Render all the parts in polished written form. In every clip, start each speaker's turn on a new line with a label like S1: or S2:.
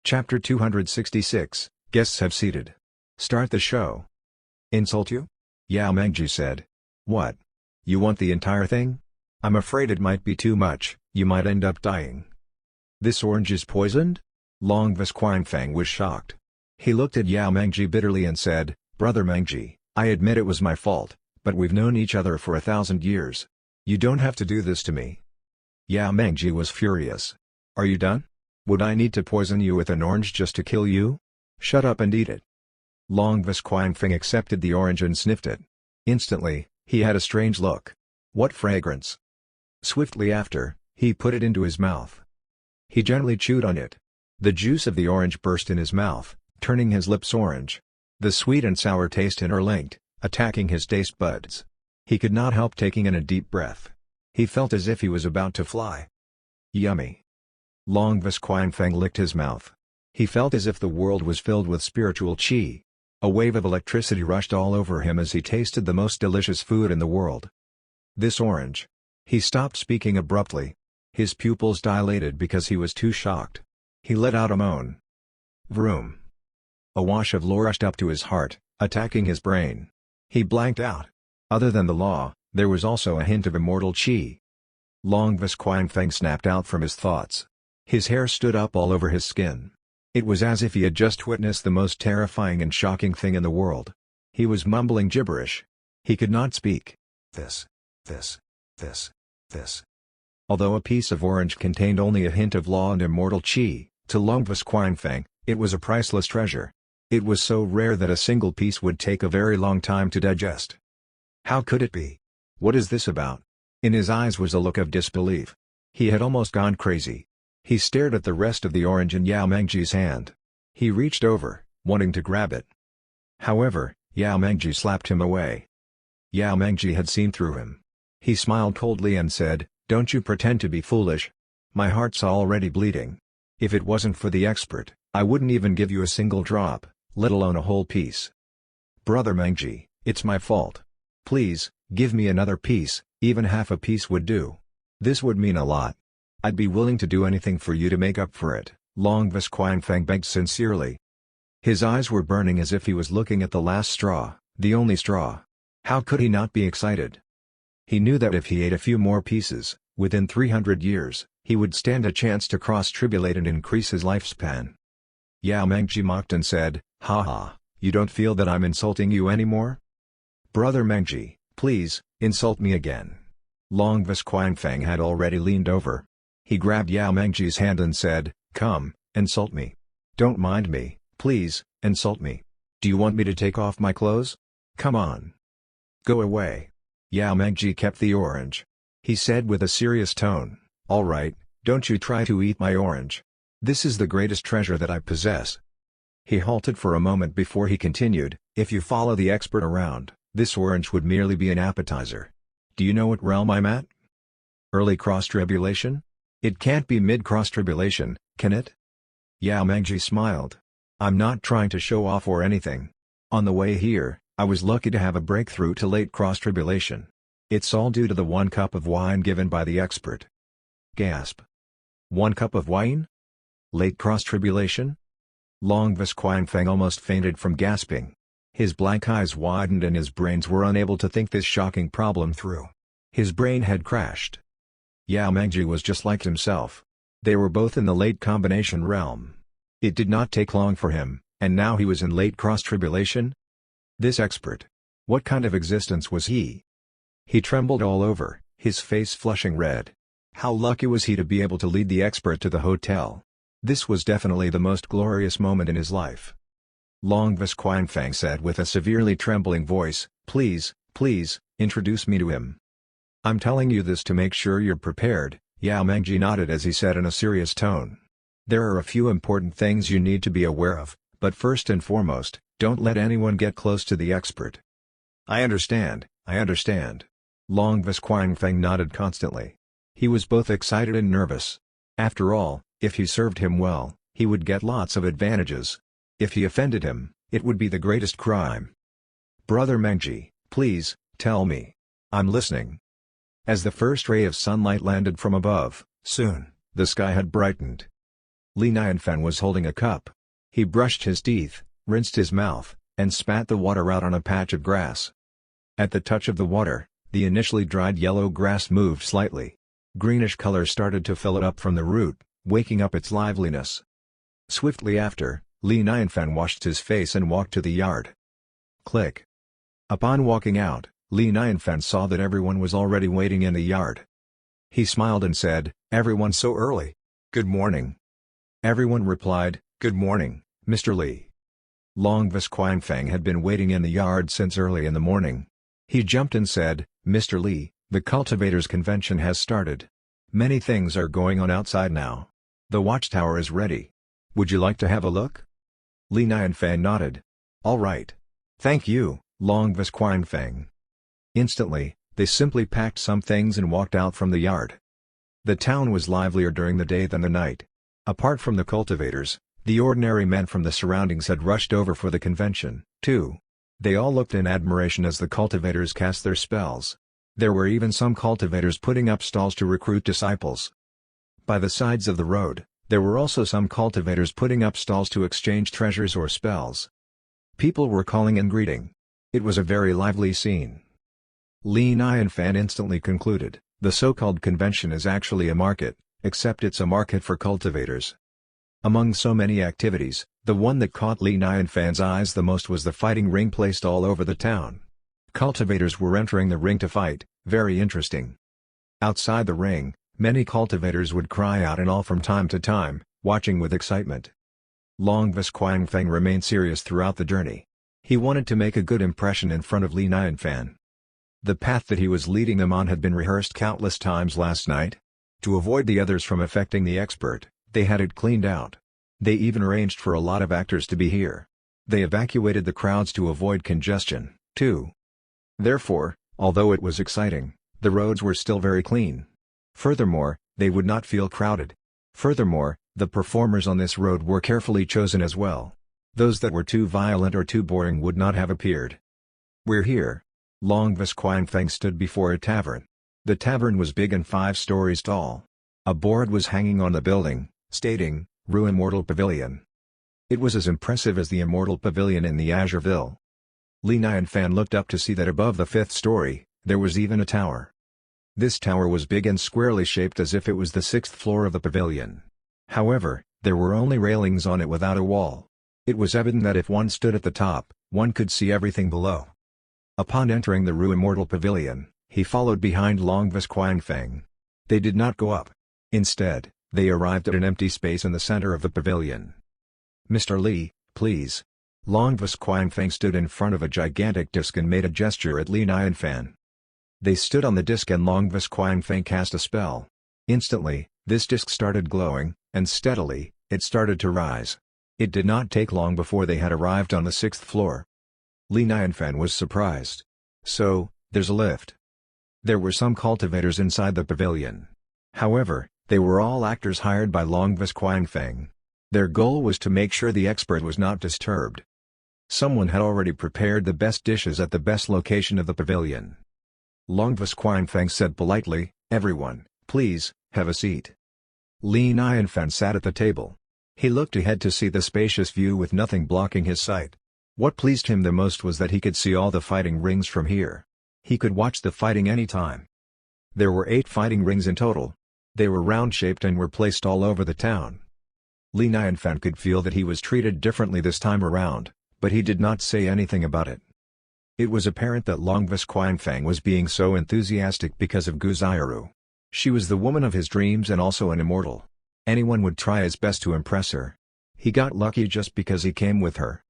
S1: Chapter 266, Guests have seated. Start the show. Insult you? Yao Mengji said. What? You want the entire thing? I'm afraid it might be too much, you might end up dying. This orange is poisoned? Long Visquanfang was shocked. He looked at Yao Mengji bitterly and said, Brother Mengji, I admit it was my fault, but we've known each other for 1,000 years. You don't have to do this to me. Yao Mengji was furious. Are you done? Would I need to poison you with an orange just to kill you? Shut up and eat it. Long Visquanfang accepted the orange and sniffed it. Instantly, he had a strange look. What fragrance! Swiftly after, he put it into his mouth. He gently chewed on it. The juice of the orange burst in his mouth, turning his lips orange. The sweet and sour taste interlinked, attacking his taste buds. He could not help taking in a deep breath. He felt as if he was about to fly. Yummy. Long Visquanfang licked his mouth. He felt as if the world was filled with spiritual qi. A wave of electricity rushed all over him as he tasted the most delicious food in the world. This orange. He stopped speaking abruptly. His pupils dilated because he was too shocked. He let out a moan. Vroom. A wash of law rushed up to his heart, attacking his brain. He blanked out. Other than the law, there was also a hint of immortal qi. Long Visquanfang snapped out from his thoughts. His hair stood up all over his skin. It was as if he had just witnessed the most terrifying and shocking thing in the world. He was mumbling gibberish. He could not speak. This. Although a piece of orange contained only a hint of law and immortal qi, to Long Visquanfang, it was a priceless treasure. It was so rare that a single piece would take a very long time to digest. How could it be? What is this about? In his eyes was a look of disbelief. He had almost gone crazy. He stared at the rest of the orange in Yao Mengji's hand. He reached over, wanting to grab it. However, Yao Mengji slapped him away. Yao Mengji had seen through him. He smiled coldly and said, Don't you pretend to be foolish. My heart's already bleeding. If it wasn't for the expert, I wouldn't even give you a single drop, let alone a whole piece. Brother Mengji, it's my fault. Please, give me another piece, even half a piece would do. This would mean a lot. I'd be willing to do anything for you to make up for it, Long Visquanfang begged sincerely. His eyes were burning as if he was looking at the last straw, the only straw. How could he not be excited? He knew that if he ate a few more pieces, within 300 years, he would stand a chance to cross-tribulate and increase his lifespan. Yao Mengji mocked and said, Ha ha, you don't feel that I'm insulting you anymore? Brother Mengji, please, insult me again. Long Visquanfang had already leaned over. He grabbed Yao Mengji's hand and said, Come, insult me. Don't mind me, please, insult me. Do you want me to take off my clothes? Come on. Go away. Yao Mengji kept the orange. He said with a serious tone, All right, don't you try to eat my orange. This is the greatest treasure that I possess. He halted for a moment before he continued, If you follow the expert around, this orange would merely be an appetizer. Do you know what realm I'm at? Early cross-tribulation? It can't be mid-cross-tribulation, can it? Yao Mengji smiled. I'm not trying to show off or anything. On the way here, I was lucky to have a breakthrough to late cross-tribulation. It's all due to the 1 cup of wine given by the expert. Gasp. 1 cup of wine? Late cross-tribulation? Long Visquanfang almost fainted from gasping. His black eyes widened and his brains were unable to think this shocking problem through. His brain had crashed. Yao Mengji was just like himself. They were both in the late combination realm. It did not take long for him, and now he was in late cross-tribulation? This expert. What kind of existence was he? He trembled all over, his face flushing red. How lucky was he to be able to lead the expert to the hotel? This was definitely the most glorious moment in his life. Long Visquanfang said with a severely trembling voice, Please, introduce me to him. I'm telling you this to make sure you're prepared, Yao Mengji nodded as he said in a serious tone. There are a few important things you need to be aware of, but first and foremost, don't let anyone get close to the expert. I understand. Long Visquanfang nodded constantly. He was both excited and nervous. After all, if he served him well, he would get lots of advantages. If he offended him, it would be the greatest crime. Brother Mengji, please, tell me. I'm listening. As the first ray of sunlight landed from above, soon, the sky had brightened. Li Nianfan was holding a cup. He brushed his teeth, rinsed his mouth, and spat the water out on a patch of grass. At the touch of the water, the initially dried yellow grass moved slightly. Greenish color started to fill it up from the root, waking up its liveliness. Swiftly after, Li Nianfan washed his face and walked to the yard. Click. Upon walking out, Li Nianfan saw that everyone was already waiting in the yard. He smiled and said, "Everyone so early? Good morning." Everyone replied, "Good morning, Mr. Li." Longvis Qianfeng had been waiting in the yard since early in the morning. He jumped and said, "Mr. Li, the Cultivators Convention has started. Many things are going on outside now. The watchtower is ready. Would you like to have a look?" Li Nianfan nodded. "All right. Thank you, Longvis Qianfeng." Instantly, they simply packed some things and walked out from the yard. The town was livelier during the day than the night. Apart from the cultivators, the ordinary men from the surroundings had rushed over for the convention, too. They all looked in admiration as the cultivators cast their spells. There were even some cultivators putting up stalls to recruit disciples. By the sides of the road, there were also some cultivators putting up stalls to exchange treasures or spells. People were calling and greeting. It was a very lively scene. Li Nianfan instantly concluded, the so-called convention is actually a market, except it's a market for cultivators. Among so many activities, the one that caught Li Nianfan's eyes the most was the fighting ring placed all over the town. Cultivators were entering the ring to fight, very interesting. Outside the ring, many cultivators would cry out and all from time to time, watching with excitement. Longvis Qianfeng remained serious throughout the journey. He wanted to make a good impression in front of Li Nianfan. The path that he was leading them on had been rehearsed countless times last night. To avoid the others from affecting the expert, they had it cleaned out. They even arranged for a lot of actors to be here. They evacuated the crowds to avoid congestion, too. Therefore, although it was exciting, the roads were still very clean. Furthermore, they would not feel crowded. Furthermore, the performers on this road were carefully chosen as well. Those that were too violent or too boring would not have appeared. "We're here." Longvis Qianfeng stood before a tavern. The tavern was big and 5 stories tall. A board was hanging on the building, stating, "Ru Immortal Pavilion." It was as impressive as the Immortal Pavilion in the Azureville. Li Nianfan looked up to see that above the 5th story, there was even a tower. This tower was big and squarely shaped as if it was the 6th floor of the pavilion. However, there were only railings on it without a wall. It was evident that if one stood at the top, one could see everything below. Upon entering the Ru Immortal Pavilion, he followed behind Longvis Qianfeng. They did not go up. Instead, they arrived at an empty space in the center of the pavilion. "Mr. Li, please." Longvis Qianfeng stood in front of a gigantic disc and made a gesture at Li Nianfan. They stood on the disc and Longvis Qianfeng cast a spell. Instantly, this disc started glowing, and steadily, it started to rise. It did not take long before they had arrived on the 6th floor. Li Nianfan was surprised. "So, there's a lift." There were some cultivators inside the pavilion. However, they were all actors hired by Longvis Qianfeng. Their goal was to make sure the expert was not disturbed. Someone had already prepared the best dishes at the best location of the pavilion. Longvis Qianfeng said politely, "Everyone, please, have a seat." Li Nianfan sat at the table. He looked ahead to see the spacious view with nothing blocking his sight. What pleased him the most was that he could see all the fighting rings from here. He could watch the fighting any time. There were 8 fighting rings in total. They were round-shaped and were placed all over the town. Li Nianfan could feel that he was treated differently this time around, but he did not say anything about it. It was apparent that Longvis Qianfeng was being so enthusiastic because of Gu Xiaoru. She was the woman of his dreams and also an immortal. Anyone would try his best to impress her. He got lucky just because he came with her.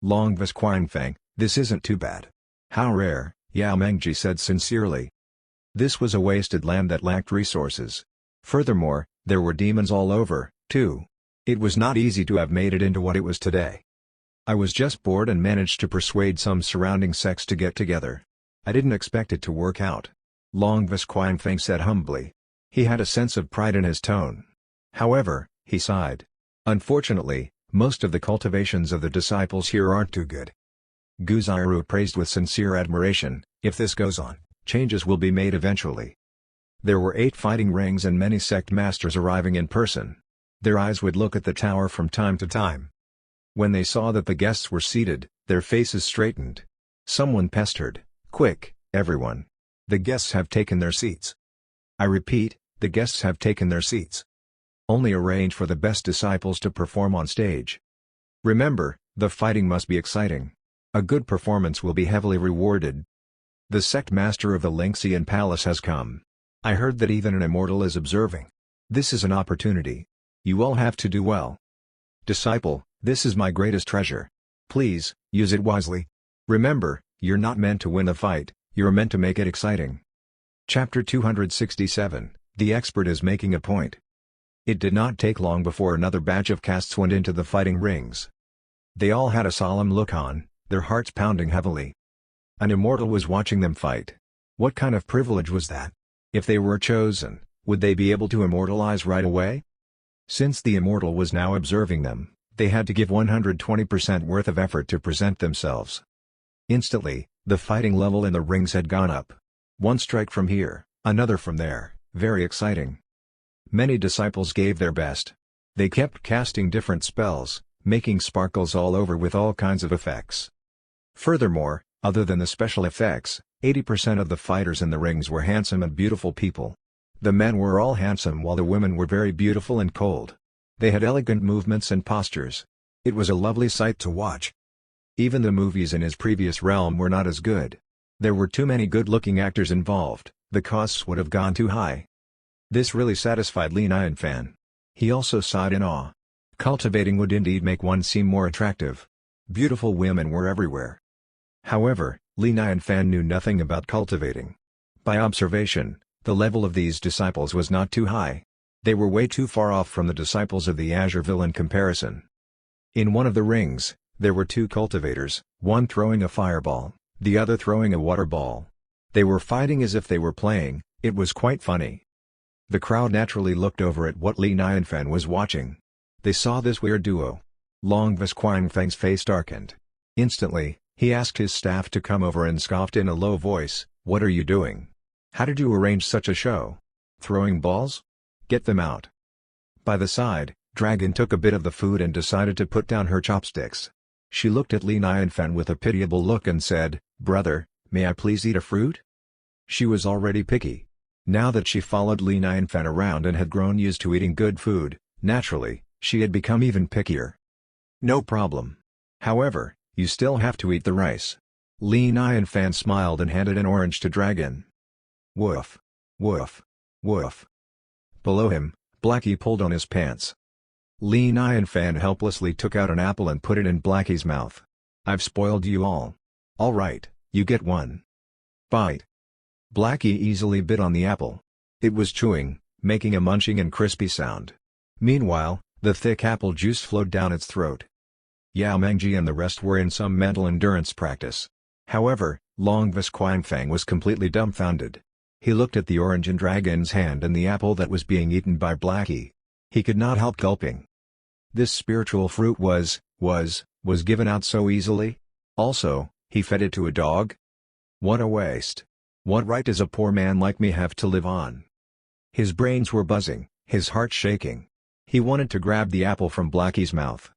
S1: Longvis Qianfeng, this isn't too bad. How rare, Yao Mengji said sincerely. This was a wasted land that lacked resources. Furthermore, there were demons all over, too. It was not easy to have made it into what it was today. I was just bored and managed to persuade some surrounding sects to get together. I didn't expect it to work out. Longvis Qianfeng said humbly. He had a sense of pride in his tone. However, he sighed. Unfortunately, most of the cultivations of the disciples here aren't too good. Gu Xiaoru praised with sincere admiration, "If this goes on, changes will be made eventually." There were 8 fighting rings and many sect masters arriving in person. Their eyes would look at the tower from time to time. When they saw that the guests were seated, their faces straightened. Someone pestered, "Quick, everyone! The guests have taken their seats. I repeat, the guests have taken their seats. Only arrange for the best disciples to perform on stage. Remember, the fighting must be exciting. A good performance will be heavily rewarded. The sect master of the Lynxian Palace has come. I heard that even an immortal is observing. This is an opportunity. You all have to do well. Disciple, this is my greatest treasure. Please, use it wisely. Remember, you're not meant to win the fight, you're meant to make it exciting." Chapter 267, The Expert is Making a Point. It did not take long before another batch of casts went into the fighting rings. They all had a solemn look on, their hearts pounding heavily. An immortal was watching them fight. What kind of privilege was that? If they were chosen, would they be able to immortalize right away? Since the immortal was now observing them, they had to give 120% worth of effort to present themselves. Instantly, the fighting level in the rings had gone up. One strike from here, another from there, very exciting. Many disciples gave their best. They kept casting different spells, making sparkles all over with all kinds of effects. Furthermore, other than the special effects, 80% of the fighters in the rings were handsome and beautiful people. The men were all handsome while the women were very beautiful and cold. They had elegant movements and postures. It was a lovely sight to watch. Even the movies in his previous realm were not as good. There were too many good-looking actors involved, the costs would have gone too high. This really satisfied Li Nianfan. He also sighed in awe. Cultivating would indeed make one seem more attractive. Beautiful women were everywhere. However, Li Nianfan knew nothing about cultivating. By observation, the level of these disciples was not too high. They were way too far off from the disciples of the Azureville in comparison. In one of the rings, there were two cultivators, one throwing a fireball, the other throwing a water ball. They were fighting as if they were playing. It was quite funny. The crowd naturally looked over at what Li Nianfan was watching. They saw this weird duo. Long Visquangfeng's face darkened. Instantly, he asked his staff to come over and scoffed in a low voice, "What are you doing? How did you arrange such a show? Throwing balls? Get them out." By the side, Dragon took a bit of the food and decided to put down her chopsticks. She looked at Li Nianfan with a pitiable look and said, "Brother, may I please eat a fruit?" She was already picky. Now that she followed Li Nianfan around and had grown used to eating good food, naturally, she had become even pickier. "No problem. However, you still have to eat the rice." Li Nianfan smiled and handed an orange to Dragon. Woof. Woof. Woof. Below him, Blackie pulled on his pants. Li Nianfan helplessly took out an apple and put it in Blackie's mouth. "I've spoiled you all. All right, you get one. Bite." Blackie easily bit on the apple. It was chewing, making a munching and crispy sound. Meanwhile, the thick apple juice flowed down its throat. Yao Mengji and the rest were in some mental endurance practice. However, Long Visquangfeng was completely dumbfounded. He looked at the orange in Dragon's hand and the apple that was being eaten by Blackie. He could not help gulping. This spiritual fruit was given out so easily? Also, he fed it to a dog? What a waste. What right does a poor man like me have to live on? His brains were buzzing, his heart shaking. He wanted to grab the apple from Blackie's mouth.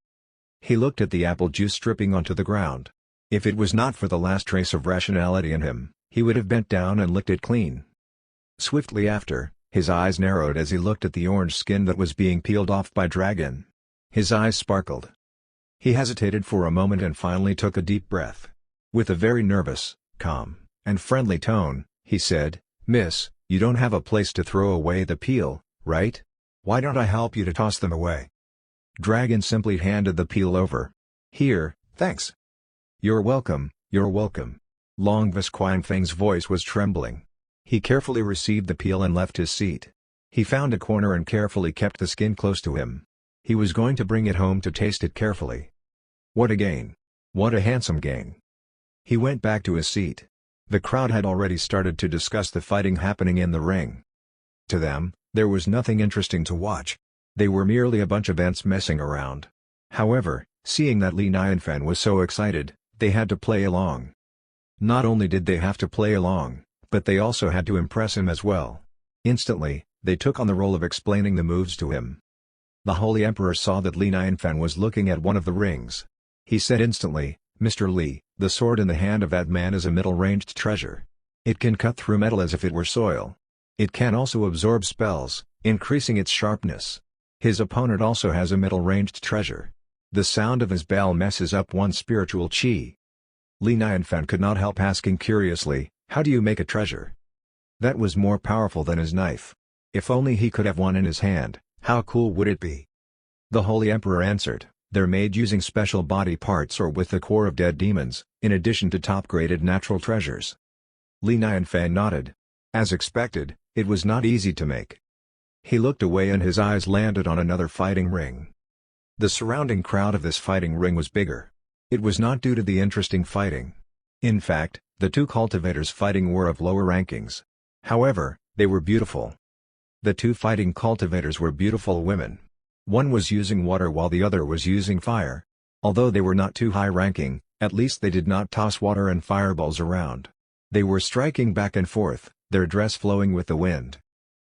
S1: He looked at the apple juice dripping onto the ground. If it was not for the last trace of rationality in him, he would have bent down and licked it clean. Swiftly after, his eyes narrowed as he looked at the orange skin that was being peeled off by Dragon. His eyes sparkled. He hesitated for a moment and finally took a deep breath. With a very nervous, calm, and friendly tone, he said, "Miss, you don't have a place to throw away the peel, right? Why don't I help you to toss them away?" Dragon simply handed the peel over. "Here, thanks." You're welcome, you're welcome." Long Visquangfeng's voice was trembling. He carefully received the peel and left his seat. He found a corner and carefully kept the skin close to him. He was going to bring it home to taste it carefully. What a gain! What a handsome gain! He went back to his seat. The crowd had already started to discuss the fighting happening in the ring. To them, there was nothing interesting to watch. They were merely a bunch of ants messing around. However, seeing that Li Nianfan was so excited, they had to play along. Not only did they have to play along, but they also had to impress him as well. Instantly, they took on the role of explaining the moves to him. The Holy Emperor saw that Li Nianfan was looking at one of the rings. He said instantly, "Mr. Li, the sword in the hand of that man is a middle-ranged treasure. It can cut through metal as if it were soil. It can also absorb spells, increasing its sharpness. His opponent also has a middle-ranged treasure. The sound of his bell messes up one's spiritual chi." Li Nianfan could not help asking curiously, "How do you make a treasure? That was more powerful than his knife. If only he could have one in his hand, how cool would it be?" The Holy Emperor answered, "They're made using special body parts or with the core of dead demons, in addition to top-graded natural treasures." Li Nianfan nodded. As expected, it was not easy to make. He looked away and his eyes landed on another fighting ring. The surrounding crowd of this fighting ring was bigger. It was not due to the interesting fighting. In fact, the two cultivators fighting were of lower rankings. However, they were beautiful. The two fighting cultivators were beautiful women. One was using water while the other was using fire. Although they were not too high-ranking, at least they did not toss water and fireballs around. They were striking back and forth, their dress flowing with the wind.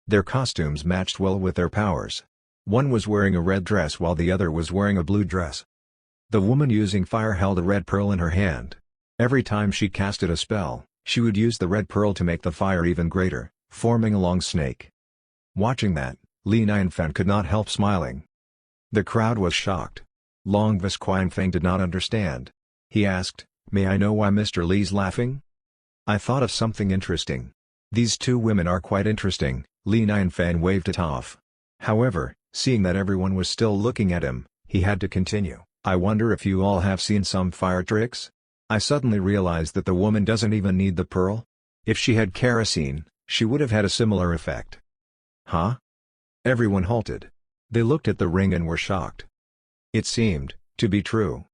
S1: Their costumes matched well with their powers. One was wearing a red dress while the other was wearing a blue dress. The woman using fire held a red pearl in her hand. Every time she casted a spell, she would use the red pearl to make the fire even greater, forming a long snake. Watching that, Li Nianfan could not help smiling. The crowd was shocked. Long Visquinfang did not understand. He asked, "May I know why Mr. Li's laughing?" "I thought of something interesting. These two women are quite interesting." Li Nianfan waved it off. However, seeing that everyone was still looking at him, he had to continue, "I wonder if you all have seen some fire tricks? I suddenly realized that the woman doesn't even need the pearl. If she had kerosene, she would have had a similar effect." "Huh?" Everyone halted. They looked at the ring and were shocked. It seemed to be true.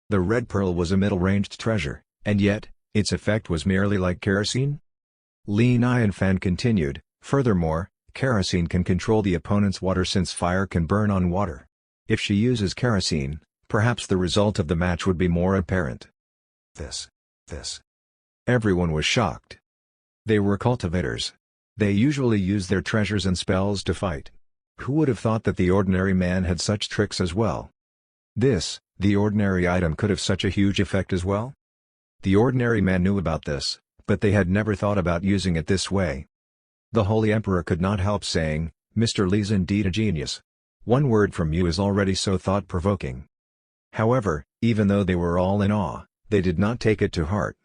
S1: The red pearl was a middle-ranged treasure, and yet, its effect was merely like kerosene? Li Nianfan continued, "Furthermore, kerosene can control the opponent's water since fire can burn on water. If she uses kerosene, perhaps the result of the match would be more apparent." This. Everyone was shocked. They were cultivators. They usually use their treasures and spells to fight. Who would have thought that the ordinary man had such tricks as well? The ordinary item could have such a huge effect as well? The ordinary man knew about this, but they had never thought about using it this way. The Holy Emperor could not help saying, "Mr. Li's indeed a genius. One word from you is already so thought-provoking." However, even though they were all in awe, they did not take it to heart.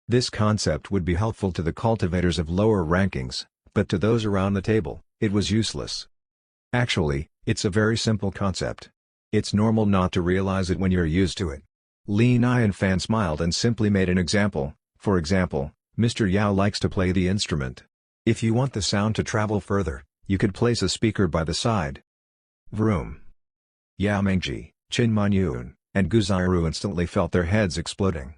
S1: This concept would be helpful to the cultivators of lower rankings, but to those around the table, it was useless. Actually, it's a very simple concept. It's normal not to realize it when you're used to it. Li Nianfan smiled and simply made an example. For example, Mr. Yao likes to play the instrument. If you want the sound to travel further, you could place a speaker by the side. Vroom. Yao Mengji, Qin Manyun, and Guzairu instantly felt their heads exploding.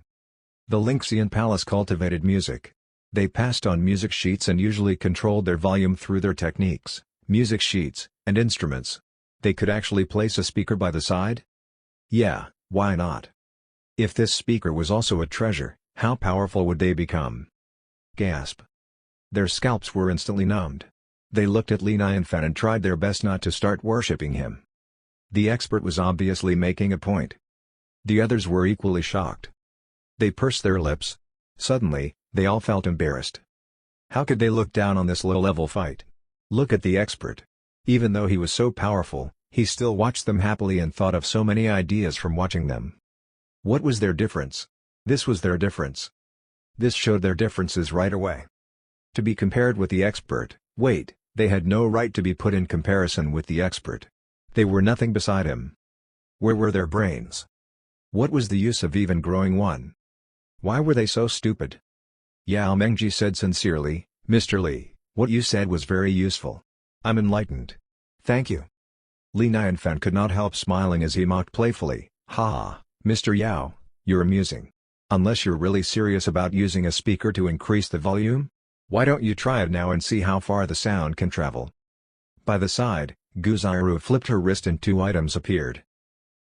S1: The Lynxian Palace cultivated music. They passed on music sheets and usually controlled their volume through their techniques, music sheets, and instruments. They could actually place a speaker by the side? Yeah, why not? If this speaker was also a treasure, how powerful would they become? Gasp. Their scalps were instantly numbed. They looked at Li Nianfan and tried their best not to start worshipping him. The expert was obviously making a point. The others were equally shocked. They pursed their lips. Suddenly, they all felt embarrassed. How could they look down on this low-level fight? Look at the expert. Even though he was so powerful, he still watched them happily and thought of so many ideas from watching them. What was their difference? This was their difference. This showed their differences right away. To be compared with the expert, wait, they had no right to be put in comparison with the expert. They were nothing beside him. Where were their brains? What was the use of even growing one? Why were they so stupid? Yao Mengji said sincerely, "Mr. Li, what you said was very useful. I'm enlightened. Thank you." Li Nianfan could not help smiling as he mocked playfully, "Ha, Mr. Yao, you're amusing. Unless you're really serious about using a speaker to increase the volume? Why don't you try it now and see how far the sound can travel?" By the side, Guzairu flipped her wrist and two items appeared.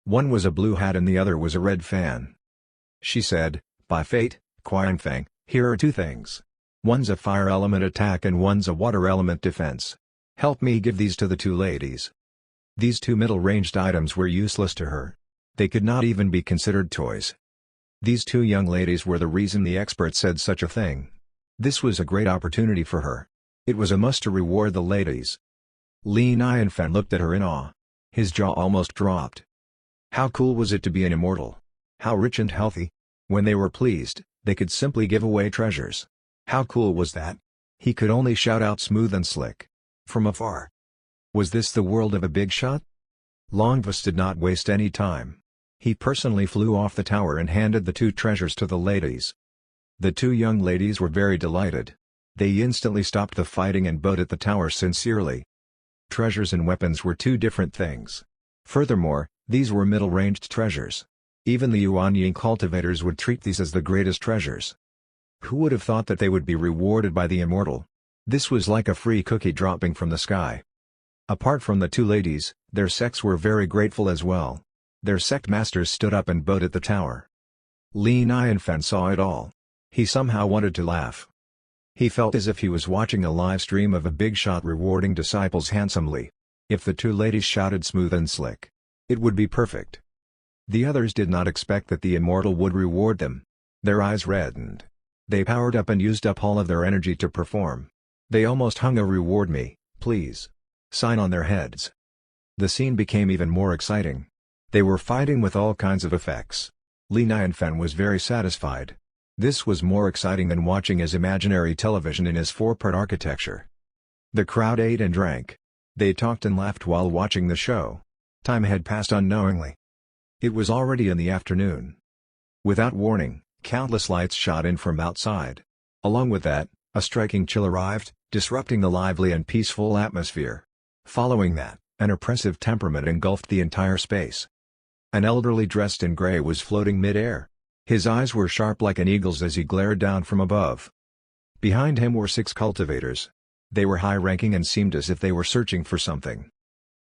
S1: One was a blue hat and the other was a red fan. She said, "By fate, Quinfang, here are two things. One's a fire element attack and one's a water element defense. Help me give these to the two ladies." These two middle-ranged items were useless to her. They could not even be considered toys. These two young ladies were the reason the expert said such a thing. This was a great opportunity for her. It was a must to reward the ladies. Li Nianfen looked at her in awe. His jaw almost dropped. How cool was it to be an immortal? How rich and healthy? When they were pleased, they could simply give away treasures. How cool was that? He could only shout out smooth and slick. From afar. Was this the world of a Bigshot? Longvis did not waste any time. He personally flew off the tower and handed the two treasures to the ladies. The two young ladies were very delighted. They instantly stopped the fighting and bowed at the tower sincerely. Treasures and weapons were two different things. Furthermore, these were middle-ranged treasures. Even the Yuanying cultivators would treat these as the greatest treasures. Who would have thought that they would be rewarded by the immortal? This was like a free cookie dropping from the sky. Apart from the two ladies, their sects were very grateful as well. Their sect masters stood up and bowed at the tower. Li Nianfen saw it all. He somehow wanted to laugh. He felt as if he was watching a live stream of a Bigshot rewarding disciples handsomely. If the two ladies shouted smooth and slick, it would be perfect. The others did not expect that the immortal would reward them. Their eyes reddened. They powered up and used up all of their energy to perform. They almost hung a "reward me, please" sign on their heads. The scene became even more exciting. They were fighting with all kinds of effects. Li Nianfen was very satisfied. This was more exciting than watching his imaginary television in his four-part architecture. The crowd ate and drank. They talked and laughed while watching the show. Time had passed unknowingly. It was already in the afternoon. Without warning, countless lights shot in from outside. Along with that, a striking chill arrived, disrupting the lively and peaceful atmosphere. Following that, an oppressive temperament engulfed the entire space. An elderly dressed in gray was floating mid-air. His eyes were sharp like an eagle's as he glared down from above. Behind him were 6 cultivators. They were high-ranking and seemed as if they were searching for something.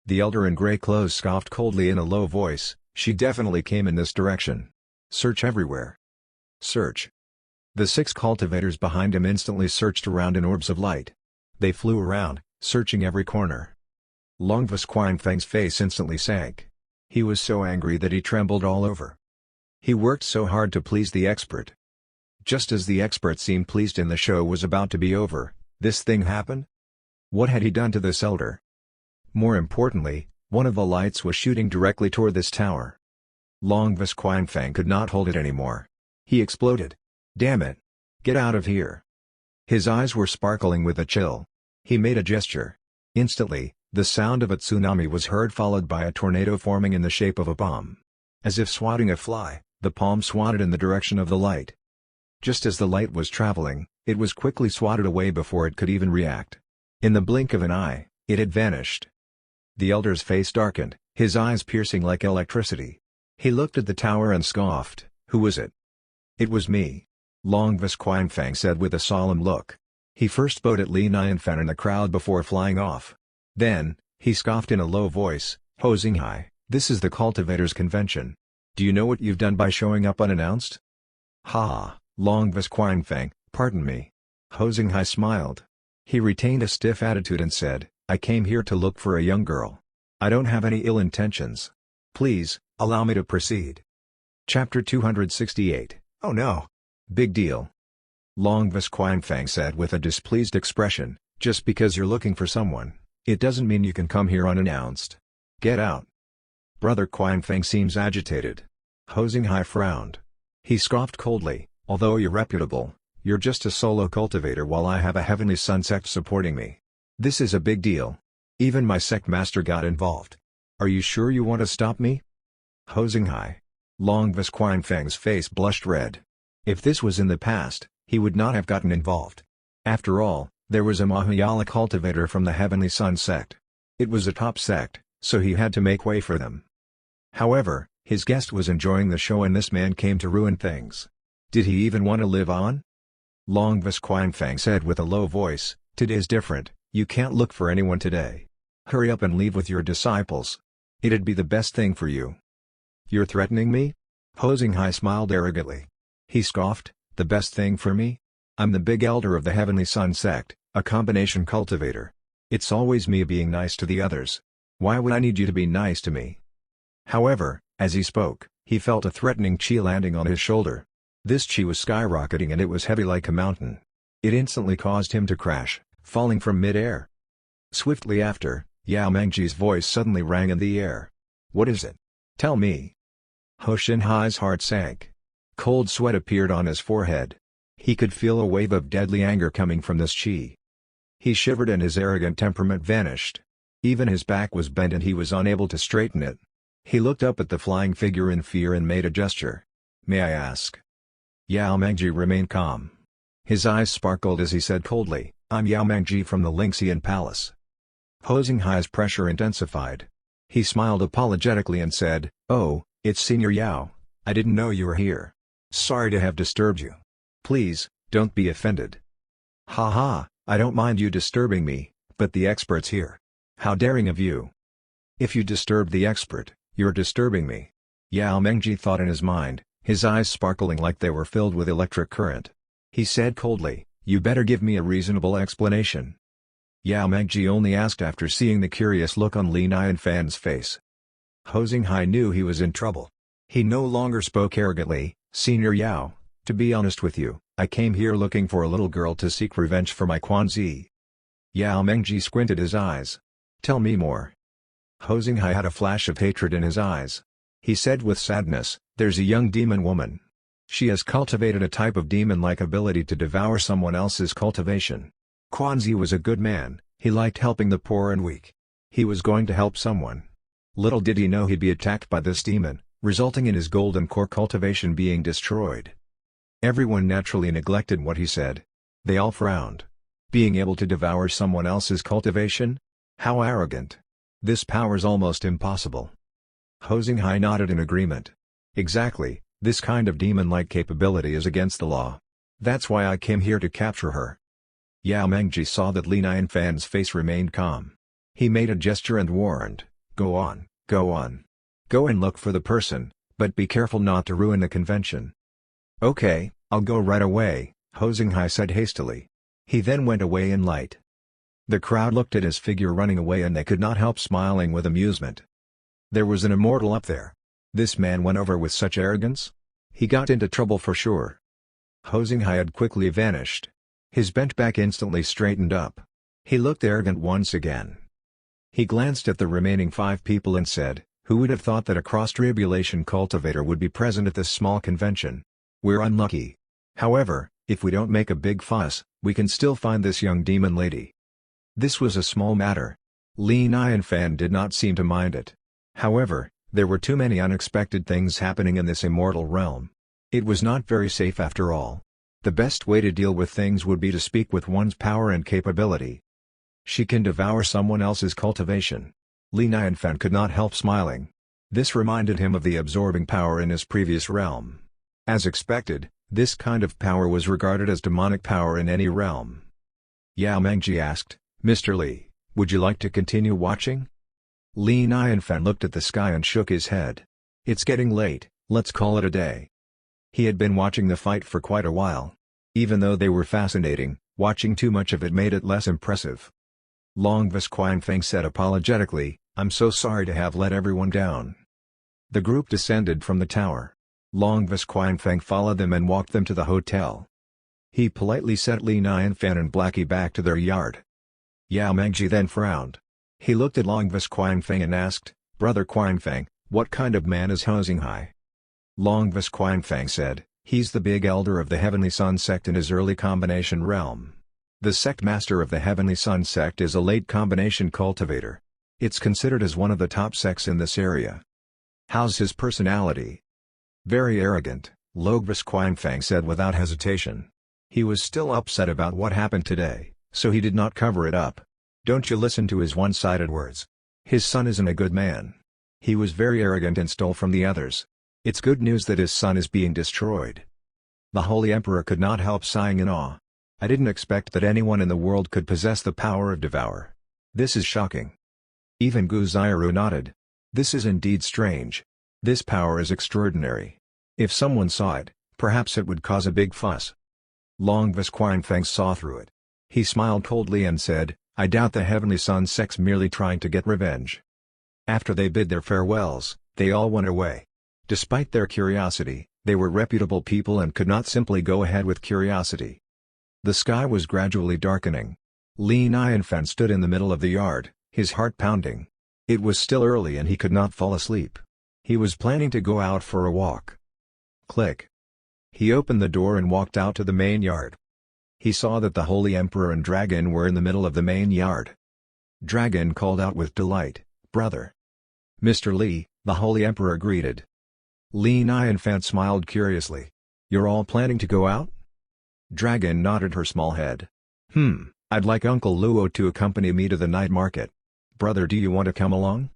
S1: The elder in gray clothes scoffed coldly in a low voice, "She definitely came in this direction. Search everywhere. Search." The 6 cultivators behind him instantly searched around in orbs of light. They flew around, searching every corner. Longvis Quinfeng's face instantly sank. He was so angry that he trembled all over. He worked so hard to please the expert. Just as the expert seemed pleased and the show was about to be over, this thing happened? What had he done to this elder? More importantly, one of the lights was shooting directly toward this tower. Longvis Quinfeng could not hold it anymore. He exploded. "Damn it! Get out of here!" His eyes were sparkling with a chill. He made a gesture. Instantly, the sound of a tsunami was heard, followed by a tornado forming in the shape of a bomb. As if swatting a fly, the palm swatted in the direction of the light. Just as the light was traveling, it was quickly swatted away before it could even react. In the blink of an eye, it had vanished. The elder's face darkened, his eyes piercing like electricity. He looked at the tower and scoffed. "Who was it?" "It was me," Longvis Quinfeng said with a solemn look. He first bowed at Li Nianfen and the crowd before flying off. Then, he scoffed in a low voice, "Hosinghai, this is the Cultivators Convention. Do you know what you've done by showing up unannounced?" "Ha, Longvis Quinfeng, pardon me." Hosinghai smiled. He retained a stiff attitude and said, "I came here to look for a young girl. I don't have any ill intentions. Please, allow me to proceed." Chapter 268, "Oh no. Big deal." Longvis Quinfeng said with a displeased expression, "Just because you're looking for someone, it doesn't mean you can come here unannounced. Get out." Brother Quinfeng seems agitated. Hosinghai frowned. He scoffed coldly, "Although you're reputable, you're just a solo cultivator while I have a Heavenly Sun sect supporting me. This is a big deal. Even my sect master got involved. Are you sure you want to stop me?" "Hosinghai." Longvis Quinfeng's face blushed red. If this was in the past, he would not have gotten involved. After all, there was a Mahayala cultivator from the Heavenly Sun sect. It was a top sect, so he had to make way for them. However, his guest was enjoying the show and this man came to ruin things. Did he even want to live on? Longvis Quinfeng said with a low voice, "Today's different, you can't look for anyone today. Hurry up and leave with your disciples. It'd be the best thing for you." "You're threatening me?" Hosinghai smiled arrogantly. He scoffed, "The best thing for me? I'm the big elder of the Heavenly Sun sect, a combination cultivator. It's always me being nice to the others. Why would I need you to be nice to me? However, as he spoke, he felt a threatening chi landing on his shoulder. This chi was skyrocketing and it was heavy like a mountain. It instantly caused him to crash, falling from mid-air. Swiftly after, Yao Mengji's voice suddenly rang in the air. What is it? Tell me. Ho Xinhai's heart sank. Cold sweat appeared on his forehead. He could feel a wave of deadly anger coming from this chi. He shivered and his arrogant temperament vanished. Even his back was bent and he was unable to straighten it. He looked up at the flying figure in fear and made a gesture. May I ask? Yao Mengji remained calm. His eyes sparkled as he said coldly, I'm Yao Mengji from the Lingxian Palace. Ho Xinghai's pressure intensified. He smiled apologetically and said, Oh, it's Senior Yao, I didn't know you were here. Sorry to have disturbed you. Please, don't be offended. Haha, I don't mind you disturbing me, but the expert's here. How daring of you. If you disturb the expert, you're disturbing me. Yao Mengji thought in his mind, his eyes sparkling like they were filled with electric current. He said coldly, you better give me a reasonable explanation. Yao Mengji only asked after seeing the curious look on Li Nianfan's face. Ho Xinghai knew he was in trouble. He no longer spoke arrogantly, Senior Yao, to be honest with you, I came here looking for a little girl to seek revenge for my Quanzi. Yao Mengji squinted his eyes. Tell me more. Ho Xinghai had a flash of hatred in his eyes. He said with sadness, there's a young demon woman. She has cultivated a type of demon-like ability to devour someone else's cultivation. Quanzi was a good man, he liked helping the poor and weak. He was going to help someone. Little did he know he'd be attacked by this demon, resulting in his golden core cultivation being destroyed. Everyone naturally neglected what he said. They all frowned. Being able to devour someone else's cultivation? How arrogant. This power's almost impossible. Ho Xinghai nodded in agreement. Exactly, this kind of demon-like capability is against the law. That's why I came here to capture her. Yao Mengji saw that Li Nianfan's face remained calm. He made a gesture and warned, go on, go on. Go and look for the person, but be careful not to ruin the convention. Okay, I'll go right away, Ho Xinghai said hastily. He then went away in light. The crowd looked at his figure running away and they could not help smiling with amusement. There was an immortal up there. This man went over with such arrogance? He got into trouble for sure. Ho Xinghai had quickly vanished. His bent back instantly straightened up. He looked arrogant once again. He glanced at the remaining 5 people and said, who would have thought that a cross-tribulation cultivator would be present at this small convention? We're unlucky. However, if we don't make a big fuss, we can still find this young demon lady. This was a small matter. Li Nianfan did not seem to mind it. However, there were too many unexpected things happening in this immortal realm. It was not very safe after all. The best way to deal with things would be to speak with one's power and capability. She can devour someone else's cultivation. Li Nianfan could not help smiling. This reminded him of the absorbing power in his previous realm. As expected, this kind of power was regarded as demonic power in any realm. Yao Mengji asked, Mr. Li, would you like to continue watching? Li Nianfan looked at the sky and shook his head. It's getting late, let's call it a day. He had been watching the fight for quite a while. Even though they were fascinating, watching too much of it made it less impressive. Longvis Qianfeng said apologetically, I'm so sorry to have let everyone down. The group descended from the tower. Longvis Qianfeng followed them and walked them to the hotel. He politely sent Li Nianfan and Blackie back to their yard. Yao Mengji then frowned. He looked at Longvis Qianfeng and asked, Brother Qianfeng, what kind of man is Ho Xinghai? Longvis Qianfeng said, he's the big elder of the Heavenly Sun Sect in his early combination realm. The sect master of the Heavenly Sun Sect is a late combination cultivator. It's considered as one of the top sects in this area. How's his personality? Very arrogant, Longvis Qianfeng said without hesitation. He was still upset about what happened today, so he did not cover it up. Don't you listen to his one-sided words. His son isn't a good man. He was very arrogant and stole from the others. It's good news that his son is being destroyed. The Holy Emperor could not help sighing in awe. I didn't expect that anyone in the world could possess the power of devour. This is shocking. Even Gu Xiaoru nodded. This is indeed strange. This power is extraordinary. If someone saw it, perhaps it would cause a big fuss. Longvis Qianfeng saw through it. He smiled coldly and said, I doubt the Heavenly Sun Sect's merely trying to get revenge. After they bid their farewells, they all went away. Despite their curiosity, they were reputable people and could not simply go ahead with curiosity. The sky was gradually darkening. Li Nianfan stood in the middle of the yard, his heart pounding. It was still early and he could not fall asleep. He was planning to go out for a walk. Click. He opened the door and walked out to the main yard. He saw that the Holy Emperor and Dragon were in the middle of the main yard. Dragon called out with delight, "Brother!" "Mr. Li," the Holy Emperor greeted. Li Nianfan smiled curiously. "You're all planning to go out?" Dragon nodded her small head. I'd like Uncle Luo to accompany me to the night market. Brother, do you want to come along?"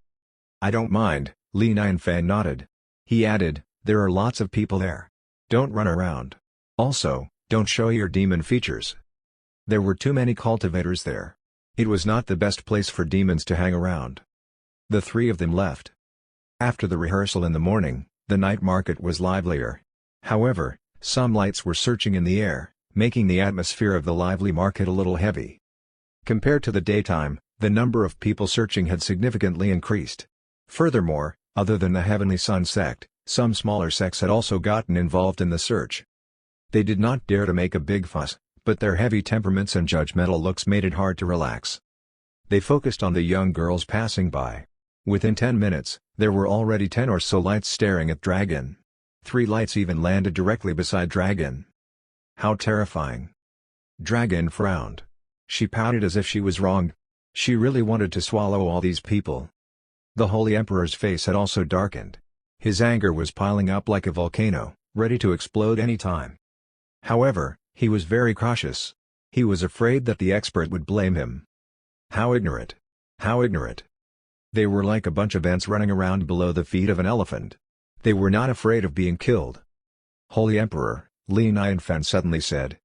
S1: "I don't mind," Li Nianfan nodded. He added, "There are lots of people there. Don't run around. Also, don't show your demon features." There were too many cultivators there. It was not the best place for demons to hang around. The three of them left. After the rehearsal in the morning, the night market was livelier. However, some lights were searching in the air, making the atmosphere of the lively market a little heavy. Compared to the daytime, the number of people searching had significantly increased. Furthermore, other than the Heavenly Sun sect, some smaller sects had also gotten involved in the search. They did not dare to make a big fuss, but their heavy temperaments and judgmental looks made it hard to relax. They focused on the young girls passing by. Within 10 minutes, there were already 10 or so lights staring at Dragon. 3 lights even landed directly beside Dragon. How terrifying. Dragon frowned. She pouted as if she was wronged. She really wanted to swallow all these people. The Holy Emperor's face had also darkened. His anger was piling up like a volcano, ready to explode any time. However, he was very cautious. He was afraid that the expert would blame him. How ignorant. How ignorant. They were like a bunch of ants running around below the feet of an elephant. They were not afraid of being killed. "Holy Emperor," Li Nianfan suddenly said.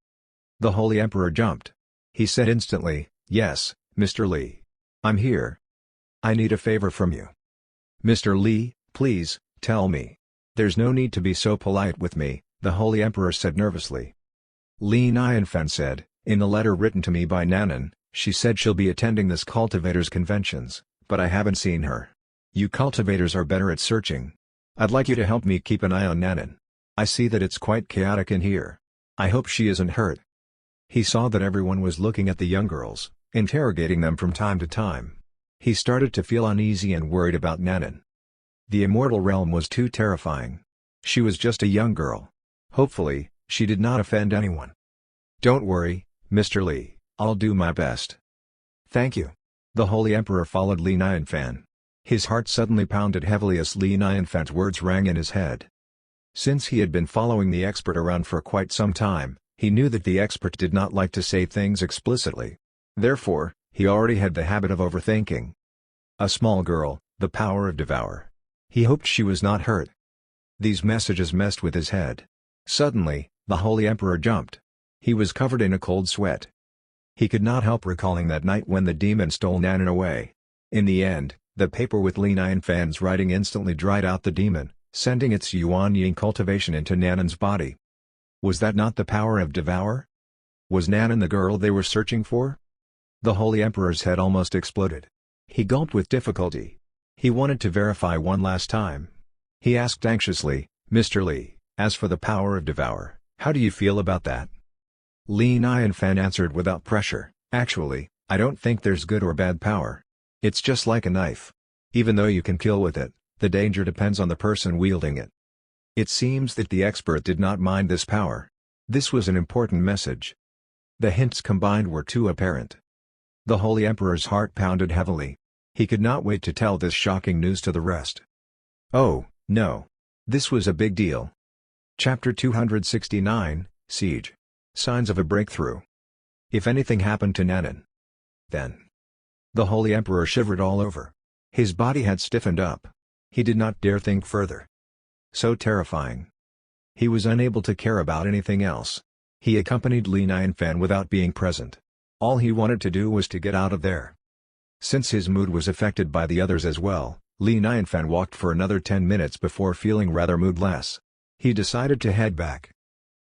S1: The Holy Emperor jumped. He said instantly, "Yes, Mr. Li. I'm here. I need a favor from you." "Mr. Li, please, tell me. There's no need to be so polite with me," the Holy Emperor said nervously. Li Nianfan said, "In a letter written to me by Nanan, she said she'll be attending this Cultivators Conventions, but I haven't seen her. You cultivators are better at searching. I'd like you to help me keep an eye on Nanan. I see that it's quite chaotic in here. I hope she isn't hurt." He saw that everyone was looking at the young girls, interrogating them from time to time. He started to feel uneasy and worried about Nanan. The immortal realm was too terrifying. She was just a young girl. Hopefully, she did not offend anyone. "Don't worry, Mr. Li, I'll do my best." "Thank you." The Holy Emperor followed Li Nianfan. His heart suddenly pounded heavily as Li Nianfan's words rang in his head. Since he had been following the expert around for quite some time, he knew that the expert did not like to say things explicitly. Therefore, he already had the habit of overthinking. A small girl, the power of devour. He hoped she was not hurt. These messages messed with his head. Suddenly, the Holy Emperor jumped. He was covered in a cold sweat. He could not help recalling that night when the demon stole Nanan away. In the end, the paper with Li Nianfan's writing instantly dried out the demon, sending its Yuan Ying cultivation into Nanan's body. Was that not the power of devour? Was Nanan the girl they were searching for? The Holy Emperor's head almost exploded. He gulped with difficulty. He wanted to verify one last time. He asked anxiously, "Mr. Li, as for the power of devour, how do you feel about that?" Li Nianfan answered without pressure, "Actually, I don't think there's good or bad power. It's just like a knife. Even though you can kill with it, the danger depends on the person wielding it." It seems that the expert did not mind this power. This was an important message. The hints combined were too apparent. The Holy Emperor's heart pounded heavily. He could not wait to tell this shocking news to the rest. Oh, no. This was a big deal. Chapter 269, Siege. Signs of a breakthrough. If anything happened to Nanan, then... The Holy Emperor shivered all over. His body had stiffened up. He did not dare think further. So terrifying. He was unable to care about anything else. He accompanied Li Nianfan without being present. All he wanted to do was to get out of there. Since his mood was affected by the others as well, Li Nianfan walked for another 10 minutes before feeling rather moodless. He decided to head back.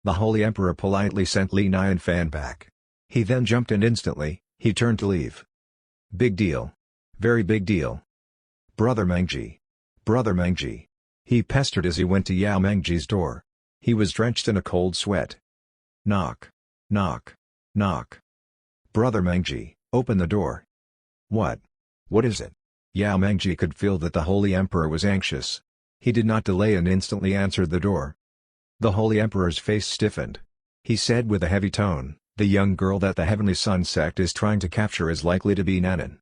S1: The Holy Emperor politely sent Li Nianfan back. He then jumped and instantly, he turned to leave. Big deal. Very big deal. Brother Mengji. Brother Mengji. He pestered as he went to Yao Mengji's door. He was drenched in a cold sweat. Knock. Knock. Knock. Brother Mengji, open the door. What? What is it? Yao Mengji could feel that the Holy Emperor was anxious. He did not delay and instantly answered the door. The Holy Emperor's face stiffened. He said with a heavy tone, "The young girl that the Heavenly Sun sect is trying to capture is likely to be Nanan."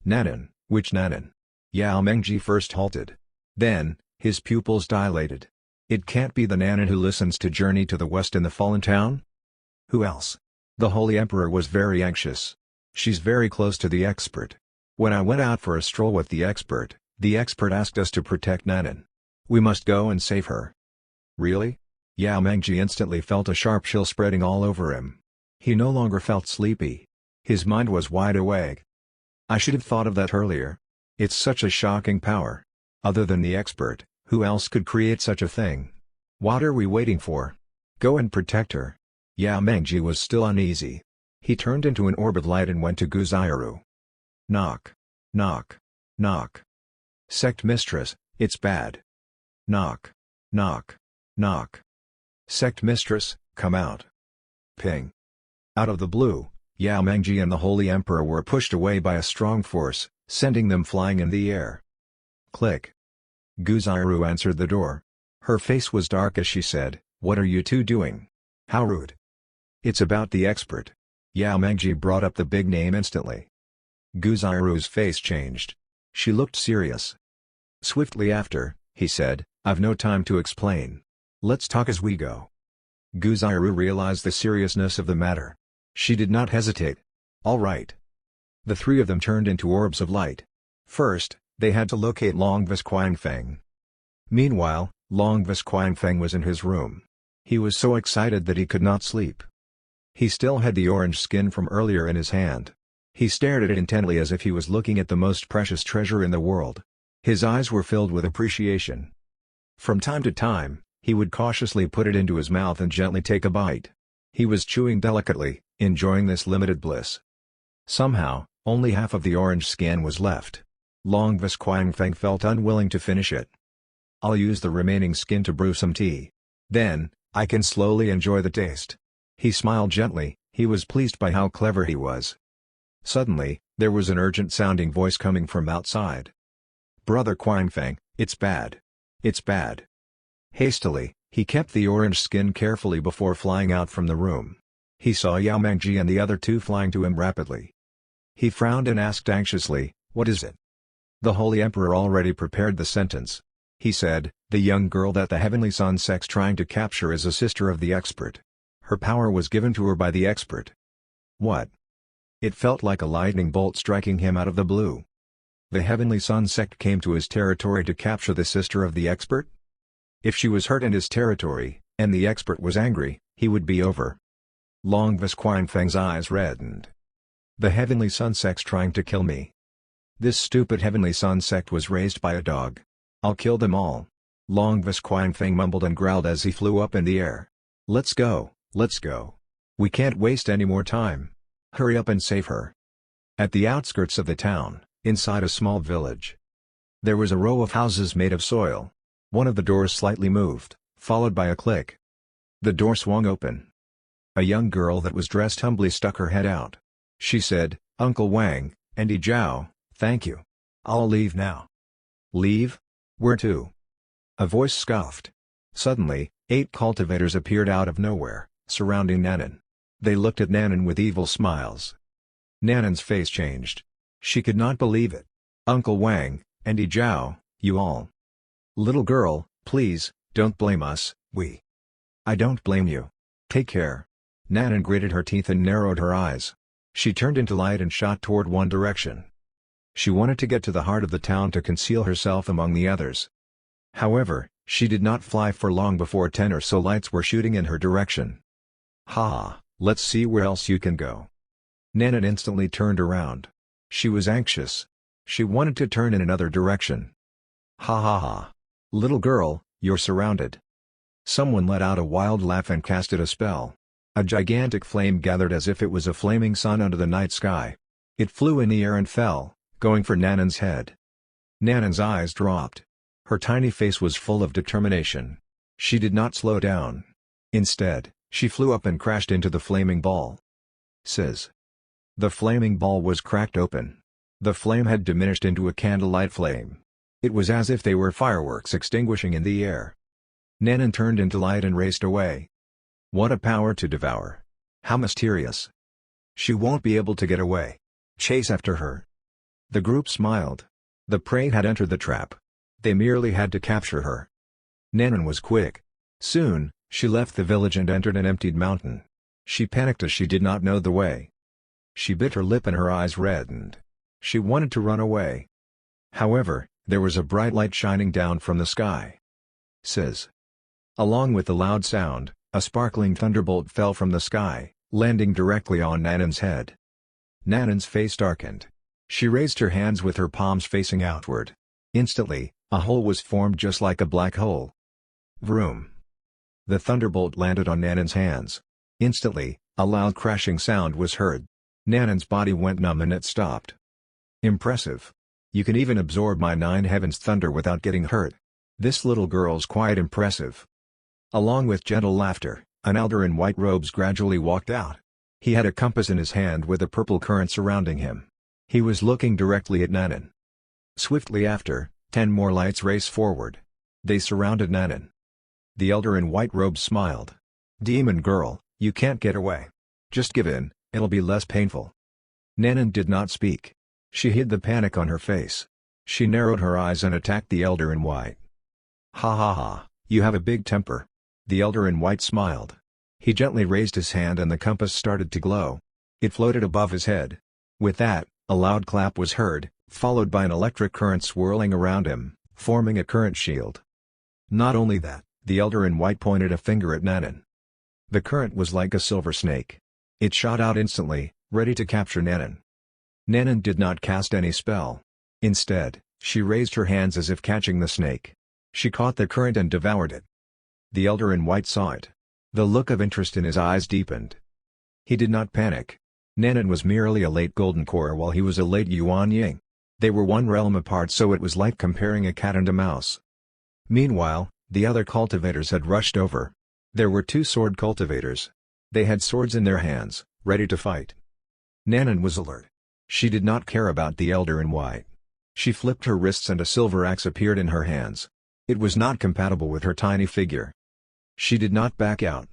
S1: Nanan? Which Nanan? Yao Mengji first halted. Then, his pupils dilated. It can't be the Nanan who listens to Journey to the West in the Fallen Town? Who else? The Holy Emperor was very anxious. She's very close to the Expert. When I went out for a stroll with the Expert asked us to protect Nanan. We must go and save her. Really? Yao Mengji instantly felt a sharp chill spreading all over him. He no longer felt sleepy. His mind was wide awake. I should have thought of that earlier. It's such a shocking power. Other than the Expert, who else could create such a thing? What are we waiting for? Go and protect her. Yao Mengji was still uneasy. He turned into an orb of light and went to Guzayaru. Knock. Knock. Knock. Sect Mistress, it's bad. Knock. Knock. Knock. Sect Mistress, come out. Ping. Out of the blue, Yao Mengji and the Holy Emperor were pushed away by a strong force, sending them flying in the air. Click. Guzayaru answered the door. Her face was dark as she said, "What are you two doing? How rude." "It's about the Expert." Yao Mengji brought up the big name instantly. Guzayaru's face changed. She looked serious. Swiftly after, he said, "I've no time to explain. Let's talk as we go." Guzayaru realized the seriousness of the matter. She did not hesitate. All right. The three of them turned into orbs of light. First, they had to locate Longvis Qiangfeng. Meanwhile, Longvis Qiangfeng was in his room. He was so excited that he could not sleep. He still had the orange skin from earlier in his hand. He stared at it intently as if he was looking at the most precious treasure in the world. His eyes were filled with appreciation. From time to time, he would cautiously put it into his mouth and gently take a bite. He was chewing delicately, enjoying this limited bliss. Somehow, only half of the orange skin was left. Longvis Qiangfeng felt unwilling to finish it. "I'll use the remaining skin to brew some tea. Then, I can slowly enjoy the taste." He smiled gently, he was pleased by how clever he was. Suddenly, there was an urgent-sounding voice coming from outside. "Brother Qiangfeng, it's bad. It's bad." Hastily, he kept the orange skin carefully before flying out from the room. He saw Yao Mengji and the other two flying to him rapidly. He frowned and asked anxiously, "What is it?" The Holy Emperor already prepared the sentence. He said, "The young girl that the Heavenly Sun sect's trying to capture is a sister of the Expert. Her power was given to her by the Expert." What? It felt like a lightning bolt striking him out of the blue. The Heavenly Sun sect came to his territory to capture the sister of the Expert? If she was hurt in his territory, and the Expert was angry, he would be over. Longvis Qiangfeng's eyes reddened. "The Heavenly Sun sect's trying to kill me. This stupid Heavenly Sun sect was raised by a dog. I'll kill them all." Longvis Qiangfeng mumbled and growled as he flew up in the air. "Let's go, let's go. We can't waste any more time. Hurry up and save her." At the outskirts of the town, inside a small village, there was a row of houses made of soil. One of the doors slightly moved, followed by a click. The door swung open. A young girl that was dressed humbly stuck her head out. She said, "Uncle Wang, and Jiao, thank you. I'll leave now." "Leave? Where to?" A voice scoffed. Suddenly, 8 cultivators appeared out of nowhere, surrounding Nanan. They looked at Nanan with evil smiles. Nanan's face changed. She could not believe it. "Uncle Wang, and Jiao, you all. Little girl, please, don't blame us, I don't blame you. Take care." Nanan gritted her teeth and narrowed her eyes. She turned into light and shot toward one direction. She wanted to get to the heart of the town to conceal herself among the others. However, she did not fly for long before 10 or so lights were shooting in her direction. "Ha, let's see where else you can go." Nanan instantly turned around. She was anxious. She wanted to turn in another direction. "Ha ha ha. Little girl, you're surrounded." Someone let out a wild laugh and casted a spell. A gigantic flame gathered as if it was a flaming sun under the night sky. It flew in the air and fell, going for Nanan's head. Nanan's eyes dropped. Her tiny face was full of determination. She did not slow down. Instead, she flew up and crashed into the flaming ball. Sizz. The flaming ball was cracked open. The flame had diminished into a candlelight flame. It was as if they were fireworks extinguishing in the air. Nanan turned into light and raced away. What a power to devour! How mysterious! She won't be able to get away. Chase after her. The group smiled. The prey had entered the trap. They merely had to capture her. Nanan was quick. Soon, she left the village and entered an emptied mountain. She panicked as she did not know the way. She bit her lip and her eyes reddened. She wanted to run away. However, there was a bright light shining down from the sky. Sizz. Along with the loud sound, a sparkling thunderbolt fell from the sky, landing directly on Nanan's head. Nanan's face darkened. She raised her hands with her palms facing outward. Instantly, a hole was formed just like a black hole. Vroom. The thunderbolt landed on Nanan's hands. Instantly, a loud crashing sound was heard. Nanan's body went numb and it stopped. Impressive. You can even absorb my 9 heavens thunder without getting hurt. This little girl's quite impressive. Along with gentle laughter, an elder in white robes gradually walked out. He had a compass in his hand with a purple current surrounding him. He was looking directly at Nanan. Swiftly after, 10 more lights raced forward. They surrounded Nanan. The elder in white robes smiled. Demon girl, you can't get away. Just give in, it'll be less painful. Nanan did not speak. She hid the panic on her face. She narrowed her eyes and attacked the elder in white. Ha ha ha, you have a big temper. The elder in white smiled. He gently raised his hand and the compass started to glow. It floated above his head. With that, a loud clap was heard, followed by an electric current swirling around him, forming a current shield. Not only that, the elder in white pointed a finger at Nanan. The current was like a silver snake. It shot out instantly, ready to capture Nanan. Nanan did not cast any spell. Instead, she raised her hands as if catching the snake. She caught the current and devoured it. The elder in white saw it. The look of interest in his eyes deepened. He did not panic. Nanan was merely a late golden core while he was a late yuan ying. They were one realm apart, so it was like comparing a cat and a mouse. Meanwhile, the other cultivators had rushed over. There were 2 sword cultivators. They had swords in their hands, ready to fight. Nanan was alert. She did not care about the elder in white. She flipped her wrists and a silver axe appeared in her hands. It was not compatible with her tiny figure. She did not back out.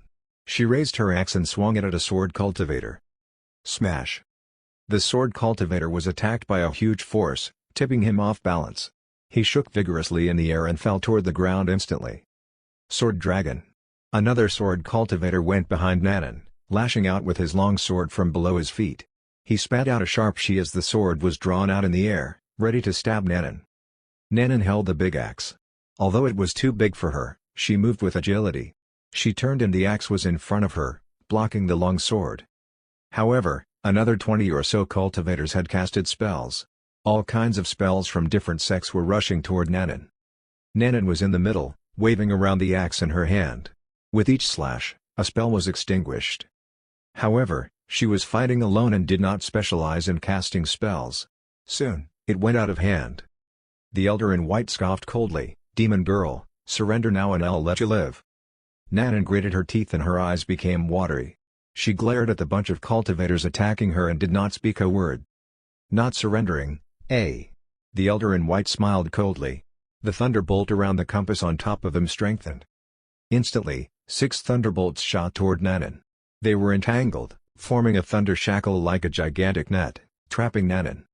S1: She raised her axe and swung it at a sword cultivator. Smash! The sword cultivator was attacked by a huge force, tipping him off balance. He shook vigorously in the air and fell toward the ground instantly. Sword Dragon. Another sword cultivator went behind Nanan, lashing out with his long sword from below his feet. He spat out a sharp shi as the sword was drawn out in the air, ready to stab Nanan. Nanan held the big axe. Although it was too big for her, she moved with agility. She turned and the axe was in front of her, blocking the long sword. However, another 20 or so cultivators had casted spells. All kinds of spells from different sects were rushing toward Nanan. Nanan was in the middle, waving around the axe in her hand. With each slash, a spell was extinguished. However, she was fighting alone and did not specialize in casting spells. Soon, it went out of hand. The elder in white scoffed coldly, "Demon girl, surrender now and I'll let you live." Nanan gritted her teeth and her eyes became watery. She glared at the bunch of cultivators attacking her and did not speak a word. "Not surrendering, eh?" The elder in white smiled coldly. The thunderbolt around the compass on top of him strengthened. Instantly, 6 thunderbolts shot toward Nanan. They were entangled, forming a thunder shackle like a gigantic net, trapping Nanan.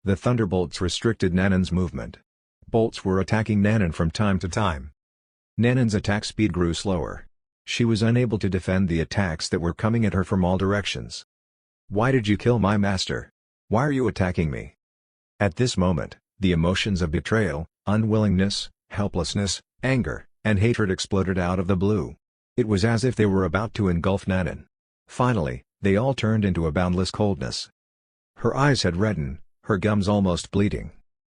S1: The thunderbolts restricted Nanan's movement. Bolts were attacking Nanan from time to time. Nanan's attack speed grew slower. She was unable to defend the attacks that were coming at her from all directions. "Why did you kill my master? Why are you attacking me?" At this moment, the emotions of betrayal, unwillingness, helplessness, anger, and hatred exploded out of the blue. It was as if they were about to engulf Nanan. Finally, they all turned into a boundless coldness. Her eyes had reddened, her gums almost bleeding.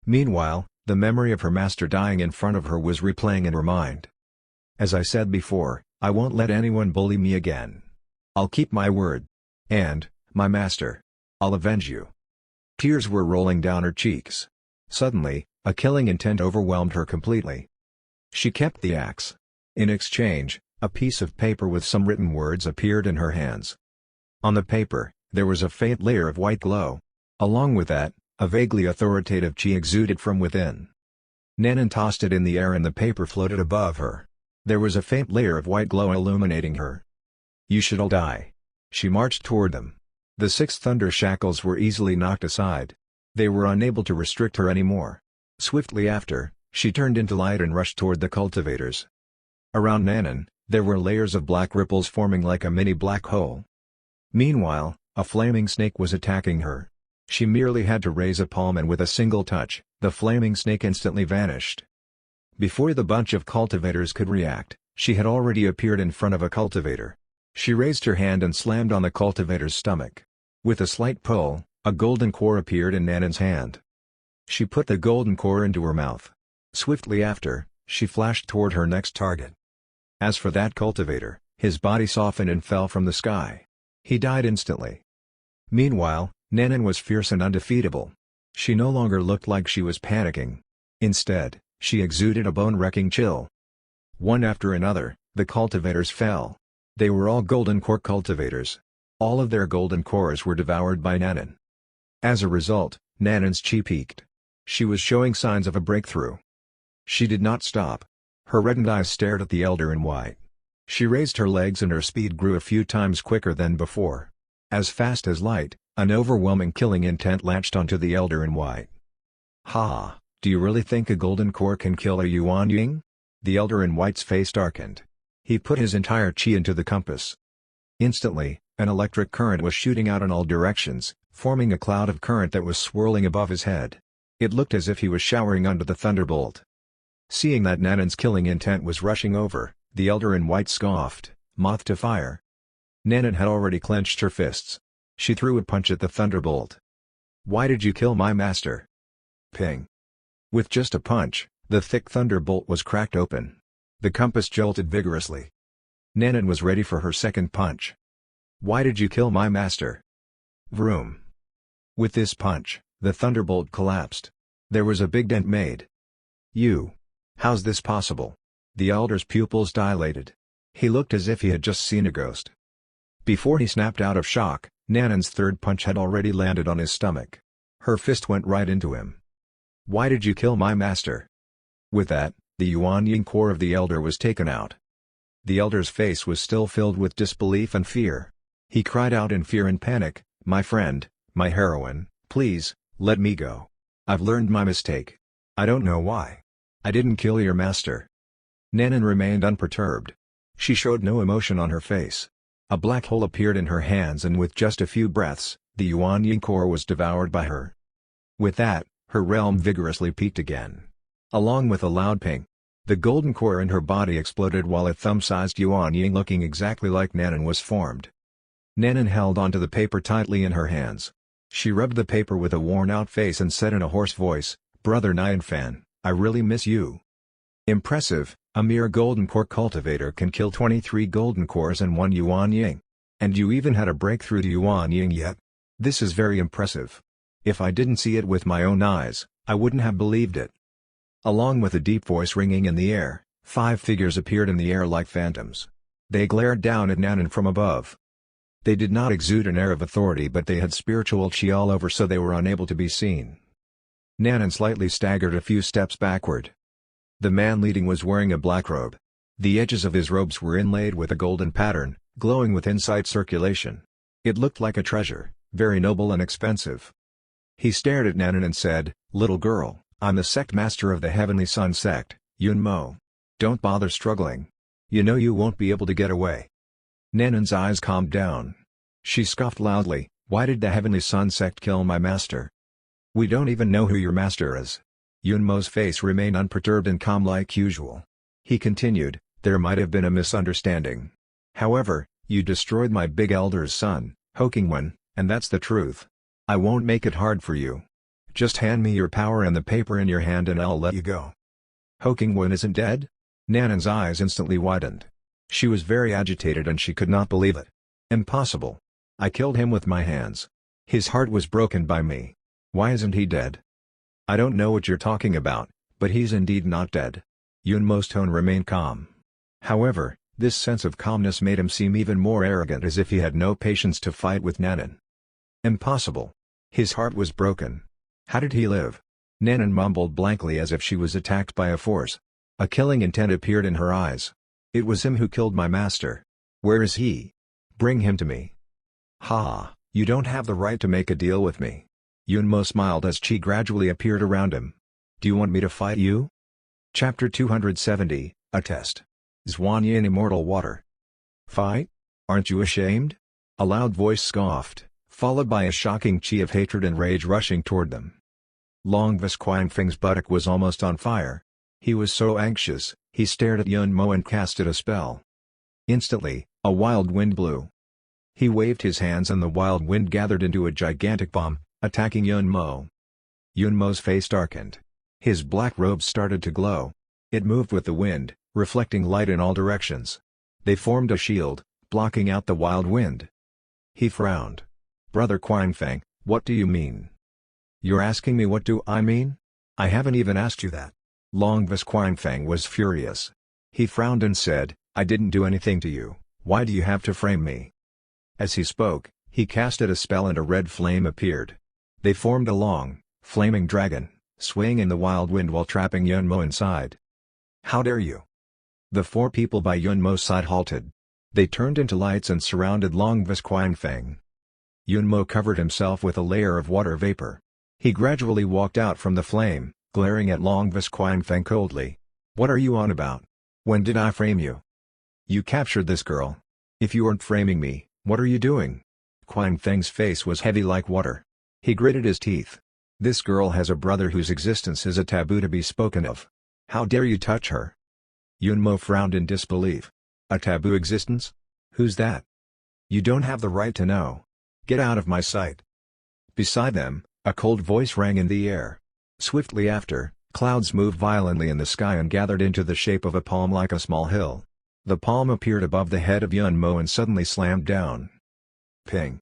S1: Meanwhile, the memory of her master dying in front of her was replaying in her mind. "As I said before, I won't let anyone bully me again. I'll keep my word. And, my master, I'll avenge you." Tears were rolling down her cheeks. Suddenly, A killing intent overwhelmed her completely. She kept the axe. In exchange, a piece of paper with some written words appeared in her hands. On the paper, there was a faint layer of white glow. Along with that, a vaguely authoritative chi exuded from within. Nanan tossed it in the air and the paper floated above her. There was a faint layer of white glow illuminating her. "You should all die." She marched toward them. The 6 thunder shackles were easily knocked aside. They were unable to restrict her anymore. Swiftly after, she turned into light and rushed toward the cultivators. Around Nanan, there were layers of black ripples forming like a mini black hole. Meanwhile, a flaming snake was attacking her. She merely had to raise a palm and with a single touch, the flaming snake instantly vanished. Before the bunch of cultivators could react, she had already appeared in front of a cultivator. She raised her hand and slammed on the cultivator's stomach. With a slight pull, a golden core appeared in Nanan's hand. She put the golden core into her mouth. Swiftly after, she flashed toward her next target. As for that cultivator, his body softened and fell from the sky. He died instantly. Meanwhile, Nanan was fierce and undefeatable. She no longer looked like she was panicking. Instead, she exuded a bone-wrecking chill. One after another, the cultivators fell. They were all golden core cultivators. All of their golden cores were devoured by Nanan. As a result, Nanan's chi peaked. She was showing signs of a breakthrough. She did not stop. Her reddened eyes stared at the Elder in White. She raised her legs and her speed grew a few times quicker than before. As fast as light, an overwhelming killing intent latched onto the Elder in White. "Ha, do you really think a golden core can kill a Yuan Ying?" The Elder in White's face darkened. He put his entire chi into the compass. Instantly, an electric current was shooting out in all directions, forming a cloud of current that was swirling above his head. It looked as if he was showering under the thunderbolt. Seeing that Nanan's killing intent was rushing over, the Elder in White scoffed, "Moth to fire." Nanan had already clenched her fists. She threw a punch at the thunderbolt. "Why did you kill my master?" Ping. With just a punch, the thick thunderbolt was cracked open. The compass jolted vigorously. Nanan was ready for her second punch. "Why did you kill my master?" Vroom. With this punch, the thunderbolt collapsed. There was a big dent made. "You. How's this possible?" The Elder's pupils dilated. He looked as if he had just seen a ghost. Before he snapped out of shock, Nanan's third punch had already landed on his stomach. Her fist went right into him. "Why did you kill my master?" With that, the Yuan Ying core of the Elder was taken out. The Elder's face was still filled with disbelief and fear. He cried out in fear and panic, "My friend, my heroine, please, let me go. I've learned my mistake. I don't know why. I didn't kill your master." Nanan remained unperturbed. She showed no emotion on her face. A black hole appeared in her hands and with just a few breaths, the Yuan Ying core was devoured by her. With that, her realm vigorously peaked again. Along with a loud ping, the golden core in her body exploded while a thumb-sized Yuan Ying looking exactly like Nanan was formed. Nanan held onto the paper tightly in her hands. She rubbed the paper with a worn-out face and said in a hoarse voice, "Brother Nyanfan, I really miss you." Impressive, a mere golden core cultivator can kill 23 golden cores and 1 Yuan Ying. And you even had a breakthrough the Yuan Ying yet? This is very impressive. If I didn't see it with my own eyes, I wouldn't have believed it. Along with a deep voice ringing in the air, 5 figures appeared in the air like phantoms. They glared down at Nanan from above. They did not exude an air of authority but they had spiritual chi all over so they were unable to be seen. Nanan slightly staggered a few steps backward. The man leading was wearing a black robe. The edges of his robes were inlaid with a golden pattern, glowing with insight circulation. It looked like a treasure, very noble and expensive. He stared at Nanan and said, "Little girl, I'm the sect master of the Heavenly Sun sect, Yun Mo. Don't bother struggling. You know you won't be able to get away." Nanan's eyes calmed down. She scoffed loudly, "Why did the Heavenly Sun sect kill my master? We don't even know who your master is." Yun Mo's face remained unperturbed and calm like usual. He continued, "There might have been a misunderstanding. However, you destroyed my big elder's son, Hokingwen, and that's the truth. I won't make it hard for you. Just hand me your power and the paper in your hand and I'll let you go." "Hokingwen isn't dead?" Nanan's eyes instantly widened. She was very agitated and she could not believe it. "Impossible. I killed him with my hands. His heart was broken by me. Why isn't he dead?" I don't know what you're talking about, but he's indeed not dead. Yunmo's tone remained calm. However, this sense of calmness made him seem even more arrogant, as if he had no patience to fight with Nanan. Impossible. His heart was broken. How did he live? Nanan mumbled blankly as if she was attacked by a force. A killing intent appeared in her eyes. It was him who killed my master. Where is he? Bring him to me. Ha, you don't have the right to make a deal with me. Yunmo smiled as chi gradually appeared around him. Do you want me to fight you? Chapter 270, A Test. Zhuanyin Immortal Water. Fight? Aren't you ashamed? A loud voice scoffed, followed by a shocking chi of hatred and rage rushing toward them. Longvis Qianfeng's buttock was almost on fire. He was so anxious, he stared at Yunmo and casted a spell. Instantly, a wild wind blew. He waved his hands and the wild wind gathered into a gigantic bomb, attacking Yunmo. Yunmo's face darkened. His black robes started to glow. It moved with the wind, reflecting light in all directions. They formed a shield, blocking out the wild wind. He frowned. Brother Qianfeng, what do you mean? You're asking me what do I mean? I haven't even asked you that. Longvis Qianfeng was furious. He frowned and said, I didn't do anything to you, why do you have to frame me? As he spoke, he casted a spell and a red flame appeared. They formed a long, flaming dragon, swaying in the wild wind while trapping Yunmo inside. How dare you? The four people by Yunmo's side halted. They turned into lights and surrounded Longvis Qianfeng. Yunmo covered himself with a layer of water vapor. He gradually walked out from the flame, glaring at Longvis Qianfeng coldly. What are you on about? When did I frame you? You captured this girl. If you aren't framing me, what are you doing? Qianfeng's face was heavy like water. He gritted his teeth. This girl has a brother whose existence is a taboo to be spoken of. How dare you touch her? Yunmo frowned in disbelief. A taboo existence? Who's that? You don't have the right to know. Get out of my sight. Beside them, a cold voice rang in the air. Swiftly after, clouds moved violently in the sky and gathered into the shape of a palm like a small hill. The palm appeared above the head of Yunmo and suddenly slammed down. Ping!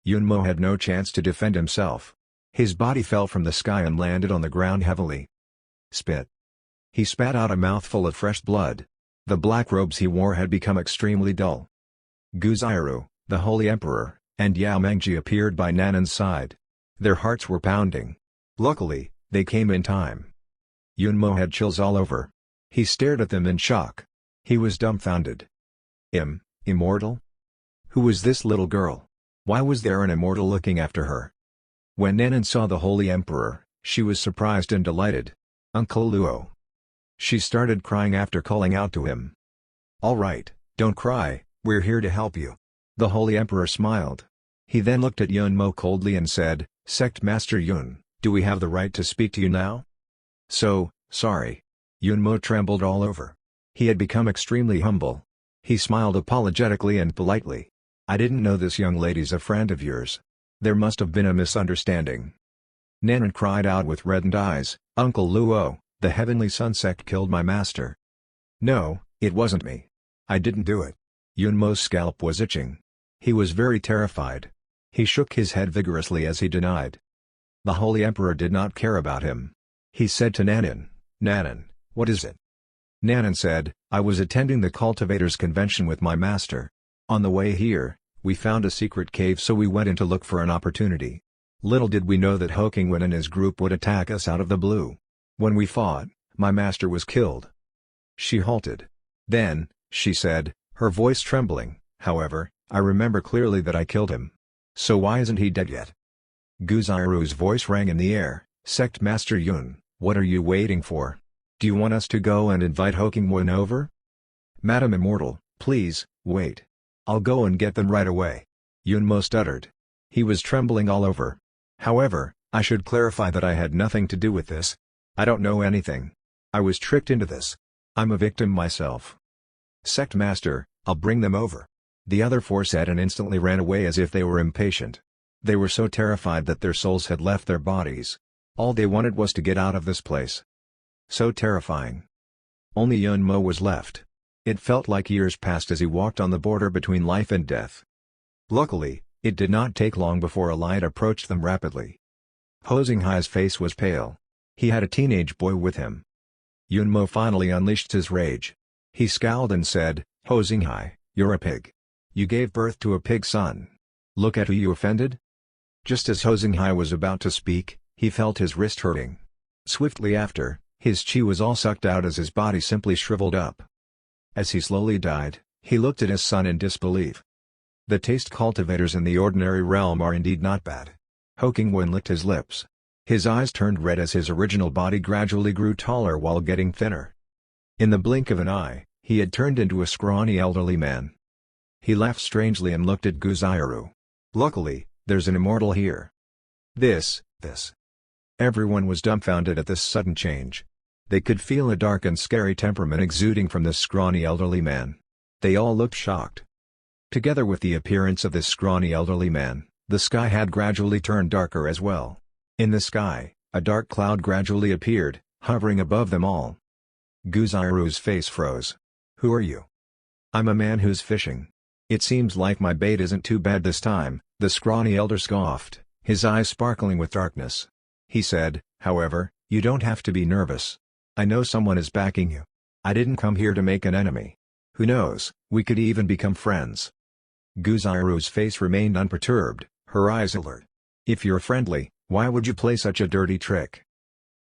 S1: Yunmo had no chance to defend himself. His body fell from the sky and landed on the ground heavily. Spit! He spat out a mouthful of fresh blood. The black robes he wore had become extremely dull. Guziru, the Holy Emperor, and Yao Mengji appeared by Nanan's side. Their hearts were pounding. Luckily, they came in time. Yunmo had chills all over. He stared at them in shock. He was dumbfounded. Immortal? Who was this little girl? Why was there an immortal looking after her? When Nanan saw the Holy Emperor, she was surprised and delighted. Uncle Luo. She started crying after calling out to him. All right, don't cry, we're here to help you. The Holy Emperor smiled. He then looked at Yunmo coldly and said, Sect Master Yun, do we have the right to speak to you now? So, sorry. Yunmo trembled all over. He had become extremely humble. He smiled apologetically and politely. I didn't know this young lady's a friend of yours. There must have been a misunderstanding. Nanan cried out with reddened eyes, Uncle Luo, the Heavenly Sun Sect killed my master. No, it wasn't me. I didn't do it. Yunmo's scalp was itching. He was very terrified. He shook his head vigorously as he denied. The Holy Emperor did not care about him. He said to Nanan, Nanan, what is it? Nanan said, I was attending the Cultivators Convention with my master. On the way here, we found a secret cave, so we went in to look for an opportunity. Little did we know that Wukong and his group would attack us out of the blue. When we fought, my master was killed. She halted. Then, she said, her voice trembling, however, I remember clearly that I killed him. So why isn't he dead yet? Guziru's voice rang in the air, Sect Master Yun, what are you waiting for? Do you want us to go and invite Wukong over? Madam Immortal, please, wait. I'll go and get them right away. Yunmo stuttered. He was trembling all over. However, I should clarify that I had nothing to do with this. I don't know anything. I was tricked into this. I'm a victim myself. Sect Master, I'll bring them over. The other four said and instantly ran away as if they were impatient. They were so terrified that their souls had left their bodies. All they wanted was to get out of this place. So terrifying. Only Yunmo was left. It felt like years passed as he walked on the border between life and death. Luckily, it did not take long before a light approached them rapidly. Ho Xinghai's face was pale. He had a teenage boy with him. Yunmo finally unleashed his rage. He scowled and said, "Hosinghai, you're a pig. You gave birth to a pig son. Look at who you offended." Just as Hosinghai was about to speak, he felt his wrist hurting. Swiftly after, his chi was all sucked out as his body simply shriveled up. As he slowly died, he looked at his son in disbelief. The taste cultivators in the ordinary realm are indeed not bad. Hokingun licked his lips. His eyes turned red as his original body gradually grew taller while getting thinner. In the blink of an eye, he had turned into a scrawny elderly man. He laughed strangely and looked at Guzairu. "Luckily, there's an immortal here." This. Everyone was dumbfounded at this sudden change. They could feel a dark and scary temperament exuding from this scrawny elderly man. They all looked shocked. Together with the appearance of this scrawny elderly man, the sky had gradually turned darker as well. In the sky, a dark cloud gradually appeared, hovering above them all. Guzairu's face froze. "Who are you?" "I'm a man who's fishing. It seems like my bait isn't too bad this time," the scrawny elder scoffed, his eyes sparkling with darkness. He said, "However, you don't have to be nervous. I know someone is backing you. I didn't come here to make an enemy. Who knows, we could even become friends." Guzairu's face remained unperturbed, her eyes alert. "If you're friendly, why would you play such a dirty trick?"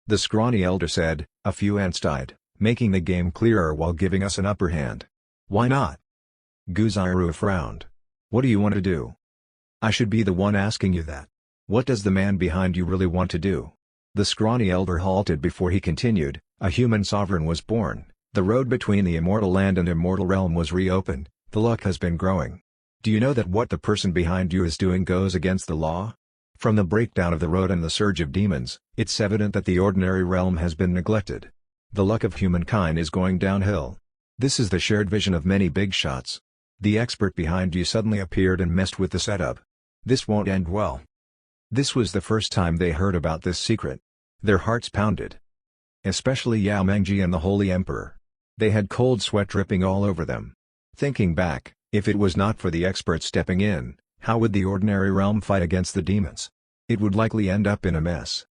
S1: The scrawny elder said, "A few ants died, making the game clearer while giving us an upper hand. Why not?" Guzairu frowned. "What do you want to do?" "I should be the one asking you that. What does the man behind you really want to do?" The scrawny elder halted before he continued, "A human sovereign was born, the road between the immortal land and immortal realm was reopened, the luck has been growing. Do you know that what the person behind you is doing goes against the law? From the breakdown of the road and the surge of demons, it's evident that the ordinary realm has been neglected. The luck of humankind is going downhill. This is the shared vision of many Bigshots. The expert behind you suddenly appeared and messed with the setup. This won't end well." This was the first time they heard about this secret. Their hearts pounded. Especially Yao Mengji and the Holy Emperor. They had cold sweat dripping all over them. Thinking back, if it was not for the expert stepping in, how would the ordinary realm fight against the demons? It would likely end up in a mess.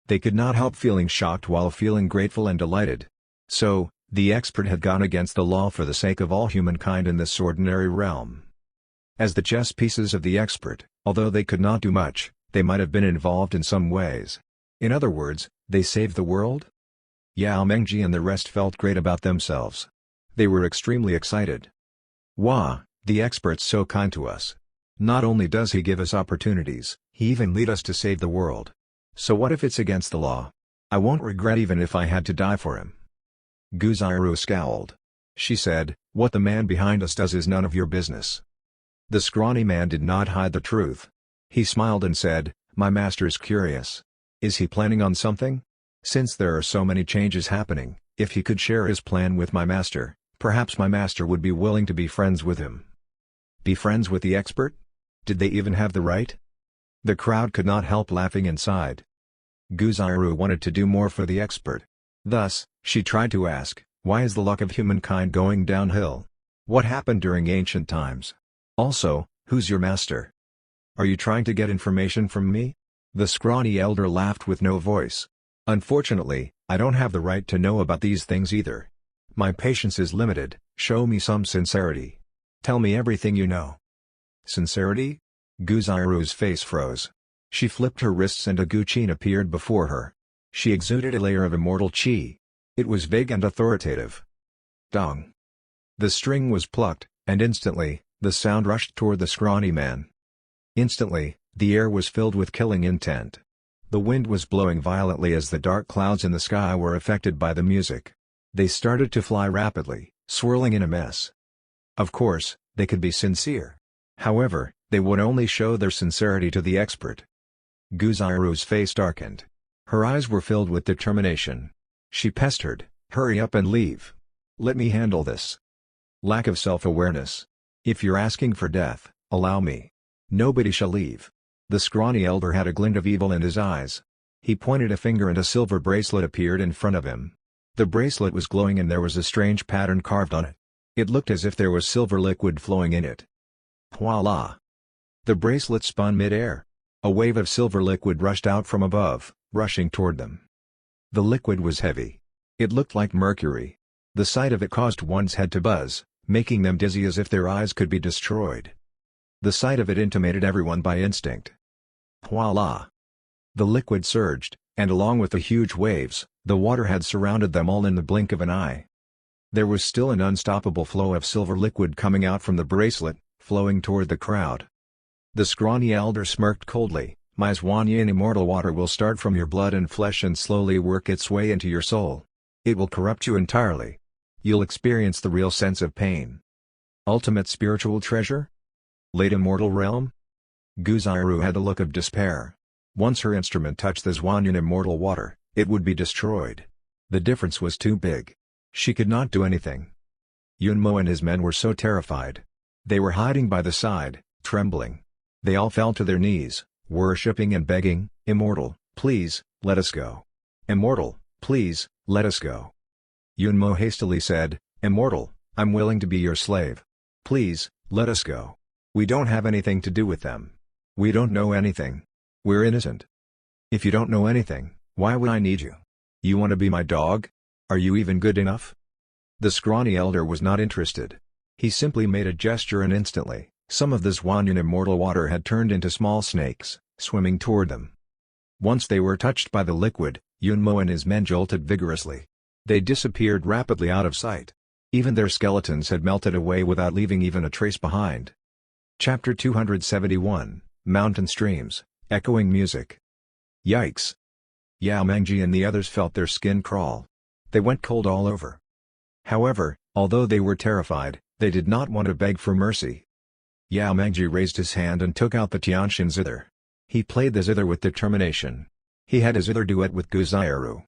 S1: They could not help feeling shocked while feeling grateful and delighted. So, the expert had gone against the law for the sake of all humankind in this ordinary realm. As the chess pieces of the expert, although they could not do much, they might have been involved in some ways. In other words, they saved the world? Yao Mengji and the rest felt great about themselves. They were extremely excited. "Wah, the expert's so kind to us. Not only does he give us opportunities, he even lead us to save the world. So what if it's against the law? I won't regret even if I had to die for him." Guzairu scowled. She said, "What the man behind us does is none of your business." The scrawny man did not hide the truth. He smiled and said, "My master's curious. Is he planning on something? Since there are so many changes happening, if he could share his plan with my master, perhaps my master would be willing to be friends with him." Be friends with the expert? Did they even have the right? The crowd could not help laughing inside. Guzairu wanted to do more for the expert. Thus, she tried to ask, "Why is the luck of humankind going downhill? What happened during ancient times? Also, who's your master? Are you trying to get information from me?" The scrawny elder laughed with no voice. "Unfortunately, I don't have the right to know about these things either. My patience is limited, show me some sincerity. Tell me everything you know." "Sincerity?" Guzairu's face froze. She flipped her wrists and a guqin appeared before her. She exuded a layer of immortal chi. It was vague and authoritative. Dong. The string was plucked, and instantly, the sound rushed toward the scrawny man. Instantly, the air was filled with killing intent. The wind was blowing violently as the dark clouds in the sky were affected by the music. They started to fly rapidly, swirling in a mess. Of course, they could be sincere. However, they would only show their sincerity to the expert. Guzairu's face darkened. Her eyes were filled with determination. She pestered, "Hurry up and leave. Let me handle this." Lack of self-awareness. "If you're asking for death, allow me. Nobody shall leave." The scrawny elder had a glint of evil in his eyes. He pointed a finger and a silver bracelet appeared in front of him. The bracelet was glowing and there was a strange pattern carved on it. It looked as if there was silver liquid flowing in it. Voila! The bracelet spun mid-air. A wave of silver liquid rushed out from above, rushing toward them. The liquid was heavy. It looked like mercury. The sight of it caused one's head to buzz, making them dizzy as if their eyes could be destroyed. The sight of it intimidated everyone by instinct. Voila! The liquid surged, and along with the huge waves, the water had surrounded them all in the blink of an eye. There was still an unstoppable flow of silver liquid coming out from the bracelet, flowing toward the crowd. The scrawny elder smirked coldly. My Zwanyan immortal water will start from your blood and flesh and slowly work its way into your soul. It will corrupt you entirely. You'll experience the real sense of pain. Ultimate spiritual treasure? Late immortal realm? Guzairu had a look of despair. Once her instrument touched the Zwanyan immortal water, it would be destroyed. The difference was too big. She could not do anything. Yunmo and his men were so terrified. They were hiding by the side, trembling. They all fell to their knees, worshipping and begging, "Immortal, please, let us go. Immortal, please, let us go." Yunmo hastily said, "Immortal, I'm willing to be your slave. Please, let us go. We don't have anything to do with them. We don't know anything. We're innocent." "If you don't know anything, why would I need you? You want to be my dog? Are you even good enough?" The scrawny elder was not interested. He simply made a gesture and instantly, some of the Zwanyan immortal water had turned into small snakes, swimming toward them. Once they were touched by the liquid, Yunmo and his men jolted vigorously. They disappeared rapidly out of sight. Even their skeletons had melted away without leaving even a trace behind. Chapter 271, Mountain Streams, Echoing Music. Yikes! Yao Mengji and the others felt their skin crawl. They went cold all over. However, although they were terrified, they did not want to beg for mercy. Yao Mengji raised his hand and took out the Tianxian zither. He played the zither with determination. He had a zither duet with Guzairu.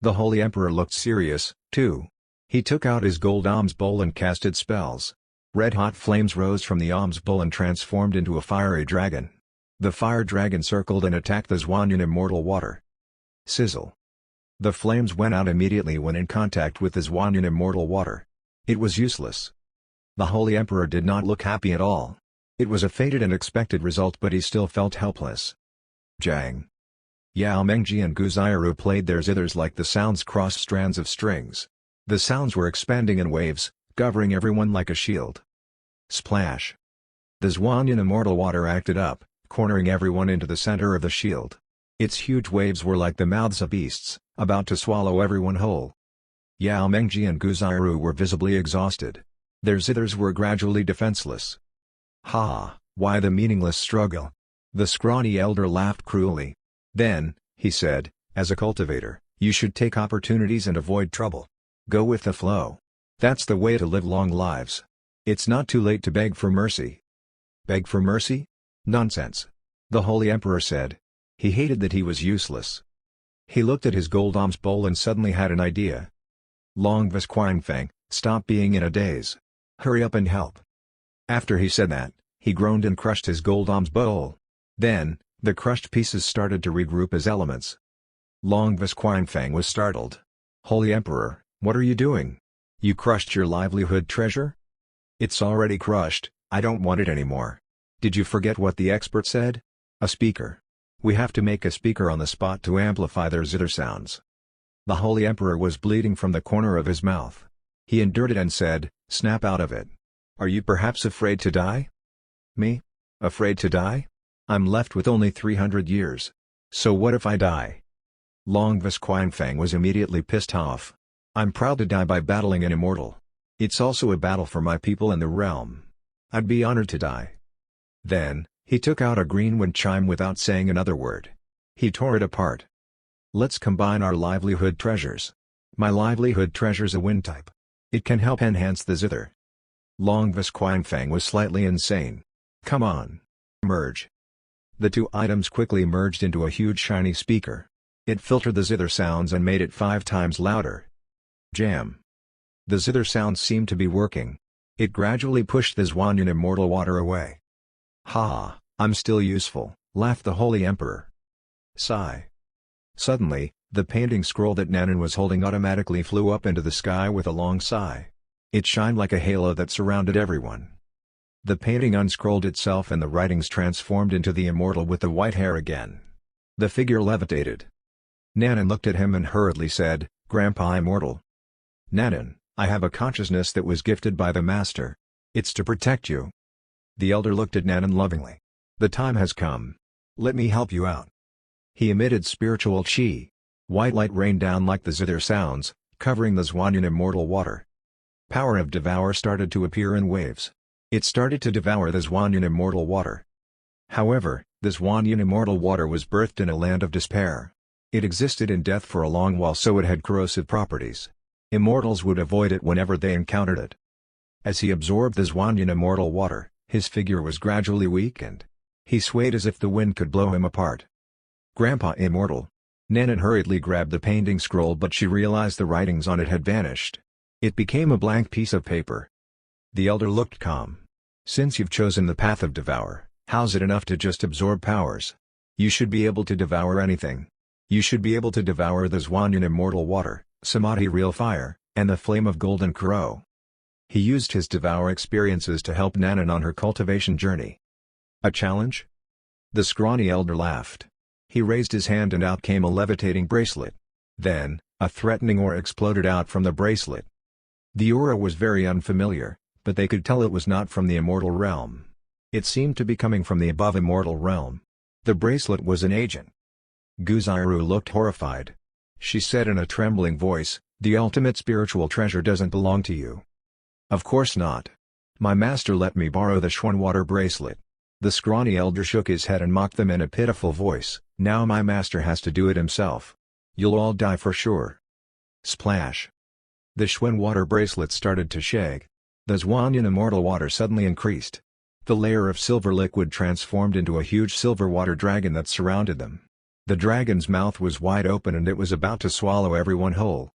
S1: The Holy Emperor looked serious, too. He took out his gold alms bowl and casted spells. Red-hot flames rose from the alms bowl and transformed into a fiery dragon. The fire dragon circled and attacked the Zwanyan immortal water. Sizzle. The flames went out immediately when in contact with the Zwanyan immortal water. It was useless. The Holy Emperor did not look happy at all. It was a fated and expected result, but he still felt helpless. Jang. Yao Mengji and Guzairu played their zithers like the sounds crossed strands of strings. The sounds were expanding in waves, covering everyone like a shield. Splash. The Zwanyan immortal water acted up, cornering everyone into the center of the shield. Its huge waves were like the mouths of beasts, about to swallow everyone whole. Yao Mengji and Guzairu were visibly exhausted. Their zithers were gradually defenseless. "Ha, why the meaningless struggle?" The scrawny elder laughed cruelly. "Then," he said, "as a cultivator, you should take opportunities and avoid trouble. Go with the flow. That's the way to live long lives. It's not too late to beg for mercy." "Beg for mercy? Nonsense," the Holy Emperor said. He hated that he was useless. He looked at his gold alms bowl and suddenly had an idea. "Longvis Quangfeng, stop being in a daze. Hurry up and help." After he said that, he groaned and crushed his gold alms bowl. Then, the crushed pieces started to regroup as elements. Longvis Quangfeng was startled. "Holy Emperor, what are you doing? You crushed your livelihood treasure?" "It's already crushed, I don't want it anymore. Did you forget what the expert said? A speaker. We have to make a speaker on the spot to amplify their zither sounds." The Holy Emperor was bleeding from the corner of his mouth. He endured it and said, "Snap out of it. Are you perhaps afraid to die?" "Me? Afraid to die? I'm left with only 300 years. So what if I die?" Longvis Quangfeng was immediately pissed off. "I'm proud to die by battling an immortal. It's also a battle for my people and the realm. I'd be honored to die." Then, he took out a green wind chime without saying another word. He tore it apart. "Let's combine our livelihood treasures. My livelihood treasure's a wind type. It can help enhance the zither." Longvis Quangfeng was slightly insane. "Come on. Merge." The two items quickly merged into a huge shiny speaker. It filtered the zither sounds and made it 5 times louder. Jam. The zither sounds seemed to be working. It gradually pushed the Zwanyan immortal water away. "Ha, I'm still useful," laughed the Holy Emperor. Sigh. Suddenly, the painting scroll that Nanan was holding automatically flew up into the sky with a long sigh. It shined like a halo that surrounded everyone. The painting unscrolled itself and the writings transformed into the immortal with the white hair again. The figure levitated. Nanan looked at him and hurriedly said, "Grandpa Immortal." "Nanan, I have a consciousness that was gifted by the Master. It's to protect you." The elder looked at Nanan lovingly. "The time has come. Let me help you out." He emitted spiritual chi. White light rained down like the zither sounds, covering the Zwanyan immortal water. Power of Devour started to appear in waves. It started to devour the Zwanyan immortal water. However, the Zwanyan immortal water was birthed in a land of despair. It existed in death for a long while, so it had corrosive properties. Immortals would avoid it whenever they encountered it. As he absorbed the Zwanyan immortal water, his figure was gradually weakened. He swayed as if the wind could blow him apart. "Grandpa Immortal." Nanan hurriedly grabbed the painting scroll, but she realized the writings on it had vanished. It became a blank piece of paper. The elder looked calm. "Since you've chosen the path of Devour, how's it enough to just absorb powers? You should be able to devour anything. You should be able to devour the Zwanyan immortal water, Samadhi real fire, and the flame of golden crow." He used his Devour experiences to help Nanan on her cultivation journey. "A challenge?" The scrawny elder laughed. He raised his hand and out came a levitating bracelet. Then, a threatening aura exploded out from the bracelet. The aura was very unfamiliar, but they could tell it was not from the immortal realm. It seemed to be coming from the above immortal realm. The bracelet was an agent. Guzairu looked horrified. She said in a trembling voice, "The ultimate spiritual treasure doesn't belong to you." "Of course not. My master let me borrow the Schwanwater bracelet." The scrawny elder shook his head and mocked them in a pitiful voice, "Now my master has to do it himself. You'll all die for sure." Splash! The Schwanwater bracelet started to shake. The Zwanyan immortal water suddenly increased. The layer of silver liquid transformed into a huge silver water dragon that surrounded them. The dragon's mouth was wide open and it was about to swallow everyone whole.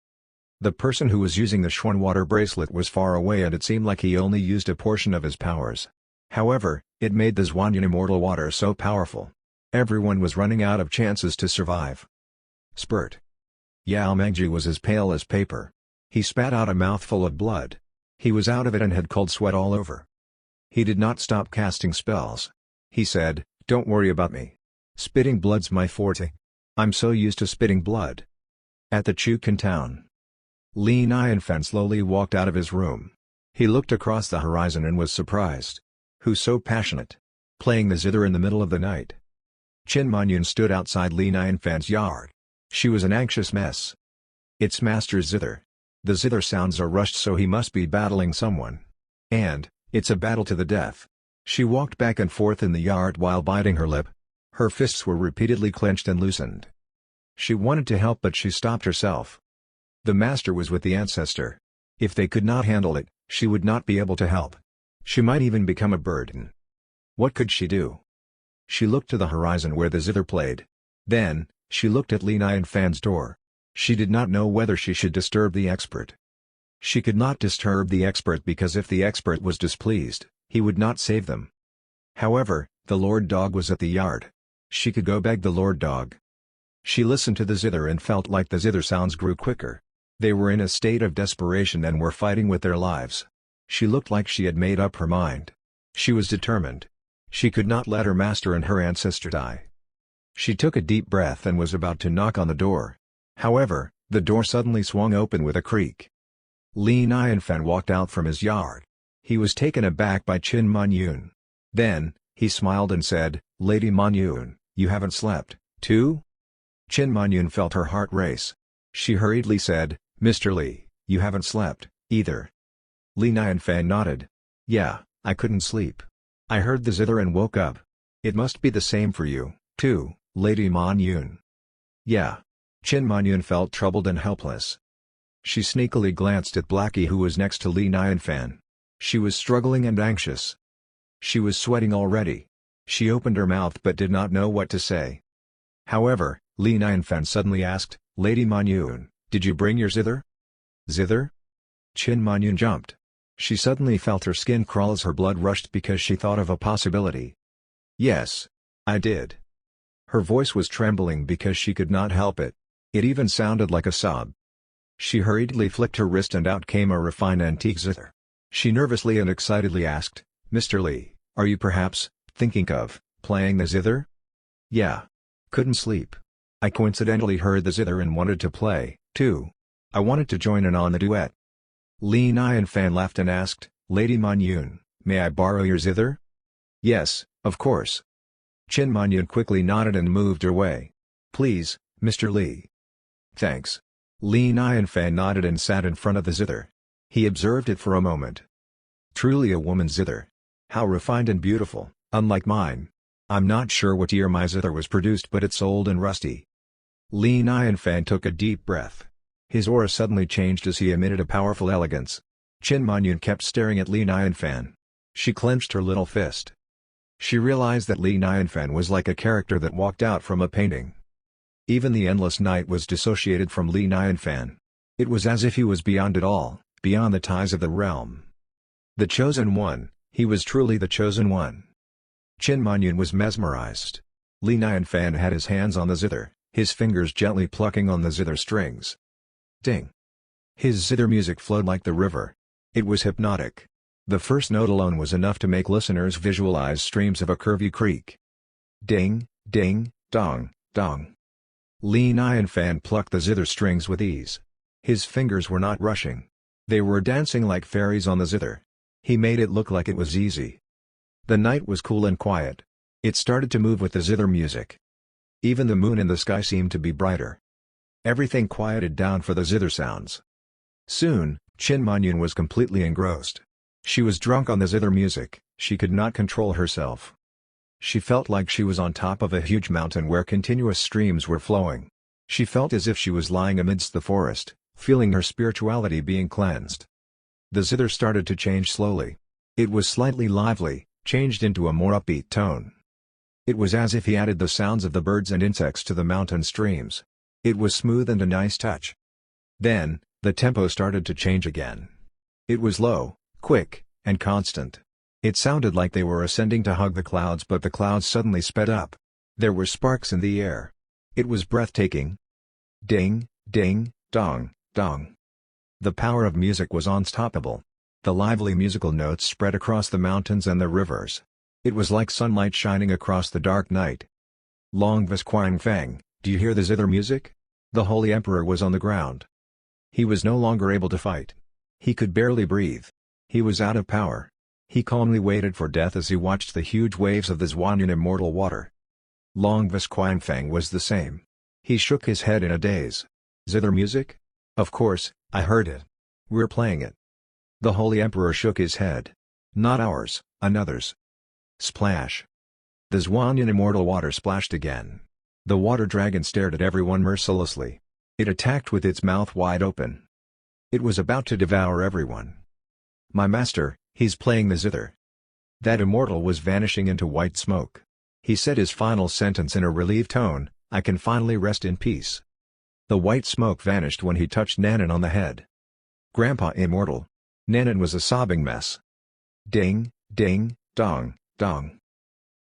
S1: The person who was using the Schwanwater bracelet was far away and it seemed like he only used a portion of his powers. However, it made the Zwanyan immortal water so powerful. Everyone was running out of chances to survive. Spurt. Yao Mengji was as pale as paper. He spat out a mouthful of blood. He was out of it and had cold sweat all over. He did not stop casting spells. He said, "Don't worry about me. Spitting blood's my forte. I'm so used to spitting blood." At the Chukan town, Li Nianfen slowly walked out of his room. He looked across the horizon and was surprised. Who's so passionate? Playing the zither in the middle of the night. Qin Manyun stood outside Li Nianfen's yard. She was an anxious mess. "It's Master's zither. The zither sounds are rushed, so he must be battling someone. And, it's a battle to the death." She walked back and forth in the yard while biting her lip. Her fists were repeatedly clenched and loosened. She wanted to help but she stopped herself. The Master was with the Ancestor. If they could not handle it, she would not be able to help. She might even become a burden. What could she do? She looked to the horizon where the zither played. Then, she looked at Li Nianfan's door. She did not know whether she should disturb the expert. She could not disturb the expert because if the expert was displeased, he would not save them. However, the Lord Dog was at the yard. She could go beg the Lord Dog. She listened to the zither and felt like the zither sounds grew quicker. They were in a state of desperation and were fighting with their lives. She looked like she had made up her mind. She was determined. She could not let her master and her ancestor die. She took a deep breath and was about to knock on the door. However, the door suddenly swung open with a creak. Li Nianfen walked out from his yard. He was taken aback by Qin Manyun. Then, he smiled and said, "Lady Manyun, you haven't slept, too?" Qin Manyun felt her heart race. She hurriedly said, "Mr. Li, you haven't slept, either." Li Nianfen nodded. "Yeah, I couldn't sleep. I heard the zither and woke up. It must be the same for you, too, Lady Manyun." "Yeah." Qin Manyun felt troubled and helpless. She sneakily glanced at Blackie, who was next to Li Nianfen. She was struggling and anxious. She was sweating already. She opened her mouth but did not know what to say. However, Li Nianfen suddenly asked, "Lady Manyun, did you bring your zither?" "Zither?" Qin Manyun jumped. She suddenly felt her skin crawl as her blood rushed because she thought of a possibility. "Yes. I did." Her voice was trembling because she could not help it. It even sounded like a sob. She hurriedly flicked her wrist and out came a refined antique zither. She nervously and excitedly asked, "Mr. Li, are you perhaps thinking of playing the zither?" "Yeah. Couldn't sleep. I coincidentally heard the zither and wanted to play, too. I wanted to join in on the duet." Li Nianfan laughed and asked, "Lady Manyun, may I borrow your zither?" "Yes, of course." Qin Manyun quickly nodded and moved away. "Please, Mr. Li." "Thanks." Li Nianfan nodded and sat in front of the zither. He observed it for a moment. Truly a woman's zither. How refined and beautiful, unlike mine. I'm not sure what year my zither was produced, but it's old and rusty. Li Nianfan took a deep breath. His aura suddenly changed as he emitted a powerful elegance. Qin Manyun kept staring at Li Nianfan. She clenched her little fist. She realized that Li Nianfan was like a character that walked out from a painting. Even the endless night was dissociated from Li Nianfan. It was as if he was beyond it all, beyond the ties of the realm. The chosen one, he was truly the chosen one. Qin Manyun was mesmerized. Li Nianfan had his hands on the zither, his fingers gently plucking on the zither strings. Ding! His zither music flowed like the river. It was hypnotic. The first note alone was enough to make listeners visualize streams of a curvy creek. Ding, ding, dong, dong. Li Nianfan plucked the zither strings with ease. His fingers were not rushing. They were dancing like fairies on the zither. He made it look like it was easy. The night was cool and quiet. It started to move with the zither music. Even the moon in the sky seemed to be brighter. Everything quieted down for the zither sounds. Soon, Qin Manyun was completely engrossed. She was drunk on the zither music, she could not control herself. She felt like she was on top of a huge mountain where continuous streams were flowing. She felt as if she was lying amidst the forest, feeling her spirituality being cleansed. The zither started to change slowly. It was slightly lively, changed into a more upbeat tone. It was as if he added the sounds of the birds and insects to the mountain streams. It was smooth and a nice touch. Then, the tempo started to change again. It was low, quick, and constant. It sounded like they were ascending to hug the clouds, but the clouds suddenly sped up. There were sparks in the air. It was breathtaking. Ding, ding, dong, dong. The power of music was unstoppable. The lively musical notes spread across the mountains and the rivers. It was like sunlight shining across the dark night. Long Vis Quang Feng, do you hear the zither music? The Holy Emperor was on the ground. He was no longer able to fight. He could barely breathe. He was out of power. He calmly waited for death as he watched the huge waves of the Zhuanyan immortal water. Long Vis Quang Feng was the same. He shook his head in a daze. Zither music? Of course, I heard it. We're playing it. The Holy Emperor shook his head. Not ours, another's. Splash. The Zhuanyan immortal water splashed again. The water dragon stared at everyone mercilessly. It attacked with its mouth wide open. It was about to devour everyone. My master, he's playing the zither. That immortal was vanishing into white smoke. He said his final sentence in a relieved tone, I can finally rest in peace. The white smoke vanished when he touched Nanan on the head. Grandpa immortal. Nanan was a sobbing mess. Ding, ding, dong, dong.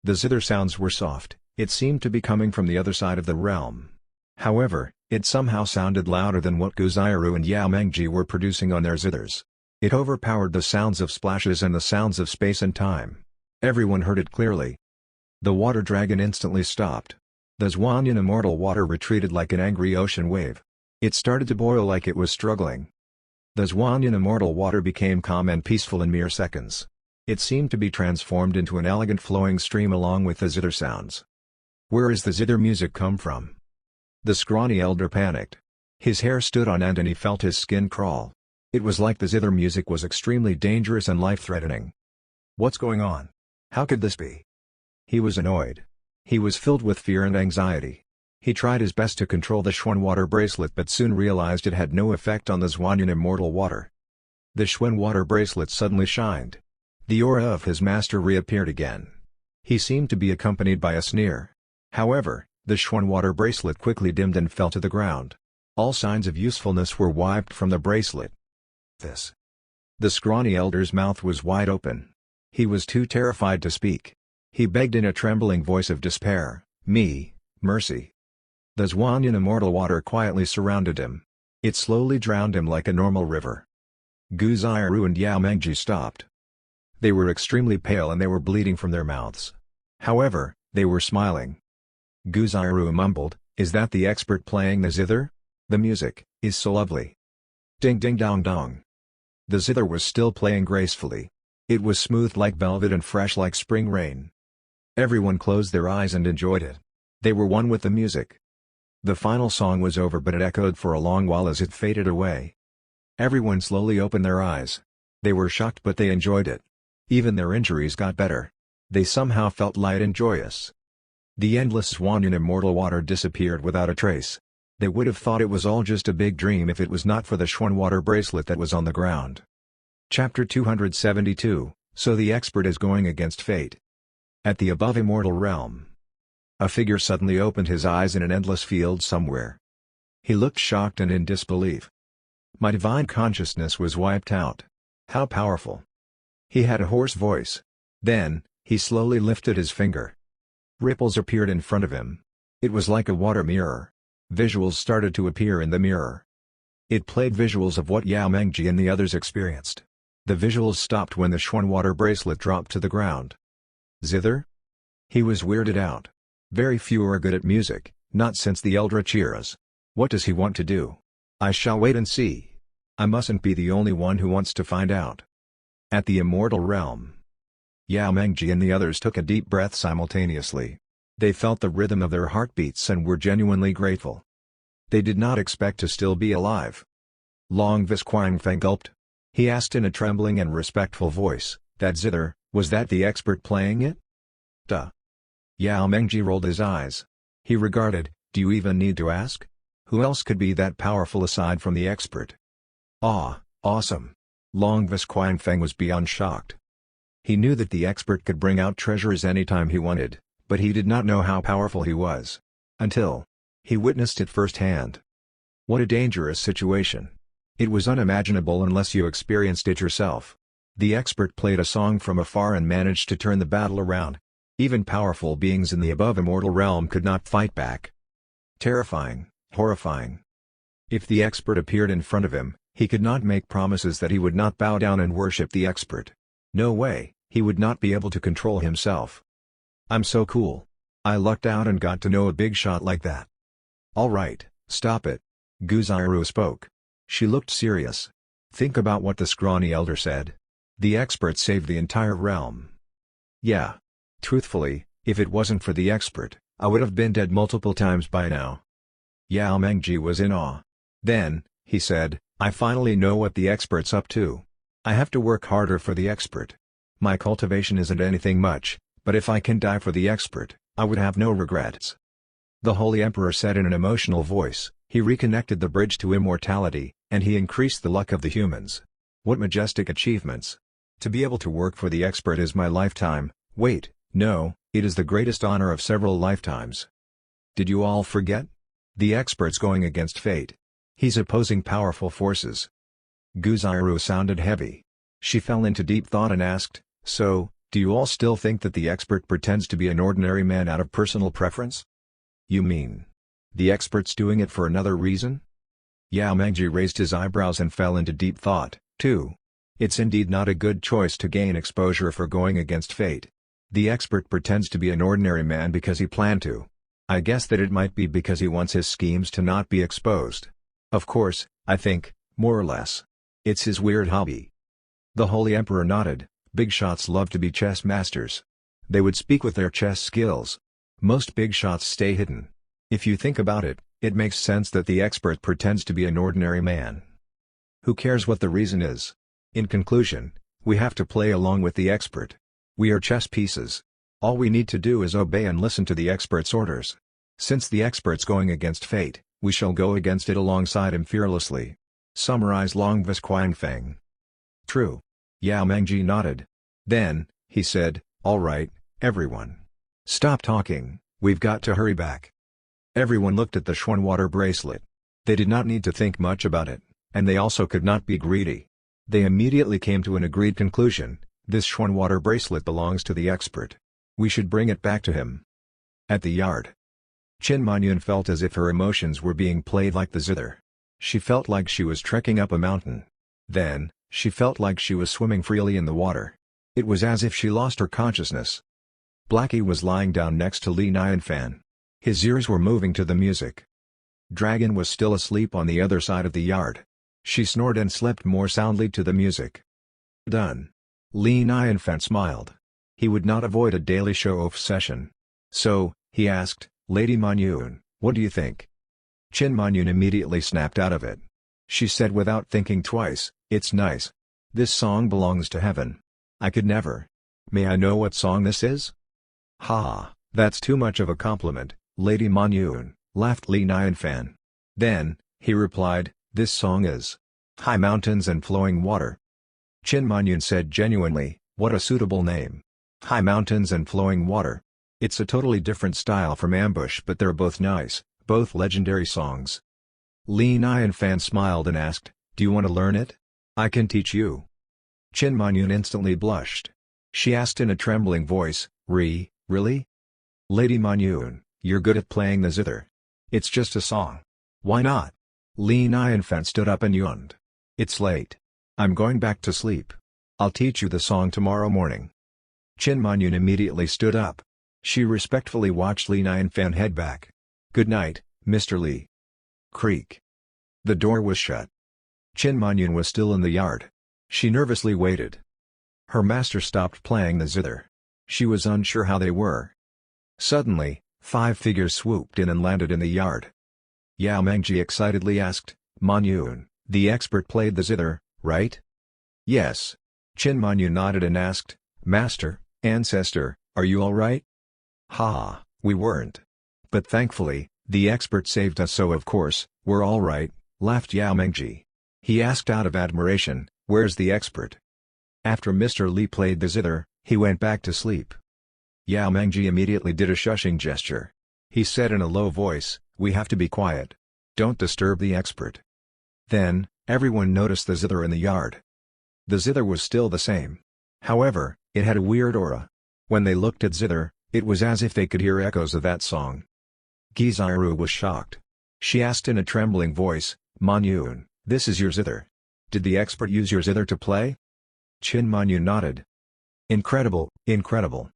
S1: The zither sounds were soft, it seemed to be coming from the other side of the realm. However, it somehow sounded louder than what Guzairu and Yao Mengji were producing on their zithers. It overpowered the sounds of splashes and the sounds of space and time. Everyone heard it clearly. The water dragon instantly stopped. The Zhuanyan immortal water retreated like an angry ocean wave. It started to boil like it was struggling. The Zhuanyan immortal water became calm and peaceful in mere seconds. It seemed to be transformed into an elegant flowing stream along with the zither sounds. Where is the zither music come from? The scrawny elder panicked. His hair stood on end and he felt his skin crawl. It was like the zither music was extremely dangerous and life-threatening. What's going on? How could this be? He was annoyed. He was filled with fear and anxiety. He tried his best to control the Xuan water bracelet but soon realized it had no effect on the Zhuanyan immortal water. The Xuan water bracelet suddenly shined. The aura of his master reappeared again. He seemed to be accompanied by a sneer. However, the Xuan water bracelet quickly dimmed and fell to the ground. All signs of usefulness were wiped from the bracelet. This. The scrawny elder's mouth was wide open. He was too terrified to speak. He begged in a trembling voice of despair, mercy. The Zhuanyan immortal water quietly surrounded him. It slowly drowned him like a normal river. Guzairu and Yao Mengji stopped. They were extremely pale and they were bleeding from their mouths. However, they were smiling. Guzairu mumbled, Is that the expert playing the zither? The music is so lovely. Ding ding dong dong. The zither was still playing gracefully. It was smooth like velvet and fresh like spring rain. Everyone closed their eyes and enjoyed it. They were one with the music. The final song was over, but it echoed for a long while as it faded away. Everyone slowly opened their eyes. They were shocked, but they enjoyed it. Even their injuries got better. They somehow felt light and joyous. The endless swan in immortal water disappeared without a trace. They would have thought it was all just a big dream if it was not for the Schwan water bracelet that was on the ground. Chapter 272, So the Expert is Going Against Fate. At the above immortal realm, a figure suddenly opened his eyes in an endless field somewhere. He looked shocked and in disbelief. My divine consciousness was wiped out. How powerful. He had a hoarse voice. Then, he slowly lifted his finger. Ripples appeared in front of him. It was like a water mirror. Visuals started to appear in the mirror. It played visuals of what Yao Mengji and the others experienced. The visuals stopped when the Schwan water bracelet dropped to the ground. Zither? He was weirded out. Very few are good at music, not since the Eldritch eras. What does he want to do? I shall wait and see. I mustn't be the only one who wants to find out. At the immortal realm, Yao Mengji and the others took a deep breath simultaneously. They felt the rhythm of their heartbeats and were genuinely grateful. They did not expect to still be alive. Long Visquang gulped. He asked in a trembling and respectful voice, "That zither, was that the expert playing it?" Duh. Yao Mengji rolled his eyes. He regarded, "Do you even need to ask? Who else could be that powerful aside from the expert?" Awesome. Long Visquang was beyond shocked. He knew that the expert could bring out treasures anytime he wanted, but he did not know how powerful he was. Until he witnessed it firsthand. What a dangerous situation. It was unimaginable unless you experienced it yourself. The expert played a song from afar and managed to turn the battle around. Even powerful beings in the above immortal realm could not fight back. Terrifying, horrifying. If the expert appeared in front of him, he could not make promises that he would not bow down and worship the expert. No way, he would not be able to control himself. I'm so cool. I lucked out and got to know a big shot like that. Alright, stop it. Guziru spoke. She looked serious. Think about what the scrawny elder said. The expert saved the entire realm. Yeah. Truthfully, if it wasn't for the expert, I would have been dead multiple times by now. Yao Mengji was in awe. Then, he said, I finally know what the expert's up to. I have to work harder for the expert. My cultivation isn't anything much, but if I can die for the expert, I would have no regrets. The Holy Emperor said in an emotional voice. He reconnected the bridge to immortality, and he increased the luck of the humans. What majestic achievements. To be able to work for the expert is my lifetime. Wait, no, it is the greatest honor of several lifetimes. Did you all forget? The expert's going against fate. He's opposing powerful forces. Guziru sounded heavy. She fell into deep thought and asked, So, do you all still think that the expert pretends to be an ordinary man out of personal preference? You mean the expert's doing it for another reason? Yao Mengji raised his eyebrows and fell into deep thought, too. It's indeed not a good choice to gain exposure for going against fate. The expert pretends to be an ordinary man because he planned to. I guess that it might be because he wants his schemes to not be exposed. Of course, I think, more or less. It's his weird hobby. The Holy Emperor nodded. Big shots love to be chess masters. They would speak with their chess skills. Most big shots stay hidden. If you think about it, it makes sense that the expert pretends to be an ordinary man. Who cares what the reason is? In conclusion, we have to play along with the expert. We are chess pieces. All we need to do is obey and listen to the expert's orders. Since the expert's going against fate, we shall go against it alongside him fearlessly. Summarize Long Visquang. True. Yao Mengji nodded. Then, he said, All right, everyone. Stop talking, we've got to hurry back. Everyone looked at the Schwan water bracelet. They did not need to think much about it, and they also could not be greedy. They immediately came to an agreed conclusion. This Schwan water bracelet belongs to the expert. We should bring it back to him. At the yard, Qin Manyun felt as if her emotions were being played like the zither. She felt like she was trekking up a mountain. Then, she felt like she was swimming freely in the water. It was as if she lost her consciousness. Blackie was lying down next to Li Nianfan. His ears were moving to the music. Dragon was still asleep on the other side of the yard. She snored and slept more soundly to the music. Done. Li Nianfan smiled. He would not avoid a daily show-off session. So, he asked, Lady Manyun, what do you think? Qin Manyun immediately snapped out of it. She said without thinking twice, it's nice. This song belongs to heaven. I could never. May I know what song this is? Ha, that's too much of a compliment, Lady Manyun, laughed Li Nianfan. Then, he replied, this song is High Mountains and Flowing Water. Qin Manyun said genuinely, what a suitable name. High Mountains and Flowing Water. It's a totally different style from Ambush, but they're both nice, both legendary songs. Li Nianfan smiled and asked, do you want to learn it? I can teach you. Qin Manyun instantly blushed. She asked in a trembling voice, really? Lady Manyun, you're good at playing the zither. It's just a song. Why not? Li Nianfan stood up and yawned. It's late. I'm going back to sleep. I'll teach you the song tomorrow morning. Qin Manyun immediately stood up. She respectfully watched Li Nianfan head back. Good night, Mr. Li. Creak. The door was shut. Qin Manyun was still in the yard. She nervously waited. Her master stopped playing the zither. She was unsure how they were. Suddenly, 5 figures swooped in and landed in the yard. Yao Mengji excitedly asked, Manyun, the expert played the zither, right? Yes. Qin Manyun nodded and asked, Master, Ancestor, are you all right? Ha, we weren't. But thankfully, the expert saved us, so of course, we're all right, laughed Yao Mengji. He asked out of admiration, where's the expert? After Mr. Li played the zither, he went back to sleep. Yao Mengji immediately did a shushing gesture. He said in a low voice, we have to be quiet. Don't disturb the expert. Then, everyone noticed the zither in the yard. The zither was still the same. However, it had a weird aura. When they looked at zither, it was as if they could hear echoes of that song. Giziru was shocked. She asked in a trembling voice, Manyun, this is your zither. Did the expert use your zither to play? Qin Manyun nodded. Incredible, incredible.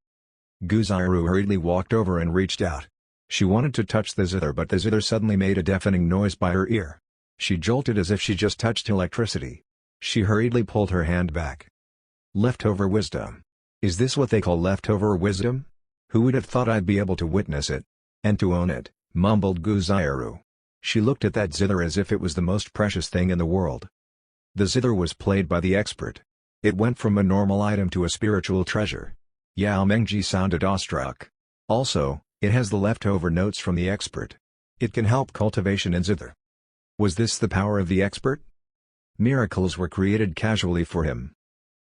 S1: Giziru hurriedly walked over and reached out. She wanted to touch the zither, but the zither suddenly made a deafening noise by her ear. She jolted as if she just touched electricity. She hurriedly pulled her hand back. Leftover wisdom. Is this what they call leftover wisdom? Who would have thought I'd be able to witness it? And to own it, mumbled Giziru. She looked at that zither as if it was the most precious thing in the world. The zither was played by the expert. It went from a normal item to a spiritual treasure. Yao Mengji sounded awestruck. Also, it has the leftover notes from the expert. It can help cultivation in zither. Was this the power of the expert? Miracles were created casually for him.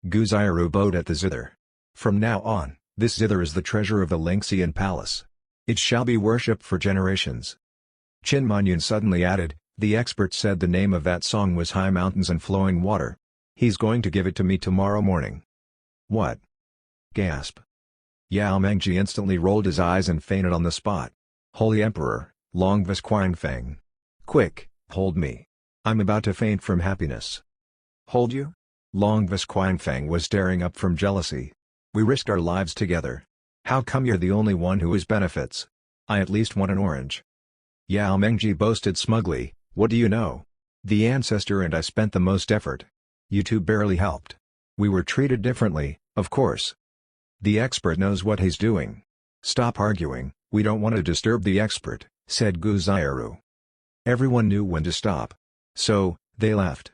S1: Giziru bowed at the zither. From now on, this zither is the treasure of the Lingxian Palace. It shall be worshipped for generations. Qin Manyun suddenly added, the expert said the name of that song was High Mountains and Flowing Water. He's going to give it to me tomorrow morning. What? Gasp. Yao Mengji instantly rolled his eyes and fainted on the spot. Holy Emperor, Longvis Quangfeng. Quick, hold me. I'm about to faint from happiness. Hold you? Longvis Quangfeng was staring up from jealousy. We risked our lives together. How come you're the only one who has benefits? I at least want an orange. Yao Mengji boasted smugly, what do you know? The ancestor and I spent the most effort. You two barely helped. We were treated differently, of course. The expert knows what he's doing. Stop arguing, we don't want to disturb the expert, said Giziru. Everyone knew when to stop. So, they left.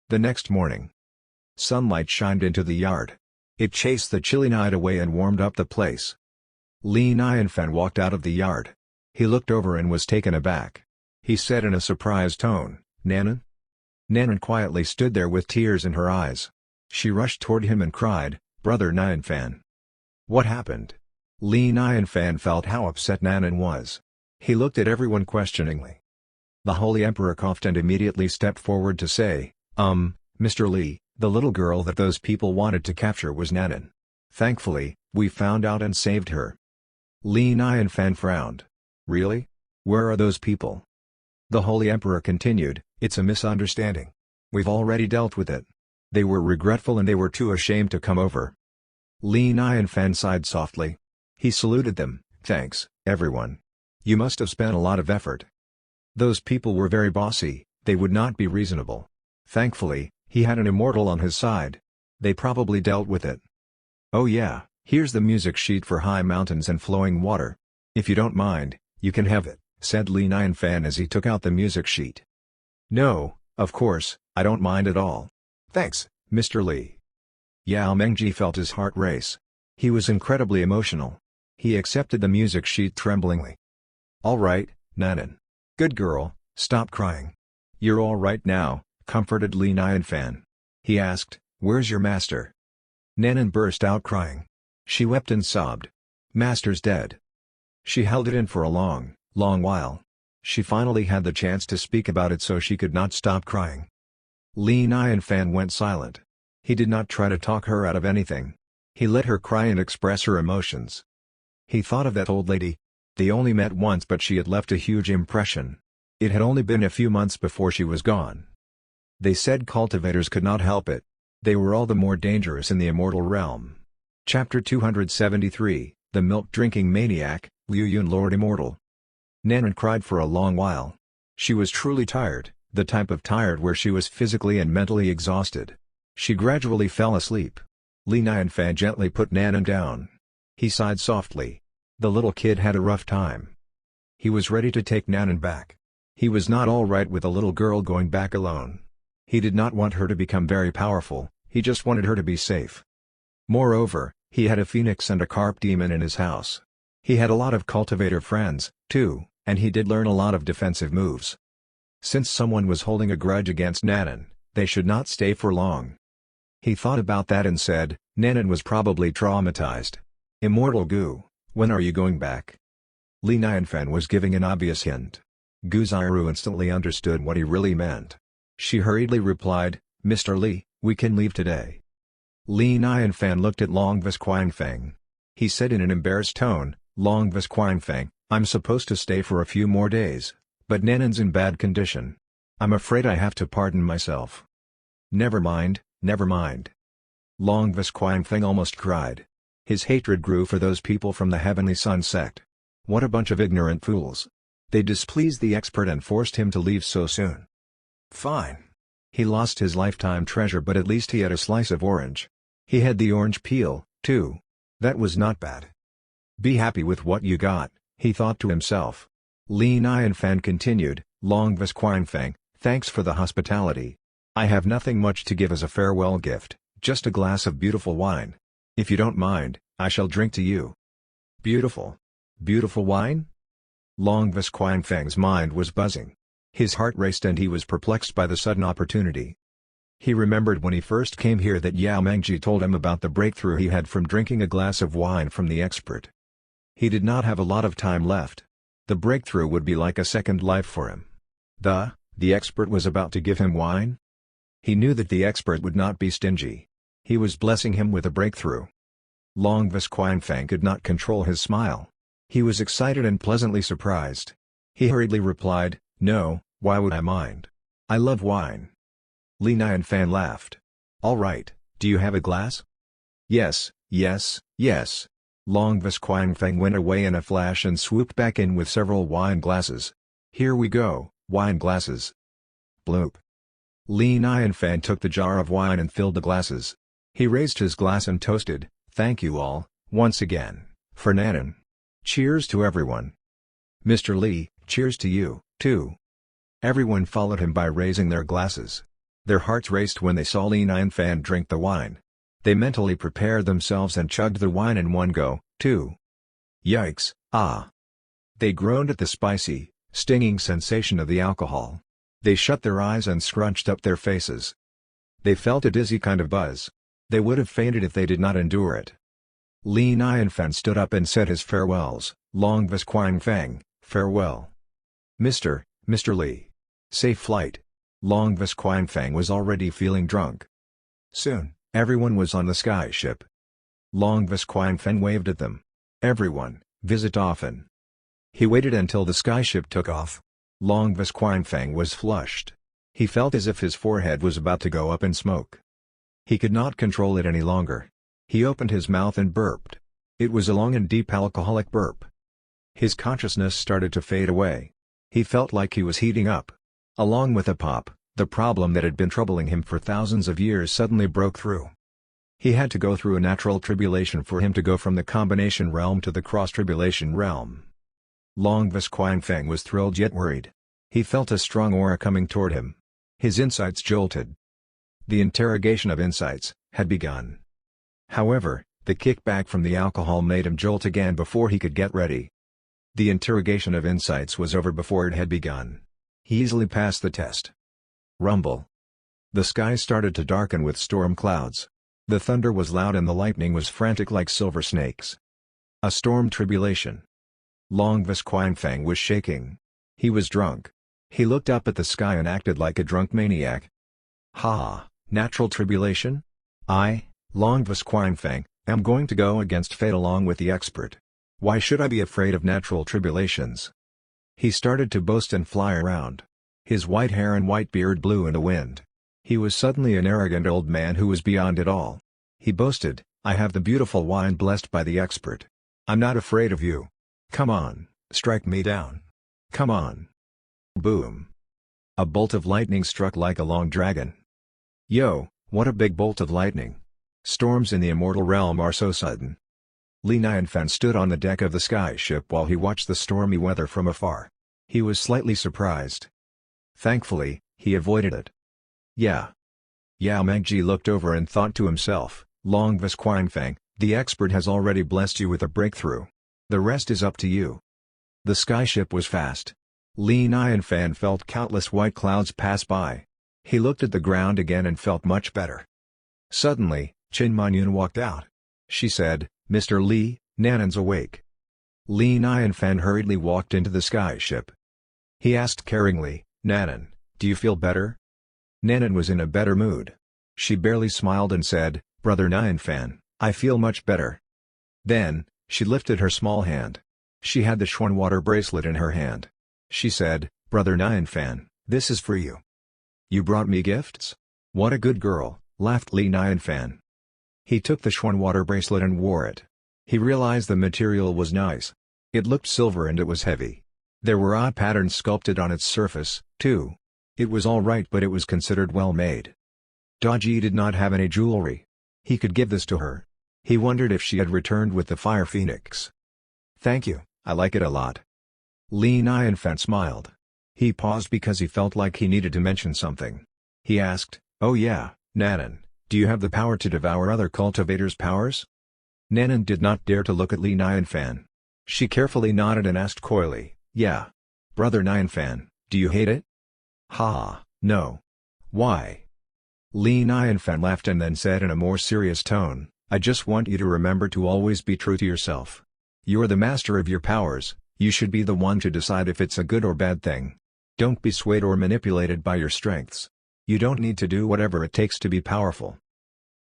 S1: The next morning, sunlight shined into the yard. It chased the chilly night away and warmed up the place. Li Nianfan walked out of the yard. He looked over and was taken aback. He said in a surprised tone, Nanan? Nanan quietly stood there with tears in her eyes. She rushed toward him and cried, Brother Nianfan. What happened? Li Nianfan felt how upset Nanan was. He looked at everyone questioningly. The Holy Emperor coughed and immediately stepped forward to say, Mr. Li, the little girl that those people wanted to capture was Nanan. Thankfully, we found out and saved her. Li Nianfan frowned. Really? Where are those people? The Holy Emperor continued, it's a misunderstanding. We've already dealt with it. They were regretful and they were too ashamed to come over. Li Nianfan sighed softly. He saluted them, thanks, everyone. You must have spent a lot of effort. Those people were very bossy, they would not be reasonable. Thankfully, he had an immortal on his side. They probably dealt with it. Oh yeah, here's the music sheet for high mountains and flowing water. If you don't mind, you can have it, said Li Nianfan as he took out the music sheet. No, of course, I don't mind at all. Thanks, Mr. Li. Yao Mengji felt his heart race. He was incredibly emotional. He accepted the music sheet tremblingly. All right, Nanan. Good girl, stop crying. You're all right now, comforted Li Nianfan. He asked, where's your master? Nanan burst out crying. She wept and sobbed. Master's dead. She held it in for a long while. She finally had the chance to speak about it so she could not stop crying. Li Nianfan went silent. He did not try to talk her out of anything. He let her cry and express her emotions. He thought of that old lady. They only met once but she had left a huge impression. It had only been a few months before she was gone. They said cultivators could not help it. They were all the more dangerous in the immortal realm. Chapter 273, The Milk-Drinking Maniac, Liu Yun Lord Immortal. Nanan cried for a long while. She was truly tired, the type of tired where she was physically and mentally exhausted. She gradually fell asleep. Li Nianfan gently put Nanan down. He sighed softly. The little kid had a rough time. He was ready to take Nanan back. He was not all right with a little girl going back alone. He did not want her to become very powerful, he just wanted her to be safe. Moreover, he had a phoenix and a carp demon in his house. He had a lot of cultivator friends, too, and he did learn a lot of defensive moves. Since someone was holding a grudge against Nanan, they should not stay for long. He thought about that and said, Nanan was probably traumatized. Immortal Gu, when are you going back? Li Nianfan was giving an obvious hint. Gu Xiru instantly understood what he really meant. She hurriedly replied, Mr. Li, we can leave today. Li Nianfan looked at Longvis Qiangfeng. He said in an embarrassed tone, Longvis Qiangfeng, I'm supposed to stay for a few more days, but Nanan's in bad condition. I'm afraid I have to pardon myself. Never mind, never mind. Longvis Qiangfeng almost cried. His hatred grew for those people from the Heavenly Sun sect. What a bunch of ignorant fools. They displeased the expert and forced him to leave so soon. Fine. He lost his lifetime treasure but at least he had a slice of orange. He had the orange peel, too. That was not bad. Be happy with what you got, he thought to himself. Li Nianfan continued, Longvis Qiangfeng, thanks for the hospitality. I have nothing much to give as a farewell gift, just a glass of beautiful wine. If you don't mind, I shall drink to you. Beautiful. Beautiful wine? Longvis Qiangfeng's mind was buzzing. His heart raced and he was perplexed by the sudden opportunity. He remembered when he first came here that Yao Mengji told him about the breakthrough he had from drinking a glass of wine from the expert. He did not have a lot of time left. The breakthrough would be like a second life for him. The expert was about to give him wine? He knew that the expert would not be stingy. He was blessing him with a breakthrough. Longvis Qiangfeng could not control his smile. He was excited and pleasantly surprised. He hurriedly replied, No, why would I mind? I love wine. Li Nianfan laughed. All right, do you have a glass? Yes, yes, yes. Longvis Qiangfeng went away in a flash and swooped back in with several wine glasses. Here we go, wine glasses. Bloop. Li Nianfan took the jar of wine and filled the glasses. He raised his glass and toasted, Thank you all, once again, for Nanan. Cheers to everyone. Mr. Li, cheers to you, too. Everyone followed him by raising their glasses. Their hearts raced when they saw Li Nianfan drink the wine. They mentally prepared themselves and chugged the wine in one go, too. Yikes, ah! They groaned at the spicy, stinging sensation of the alcohol. They shut their eyes and scrunched up their faces. They felt a dizzy kind of buzz. They would have fainted if they did not endure it. Li Nianfan stood up and said his farewells, Longvis Qiangfeng, farewell. Mr. Li. Safe flight. Longvis Qiangfeng was already feeling drunk. Soon, everyone was on the sky ship. Longvis Qiangfeng waved at them. Everyone, visit often. He waited until the skyship took off. Longvis Qiangfeng was flushed. He felt as if his forehead was about to go up in smoke. He could not control it any longer. He opened his mouth and burped. It was a long and deep alcoholic burp. His consciousness started to fade away. He felt like he was heating up. Along with a pop, the problem that had been troubling him for thousands of years suddenly broke through. He had to go through a natural tribulation for him to go from the combination realm to the cross-tribulation realm. Longvis Qianfeng was thrilled yet worried. He felt a strong aura coming toward him. His insights jolted. The interrogation of insights had begun. However, the kickback from the alcohol made him jolt again before he could get ready. The interrogation of insights was over before it had begun. He easily passed the test. Rumble. The sky started to darken with storm clouds. The thunder was loud and the lightning was frantic like silver snakes. A storm tribulation. Longvis Qianfeng was shaking. He was drunk. He looked up at the sky and acted like a drunk maniac. Ha! Natural tribulation? I, Longvis Qianfeng, am going to go against fate along with the expert. Why should I be afraid of natural tribulations? He started to boast and fly around. His white hair and white beard blew in the wind. He was suddenly an arrogant old man who was beyond it all. He boasted, I have the beautiful wine blessed by the expert. I'm not afraid of you. Come on, strike me down. Come on. Boom. A bolt of lightning struck like a long dragon. Yo, what a big bolt of lightning. Storms in the immortal realm are so sudden. Li Nianfan stood on the deck of the sky ship while he watched the stormy weather from afar. He was slightly surprised. Thankfully, he avoided it. Yeah. Yao Mengji looked over and thought to himself, Longvis Qianfeng, the expert has already blessed you with a breakthrough. The rest is up to you. The skyship was fast. Li Nianfan felt countless white clouds pass by. He looked at the ground again and felt much better. Suddenly, Qin Manyun walked out. She said, Mr. Li, Nanan's awake. Li Nianfan hurriedly walked into the skyship. He asked caringly, Nanan, do you feel better? Nanan was in a better mood. She barely smiled and said, Brother Nianfan, I feel much better. Then, she lifted her small hand. She had the Xuan water bracelet in her hand. She said, Brother Nianfan, this is for you. You brought me gifts? What a good girl, laughed Li Nianfan. He took the Xuan water bracelet and wore it. He realized the material was nice. It looked silver and it was heavy. There were odd patterns sculpted on its surface, too. It was all right but it was considered well made. Daji did not have any jewelry. He could give this to her. He wondered if she had returned with the Fire Phoenix. Thank you, I like it a lot. Li Nianfan smiled. He paused because he felt like he needed to mention something. He asked, Oh yeah, Nanan, do you have the power to devour other cultivators' powers? Nanan did not dare to look at Li Nianfan. She carefully nodded and asked coyly, Yeah. Brother Nianfan, do you hate it? Ha, no. Why? Li Nianfan laughed and then said in a more serious tone, I just want you to remember to always be true to yourself. You are the master of your powers, you should be the one to decide if it's a good or bad thing. Don't be swayed or manipulated by your strengths. You don't need to do whatever it takes to be powerful.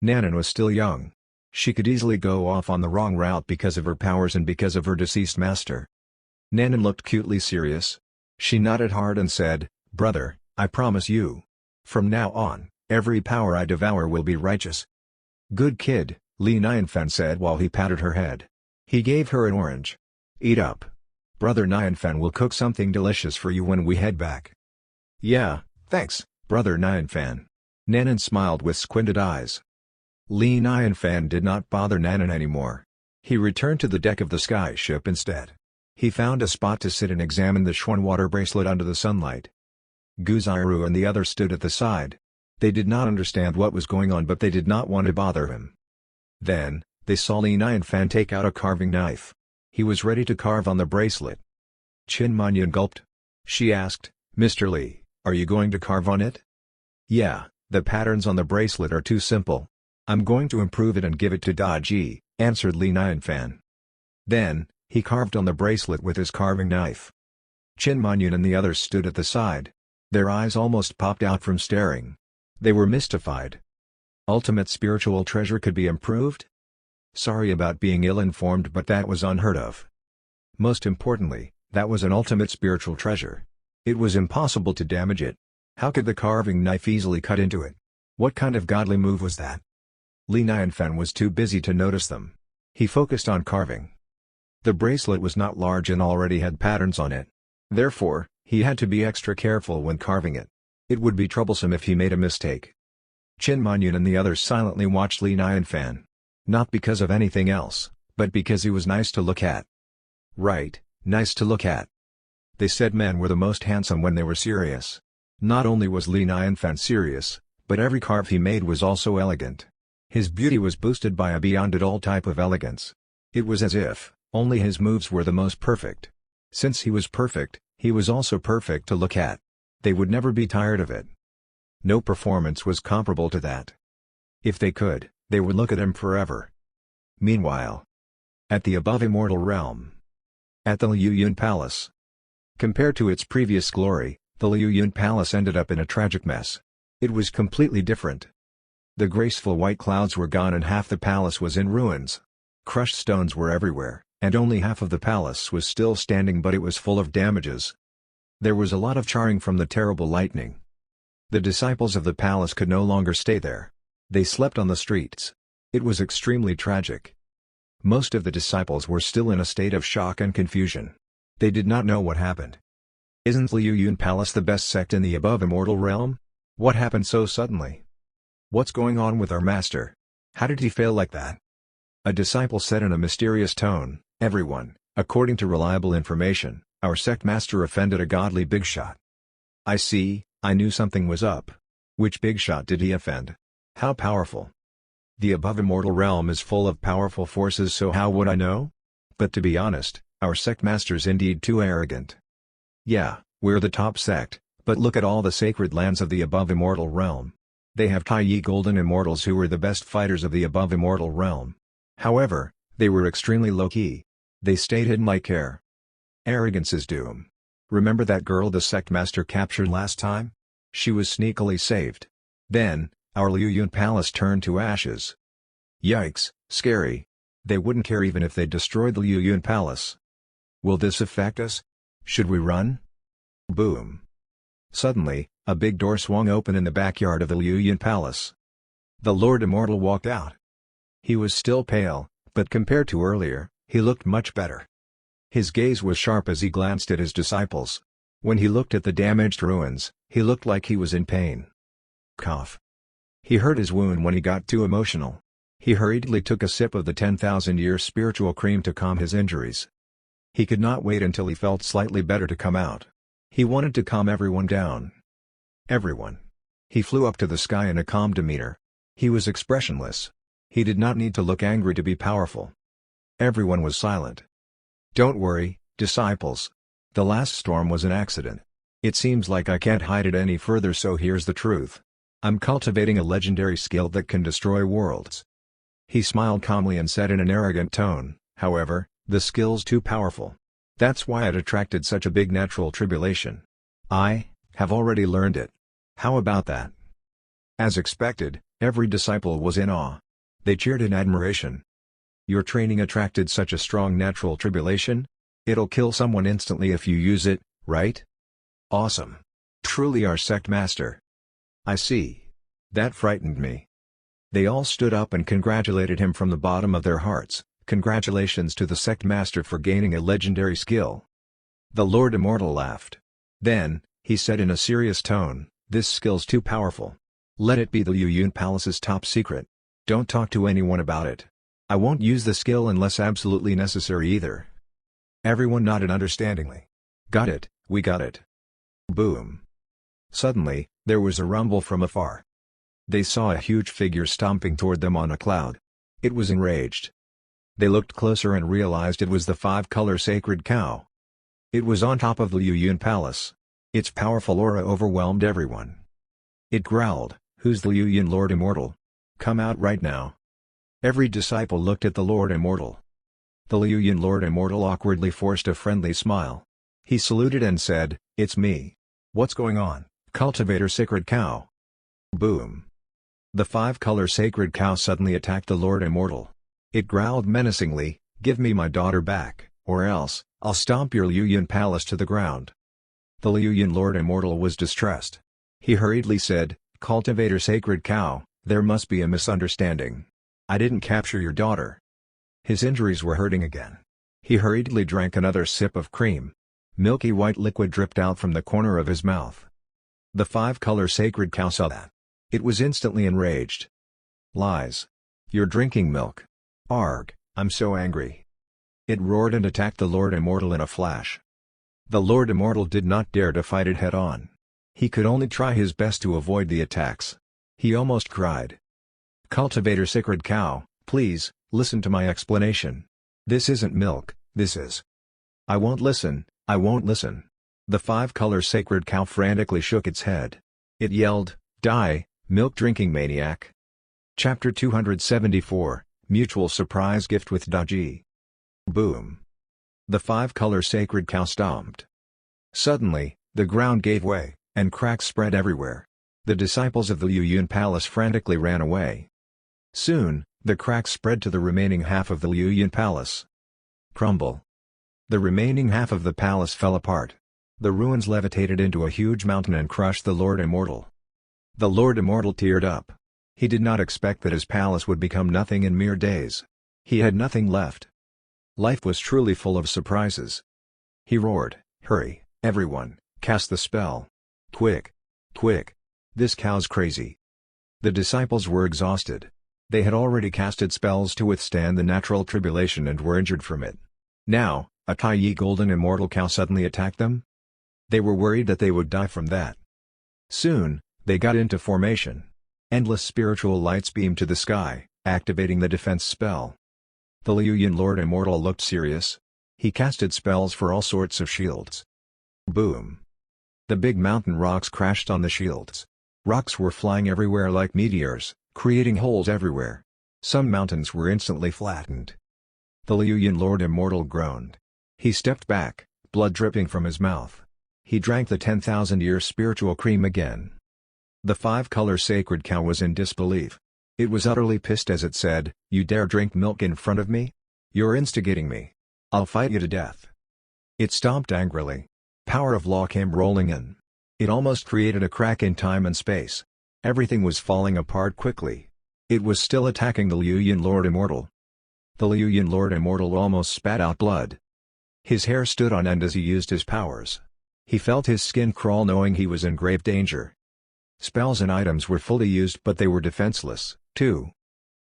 S1: Nanan was still young. She could easily go off on the wrong route because of her powers and because of her deceased master. Nanan looked cutely serious. She nodded hard and said, Brother, I promise you. From now on, every power I devour will be righteous. Good kid, Li Nianfan said while he patted her head. He gave her an orange. Eat up. Brother Nianfan will cook something delicious for you when we head back. Yeah, thanks, Brother Nianfan. Nanan smiled with squinted eyes. Li Nianfan did not bother Nanan anymore. He returned to the deck of the skyship instead. He found a spot to sit and examine the Xuan water bracelet under the sunlight. Guziru and the others stood at the side. They did not understand what was going on but they did not want to bother him. Then, they saw Li Nianfan take out a carving knife. He was ready to carve on the bracelet. Qin Manyun gulped. She asked, Mr. Li, are you going to carve on it? Yeah, the patterns on the bracelet are too simple. I'm going to improve it and give it to Daji, answered Li Nianfan. Then, he carved on the bracelet with his carving knife. Qin Manyun and the others stood at the side. Their eyes almost popped out from staring. They were mystified. Ultimate spiritual treasure could be improved? Sorry about being ill-informed but that was unheard of. Most importantly, that was an ultimate spiritual treasure. It was impossible to damage it. How could the carving knife easily cut into it? What kind of godly move was that? Li Nianfan was too busy to notice them. He focused on carving. The bracelet was not large and already had patterns on it. Therefore, he had to be extra careful when carving it. It would be troublesome if he made a mistake. Chin Manyun and the others silently watched Li Nianfan. Not because of anything else, but because he was nice to look at. Right, nice to look at. They said men were the most handsome when they were serious. Not only was Li Nianfan serious, but every carve he made was also elegant. His beauty was boosted by a beyond-it-all type of elegance. It was as if only his moves were the most perfect. Since he was perfect, he was also perfect to look at. They would never be tired of it. No performance was comparable to that. If they could, they would look at him forever. Meanwhile, at the above immortal realm, at the Liu Yun Palace. Compared to its previous glory, the Liu Yun Palace ended up in a tragic mess. It was completely different. The graceful white clouds were gone and half the palace was in ruins. Crushed stones were everywhere, and only half of the palace was still standing, but it was full of damages. There was a lot of charring from the terrible lightning. The disciples of the palace could no longer stay there. They slept on the streets. It was extremely tragic. Most of the disciples were still in a state of shock and confusion. They did not know what happened. Isn't Liu Yun Palace the best sect in the above immortal realm? What happened so suddenly? What's going on with our master? How did he fail like that? A disciple said in a mysterious tone, "Everyone, according to reliable information, our sect master offended a godly Bigshot." I see, I knew something was up. Which Bigshot did he offend? How powerful? The above immortal realm is full of powerful forces, so how would I know? But to be honest, our sect master's indeed too arrogant. Yeah, we're the top sect, but look at all the sacred lands of the above immortal realm. They have Taiyi golden immortals who were the best fighters of the above immortal realm. However, they were extremely low-key. They stayed hidden like air. Arrogance is doom. Remember that girl the sect master captured last time? She was sneakily saved. Then, our Liu Yun Palace turned to ashes. Yikes, scary. They wouldn't care even if they destroyed the Liu Yun Palace. Will this affect us? Should we run? Boom. Suddenly, a big door swung open in the backyard of the Liu Yun Palace. The Lord Immortal walked out. He was still pale, but compared to earlier, he looked much better. His gaze was sharp as he glanced at his disciples. When he looked at the damaged ruins, he looked like he was in pain. Cough. He hurt his wound when he got too emotional. He hurriedly took a sip of the 10,000-year spiritual cream to calm his injuries. He could not wait until he felt slightly better to come out. He wanted to calm everyone down. Everyone. He flew up to the sky in a calm demeanor. He was expressionless. He did not need to look angry to be powerful. Everyone was silent. Don't worry, disciples. The last storm was an accident. It seems like I can't hide it any further, so here's the truth. I'm cultivating a legendary skill that can destroy worlds. He smiled calmly and said in an arrogant tone, however, the skill's too powerful. That's why it attracted such a big natural tribulation. I have already learned it. How about that? As expected, every disciple was in awe. They cheered in admiration. Your training attracted such a strong natural tribulation? It'll kill someone instantly if you use it, right? Awesome. Truly our sect master. I see. That frightened me. They all stood up and congratulated him from the bottom of their hearts. Congratulations to the sect master for gaining a legendary skill. The Lord Immortal laughed. Then, he said in a serious tone, this skill's too powerful. Let it be the Liu Yun Palace's top secret. Don't talk to anyone about it. I won't use the skill unless absolutely necessary either. Everyone nodded understandingly. Got it, we got it. Boom. Suddenly, there was a rumble from afar. They saw a huge figure stomping toward them on a cloud. It was enraged. They looked closer and realized it was the five-color sacred cow. It was on top of the Liu Yun Palace. Its powerful aura overwhelmed everyone. It growled, "Who's the Liu Yun Lord Immortal? Come out right now." Every disciple looked at the Lord Immortal. The Liu Yun Lord Immortal awkwardly forced a friendly smile. He saluted and said, "It's me. What's going on, Cultivator Sacred Cow?" Boom. The five-color sacred cow suddenly attacked the Lord Immortal. It growled menacingly, "Give me my daughter back, or else, I'll stomp your Liu Yun Palace to the ground." The Liu Yun Lord Immortal was distressed. He hurriedly said, "Cultivator Sacred Cow, there must be a misunderstanding. I didn't capture your daughter." His injuries were hurting again. He hurriedly drank another sip of cream. Milky white liquid dripped out from the corner of his mouth. The five-color sacred cow saw that. It was instantly enraged. Lies. You're drinking milk. Arg, I'm so angry. It roared and attacked the Lord Immortal in a flash. The Lord Immortal did not dare to fight it head-on. He could only try his best to avoid the attacks. He almost cried. Cultivator Sacred Cow, please, listen to my explanation. This isn't milk, this is... I won't listen, I won't listen. The five-color sacred cow frantically shook its head. It yelled, die, milk-drinking maniac. Chapter 274, Mutual Surprise Gift with Daji. Boom. The five-color sacred cow stomped. Suddenly, the ground gave way, and cracks spread everywhere. The disciples of the Liu Yun Palace frantically ran away. Soon, the cracks spread to the remaining half of the Liu Yun Palace. Crumble. The remaining half of the palace fell apart. The ruins levitated into a huge mountain and crushed the Lord Immortal. The Lord Immortal teared up. He did not expect that his palace would become nothing in mere days. He had nothing left. Life was truly full of surprises. He roared, hurry, everyone, cast the spell. Quick! Quick! This cow's crazy. The disciples were exhausted. They had already casted spells to withstand the natural tribulation and were injured from it. Now, a Taiyi golden immortal cow suddenly attacked them? They were worried that they would die from that. Soon, they got into formation. Endless spiritual lights beamed to the sky, activating the defense spell. The Liu Yun Lord Immortal looked serious. He casted spells for all sorts of shields. Boom. The big mountain rocks crashed on the shields. Rocks were flying everywhere like meteors, creating holes everywhere. Some mountains were instantly flattened. The Liu Yun Lord Immortal groaned. He stepped back, blood dripping from his mouth. He drank the 10,000-year spiritual cream again. The five-color sacred cow was in disbelief. It was utterly pissed as it said, "You dare drink milk in front of me? You're instigating me. I'll fight you to death." It stomped angrily. Power of law came rolling in. It almost created a crack in time and space. Everything was falling apart quickly. It was still attacking the Liu Yun Lord Immortal. The Liu Yun Lord Immortal almost spat out blood. His hair stood on end as he used his powers. He felt his skin crawl knowing he was in grave danger. Spells and items were fully used but they were defenseless, too.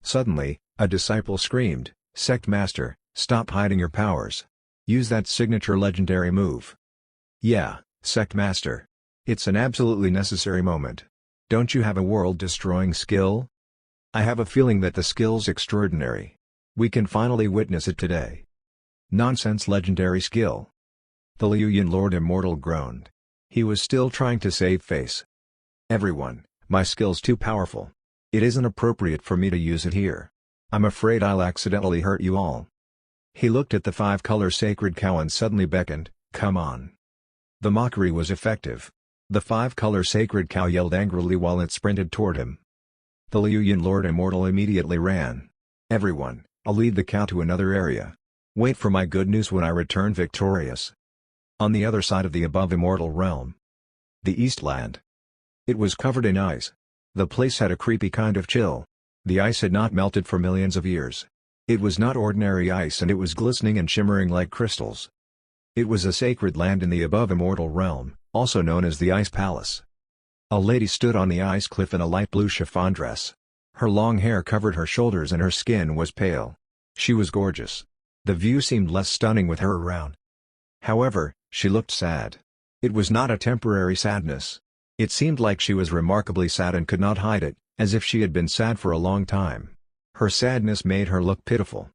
S1: Suddenly, a disciple screamed, "Sect Master, stop hiding your powers. Use that signature legendary move." "Yeah, Sect Master. It's an absolutely necessary moment. Don't you have a world-destroying skill?" "I have a feeling that the skill's extraordinary. We can finally witness it today." "Nonsense legendary skill." The Liu Yun Lord Immortal groaned. He was still trying to save face. "Everyone, my skill's too powerful. It isn't appropriate for me to use it here. I'm afraid I'll accidentally hurt you all." He looked at the five-color sacred cow and suddenly beckoned, "Come on." The mockery was effective. The five-color sacred cow yelled angrily while it sprinted toward him. The Liu Yun Lord Immortal immediately ran. "Everyone, I'll lead the cow to another area. Wait for my good news when I return victorious." On the other side of the above immortal realm. The Eastland. It was covered in ice. The place had a creepy kind of chill. The ice had not melted for millions of years. It was not ordinary ice and it was glistening and shimmering like crystals. It was a sacred land in the above immortal realm, also known as the Ice Palace. A lady stood on the ice cliff in a light blue chiffon dress. Her long hair covered her shoulders and her skin was pale. She was gorgeous. The view seemed less stunning with her around. However, she looked sad. It was not a temporary sadness. It seemed like she was remarkably sad and could not hide it, as if she had been sad for a long time. Her sadness made her look pitiful.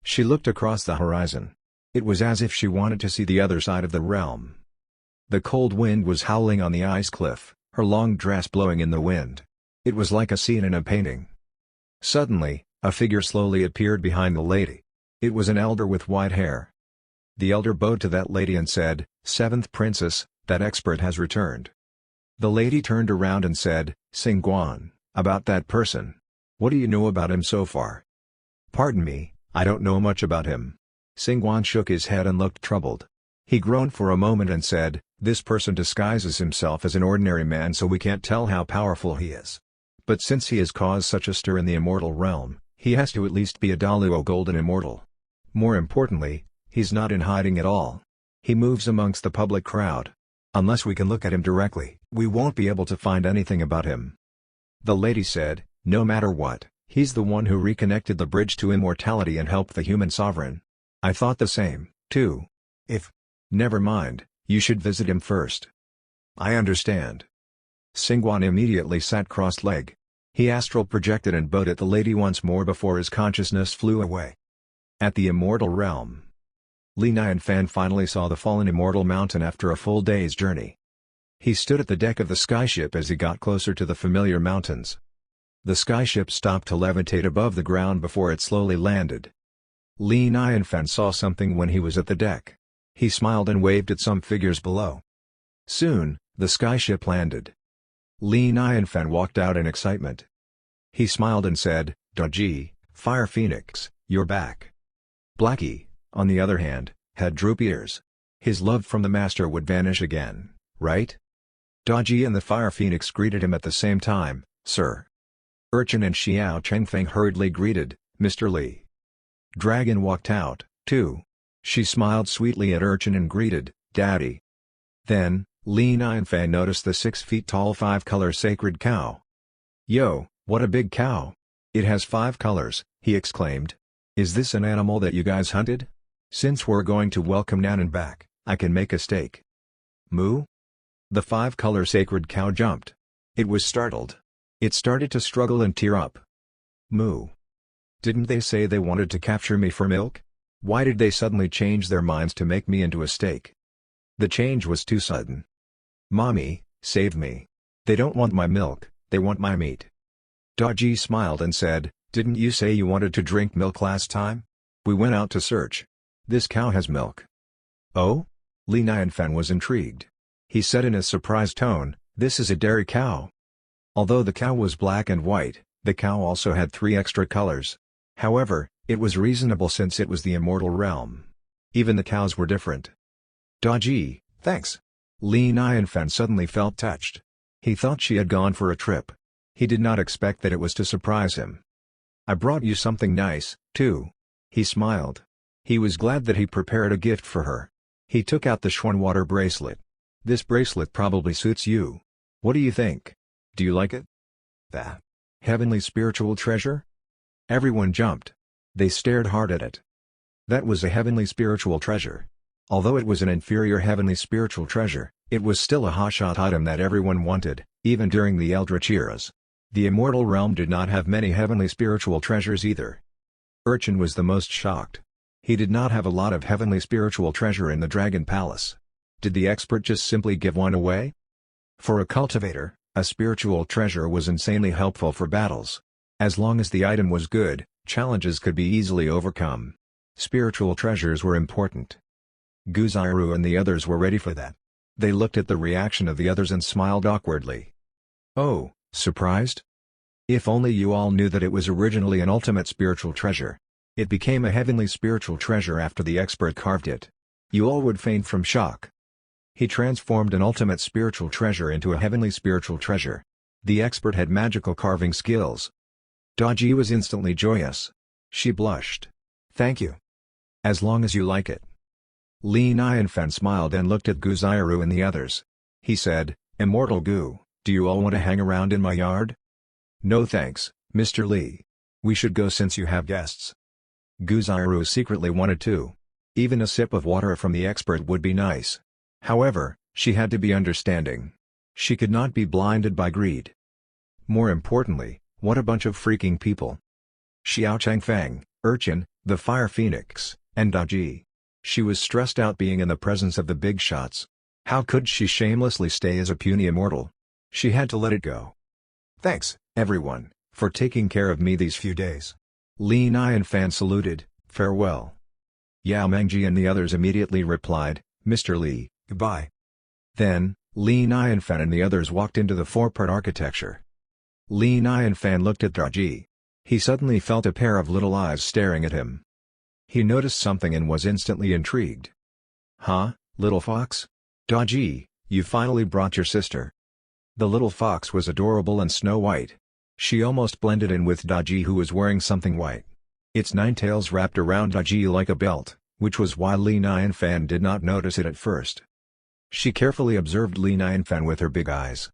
S1: She looked across the horizon. It was as if she wanted to see the other side of the realm. The cold wind was howling on the ice cliff, her long dress blowing in the wind. It was like a scene in a painting. Suddenly, a figure slowly appeared behind the lady. It was an elder with white hair. The elder bowed to that lady and said, "Seventh princess, that expert has returned." The lady turned around and said, "Singguan, about that person. What do you know about him so far?" "Pardon me, I don't know much about him." Singguan shook his head and looked troubled. He groaned for a moment and said, "This person disguises himself as an ordinary man so we can't tell how powerful he is. But since he has caused such a stir in the immortal realm, he has to at least be a Daluo golden immortal. More importantly, He's not in hiding at all. He moves amongst the public crowd. Unless we can look at him directly, we won't be able to find anything about him." The lady said, "No matter what, he's the one who reconnected the bridge to immortality and helped the human sovereign. I thought the same, too. Never mind, you should visit him first." "I understand." Singwan immediately sat cross-legged. He astral projected and bowed at the lady once more before his consciousness flew away. At the Immortal Realm, Li Nianfan finally saw the fallen Immortal Mountain after a full day's journey. He stood at the deck of the skyship as he got closer to the familiar mountains. The skyship stopped to levitate above the ground before it slowly landed. Li Nianfan saw something when he was at the deck. He smiled and waved at some figures below. Soon, the skyship landed. Li Nianfan walked out in excitement. He smiled and said, "Daji, Fire Phoenix, you're back." Blackie, on the other hand, had droopy ears. His love from the master would vanish again, right? Daji and the Fire Phoenix greeted him at the same time. "Sir." Urchin and Xiao Chengfeng hurriedly greeted, "Mr. Li." Dragon walked out, too. She smiled sweetly at Urchin and greeted, "Daddy." Then, Li Nianfan noticed the 6-feet-tall 5-color sacred cow. "Yo, what a big cow! It has 5 colors," he exclaimed. "Is this an animal that you guys hunted? Since we're going to welcome Nanan back, I can make a steak." "Moo?" The 5-color sacred cow jumped. It was startled. It started to struggle and tear up. "Moo. Didn't they say they wanted to capture me for milk? Why did they suddenly change their minds to make me into a steak? The change was too sudden. Mommy, save me. They don't want my milk, they want my meat." Daji smiled and said, "Didn't you say you wanted to drink milk last time? We went out to search. This cow has milk." "Oh?" Li Nianfan was intrigued. He said in a surprised tone, "This is a dairy cow." Although the cow was black and white, the cow also had 3 extra colors. However, it was reasonable since it was the Immortal Realm. Even the cows were different. "Daji, thanks." Li Nianfan suddenly felt touched. He thought she had gone for a trip. He did not expect that it was to surprise him. "I brought you something nice, too." He smiled. He was glad that he prepared a gift for her. He took out the Schwanwater bracelet. "This bracelet probably suits you. What do you think? Do you like it?" "That heavenly spiritual treasure?" Everyone jumped. They stared hard at it. That was a heavenly spiritual treasure. Although it was an inferior heavenly spiritual treasure, it was still a hotshot item that everyone wanted, even during the Eldritch eras. The Immortal Realm did not have many heavenly spiritual treasures either. Urchin was the most shocked. He did not have a lot of heavenly spiritual treasure in the Dragon Palace. Did the expert just simply give one away? For a cultivator, a spiritual treasure was insanely helpful for battles. As long as the item was good, challenges could be easily overcome. Spiritual treasures were important. Guzairu and the others were ready for that. They looked at the reaction of the others and smiled awkwardly. "Oh, surprised? If only you all knew that it was originally an ultimate spiritual treasure. It became a heavenly spiritual treasure after the expert carved it. You all would faint from shock. He transformed an ultimate spiritual treasure into a heavenly spiritual treasure. The expert had magical carving skills." Daji was instantly joyous. She blushed. "Thank you. As long as you like it." Li Nianfan smiled and looked at Guzairu and the others. He said, "Immortal Gu, do you all want to hang around in my yard?" "No thanks, Mr. Li. We should go since you have guests." Guzairu secretly wanted to. Even a sip of water from the expert would be nice. However, she had to be understanding. She could not be blinded by greed. More importantly, what a bunch of freaking people. Xiao Changfeng, Urchin, the Fire Phoenix, and Daji. She was stressed out being in the presence of the big shots. How could she shamelessly stay as a puny immortal? She had to let it go. "Thanks, everyone, for taking care of me these few days." Li Nianfan saluted, "Farewell." Yao Mengji and the others immediately replied, "Mr. Li, goodbye." Then, Li Nianfan and the others walked into the 4-part architecture. Li Nianfan looked at Daji. He suddenly felt a pair of little eyes staring at him. He noticed something and was instantly intrigued. "Huh, little fox? Daji, you finally brought your sister." The little fox was adorable and snow-white. She almost blended in with Daji, who was wearing something white. Its 9 tails wrapped around Daji like a belt, which was why Li Nianfan did not notice it at first. She carefully observed Li Nianfan with her big eyes.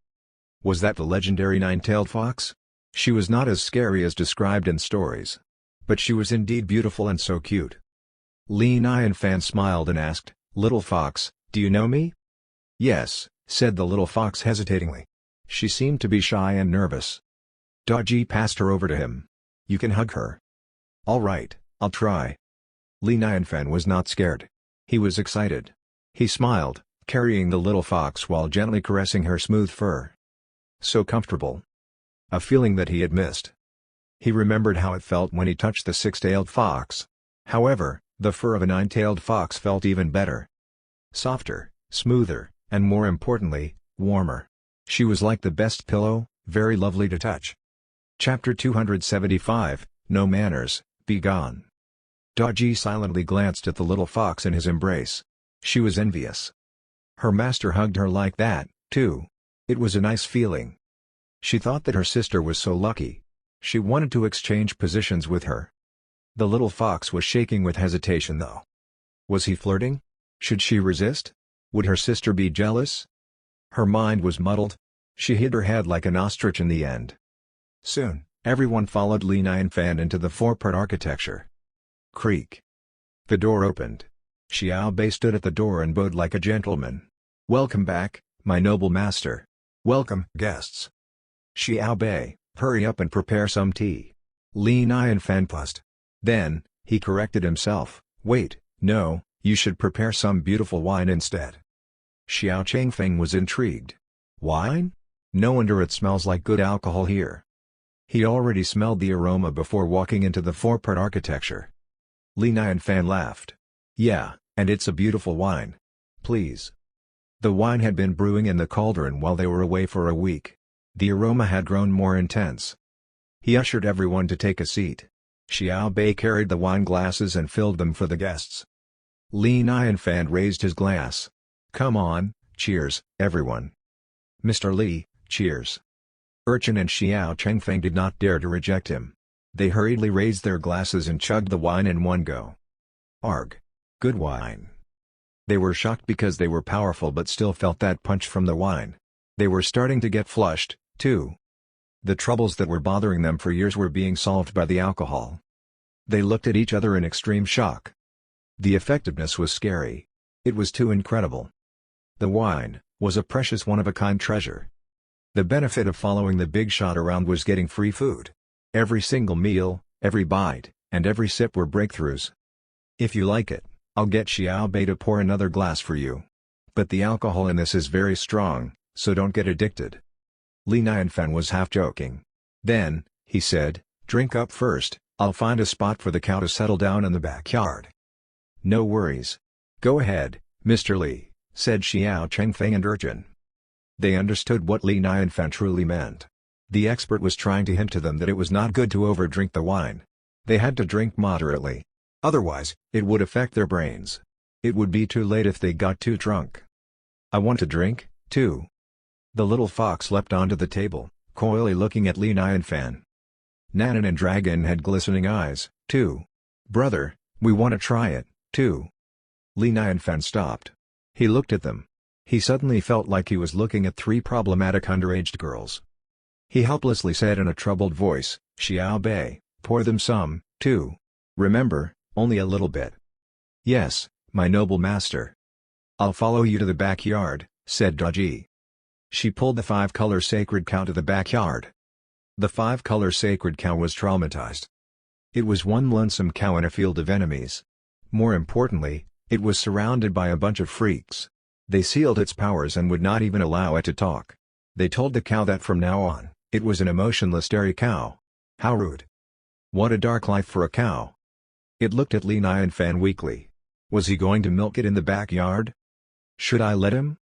S1: Was that the legendary nine-tailed fox? She was not as scary as described in stories. But she was indeed beautiful and so cute. Li Nianfan smiled and asked, "Little fox, do you know me?" "Yes," said the little fox hesitatingly. She seemed to be shy and nervous. Daji passed her over to him. "You can hug her." "All right, I'll try." Li Nianfan was not scared. He was excited. He smiled, carrying the little fox while gently caressing her smooth fur. So comfortable. A feeling that he had missed. He remembered how it felt when he touched the six-tailed fox. However, the fur of a nine-tailed fox felt even better. Softer, smoother, and more importantly, warmer. She was like the best pillow, very lovely to touch. Chapter 275, No Manners, Be Gone. Daji silently glanced at the little fox in his embrace. She was envious. Her master hugged her like that, too. It was a nice feeling. She thought that her sister was so lucky. She wanted to exchange positions with her. The little fox was shaking with hesitation though. Was he flirting? Should she resist? Would her sister be jealous? Her mind was muddled. She hid her head like an ostrich in the end. Soon, everyone followed Li Nianfan into the four-part architecture. Creak. The door opened. Xiao Bei stood at the door and bowed like a gentleman. "Welcome back, my noble master. Welcome, guests." "Xiao Bei, hurry up and prepare some tea." Li Nianfan paused. Then, he corrected himself, "Wait, no, you should prepare some beautiful wine instead." Xiao Changfeng was intrigued. "Wine? No wonder it smells like good alcohol here." He already smelled the aroma before walking into the four-part architecture. Li Nianfan laughed. "Yeah, and it's a beautiful wine. Please." The wine had been brewing in the cauldron while they were away for a week. The aroma had grown more intense. He ushered everyone to take a seat. Xiao Bei carried the wine glasses and filled them for the guests. Li Nianfan raised his glass. "Come on, cheers, everyone." "Mr. Li, cheers." Urchin and Xiao Chengfeng did not dare to reject him. They hurriedly raised their glasses and chugged the wine in one go. Arg. Good wine. They were shocked because they were powerful but still felt that punch from the wine. They were starting to get flushed, too. The troubles that were bothering them for years were being solved by the alcohol. They looked at each other in extreme shock. The effectiveness was scary. It was too incredible. The wine was a precious one-of-a-kind treasure. The benefit of following the Bigshot around was getting free food. Every single meal, every bite, and every sip were breakthroughs. "If you like it, I'll get Xiao Bei to pour another glass for you. But the alcohol in this is very strong, so don't get addicted." Li Nianfan was half joking. Then, he said, "Drink up first, I'll find a spot for the cow to settle down in the backyard." "No worries. Go ahead, Mr. Li," said Xiao Chengfeng and Urchin. They understood what Li Nianfan truly meant. The expert was trying to hint to them that it was not good to overdrink the wine. They had to drink moderately. Otherwise, it would affect their brains. It would be too late if they got too drunk. "I want to drink, too." The little fox leapt onto the table, coyly looking at Li Nianfan. Nanan and Dragon had glistening eyes, too. "Brother, we want to try it, too." Li Nianfan stopped. He looked at them. He suddenly felt like he was looking at three problematic underage girls. He helplessly said in a troubled voice, "Xiao Bei, pour them some, too. Remember, only a little bit." "Yes, my noble master." "I'll follow you to the backyard," said Daji. She pulled the five-color sacred cow to the backyard. The five-color sacred cow was traumatized. It was one lonesome cow in a field of enemies. More importantly, it was surrounded by a bunch of freaks. They sealed its powers and would not even allow it to talk. They told the cow that from now on, it was an emotionless dairy cow. How rude. What a dark life for a cow. It looked at Li Nianfan weakly. Was he going to milk it in the backyard? Should I let him?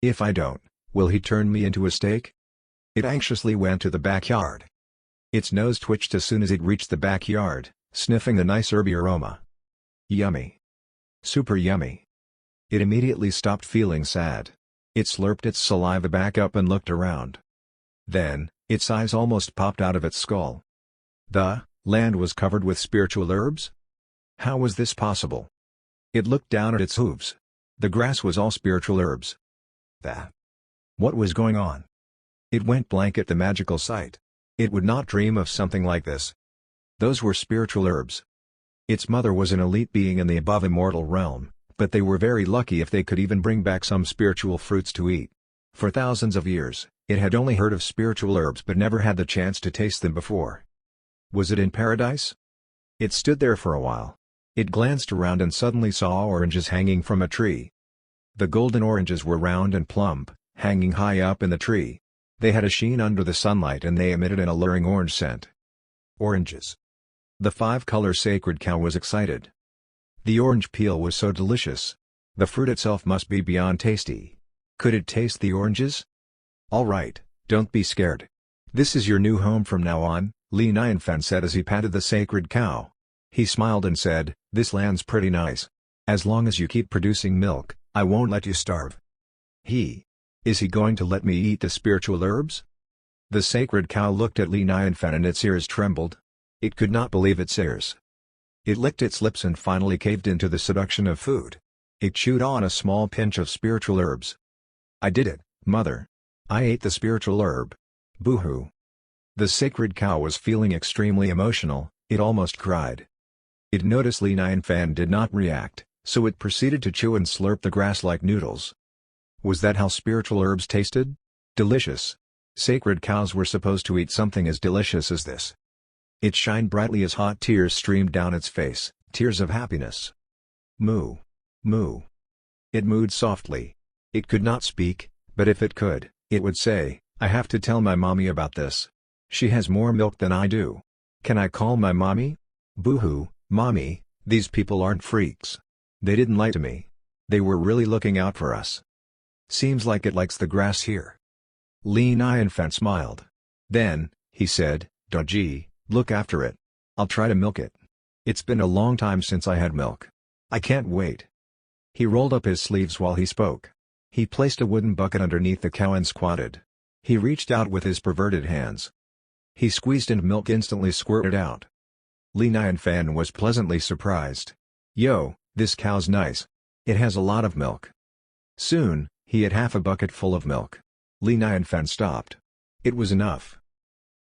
S1: If I don't, will he turn me into a steak? It anxiously went to the backyard. Its nose twitched as soon as it reached the backyard, sniffing the nice herby aroma. Yummy. Super yummy. It immediately stopped feeling sad. It slurped its saliva back up and looked around. Then, its eyes almost popped out of its skull. The land was covered with spiritual herbs? How was this possible? It looked down at its hooves. The grass was all spiritual herbs. What was going on? It went blank at the magical sight. It would not dream of something like this. Those were spiritual herbs. Its mother was an elite being in the above immortal realm, but they were very lucky if they could even bring back some spiritual fruits to eat. For thousands of years, it had only heard of spiritual herbs but never had the chance to taste them before. Was it in paradise? It stood there for a while. It glanced around and suddenly saw oranges hanging from a tree. The golden oranges were round and plump, hanging high up in the tree. They had a sheen under the sunlight and they emitted an alluring orange scent. Oranges. The five-color sacred cow was excited. The orange peel was so delicious. The fruit itself must be beyond tasty. Could it taste the oranges? All right, don't be scared. This is your new home from now on, Li Nianfan said as he patted the sacred cow. He smiled and said, "This land's pretty nice. As long as you keep producing milk, I won't let you starve." Is he going to let me eat the spiritual herbs? The sacred cow looked at Li Nianfan and its ears trembled. It could not believe its ears. It licked its lips and finally caved into the seduction of food. It chewed on a small pinch of spiritual herbs. "I did it, mother. I ate the spiritual herb. Boo-hoo." The sacred cow was feeling extremely emotional, it almost cried. It noticed Li Nianfan did not react, so it proceeded to chew and slurp the grass like noodles. Was that how spiritual herbs tasted? Delicious. Sacred cows were supposed to eat something as delicious as this. It shined brightly as hot tears streamed down its face, tears of happiness. Moo. Moo. It mooed softly. It could not speak, but if it could, it would say, "I have to tell my mommy about this. She has more milk than I do. Can I call my mommy? Boo-hoo, mommy, these people aren't freaks. They didn't lie to me. They were really looking out for us. Seems like it likes the grass here." Li Nianfan smiled. Then, he said, "Dodgy, look after it. I'll try to milk it. It's been a long time since I had milk. I can't wait." He rolled up his sleeves while he spoke. He placed a wooden bucket underneath the cow and squatted. He reached out with his perverted hands. He squeezed and milk instantly squirted out. Li Nianfan was pleasantly surprised. "Yo, this cow's nice. It has a lot of milk." Soon, he had half a bucket full of milk. Li Nianfan stopped. It was enough.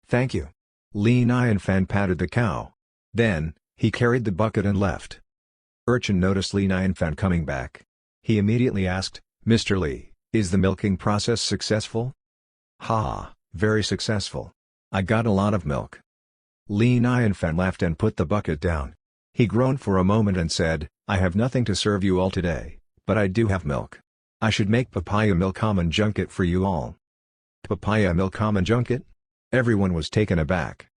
S1: "Thank you." Li Nianfan patted the cow. Then, he carried the bucket and left. Urchin noticed Li Nianfan coming back. He immediately asked, "Mr. Li, is the milking process successful?" "Ha, very successful. I got a lot of milk." Li Nianfan laughed and put the bucket down. He groaned for a moment and said, "I have nothing to serve you all today, but I do have milk. I should make papaya milk and junket for you all." Papaya milk and junket? Everyone was taken aback.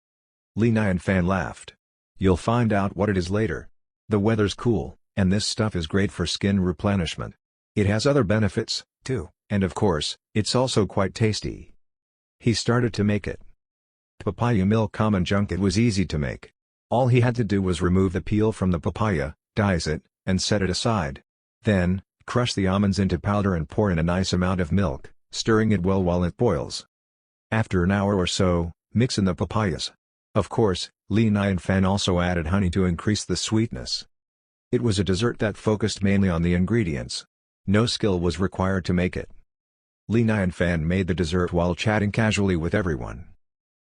S1: Li Nianfan laughed. "You'll find out what it is later. The weather's cool, and this stuff is great for skin replenishment. It has other benefits, too, and of course, it's also quite tasty." He started to make it. Papaya milk and junket was easy to make. All he had to do was remove the peel from the papaya, dice it, and set it aside. Then, crush the almonds into powder and pour in a nice amount of milk, stirring it well while it boils. After an hour or so, mix in the papayas. Of course, Li Nianfan also added honey to increase the sweetness. It was a dessert that focused mainly on the ingredients. No skill was required to make it. Li Nianfan made the dessert while chatting casually with everyone.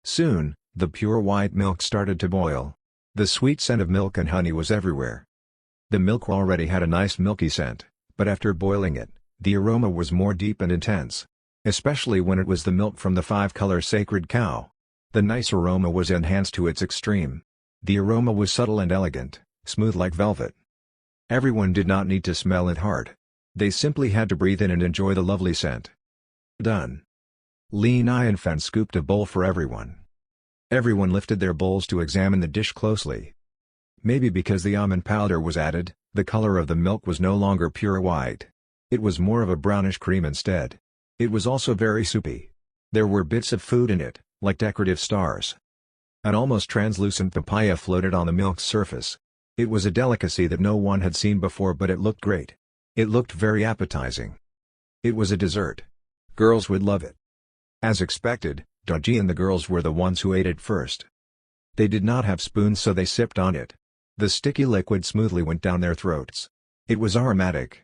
S1: Soon, the pure white milk started to boil. The sweet scent of milk and honey was everywhere. The milk already had a nice milky scent, but after boiling it, the aroma was more deep and intense. Especially when it was the milk from the five-color sacred cow. The nice aroma was enhanced to its extreme. The aroma was subtle and elegant, smooth like velvet. Everyone did not need to smell it hard. They simply had to breathe in and enjoy the lovely scent. Done. Li Nianfan scooped a bowl for everyone. Everyone lifted their bowls to examine the dish closely. Maybe because the almond powder was added, the color of the milk was no longer pure white. It was more of a brownish cream instead. It was also very soupy. There were bits of food in it, like decorative stars. An almost translucent papaya floated on the milk's surface. It was a delicacy that no one had seen before, but it looked great. It looked very appetizing. It was a dessert. Girls would love it. As expected, Dodgy and the girls were the ones who ate it first. They did not have spoons, so they sipped on it. The sticky liquid smoothly went down their throats. It was aromatic.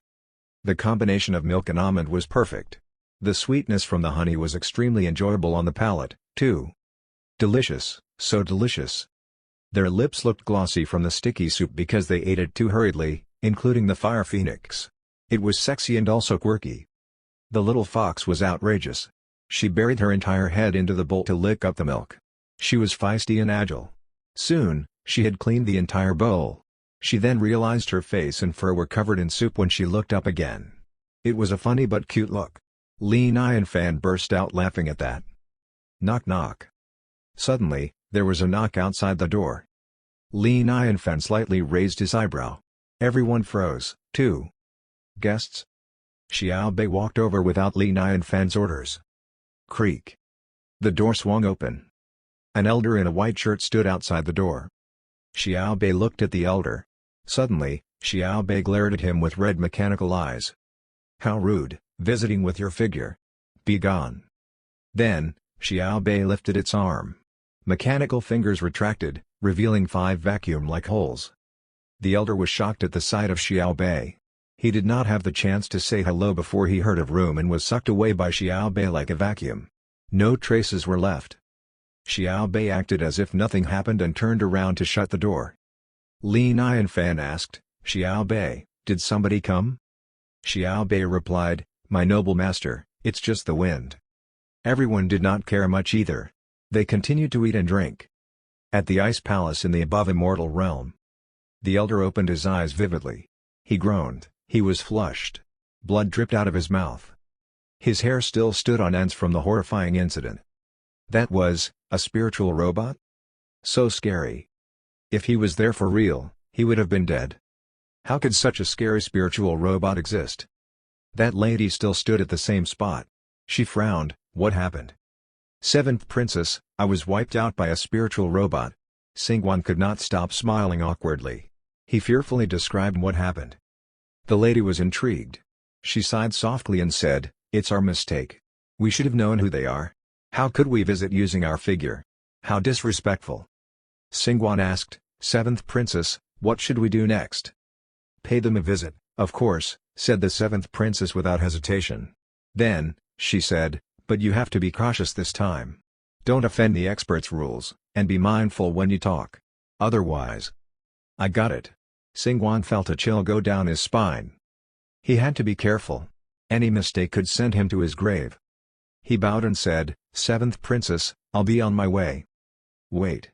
S1: The combination of milk and almond was perfect. The sweetness from the honey was extremely enjoyable on the palate, too. Delicious, so delicious. Their lips looked glossy from the sticky soup because they ate it too hurriedly, including the fire phoenix. It was sexy and also quirky. The little fox was outrageous. She buried her entire head into the bowl to lick up the milk. She was feisty and agile. Soon, she had cleaned the entire bowl. She then realized her face and fur were covered in soup when she looked up again. It was a funny but cute look. Li and Fan burst out laughing at that. Knock knock. Suddenly, there was a knock outside the door. Li and Fan slightly raised his eyebrow. Everyone froze, too. Guests? Xiao Bei walked over without Li and Fan's orders. Creak. The door swung open. An elder in a white shirt stood outside the door. Xiao Bei looked at the elder. Suddenly, Xiao Bei glared at him with red mechanical eyes. How rude, visiting with your figure. Be gone. Then, Xiao Bei lifted its arm. Mechanical fingers retracted, revealing 5 vacuum-like holes. The elder was shocked at the sight of Xiao Bei. He did not have the chance to say hello before he heard of room and was sucked away by Xiao Bei like a vacuum. No traces were left. Xiao Bei acted as if nothing happened and turned around to shut the door. Li and Fan asked, Xiao Bei, did somebody come? Xiao Bei replied, my noble master, it's just the wind. Everyone did not care much either. They continued to eat and drink. At the ice palace in the above immortal realm. The elder opened his eyes vividly. He groaned, he was flushed. Blood dripped out of his mouth. His hair still stood on ends from the horrifying incident. That was, a spiritual robot? So scary. If he was there for real, he would have been dead. How could such a scary spiritual robot exist? That lady still stood at the same spot. She frowned, what happened? 7th Princess, I was wiped out by a spiritual robot. Xingguan could not stop smiling awkwardly. He fearfully described what happened. The lady was intrigued. She sighed softly and said, it's our mistake. We should have known who they are. How could we visit using our figure? How disrespectful. Xingguan asked, 7th Princess, what should we do next? Pay them a visit, of course, said the 7th Princess without hesitation. Then, she said, but you have to be cautious this time. Don't offend the expert's rules, and be mindful when you talk. Otherwise. I got it. Xingguan felt a chill go down his spine. He had to be careful. Any mistake could send him to his grave. He bowed and said, 7th Princess, I'll be on my way. Wait.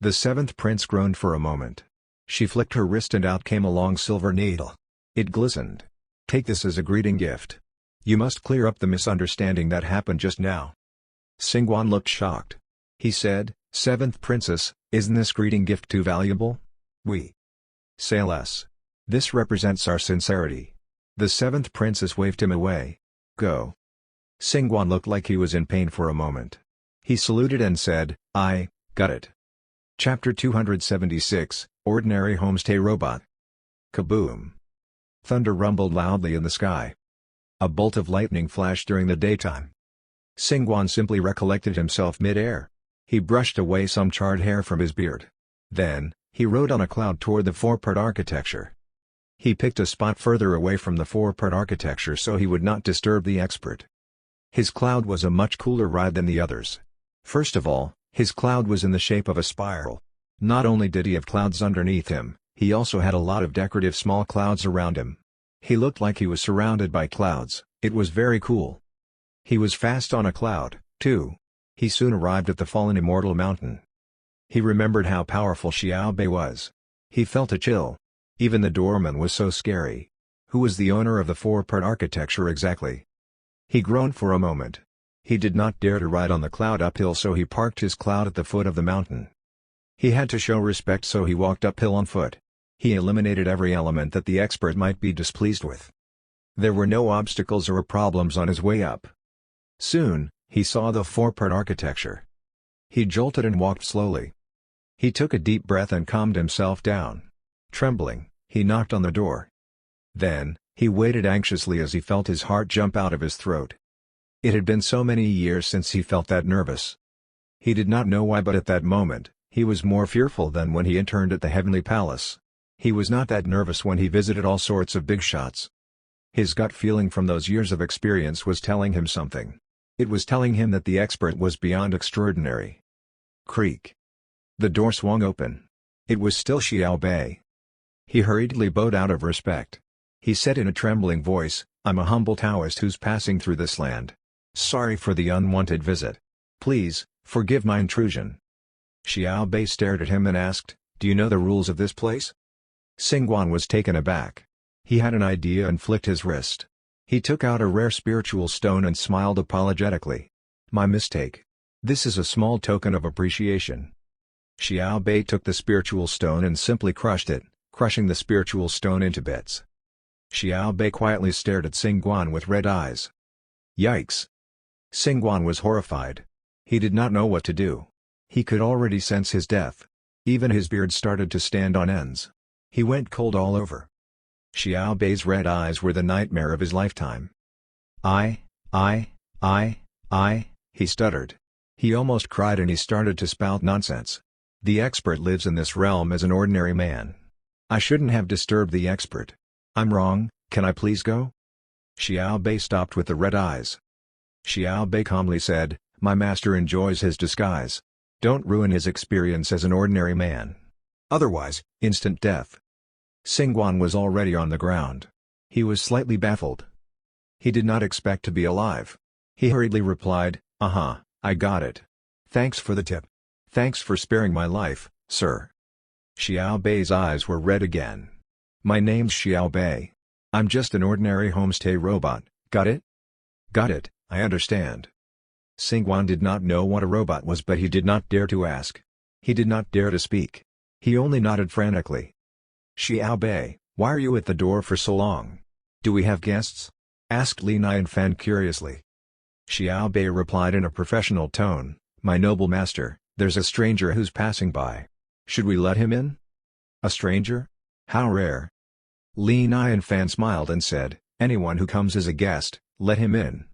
S1: The 7th Prince groaned for a moment. She flicked her wrist and out came a long silver needle. It glistened. Take this as a greeting gift. You must clear up the misunderstanding that happened just now. Xingguan looked shocked. He said, 7th Princess, isn't this greeting gift too valuable? We say less. This represents our sincerity. The 7th Princess waved him away. Go. Xingguan looked like he was in pain for a moment. He saluted and said, I got it. Chapter 276, Ordinary Homestay Robot. Kaboom. Thunder rumbled loudly in the sky. A bolt of lightning flashed during the daytime. Xingguan simply recollected himself mid-air. He brushed away some charred hair from his beard. Then, he rode on a cloud toward the 4-part architecture. He picked a spot further away from the 4-part architecture so he would not disturb the expert. His cloud was a much cooler ride than the others. First of all, his cloud was in the shape of a spiral. Not only did he have clouds underneath him, he also had a lot of decorative small clouds around him. He looked like he was surrounded by clouds. It was very cool. He was fast on a cloud, too. He soon arrived at the fallen immortal mountain. He remembered how powerful Xiao Bei was. He felt a chill. Even the doorman was so scary. Who was the owner of the 4-part architecture exactly? He groaned for a moment. He did not dare to ride on the cloud uphill, so he parked his cloud at the foot of the mountain. He had to show respect, so he walked uphill on foot. He eliminated every element that the expert might be displeased with. There were no obstacles or problems on his way up. Soon, he saw the 4-part architecture. He jolted and walked slowly. He took a deep breath and calmed himself down. Trembling, he knocked on the door. Then, he waited anxiously as he felt his heart jump out of his throat. It had been so many years since he felt that nervous. He did not know why, but at that moment, he was more fearful than when he entered at the heavenly palace. He was not that nervous when he visited all sorts of big shots. His gut feeling from those years of experience was telling him something. It was telling him that the expert was beyond extraordinary. Creak. The door swung open. It was still Xiao Bei. He hurriedly bowed out of respect. He said in a trembling voice, "I'm a humble Taoist who's passing through this land. Sorry for the unwanted visit. Please, forgive my intrusion." Xiao Bei stared at him and asked, "Do you know the rules of this place?" Xingguan was taken aback. He had an idea and flicked his wrist. He took out a rare spiritual stone and smiled apologetically. "My mistake. This is a small token of appreciation." Xiao Bei took the spiritual stone and simply crushed it, crushing the spiritual stone into bits. Xiao Bei quietly stared at Xingguan with red eyes. Yikes! Xingguan was horrified. He did not know what to do. He could already sense his death. Even his beard started to stand on ends. He went cold all over. Xiao Bei's red eyes were the nightmare of his lifetime. I, he stuttered. He almost cried and he started to spout nonsense. The expert lives in this realm as an ordinary man. I shouldn't have disturbed the expert. I'm wrong, can I please go? Xiao Bei stopped with the red eyes. Xiao Bei calmly said, "My master enjoys his disguise. Don't ruin his experience as an ordinary man. Otherwise, instant death." Xingguan was already on the ground. He was slightly baffled. He did not expect to be alive. He hurriedly replied, I got it. Thanks for the tip. Thanks for sparing my life, sir." Xiao Bei's eyes were red again. "My name's Xiao Bei. I'm just an ordinary homestay robot, got it?" "Got it, I understand." Xingguan did not know what a robot was, but he did not dare to ask. He did not dare to speak. He only nodded frantically. "Xiao Bei, why are you at the door for so long? Do we have guests?" asked Li Nianfan curiously. Xiao Bei replied in a professional tone, "My noble master, there's a stranger who's passing by. Should we let him in?" "A stranger? How rare." Li Nianfan smiled and said, "Anyone who comes as a guest, let him in."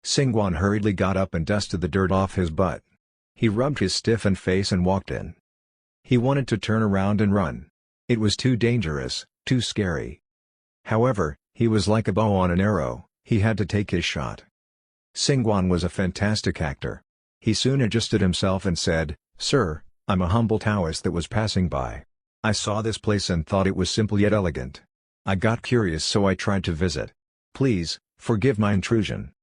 S1: Xingguan hurriedly got up and dusted the dirt off his butt. He rubbed his stiffened face and walked in. He wanted to turn around and run. It was too dangerous, too scary. However, he was like a bow on an arrow, he had to take his shot. Xingguan was a fantastic actor. He soon adjusted himself and said, "Sir, I'm a humble Taoist that was passing by. I saw this place and thought it was simple yet elegant. I got curious so I tried to visit. Please, forgive my intrusion."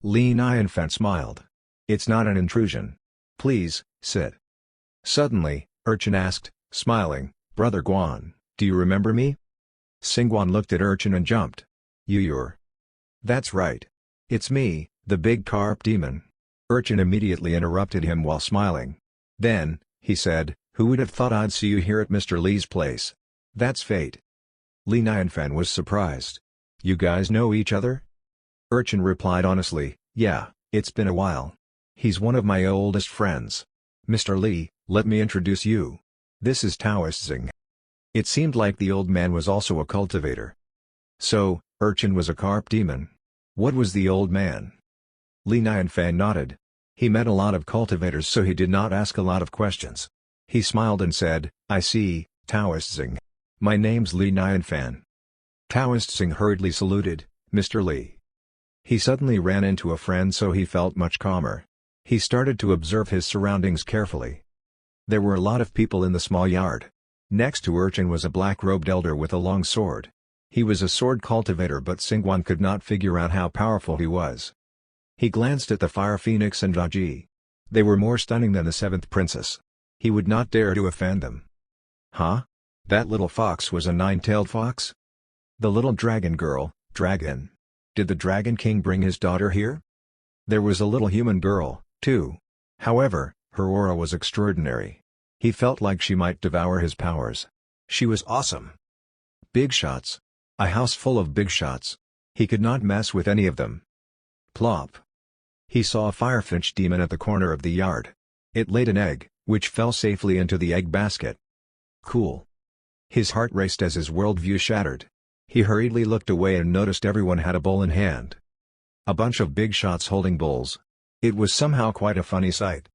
S1: Li Nianfan smiled. "It's not an intrusion. Please, sit." Suddenly, Urchin asked, smiling, "Brother Guan, do you remember me?" Xingguan looked at Urchin and jumped. You're... That's right. It's me, the big carp demon." Urchin immediately interrupted him while smiling. Then, he said, "Who would have thought I'd see you here at Mr. Li's place? That's fate." Li Nianfan was surprised. "You guys know each other?" Urchin replied honestly, "Yeah, it's been a while. He's one of my oldest friends. Mr. Li, let me introduce you. This is Taoist Xing." It seemed like the old man was also a cultivator. So, Urchin was a carp demon. What was the old man? Li Nianfan nodded. He met a lot of cultivators so he did not ask a lot of questions. He smiled and said, "I see, Taoist Xing. My name's Li Nianfan." Taoist Xing hurriedly saluted, "Mr. Li." He suddenly ran into a friend so he felt much calmer. He started to observe his surroundings carefully. There were a lot of people in the small yard. Next to Urchin was a black-robed elder with a long sword. He was a sword cultivator but Xingguan could not figure out how powerful he was. He glanced at the Fire Phoenix and Daji. They were more stunning than the seventh princess. He would not dare to offend them. Huh? That little fox was a nine-tailed fox? The little dragon girl, dragon. Did the Dragon King bring his daughter here? There was a little human girl, too. However, her aura was extraordinary. He felt like she might devour his powers. She was awesome. Big shots. A house full of big shots. He could not mess with any of them. Plop. He saw a firefinch demon at the corner of the yard. It laid an egg, which fell safely into the egg basket. Cool. His heart raced as his worldview shattered. He hurriedly looked away and noticed everyone had a bowl in hand. A bunch of big shots holding bowls. It was somehow quite a funny sight.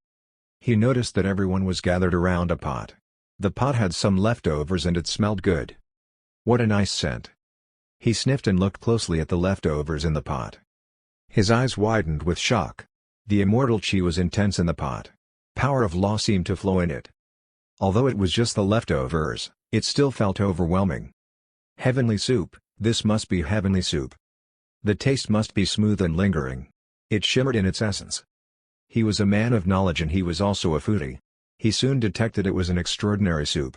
S1: He noticed that everyone was gathered around a pot. The pot had some leftovers and it smelled good. What a nice scent. He sniffed and looked closely at the leftovers in the pot. His eyes widened with shock. The immortal chi was intense in the pot. Power of law seemed to flow in it. Although it was just the leftovers, it still felt overwhelming. Heavenly soup, this must be heavenly soup. The taste must be smooth and lingering. It shimmered in its essence. He was a man of knowledge and he was also a foodie. He soon detected it was an extraordinary soup.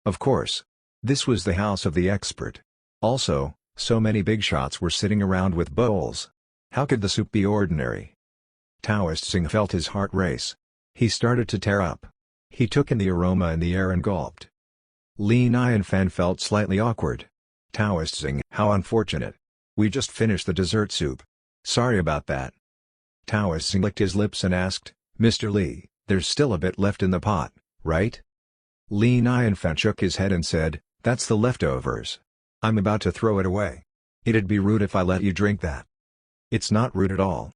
S1: Of course. This was the house of the expert. Also, so many bigshots were sitting around with bowls. How could the soup be ordinary? Taoist Singh felt his heart race. He started to tear up. He took in the aroma in the air and gulped. Li Nianfan felt slightly awkward. Taoist Singh, how unfortunate. We just finished the dessert soup. Sorry about that. Taoist Singh licked his lips and asked, Mr. Li, there's still a bit left in the pot, right? Li Nianfan shook his head and said, that's the leftovers. I'm about to throw it away. It'd be rude if I let you drink that. It's not rude at all.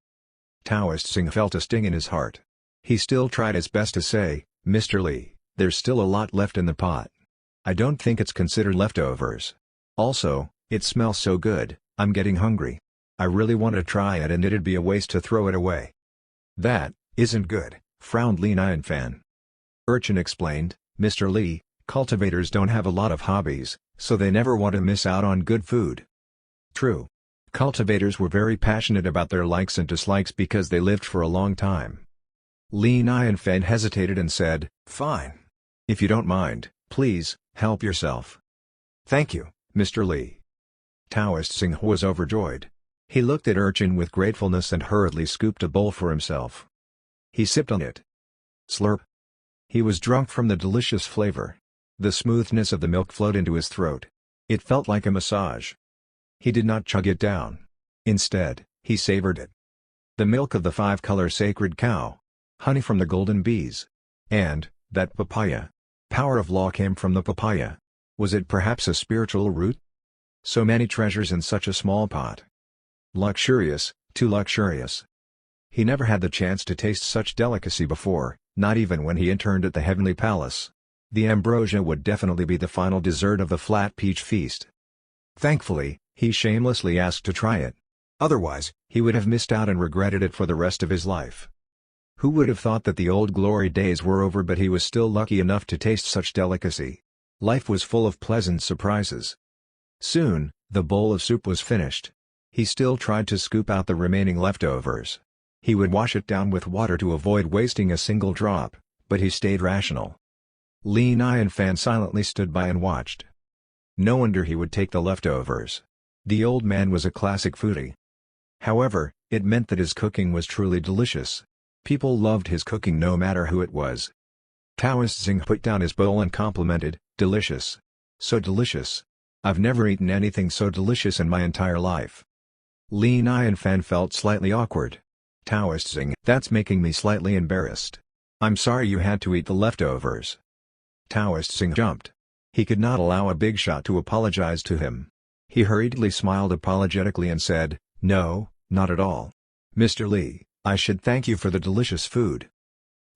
S1: Taoist Singh felt a sting in his heart. He still tried his best to say, Mr. Li, there's still a lot left in the pot. I don't think it's considered leftovers. Also, it smells so good, I'm getting hungry. I really want to try it and it'd be a waste to throw it away. That isn't good, frowned Li Nianfan. Urchin explained, Mr. Li, cultivators don't have a lot of hobbies, so they never want to miss out on good food. True. Cultivators were very passionate about their likes and dislikes because they lived for a long time. Li Nianfan hesitated and said, fine. If you don't mind, please, help yourself. Thank you, Mr. Li. Taoist Singh was overjoyed. He looked at Urchin with gratefulness and hurriedly scooped a bowl for himself. He sipped on it. Slurp. He was drunk from the delicious flavor. The smoothness of the milk flowed into his throat. It felt like a massage. He did not chug it down. Instead, he savored it. The milk of the five-color sacred cow. Honey from the golden bees. And, that papaya. Power of law came from the papaya. Was it perhaps a spiritual root? So many treasures in such a small pot. Luxurious, too luxurious. He never had the chance to taste such delicacy before, not even when he interned at the Heavenly Palace. The ambrosia would definitely be the final dessert of the flat peach feast. Thankfully, he shamelessly asked to try it. Otherwise, he would have missed out and regretted it for the rest of his life. Who would have thought that the old glory days were over, but he was still lucky enough to taste such delicacy. Life was full of pleasant surprises. Soon, the bowl of soup was finished. He still tried to scoop out the remaining leftovers. He would wash it down with water to avoid wasting a single drop, but he stayed rational. Li Nianfan silently stood by and watched. No wonder he would take the leftovers. The old man was a classic foodie. However, it meant that his cooking was truly delicious. People loved his cooking no matter who it was. Taoist Singh put down his bowl and complimented, delicious. So delicious. I've never eaten anything so delicious in my entire life. Li Nianfan felt slightly awkward. Taoist Singh, that's making me slightly embarrassed. I'm sorry you had to eat the leftovers. Taoist Singh jumped. He could not allow a bigshot to apologize to him. He hurriedly smiled apologetically and said, no, not at all. Mr. Li, I should thank you for the delicious food.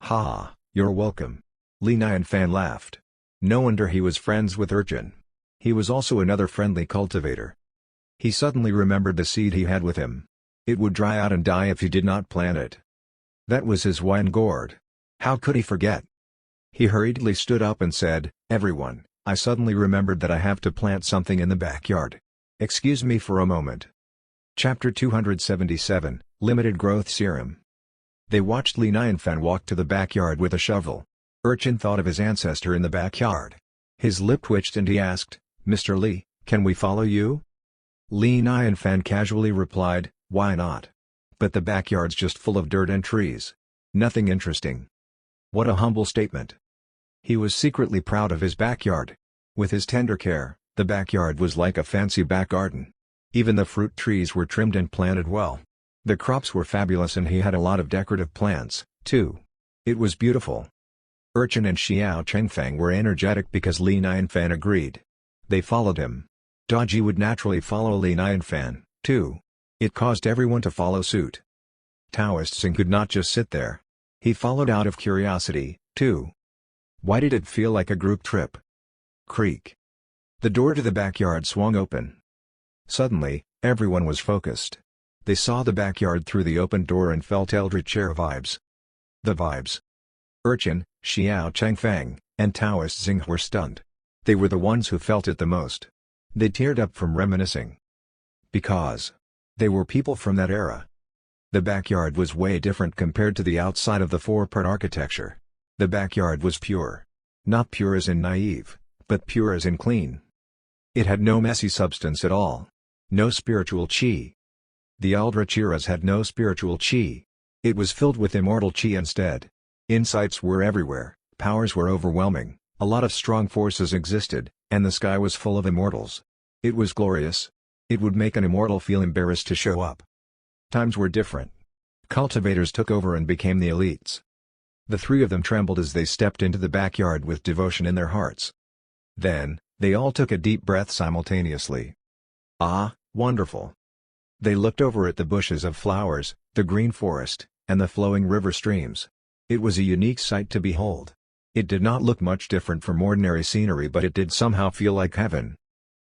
S1: Ha, you're welcome. Li Nianfan laughed. No wonder he was friends with Urchin. He was also another friendly cultivator. He suddenly remembered the seed he had with him. It would dry out and die if he did not plant it. That was his wine gourd. How could he forget? He hurriedly stood up and said, everyone, I suddenly remembered that I have to plant something in the backyard. Excuse me for a moment. Chapter 277, Limited Growth Serum. They watched Li Nianfan walk to the backyard with a shovel. Urchin thought of his ancestor in the backyard. His lip twitched and he asked, Mr. Li, can we follow you? Li Nianfan casually replied, why not? But the backyard's just full of dirt and trees. Nothing interesting. What a humble statement. He was secretly proud of his backyard. With his tender care, the backyard was like a fancy back garden. Even the fruit trees were trimmed and planted well. The crops were fabulous and he had a lot of decorative plants, too. It was beautiful. Urchin and Xiao Chengfeng were energetic because Li Nianfan agreed. They followed him. Daji would naturally follow Li Nianfan, too. It caused everyone to follow suit. Taoist Singh could not just sit there. He followed out of curiosity, too. Why did it feel like a group trip? Creak. The door to the backyard swung open. Suddenly, everyone was focused. They saw the backyard through the open door and felt eldritch air vibes. The vibes. Urchin, Xiao Changfeng, and Taoist Xing were stunned. They were the ones who felt it the most. They teared up from reminiscing. Because they were people from that era. The backyard was way different compared to the outside of the four-part architecture. The backyard was pure. Not pure as in naive, but pure as in clean. It had no messy substance at all. No spiritual chi. The Aldrachiras had no spiritual chi. It was filled with immortal chi instead. Insights were everywhere, powers were overwhelming, a lot of strong forces existed, and the sky was full of immortals. It was glorious. It would make an immortal feel embarrassed to show up. Times were different. Cultivators took over and became the elites. The three of them trembled as they stepped into the backyard with devotion in their hearts. Then, they all took a deep breath simultaneously. Ah, wonderful. They looked over at the bushes of flowers, the green forest, and the flowing river streams. It was a unique sight to behold. It did not look much different from ordinary scenery, but it did somehow feel like heaven.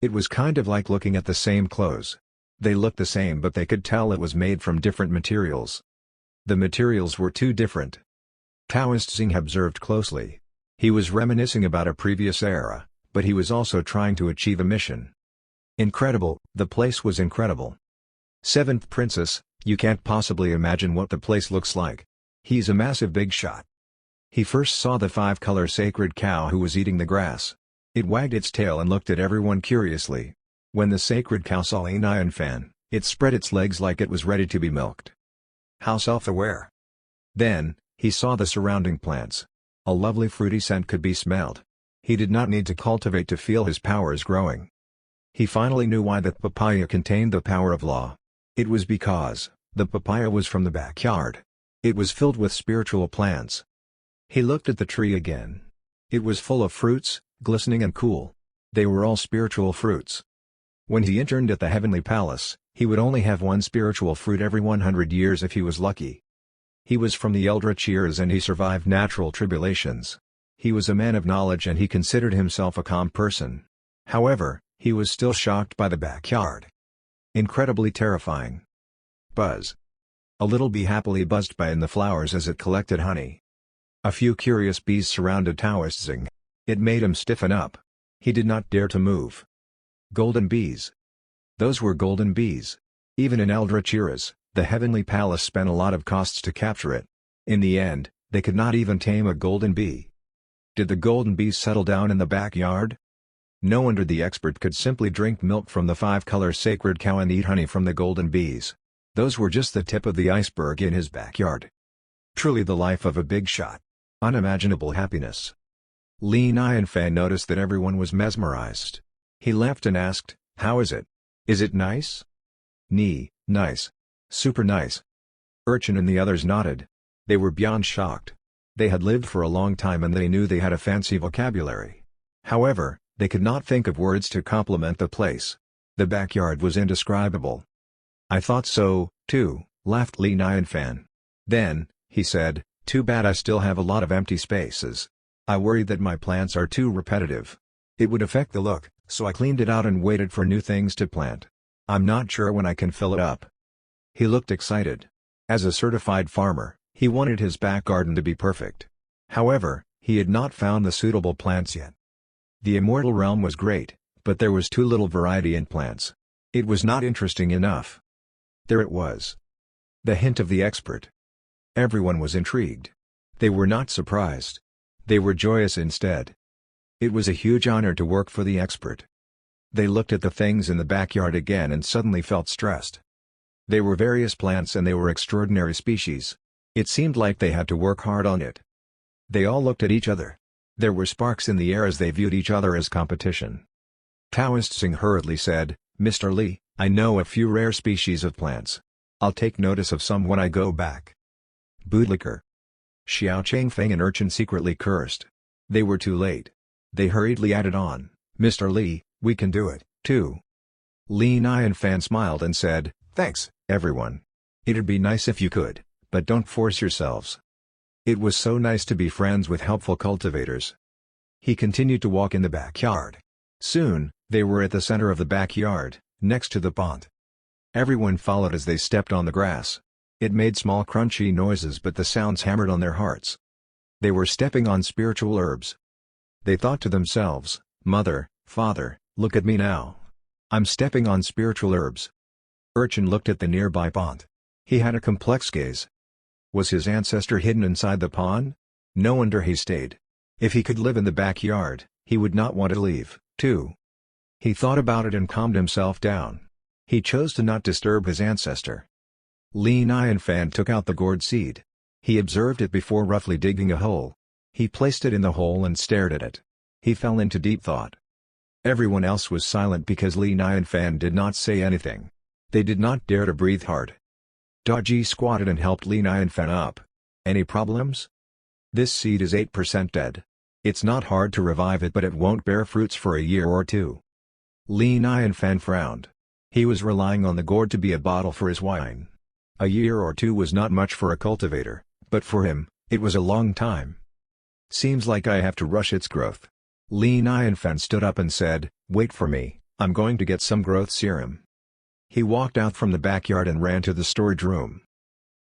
S1: It was kind of like looking at the same clothes. They looked the same, but they could tell it was made from different materials. The materials were too different. Taoist Xing observed closely. He was reminiscing about a previous era, but he was also trying to achieve a mission. Incredible, the place was incredible. Seventh Princess, you can't possibly imagine what the place looks like. He's a massive Bigshot. He first saw the five-color sacred cow who was eating the grass. It wagged its tail and looked at everyone curiously. When the sacred cow saw Nanan Fan, it spread its legs like it was ready to be milked. How self-aware. Then, he saw the surrounding plants. A lovely fruity scent could be smelled. He did not need to cultivate to feel his powers growing. He finally knew why that papaya contained the power of law. It was because the papaya was from the backyard. It was filled with spiritual plants. He looked at the tree again. It was full of fruits, glistening and cool. They were all spiritual fruits. When he interned at the Heavenly Palace, he would only have one spiritual fruit every 100 years if he was lucky. He was from the Eldrachiras and he survived natural tribulations. He was a man of knowledge and he considered himself a calm person. However, he was still shocked by the backyard. Incredibly terrifying. Buzz. A little bee happily buzzed by in the flowers as it collected honey. A few curious bees surrounded Taoist Xing. It made him stiffen up. He did not dare to move. Golden bees. Those were golden bees. Even in Eldrachiras, the Heavenly Palace spent a lot of costs to capture it. In the end, they could not even tame a golden bee. Did the golden bees settle down in the backyard? No wonder the expert could simply drink milk from the five-color sacred cow and eat honey from the golden bees. Those were just the tip of the iceberg in his backyard. Truly the life of a Bigshot. Unimaginable happiness. Li Nianfan noticed that everyone was mesmerized. He laughed and asked, "How is it? Is it nice?" Nice. Super nice." Urchin and the others nodded. They were beyond shocked. They had lived for a long time and they knew they had a fancy vocabulary. However, they could not think of words to compliment the place. The backyard was indescribable. "I thought so, too," laughed Li Nianfan. Then, he said, "Too bad I still have a lot of empty spaces. I worried that my plants are too repetitive. It would affect the look, so I cleaned it out and waited for new things to plant. I'm not sure when I can fill it up." He looked excited. As a certified farmer, he wanted his back garden to be perfect. However, he had not found the suitable plants yet. The immortal realm was great, but there was too little variety in plants. It was not interesting enough. There it was. The hint of the expert. Everyone was intrigued. They were not surprised. They were joyous instead. It was a huge honor to work for the expert. They looked at the things in the backyard again and suddenly felt stressed. They were various plants and they were extraordinary species. It seemed like they had to work hard on it. They all looked at each other. There were sparks in the air as they viewed each other as competition. Taoist Xing hurriedly said, "Mr. Li, I know a few rare species of plants. I'll take notice of some when I go back." Bootlicker. Xiao Changfeng and Urchin secretly cursed. They were too late. They hurriedly added on, "Mr. Li, we can do it, too." Li Nianfan smiled and said, "Thanks, everyone. It'd be nice if you could, but don't force yourselves." It was so nice to be friends with helpful cultivators. He continued to walk in the backyard. Soon, they were at the center of the backyard, next to the pond. Everyone followed as they stepped on the grass. It made small crunchy noises, but the sounds hammered on their hearts. They were stepping on spiritual herbs. They thought to themselves, "Mother, Father, look at me now. I'm stepping on spiritual herbs." Urchin looked at the nearby pond. He had a complex gaze. Was his ancestor hidden inside the pond? No wonder he stayed. If he could live in the backyard, he would not want to leave, too. He thought about it and calmed himself down. He chose to not disturb his ancestor. Li Nianfan took out the gourd seed. He observed it before roughly digging a hole. He placed it in the hole and stared at it. He fell into deep thought. Everyone else was silent because Li Nianfan did not say anything. They did not dare to breathe hard. Daji squatted and helped Li Nianfan up. "Any problems? This seed is 8% dead. It's not hard to revive it, but it won't bear fruits for a year or two." Li Nianfan frowned. He was relying on the gourd to be a bottle for his wine. A year or two was not much for a cultivator, but for him, it was a long time. "Seems like I have to rush its growth." Li Nianfan stood up and said, "Wait for me, I'm going to get some growth serum." He walked out from the backyard and ran to the storage room.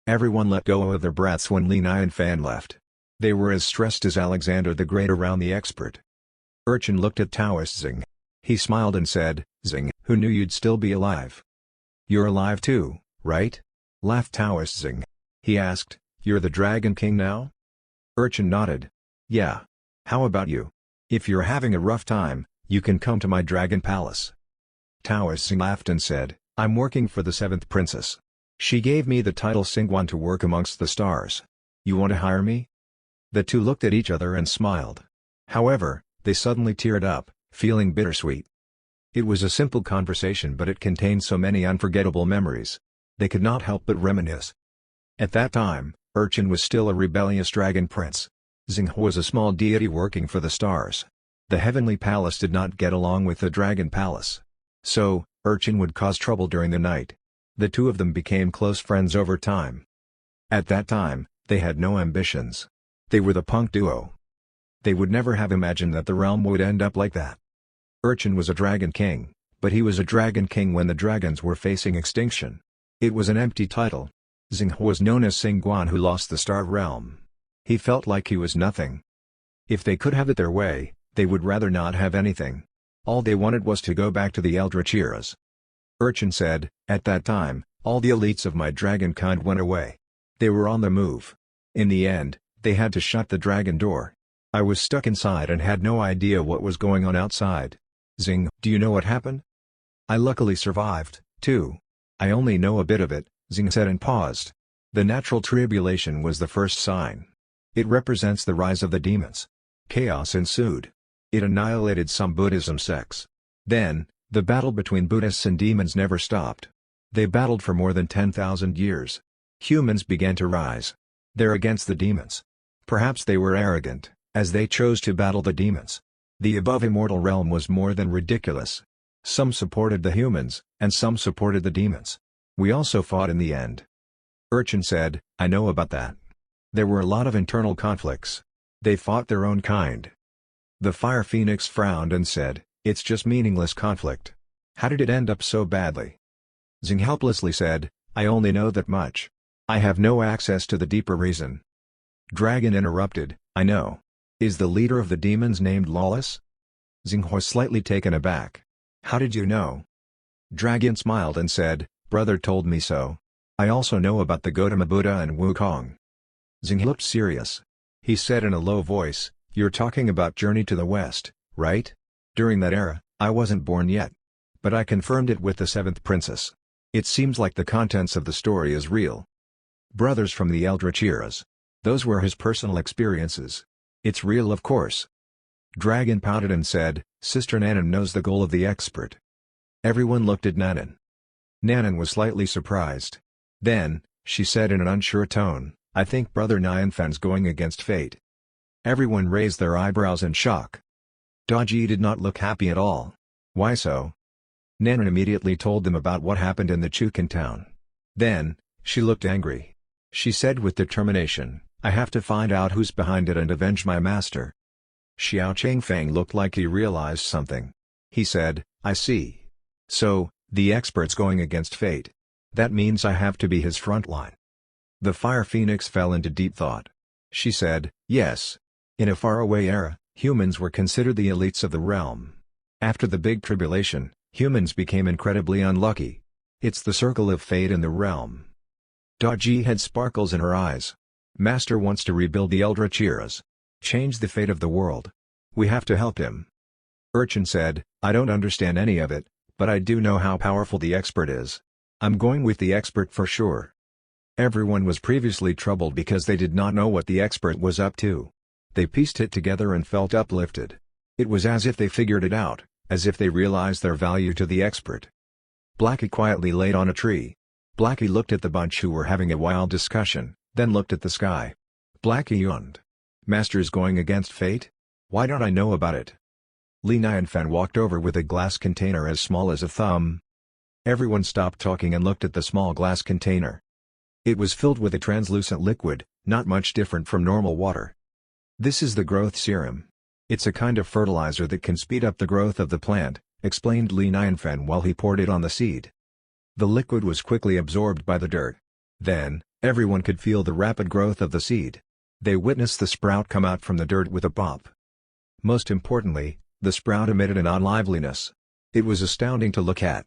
S1: Everyone let go of their breaths when Li Nianfan left. They were as stressed as Alexander the Great around the expert. Urchin looked at Taoist Xing. He smiled and said, "Xing, who knew you'd still be alive?" "You're alive too, right?" laughed Taoist Xing. He asked, "You're the Dragon King now?" Urchin nodded. "Yeah. How about you? If you're having a rough time, you can come to my Dragon Palace." Taoist Xing laughed and said, "I'm working for the 7th Princess. She gave me the title Xingguan to work amongst the stars. You want to hire me?" The two looked at each other and smiled. However, they suddenly teared up, feeling bittersweet. It was a simple conversation, but it contained so many unforgettable memories. They could not help but reminisce. At that time, Urchin was still a rebellious dragon prince. Xing was a small deity working for the stars. The heavenly palace did not get along with the dragon palace. So, Urchin would cause trouble during the night. The two of them became close friends over time. At that time, they had no ambitions. They were the punk duo. They would never have imagined that the realm would end up like that. Urchin was a dragon king, but he was a dragon king when the dragons were facing extinction. It was an empty title. Xing was known as Xingguan, who lost the star realm. He felt like he was nothing. If they could have it their way, they would rather not have anything. All they wanted was to go back to the Eldritch eras. Urchin said, "At that time, all the elites of my dragon kind went away. They were on the move. In the end, they had to shut the dragon door. I was stuck inside and had no idea what was going on outside." "Xing, do you know what happened?" "I luckily survived, too. I only know a bit of it," Xing said and paused. "The natural tribulation was the first sign. It represents the rise of the demons. Chaos ensued. It annihilated some Buddhism sects. Then, the battle between Buddhists and demons never stopped. They battled for more than 10,000 years. Humans began to rise. They're against the demons. Perhaps they were arrogant, as they chose to battle the demons. The above immortal realm was more than ridiculous. Some supported the humans, and some supported the demons. We also fought in the end." Urchin said, "I know about that. There were a lot of internal conflicts. They fought their own kind." The Fire Phoenix frowned and said, "It's just meaningless conflict. How did it end up so badly?" Xing helplessly said, "I only know that much. I have no access to the deeper reason." Dragon interrupted, "I know. Is the leader of the demons named Lawless?" Xing was slightly taken aback. "How did you know?" Dragon smiled and said, "Brother told me so. I also know about the Gautama Buddha and Wukong." Xing looked serious. He said in a low voice, "You're talking about Journey to the West, right? During that era, I wasn't born yet. But I confirmed it with the 7th Princess. It seems like the contents of the story is real. Brothers from the Eldritch eras. Those were his personal experiences. It's real, of course." Dragon pouted and said, "Sister Nanan knows the goal of the expert." Everyone looked at Nanan. Nanan was slightly surprised. Then, she said in an unsure tone, "I think Brother Nianfan's going against fate." Everyone raised their eyebrows in shock. Daji did not look happy at all. "Why so?" Nanan immediately told them about what happened in the Chukan town. Then, she looked angry. She said with determination, "I have to find out who's behind it and avenge my master." Xiao Changfeng looked like he realized something. He said, I see. So, the expert's going against fate. That means I have to be his front line. The Fire Phoenix fell into deep thought. She said, yes. In a faraway era, humans were considered the elites of the realm. After the Big Tribulation, humans became incredibly unlucky. It's the circle of fate in the realm. Daji had sparkles in her eyes. Master wants to rebuild the Eldritch eras. Change the fate of the world. We have to help him. Urchin said, I don't understand any of it, but I do know how powerful the expert is. I'm going with the expert for sure. Everyone was previously troubled because they did not know what the expert was up to. They pieced it together and felt uplifted. It was as if they figured it out, as if they realized their value to the expert. Blackie quietly laid on a tree. Blackie looked at the bunch who were having a wild discussion, then looked at the sky. Blackie yawned. Master's going against fate? Why don't I know about it? Li Nianfan walked over with a glass container as small as a thumb. Everyone stopped talking and looked at the small glass container. It was filled with a translucent liquid, not much different from normal water. This is the growth serum. It's a kind of fertilizer that can speed up the growth of the plant, explained Li Nianfan while he poured it on the seed. The liquid was quickly absorbed by the dirt. Then, everyone could feel the rapid growth of the seed. They witnessed the sprout come out from the dirt with a pop. Most importantly, the sprout emitted an odd liveliness. It was astounding to look at.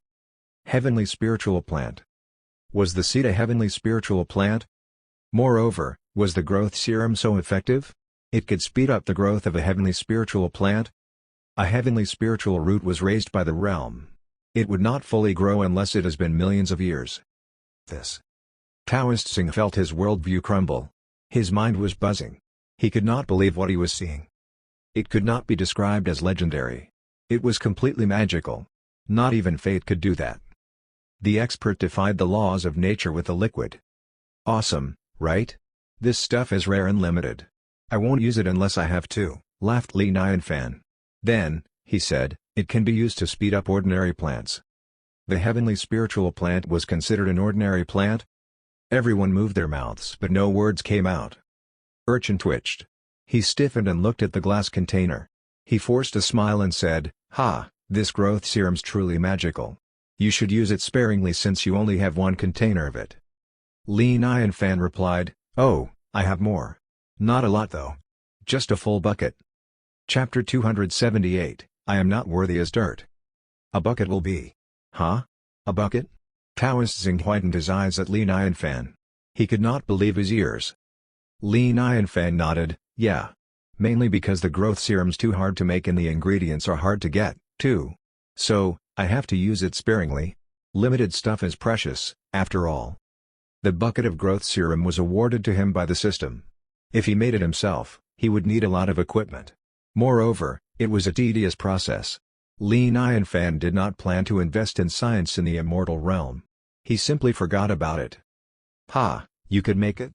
S1: Heavenly spiritual plant. Was the seed a heavenly spiritual plant? Moreover, was the growth serum so effective? It could speed up the growth of a heavenly spiritual plant? A heavenly spiritual root was raised by the realm. It would not fully grow unless it has been millions of years. This. Taoist Singh felt his worldview crumble. His mind was buzzing. He could not believe what he was seeing. It could not be described as legendary. It was completely magical. Not even fate could do that. The expert defied the laws of nature with the liquid. Awesome, right? This stuff is rare and limited. I won't use it unless I have to, laughed Li Nianfan. Then, he said, it can be used to speed up ordinary plants. The heavenly spiritual plant was considered an ordinary plant? Everyone moved their mouths but no words came out. Urchin twitched. He stiffened and looked at the glass container. He forced a smile and said, Ha, this growth serum's truly magical. You should use it sparingly since you only have one container of it. Li Nianfan replied, Oh, I have more. Not a lot though. Just a full bucket. Chapter 278, I am not worthy as dirt. A bucket will be. Huh? A bucket? Taoist Xing whitened his eyes at Li Nianfan. He could not believe his ears. Li Nianfan nodded, yeah. Mainly because the growth serum's too hard to make and the ingredients are hard to get, too. So, I have to use it sparingly. Limited stuff is precious, after all. The bucket of growth serum was awarded to him by the system. If he made it himself, he would need a lot of equipment. Moreover, it was a tedious process. Li Nianfan did not plan to invest in science in the immortal realm. He simply forgot about it. Ha, you could make it?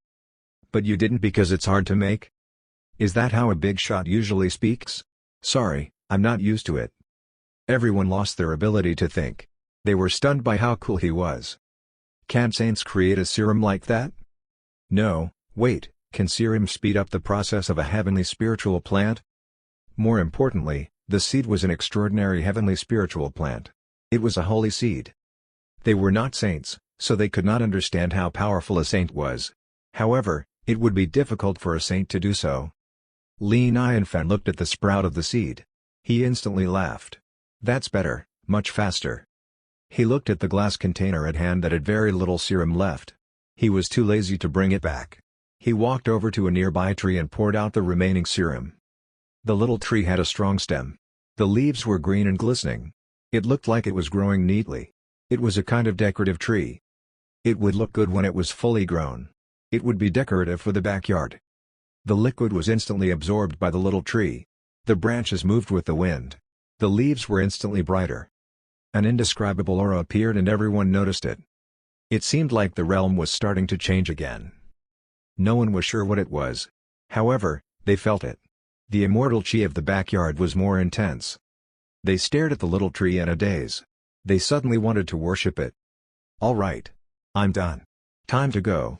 S1: But you didn't because it's hard to make? Is that how a Bigshot usually speaks? Sorry, I'm not used to it. Everyone lost their ability to think. They were stunned by how cool he was. Can saints create a serum like that? No, wait, can serum speed up the process of a heavenly spiritual plant? More importantly, the seed was an extraordinary heavenly spiritual plant. It was a holy seed. They were not saints, so they could not understand how powerful a saint was. However, it would be difficult for a saint to do so. Li Nianfan looked at the sprout of the seed. He instantly laughed. That's better, much faster. He looked at the glass container at hand that had very little serum left. He was too lazy to bring it back. He walked over to a nearby tree and poured out the remaining serum. The little tree had a strong stem. The leaves were green and glistening. It looked like it was growing neatly. It was a kind of decorative tree. It would look good when it was fully grown. It would be decorative for the backyard. The liquid was instantly absorbed by the little tree. The branches moved with the wind. The leaves were instantly brighter. An indescribable aura appeared and everyone noticed it. It seemed like the realm was starting to change again. No one was sure what it was. However, they felt it. The immortal chi of the backyard was more intense. They stared at the little tree in a daze. They suddenly wanted to worship it. All right. I'm done. Time to go.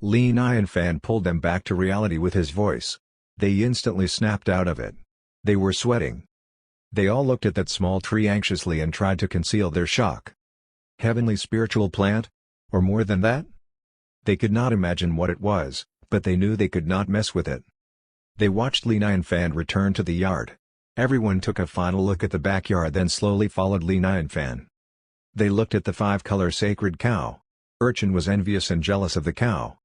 S1: Li Nianfan pulled them back to reality with his voice. They instantly snapped out of it. They were sweating. They all looked at that small tree anxiously and tried to conceal their shock. Heavenly spiritual plant? Or more than that? They could not imagine what it was, but they knew they could not mess with it. They watched Li Nianfan return to the yard. Everyone took a final look at the backyard, then slowly followed Li Nianfan. They looked at the 5-color sacred cow. Urchin was envious and jealous of the cow.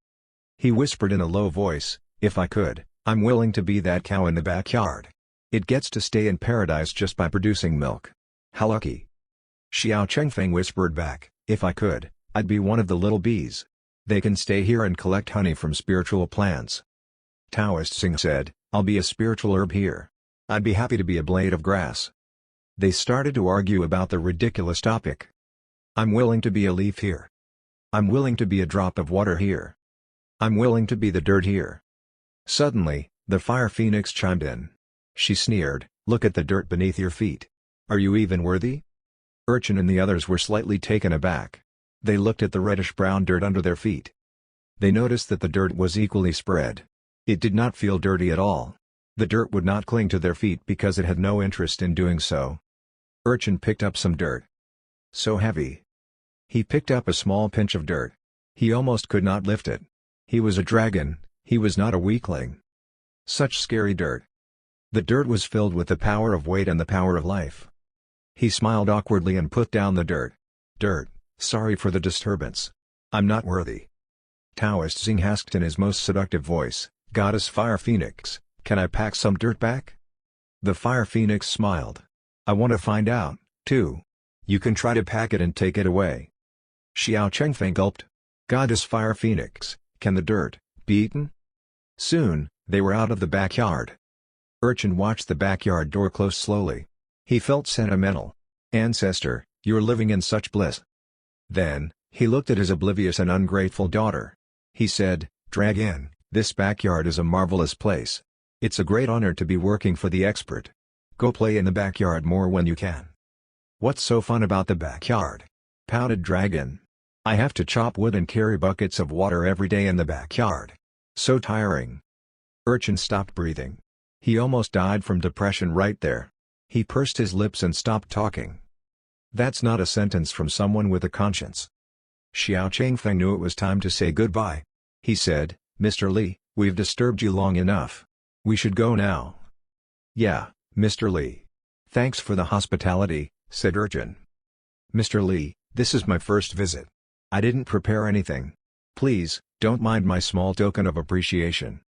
S1: He whispered in a low voice, "If I could, I'm willing to be that cow in the backyard. It gets to stay in paradise just by producing milk. How lucky." Xiao Chengfeng whispered back, "If I could, I'd be one of the little bees. They can stay here and collect honey from spiritual plants." Taoist Singh said, "I'll be a spiritual herb here. I'd be happy to be a blade of grass." They started to argue about the ridiculous topic. "I'm willing to be a leaf here. I'm willing to be a drop of water here. I'm willing to be the dirt here." Suddenly, the fire phoenix chimed in. She sneered, "Look at the dirt beneath your feet. Are you even worthy?" Urchin and the others were slightly taken aback. They looked at the reddish-brown dirt under their feet. They noticed that the dirt was equally spread. It did not feel dirty at all. The dirt would not cling to their feet because it had no interest in doing so. Urchin picked up some dirt. So heavy. He picked up a small pinch of dirt. He almost could not lift it. He was a dragon, he was not a weakling. Such scary dirt. The dirt was filled with the power of weight and the power of life. He smiled awkwardly and put down the dirt. "Dirt, sorry for the disturbance. I'm not worthy." Taoist Xing asked in his most seductive voice, "Goddess Fire Phoenix, can I pack some dirt back?" The Fire Phoenix smiled. "I want to find out, too. You can try to pack it and take it away." Xiao Chengfeng gulped. "Goddess Fire Phoenix, can the dirt be eaten?" Soon, they were out of the backyard. Urchin watched the backyard door close slowly. He felt sentimental. "Ancestor, you're living in such bliss." Then, he looked at his oblivious and ungrateful daughter. He said, "Dragon, this backyard is a marvelous place. It's a great honor to be working for the expert. Go play in the backyard more when you can." "What's so fun about the backyard?" pouted Dragon. "I have to chop wood and carry buckets of water every day in the backyard. So tiring." Urchin stopped breathing. He almost died from depression right there. He pursed his lips and stopped talking. That's not a sentence from someone with a conscience. Xiao Chengfeng knew it was time to say goodbye. He said, "Mr. Li, we've disturbed you long enough. We should go now." "Yeah, Mr. Li. Thanks for the hospitality," said Urchin. "Mr. Li, this is my first visit. I didn't prepare anything. Please, don't mind my small token of appreciation."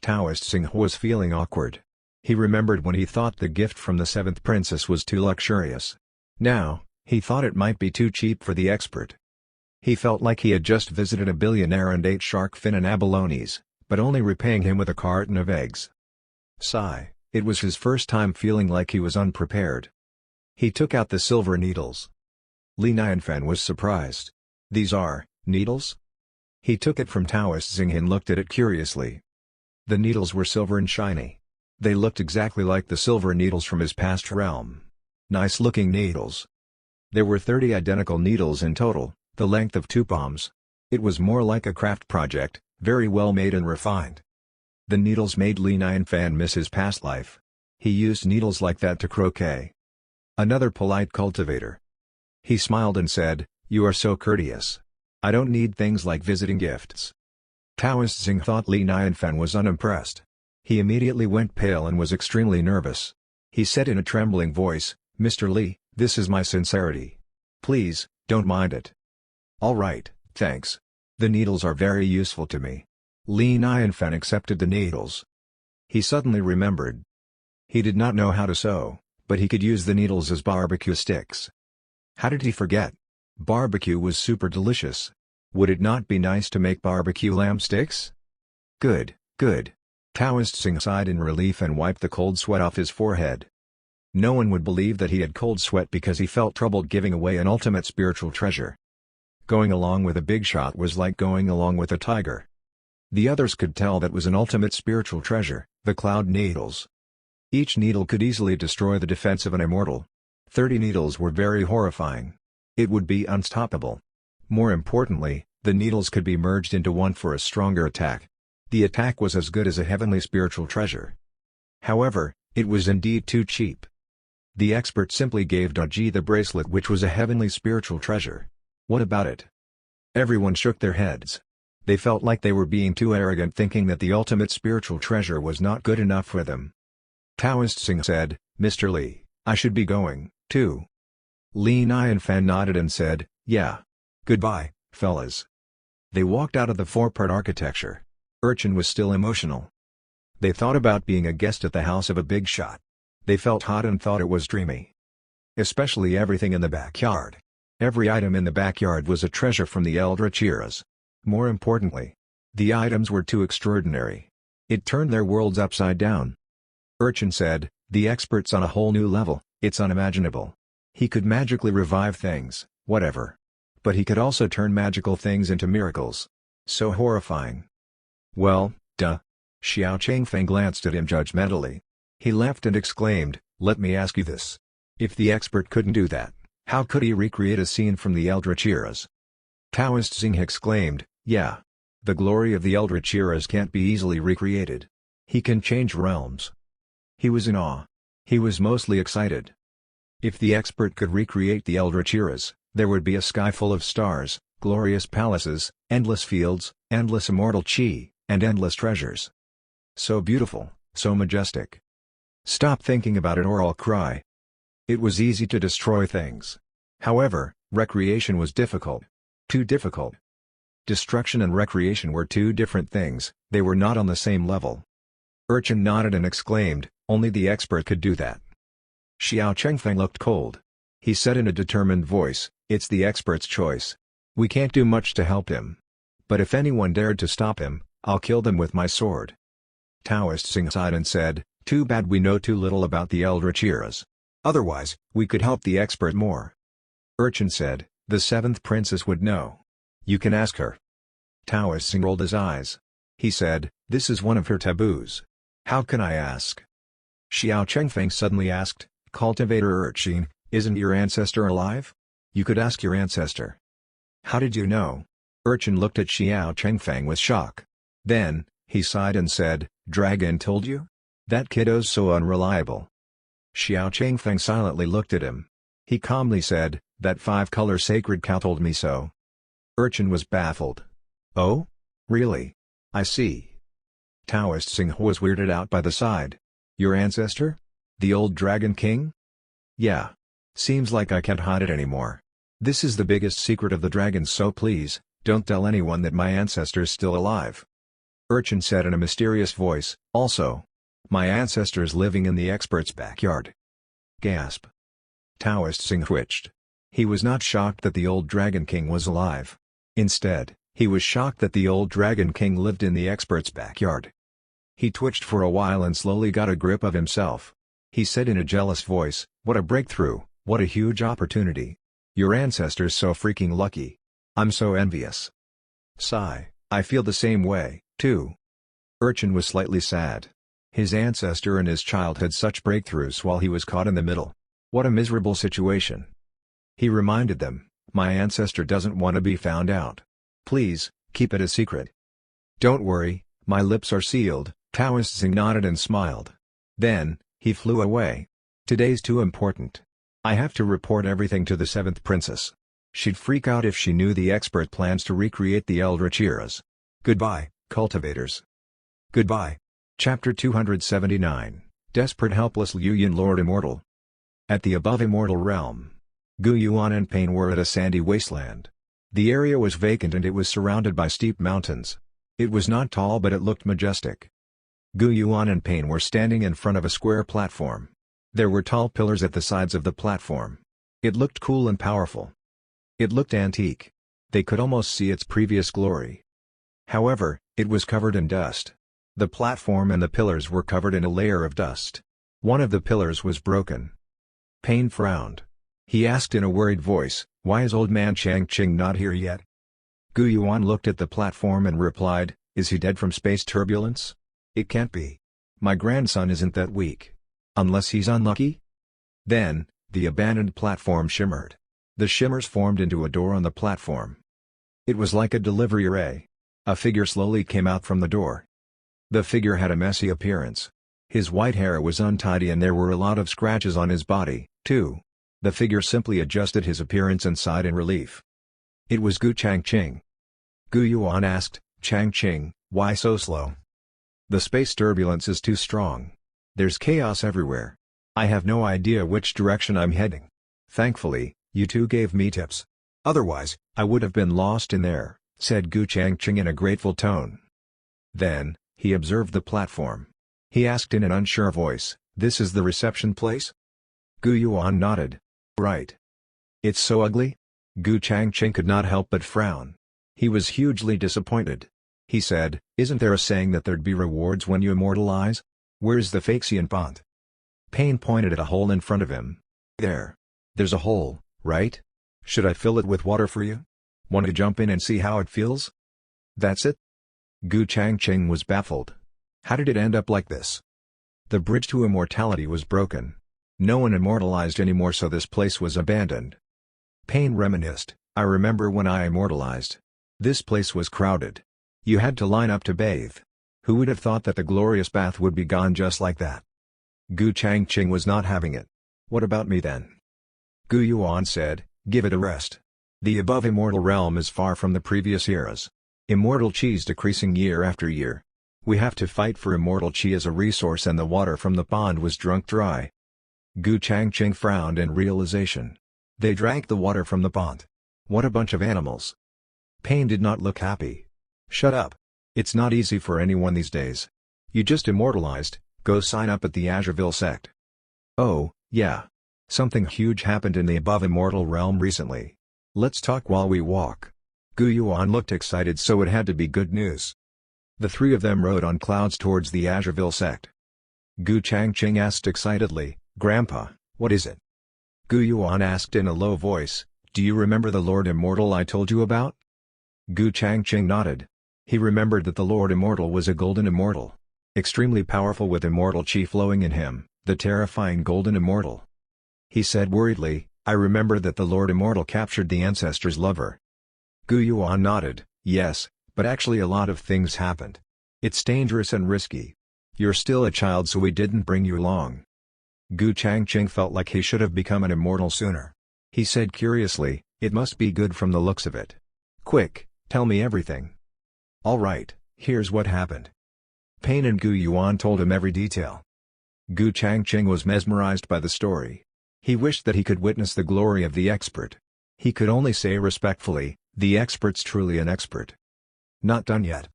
S1: Taoist Xing was feeling awkward. He remembered when he thought the gift from the 7th princess was too luxurious. Now, he thought it might be too cheap for the expert. He felt like he had just visited a billionaire and ate shark fin and abalones, but only repaying him with a carton of eggs. Sigh, it was his first time feeling like he was unprepared. He took out the silver needles. Li Nianfan was surprised. "These are needles?" He took it from Taoist Xing and looked at it curiously. The needles were silver and shiny. They looked exactly like the silver needles from his past realm. Nice-looking needles. There were 30 identical needles in total, the length of 2 palms. It was more like a craft project, very well made and refined. The needles made Li Nianfan miss his past life. He used needles like that to croquet. Another polite cultivator. He smiled and said, "You are so courteous. I don't need things like visiting gifts." Taoist Xing thought Li Nianfan was unimpressed. He immediately went pale and was extremely nervous. He said in a trembling voice, "Mr. Li, this is my sincerity. Please, don't mind it." "All right, thanks. The needles are very useful to me." Li Nianfan accepted the needles. He suddenly remembered. He did not know how to sew, but he could use the needles as barbecue sticks. How did he forget? Barbecue was super delicious. Would it not be nice to make barbecue lamb sticks? Good, good. Taoist Xing sighed in relief and wiped the cold sweat off his forehead. No one would believe that he had cold sweat because he felt troubled giving away an ultimate spiritual treasure. Going along with a Bigshot was like going along with a tiger. The others could tell that was an ultimate spiritual treasure, the cloud needles. Each needle could easily destroy the defense of an immortal. 30 needles were very horrifying. It would be unstoppable. More importantly, the needles could be merged into one for a stronger attack. The attack was as good as a heavenly spiritual treasure. However, It was indeed too cheap. The expert simply gave Daji the bracelet, which was a heavenly spiritual treasure. What about it? Everyone shook their heads. They felt like they were being too arrogant, thinking that the ultimate spiritual treasure was not good enough for them. Taoist Singh said, "Mr. Lee, I should be going, too." Li Nian Fan nodded and said, "Yeah. Goodbye, fellas." They walked out of the four-part architecture. Urchin was still emotional. They thought about being a guest at the house of a big shot. They felt hot and thought it was dreamy. Especially everything in the backyard. Every item in the backyard was a treasure from the Eldritch eras. More importantly, the items were too extraordinary. It turned their worlds upside down. Urchin said, "The expert's on a whole new level, it's unimaginable. He could magically revive things, whatever. But he could also turn magical things into miracles. So horrifying." "Well, duh." Xiao Changfeng glanced at him judgmentally. He laughed and exclaimed, "Let me ask you this. If the expert couldn't do that, how could he recreate a scene from the Eldritch eras?" Taoist Singh exclaimed, "Yeah. The glory of the Eldritch eras can't be easily recreated. He can change realms." He was in awe. He was mostly excited. If the expert could recreate the Eldritch eras, there would be a sky full of stars, glorious palaces, endless fields, endless immortal chi, and endless treasures. So beautiful, so majestic. Stop thinking about it or I'll cry. It was easy to destroy things. However, recreation was difficult. Too difficult. Destruction and recreation were two different things, they were not on the same level. Urchin nodded and exclaimed, "Only the expert could do that." Xiao Chengfeng looked cold. He said in a determined voice, "It's the expert's choice. We can't do much to help him. But if anyone dared to stop him, I'll kill them with my sword." Taoist Singh sighed and said, "Too bad we know too little about the Eldritch eras. Otherwise, we could help the expert more." Urchin said, "The seventh princess would know. You can ask her." Taoist Singh rolled his eyes. He said, "This is one of her taboos. How can I ask?" Xiao Chengfeng suddenly asked, "Cultivator Urchin, isn't your ancestor alive? You could ask your ancestor." "How did you know?" Urchin looked at Xiao Chengfeng with shock. Then, he sighed and said, "Dragon told you? That kiddo's so unreliable." Xiao Chengfeng silently looked at him. He calmly said, "That five-color sacred cow told me so." Urchin was baffled. "Oh? Really? I see." Taoist Singh was weirded out by the side. "Your ancestor? The old Dragon King?" "Yeah. Seems like I can't hide it anymore. This is the biggest secret of the dragons, so please, don't tell anyone that my ancestor's still alive." Urchin said in a mysterious voice, "Also, my ancestor's living in the expert's backyard." Gasp. Taoist Singh twitched. He was not shocked that the old Dragon King was alive. Instead, he was shocked that the old Dragon King lived in the expert's backyard. He twitched for a while and slowly got a grip of himself. He said in a jealous voice, "What a breakthrough, what a huge opportunity. Your ancestor's so freaking lucky. I'm so envious." Sigh, "I feel the same way, too." Urchin was slightly sad. His ancestor and his child had such breakthroughs while he was caught in the middle. What a miserable situation. He reminded them, "My ancestor doesn't want to be found out. Please, keep it a secret." "Don't worry, my lips are sealed." Taoist Singh nodded and smiled. Then, he flew away. "Today's too important. I have to report everything to the seventh princess. She'd freak out if she knew the expert plans to recreate the Eldritch eras. Goodbye, cultivators." Goodbye. Chapter 279, Desperate Helpless Liu Yun Lord Immortal. At the above immortal realm, Gu Yuan and Pain were at a sandy wasteland. The area was vacant and it was surrounded by steep mountains. It was not tall but it looked majestic. Gu Yuan and Pain were standing in front of a square platform. There were tall pillars at the sides of the platform. It looked cool and powerful. It looked antique. They could almost see its previous glory. However, it was covered in dust. The platform and the pillars were covered in a layer of dust. One of the pillars was broken. Pain frowned. He asked in a worried voice, "Why is old man Chang Qing not here yet?" Gu Yuan looked at the platform and replied, "Is he dead from space turbulence? It can't be. My grandson isn't that weak. Unless he's unlucky?" Then, the abandoned platform shimmered. The shimmers formed into a door on the platform. It was like a delivery array. A figure slowly came out from the door. The figure had a messy appearance. His white hair was untidy and there were a lot of scratches on his body, too. The figure simply adjusted his appearance and sighed in relief. It was Gu Changqing. Gu Yuan asked, "Changqing, why so slow?" "The space turbulence is too strong. There's chaos everywhere. I have no idea which direction I'm heading. Thankfully, you two gave me tips. Otherwise, I would have been lost in there," said Gu Changqing in a grateful tone. Then, he observed the platform. He asked in an unsure voice, "This is the reception place?" Gu Yuan nodded. "Right. It's so ugly?" Gu Changqing could not help but frown. He was hugely disappointed. He said, "Isn't there a saying that there'd be rewards when you immortalize? Where's the Phaxian pond?" Payne pointed at a hole in front of him. "There. There's a hole, right? Should I fill it with water for you? Want to jump in and see how it feels?" "That's it?" Gu Changqing was baffled. How did it end up like this? The bridge to immortality was broken. No one immortalized anymore, so this place was abandoned. Payne reminisced, "I remember when I immortalized. This place was crowded. You had to line up to bathe. Who would have thought that the glorious bath would be gone just like that?" Gu Changqing was not having it. "What about me then?" Gu Yuan said, "Give it a rest. The above immortal realm is far from the previous eras. Immortal chi is decreasing year after year. We have to fight for immortal chi as a resource, and the water from the pond was drunk dry." Gu Changqing frowned in realization. They drank the water from the pond. What a bunch of animals. Payne did not look happy. "Shut up. It's not easy for anyone these days. You just immortalized, go sign up at the Azureville Sect." "Oh, yeah. Something huge happened in the above immortal realm recently. Let's talk while we walk." Gu Yuan looked excited, so it had to be good news. The three of them rode on clouds towards the Azureville Sect. Gu Changqing asked excitedly, "Grandpa, what is it?" Gu Yuan asked in a low voice, "Do you remember the Lord Immortal I told you about?" Gu Changqing nodded. He remembered that the Lord Immortal was a golden immortal. Extremely powerful with immortal chi flowing in him, the terrifying golden immortal. He said worriedly, "I remember that the Lord Immortal captured the ancestor's lover." Gu Yuan nodded, "Yes, but actually a lot of things happened. It's dangerous and risky. You're still a child, so we didn't bring you along." Gu Changqing felt like he should have become an immortal sooner. He said curiously, "It must be good from the looks of it. Quick, tell me everything." "All right, here's what happened." Payne and Gu Yuan told him every detail. Gu Changqing was mesmerized by the story. He wished that he could witness the glory of the expert. He could only say respectfully, "The expert's truly an expert." "Not done yet."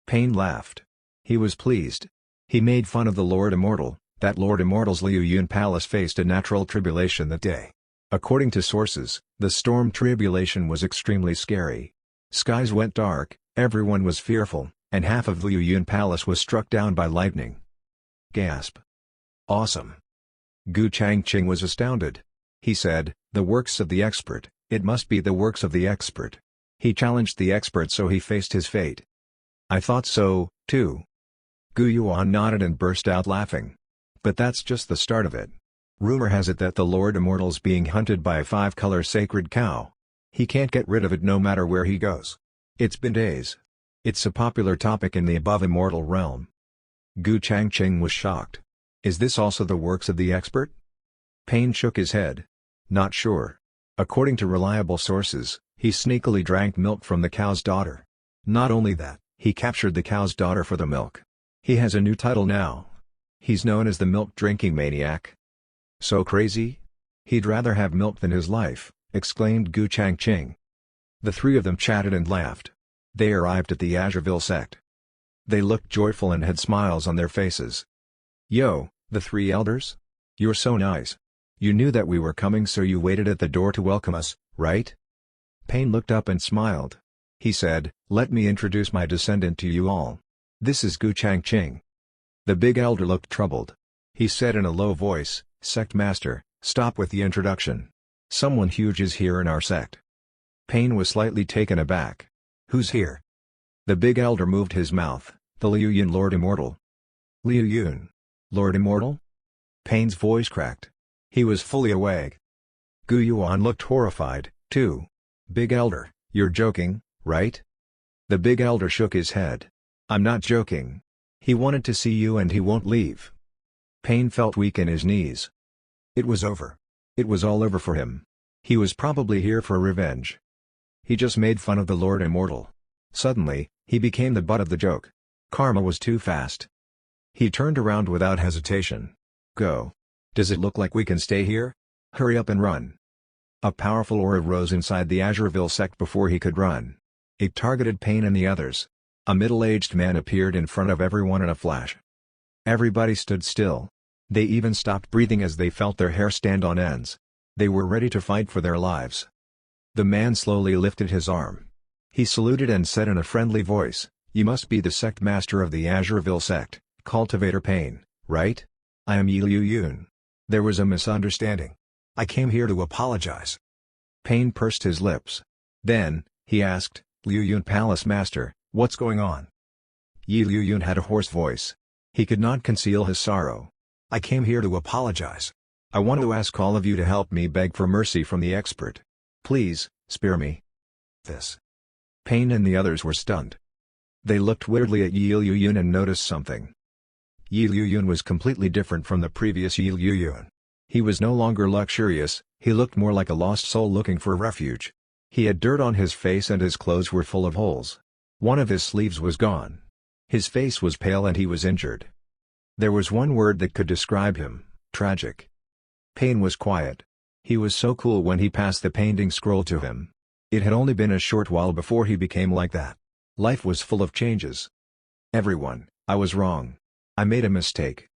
S1: Payne laughed. He was pleased. He made fun of the Lord Immortal, that Lord Immortal's Liu Yun Palace faced a natural tribulation that day. According to sources, the storm tribulation was extremely scary. Skies went dark, everyone was fearful, and half of Liu Yun Palace was struck down by lightning. Gasp. Awesome. Gu Changqing was astounded. He said, "The works of the expert, it must be the works of the expert." He challenged the expert, so he faced his fate. "I thought so, too." Gu Yuan nodded and burst out laughing. "But that's just the start of it. Rumor has it that the Lord Immortal's being hunted by a 5-color sacred cow. He can't get rid of it no matter where he goes. It's been days. It's a popular topic in the above immortal realm." Gu Changqing was shocked. "Is this also the works of the expert?" Payne shook his head. "Not sure. According to reliable sources, he sneakily drank milk from the cow's daughter. Not only that, he captured the cow's daughter for the milk. He has a new title now. He's known as the milk-drinking maniac." "So crazy? He'd rather have milk than his life," exclaimed Gu Changqing. The three of them chatted and laughed. They arrived at the Azureville Sect. They looked joyful and had smiles on their faces. "Yo, the three elders? You're so nice. You knew that we were coming, so you waited at the door to welcome us, right?" Payne looked up and smiled. He said, "Let me introduce my descendant to you all. This is Gu Changqing." The big elder looked troubled. He said in a low voice, "Sect Master, stop with the introduction. Someone huge is here in our sect." Payne was slightly taken aback. "Who's here?" The big elder moved his mouth. "The Liu Yun Lord Immortal." "Liu Yun? Lord Immortal?" Payne's voice cracked. He was fully awake. Gu Yuan looked horrified, too. "Big elder, you're joking, right?" The big elder shook his head. "I'm not joking. He wanted to see you and he won't leave. Pain felt weak in his knees. It was over. It was all over for him. He was probably here for revenge. He just made fun of the Lord Immortal. Suddenly, he became the butt of the joke. Karma was too fast. He turned around without hesitation. Go. Does it look like we can stay here? Hurry up and run. A powerful aura rose inside the Azureville sect before he could run. It targeted Pain and the others. A middle-aged man appeared in front of everyone in a flash. Everybody stood still. They even stopped breathing as they felt their hair stand on ends. They were ready to fight for their lives. The man slowly lifted his arm. He saluted and said in a friendly voice, "You must be the sect master of the Azureville sect, Cultivator Pain, right? I am Yi Liu Yun. There was a misunderstanding. I came here to apologize." Pain pursed his lips. Then, he asked, "Liu Yun Palace Master, what's going on?" Yi Liu Yun had a hoarse voice. He could not conceal his sorrow. "I came here to apologize. I want to ask all of you to help me beg for mercy from the expert. Please, spare me." This. Pain and the others were stunned. They looked weirdly at Yi Liu Yun and noticed something. Yi Liu Yun was completely different from the previous Yi Liu Yun. He was no longer luxurious, he looked more like a lost soul looking for refuge. He had dirt on his face and his clothes were full of holes. One of his sleeves was gone. His face was pale and he was injured. There was one word that could describe him: tragic. Pain was quiet. He was so cool when he passed the painting scroll to him. It had only been a short while before he became like that. Life was full of changes. "Everyone, I was wrong. I made a mistake."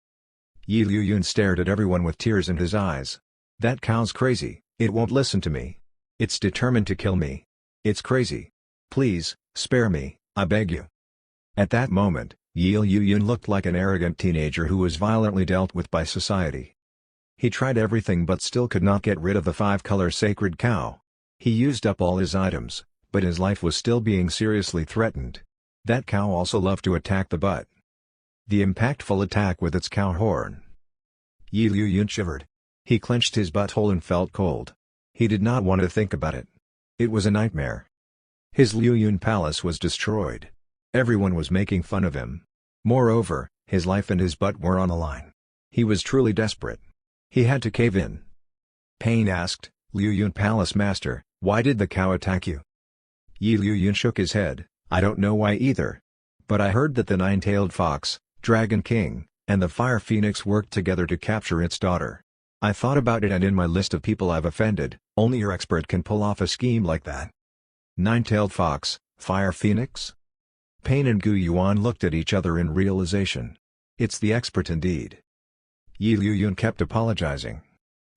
S1: Yi Liu Yun stared at everyone with tears in his eyes. "That cow's crazy, it won't listen to me. It's determined to kill me. It's crazy. Please, spare me, I beg you." At that moment, Yi Liu Yun looked like an arrogant teenager who was violently dealt with by society. He tried everything but still could not get rid of the five-color sacred cow. He used up all his items, but his life was still being seriously threatened. That cow also loved to attack the butt. The impactful attack with its cow horn. Yi Liu Yun shivered. He clenched his butthole and felt cold. He did not want to think about it. It was a nightmare. His Liu Yun palace was destroyed. Everyone was making fun of him. Moreover, his life and his butt were on the line. He was truly desperate. He had to cave in. Pain asked, "Liu Yun Palace Master, why did the cow attack you?" Yi Liu Yun shook his head. "I don't know why either. But I heard that the nine-tailed fox, Dragon King, and the Fire Phoenix worked together to capture its daughter. I thought about it and in my list of people I've offended, only your expert can pull off a scheme like that." Nine-tailed fox, Fire Phoenix? Pain and Gu Yuan looked at each other in realization. It's the expert indeed. Yi Liu Yun kept apologizing.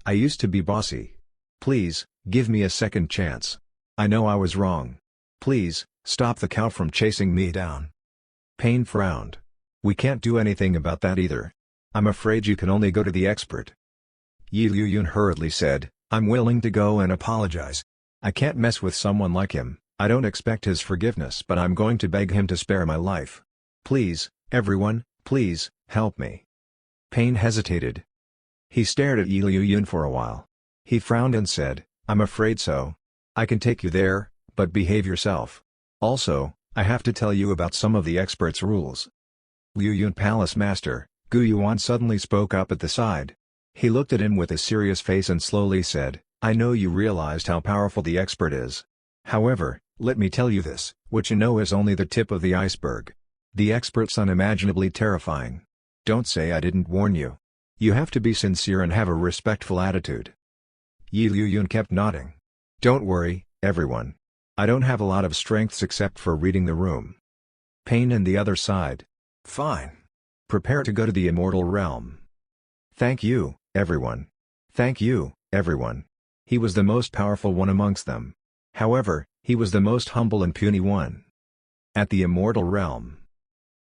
S1: "I used to be bossy. Please, give me a second chance. I know I was wrong. Please, stop the cow from chasing me down." Pain frowned. "We can't do anything about that either. I'm afraid you can only go to the expert." Yi Liu Yun hurriedly said, "I'm willing to go and apologize. I can't mess with someone like him. I don't expect his forgiveness, but I'm going to beg him to spare my life. Please, everyone, please, help me." Pain hesitated. He stared at Yi Liu Yun for a while. He frowned and said, "I'm afraid so. I can take you there, but behave yourself. Also, I have to tell you about some of the expert's rules." Liu Yun Palace Master, Gu Yuan suddenly spoke up at the side. He looked at him with a serious face and slowly said, "I know you realized how powerful the expert is. However, let me tell you this, what you know is only the tip of the iceberg. The expert's unimaginably terrifying. Don't say I didn't warn you. You have to be sincere and have a respectful attitude." Yi Liu Yun kept nodding. "Don't worry, everyone. I don't have a lot of strengths except for reading the room." Pain and the other side. "Fine. Prepare to go to the immortal realm." "Thank you, everyone. Thank you, everyone." He was the most powerful one amongst them. However, he was the most humble and puny one. At the immortal realm.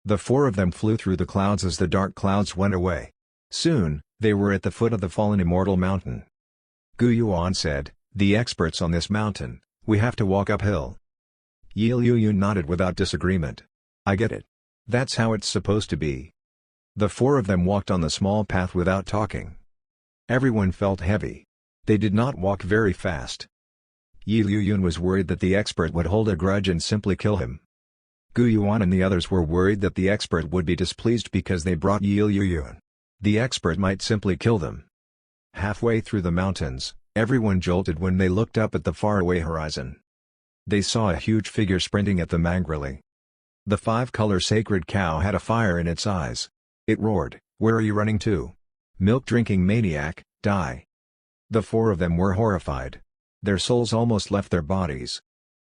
S1: The four of them flew through the clouds as the dark clouds went away. Soon, they were at the foot of the fallen immortal mountain. Gu Yuan said, "The expert's on this mountain, we have to walk uphill." Yi Liu Yun nodded without disagreement. "I get it. That's how it's supposed to be." The four of them walked on the small path without talking. Everyone felt heavy. They did not walk very fast. Yi Liu Yun was worried that the expert would hold a grudge and simply kill him. Gu Yuan and the others were worried that the expert would be displeased because they brought Yi Liu Yun. The expert might simply kill them. Halfway through the mountains, everyone jolted when they looked up at the faraway horizon. They saw a huge figure sprinting at them angrily. The five-color sacred cow had a fire in its eyes. It roared, "Where are you running to? Milk-drinking maniac, die!" The four of them were horrified. Their souls almost left their bodies.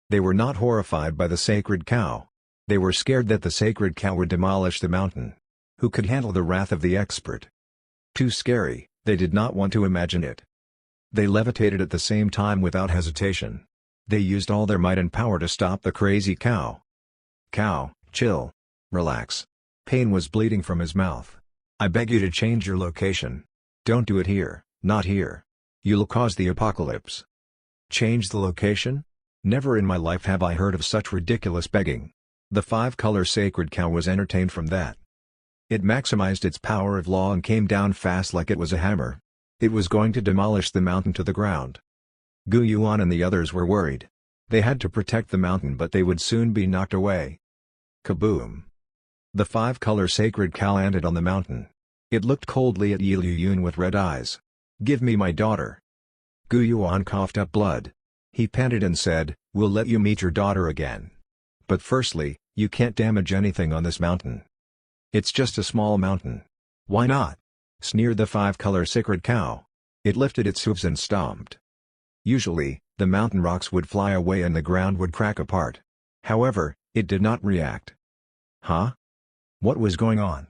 S1: They were not horrified by the sacred cow. They were scared that the sacred cow would demolish the mountain. Who could handle the wrath of the expert? Too scary, they did not want to imagine it. They levitated at the same time without hesitation. They used all their might and power to stop the crazy cow. "Cow, chill. Relax." Pain was bleeding from his mouth. "I beg you to change your location. Don't do it here, not here. You'll cause the apocalypse." Change the location? Never in my life have I heard of such ridiculous begging. The five-color sacred cow was entertained from that. It maximized its power of law and came down fast like it was a hammer. It was going to demolish the mountain to the ground. Gu Yuan and the others were worried. They had to protect the mountain, but they would soon be knocked away. Kaboom! The five-color sacred cow landed on the mountain. It looked coldly at Yi Liu Yun with red eyes. "Give me my daughter." Gu Yuan coughed up blood. He panted and said, "We'll let you meet your daughter again. But firstly, you can't damage anything on this mountain." "It's just a small mountain." "Why not?" sneered the five-color sacred cow. It lifted its hooves and stomped. Usually, the mountain rocks would fly away and the ground would crack apart. However, it did not react. Huh? What was going on?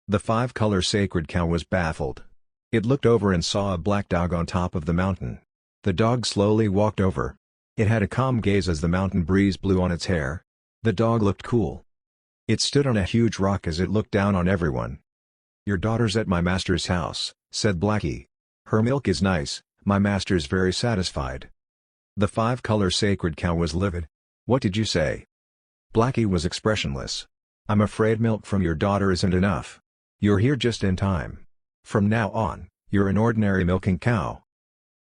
S1: The five-color sacred cow was baffled. It looked over and saw a black dog on top of the mountain. The dog slowly walked over. It had a calm gaze as the mountain breeze blew on its hair. The dog looked cool. It stood on a huge rock as it looked down on everyone. "Your daughter's at my master's house," said Blackie. "Her milk is nice, my master's very satisfied." The five-color sacred cow was livid. "What did you say?" Blackie was expressionless. "I'm afraid milk from your daughter isn't enough. You're here just in time. From now on, you're an ordinary milking cow."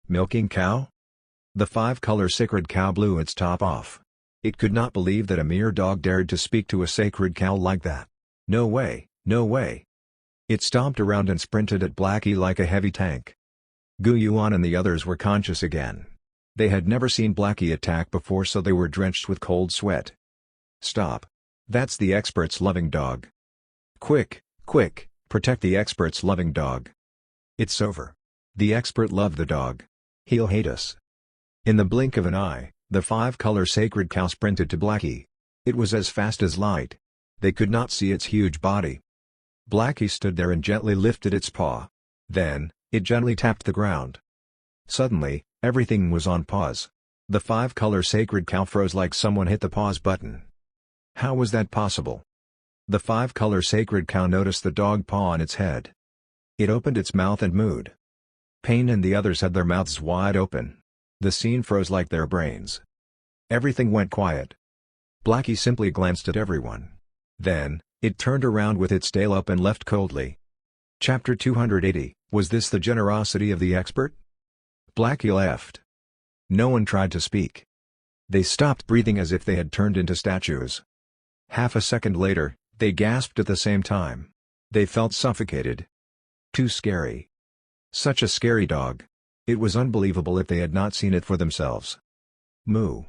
S1: "Milking cow?" The five-color sacred cow blew its top off. It could not believe that a mere dog dared to speak to a sacred cow like that. "No way, no way." It stomped around and sprinted at Blackie like a heavy tank. Gu Yuan and the others were conscious again. They had never seen Blackie attack before, so they were drenched with cold sweat. "Stop. That's the expert's loving dog. Quick, quick, protect the expert's loving dog. It's over. The expert loved the dog. He'll hate us." In the blink of an eye, the five-color sacred cow sprinted to Blackie. It was as fast as light. They could not see its huge body. Blackie stood there and gently lifted its paw. Then, it gently tapped the ground. Suddenly, everything was on pause. The five-color sacred cow froze like someone hit the pause button. How was that possible? The five-color sacred cow noticed the dog paw on its head. It opened its mouth and mooed. Pain and the others had their mouths wide open. The scene froze like their brains. Everything went quiet. Blackie simply glanced at everyone. Then, it turned around with its tail up and left coldly. Chapter 280, Was this the generosity of the expert? Blackie left. No one tried to speak. They stopped breathing as if they had turned into statues. Half a second later, they gasped at the same time. They felt suffocated. Too scary. Such a scary dog. It was unbelievable if they had not seen it for themselves. Moo.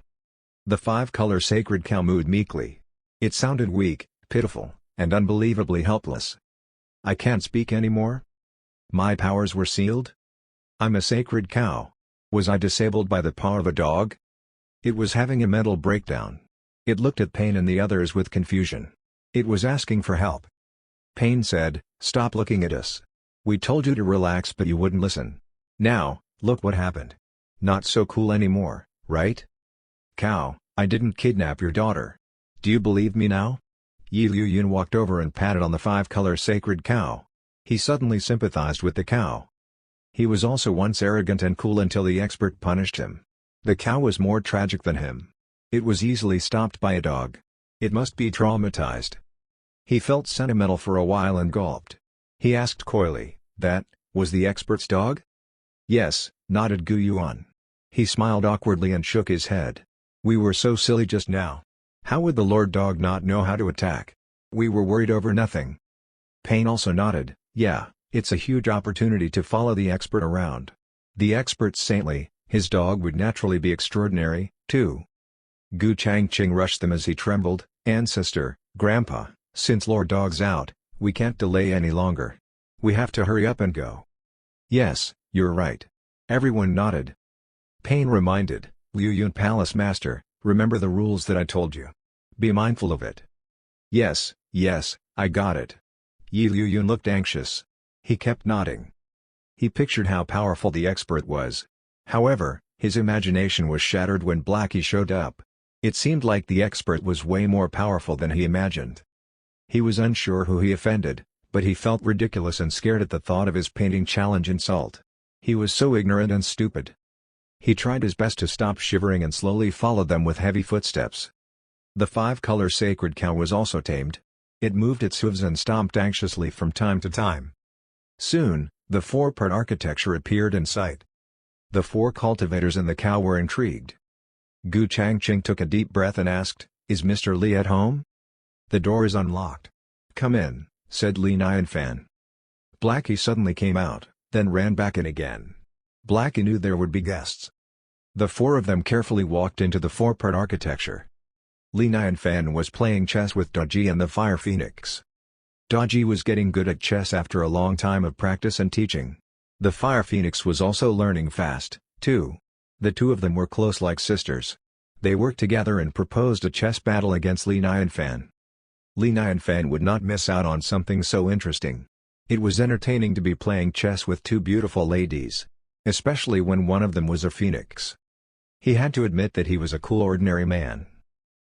S1: The five-color sacred cow mooed meekly. It sounded weak, pitiful, and unbelievably helpless. "I can't speak anymore? My powers were sealed? I'm a sacred cow. Was I disabled by the paw of a dog?" It was having a mental breakdown. It looked at Pain and the others with confusion. It was asking for help. Pain said, "Stop looking at us. We told you to relax but you wouldn't listen. Now, look what happened. Not so cool anymore, right? Cow, I didn't kidnap your daughter. Do you believe me now?" Yi Liu Yun walked over and patted on the five-color sacred cow. He suddenly sympathized with the cow. He was also once arrogant and cool until the expert punished him. The cow was more tragic than him. It was easily stopped by a dog. It must be traumatized. He felt sentimental for a while and gulped. He asked coyly, "That was the expert's dog?" "Yes," nodded Gu Yuan. He smiled awkwardly and shook his head. "We were so silly just now. How would the Lord Dog not know how to attack? We were worried over nothing." Pain also nodded. "Yeah, It's a huge opportunity to follow the expert around. The expert's saintly, his dog would naturally be extraordinary, too. Gu Changqing rushed them as he trembled. Ancestor, Grandpa, since Lord Dog's out, we can't delay any longer. We have to hurry up and go. Yes, you're right. Everyone nodded. Pain reminded, Liu Yun Palace Master, remember the rules that I told you. Be mindful of it. Yes, I got it. Yi Liu Yun looked anxious. He kept nodding. He pictured how powerful the expert was. However, his imagination was shattered when Blackie showed up. It seemed like the expert was way more powerful than he imagined. He was unsure who he offended, but he felt ridiculous and scared at the thought of his painting challenge insult. He was so ignorant and stupid. He tried his best to stop shivering and slowly followed them with heavy footsteps. The 5-color sacred cow was also tamed. It moved its hooves and stomped anxiously from time to time. Soon, the 4-part architecture appeared in sight. The 4 cultivators and the cow were intrigued. Gu Changqing took a deep breath and asked, "Is Mr. Li at home?" "The door is unlocked." "Come in," said Li Nianfan. Blackie suddenly came out, then ran back in again. Blackie knew there would be guests. The 4 of them carefully walked into the 4-part architecture. Li Nianfan was playing chess with Daji and the Fire Phoenix. Daji was getting good at chess after a long time of practice and teaching. The Fire Phoenix was also learning fast, too. The 2 of them were close like sisters. They worked together and proposed a chess battle against Li Nianfan. Li Nianfan would not miss out on something so interesting. It was entertaining to be playing chess with 2 beautiful ladies. Especially when one of them was a phoenix. He had to admit that he was a cool ordinary man.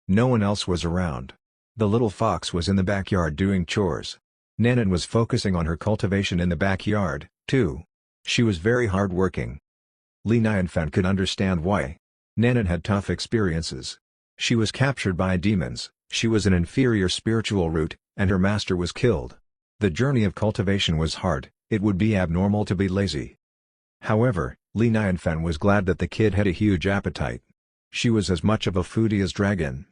S1: No one else was around. The little fox was in the backyard doing chores. Nanan was focusing on her cultivation in the backyard, too. She was very hard-working. Li Nianfan could understand why. Nanan had tough experiences. She was captured by demons, she was an inferior spiritual root, and her master was killed. The journey of cultivation was hard, it would be abnormal to be lazy. However, Li Nianfan was glad that the kid had a huge appetite. She was as much of a foodie as Dragon.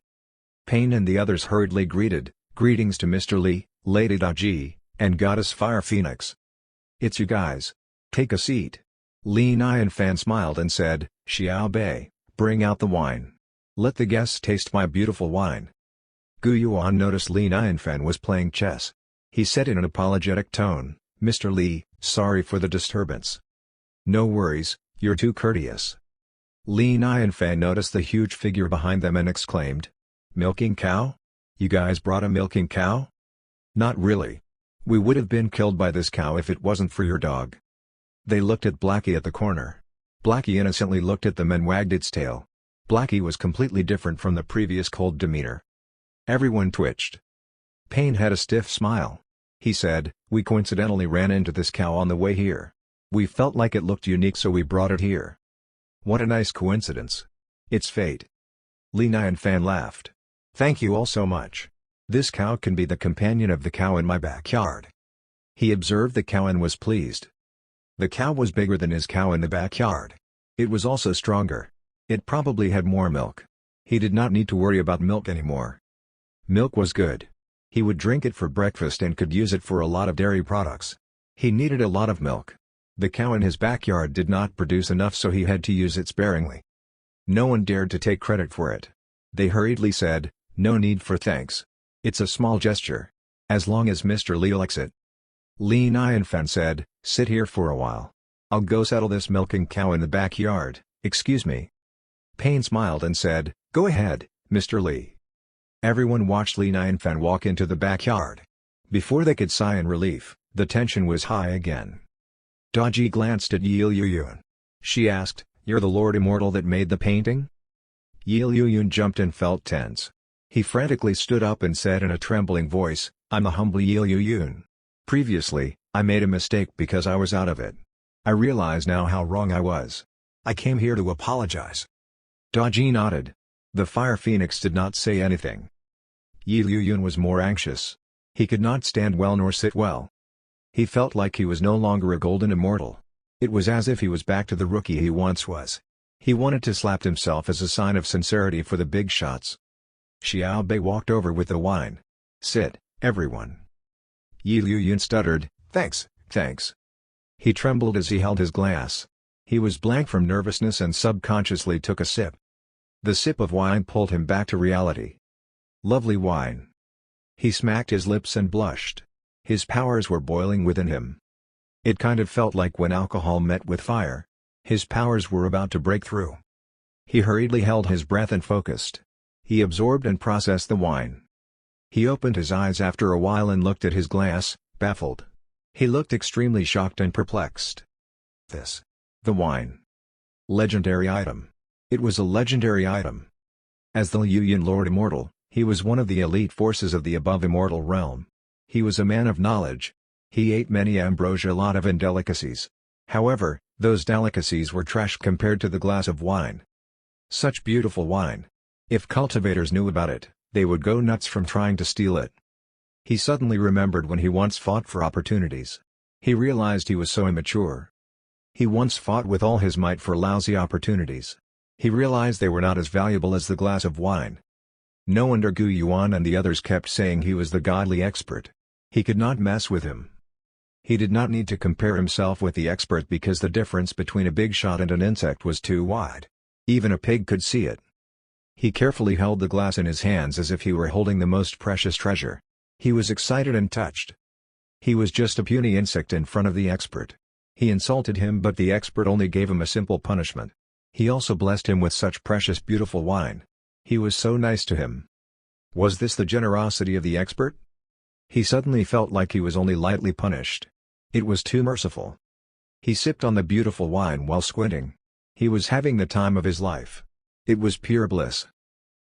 S1: Pain and the others hurriedly greeted, "Greetings to Mr. Li, Lady Daji, and Goddess Fire Phoenix. It's you guys. Take a seat." Li Nianfan smiled and said, "Xiao Bei, bring out the wine. Let the guests taste my beautiful wine." Gu Yuan noticed Li Nianfan was playing chess. He said in an apologetic tone, "Mr. Li, sorry for the disturbance." "No worries, you're too courteous." Li Nianfan noticed the huge figure behind them and exclaimed, "Milking cow? You guys brought a milking cow?" "Not really. We would have been killed by this cow if it wasn't for your dog." They looked at Blackie at the corner. Blackie innocently looked at them and wagged its tail. Blackie was completely different from the previous cold demeanor. Everyone twitched. Pain had a stiff smile. He said, "We coincidentally ran into this cow on the way here. We felt like it looked unique so we brought it here." "What a nice coincidence. It's fate." Li Nianfan laughed. "Thank you all so much. This cow can be the companion of the cow in my backyard." He observed the cow and was pleased. The cow was bigger than his cow in the backyard. It was also stronger. It probably had more milk. He did not need to worry about milk anymore. Milk was good. He would drink it for breakfast and could use it for a lot of dairy products. He needed a lot of milk. The cow in his backyard did not produce enough so he had to use it sparingly. No one dared to take credit for it. They hurriedly said, "No need for thanks. It's a small gesture. As long as Mr. Li likes it." Li Nianfan said, "Sit here for a while. I'll go settle this milking cow in the backyard, excuse me." Pain smiled and said, "Go ahead, Mr. Li." Everyone watched Li Nianfan walk into the backyard. Before they could sigh in relief, the tension was high again. Daji glanced at Yi Liu Yun. She asked, "You're the Lord Immortal that made the painting?" Yi Liu Yun jumped and felt tense. He frantically stood up and said in a trembling voice, "I'm the humble Yi Liu Yun. Previously, I made a mistake because I was out of it. I realize now how wrong I was. I came here to apologize." Daji nodded. The Fire Phoenix did not say anything. Yi Liu Yun was more anxious. He could not stand well nor sit well. He felt like he was no longer a golden immortal. It was as if he was back to the rookie he once was. He wanted to slap himself as a sign of sincerity for the big shots. Xiao Bei walked over with the wine. "Sit, everyone." Yi Liu Yun stuttered, "Thanks, Thanks." He trembled as he held his glass. He was blank from nervousness and subconsciously took a sip. The sip of wine pulled him back to reality. Lovely wine. He smacked his lips and blushed. His powers were boiling within him. It kind of felt like when alcohol met with fire. His powers were about to break through. He hurriedly held his breath and focused. He absorbed and processed the wine. He opened his eyes after a while and looked at his glass, baffled. He looked extremely shocked and perplexed. The wine. Legendary item. It was a legendary item. As the Yuyan Lord Immortal, he was one of the elite forces of the above immortal realm. He was a man of knowledge. He ate many ambrosia, a lot of indelicacies. However, those delicacies were trash compared to the glass of wine. Such beautiful wine. If cultivators knew about it, they would go nuts from trying to steal it. He suddenly remembered when he once fought for opportunities. He realized he was so immature. He once fought with all his might for lousy opportunities. He realized they were not as valuable as the glass of wine. No wonder Gu Yuan and the others kept saying he was the godly expert. He could not mess with him. He did not need to compare himself with the expert because the difference between a Bigshot and an insect was too wide. Even a pig could see it. He carefully held the glass in his hands as if he were holding the most precious treasure. He was excited and touched. He was just a puny insect in front of the expert. He insulted him, but the expert only gave him a simple punishment. He also blessed him with such precious beautiful wine. He was so nice to him. Was this the generosity of the expert? He suddenly felt like he was only lightly punished. It was too merciful. He sipped on the beautiful wine while squinting. He was having the time of his life. It was pure bliss.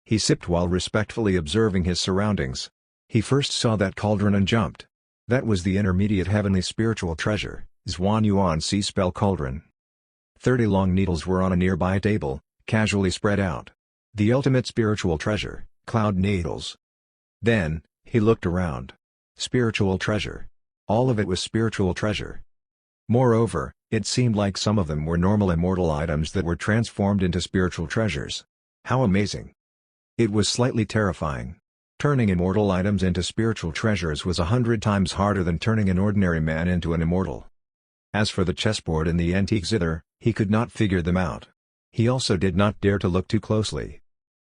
S1: He sipped while respectfully observing his surroundings. He first saw that cauldron and jumped. That was the intermediate heavenly spiritual treasure, Zhuan Yuan Sea Spell Cauldron. 30 long needles were on a nearby table, casually spread out. The ultimate spiritual treasure, Cloud Needles. Then, he looked around. Spiritual treasure. All of it was spiritual treasure. Moreover, it seemed like some of them were normal immortal items that were transformed into spiritual treasures. How amazing. It was slightly terrifying. Turning immortal items into spiritual treasures was 100 times harder than turning an ordinary man into an immortal. As for the chessboard and the antique zither, he could not figure them out. He also did not dare to look too closely.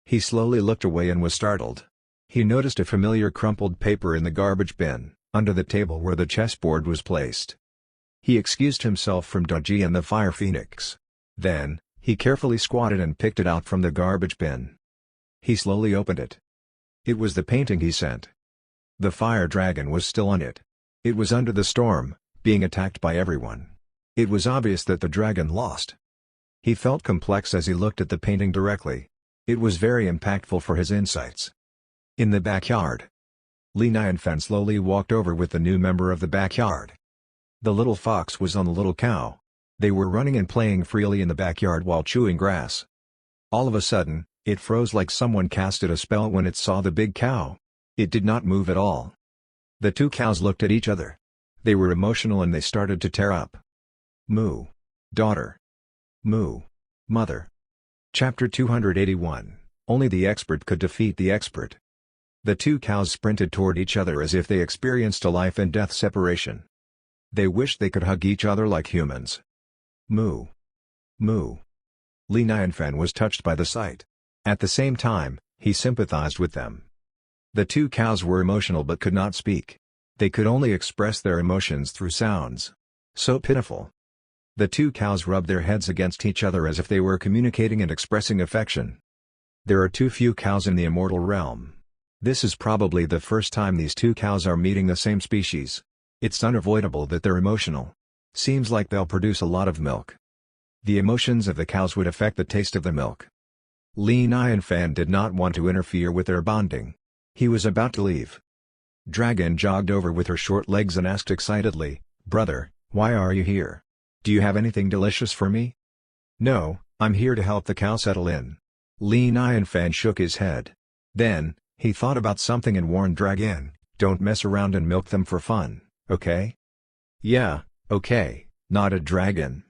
S1: He slowly looked away and was startled. He noticed a familiar crumpled paper in the garbage bin, under the table where the chessboard was placed. He excused himself from Daji and the Fire Phoenix. Then, he carefully squatted and picked it out from the garbage bin. He slowly opened it. It was the painting he sent. The fire dragon was still on it. It was under the storm, being attacked by everyone. It was obvious that the dragon lost. He felt complex as he looked at the painting directly. It was very impactful for his insights. In the backyard. Li Nianfan slowly walked over with the new member of the backyard. The little fox was on the little cow. They were running and playing freely in the backyard while chewing grass. All of a sudden, it froze like someone casted a spell when it saw the big cow. It did not move at all. The two cows looked at each other. They were emotional and they started to tear up. Moo. Daughter. Moo. Mother. Chapter 281. Only the expert could defeat the expert. The two cows sprinted toward each other as if they experienced a life and death separation. They wished they could hug each other like humans. Moo. Moo. Li Nianfan was touched by the sight. At the same time, he sympathized with them. The two cows were emotional but could not speak. They could only express their emotions through sounds. So pitiful. The two cows rubbed their heads against each other as if they were communicating and expressing affection. There are too few cows in the immortal realm. This is probably the first time these two cows are meeting the same species. It's unavoidable that they're emotional. Seems like they'll produce a lot of milk. The emotions of the cows would affect the taste of the milk. Li Nianfan did not want to interfere with their bonding. He was about to leave. Dragon jogged over with her short legs and asked excitedly, "Brother, why are you here? Do you have anything delicious for me?" "No, I'm here to help the cow settle in." Li Nianfan shook his head. Then, he thought about something and warned Dragon, "Don't mess around and milk them for fun, okay?" "Yeah, okay," nodded Dragon.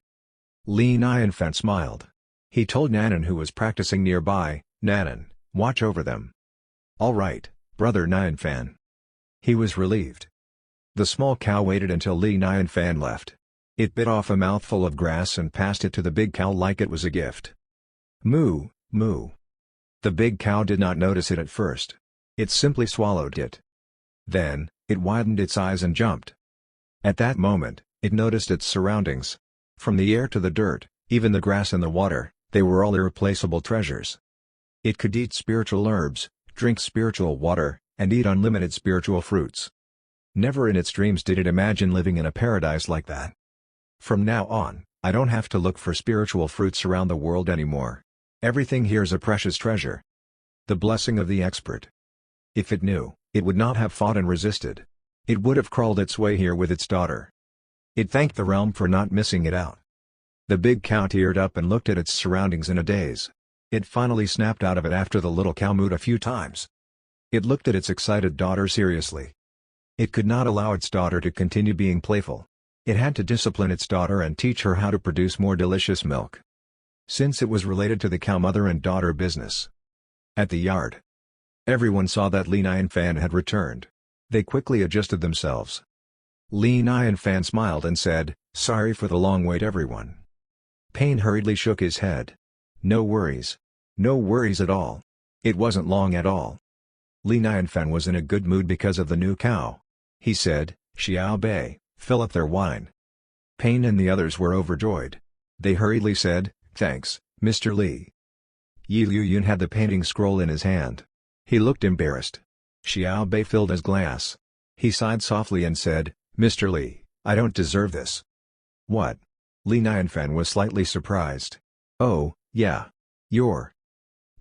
S1: Li Nianfan smiled. He told Nanan, who was practicing nearby, "Nanan, watch over them." "All right, Brother Nianfan." He was relieved. The small cow waited until Li Nianfan left. It bit off a mouthful of grass and passed it to the big cow like it was a gift. Moo, moo. The big cow did not notice it at first. It simply swallowed it. Then, it widened its eyes and jumped. At that moment, it noticed its surroundings. From the air to the dirt, even the grass and the water, they were all irreplaceable treasures. It could eat spiritual herbs, drink spiritual water, and eat unlimited spiritual fruits. Never in its dreams did it imagine living in a paradise like that. From now on, I don't have to look for spiritual fruits around the world anymore. Everything here is a precious treasure. The blessing of the expert. If it knew, it would not have fought and resisted. It would have crawled its way here with its daughter. It thanked the realm for not missing it out. The big cow teared up and looked at its surroundings in a daze. It finally snapped out of it after the little cow mooed a few times. It looked at its excited daughter seriously. It could not allow its daughter to continue being playful. It had to discipline its daughter and teach her how to produce more delicious milk. Since it was related to the cow mother and daughter business. At the yard, everyone saw that Li Nianfan had returned. They quickly adjusted themselves. Li Nianfan smiled and said, "Sorry for the long wait, everyone." Pain hurriedly shook his head. No worries. No worries at all. It wasn't long at all. Li Nianfan was in a good mood because of the new cow. He said, "Xiao Bei, fill up their wine." Pain and the others were overjoyed. They hurriedly said, "Thanks, Mr. Li." Yi Liyun had the painting scroll in his hand. He looked embarrassed. Xiao Bei filled his glass. He sighed softly and said, "Mr. Li, I don't deserve this." "What?" Li Nianfan was slightly surprised. "Oh, yeah. You're..."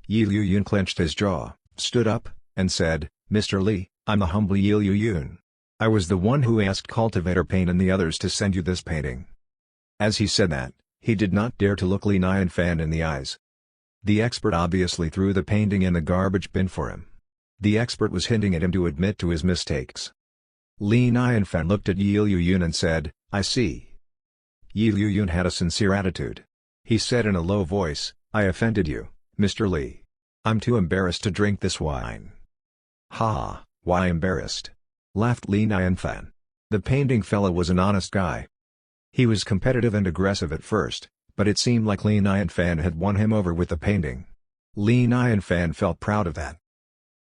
S1: Yi Liyun clenched his jaw, stood up, and said, "Mr. Li, I'm the humble Yi Liyun. I was the one who asked Cultivator Pain and the others to send you this painting." As he said that, he did not dare to look Li Nianfan in the eyes. The expert obviously threw the painting in the garbage bin for him. The expert was hinting at him to admit to his mistakes. Li Nianfan looked at Yi Liyun and said, "I see." Yi Liyun had a sincere attitude. He said in a low voice, "I offended you, Mr. Li. I'm too embarrassed to drink this wine." "Ha, why embarrassed?" laughed Li Nianfan. The painting fella was an honest guy. He was competitive and aggressive at first, but it seemed like Li Nianfan had won him over with the painting. Li Nianfan felt proud of that.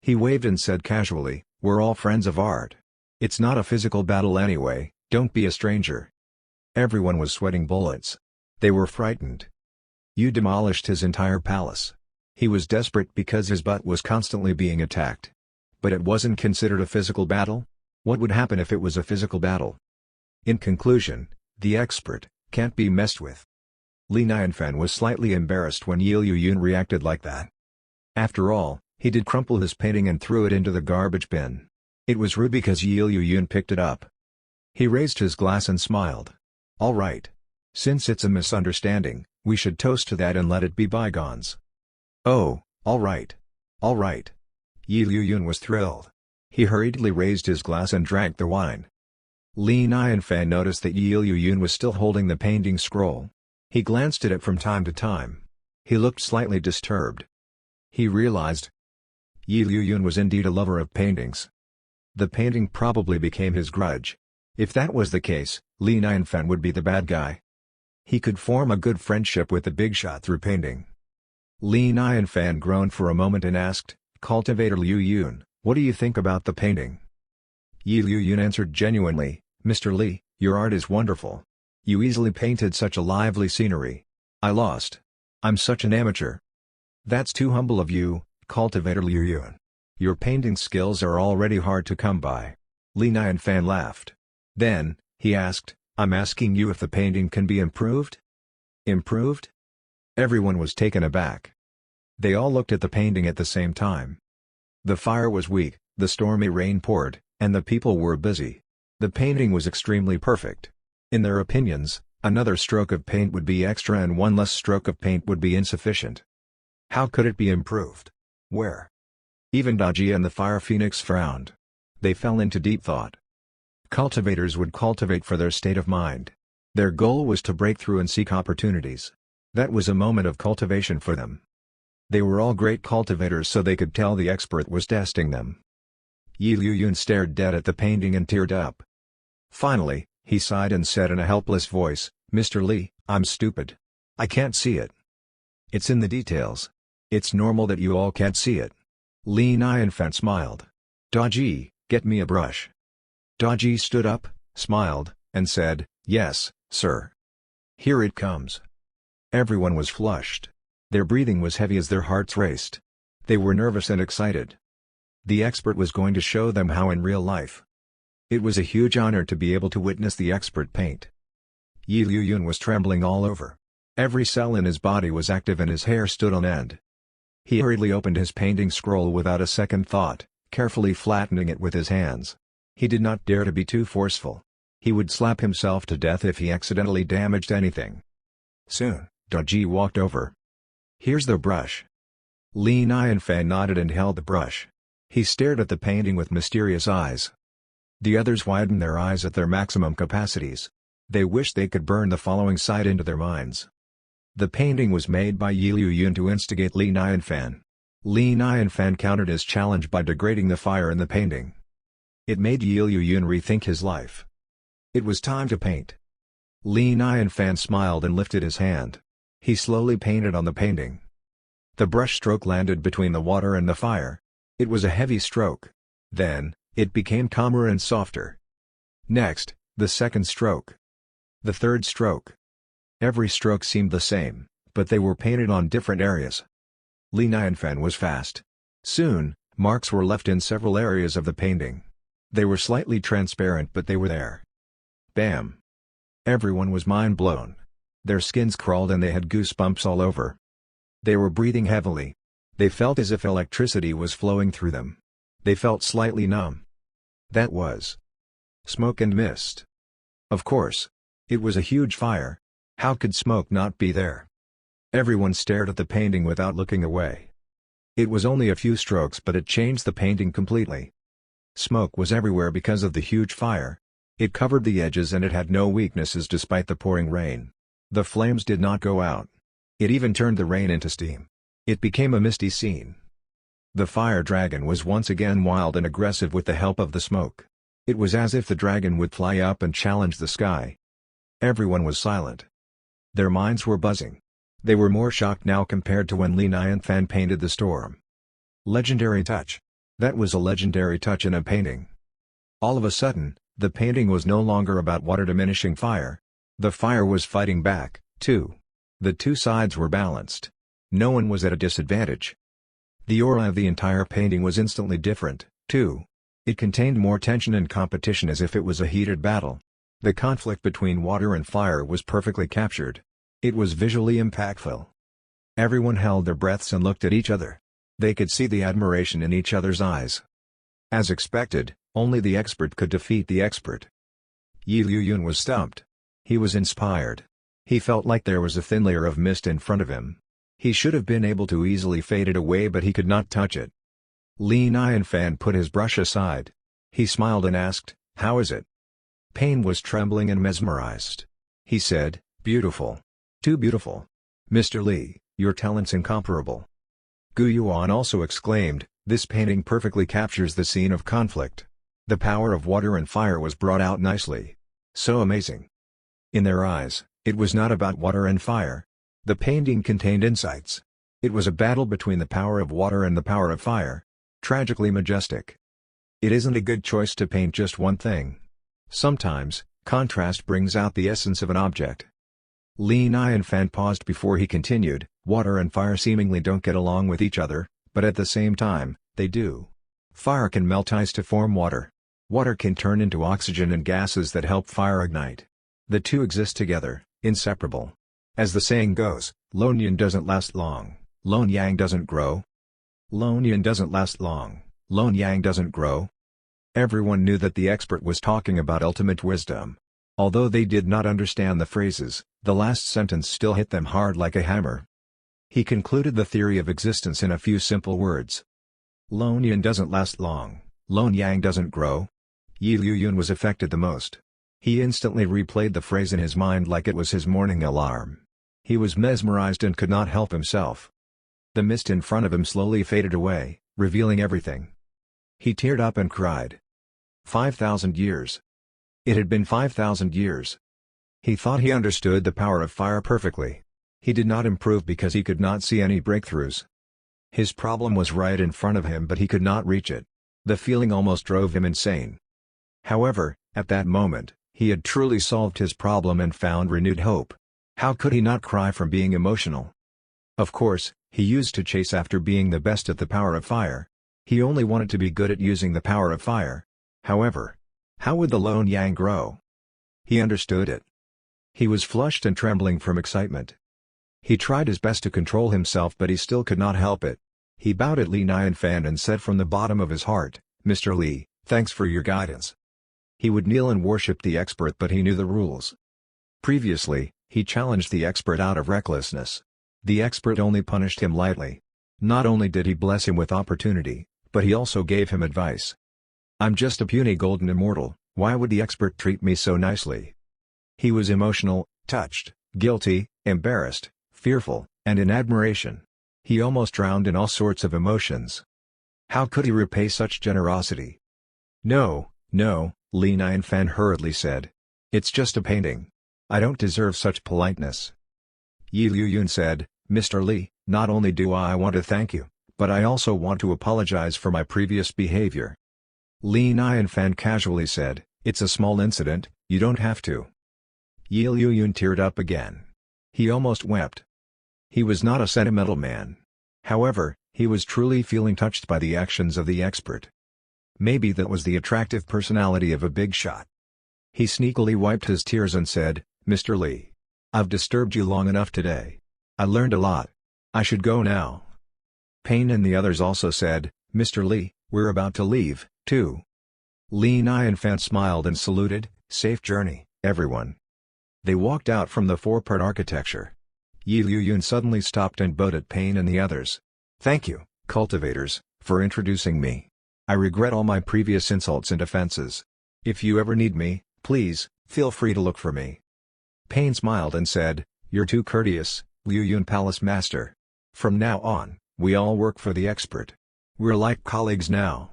S1: He waved and said casually, "We're all friends of art. It's not a physical battle anyway, don't be a stranger." Everyone was sweating bullets. They were frightened. You demolished his entire palace. He was desperate because his butt was constantly being attacked. But it wasn't considered a physical battle? What would happen if it was a physical battle? In conclusion, the expert can't be messed with. Li Nianfan was slightly embarrassed when Yi Liyun reacted like that. After all, he did crumple his painting and threw it into the garbage bin. It was rude because Yi Liyun picked it up. He raised his glass and smiled. "All right. Since it's a misunderstanding, we should toast to that and let it be bygones." "Oh, all right. All right." Yi Liyun was thrilled. He hurriedly raised his glass and drank the wine. Li Nianfan noticed that Yi Liyun was still holding the painting scroll. He glanced at it from time to time. He looked slightly disturbed. He realized Yi Liyun was indeed a lover of paintings. The painting probably became his grudge. If that was the case, Li Nianfan would be the bad guy. He could form a good friendship with the Bigshot through painting. Li Nianfan groaned for a moment and asked, "Cultivator Liyun, what do you think about the painting?" Yi Liyun answered genuinely, "Mr. Li, your art is wonderful. You easily painted such a lively scenery. I lost. I'm such an amateur." "That's too humble of you, Cultivator Liyun. Your painting skills are already hard to come by." Li Nianfan laughed. Then, he asked, "I'm asking you if the painting can be improved?" "Improved?" Everyone was taken aback. They all looked at the painting at the same time. The fire was weak, the stormy rain poured, and the people were busy. The painting was extremely perfect. In their opinions, another stroke of paint would be extra and one less stroke of paint would be insufficient. How could it be improved? Where? Even Daji and the Fire Phoenix frowned. They fell into deep thought. Cultivators would cultivate for their state of mind. Their goal was to break through and seek opportunities. That was a moment of cultivation for them. They were all great cultivators, so they could tell the expert was testing them. Yi Liyun stared dead at the painting and teared up. Finally, he sighed and said in a helpless voice, "Mr. Lee, I'm stupid. I can't see it. It's in the details. It's normal that you all can't see it." Li Nianfan smiled. "Daji, get me a brush." Daji stood up, smiled, and said, "Yes, sir. Here it comes." Everyone was flushed. Their breathing was heavy as their hearts raced. They were nervous and excited. The expert was going to show them how in real life. It was a huge honor to be able to witness the expert paint. Yi Liyun was trembling all over. Every cell in his body was active and his hair stood on end. He hurriedly opened his painting scroll without a second thought, carefully flattening it with his hands. He did not dare to be too forceful. He would slap himself to death if he accidentally damaged anything. Soon, Daji walked over. "Here's the brush." Li Nianfan nodded and held the brush. He stared at the painting with mysterious eyes. The others widened their eyes at their maximum capacities. They wished they could burn the following sight into their minds. The painting was made by Yi Liyun to instigate Li Nianfan. Li Nianfan countered his challenge by degrading the fire in the painting. It made Yi Liyun rethink his life. It was time to paint. Li Nianfan smiled and lifted his hand. He slowly painted on the painting. The brush stroke landed between the water and the fire. It was a heavy stroke. Then, it became calmer and softer. Next, the second stroke. The third stroke. Every stroke seemed the same, but they were painted on different areas. Li Nianfan was fast. Soon, marks were left in several areas of the painting. They were slightly transparent but they were there. Bam! Everyone was mind-blown. Their skins crawled and they had goosebumps all over. They were breathing heavily. They felt as if electricity was flowing through them. They felt slightly numb. That was smoke and mist. Of course. It was a huge fire. How could smoke not be there? Everyone stared at the painting without looking away. It was only a few strokes but it changed the painting completely. Smoke was everywhere because of the huge fire. It covered the edges and it had no weaknesses despite the pouring rain. The flames did not go out. It even turned the rain into steam. It became a misty scene. The fire dragon was once again wild and aggressive with the help of the smoke. It was as if the dragon would fly up and challenge the sky. Everyone was silent. Their minds were buzzing. They were more shocked now compared to when Li Nianfan painted the storm. Legendary touch. That was a legendary touch in a painting. All of a sudden, the painting was no longer about water diminishing fire. The fire was fighting back, too. The two sides were balanced. No one was at a disadvantage. The aura of the entire painting was instantly different, too. It contained more tension and competition as if it was a heated battle. The conflict between water and fire was perfectly captured. It was visually impactful. Everyone held their breaths and looked at each other. They could see the admiration in each other's eyes. As expected, only the expert could defeat the expert. Yi Liyun was stumped. He was inspired. He felt like there was a thin layer of mist in front of him. He should have been able to easily fade it away but he could not touch it. Li Nianfan put his brush aside. He smiled and asked, "How is it?" Pain was trembling and mesmerized. He said, "Beautiful. Too beautiful. Mr. Li, your talent's incomparable." Gu Yuan also exclaimed, "This painting perfectly captures the scene of conflict. The power of water and fire was brought out nicely. So amazing." In their eyes, it was not about water and fire. The painting contained insights. It was a battle between the power of water and the power of fire. Tragically majestic. It isn't a good choice to paint just one thing. Sometimes, contrast brings out the essence of an object. Li Nianfan paused before he continued, "Water and fire seemingly don't get along with each other, but at the same time, they do. Fire can melt ice to form water. Water can turn into oxygen and gases that help fire ignite. The two exist together, inseparable. As the saying goes, lone yin doesn't last long, lone yang doesn't grow. Lone yin doesn't last long, lone yang doesn't grow." Everyone knew that the expert was talking about ultimate wisdom. Although they did not understand the phrases, the last sentence still hit them hard like a hammer. He concluded the theory of existence in a few simple words. Lone yin doesn't last long, lone yang doesn't grow. Yi Liyun was affected the most. He instantly replayed the phrase in his mind like it was his morning alarm. He was mesmerized and could not help himself. The mist in front of him slowly faded away, revealing everything. He teared up and cried. 5,000 years. It had been 5,000 years. He thought he understood the power of fire perfectly. He did not improve because he could not see any breakthroughs. His problem was right in front of him but he could not reach it. The feeling almost drove him insane. However, at that moment, he had truly solved his problem and found renewed hope. How could he not cry from being emotional? Of course, he used to chase after being the best at the power of fire. He only wanted to be good at using the power of fire. However, how would the lone yang grow? He understood it. He was flushed and trembling from excitement. He tried his best to control himself but he still could not help it. He bowed at Li Nianfan and said from the bottom of his heart, "Mr. Li, thanks for your guidance." He would kneel and worship the expert but he knew the rules. Previously, he challenged the expert out of recklessness. The expert only punished him lightly. Not only did he bless him with opportunity, but he also gave him advice. "I'm just a puny golden immortal, why would the expert treat me so nicely?" He was emotional, touched, guilty, embarrassed, fearful, and in admiration. He almost drowned in all sorts of emotions. How could he repay such generosity? "No, no," Li Nianfan hurriedly said. "It's just a painting. I don't deserve such politeness." Yi Liyun said, "Mr. Li, not only do I want to thank you, but I also want to apologize for my previous behavior." Li Nianfan casually said, "It's a small incident, you don't have to." Yi Liyun teared up again. He almost wept. He was not a sentimental man. However, he was truly feeling touched by the actions of the expert. Maybe that was the attractive personality of a Bigshot. He sneakily wiped his tears and said, "Mr. Li, I've disturbed you long enough today. I learned a lot. I should go now." Pain and the others also said, "Mr. Li, we're about to leave, too." Li Nianfan smiled and saluted, "Safe journey, everyone." They walked out from the four-part architecture. Yi Liyun suddenly stopped and bowed at Pain and the others. "Thank you, cultivators, for introducing me. I regret all my previous insults and offenses. If you ever need me, please, feel free to look for me." Pain smiled and said, "You're too courteous, Liyun Palace Master. From now on, we all work for the expert. We're like colleagues now."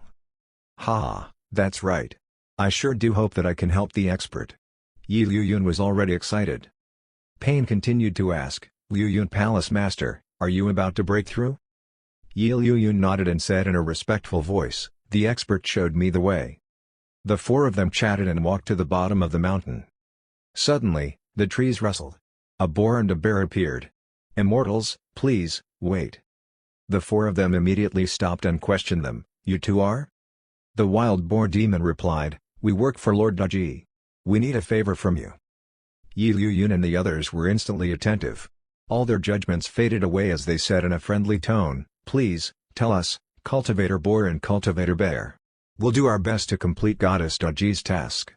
S1: "Ha, that's right. I sure do hope that I can help the expert." Yi Liyun was already excited. Pain continued to ask, "Liyun Palace Master, are you about to break through?" Yi Liyun nodded and said in a respectful voice, "The expert showed me the way." The four of them chatted and walked to the bottom of the mountain. Suddenly, the trees rustled. A boar and a bear appeared. "Immortals, please, wait." The four of them immediately stopped and questioned them, "You two are?" The wild boar demon replied, "We work for Lord Daji. We need a favor from you." Yi Liyun and the others were instantly attentive. All their judgments faded away as they said in a friendly tone, "Please, tell us, Cultivator Boar and Cultivator Bear. We'll do our best to complete Goddess Daji's task."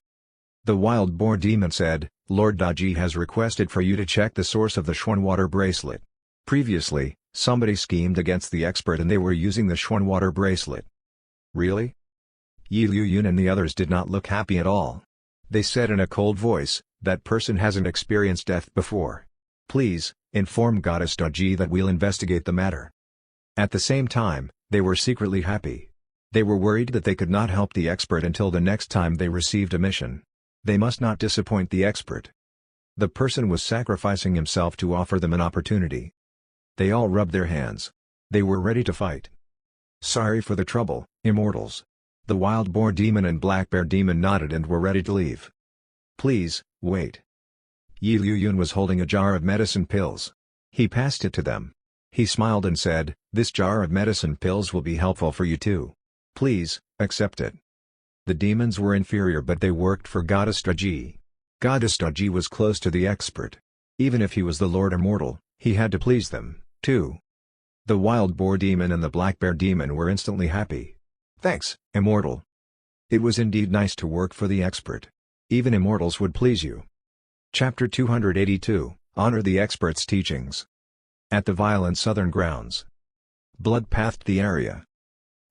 S1: The wild boar demon said, "Lord Daji has requested for you to check the source of the Xuanwater bracelet. Previously, somebody schemed against the expert and they were using the Xuanwater bracelet." "Really?" Yi Liyun and the others did not look happy at all. They said in a cold voice, "That person hasn't experienced death before. Please, inform Goddess Daji that we'll investigate the matter." At the same time, they were secretly happy. They were worried that they could not help the expert until the next time they received a mission. They must not disappoint the expert. The person was sacrificing himself to offer them an opportunity. They all rubbed their hands. They were ready to fight. "Sorry for the trouble, immortals." The wild boar demon and black bear demon nodded and were ready to leave. "Please, wait." Yi Liyun was holding a jar of medicine pills. He passed it to them. He smiled and said, "This jar of medicine pills will be helpful for you too. Please, accept it." The demons were inferior but they worked for Goddess Daji. Goddess Daji was close to the expert. Even if he was the Lord Immortal, he had to please them, too. The wild boar demon and the black bear demon were instantly happy. "Thanks, Immortal. It was indeed nice to work for the expert. Even immortals would please you." Chapter 282, Honor the Expert's Teachings. At the violent southern grounds. Blood pathed the area.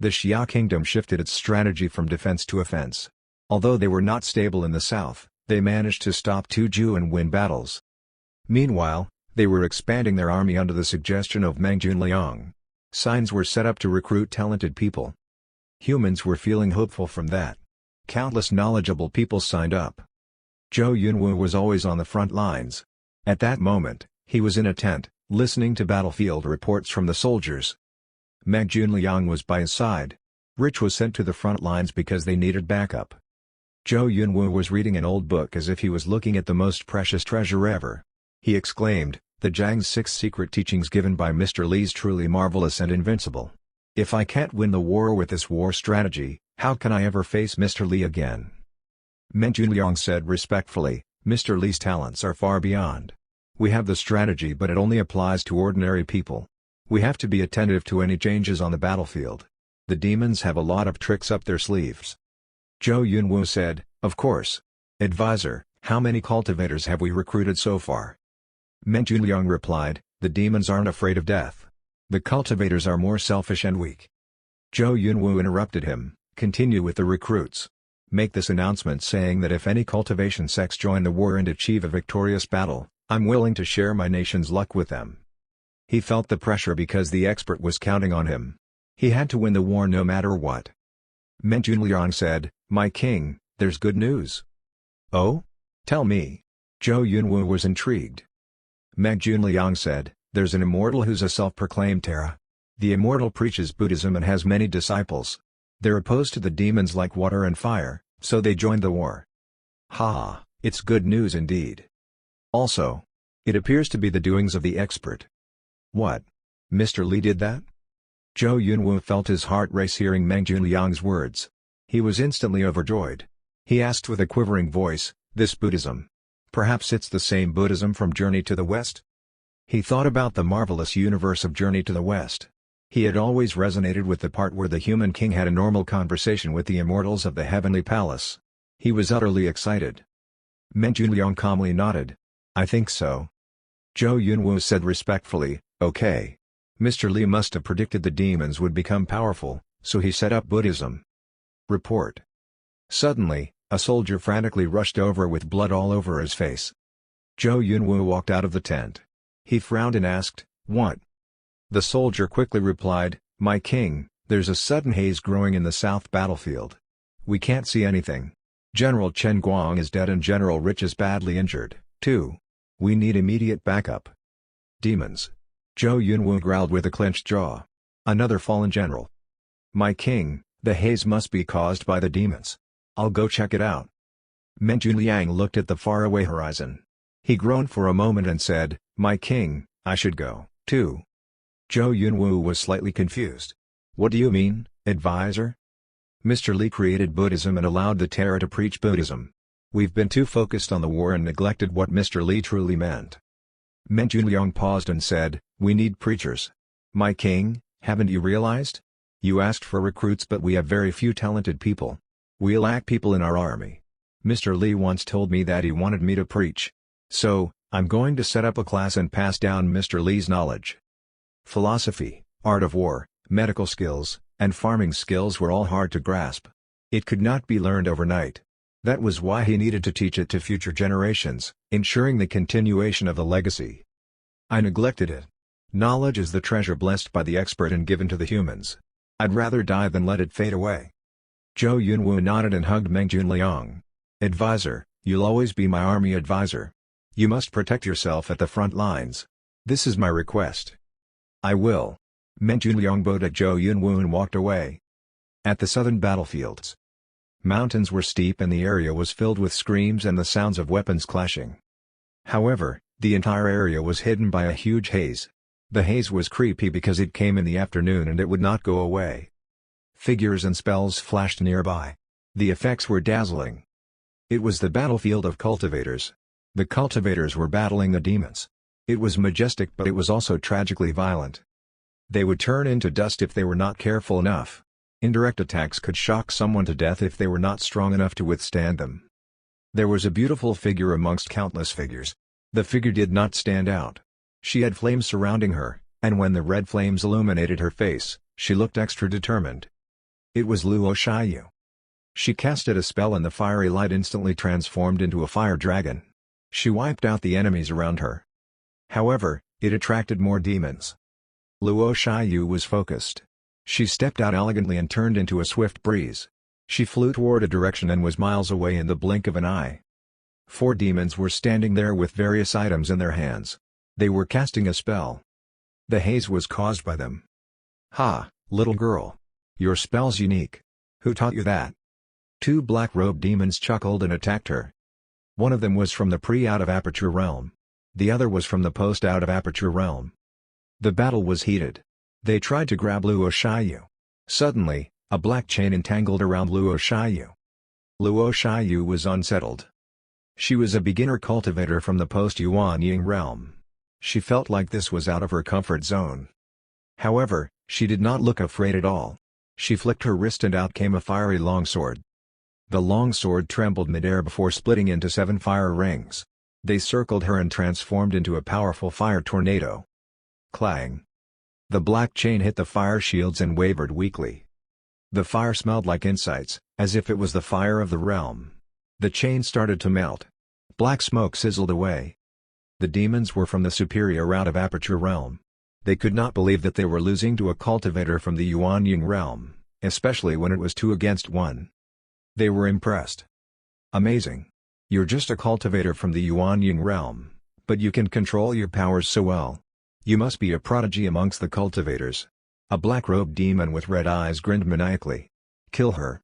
S1: The Xia Kingdom shifted its strategy from defense to offense. Although they were not stable in the south, they managed to stop Tuju and win battles. Meanwhile, they were expanding their army under the suggestion of Meng Junliang. Signs were set up to recruit talented people. Humans were feeling hopeful from that. Countless knowledgeable people signed up. Zhou Yunwu was always on the front lines. At that moment, he was in a tent, listening to battlefield reports from the soldiers. Meng Junliang was by his side. Rich was sent to the front lines because they needed backup. Zhou Yunwu was reading an old book as if he was looking at the most precious treasure ever. He exclaimed, "The Zhang's 6 secret teachings given by Mr. Li is truly marvelous and invincible. If I can't win the war with this war strategy, how can I ever face Mr. Li again?" Meng Junliang said respectfully, "Mr. Li's talents are far beyond. We have the strategy, but it only applies to ordinary people. We have to be attentive to any changes on the battlefield. The demons have a lot of tricks up their sleeves." Zhou Yunwu said, "Of course. Advisor, how many cultivators have we recruited so far?" Meng Junliang replied, "The demons aren't afraid of death. The cultivators are more selfish and weak." Zhou Yunwu interrupted him, "Continue with the recruits. Make this announcement saying that if any cultivation sects join the war and achieve a victorious battle, I'm willing to share my nation's luck with them." He felt the pressure because the expert was counting on him. He had to win the war no matter what. Meng Junliang said, "My king, there's good news." "Oh? Tell me." Zhou Yunwu was intrigued. Meng Junliang said, "There's an immortal who's a self-proclaimed Terra. The immortal preaches Buddhism and has many disciples. They're opposed to the demons like water and fire, so they joined the war." "Ha, it's good news indeed. Also, it appears to be the doings of the expert." "What? Mr. Li did that?" Zhou Yunwu felt his heart race hearing Meng Junliang's words. He was instantly overjoyed. He asked with a quivering voice, "This Buddhism? Perhaps it's the same Buddhism from Journey to the West?" He thought about the marvelous universe of Journey to the West. He had always resonated with the part where the human king had a normal conversation with the immortals of the heavenly palace. He was utterly excited. Meng Junliang calmly nodded. "I think so." Zhou Yunwu said respectfully, "Okay. Mr. Li must have predicted the demons would become powerful, so he set up Buddhism." Report. Suddenly, a soldier frantically rushed over with blood all over his face. Zhou Yunwu walked out of the tent. He frowned and asked, "What?" The soldier quickly replied, "My king, there's a sudden haze growing in the south battlefield. We can't see anything. General Chen Guang is dead and General Rich is badly injured, too. We need immediate backup." "Demons?" Zhou Yunwu growled with a clenched jaw. "Another fallen general." "My king, the haze must be caused by the demons. I'll go check it out." Meng Junliang looked at the faraway horizon. He groaned for a moment and said, "My king, I should go, too." Zhou Yunwu was slightly confused. "What do you mean, advisor?" "Mr. Li created Buddhism and allowed the Terra to preach Buddhism. We've been too focused on the war and neglected what Mr. Li truly meant." Meng Junliang paused and said, "We need preachers. My king, haven't you realized? You asked for recruits but we have very few talented people. We lack people in our army. Mr. Li once told me that he wanted me to preach. So, I'm going to set up a class and pass down Mr. Li's knowledge." Philosophy, art of war, medical skills, and farming skills were all hard to grasp. It could not be learned overnight. That was why he needed to teach it to future generations, ensuring the continuation of the legacy. "I neglected it. Knowledge is the treasure blessed by the expert and given to the humans. I'd rather die than let it fade away." Zhou Yunwu nodded and hugged Meng Junliang. "Advisor, you'll always be my army advisor. You must protect yourself at the front lines. This is my request." "I will." Meng Junliang bowed at Zhou Yunwu and walked away. At the southern battlefields, mountains were steep and the area was filled with screams and the sounds of weapons clashing. However, the entire area was hidden by a huge haze. The haze was creepy because it came in the afternoon and it would not go away. Figures and spells flashed nearby. The effects were dazzling. It was the battlefield of cultivators. The cultivators were battling the demons. It was majestic but it was also tragically violent. They would turn into dust if they were not careful enough. Indirect attacks could shock someone to death if they were not strong enough to withstand them. There was a beautiful figure amongst countless figures. The figure did not stand out. She had flames surrounding her, and when the red flames illuminated her face, she looked extra determined. It was Luo Shiyu. She casted a spell and the fiery light instantly transformed into a fire dragon. She wiped out the enemies around her. However, it attracted more demons. Luo Shiyu was focused. She stepped out elegantly and turned into a swift breeze. She flew toward a direction and was miles away in the blink of an eye. 4 demons were standing there with various items in their hands. They were casting a spell. The haze was caused by them. "Ha, little girl. Your spell's unique. Who taught you that?" 2 black-robed demons chuckled and attacked her. One of them was from the pre-out-of-aperture realm. The other was from the post-out-of-aperture realm. The battle was heated. They tried to grab Luo Shiyu. Suddenly, a black chain entangled around Luo Shiyu. Luo Shiyu was unsettled. She was a beginner cultivator from the post-Yuan Ying realm. She felt like this was out of her comfort zone. However, she did not look afraid at all. She flicked her wrist and out came a fiery longsword. The longsword trembled midair before splitting into 7 fire rings. They circled her and transformed into a powerful fire tornado. Clang! The black chain hit the fire shields and wavered weakly. The fire smelled like insights, as if it was the fire of the realm. The chain started to melt. Black smoke sizzled away. The demons were from the superior out-of-aperture realm. They could not believe that they were losing to a cultivator from the Yuan Ying realm, especially when it was 2 against 1. They were impressed. "Amazing. You're just a cultivator from the Yuan Ying realm, but you can control your powers so well. You must be a prodigy amongst the cultivators." A black-robed demon with red eyes grinned maniacally. "Kill her."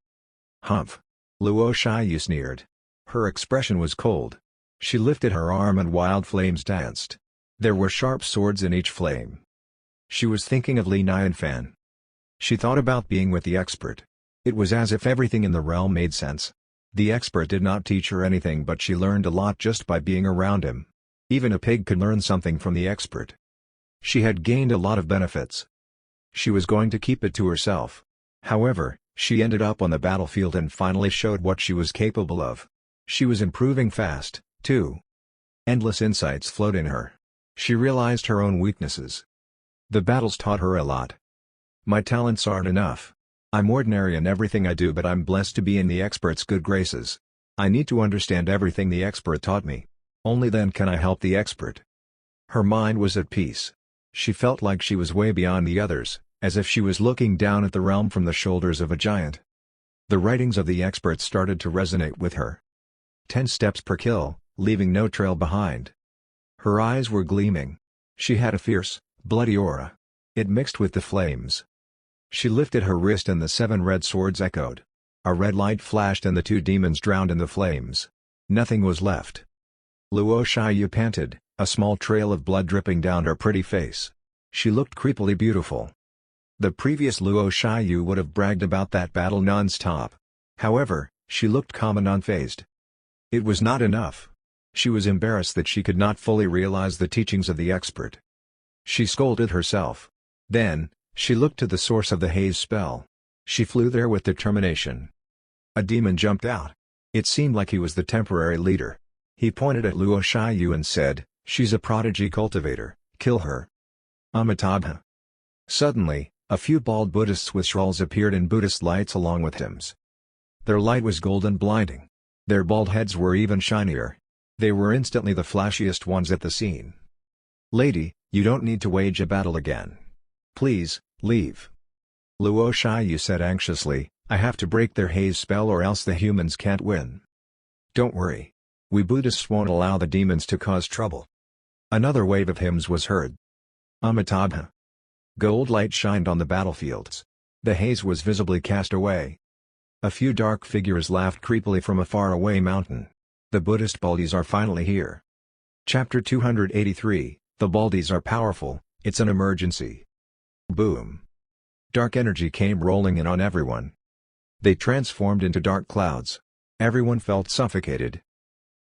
S1: "Humph." Luo Shiyu sneered. Her expression was cold. She lifted her arm and wild flames danced. There were sharp swords in each flame. She was thinking of Li Nianfan. She thought about being with the expert. It was as if everything in the realm made sense. The expert did not teach her anything, but she learned a lot just by being around him. Even a pig could learn something from the expert. She had gained a lot of benefits. She was going to keep it to herself. However, she ended up on the battlefield and finally showed what she was capable of. She was improving fast, too. Endless insights flowed in her. She realized her own weaknesses. The battles taught her a lot. "My talents aren't enough. I'm ordinary in everything I do, but I'm blessed to be in the expert's good graces. I need to understand everything the expert taught me. Only then can I help the expert." Her mind was at peace. She felt like she was way beyond the others, as if she was looking down at the realm from the shoulders of a giant. The writings of the expert started to resonate with her. 10 steps per kill, leaving no trail behind. Her eyes were gleaming. She had a fierce, bloody aura. It mixed with the flames. She lifted her wrist and the 7 red swords echoed. A red light flashed and the 2 demons drowned in the flames. Nothing was left. Luo Shiyu panted, a small trail of blood dripping down her pretty face. She looked creepily beautiful. The previous Luo Shiyu would have bragged about that battle non-stop. However, she looked calm and unfazed. It was not enough. She was embarrassed that she could not fully realize the teachings of the expert. She scolded herself. Then, she looked to the source of the haze spell. She flew there with determination. A demon jumped out. It seemed like he was the temporary leader. He pointed at Luo Shiyu and said, "She's a prodigy cultivator, kill her." Amitabha. Suddenly, a few bald Buddhists with shawls appeared in Buddhist lights along with hymns. Their light was golden blinding. Their bald heads were even shinier. They were instantly the flashiest ones at the scene. "Lady, you don't need to wage a battle again. Please, leave." Luo Shiyu said anxiously, "I have to break their haze spell or else the humans can't win." "Don't worry. We Buddhists won't allow the demons to cause trouble." Another wave of hymns was heard. Amitabha. Gold light shined on the battlefields. The haze was visibly cast away. A few dark figures laughed creepily from a faraway mountain. The Buddhist Baldies are finally here. Chapter 283, The Baldies are powerful, it's an emergency. Boom. Dark energy came rolling in on everyone. They transformed into dark clouds. Everyone felt suffocated.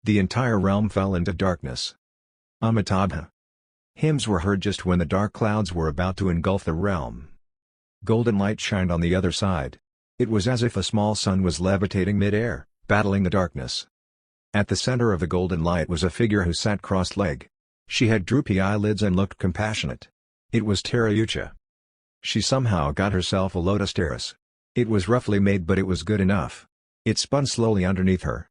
S1: The entire realm fell into darkness. Amitabha. Hymns were heard just when the dark clouds were about to engulf the realm. Golden light shined on the other side. It was as if a small sun was levitating mid-air, battling the darkness. At the center of the golden light was a figure who sat cross-legged. She had droopy eyelids and looked compassionate. It was Terayucha. She somehow got herself a lotus terrace. It was roughly made, but it was good enough. It spun slowly underneath her.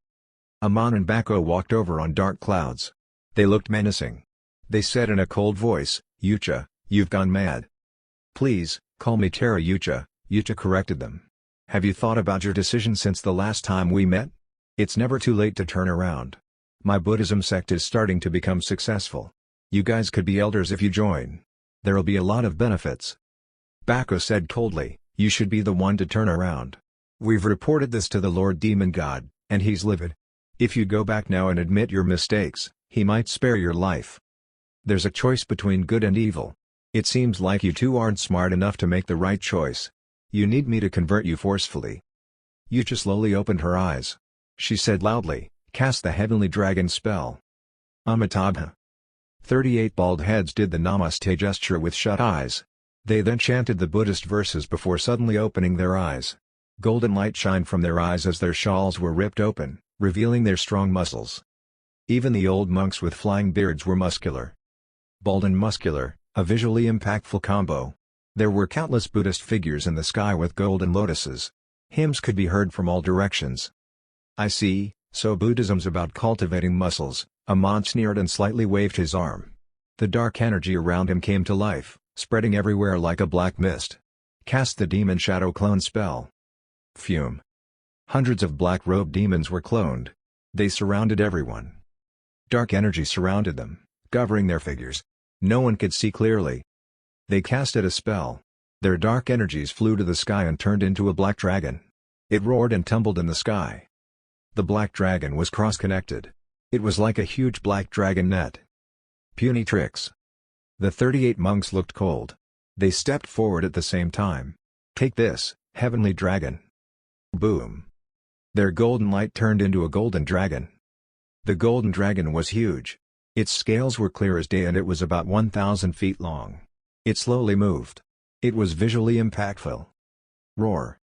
S1: Amon and Bako walked over on dark clouds. They looked menacing. They said in a cold voice, "Yucha, you've gone mad." "Please, call me Terayucha," Yucha corrected them. "Have you thought about your decision since the last time we met? It's never too late to turn around. My Buddhism sect is starting to become successful. You guys could be elders if you join. There'll be a lot of benefits." Bako said coldly, "You should be the one to turn around. We've reported this to the Lord Demon God, and he's livid. If you go back now and admit your mistakes, he might spare your life. There's a choice between good and evil. It seems like you two aren't smart enough to make the right choice. You need me to convert you forcefully." Yucha slowly opened her eyes. She said loudly, "Cast the Heavenly Dragon spell." Amitabha. 38 bald heads did the Namaste gesture with shut eyes. They then chanted the Buddhist verses before suddenly opening their eyes. Golden light shined from their eyes as their shawls were ripped open, revealing their strong muscles. Even the old monks with flying beards were muscular. Bald and muscular, a visually impactful combo. There were countless Buddhist figures in the sky with golden lotuses. Hymns could be heard from all directions. "I see, so Buddhism's about cultivating muscles," Amon sneered and slightly waved his arm. The dark energy around him came to life, spreading everywhere like a black mist. "Cast the Demon Shadow Clone spell." Fume. Hundreds of black-robed demons were cloned. They surrounded everyone. Dark energy surrounded them, covering their figures. No one could see clearly. They casted a spell. Their dark energies flew to the sky and turned into a black dragon. It roared and tumbled in the sky. The black dragon was cross-connected. It was like a huge black dragon net. Puny tricks. The 38 monks looked cold. They stepped forward at the same time. "Take this, heavenly dragon." Boom. Their golden light turned into a golden dragon. The golden dragon was huge. Its scales were clear as day and it was about 1,000 feet long. It slowly moved. It was visually impactful. Roar.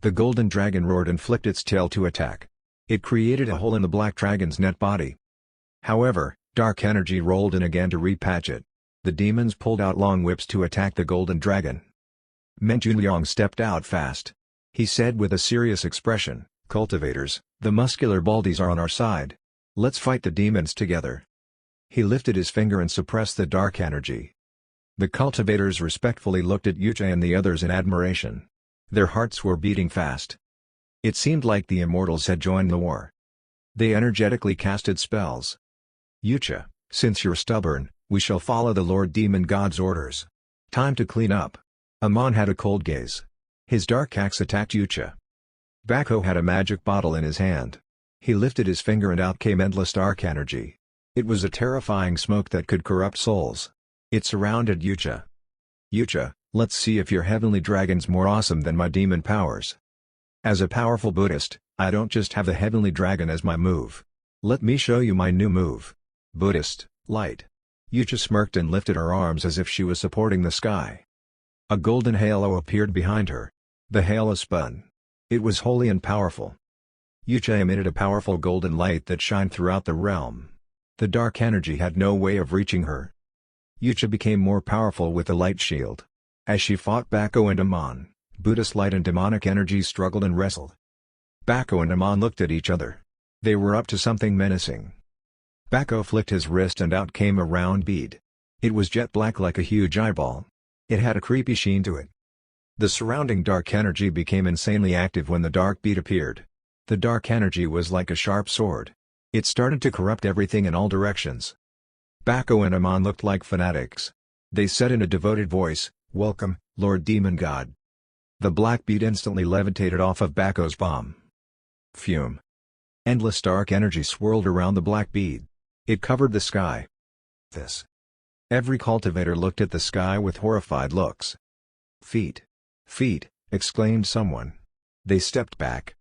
S1: The golden dragon roared and flicked its tail to attack. It created a hole in the black dragon's net body. However, dark energy rolled in again to repatch it. The demons pulled out long whips to attack the golden dragon. Menchunliang stepped out fast. He said with a serious expression, "Cultivators, the muscular baldies are on our side. Let's fight the demons together." He lifted his finger and suppressed the dark energy. The cultivators respectfully looked at Yucha and the others in admiration. Their hearts were beating fast. It seemed like the immortals had joined the war. They energetically casted spells. "Yucha, since you're stubborn, we shall follow the Lord Demon God's orders. Time to clean up." Amon had a cold gaze. His dark axe attacked Yucha. Bako had a magic bottle in his hand. He lifted his finger and out came endless dark energy. It was a terrifying smoke that could corrupt souls. It surrounded Yucha. "Yucha, let's see if your heavenly dragon's more awesome than my demon powers. As a powerful Buddhist, I don't just have the heavenly dragon as my move. Let me show you my new move. Buddhist, light." Yucha smirked and lifted her arms as if she was supporting the sky. A golden halo appeared behind her. The halo spun. It was holy and powerful. Yucha emitted a powerful golden light that shined throughout the realm. The dark energy had no way of reaching her. Yucha became more powerful with the light shield. As she fought Bako and Amon, Buddhist light and demonic energy struggled and wrestled. Bako and Amon looked at each other. They were up to something menacing. Bako flicked his wrist and out came a round bead. It was jet black like a huge eyeball. It had a creepy sheen to it. The surrounding dark energy became insanely active when the dark bead appeared. The dark energy was like a sharp sword. It started to corrupt everything in all directions. Bako and Amon looked like fanatics. They said in a devoted voice, "Welcome, Lord Demon God." The black bead instantly levitated off of Bako's palm. Fume. Endless dark energy swirled around the black bead. It covered the sky. This. Every cultivator looked at the sky with horrified looks. "Feet! Feet!" exclaimed someone. They stepped back.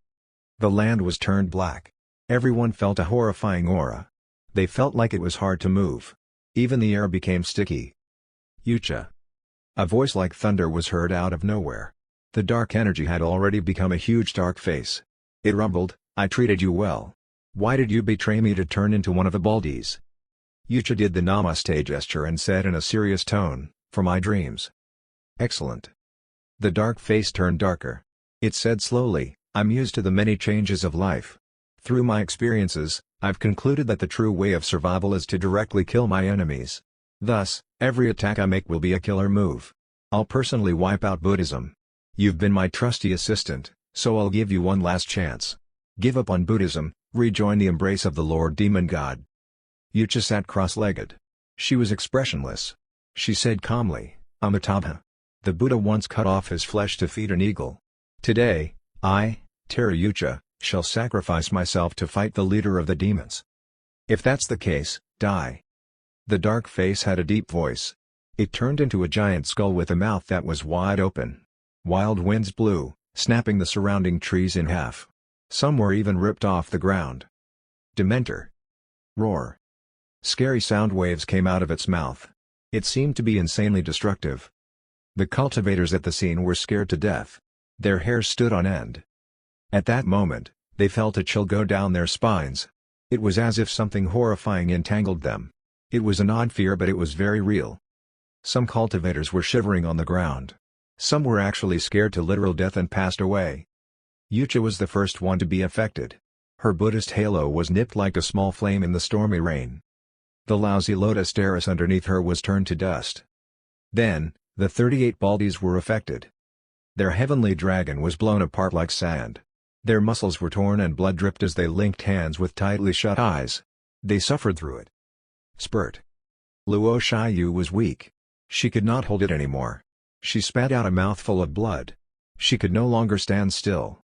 S1: The land was turned black. Everyone felt a horrifying aura. They felt like it was hard to move. Even the air became sticky. "Yucha." A voice like thunder was heard out of nowhere. The dark energy had already become a huge dark face. It rumbled, "I treated you well. Why did you betray me to turn into one of the baldies?" Yucha did the namaste gesture and said in a serious tone, "For my dreams." "Excellent." The dark face turned darker. It said slowly, "I'm used to the many changes of life. Through my experiences, I've concluded that the true way of survival is to directly kill my enemies. Thus, every attack I make will be a killer move. I'll personally wipe out Buddhism. You've been my trusty assistant, so I'll give you one last chance. Give up on Buddhism, Rejoin the embrace of the Lord Demon God. Yucha sat cross-legged. She was expressionless. She said calmly, Amitabha. The Buddha once cut off his flesh to feed an eagle. Today, I, Tara Yucha, shall sacrifice myself to fight the leader of the demons. If that's the case, die. The dark face had a deep voice. It turned into a giant skull with a mouth that was wide open. Wild winds blew, snapping the surrounding trees in half. Some were even ripped off the ground. Dementor. Roar. Scary sound waves came out of its mouth. It seemed to be insanely destructive. The cultivators at the scene were scared to death. Their hair stood on end. At that moment, they felt a chill go down their spines. It was as if something horrifying entangled them. It was an odd fear, but it was very real. Some cultivators were shivering on the ground. Some were actually scared to literal death and passed away. Yucha was the first one to be affected. Her Buddhist halo was nipped like a small flame in the stormy rain. The lousy lotus terrace underneath her was turned to dust. Then, the 38 Baldies were affected. Their heavenly dragon was blown apart like sand. Their muscles were torn and blood dripped as they linked hands with tightly shut eyes. They suffered through it. Spurt. Luo Shiyu was weak. She could not hold it anymore. She spat out a mouthful of blood. She could no longer stand still.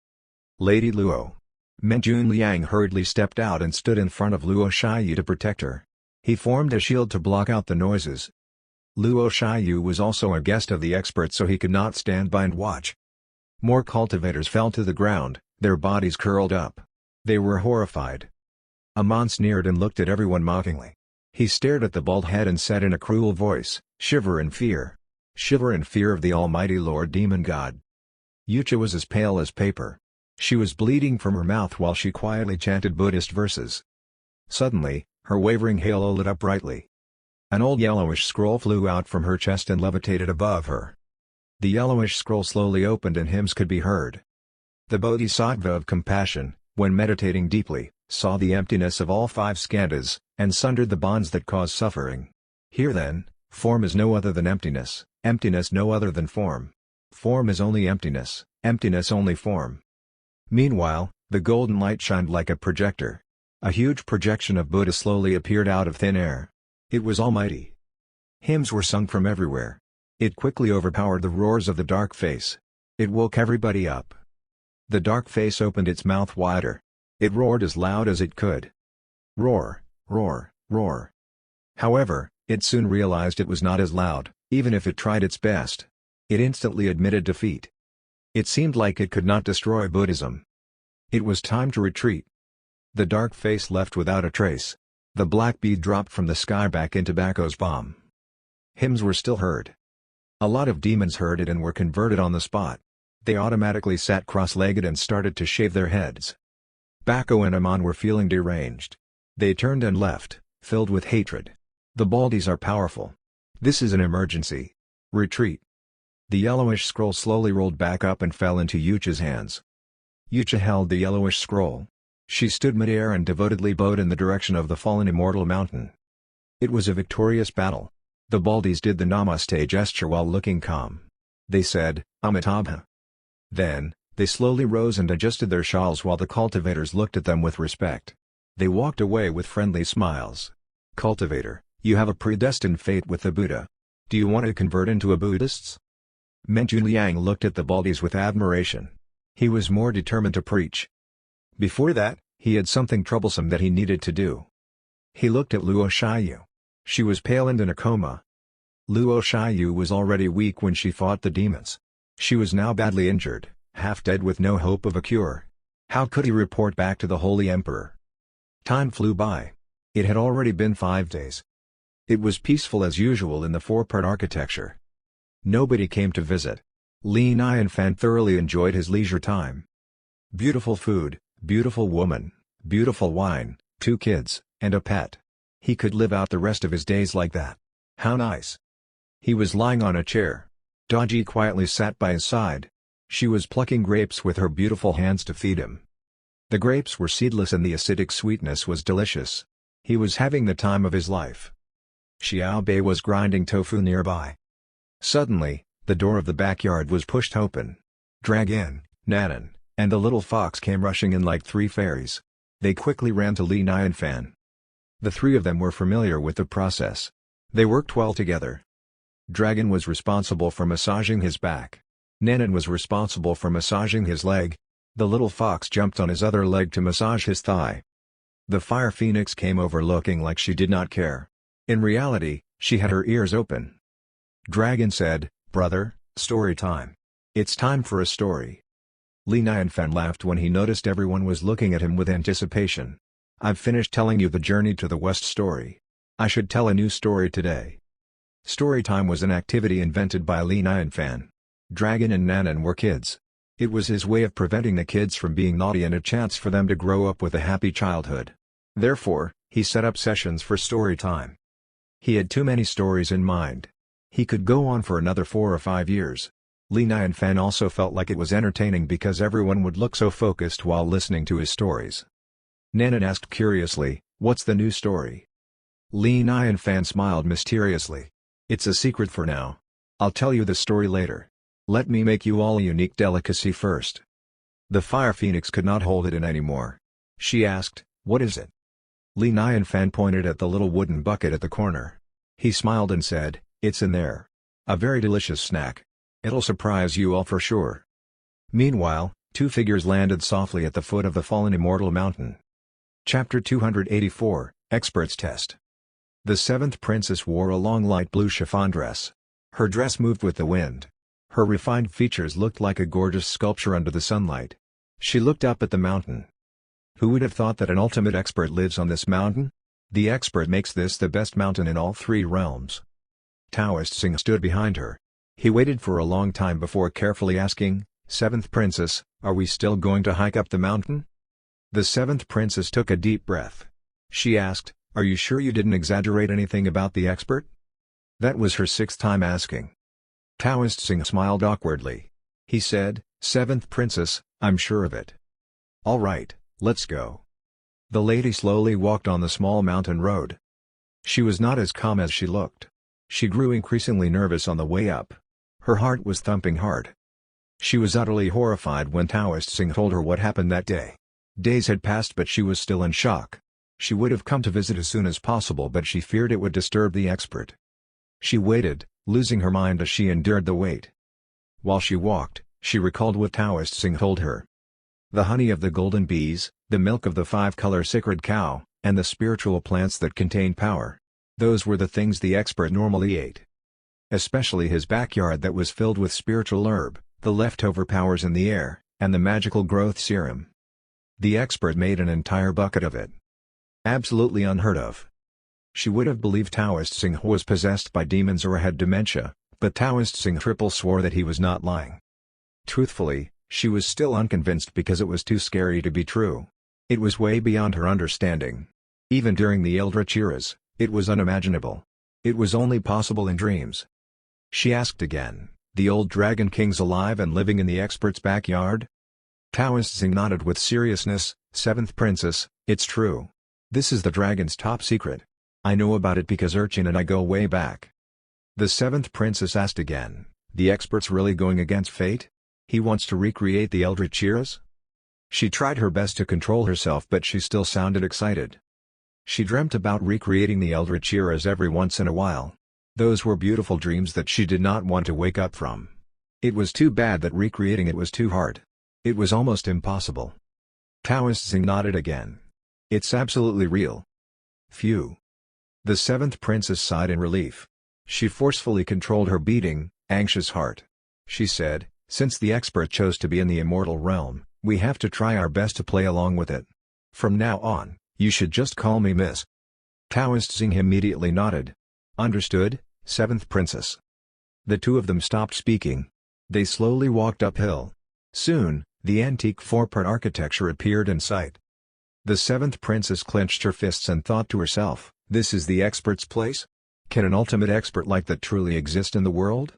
S1: Lady Luo. Menjun Liang hurriedly stepped out and stood in front of Luo Shiyu to protect her. He formed a shield to block out the noises. Luo Shiyu was also a guest of the expert, so he could not stand by and watch. More cultivators fell to the ground, their bodies curled up. They were horrified. Amon sneered and looked at everyone mockingly. He stared at the bald head and said in a cruel voice, "Shiver in fear. Shiver in fear of the almighty Lord Demon God." Yucha was as pale as paper. She was bleeding from her mouth while she quietly chanted Buddhist verses. Suddenly, her wavering halo lit up brightly. An old yellowish scroll flew out from her chest and levitated above her. The yellowish scroll slowly opened and hymns could be heard. The Bodhisattva of compassion, when meditating deeply, saw the emptiness of all 5 skandhas, and sundered the bonds that cause suffering. Here then, form is no other than emptiness, emptiness no other than form. Form is only emptiness, emptiness only form. Meanwhile, the golden light shined like a projector. A huge projection of Buddha slowly appeared out of thin air. It was almighty. Hymns were sung from everywhere. It quickly overpowered the roars of the dark face. It woke everybody up. The dark face opened its mouth wider. It roared as loud as it could. Roar, roar, roar. However, it soon realized it was not as loud, even if it tried its best. It instantly admitted defeat. It seemed like it could not destroy Buddhism. It was time to retreat. The dark face left without a trace. The black bead dropped from the sky back into Bako's bomb. Hymns were still heard. A lot of demons heard it and were converted on the spot. They automatically sat cross-legged and started to shave their heads. Bako and Amon were feeling deranged. They turned and left, filled with hatred. The Baldies are powerful. This is an emergency. Retreat. The yellowish scroll slowly rolled back up and fell into Yucha's hands. Yucha held the yellowish scroll. She stood midair and devotedly bowed in the direction of the fallen immortal mountain. It was a victorious battle. The Baldies did the namaste gesture while looking calm. They said, Amitabha. Then, they slowly rose and adjusted their shawls while the cultivators looked at them with respect. They walked away with friendly smiles. Cultivator, you have a predestined fate with the Buddha. Do you want to convert into a Buddhist? Menjun Liang looked at the Baldies with admiration. He was more determined to preach. Before that, he had something troublesome that he needed to do. He looked at Luo Shiyu. She was pale and in a coma. Luo Shiyu was already weak when she fought the demons. She was now badly injured, half dead with no hope of a cure. How could he report back to the Holy Emperor? Time flew by. It had already been 5 days. It was peaceful as usual in the 4-part architecture. Nobody came to visit. Li Nian Fan thoroughly enjoyed his leisure time. Beautiful food, beautiful woman, beautiful wine, 2 kids, and a pet. He could live out the rest of his days like that. How nice. He was lying on a chair. Daji quietly sat by his side. She was plucking grapes with her beautiful hands to feed him. The grapes were seedless and the acidic sweetness was delicious. He was having the time of his life. Xiao Bei was grinding tofu nearby. Suddenly, the door of the backyard was pushed open. Drag in, Nanan, and the little fox came rushing in like 3 fairies. They quickly ran to Li Nianfan. The three of them were familiar with the process. They worked well together. Dragon was responsible for massaging his back. Nanan was responsible for massaging his leg. The little fox jumped on his other leg to massage his thigh. The fire phoenix came over looking like she did not care. In reality, she had her ears open. Dragon said, "Brother, story time. It's time for a story." Li Nianfan laughed when he noticed everyone was looking at him with anticipation. "I've finished telling you the Journey to the West story. I should tell a new story today." Storytime was an activity invented by Li Nianfan. Dragon and Nanan were kids. It was his way of preventing the kids from being naughty and a chance for them to grow up with a happy childhood. Therefore, he set up sessions for story time. He had too many stories in mind. He could go on for another 4 or 5 years. Li Nianfan also felt like it was entertaining because everyone would look so focused while listening to his stories. Nanan asked curiously, "What's the new story?" Li Nianfan smiled mysteriously. "It's a secret for now. I'll tell you the story later. Let me make you all a unique delicacy first." The fire phoenix could not hold it in anymore. She asked, "What is it?" Li Nianfan pointed at the little wooden bucket at the corner. He smiled and said, "It's in there. A very delicious snack. It'll surprise you all for sure." Meanwhile, 2 figures landed softly at the foot of the fallen immortal mountain. Chapter 284, Expert's Test. The 7th princess wore a long light blue chiffon dress. Her dress moved with the wind. Her refined features looked like a gorgeous sculpture under the sunlight. She looked up at the mountain. Who would have thought that an ultimate expert lives on this mountain? The expert makes this the best mountain in all 3 realms. Taoist Singh stood behind her. He waited for a long time before carefully asking, "7th princess, are we still going to hike up the mountain?" The 7th princess took a deep breath. She asked, "Are you sure you didn't exaggerate anything about the expert?" That was her 6th time asking. Taoist Singh smiled awkwardly. He said, "7th princess, I'm sure of it." "All right, let's go." The lady slowly walked on the small mountain road. She was not as calm as she looked. She grew increasingly nervous on the way up. Her heart was thumping hard. She was utterly horrified when Taoist Singh told her what happened that day. Days had passed but she was still in shock. She would have come to visit as soon as possible but she feared it would disturb the expert. She waited, losing her mind as she endured the wait. While she walked, she recalled what Taoist Singh told her. The honey of the golden bees, the milk of the 5-color sacred cow, and the spiritual plants that contain power. Those were the things the expert normally ate. Especially his backyard that was filled with spiritual herb, the leftover powers in the air, and the magical growth serum. The expert made an entire bucket of it. Absolutely unheard of. She would have believed Taoist Singh was possessed by demons or had dementia, but Taoist Singh triple swore that he was not lying. Truthfully, she was still unconvinced because it was too scary to be true. It was way beyond her understanding. Even during the Eldritch eras, it was unimaginable. It was only possible in dreams. She asked again, "The old Dragon King's alive and living in the expert's backyard?" Taoist Singh nodded with seriousness, "7th princess, it's true. This is the dragon's top secret. I know about it because Urchin and I go way back." The 7th princess asked again, "The expert's really going against fate? He wants to recreate the Eldritch eras?" She tried her best to control herself but she still sounded excited. She dreamt about recreating the Eldritch eras every once in a while. Those were beautiful dreams that she did not want to wake up from. It was too bad that recreating it was too hard. It was almost impossible. Taoist Singh nodded again. "It's absolutely real." Phew. The 7th princess sighed in relief. She forcefully controlled her beating, anxious heart. She said, "Since the expert chose to be in the immortal realm, we have to try our best to play along with it. From now on, you should just call me Miss." Taoist Singh immediately nodded. "Understood, 7th princess." The 2 of them stopped speaking. They slowly walked uphill. Soon, the antique 4-part architecture appeared in sight. The 7th princess clenched her fists and thought to herself, "This is the expert's place? Can an ultimate expert like that truly exist in the world?"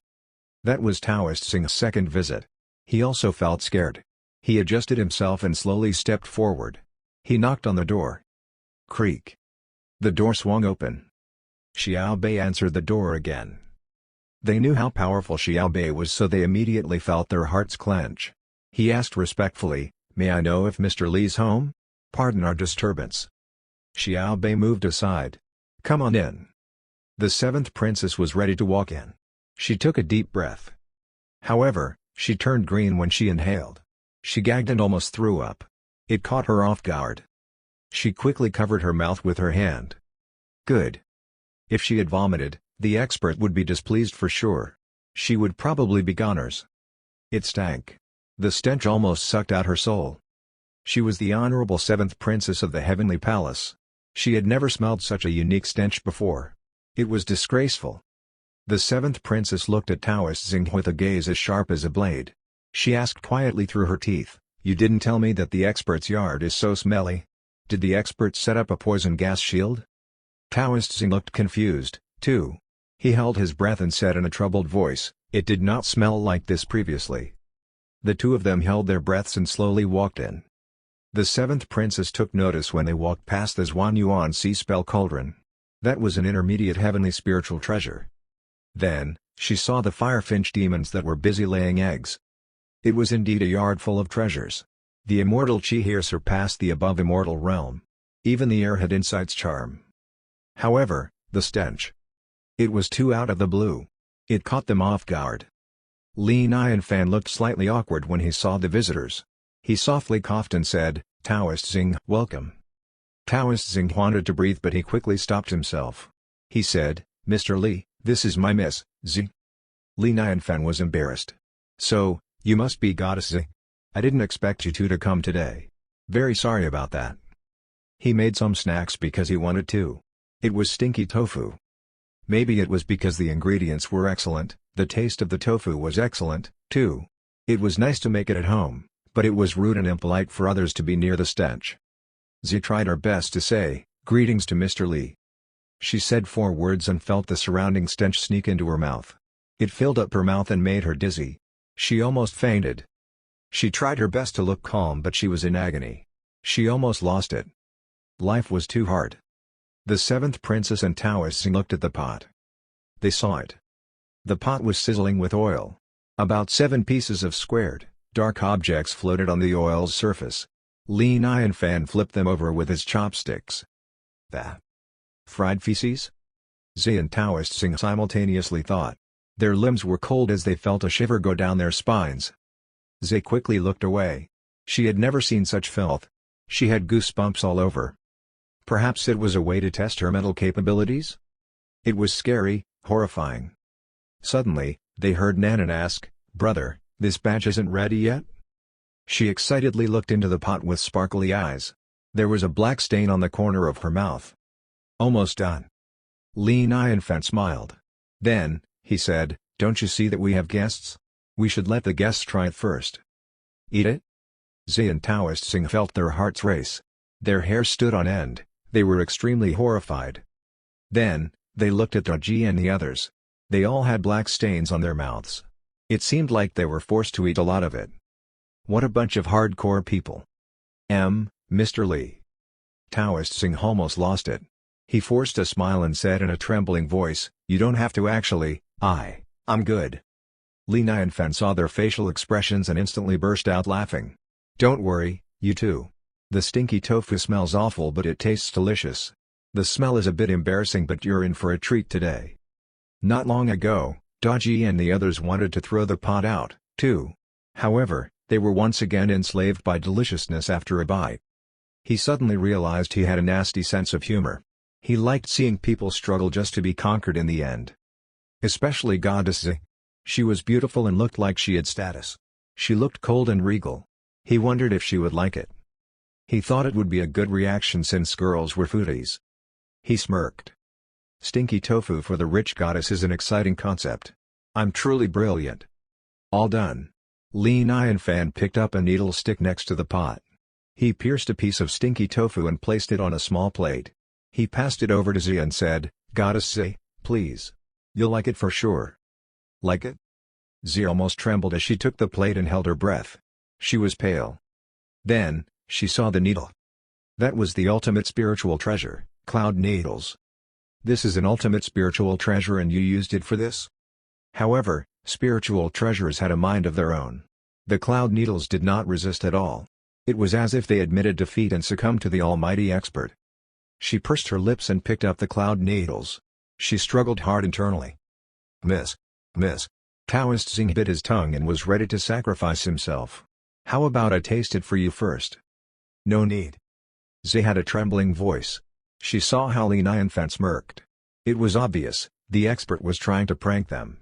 S1: That was Taoist Singh's 2nd visit. He also felt scared. He adjusted himself and slowly stepped forward. He knocked on the door. Creak. The door swung open. Xiao Bei answered the door again. They knew how powerful Xiao Bei was so they immediately felt their hearts clench. He asked respectfully, "May I know if Mr. Li's home?" Pardon our disturbance. Xiao Bei moved aside. Come on in. The seventh princess was ready to walk in. She took a deep breath. However, she turned green when she inhaled. She gagged and almost threw up. It caught her off guard. She quickly covered her mouth with her hand. Good. If she had vomited, the expert would be displeased for sure. She would probably be goners. It stank. The stench almost sucked out her soul. She was the honorable seventh princess of the heavenly palace. She had never smelled such a unique stench before. It was disgraceful. The seventh princess looked at Taoist Xing with a gaze as sharp as a blade. She asked quietly through her teeth, "You didn't tell me that the expert's yard is so smelly? Did the expert set up a poison gas shield?" Taoist Xing looked confused, too. He held his breath and said in a troubled voice, "It did not smell like this previously." The two of them held their breaths and slowly walked in. The seventh princess took notice when they walked past the Zhuan Yuan sea spell cauldron. That was an intermediate heavenly spiritual treasure. Then, she saw the firefinch demons that were busy laying eggs. It was indeed a yard full of treasures. The immortal chi here surpassed the above-immortal realm. Even the air had insight's charm. However, the stench. It was too out of the blue. It caught them off guard. Li Nianfan looked slightly awkward when he saw the visitors. He softly coughed and said, "Taoist Xing, welcome." Taoist Xing wanted to breathe but he quickly stopped himself. He said, "Mr. Li, this is my Miss, Xing." Li Nianfan was embarrassed. "So, you must be Goddess Xing. I didn't expect you two to come today. Very sorry about that." He made some snacks because he wanted to. It was stinky tofu. Maybe it was because the ingredients were excellent, the taste of the tofu was excellent, too. It was nice to make it at home, but it was rude and impolite for others to be near the stench. Xi tried her best to say, "Greetings to Mr. Li." She said 4 words and felt the surrounding stench sneak into her mouth. It filled up her mouth and made her dizzy. She almost fainted. She tried her best to look calm but she was in agony. She almost lost it. Life was too hard. The seventh princess and Taoist Xing looked at the pot. They saw it. The pot was sizzling with oil. About 7 pieces of squared, dark objects floated on the oil's surface. Li Nianfan flipped them over with his chopsticks. That fried feces? Xi and Taoist Xing simultaneously thought. Their limbs were cold as they felt a shiver go down their spines. Xi quickly looked away. She had never seen such filth. She had goosebumps all over. Perhaps it was a way to test her mental capabilities? It was scary, horrifying. Suddenly, they heard Nanan ask, "Brother, this batch isn't ready yet?" She excitedly looked into the pot with sparkly eyes. There was a black stain on the corner of her mouth. "Almost done." Li Nianfan smiled. Then, he said, "Don't you see that we have guests? We should let the guests try it first." "Eat it?" Xi and Taoist Xing felt their hearts race. Their hair stood on end, they were extremely horrified. Then, they looked at Daji and the others. They all had black stains on their mouths. It seemed like they were forced to eat a lot of it. What a bunch of hardcore people. Mr. Li. Taoist Xing almost lost it. He forced a smile and said in a trembling voice, "You don't have to actually, I'm good." Li Nianfan saw their facial expressions and instantly burst out laughing. "Don't worry, you two. The stinky tofu smells awful but it tastes delicious. The smell is a bit embarrassing but you're in for a treat today." Not long ago, Daji and the others wanted to throw the pot out, too. However, they were once again enslaved by deliciousness after a bite. He suddenly realized he had a nasty sense of humor. He liked seeing people struggle just to be conquered in the end. Especially Goddess Xi. She was beautiful and looked like she had status. She looked cold and regal. He wondered if she would like it. He thought it would be a good reaction since girls were foodies. He smirked. Stinky tofu for the rich goddess is an exciting concept. I'm truly brilliant. All done. Li Nianfan picked up a needle stick next to the pot. He pierced a piece of stinky tofu and placed it on a small plate. He passed it over to Xi and said, "Goddess Xi, please. You'll like it for sure." "Like it?" Xi almost trembled as she took the plate and held her breath. She was pale. Then, she saw the needle. That was the ultimate spiritual treasure, cloud needles. "This is an ultimate spiritual treasure and you used it for this?" However, spiritual treasures had a mind of their own. The cloud needles did not resist at all. It was as if they admitted defeat and succumbed to the almighty expert. She pursed her lips and picked up the cloud needles. She struggled hard internally. Miss. Taoist Xing bit his tongue and was ready to sacrifice himself. How about I taste it for you first? No need. Zhe had a trembling voice. She saw how Li Nianfan smirked. It was obvious, the expert was trying to prank them.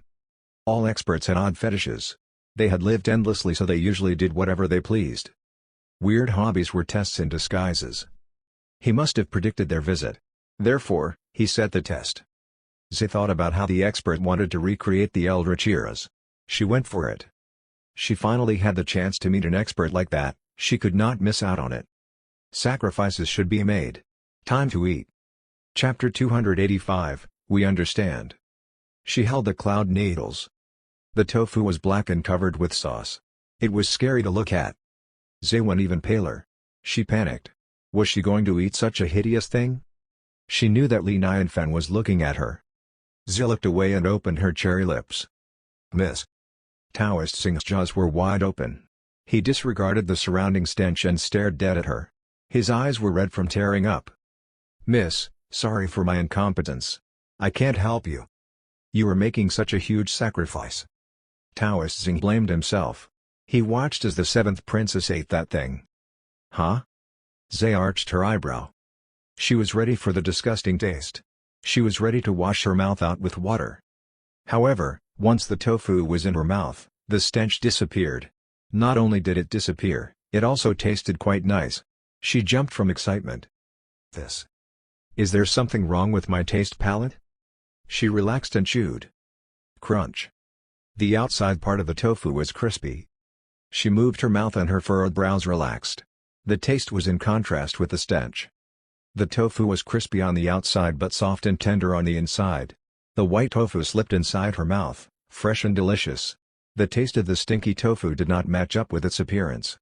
S1: All experts had odd fetishes. They had lived endlessly, so they usually did whatever they pleased. Weird hobbies were tests in disguises. He must have predicted their visit. Therefore, he set the test. Zhe thought about how the expert wanted to recreate the Eldritch eras. She went for it. She finally had the chance to meet an expert like that, she could not miss out on it. Sacrifices should be made. Time to eat. Chapter 285, We Understand. She held the cloud needles. The tofu was black and covered with sauce. It was scary to look at. Zhe went even paler. She panicked. Was she going to eat such a hideous thing? She knew that Li Nianfan was looking at her. Zhe looked away and opened her cherry lips. Miss. Taoist Xing's jaws were wide open. He disregarded the surrounding stench and stared dead at her. His eyes were red from tearing up. Miss, sorry for my incompetence. I can't help you. You were making such a huge sacrifice. Taoist Xing blamed himself. He watched as the seventh princess ate that thing. Huh? Zhe arched her eyebrow. She was ready for the disgusting taste. She was ready to wash her mouth out with water. However, once the tofu was in her mouth, the stench disappeared. Not only did it disappear, it also tasted quite nice. She jumped from excitement. This. Is there something wrong with my taste palate? She relaxed and chewed. Crunch. The outside part of the tofu was crispy. She moved her mouth and her furrowed brows relaxed. The taste was in contrast with the stench. The tofu was crispy on the outside but soft and tender on the inside. The white tofu slipped inside her mouth, fresh and delicious. The taste of the stinky tofu did not match up with its appearance.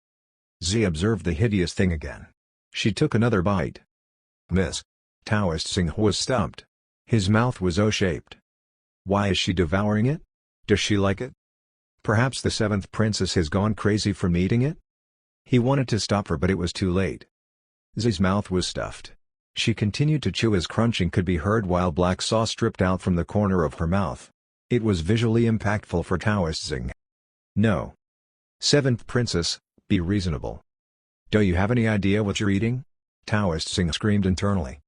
S1: Zhe observed the hideous thing again. She took another bite. Miss. Taoist Xing was stumped. His mouth was O-shaped. Why is she devouring it? Does she like it? Perhaps the seventh princess has gone crazy from eating it? He wanted to stop her but it was too late. Zhe's mouth was stuffed. She continued to chew as crunching could be heard while black sauce dripped out from the corner of her mouth. It was visually impactful for Taoist Xing. No. Seventh princess, be reasonable. Do you have any idea what you're eating? Taoist Xing screamed internally.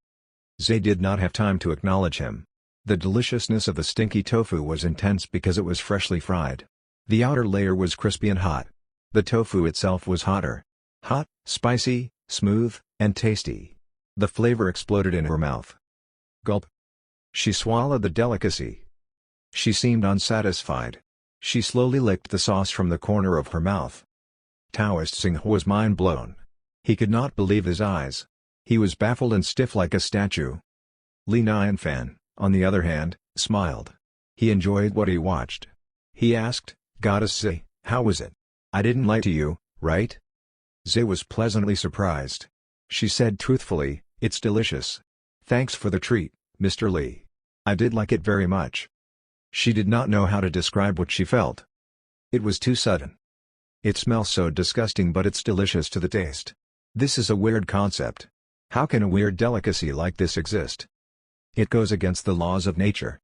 S1: Zhe did not have time to acknowledge him. The deliciousness of the stinky tofu was intense because it was freshly fried. The outer layer was crispy and hot. The tofu itself was hotter. Hot, spicy, smooth, and tasty. The flavor exploded in her mouth. Gulp. She swallowed the delicacy. She seemed unsatisfied. She slowly licked the sauce from the corner of her mouth. Taoist Xing was mind-blown. He could not believe his eyes. He was baffled and stiff like a statue. Li Nianfan, on the other hand, smiled. He enjoyed what he watched. He asked, Goddess Zhe, how was it? I didn't lie to you, right? Zhe was pleasantly surprised. She said truthfully, it's delicious. Thanks for the treat, Mr. Li. I did like it very much. She did not know how to describe what she felt. It was too sudden. It smells so disgusting but it's delicious to the taste. This is a weird concept. How can a weird delicacy like this exist? It goes against the laws of nature.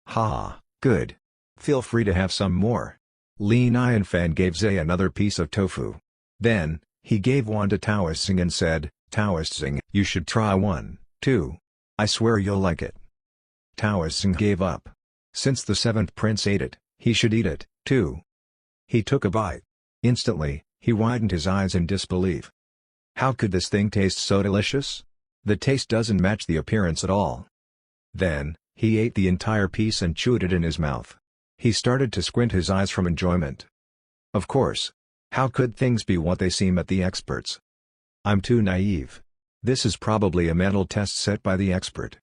S1: Ha, good. Feel free to have some more. Li Nianfan gave Zhe another piece of tofu. Then, he gave one to Taoist Xing and said, Taoist Xing, you should try one, too. I swear you'll like it. Taoist Xing gave up. Since the seventh prince ate it, he should eat it, too. He took a bite. Instantly, he widened his eyes in disbelief. How could this thing taste so delicious? The taste doesn't match the appearance at all. Then, he ate the entire piece and chewed it in his mouth. He started to squint his eyes from enjoyment. Of course. How could things be what they seem at the experts? I'm too naive. This is probably a mental test set by the expert.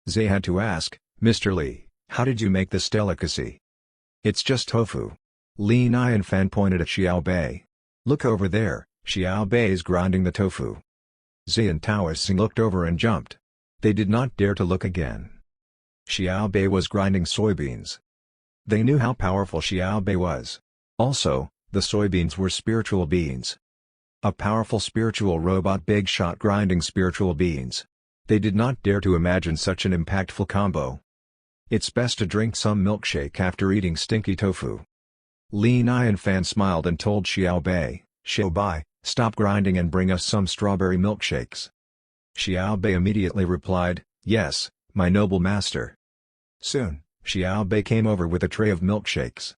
S1: Zhe had to ask, Mr. Li, how did you make this delicacy? It's just tofu. Li Nianfan pointed at Xiao Bei. Look over there, Xiao Bei is grinding the tofu. Zhe and Taoist Xing looked over and jumped. They did not dare to look again. Xiao Bei was grinding soybeans. They knew how powerful Xiao Bei was. Also, the soybeans were spiritual beings. A powerful spiritual robot Bigshot grinding spiritual beings. They did not dare to imagine such an impactful combo. It's best to drink some milkshake after eating stinky tofu. Li Nianfan smiled and told Xiaobei, stop grinding and bring us some strawberry milkshakes. Xiaobei immediately replied, yes, my noble master. Soon, Xiaobei came over with a tray of milkshakes.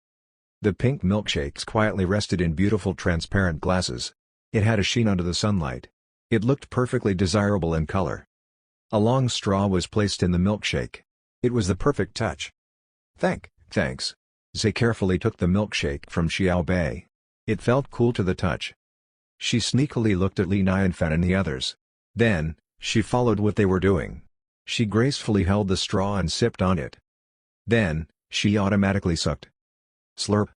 S1: The pink milkshakes quietly rested in beautiful transparent glasses. It had a sheen under the sunlight. It looked perfectly desirable in color. A long straw was placed in the milkshake. It was the perfect touch. Thanks. Zhe carefully took the milkshake from Xiaobei. It felt cool to the touch. She sneakily looked at Li Nianfan and the others. Then, she followed what they were doing. She gracefully held the straw and sipped on it. Then, she automatically sucked. Slurp.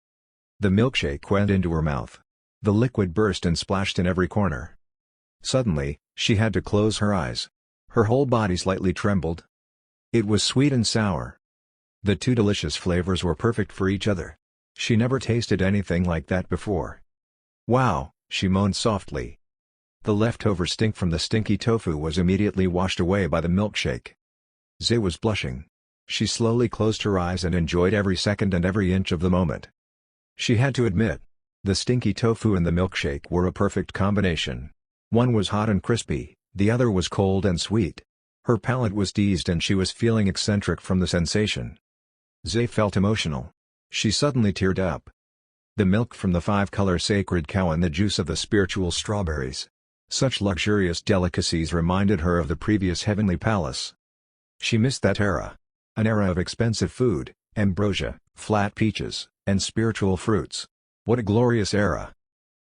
S1: The milkshake went into her mouth. The liquid burst and splashed in every corner. Suddenly, she had to close her eyes. Her whole body slightly trembled. It was sweet and sour. The two delicious flavors were perfect for each other. She never tasted anything like that before. Wow, she moaned softly. The leftover stink from the stinky tofu was immediately washed away by the milkshake. Zhe was blushing. She slowly closed her eyes and enjoyed every second and every inch of the moment. She had to admit, the stinky tofu and the milkshake were a perfect combination. One was hot and crispy, the other was cold and sweet. Her palate was teased and she was feeling eccentric from the sensation. Zhe felt emotional. She suddenly teared up. The milk from the 5-color sacred cow and the juice of the spiritual strawberries. Such luxurious delicacies reminded her of the previous heavenly palace. She missed that era. An era of expensive food, ambrosia, flat peaches, and spiritual fruits. What a glorious era!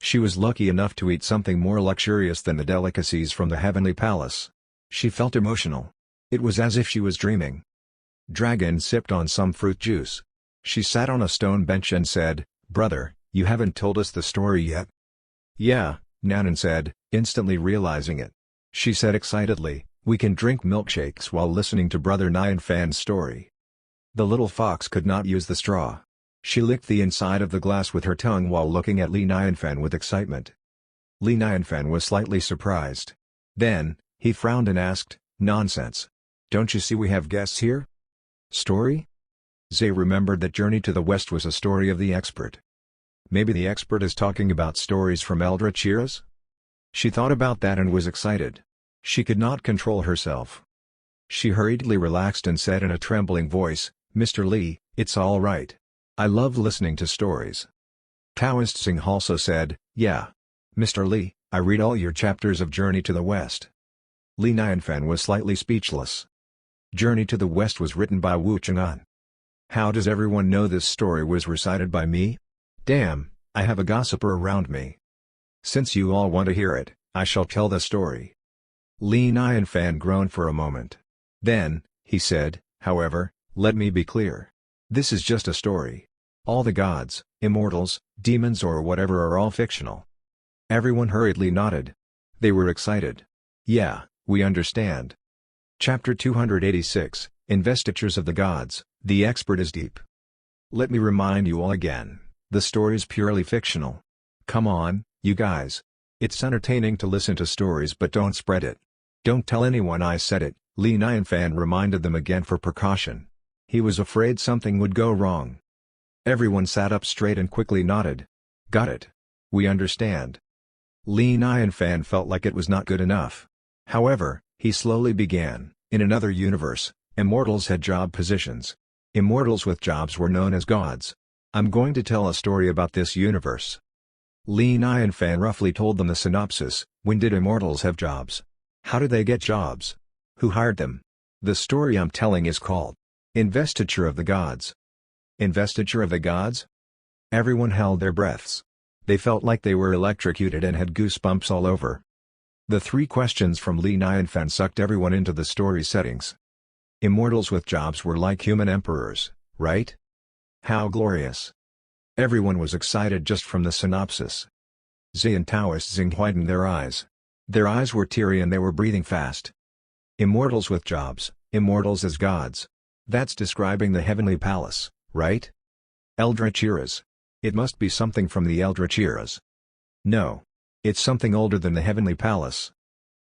S1: She was lucky enough to eat something more luxurious than the delicacies from the heavenly palace. She felt emotional. It was as if she was dreaming. Dragon sipped on some fruit juice. She sat on a stone bench and said, "Brother, you haven't told us the story yet." "Yeah," Nanan said, instantly realizing it. She said excitedly, "We can drink milkshakes while listening to Brother Nianfan's story." The little fox could not use the straw. She licked the inside of the glass with her tongue while looking at Li Nianfan with excitement. Li Nianfan was slightly surprised. Then, he frowned and asked, "Nonsense. Don't you see we have guests here?" "Story?" Zhe remembered that Journey to the West was a story of the expert. Maybe the expert is talking about stories from Eldritch eras? She thought about that and was excited. She could not control herself. She hurriedly relaxed and said in a trembling voice, "Mr. Li, it's all right. I love listening to stories." Taoist Singh also said, "Yeah. Mr. Li, I read all your chapters of Journey to the West." Li Nianfan was slightly speechless. Journey to the West was written by Wu Chang'an. How does everyone know this story was recited by me? Damn, I have a gossiper around me. Since you all want to hear it, I shall tell the story. Li Nianfan groaned for a moment. Then, he said, "However, let me be clear. This is just a story. All the gods, immortals, demons or whatever are all fictional." Everyone hurriedly nodded. They were excited. "Yeah, we understand." Chapter 286, Investitures of the Gods, the Expert is Deep. Let me remind you all again, the story is purely fictional. Come on, you guys. It's entertaining to listen to stories but don't spread it. Don't tell anyone I said it, Li Nianfan reminded them again for precaution. He was afraid something would go wrong. Everyone sat up straight and quickly nodded. Got it. We understand. Li Nianfan felt like it was not good enough. However, he slowly began. In another universe, immortals had job positions. Immortals with jobs were known as gods. I'm going to tell a story about this universe. Li Nianfan roughly told them the synopsis. When did immortals have jobs? How did they get jobs? Who hired them? The story I'm telling is called Investiture of the Gods. Investiture of the Gods? Everyone held their breaths. They felt like they were electrocuted and had goosebumps all over. The 3 questions from Li Nianfan sucked everyone into the story settings. Immortals with jobs were like human emperors, right? How glorious. Everyone was excited just from the synopsis. Zhe and Taoist Xing widened their eyes. Their eyes were teary and they were breathing fast. Immortals with jobs, immortals as gods. That's describing the heavenly palace, right? Eldritch eras. It must be something from the Eldritch eras. No. It's something older than the Heavenly Palace.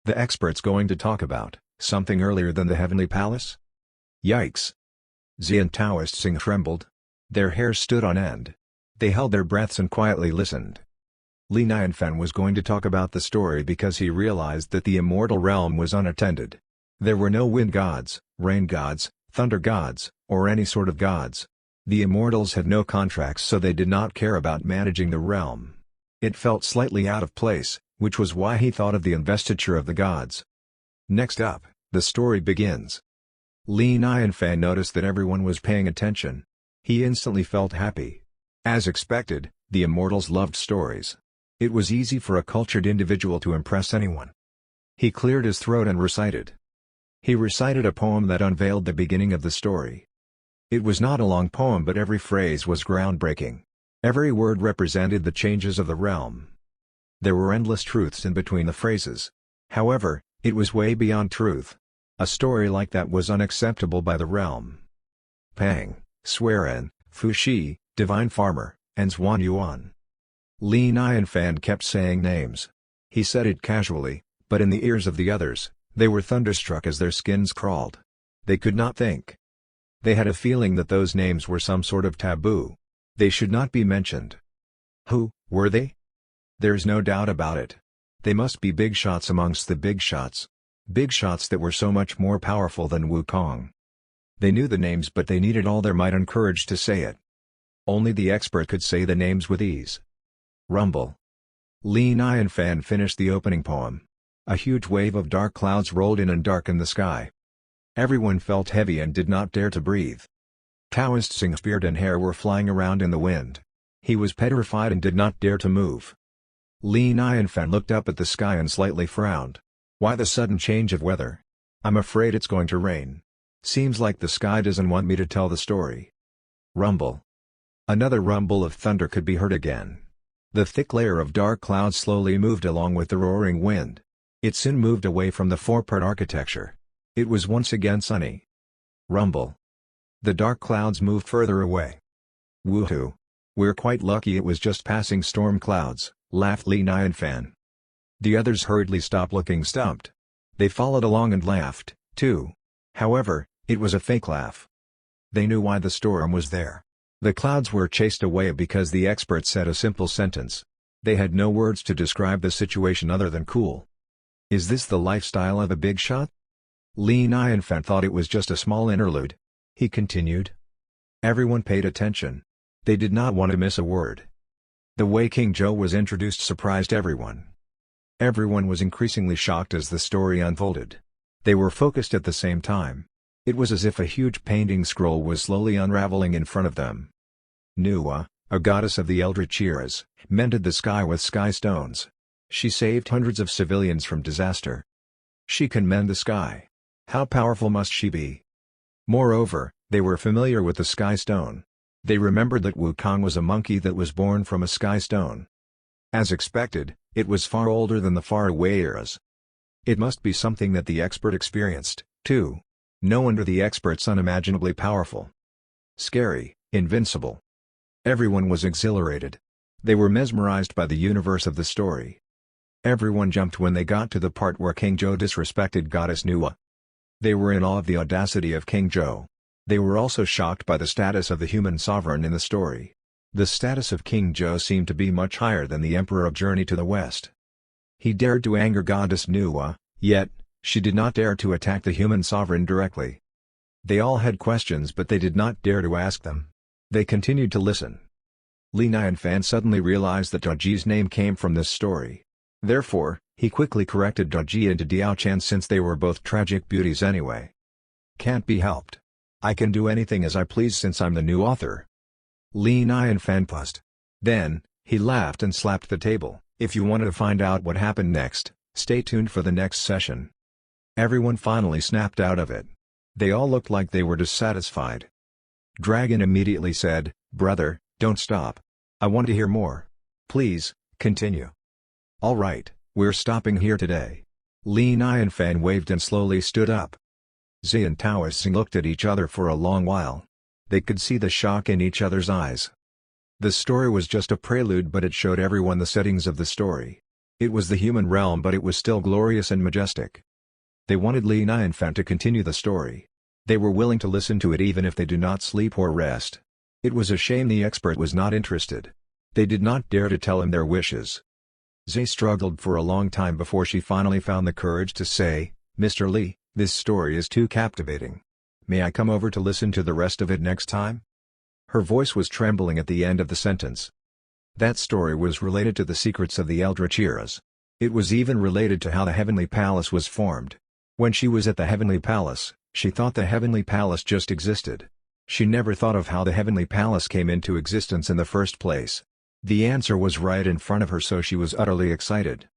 S1: The expert's going to talk about something earlier than the Heavenly Palace? Yikes. Zi and Taoist Singh trembled. Their hair stood on end. They held their breaths and quietly listened. Li Nianfan was going to talk about the story because he realized that the immortal realm was unattended. There were no wind gods, rain gods, thunder gods, or any sort of gods. The immortals had no contracts, so they did not care about managing the realm. It felt slightly out of place, which was why he thought of the investiture of the gods. Next up, the story begins. Li Nianfan noticed that everyone was paying attention. He instantly felt happy. As expected, the immortals loved stories. It was easy for a cultured individual to impress anyone. He cleared his throat and recited. He recited a poem that unveiled the beginning of the story. It was not a long poem, but every phrase was groundbreaking. Every word represented the changes of the realm. There were endless truths in between the phrases. However, it was way beyond truth. A story like that was unacceptable by the realm. Pang, Swearen, Fushi, Divine Farmer, and Zwan Yuan. Li Nianfan kept saying names. He said it casually, but in the ears of the others, they were thunderstruck as their skins crawled. They could not think. They had a feeling that those names were some sort of taboo. They should not be mentioned. Who were they? There's no doubt about it. They must be big shots amongst the big shots. Big shots that were so much more powerful than Wukong. They knew the names, but they needed all their might and courage to say it. Only the expert could say the names with ease. Rumble. Li Nianfan finished the opening poem. A huge wave of dark clouds rolled in and darkened the sky. Everyone felt heavy and did not dare to breathe. Taoist Singh's beard and hair were flying around in the wind. He was petrified and did not dare to move. Li Nianfan looked up at the sky and slightly frowned. Why the sudden change of weather? I'm afraid it's going to rain. Seems like the sky doesn't want me to tell the story. Rumble. Another rumble of thunder could be heard again. The thick layer of dark clouds slowly moved along with the roaring wind. It soon moved away from the four-part architecture. It was once again sunny. Rumble. The dark clouds moved further away. Woohoo! We're quite lucky it was just passing storm clouds, laughed Li Nianfan. The others hurriedly stopped looking stumped. They followed along and laughed, too. However, it was a fake laugh. They knew why the storm was there. The clouds were chased away because the expert said a simple sentence. They had no words to describe the situation other than cool. Is this the lifestyle of a big shot? Li Nianfan thought it was just a small interlude. He continued. Everyone paid attention. They did not want to miss a word. The way King Zhou was introduced surprised everyone. Everyone was increasingly shocked as the story unfolded. They were focused at the same time. It was as if a huge painting scroll was slowly unraveling in front of them. Nuwa, a goddess of the eldritch eras, mended the sky with sky stones. She saved hundreds of civilians from disaster. She can mend the sky. How powerful must she be? Moreover, they were familiar with the sky stone. They remembered that Wukong was a monkey that was born from a sky stone. As expected, it was far older than the faraway eras. It must be something that the expert experienced, too. No wonder the expert's unimaginably powerful. Scary, invincible. Everyone was exhilarated. They were mesmerized by the universe of the story. Everyone jumped when they got to the part where King Zhou disrespected Goddess Nuwa. They were in awe of the audacity of King Zhou. They were also shocked by the status of the human sovereign in the story. The status of King Zhou seemed to be much higher than the Emperor of Journey to the West. He dared to anger Goddess Nuwa, yet, she did not dare to attack the human sovereign directly. They all had questions, but they did not dare to ask them. They continued to listen. Li Nianfan suddenly realized that Daji's name came from this story. Therefore, he quickly corrected Daji into Diao-chan since they were both tragic beauties anyway. Can't be helped. I can do anything as I please since I'm the new author. Li Nianfan paused. Then, he laughed and slapped the table. If you wanted to find out what happened next, stay tuned for the next session. Everyone finally snapped out of it. They all looked like they were dissatisfied. Dragon immediately said, "Brother, don't stop. I want to hear more. Please, continue." "All right, we're stopping here today." Li Nianfan waved and slowly stood up. Zi and Taoist Singh looked at each other for a long while. They could see the shock in each other's eyes. The story was just a prelude, but it showed everyone the settings of the story. It was the human realm, but it was still glorious and majestic. They wanted Li Nianfan to continue the story. They were willing to listen to it even if they do not sleep or rest. It was a shame the expert was not interested. They did not dare to tell him their wishes. Zhe struggled for a long time before she finally found the courage to say, "Mr. Li, this story is too captivating. May I come over to listen to the rest of it next time?" Her voice was trembling at the end of the sentence. That story was related to the secrets of the Eldritch eras. It was even related to how the Heavenly Palace was formed. When she was at the Heavenly Palace, she thought the Heavenly Palace just existed. She never thought of how the Heavenly Palace came into existence in the first place. The answer was right in front of her, so she was utterly excited.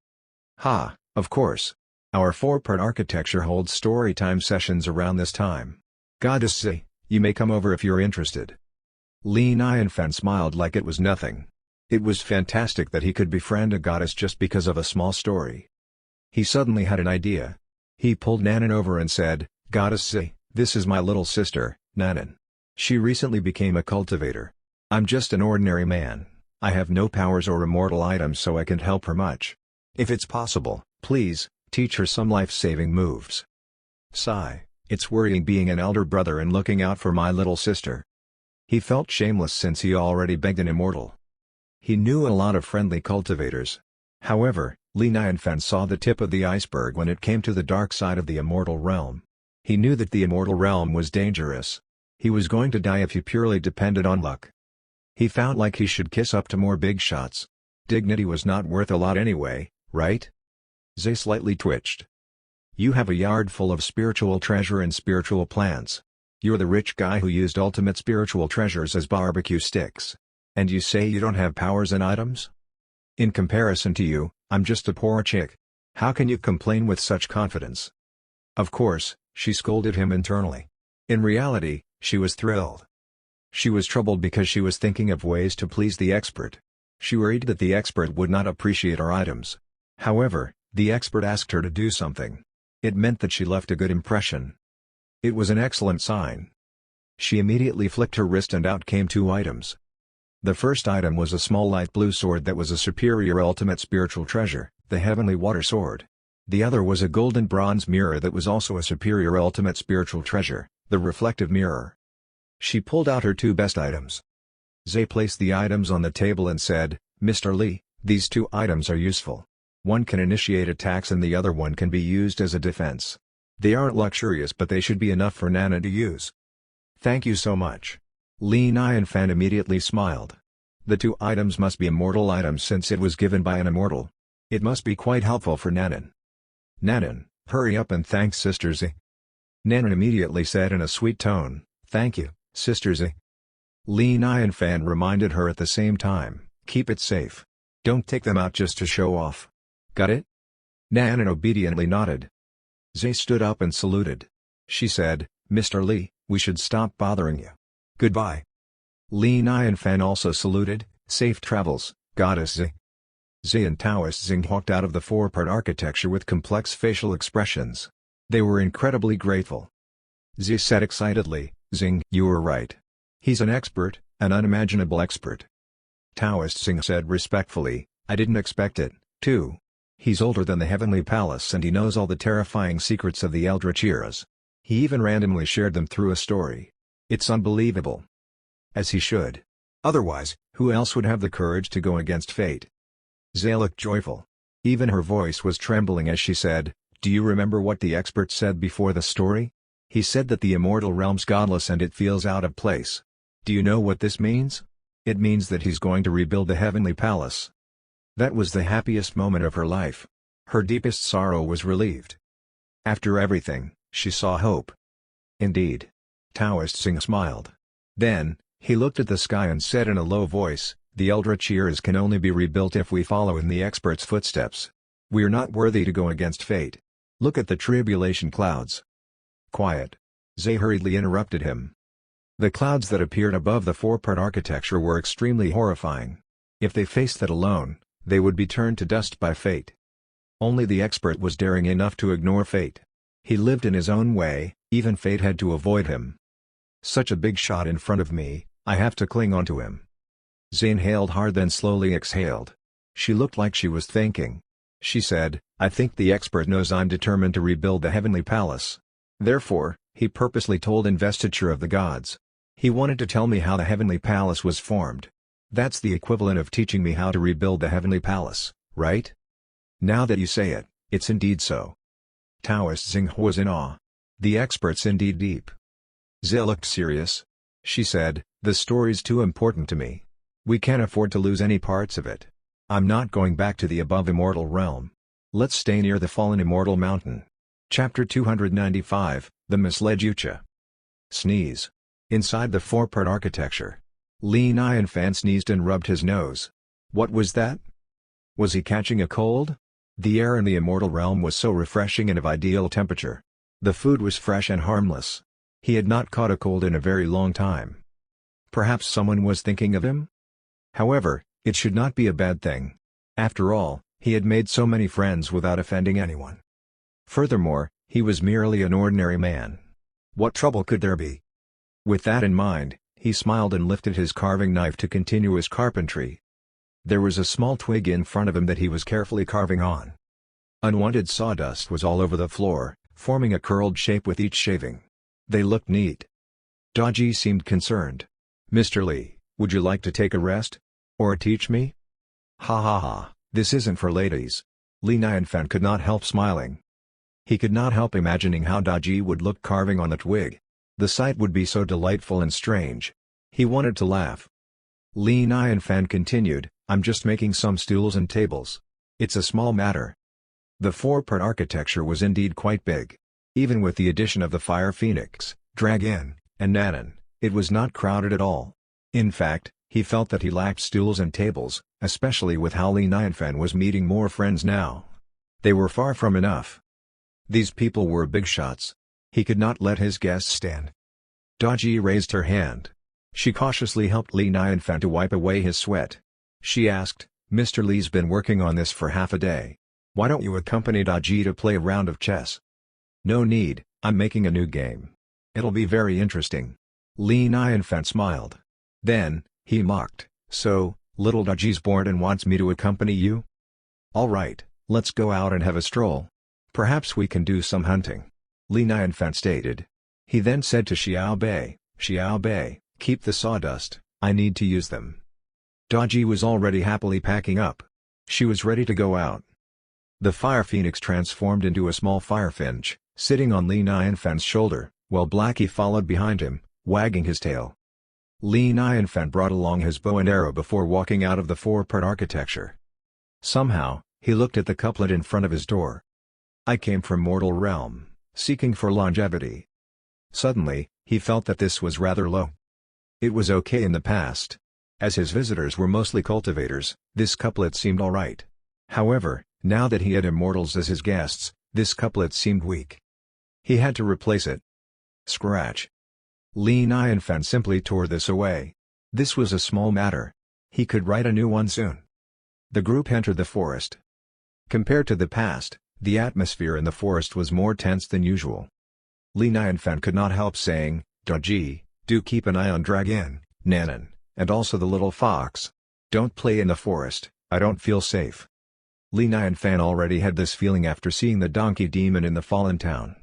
S1: "Ha, of course. Our 4-part architecture holds storytime sessions around this time. Goddess Zhe, you may come over if you're interested." Li Nianfan smiled like it was nothing. It was fantastic that he could befriend a goddess just because of a small story. He suddenly had an idea. He pulled Nanan over and said, "Goddess Zhe, this is my little sister, Nanan. She recently became a cultivator. I'm just an ordinary man. I have no powers or immortal items, so I can't help her much. If it's possible, please, teach her some life-saving moves." Sigh, it's worrying being an elder brother and looking out for my little sister. He felt shameless since he already begged an immortal. He knew a lot of friendly cultivators. However, Li Nianfan saw the tip of the iceberg when it came to the dark side of the immortal realm. He knew that the immortal realm was dangerous. He was going to die if he purely depended on luck. He felt like he should kiss up to more big shots. Dignity was not worth a lot anyway, right? Zhe slightly twitched. "You have a yard full of spiritual treasure and spiritual plants. You're the rich guy who used ultimate spiritual treasures as barbecue sticks. And you say you don't have powers and items? In comparison to you, I'm just a poor chick. How can you complain with such confidence?" Of course, she scolded him internally. In reality, she was thrilled. She was troubled because she was thinking of ways to please the expert. She worried that the expert would not appreciate her items. However, the expert asked her to do something. It meant that she left a good impression. It was an excellent sign. She immediately flicked her wrist and out came 2 items. The first item was a small light blue sword that was a superior ultimate spiritual treasure, the Heavenly Water Sword. The other was a golden bronze mirror that was also a superior ultimate spiritual treasure, the Reflective Mirror. She pulled out her 2 best items. Zhe placed the items on the table and said, "Mr. Li, these 2 items are useful. One can initiate attacks and the other one can be used as a defense. They aren't luxurious, but they should be enough for Nanan to use." "Thank you so much." Li Nianfan immediately smiled. The 2 items must be immortal items since it was given by an immortal. It must be quite helpful for Nanan. "Nanan, hurry up and thank Sister Zhe." Nanan immediately said in a sweet tone, "Thank you, Sister Zhe." Li Nianfan reminded her at the same time, "Keep it safe. Don't take them out just to show off. Got it?" Nanan obediently nodded. Zhe stood up and saluted. She said, "Mr. Li, we should stop bothering you. Goodbye." Li Nianfan also saluted, "Safe travels, Goddess Zhe." Zhe and Taoist Xing walked out of the 4-part architecture with complex facial expressions. They were incredibly grateful. Zhe said excitedly, "Xing, you were right. He's an expert, an unimaginable expert." Taoist Xing said respectfully, "I didn't expect it, too. He's older than the Heavenly Palace and he knows all the terrifying secrets of the Eldritch eras. He even randomly shared them through a story. It's unbelievable." As he should. Otherwise, who else would have the courage to go against fate? Zhe looked joyful. Even her voice was trembling as she said, "Do you remember what the expert said before the story? He said that the immortal realm's godless and it feels out of place. Do you know what this means? It means that he's going to rebuild the Heavenly Palace." That was the happiest moment of her life. Her deepest sorrow was relieved. After everything, she saw hope. Indeed. Taoist Xing smiled. Then, he looked at the sky and said in a low voice, "The Eldritch eras can only be rebuilt if we follow in the expert's footsteps. We're not worthy to go against fate. Look at the tribulation clouds." "Quiet." Zhe hurriedly interrupted him. The clouds that appeared above the 4-part architecture were extremely horrifying. If they faced that alone, they would be turned to dust by fate. Only the expert was daring enough to ignore fate. He lived in his own way, even fate had to avoid him. "Such a big shot in front of me, I have to cling onto him." Zhe inhaled hard then slowly exhaled. She looked like she was thinking. She said, I think the expert knows I'm determined to rebuild the Heavenly Palace. Therefore, he purposely told Investiture of the Gods. He wanted to tell me how the Heavenly Palace was formed. That's the equivalent of teaching me how to rebuild the Heavenly Palace, right? Now that you say it, it's indeed so. Taoist Xing was in awe. The expert's indeed deep. Zia looked serious. She said, the story's too important to me. We can't afford to lose any parts of it. I'm not going back to the above immortal realm. Let's stay near the fallen immortal mountain. Chapter 295, The Misled Yucha. Sneeze. Inside the four-part architecture. Li Nianfan sneezed and rubbed his nose. What was that? Was he catching a cold? The air in the immortal realm was so refreshing and of ideal temperature. The food was fresh and harmless. He had not caught a cold in a very long time. Perhaps someone was thinking of him? However, it should not be a bad thing. After all, he had made so many friends without offending anyone. Furthermore, he was merely an ordinary man. What trouble could there be? With that in mind, he smiled and lifted his carving knife to continue his carpentry. There was a small twig in front of him that he was carefully carving on. Unwanted sawdust was all over the floor, forming a curled shape with each shaving. They looked neat. Daji seemed concerned. Mr. Li, would you like to take a rest? Or teach me? Ha ha ha, this isn't for ladies. Li Nianfan could not help smiling. He could not help imagining how Daji would look carving on the twig. The sight would be so delightful and strange. He wanted to laugh. Li Nianfan continued, I'm just making some stools and tables. It's a small matter. The four-part architecture was indeed quite big. Even with the addition of the Fire Phoenix, Dragon, and Nanan, it was not crowded at all. In fact, he felt that he lacked stools and tables, especially with how Li Nianfan was meeting more friends now. They were far from enough. These people were big shots. He could not let his guests stand. Daji raised her hand. She cautiously helped Li Nianfan to wipe away his sweat. She asked, Mr. Li's been working on this for half a day. Why don't you accompany Daji to play a round of chess? No need, I'm making a new game. It'll be very interesting. Li Nianfan smiled. Then, he mocked, so, little Daji's bored and wants me to accompany you? Alright, let's go out and have a stroll. Perhaps we can do some hunting. Li Nianfan stated. He then said to Xiao Bei, keep the sawdust, I need to use them. Daji was already happily packing up. She was ready to go out. The Fire Phoenix transformed into a small firefinch, sitting on Li Nianfan's shoulder, while Blackie followed behind him, wagging his tail. Li Nianfan brought along his bow and arrow before walking out of the four-part architecture. Somehow, he looked at the couplet in front of his door. I came from mortal realm, seeking for longevity. Suddenly, he felt that this was rather low. It was okay in the past. As his visitors were mostly cultivators, this couplet seemed alright. However, now that he had immortals as his guests, this couplet seemed weak. He had to replace it. Scratch. Li Nianfan simply tore this away. This was a small matter. He could write a new one soon. The group entered the forest. Compared to the past, the atmosphere in the forest was more tense than usual. Li Nianfan could not help saying, Daji, do keep an eye on Dragon, Nanan, and also the little fox. Don't play in the forest, I don't feel safe. Li Nianfan already had this feeling after seeing the donkey demon in the fallen town.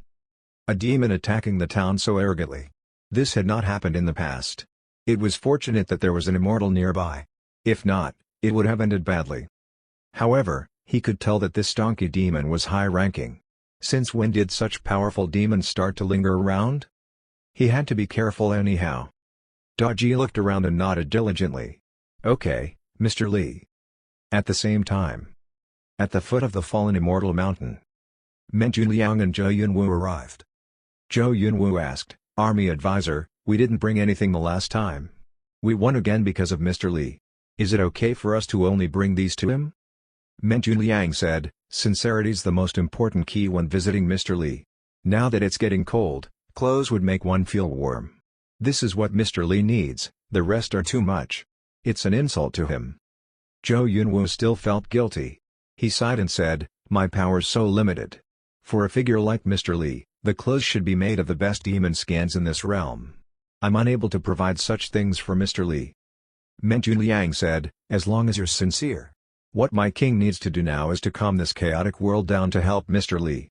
S1: A demon attacking the town so arrogantly. This had not happened in the past. It was fortunate that there was an immortal nearby. If not, it would have ended badly. However, he could tell that this donkey demon was high-ranking. Since when did such powerful demons start to linger around? He had to be careful anyhow. Daji looked around and nodded diligently. Okay, Mr. Li. At the same time. At the foot of the fallen immortal mountain. Men Junliang and Zhou Yunwu arrived. Zhou Yunwu asked, Army advisor, we didn't bring anything the last time. We won again because of Mr. Li. Is it okay for us to only bring these to him? Men Junliang said, sincerity's the most important key when visiting Mr. Li. Now that it's getting cold, clothes would make one feel warm. This is what Mr. Li needs, the rest are too much. It's an insult to him. Zhou Yunwu still felt guilty. He sighed and said, my power's so limited. For a figure like Mr. Li, the clothes should be made of the best demon skins in this realm. I'm unable to provide such things for Mr. Li. Men Junliang said, as long as you're sincere. What my king needs to do now is to calm this chaotic world down to help Mr. Li.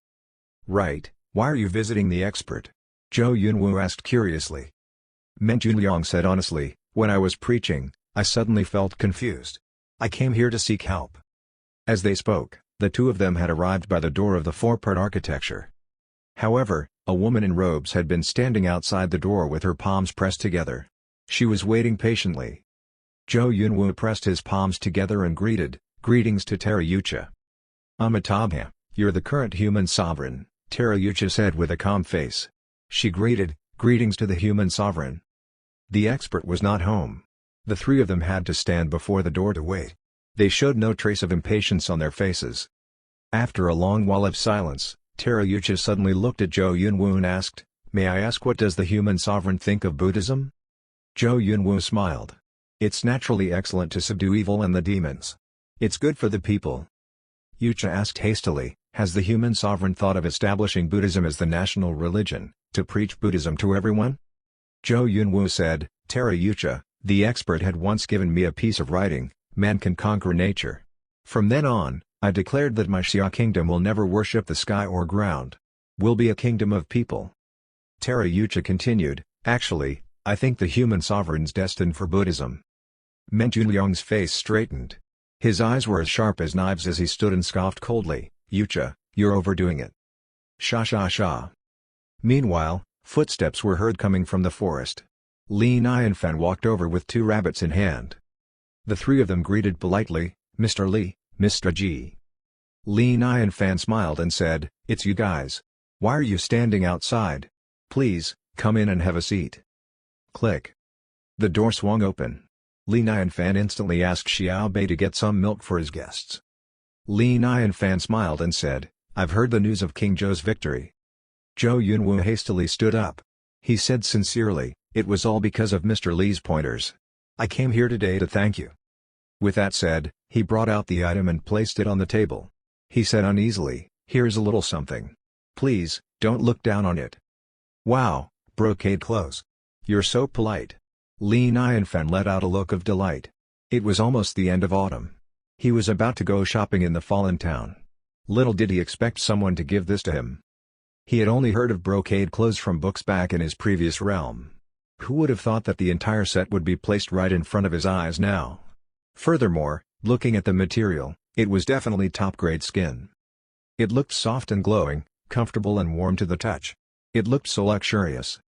S1: Right, why are you visiting the expert? Zhou Yunwu asked curiously. Men Junliang said honestly, when I was preaching, I suddenly felt confused. I came here to seek help. As they spoke, the two of them had arrived by the door of the four-part architecture. However, a woman in robes had been standing outside the door with her palms pressed together. She was waiting patiently. Zhou Yunwu pressed his palms together and greeted, "Greetings to Terayucha." "Amitabha, you're the current human sovereign," Terayucha said with a calm face. She greeted, "Greetings to the human sovereign." The expert was not home. The three of them had to stand before the door to wait. They showed no trace of impatience on their faces. After a long while of silence, Terayucha suddenly looked at Zhou Yunwu and asked, "May I ask what does the human sovereign think of Buddhism?" Zhou Yunwu smiled. "It's naturally excellent to subdue evil and the demons. It's good for the people." Yucha asked hastily, "Has the human sovereign thought of establishing Buddhism as the national religion, to preach Buddhism to everyone?" Zhou Yunwu said, "Terayucha, the expert had once given me a piece of writing, 'Man Can Conquer Nature.' From then on, I declared that my Xia kingdom will never worship the sky or ground. Will be a kingdom of people." Terayucha continued, "Actually, I think the human sovereign's destined for Buddhism." Men Junliang's face straightened. His eyes were as sharp as knives as he stood and scoffed coldly, "Yucha, you're overdoing it." Sha sha sha. Meanwhile, footsteps were heard coming from the forest. Li Nianfan walked over with two rabbits in hand. The three of them greeted politely, "Mr. Li, Mr. Ji." Li Nianfan smiled and said, "It's you guys. Why are you standing outside? Please, come in and have a seat." Click. The door swung open. Li Nianfan instantly asked Xiao Bei to get some milk for his guests. Li Nianfan smiled and said, "I've heard the news of King Zhou's victory." Zhou Yunwu hastily stood up. He said sincerely, "It was all because of Mr. Li's pointers. I came here today to thank you." With that said, he brought out the item and placed it on the table. He said uneasily, "Here's a little something. Please, don't look down on it." "Wow, brocade clothes. You're so polite." Li Nianfan let out a look of delight. It was almost the end of autumn. He was about to go shopping in the fallen town. Little did he expect someone to give this to him. He had only heard of brocade clothes from books back in his previous realm. Who would have thought that the entire set would be placed right in front of his eyes now? Furthermore, looking at the material, it was definitely top-grade skin. It looked soft and glowing, comfortable and warm to the touch. It looked so luxurious.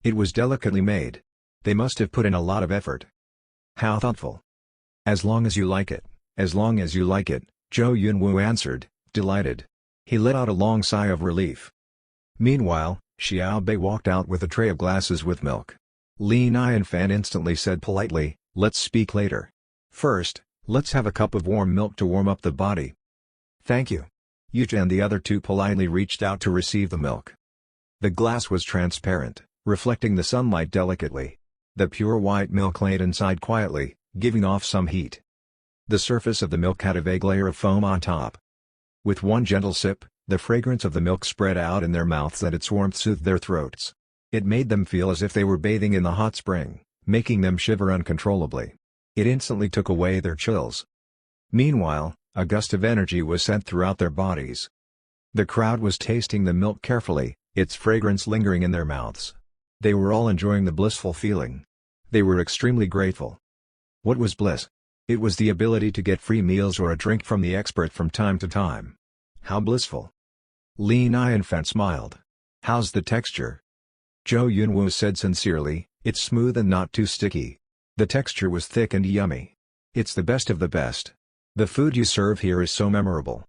S1: It was delicately made. They must have put in a lot of effort. How thoughtful. "As long as you like it, as long as you like it," Zhou Yunwu answered, delighted. He let out a long sigh of relief. Meanwhile, Xiao Bei walked out with a tray of glasses with milk. Li Nianfan instantly said politely, "Let's speak later. First, let's have a cup of warm milk to warm up the body." "Thank you." Yucha and the other two politely reached out to receive the milk. The glass was transparent, reflecting the sunlight delicately. The pure white milk laid inside quietly, giving off some heat. The surface of the milk had a vague layer of foam on top. With one gentle sip, the fragrance of the milk spread out in their mouths and its warmth soothed their throats. It made them feel as if they were bathing in the hot spring, making them shiver uncontrollably. It instantly took away their chills. Meanwhile, a gust of energy was sent throughout their bodies. The crowd was tasting the milk carefully, its fragrance lingering in their mouths. They were all enjoying the blissful feeling. They were extremely grateful. What was bliss? It was the ability to get free meals or a drink from the expert from time to time. How blissful. Li Nianfan smiled. "How's the texture?" Zhou Yunwu said sincerely, "It's smooth and not too sticky. The texture was thick and yummy. It's the best of the best. The food you serve here is so memorable."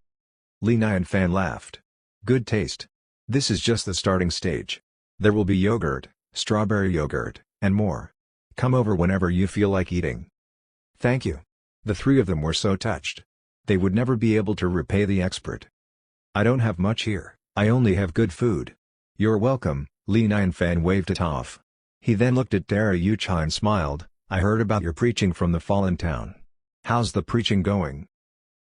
S1: Li Nianfan laughed. "Good taste. This is just the starting stage. There will be yogurt, strawberry yogurt, and more. Come over whenever you feel like eating." "Thank you." The three of them were so touched. They would never be able to repay the expert. "I don't have much here, I only have good food." "You're welcome." Li Nianfan waved it off. He then looked at Terayucha and smiled, "I heard about your preaching from the fallen town. How's the preaching going?"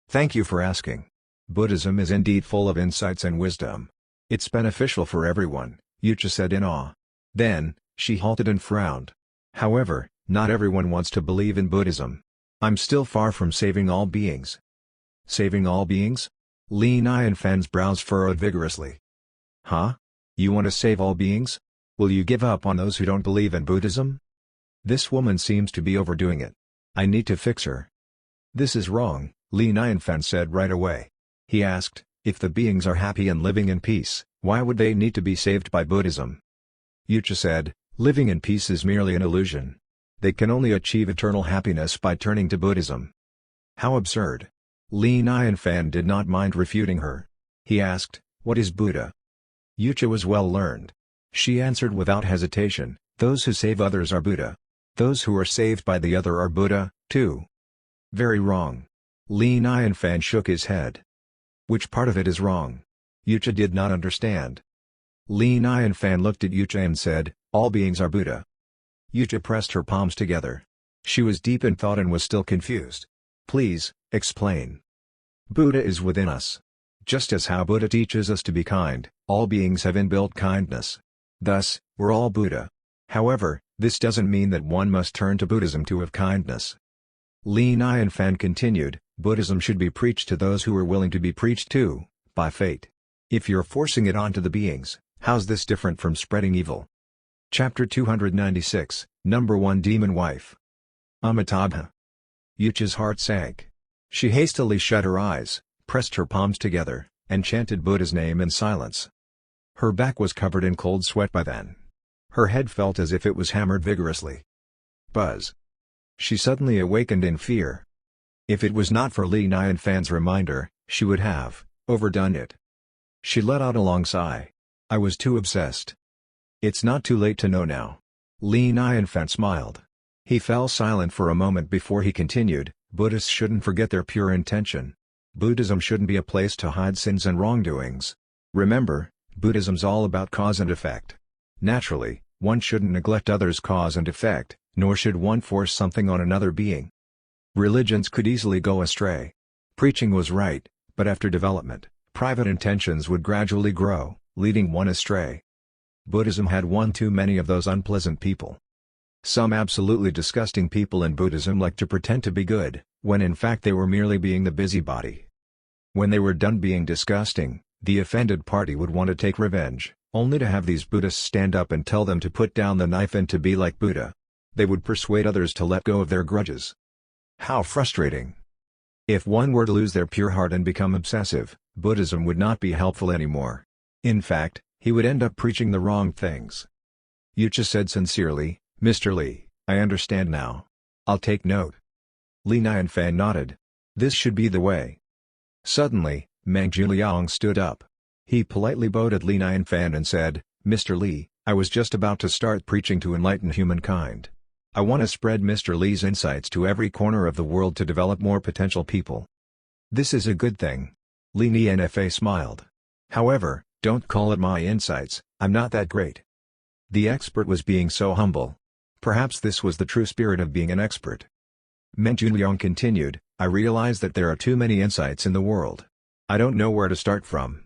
S1: "Thank you for asking. Buddhism is indeed full of insights and wisdom. It's beneficial for everyone," Yucha said in awe. Then, she halted and frowned. "However, not everyone wants to believe in Buddhism. I'm still far from saving all beings. Saving all beings? Li Nianfan's brows furrowed vigorously. Huh? You want to save all beings? Will you give up on those who don't believe in Buddhism? This woman seems to be overdoing it. I need to fix her. This is wrong, Li Nianfan said right away. He asked, if the beings are happy and living in peace, why would they need to be saved by Buddhism? Yucha said, living in peace is merely an illusion. They can only achieve eternal happiness by turning to Buddhism. How absurd. Li Nianfan did not mind refuting her. He asked, what is Buddha? Yucha was well learned. She answered without hesitation, those who save others are Buddha. Those who are saved by the other are Buddha, too. Very wrong. Li Nianfan shook his head. Which part of it is wrong? Yucha did not understand. Li Nianfan looked at Yucha and said, all beings are Buddha. Yucha pressed her palms together. She was deep in thought and was still confused. Please, explain. Buddha is within us. Just as how Buddha teaches us to be kind, all beings have inbuilt kindness. Thus, we're all Buddha. However, this doesn't mean that one must turn to Buddhism to have kindness. Li Nianfan continued, Buddhism should be preached to those who are willing to be preached to, by fate. If you're forcing it onto the beings, how's this different from spreading evil? Chapter 296, Number 1 Demon Wife. Amitabha. Yucha's heart sank. She hastily shut her eyes, pressed her palms together, and chanted Buddha's name in silence. Her back was covered in cold sweat by then. Her head felt as if it was hammered vigorously. Buzz. She suddenly awakened in fear. If it was not for Li Nianfan's reminder, she would have overdone it. She let out a long sigh. I was too obsessed. It's not too late to know now. Li Nianfan smiled. He fell silent for a moment before he continued, Buddhists shouldn't forget their pure intention. Buddhism shouldn't be a place to hide sins and wrongdoings. Remember, Buddhism's all about cause and effect. Naturally, one shouldn't neglect others' cause and effect, nor should one force something on another being. Religions could easily go astray. Preaching was right, but after development, private intentions would gradually grow, leading one astray. Buddhism had one too many of those unpleasant people. Some absolutely disgusting people in Buddhism like to pretend to be good, when in fact they were merely being the busybody. When they were done being disgusting, the offended party would want to take revenge, only to have these Buddhists stand up and tell them to put down the knife and to be like Buddha. They would persuade others to let go of their grudges. How frustrating! If one were to lose their pure heart and become obsessive, Buddhism would not be helpful anymore. In fact, he would end up preaching the wrong things. Yucha said sincerely, Mr. Li, I understand now. I'll take note. Li Nianfan nodded. This should be the way. Suddenly, Meng Juliang stood up. He politely bowed at Li Nianfan and said, Mr. Li, I was just about to start preaching to enlighten humankind. I want to spread Mr. Li's insights to every corner of the world to develop more potential people. This is a good thing. Li Nianfa smiled. However, don't call it my insights, I'm not that great. The expert was being so humble. Perhaps this was the true spirit of being an expert. Meng Juliang continued, I realize that there are too many insights in the world. I don't know where to start from.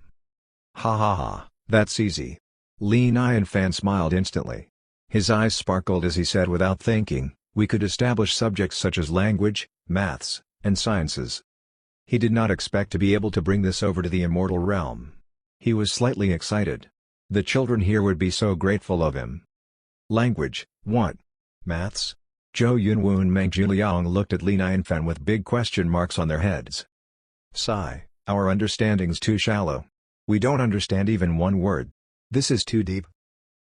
S1: Ha ha ha, that's easy. Li Nianfan smiled instantly. His eyes sparkled as he said without thinking, we could establish subjects such as language, maths, and sciences. He did not expect to be able to bring this over to the immortal realm. He was slightly excited. The children here would be so grateful of him. Language, what? Maths? Zhou Yunwu and Meng Juliang looked at Li Nianfan with big question marks on their heads. Sigh, our understanding's too shallow. We don't understand even one word. This is too deep.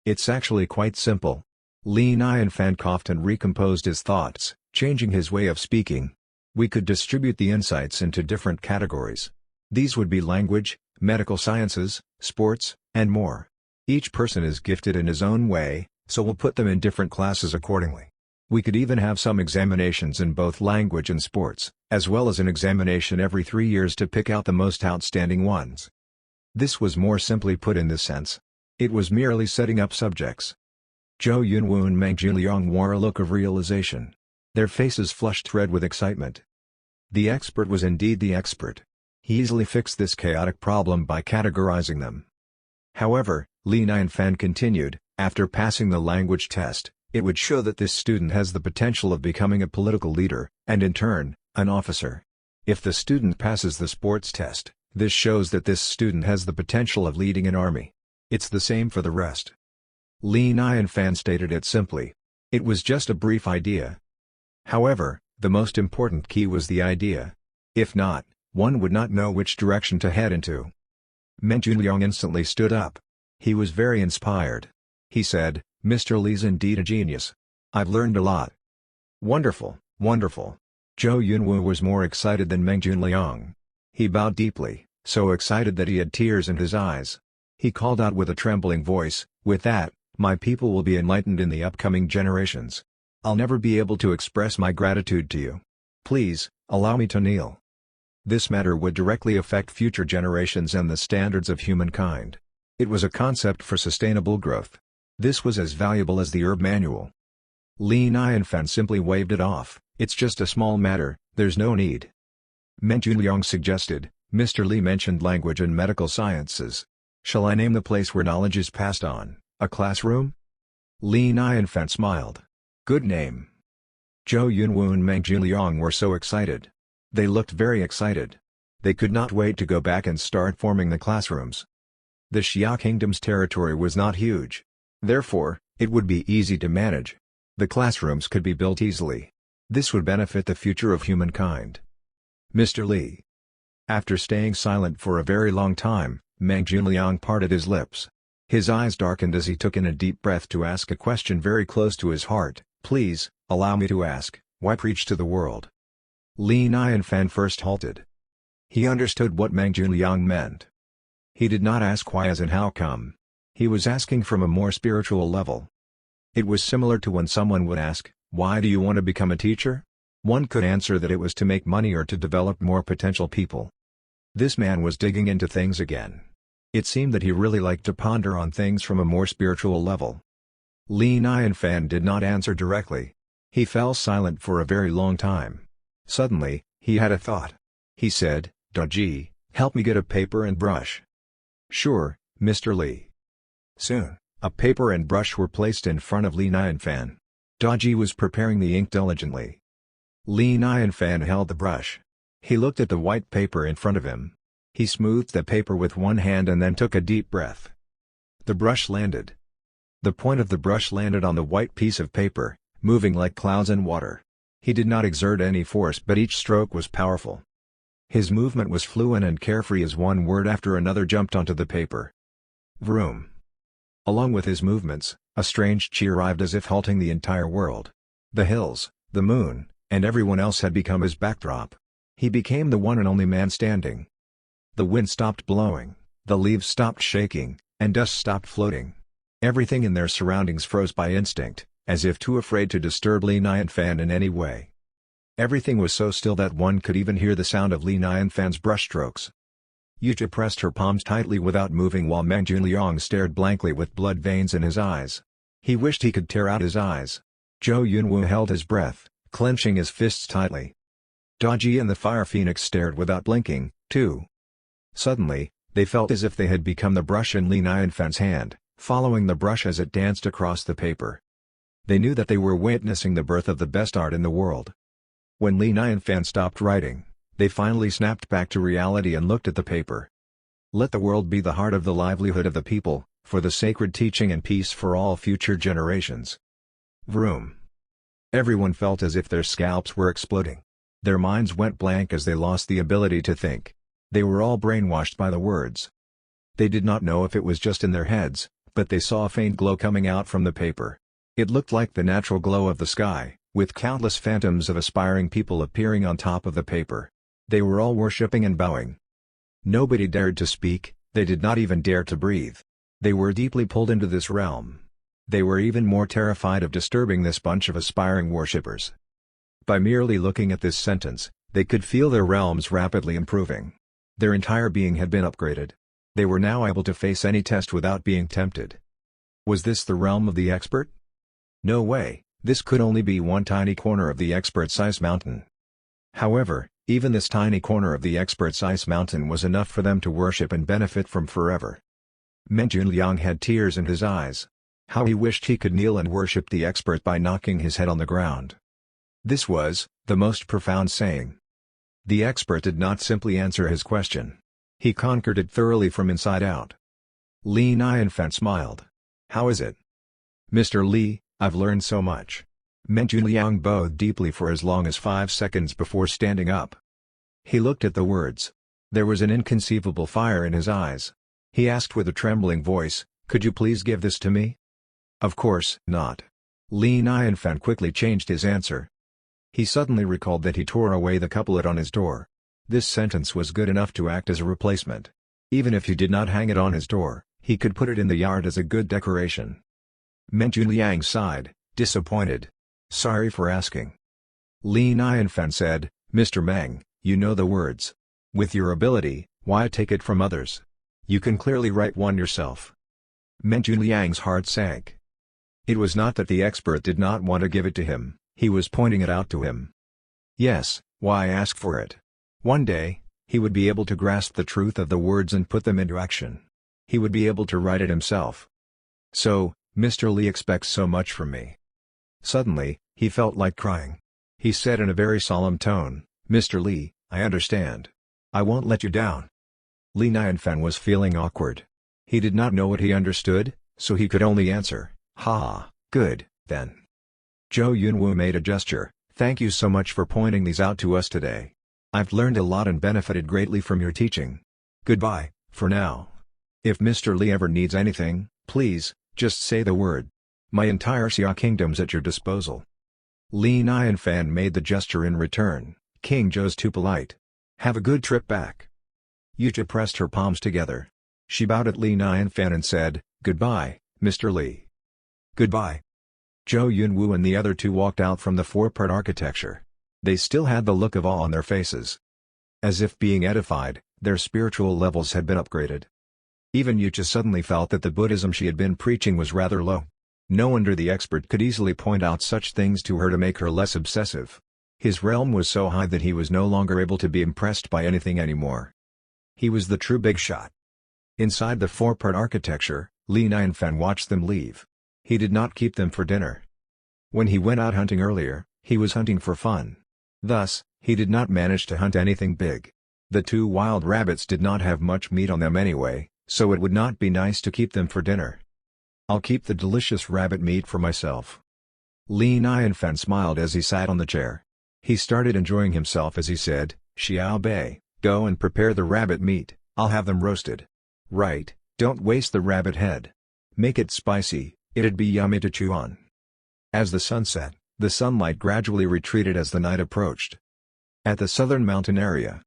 S1: It's actually quite simple. Li Nianfan coughed and recomposed his thoughts, changing his way of speaking. We could distribute the insights into different categories. These would be language, medical sciences, sports, and more. Each person is gifted in his own way, so we'll put them in different classes accordingly. We could even have some examinations in both language and sports, as well as an examination every 3 years to pick out the most outstanding ones. This was more simply put in this sense. It was merely setting up subjects. Zhou Yunwu and Meng Juliang wore a look of realization. Their faces flushed red with excitement. The expert was indeed the expert. He easily fixed this chaotic problem by categorizing them. However, Li Nianfan continued, after passing the language test, it would show that this student has the potential of becoming a political leader, and in turn, an officer. If the student passes the sports test, this shows that this student has the potential of leading an army. It's the same for the rest. Li Nianfan stated it simply. It was just a brief idea. However, the most important key was the idea. If not, one would not know which direction to head into. Meng Junliang instantly stood up. He was very inspired. He said, "Mr. Li's indeed a genius. I've learned a lot." "Wonderful, wonderful." Zhou Yunwu was more excited than Meng Junliang. He bowed deeply, so excited that he had tears in his eyes. He called out with a trembling voice, "With that, my people will be enlightened in the upcoming generations. I'll never be able to express my gratitude to you. Please, allow me to kneel." This matter would directly affect future generations and the standards of humankind. It was a concept for sustainable growth. This was as valuable as the herb manual. Li Nianfan simply waved it off. "It's just a small matter, there's no need." Meng Junliang suggested, "Mr. Li mentioned language and medical sciences. Shall I name the place where knowledge is passed on, a classroom?" Li Nianfan smiled. "Good name." Zhou Yunwu and Meng Junliang were so excited. They looked very excited. They could not wait to go back and start forming the classrooms. The Xia Kingdom's territory was not huge. Therefore, it would be easy to manage. The classrooms could be built easily. This would benefit the future of humankind. "Mr. Li." After staying silent for a very long time, Meng Junliang parted his lips. His eyes darkened as he took in a deep breath to ask a question very close to his heart. "Please, allow me to ask, why preach to the world?" Li Nianfan first halted. He understood what Meng Junliang meant. He did not ask why as in how come. He was asking from a more spiritual level. It was similar to when someone would ask, "Why do you want to become a teacher?" One could answer that it was to make money or to develop more potential people. This man was digging into things again. It seemed that he really liked to ponder on things from a more spiritual level. Li Nianfan did not answer directly. He fell silent for a very long time. Suddenly, he had a thought. He said, "Daji, help me get a paper and brush." "Sure, Mr. Li." Soon, a paper and brush were placed in front of Li Nianfan. Daji was preparing the ink diligently. Li Nianfan held the brush. He looked at the white paper in front of him. He smoothed the paper with one hand and then took a deep breath. The brush landed. The point of the brush landed on the white piece of paper, moving like clouds in water. He did not exert any force, but each stroke was powerful. His movement was fluent and carefree as one word after another jumped onto the paper. Vroom. Along with his movements, a strange chi arrived as if halting the entire world. The hills, the moon, and everyone else had become his backdrop. He became the one and only man standing. The wind stopped blowing, the leaves stopped shaking, and dust stopped floating. Everything in their surroundings froze by instinct, as if too afraid to disturb Li Nianfan in any way. Everything was so still that one could even hear the sound of Li Nianfan's brushstrokes. Yuja pressed her palms tightly without moving while Meng Junliang stared blankly with blood veins in his eyes. He wished he could tear out his eyes. Zhou Yunwu held his breath, clenching his fists tightly. Daji and the Fire Phoenix stared without blinking, too. Suddenly, they felt as if they had become the brush in Li Nianfan's hand, following the brush as it danced across the paper. They knew that they were witnessing the birth of the best art in the world. When Li Nianfan stopped writing, they finally snapped back to reality and looked at the paper. "Let the world be the heart of the livelihood of the people, for the sacred teaching and peace for all future generations." Vroom. Everyone felt as if their scalps were exploding. Their minds went blank as they lost the ability to think. They were all brainwashed by the words. They did not know if it was just in their heads, but they saw a faint glow coming out from the paper. It looked like the natural glow of the sky, with countless phantoms of aspiring people appearing on top of the paper. They were all worshipping and bowing. Nobody dared to speak, they did not even dare to breathe. They were deeply pulled into this realm. They were even more terrified of disturbing this bunch of aspiring worshippers. By merely looking at this sentence, they could feel their realms rapidly improving. Their entire being had been upgraded. They were now able to face any test without being tempted. Was this the realm of the expert? No way, this could only be one tiny corner of the expert's ice mountain. However, even this tiny corner of the expert's ice mountain was enough for them to worship and benefit from forever. Meng Junliang had tears in his eyes. How he wished he could kneel and worship the expert by knocking his head on the ground. This was the most profound saying. The expert did not simply answer his question. He conquered it thoroughly from inside out. Li Nianfan smiled. "How is it?" "Mr. Li, I've learned so much." Menju Liang bowed deeply for as long as 5 seconds before standing up. He looked at the words. There was an inconceivable fire in his eyes. He asked with a trembling voice, "Could you please give this to me?" "Of course not." Li Nianfan quickly changed his answer. He suddenly recalled that he tore away the couplet on his door. This sentence was good enough to act as a replacement. Even if he did not hang it on his door, he could put it in the yard as a good decoration. Menju Liang sighed, disappointed. "Sorry for asking." Li Nianfan said, "Mr. Meng, you know the words. With your ability, why take it from others? You can clearly write one yourself." Menju Liang's heart sank. It was not that the expert did not want to give it to him, he was pointing it out to him. Yes, why ask for it? One day, he would be able to grasp the truth of the words and put them into action. He would be able to write it himself. "So, Mr. Li expects so much from me." Suddenly, he felt like crying. He said in a very solemn tone, "Mr. Li, I understand. I won't let you down." Li Nianfan was feeling awkward. He did not know what he understood, so he could only answer, "Ha, good, then." Zhou Yunwu made a gesture, "Thank you so much for pointing these out to us today. I've learned a lot and benefited greatly from your teaching. Goodbye, for now. If Mr. Li ever needs anything, please, just say the word. My entire Xia kingdom's at your disposal." Li Nianfan made the gesture in return. King Zhou's too polite. "Have a good trip back." Yuja pressed her palms together. She bowed at Li Nianfan and said, "Goodbye, Mr. Li." "Goodbye." Zhou Yunwu and the other two walked out from the four-part architecture. They still had the look of awe on their faces. As if being edified, their spiritual levels had been upgraded. Even Yuja suddenly felt that the Buddhism she had been preaching was rather low. No wonder the expert could easily point out such things to her to make her less obsessive. His realm was so high that he was no longer able to be impressed by anything anymore. He was the true Bigshot. Inside the four-part architecture, Li Nianfan watched them leave. He did not keep them for dinner. When he went out hunting earlier, he was hunting for fun. Thus, he did not manage to hunt anything big. The 2 wild rabbits did not have much meat on them anyway, so it would not be nice to keep them for dinner. "I'll keep the delicious rabbit meat for myself." Li Nianfan smiled as he sat on the chair. He started enjoying himself as he said, "Xiao Bei, go and prepare the rabbit meat, I'll have them roasted." "Right, don't waste the rabbit head. Make it spicy, it'd be yummy to chew on." As the sun set, the sunlight gradually retreated as the night approached. At the southern mountain area,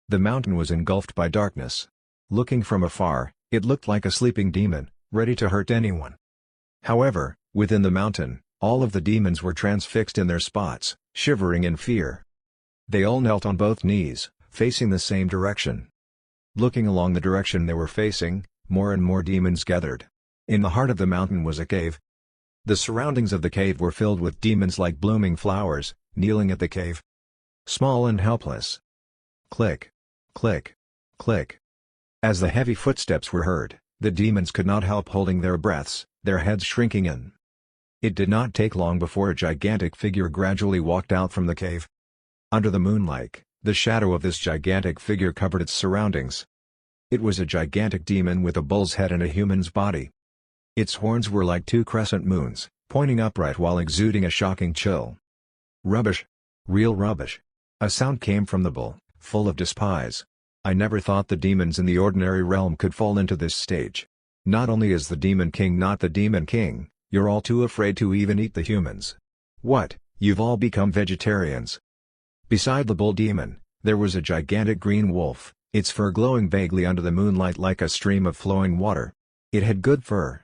S1: the mountain was engulfed by darkness. Looking from afar, it looked like a sleeping demon, ready to hurt anyone. However, within the mountain, all of the demons were transfixed in their spots, shivering in fear. They all knelt on both knees, facing the same direction. Looking along the direction they were facing, more and more demons gathered. In the heart of the mountain was a cave. The surroundings of the cave were filled with demons like blooming flowers, kneeling at the cave. Small and helpless. Click. Click. Click. As the heavy footsteps were heard, the demons could not help holding their breaths, their heads shrinking in. It did not take long before a gigantic figure gradually walked out from the cave. Under the moonlight, the shadow of this gigantic figure covered its surroundings. It was a gigantic demon with a bull's head and a human's body. Its horns were like 2 crescent moons, pointing upright while exuding a shocking chill. "Rubbish! Real rubbish!" A sound came from the bull, full of despise. "I never thought the demons in the ordinary realm could fall into this stage. Not only is the Demon King not the Demon King, you're all too afraid to even eat the humans. What, you've all become vegetarians?" Beside the bull demon, there was a gigantic green wolf, its fur glowing vaguely under the moonlight like a stream of flowing water. It had good fur.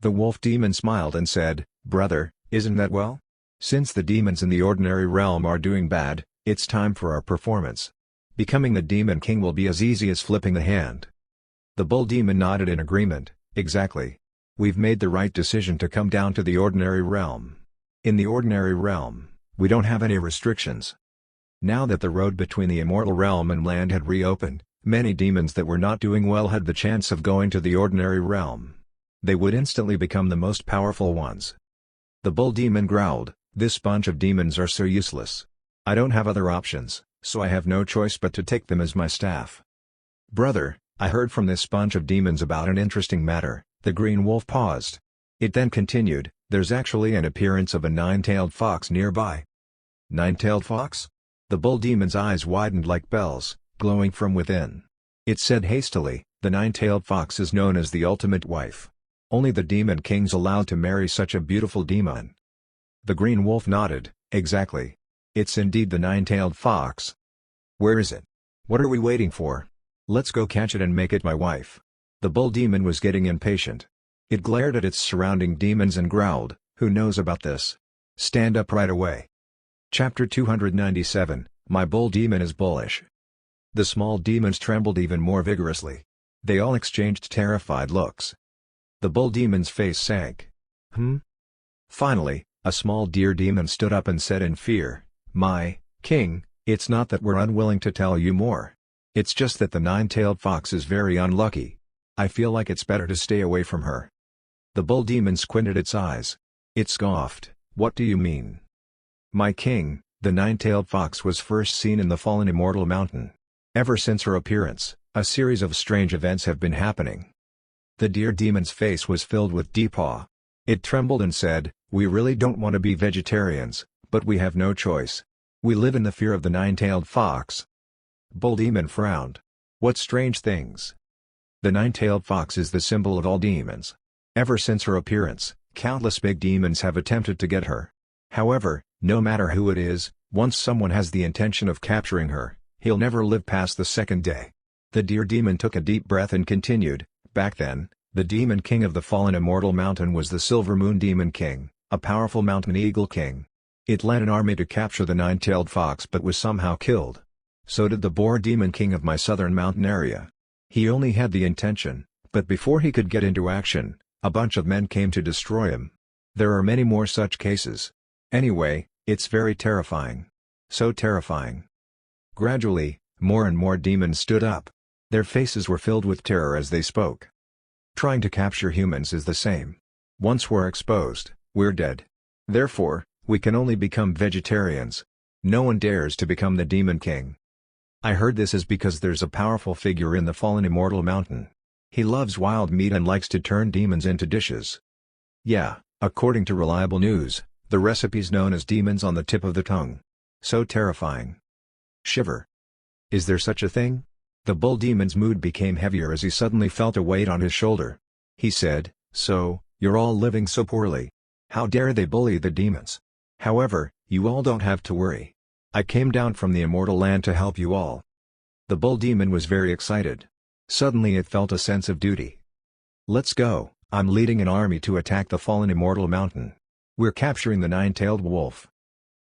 S1: The wolf demon smiled and said, "Brother, isn't that well? Since the demons in the ordinary realm are doing bad, it's time for our performance. Becoming the Demon King will be as easy as flipping the hand." The bull demon nodded in agreement, "Exactly. We've made the right decision to come down to the ordinary realm. In the ordinary realm, we don't have any restrictions." Now that the road between the immortal realm and land had reopened, many demons that were not doing well had the chance of going to the ordinary realm. They would instantly become the most powerful ones. The bull demon growled, "This bunch of demons are so useless. I don't have other options, so I have no choice but to take them as my staff. Brother, I heard from this bunch of demons about an interesting matter. The green wolf paused. It then continued, there's actually an appearance of a nine-tailed fox nearby. Nine-tailed fox? The bull demon's eyes widened like bells, glowing from within. It said hastily, the nine-tailed fox is known as the ultimate wife. Only the demon king's allowed to marry such a beautiful demon. The green wolf nodded, exactly. It's indeed the nine-tailed fox. Where is it? What are we waiting for? Let's go catch it and make it my wife. The bull demon was getting impatient. It glared at its surrounding demons and growled, who knows about this? Stand up right away. Chapter 297, My Bull Demon is Bullish. The small demons trembled even more vigorously. They all exchanged terrified looks. The bull demon's face sank. Finally, a small deer demon stood up and said in fear, My king, it's not that we're unwilling to tell you more. It's just that the nine-tailed fox is very unlucky. I feel like it's better to stay away from her. The bull demon squinted its eyes. It scoffed, What do you mean? My king, the nine-tailed fox was first seen in the fallen immortal mountain. Ever since her appearance, a series of strange events have been happening. The deer demon's face was filled with deep awe. It trembled and said, We really don't want to be vegetarians, but we have no choice. We live in the fear of the nine-tailed fox. Bull demon frowned. What strange things? The nine-tailed fox is the symbol of all demons. Ever since her appearance, countless big demons have attempted to get her. However, no matter who it is, once someone has the intention of capturing her, he'll never live past the second day. The deer demon took a deep breath and continued, Back then, the demon king of the fallen immortal mountain was the Silver Moon Demon King, a powerful mountain eagle king. It led an army to capture the nine-tailed fox but was somehow killed. So did the boar demon king of my southern mountain area. He only had the intention, but before he could get into action, a bunch of men came to destroy him. There are many more such cases. Anyway, it's very terrifying. So terrifying. Gradually, more and more demons stood up. Their faces were filled with terror as they spoke. Trying to capture humans is the same. Once we're exposed, we're dead. Therefore, we can only become vegetarians. No one dares to become the demon king. I heard this is because there's a powerful figure in the fallen immortal mountain. He loves wild meat and likes to turn demons into dishes. Yeah, according to reliable news, the recipe's known as demons on the tip of the tongue. So terrifying. Shiver. Is there such a thing? The bull demon's mood became heavier as he suddenly felt a weight on his shoulder. He said, So, you're all living so poorly. How dare they bully the demons? However, you all don't have to worry. I came down from the immortal land to help you all. The bull demon was very excited. Suddenly it felt a sense of duty. Let's go, I'm leading an army to attack the fallen immortal mountain. We're capturing the nine-tailed wolf.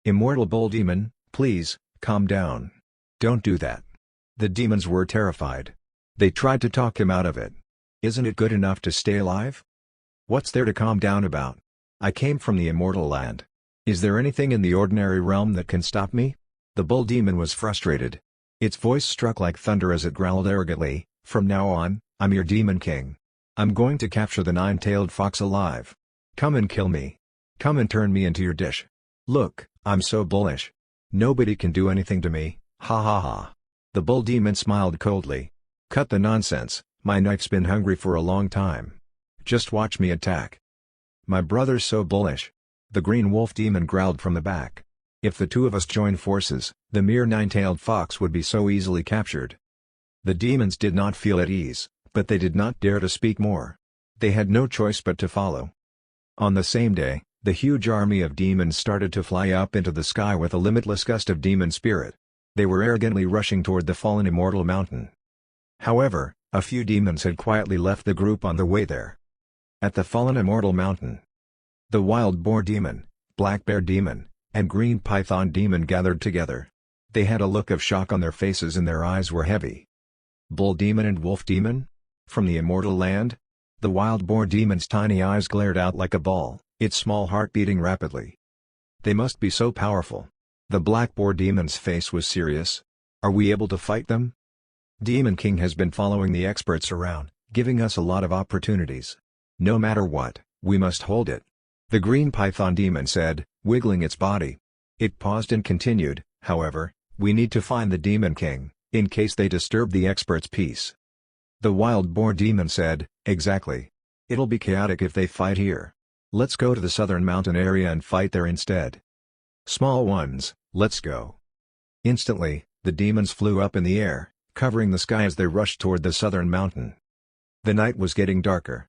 S1: Immortal bull demon, please, calm down. Don't do that. The demons were terrified. They tried to talk him out of it. Isn't it good enough to stay alive? What's there to calm down about? I came from the immortal land. Is there anything in the ordinary realm that can stop me? The bull demon was frustrated. Its voice struck like thunder as it growled arrogantly, From now on, I'm your demon king. I'm going to capture the nine-tailed fox alive. Come and kill me. Come and turn me into your dish. Look, I'm so bullish. Nobody can do anything to me, ha ha ha. The bull demon smiled coldly. Cut the nonsense, my knife's been hungry for a long time. Just watch me attack. My brother's so bullish. The green wolf demon growled from the back. If the two of us joined forces, the mere nine-tailed fox would be so easily captured. The demons did not feel at ease, but they did not dare to speak more. They had no choice but to follow. On the same day, the huge army of demons started to fly up into the sky with a limitless gust of demon spirit. They were arrogantly rushing toward the fallen immortal mountain. However, a few demons had quietly left the group on the way there. At the fallen immortal mountain, the wild boar demon, black bear demon, and green python demon gathered together. They had a look of shock on their faces and their eyes were heavy. Bull demon and wolf demon? From the immortal land? The wild boar demon's tiny eyes glared out like a ball, its small heart beating rapidly. They must be so powerful. The black boar demon's face was serious. Are we able to fight them? Demon King has been following the experts around, giving us a lot of opportunities. No matter what, we must hold it. The green python demon said, wiggling its body. It paused and continued, however, We need to find the Demon King, in case they disturb the expert's peace." The wild boar demon said, "Exactly. It'll be chaotic if they fight here. Let's go to the southern mountain area and fight there instead." "Small ones, let's go." Instantly, the demons flew up in the air, covering the sky as they rushed toward the southern mountain. The night was getting darker.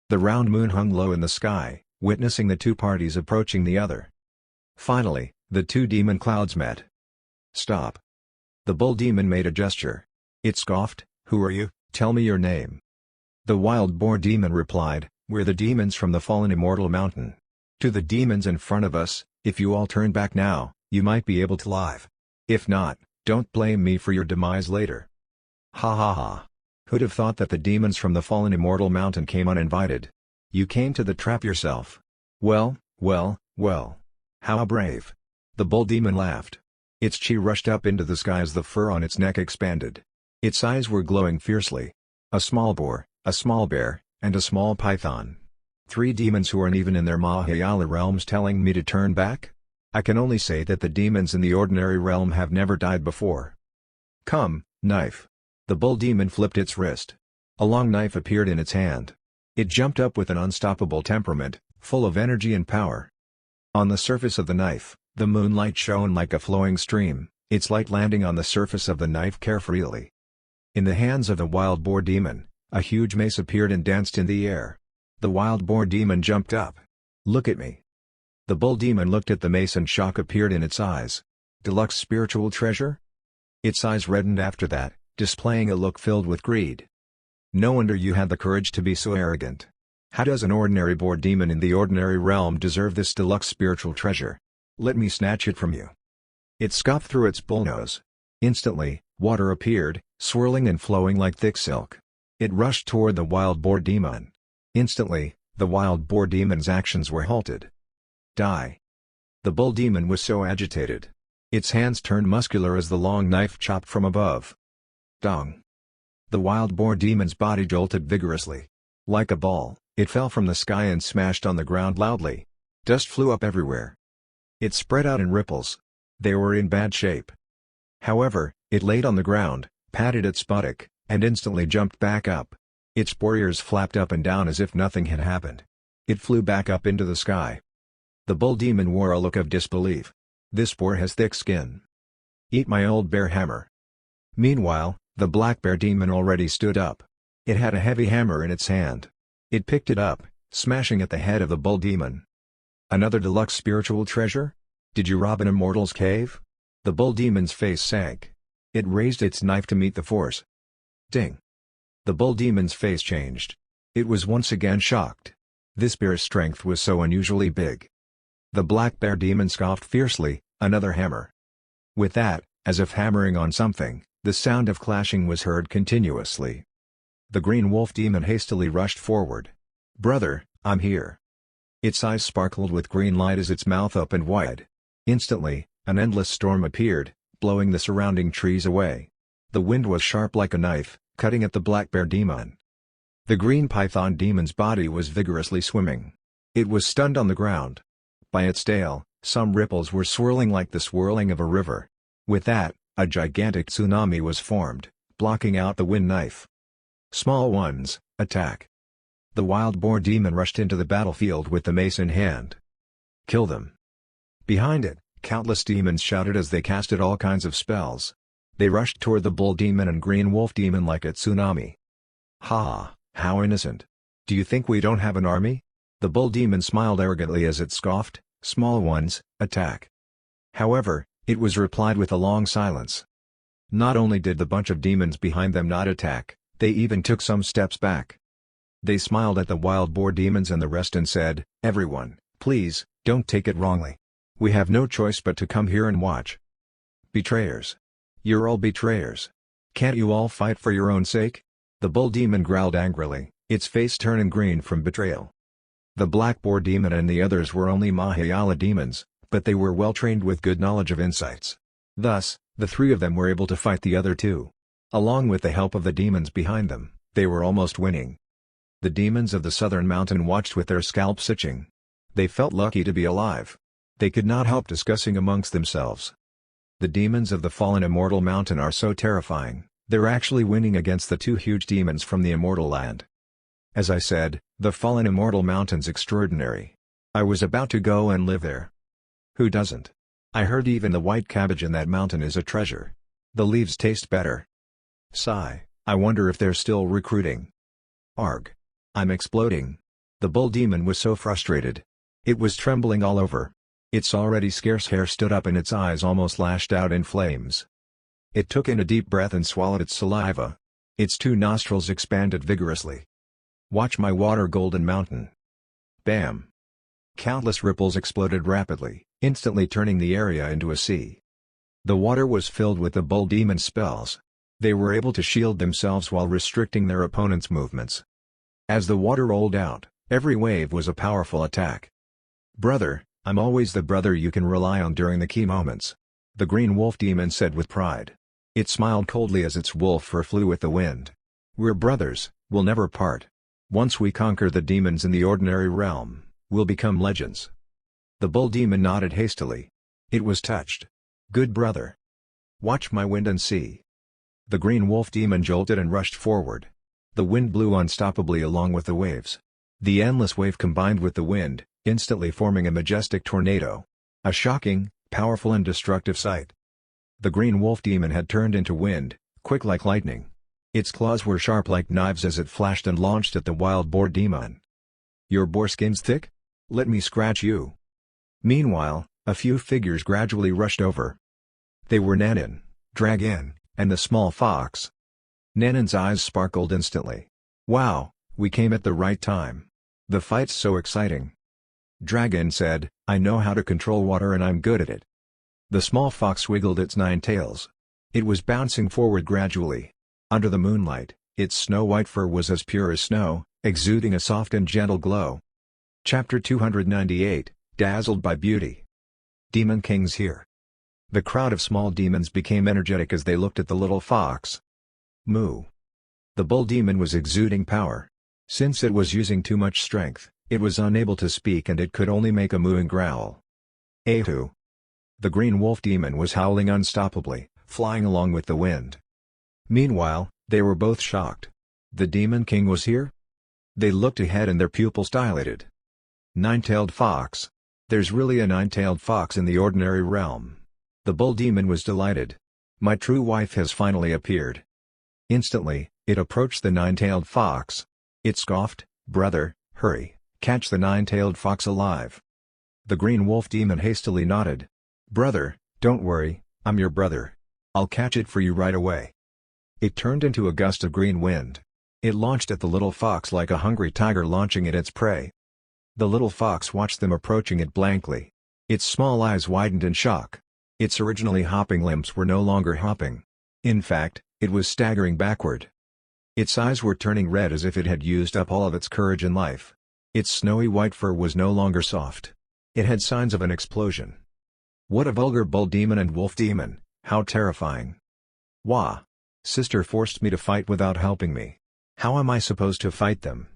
S1: The round moon hung low in the sky, witnessing the two parties approaching the other. Finally, the two demon clouds met. "Stop." The bull demon made a gesture. It scoffed, "Who are you? Tell me your name." The wild boar demon replied, "We're the demons from the fallen immortal mountain. To the demons in front of us, if you all turn back now, you might be able to live. If not, don't blame me for your demise later." Ha ha ha. Who'd have thought that the demons from the fallen immortal mountain came uninvited? You came to the trap yourself. Well, well, well. How brave. The bull demon laughed. Its chi rushed up into the sky as the fur on its neck expanded. Its eyes were glowing fiercely. A small boar, a small bear, and a small python. 3 demons who aren't even in their Mahayala realms telling me to turn back? I can only say that the demons in the ordinary realm have never died before. Come, knife. The bull demon flipped its wrist. A long knife appeared in its hand. It jumped up with an unstoppable temperament, full of energy and power. On the surface of the knife, the moonlight shone like a flowing stream, its light landing on the surface of the knife carefreely. In the hands of the wild boar demon, a huge mace appeared and danced in the air. The wild boar demon jumped up. "Look at me." The bull demon looked at the mace and shock appeared in its eyes. "Deluxe spiritual treasure?" Its eyes reddened after that, displaying a look filled with greed. "No wonder you had the courage to be so arrogant. How does an ordinary boar demon in the ordinary realm deserve this deluxe spiritual treasure? Let me snatch it from you." It scoffed through its bullnose. Instantly, water appeared, swirling and flowing like thick silk. It rushed toward the wild boar demon. Instantly, the wild boar demon's actions were halted. "Die." The bull demon was so agitated. Its hands turned muscular as the long knife chopped from above. Dong. The wild boar demon's body jolted vigorously. Like a ball, it fell from the sky and smashed on the ground loudly. Dust flew up everywhere. It spread out in ripples. They were in bad shape. However, it laid on the ground, patted its buttock, and instantly jumped back up. Its boar ears flapped up and down as if nothing had happened. It flew back up into the sky. The bull demon wore a look of disbelief. "This boar has thick skin. Eat my old bear hammer." Meanwhile, the black bear demon already stood up. It had a heavy hammer in its hand. It picked it up, smashing at the head of the bull demon. "Another deluxe spiritual treasure? Did you rob an immortal's cave?" The bull demon's face sank. It raised its knife to meet the force. Ding! The bull demon's face changed. It was once again shocked. This bear's strength was so unusually big. The black bear demon scoffed fiercely, "Another hammer." With that, as if hammering on something, the sound of clashing was heard continuously. The green wolf demon hastily rushed forward. "Brother, I'm here." Its eyes sparkled with green light as its mouth opened wide. Instantly, an endless storm appeared, blowing the surrounding trees away. The wind was sharp like a knife, cutting at the black bear demon. The green python demon's body was vigorously swimming. It was stunned on the ground. By its tail, some ripples were swirling like the swirling of a river. With that, a gigantic tsunami was formed, blocking out the wind knife. "Small ones, attack." The wild boar demon rushed into the battlefield with the mace in hand. "Kill them." Behind it, countless demons shouted as they casted all kinds of spells. They rushed toward the bull demon and green wolf demon like a tsunami. "Ha! How innocent. Do you think we don't have an army?" The bull demon smiled arrogantly as it scoffed, "Small ones, attack." However, it was replied with a long silence. Not only did the bunch of demons behind them not attack, they even took some steps back. They smiled at the wild boar demons and the rest and said, "Everyone, please, don't take it wrongly. We have no choice but to come here and watch." "Betrayers. You're all betrayers. Can't you all fight for your own sake?" The bull demon growled angrily, its face turning green from betrayal. The black boar demon and the others were only Mahayala demons, but they were well trained with good knowledge of insights. Thus, the 3 of them were able to fight the other 2. Along with the help of the demons behind them, they were almost winning. The demons of the southern mountain watched with their scalps itching. They felt lucky to be alive. They could not help discussing amongst themselves. The demons of the fallen immortal mountain are so terrifying, they're actually winning against the two huge demons from the immortal land. As I said, the fallen immortal mountain's extraordinary. I was about to go and live there. Who doesn't? I heard even the white cabbage in that mountain is a treasure. The leaves taste better. Sigh, I wonder if they're still recruiting. Arg. I'm exploding. The bull demon was so frustrated. It was trembling all over. Its already scarce hair stood up and its eyes almost lashed out in flames. It took in a deep breath and swallowed its saliva. Its two nostrils expanded vigorously. Watch my water, golden mountain. Bam. Countless ripples exploded rapidly, instantly turning the area into a sea. The water was filled with the bull demon's spells. They were able to shield themselves while restricting their opponent's movements. As the water rolled out, every wave was a powerful attack. Brother, I'm always the brother you can rely on during the key moments. The green wolf demon said with pride. It smiled coldly as its wolf fur flew with the wind. We're brothers, we'll never part. Once we conquer the demons in the ordinary realm, we'll become legends. The bull demon nodded hastily. It was touched. Good brother. Watch my wind and see. The green wolf demon jolted and rushed forward. The wind blew unstoppably along with the waves. The endless wave combined with the wind, instantly forming a majestic tornado. A shocking, powerful and destructive sight. The green wolf demon had turned into wind, quick like lightning. Its claws were sharp like knives as it flashed and launched at the wild boar demon. Your boar skin's thick? Let me scratch you. Meanwhile, a few figures gradually rushed over. They were Nanan, Dragon, and the small fox. Nanan's eyes sparkled instantly. Wow, we came at the right time. The fight's so exciting. Dragon said, I know how to control water and I'm good at it. The small fox wiggled its 9 tails. It was bouncing forward gradually. Under the moonlight, its snow-white fur was as pure as snow, exuding a soft and gentle glow. Chapter 298, Dazzled by Beauty. Demon King's here. The crowd of small demons became energetic as they looked at the little fox. Moo. The bull demon was exuding power. Since it was using too much strength, it was unable to speak and it could only make a mooing growl. Ahu. The green wolf demon was howling unstoppably, flying along with the wind. Meanwhile, they were both shocked. The Demon King was here? They looked ahead and their pupils dilated. 9-tailed fox. There's really a 9-tailed fox in the ordinary realm. The bull demon was delighted. My true wife has finally appeared. Instantly, it approached the 9-tailed fox. It scoffed, Brother, hurry, catch the 9-tailed fox alive. The green wolf demon hastily nodded. Brother, don't worry, I'm your brother. I'll catch it for you right away. It turned into a gust of green wind. It launched at the little fox like a hungry tiger launching at its prey. The little fox watched them approaching it blankly. Its small eyes widened in shock. Its originally hopping limbs were no longer hopping. In fact, it was staggering backward. Its eyes were turning red as if it had used up all of its courage in life. Its snowy white fur was no longer soft. It had signs of an explosion. What a vulgar bull demon and wolf demon, how terrifying. Wah! Sister forced me to fight without helping me. How am I supposed to fight them?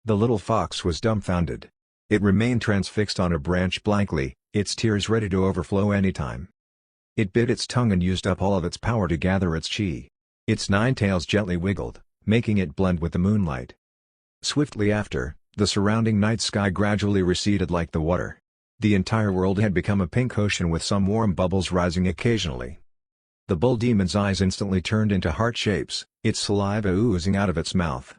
S1: The little fox was dumbfounded. It remained transfixed on a branch blankly, its tears ready to overflow anytime. It bit its tongue and used up all of its power to gather its chi. Its 9 tails gently wiggled, making it blend with the moonlight. Swiftly after, the surrounding night sky gradually receded like the water. The entire world had become a pink ocean with some warm bubbles rising occasionally. The bull demon's eyes instantly turned into heart shapes, its saliva oozing out of its mouth.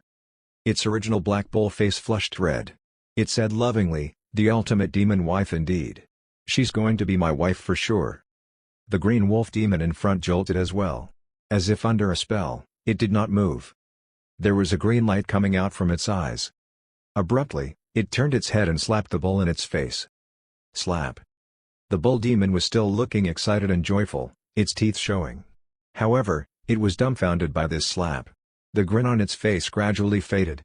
S1: Its original black bull face flushed red. It said lovingly, the ultimate demon wife indeed. She's going to be my wife for sure. The green wolf demon in front jolted as well. As if under a spell, it did not move. There was a green light coming out from its eyes. Abruptly, it turned its head and slapped the bull in its face. Slap. The bull demon was still looking excited and joyful, its teeth showing. However, it was dumbfounded by this slap. The grin on its face gradually faded.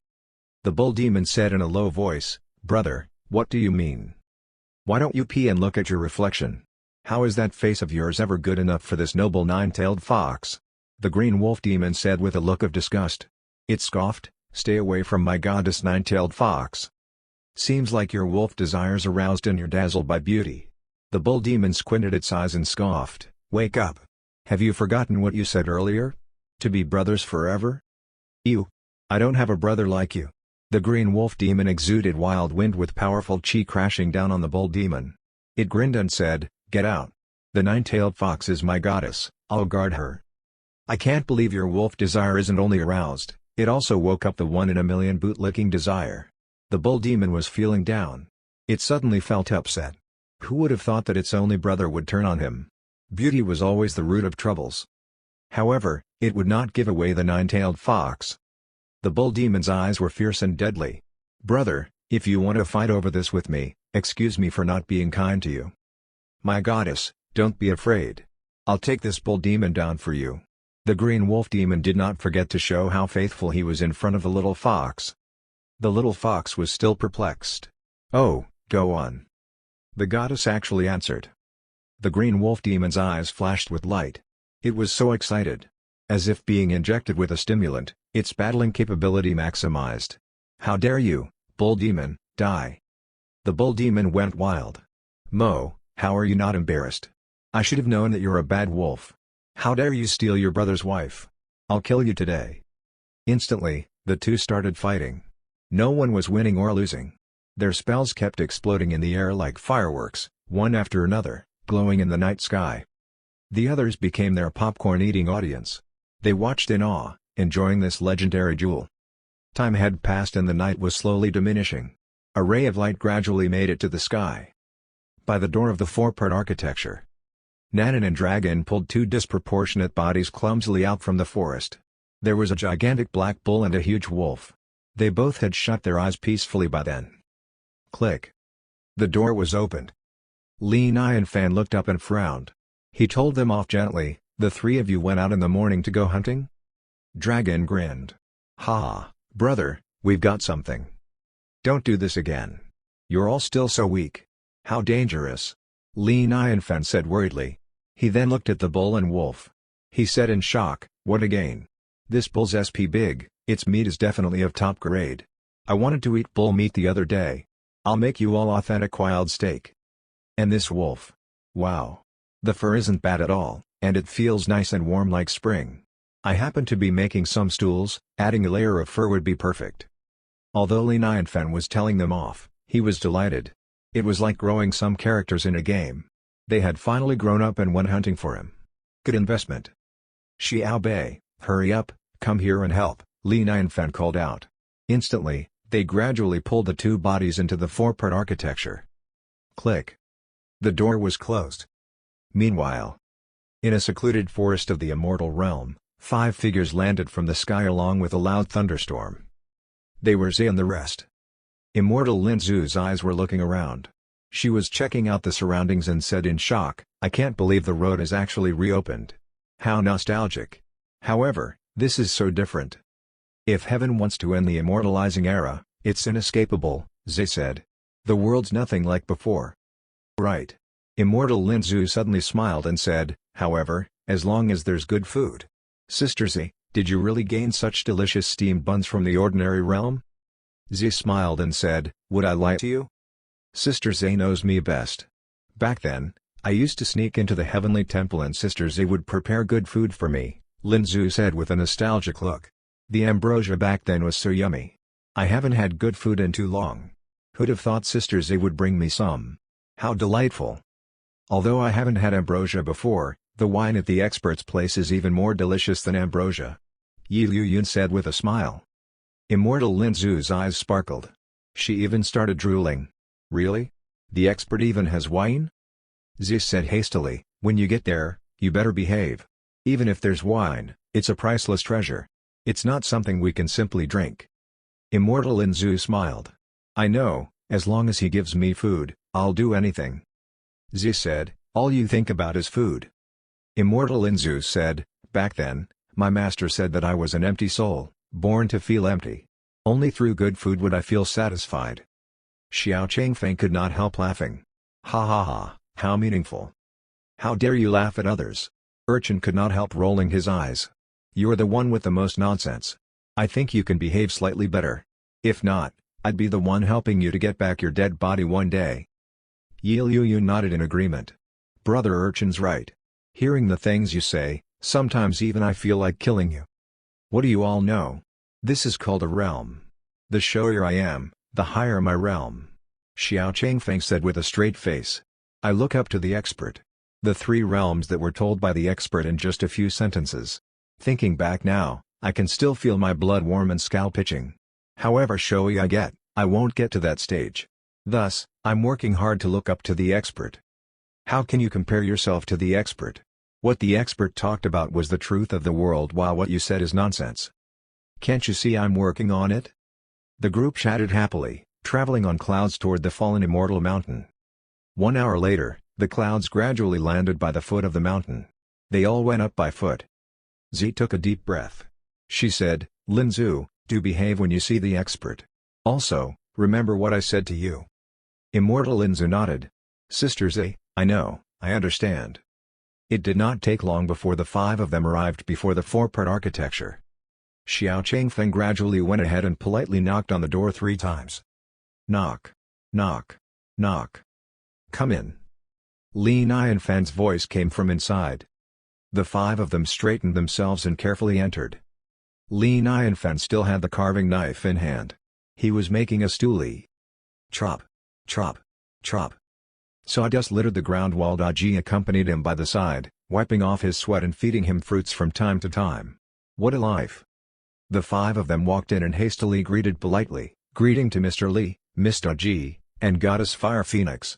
S1: The bull demon said in a low voice, Brother, what do you mean? Why don't you pee and look at your reflection? How is that face of yours ever good enough for this noble 9-tailed fox? The green wolf demon said with a look of disgust. It scoffed, Stay away from my goddess 9-tailed fox. Seems like your wolf desires aroused and you're dazzled by beauty. The bull demon squinted its eyes and scoffed, Wake up. Have you forgotten what you said earlier? To be brothers forever? You. I don't have a brother like you. The green wolf demon exuded wild wind with powerful chi crashing down on the bull demon. It grinned and said, "Get out. The nine-tailed fox is my goddess, I'll guard her." I can't believe your wolf desire isn't only aroused, it also woke up the one-in-a-million bootlicking desire. The bull demon was feeling down. It suddenly felt upset. Who would have thought that its only brother would turn on him? Beauty was always the root of troubles. However, it would not give away the nine-tailed fox. The bull demon's eyes were fierce and deadly. "Brother, if you want to fight over this with me, excuse me for not being kind to you." "My goddess, don't be afraid. I'll take this bull demon down for you." The green wolf demon did not forget to show how faithful he was in front of the little fox. The little fox was still perplexed. "Oh, go on." The goddess actually answered. The green wolf demon's eyes flashed with light. It was so excited. As if being injected with a stimulant, its battling capability maximized. "How dare you, bull demon, die." The bull demon went wild. "Mo, how are you not embarrassed? I should have known that you're a bad wolf. How dare you steal your brother's wife? I'll kill you today." Instantly, the two started fighting. No one was winning or losing. Their spells kept exploding in the air like fireworks, one after another, glowing in the night sky. The others became their popcorn-eating audience. They watched in awe, enjoying this legendary duel. Time had passed and the night was slowly diminishing. A ray of light gradually made it to the sky. By the door of the four-part architecture, Nanan and Dragon pulled two disproportionate bodies clumsily out from the forest. There was a gigantic black bull and a huge wolf. They both had shut their eyes peacefully by then. Click. The door was opened. Li and Fan looked up and frowned. He told them off gently, "The three of you went out in the morning to go hunting?" Dragon grinned. "Ha, brother, we've got something." "Don't do this again. You're all still so weak. How dangerous." Li and Fan said worriedly. He then looked at the bull and wolf. He said in shock, "What again? This bull's SP big, its meat is definitely of top grade. I wanted to eat bull meat the other day. I'll make you all authentic wild steak. And this wolf. Wow. The fur isn't bad at all, and it feels nice and warm like spring. I happen to be making some stools, adding a layer of fur would be perfect." Although Li and Fan was telling them off, he was delighted. It was like growing some characters in a game. They had finally grown up and went hunting for him. Good investment. "Xiao Bei, hurry up, come here and help," Li and Fan called out. Instantly, they gradually pulled the two bodies into the four-part architecture. Click. The door was closed. Meanwhile, in a secluded forest of the immortal realm, 5 figures landed from the sky along with a loud thunderstorm. They were Zhe and the rest. Immortal Lin Zu's eyes were looking around. She was checking out the surroundings and said in shock, "I can't believe the road is actually reopened. How nostalgic. However, this is so different. If heaven wants to end the immortalizing era, it's inescapable," Zhe said. "The world's nothing like before." "Right." Immortal Lin Zu suddenly smiled and said, "However, as long as there's good food." "Sister Zhe, did you really gain such delicious steamed buns from the ordinary realm?" Zhe smiled and said, "Would I lie to you? Sister Zhe knows me best. Back then, I used to sneak into the heavenly temple and Sister Zhe would prepare good food for me," Lin Zu said with a nostalgic look. "The ambrosia back then was so yummy. I haven't had good food in too long. Who'd have thought Sister Zhe would bring me some? How delightful. Although I haven't had ambrosia before, the wine at the expert's place is even more delicious than ambrosia," Yi Liu Yun said with a smile. Immortal Lin Zu's eyes sparkled. She even started drooling. "Really? The expert even has wine?" Zhe said hastily, "When you get there, you better behave. Even if there's wine, it's a priceless treasure. It's not something we can simply drink." Immortal Lin Zu smiled. "I know, as long as he gives me food, I'll do anything." Zhe said, "All you think about is food." Immortal Lin Zu said, "Back then, my master said that I was an empty soul, born to feel empty. Only through good food would I feel satisfied." Xiao Changfeng could not help laughing. "Ha ha ha, how meaningful. How dare you laugh at others?" Urchin could not help rolling his eyes. "You're the one with the most nonsense. I think you can behave slightly better. If not, I'd be the one helping you to get back your dead body one day." Yi Liu Yun nodded in agreement. "Brother Urchin's right. Hearing the things you say, sometimes even I feel like killing you. What do you all know? This is called a realm. The showier I am, the higher my realm. Xiao Changfeng said with a straight face. I look up to the expert. The 3 realms that were told by the expert in just a few sentences. Thinking back now, I can still feel my blood warm and scalp itching. However showy I get, I won't get to that stage. Thus, I'm working hard to look up to the expert. How can you compare yourself to the expert? What the expert talked about was the truth of the world while what you said is nonsense. Can't you see I'm working on it? The group chatted happily, traveling on clouds toward the fallen immortal mountain. 1 hour later, the clouds gradually landed by the foot of the mountain. They all went up by foot. Z took a deep breath. She said, Linzu, do behave when you see the expert. Also, remember what I said to you. Immortal Linzu nodded. Sister Z, I know, I understand. It did not take long before the 5 of them arrived before the 4-part architecture. Xiao Changfeng gradually went ahead and politely knocked on the door 3 times. Knock. Knock. Knock. Come in. Li Nianfan's voice came from inside. The 5 of them straightened themselves and carefully entered. Li Nianfan still had the carving knife in hand. He was making a stoolie. Chop. Chop. Chop. Sawdust littered the ground while Daji accompanied him by the side, wiping off his sweat and feeding him fruits from time to time. What a life! The 5 of them walked in and hastily greeted politely, greeting to Mr. Li, Miss Daji, and Goddess Fire Phoenix.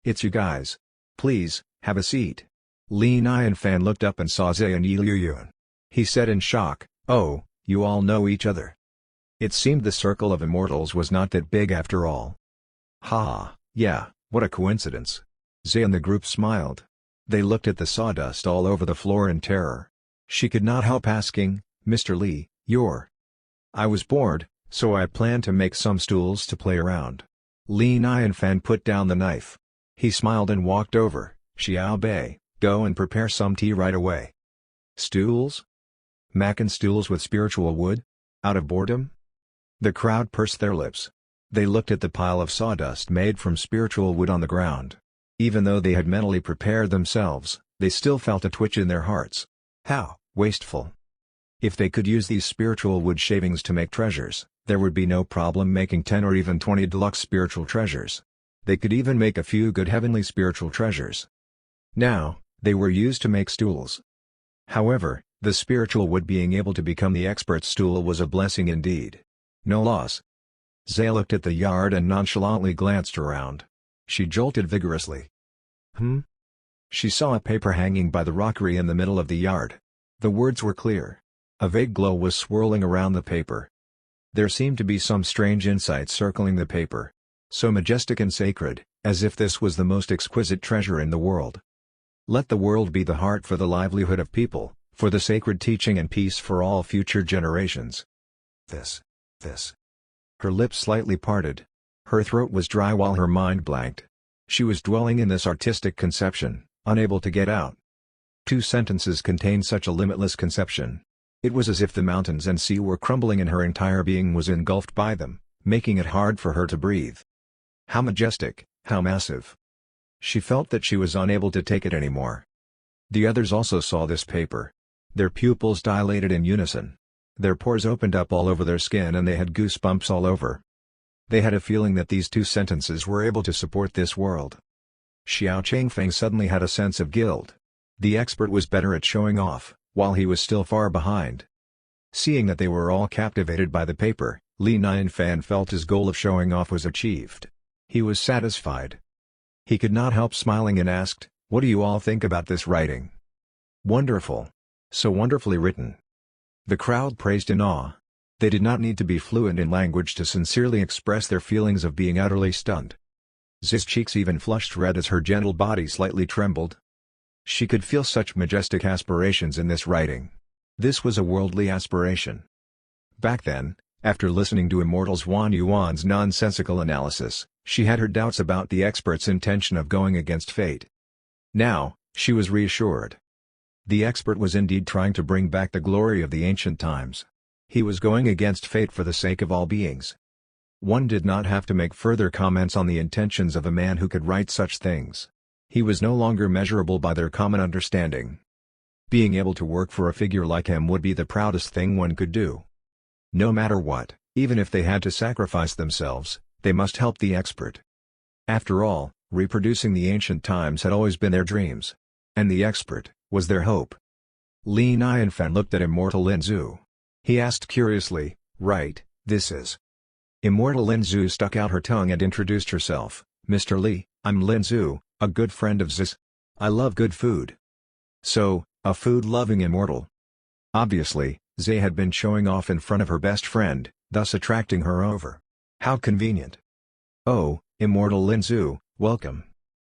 S1: It's you guys. Please, have a seat. Li Nianfan looked up and saw Zhe and Yi Liyuan. He said in shock, oh, you all know each other. It seemed the circle of immortals was not that big after all. Ha, yeah, what a coincidence. Zhe and the group smiled. They looked at the sawdust all over the floor in terror. She could not help asking, Mr. Li, I was bored, so I planned to make some stools to play around. Li Nianfan put down the knife. He smiled and walked over. Xiao Bei, go and prepare some tea right away. Stools? Mackin stools with spiritual wood? Out of boredom? The crowd pursed their lips. They looked at the pile of sawdust made from spiritual wood on the ground. Even though they had mentally prepared themselves, they still felt a twitch in their hearts. How wasteful. If they could use these spiritual wood shavings to make treasures, there would be no problem making 10 or even 20 deluxe spiritual treasures. They could even make a few good heavenly spiritual treasures. Now, they were used to make stools. However, the spiritual wood being able to become the expert's stool was a blessing indeed. No loss. Zhe looked at the yard and nonchalantly glanced around. She jolted vigorously. She saw a paper hanging by the rockery in the middle of the yard. The words were clear. A vague glow was swirling around the paper. There seemed to be some strange insight circling the paper. So majestic and sacred, as if this was the most exquisite treasure in the world. Let the world be the heart for the livelihood of people, for the sacred teaching and peace for all future generations. This. Her lips slightly parted. Her throat was dry while her mind blanked. She was dwelling in this artistic conception, unable to get out. 2 sentences contained such a limitless conception. It was as if the mountains and sea were crumbling and her entire being was engulfed by them, making it hard for her to breathe. How majestic, how massive. She felt that she was unable to take it anymore. The others also saw this paper. Their pupils dilated in unison. Their pores opened up all over their skin and they had goosebumps all over. They had a feeling that these 2 sentences were able to support this world. Xiao Changfeng suddenly had a sense of guilt. The expert was better at showing off, while he was still far behind. Seeing that they were all captivated by the paper, Li Nianfan felt his goal of showing off was achieved. He was satisfied. He could not help smiling and asked, what do you all think about this writing? Wonderful. So wonderfully written. The crowd praised in awe. They did not need to be fluent in language to sincerely express their feelings of being utterly stunned. Ziz's cheeks even flushed red as her gentle body slightly trembled. She could feel such majestic aspirations in this writing. This was a worldly aspiration. Back then, after listening to Immortals Wan Yuan's nonsensical analysis, she had her doubts about the expert's intention of going against fate. Now, she was reassured. The expert was indeed trying to bring back the glory of the ancient times. He was going against fate for the sake of all beings. One did not have to make further comments on the intentions of a man who could write such things. He was no longer measurable by their common understanding. Being able to work for a figure like him would be the proudest thing one could do. No matter what, even if they had to sacrifice themselves, they must help the expert. After all, reproducing the ancient times had always been their dreams. And the expert was their hope. Li Nianfan looked at Immortal Lin Zhu. He asked curiously, "Right, this is..." Immortal Lin Zhu stuck out her tongue and introduced herself. "Mr. Li, I'm Lin Zhu, a good friend of Z's. I love good food." So, a food-loving immortal. Obviously, Zhe had been showing off in front of her best friend, thus attracting her over. How convenient. "Oh, Immortal Lin Zhu, welcome."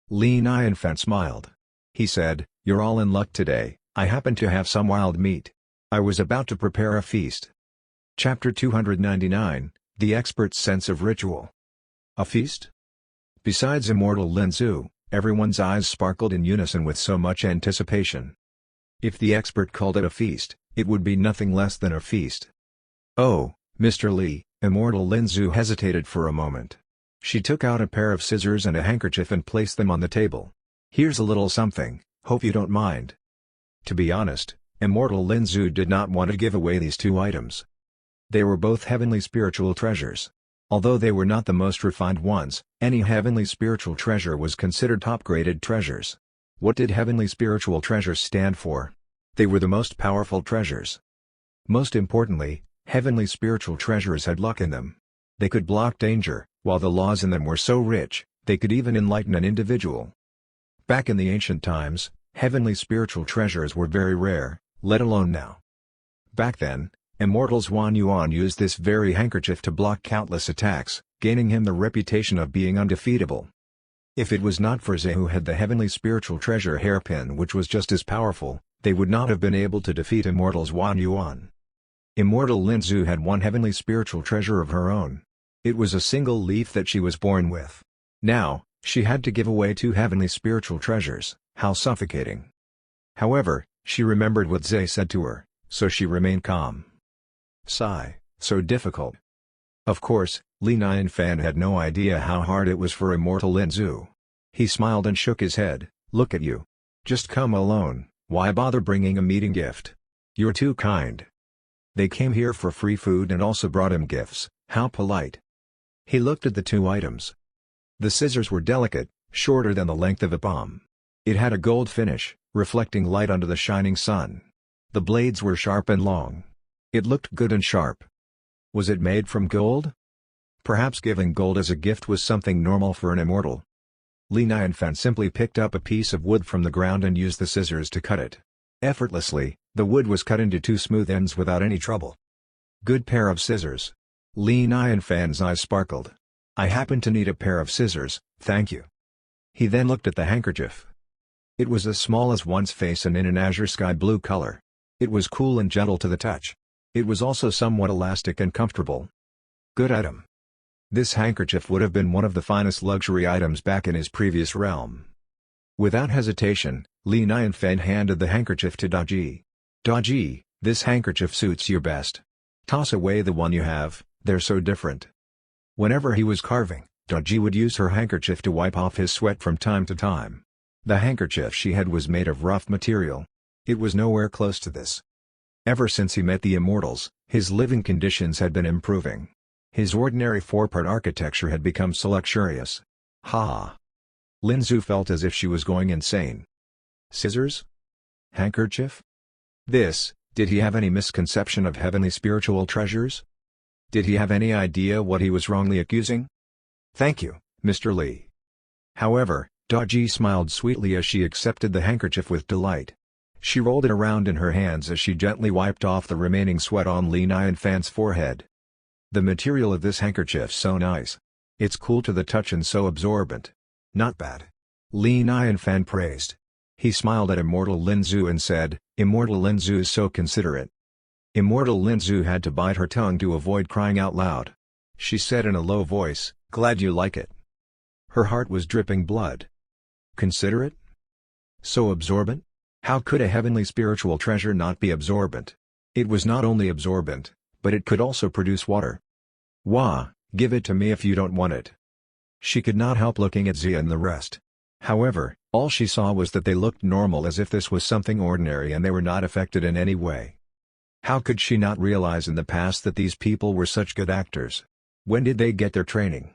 S1: Li Nianfan smiled. He said, "You're all in luck today, I happen to have some wild meat. I was about to prepare a feast." Chapter 299, The Expert's Sense of Ritual. A feast? Besides Immortal Lin Zhu, everyone's eyes sparkled in unison with so much anticipation. If the expert called it a feast, it would be nothing less than a feast. "Oh, Mr. Li," Immortal Lin Zhu hesitated for a moment. She took out a pair of scissors and a handkerchief and placed them on the table. "Here's a little something, hope you don't mind." To be honest, Immortal Lin Zhu did not want to give away these two items. They were both heavenly spiritual treasures. Although they were not the most refined ones, any heavenly spiritual treasure was considered top-graded treasures. What did heavenly spiritual treasures stand for? They were the most powerful treasures. Most importantly, heavenly spiritual treasures had luck in them. They could block danger, while the laws in them were so rich, they could even enlighten an individual. Back in the ancient times, heavenly spiritual treasures were very rare, let alone now. Back then, Immortal Zhuan Yuan used this very handkerchief to block countless attacks, gaining him the reputation of being undefeatable. If it was not for Zhe who had the heavenly spiritual treasure hairpin which was just as powerful, they would not have been able to defeat Immortal Zhuan Yuan. Immortal Lin Zhu had one heavenly spiritual treasure of her own. It was a single leaf that she was born with. Now, she had to give away two heavenly spiritual treasures. How suffocating. However, she remembered what Zhe said to her, so she remained calm. Sigh, so difficult. Of course, Li Nianfan had no idea how hard it was for Immortal Lin Zhu. He smiled and shook his head. "Look at you. Just come alone, why bother bringing a meeting gift? You're too kind." They came here for free food and also brought him gifts, how polite. He looked at the two items. The scissors were delicate, shorter than the length of a palm. It had a gold finish, reflecting light under the shining sun. The blades were sharp and long. It looked good and sharp. Was it made from gold? Perhaps giving gold as a gift was something normal for an immortal. Li Nianfan simply picked up a piece of wood from the ground and used the scissors to cut it. Effortlessly, the wood was cut into two smooth ends without any trouble. Good pair of scissors. Li Nianfan's eyes sparkled. "I happen to need a pair of scissors, thank you." He then looked at the handkerchief. It was as small as one's face and in an azure sky blue color. It was cool and gentle to the touch. It was also somewhat elastic and comfortable. Good item. This handkerchief would have been one of the finest luxury items back in his previous realm. Without hesitation, Li Nianfan handed the handkerchief to Daji. "Daji, this handkerchief suits you best. Toss away the one you have, they're so different." Whenever he was carving, Daji would use her handkerchief to wipe off his sweat from time to time. The handkerchief she had was made of rough material. It was nowhere close to this. Ever since he met the Immortals, his living conditions had been improving. His ordinary four-part architecture had become so luxurious. Ha! Lin Zhu felt as if she was going insane. Scissors? Handkerchief? Did he have any misconception of heavenly spiritual treasures? Did he have any idea what he was wrongly accusing? "Thank you, Mr. Li." However, Daji smiled sweetly as she accepted the handkerchief with delight. She rolled it around in her hands as she gently wiped off the remaining sweat on Li Nianfan's forehead. "The material of this handkerchief's so nice. It's cool to the touch and so absorbent. Not bad." Li Nianfan praised. He smiled at Immortal Lin Zhu and said, "Immortal Lin Zhu is so considerate." Immortal Lin Zhu had to bite her tongue to avoid crying out loud. She said in a low voice, "Glad you like it." Her heart was dripping blood. Considerate? So absorbent? How could a heavenly spiritual treasure not be absorbent? It was not only absorbent, but it could also produce water. "Wah, give it to me if you don't want it." She could not help looking at Zia and the rest. However, All she saw was that they looked normal, as if this was something ordinary and they were not affected in any way. How could she not realize in the past that these people were such good actors? When did they get their training?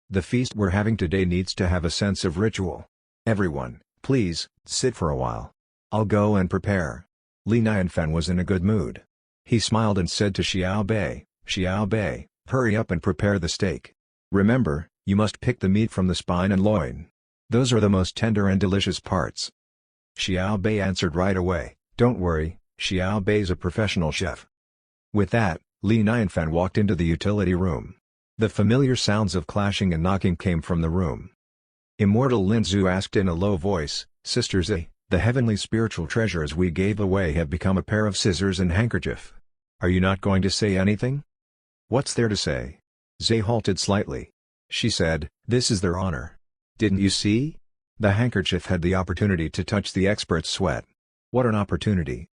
S1: The feast we're having today needs to have a sense of ritual. Everyone, please, sit for a while. I'll go and prepare. Li Nianfan was in a good mood. He smiled and said to Xiao Bei, hurry up and prepare the steak. Remember, you must pick the meat from the spine and loin. Those are the most tender and delicious parts. Xiao Bei answered right away, don't worry, Xiao Bei's a professional chef. With that, Li Nianfan walked into the utility room. The familiar sounds of clashing and knocking came from the room. Immortal Lin Zhu asked in a low voice, Sister Zhe, the heavenly spiritual treasures we gave away have become a pair of scissors and handkerchief. Are you not going to say anything? What's there to say? Zhe halted slightly. She said, this is their honor. Didn't you see? The handkerchief had the opportunity to touch the expert's sweat. What an opportunity.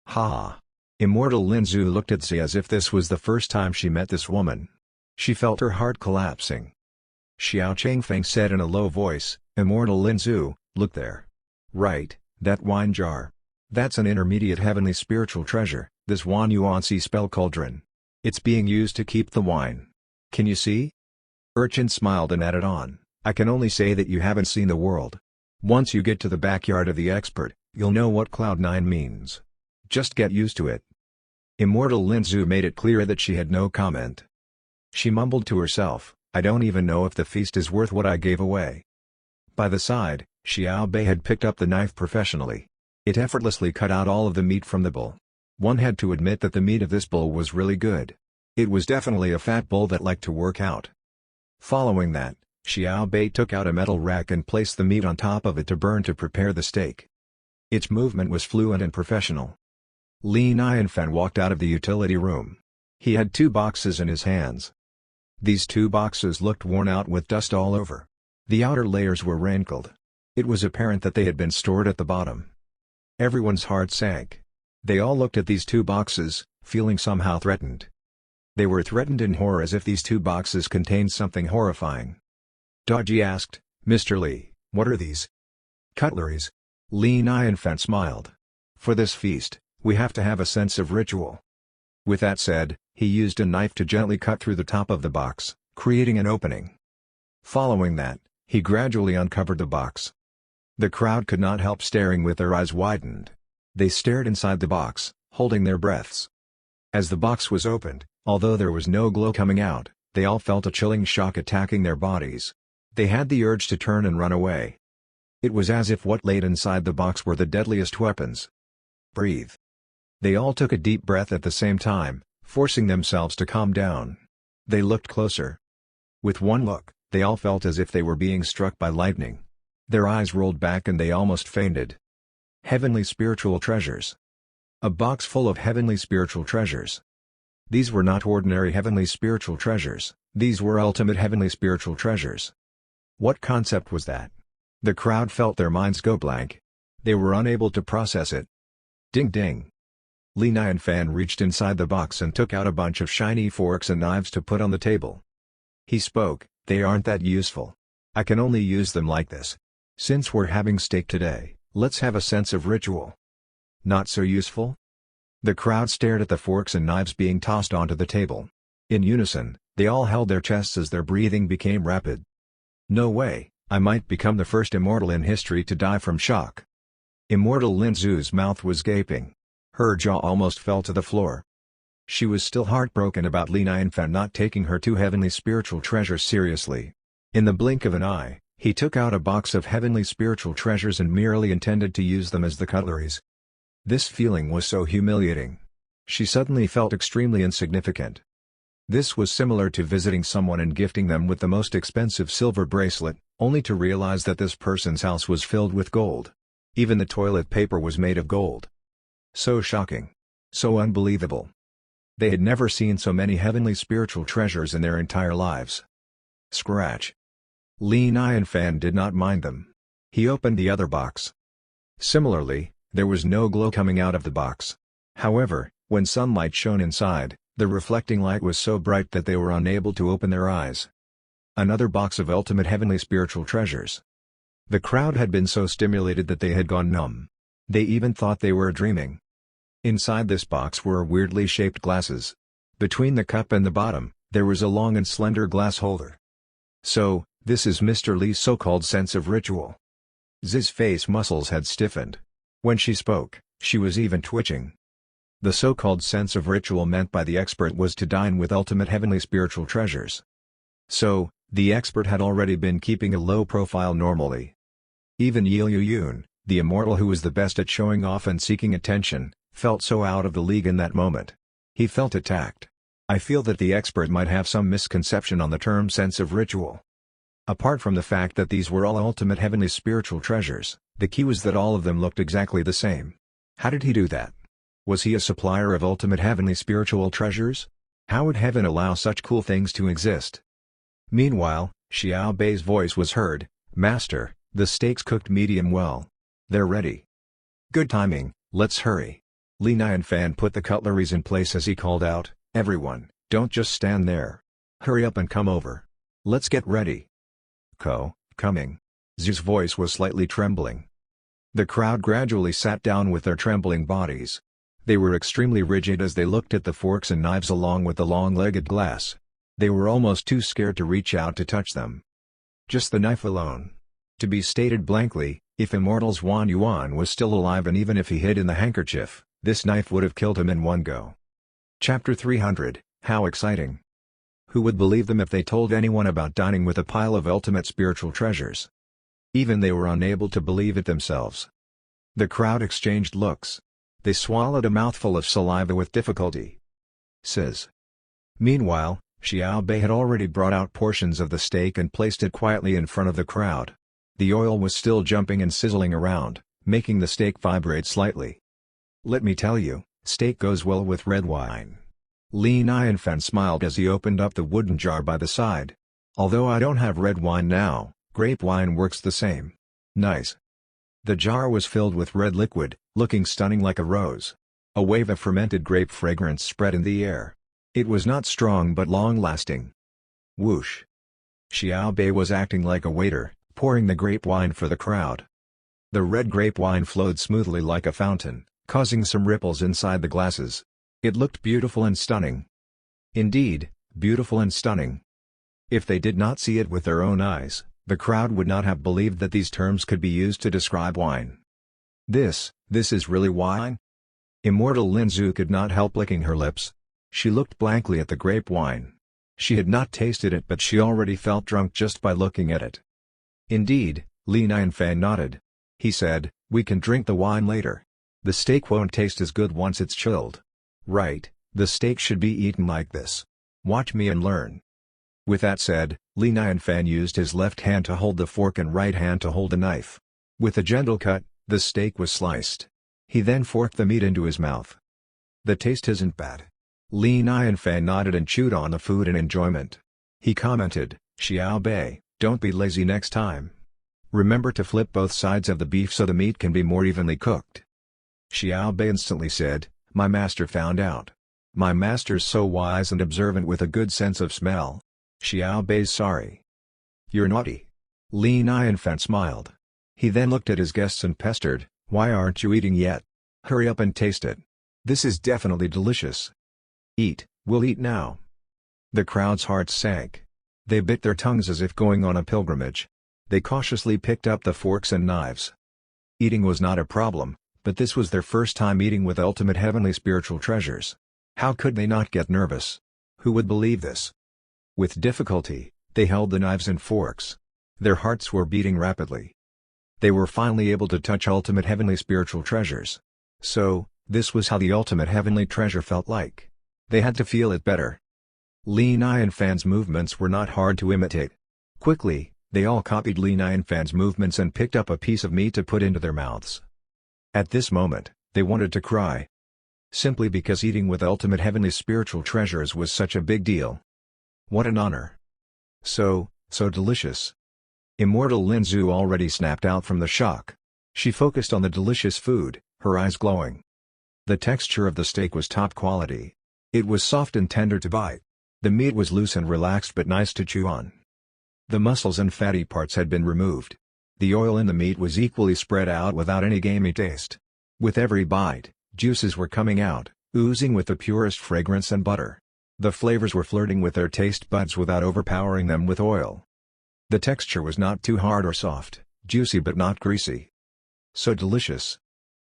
S1: Ha ha. Immortal Lin Zhu looked at Zhe as if this was the first time she met this woman. She felt her heart collapsing. Xiao Changfeng said in a low voice, Immortal Lin Zhu, look there. Right, that wine jar. That's an intermediate heavenly spiritual treasure, this Wan Yuanxi spell cauldron. It's being used to keep the wine. Can you see? Urchin smiled and added on, I can only say that you haven't seen the world. Once you get to the backyard of the expert, you'll know what Cloud 9 means. Just get used to it. Immortal Lin Zhu made it clear that she had no comment. She mumbled to herself, I don't even know if the feast is worth what I gave away. By the side, Xiao Bei had picked up the knife professionally. It effortlessly cut out all of the meat from the bull. One had to admit that the meat of this bull was really good. It was definitely a fat bull that liked to work out. Following that, Xiao Bei took out a metal rack and placed the meat on top of it to burn to prepare the steak. Its movement was fluent and professional. Li Nianfan walked out of the utility room. He had 2 boxes in his hands. These 2 boxes looked worn out with dust all over. The outer layers were wrinkled. It was apparent that they had been stored at the bottom. Everyone's heart sank. They all looked at these 2 boxes, feeling somehow threatened. They were threatened in horror as if these 2 boxes contained something horrifying. Daji asked, Mr. Li, what are these? Cutleries. Li Nianfan smiled. For this feast, we have to have a sense of ritual. With that said, he used a knife to gently cut through the top of the box, creating an opening. Following that, he gradually uncovered the box. The crowd could not help staring with their eyes widened. They stared inside the box, holding their breaths. As the box was opened, although there was no glow coming out, they all felt a chilling shock attacking their bodies. They had the urge to turn and run away. It was as if what laid inside the box were the deadliest weapons. Breathe. They all took a deep breath at the same time, forcing themselves to calm down. They looked closer. With one look, they all felt as if they were being struck by lightning. Their eyes rolled back and they almost fainted. Heavenly spiritual treasures. A box full of heavenly spiritual treasures. These were not ordinary heavenly spiritual treasures, these were ultimate heavenly spiritual treasures. What concept was that? The crowd felt their minds go blank. They were unable to process it. Ding ding. Li Nianfan reached inside the box and took out a bunch of shiny forks and knives to put on the table. He spoke, they aren't that useful. I can only use them like this. Since we're having steak today, let's have a sense of ritual. Not so useful? The crowd stared at the forks and knives being tossed onto the table. In unison, they all held their chests as their breathing became rapid. No way, I might become the first immortal in history to die from shock. Immortal Lin Zhu's mouth was gaping. Her jaw almost fell to the floor. She was still heartbroken about Li Nianfan not taking her 2 heavenly spiritual treasures seriously. In the blink of an eye, he took out a box of heavenly spiritual treasures and merely intended to use them as the cutleries. This feeling was so humiliating. She suddenly felt extremely insignificant. This was similar to visiting someone and gifting them with the most expensive silver bracelet, only to realize that this person's house was filled with gold. Even the toilet paper was made of gold. So shocking. So unbelievable. They had never seen so many heavenly spiritual treasures in their entire lives. Scratch. Li Nianfan did not mind them. He opened the other box. Similarly, there was no glow coming out of the box. However, when sunlight shone inside, the reflecting light was so bright that they were unable to open their eyes. Another box of ultimate heavenly spiritual treasures. The crowd had been so stimulated that they had gone numb. They even thought they were dreaming. Inside this box were weirdly shaped glasses. Between the cup and the bottom, there was a long and slender glass holder. So, this is Mr. Lee's so-called sense of ritual. Z's face muscles had stiffened. When she spoke, she was even twitching. The so-called sense of ritual meant by the expert was to dine with ultimate heavenly spiritual treasures. So, the expert had already been keeping a low profile normally. Even Yil Yun, the immortal who was the best at showing off and seeking attention, felt so out of the league in that moment. He felt attacked. I feel that the expert might have some misconception on the term sense of ritual. Apart from the fact that these were all ultimate heavenly spiritual treasures, the key was that all of them looked exactly the same. How did he do that? Was he a supplier of ultimate heavenly spiritual treasures? How would heaven allow such cool things to exist? Meanwhile, Xiao Bei's voice was heard, "Master, the steak's cooked medium well. They're ready." "Good timing, let's hurry." Li Nianfan put the cutleries in place as he called out, "Everyone, don't just stand there. Hurry up and come over. Let's get ready." Coming." Zhu's voice was slightly trembling. The crowd gradually sat down with their trembling bodies. They were extremely rigid as they looked at the forks and knives along with the long-legged glass. They were almost too scared to reach out to touch them. Just the knife alone. To be stated blankly, if Immortal's Wan Yuan was still alive and even if he hid in the handkerchief, this knife would have killed him in one go. Chapter 300, How Exciting! Who would believe them if they told anyone about dining with a pile of ultimate spiritual treasures? Even they were unable to believe it themselves. The crowd exchanged looks. They swallowed a mouthful of saliva with difficulty. Says. Meanwhile, Xiao Bei had already brought out portions of the steak and placed it quietly in front of the crowd. The oil was still jumping and sizzling around, making the steak vibrate slightly. "Let me tell you, steak goes well with red wine." Li Nianfan smiled as he opened up the wooden jar by the side. "Although I don't have red wine now, grape wine works the same." "Nice." The jar was filled with red liquid, looking stunning like a rose. A wave of fermented grape fragrance spread in the air. It was not strong but long-lasting. Whoosh! Xiao Bei was acting like a waiter, pouring the grape wine for the crowd. The red grape wine flowed smoothly like a fountain, causing some ripples inside the glasses. It looked beautiful and stunning. Indeed, beautiful and stunning. If they did not see it with their own eyes, the crowd would not have believed that these terms could be used to describe wine. This is really wine?" Immortal Lin Zhu could not help licking her lips. She looked blankly at the grape wine. She had not tasted it but she already felt drunk just by looking at it. "Indeed," Li Nianfan nodded. He said, "We can drink the wine later. The steak won't taste as good once it's chilled." "Right, the steak should be eaten like this. Watch me and learn." With that said, Li Nianfan used his left hand to hold the fork and right hand to hold the knife. With a gentle cut, the steak was sliced. He then forked the meat into his mouth. "The taste isn't bad." Li Nianfan nodded and chewed on the food in enjoyment. He commented, "Xiao Bei, don't be lazy next time. Remember to flip both sides of the beef so the meat can be more evenly cooked." Xiao Bei instantly said, "My master found out. My master's so wise and observant with a good sense of smell." Xiao Bei's sorry. "You're naughty." Li Nianfan smiled. He then looked at his guests and pestered, "Why aren't you eating yet? Hurry up and taste it. This is definitely delicious." "Eat, we'll eat now." The crowd's hearts sank. They bit their tongues as if going on a pilgrimage. They cautiously picked up the forks and knives. Eating was not a problem, but this was their first time eating with ultimate heavenly spiritual treasures. How could they not get nervous? Who would believe this? With difficulty, they held the knives and forks. Their hearts were beating rapidly. They were finally able to touch ultimate heavenly spiritual treasures. So, this was how the ultimate heavenly treasure felt like. They had to feel it better. Li Nianfan's movements were not hard to imitate. Quickly, they all copied Li Nianfan's movements and picked up a piece of meat to put into their mouths. At this moment, they wanted to cry. Simply because eating with ultimate heavenly spiritual treasures was such a big deal. What an honor. So delicious. Immortal Lin Zhu already snapped out from the shock. She focused on the delicious food, her eyes glowing. The texture of the steak was top quality. It was soft and tender to bite. The meat was loose and relaxed but nice to chew on. The muscles and fatty parts had been removed. The oil in the meat was equally spread out without any gamey taste. With every bite, juices were coming out, oozing with the purest fragrance and butter. The flavors were flirting with their taste buds without overpowering them with oil. The texture was not too hard or soft, juicy but not greasy. So delicious.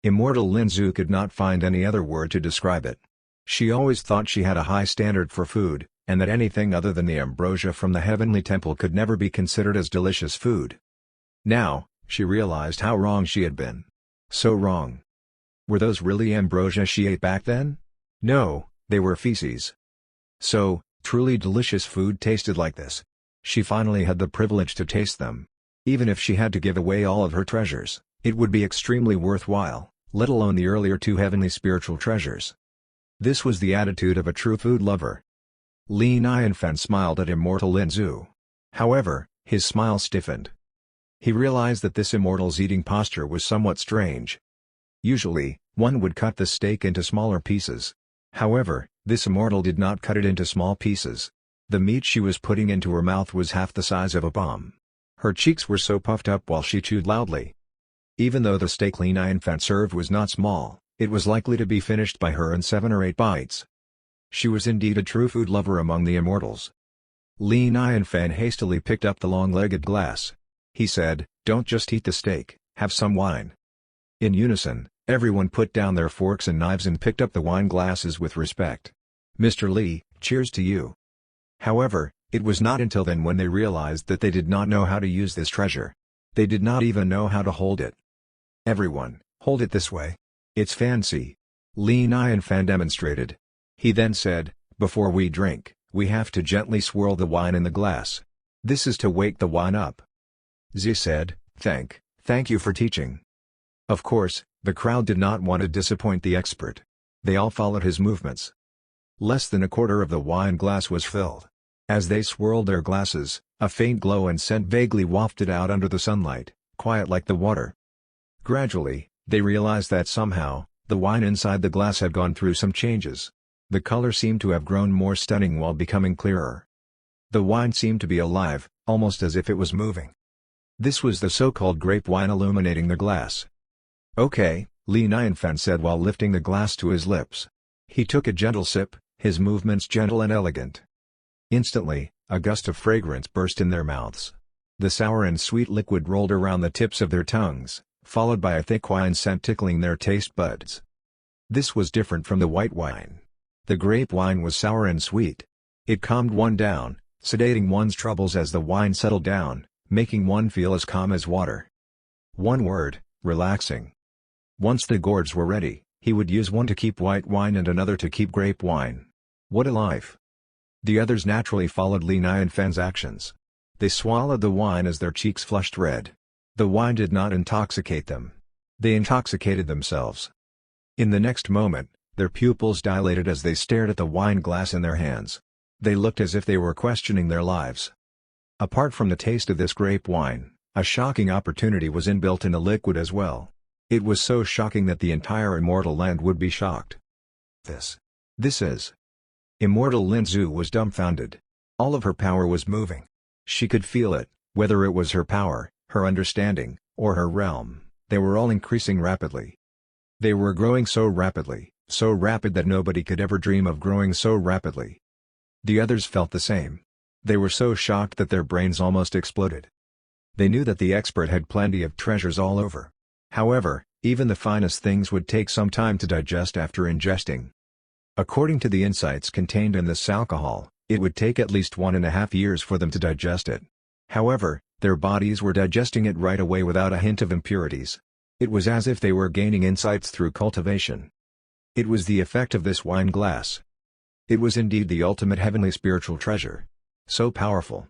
S1: Immortal Lin Zhu could not find any other word to describe it. She always thought she had a high standard for food, and that anything other than the ambrosia from the heavenly temple could never be considered as delicious food. Now, she realized how wrong she had been. So wrong. Were those really ambrosia she ate back then? No, they were feces. So, truly delicious food tasted like this. She finally had the privilege to taste them. Even if she had to give away all of her treasures, it would be extremely worthwhile, let alone the earlier two heavenly spiritual treasures. This was the attitude of a true food lover. Li Nianfen smiled at immortal Lin Zhu. However, his smile stiffened. He realized that this immortal's eating posture was somewhat strange. Usually, one would cut the steak into smaller pieces. However, this immortal did not cut it into small pieces. The meat she was putting into her mouth was half the size of a bomb. Her cheeks were so puffed up while she chewed loudly. Even though the steak Li Nianfen served was not small, it was likely to be finished by her in 7 or 8 bites. She was indeed a true food lover among the immortals. Li Nianfen hastily picked up the long-legged glass. He said, "Don't just eat the steak, have some wine." In unison, everyone put down their forks and knives and picked up the wine glasses with respect. "Mr. Li, cheers to you." However, it was not until then when they realized that they did not know how to use this treasure. They did not even know how to hold it. "Everyone, hold it this way. It's fancy." Li Nianfen demonstrated. He then said, "Before we drink, we have to gently swirl the wine in the glass. This is to wake the wine up." Zi said, Thank you for teaching." Of course, the crowd did not want to disappoint the expert. They all followed his movements. Less than a quarter of the wine glass was filled. As they swirled their glasses, a faint glow and scent vaguely wafted out under the sunlight, quiet like the water. Gradually, they realized that somehow, the wine inside the glass had gone through some changes. The color seemed to have grown more stunning while becoming clearer. The wine seemed to be alive, almost as if it was moving. This was the so-called grape wine illuminating the glass. "Okay," Li Nianfen said while lifting the glass to his lips. He took a gentle sip, his movements gentle and elegant. Instantly, a gust of fragrance burst in their mouths. The sour and sweet liquid rolled around the tips of their tongues, followed by a thick wine scent tickling their taste buds. This was different from the white wine. The grape wine was sour and sweet. It calmed one down, sedating one's troubles as the wine settled down, making one feel as calm as water. One word, relaxing. Once the gourds were ready, he would use one to keep white wine and another to keep grape wine. What a life! The others naturally followed Li Nianfen's actions. They swallowed the wine as their cheeks flushed red. The wine did not intoxicate them. They intoxicated themselves. In the next moment, their pupils dilated as they stared at the wine glass in their hands. They looked as if they were questioning their lives. Apart from the taste of this grape wine, a shocking opportunity was inbuilt in the liquid as well. It was so shocking that the entire immortal land would be shocked. This is... Immortal Lin Zhu was dumbfounded. All of her power was moving. She could feel it, whether it was her power, her understanding, or her realm, they were all increasing rapidly. They were growing so rapidly, so rapid that nobody could ever dream of growing so rapidly. The others felt the same. They were so shocked that their brains almost exploded. They knew that the expert had plenty of treasures all over. However, even the finest things would take some time to digest after ingesting. According to the insights contained in this alcohol, it would take at least 1.5 years for them to digest it. However, their bodies were digesting it right away without a hint of impurities. It was as if they were gaining insights through cultivation. It was the effect of this wine glass. It was indeed the ultimate heavenly spiritual treasure. So powerful.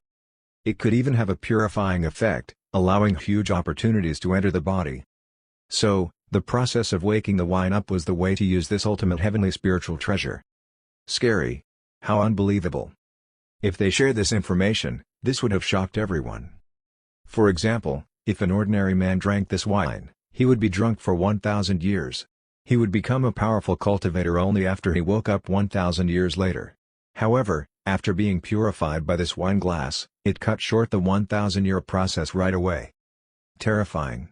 S1: It could even have a purifying effect, allowing huge opportunities to enter the body. So, the process of waking the wine up was the way to use this ultimate heavenly spiritual treasure. Scary. How unbelievable. If they shared this information, this would have shocked everyone. For example, if an ordinary man drank this wine, he would be drunk for 1,000 years. He would become a powerful cultivator only after he woke up 1,000 years later. However, after being purified by this wine glass, it cut short the 1,000-year process right away. Terrifying.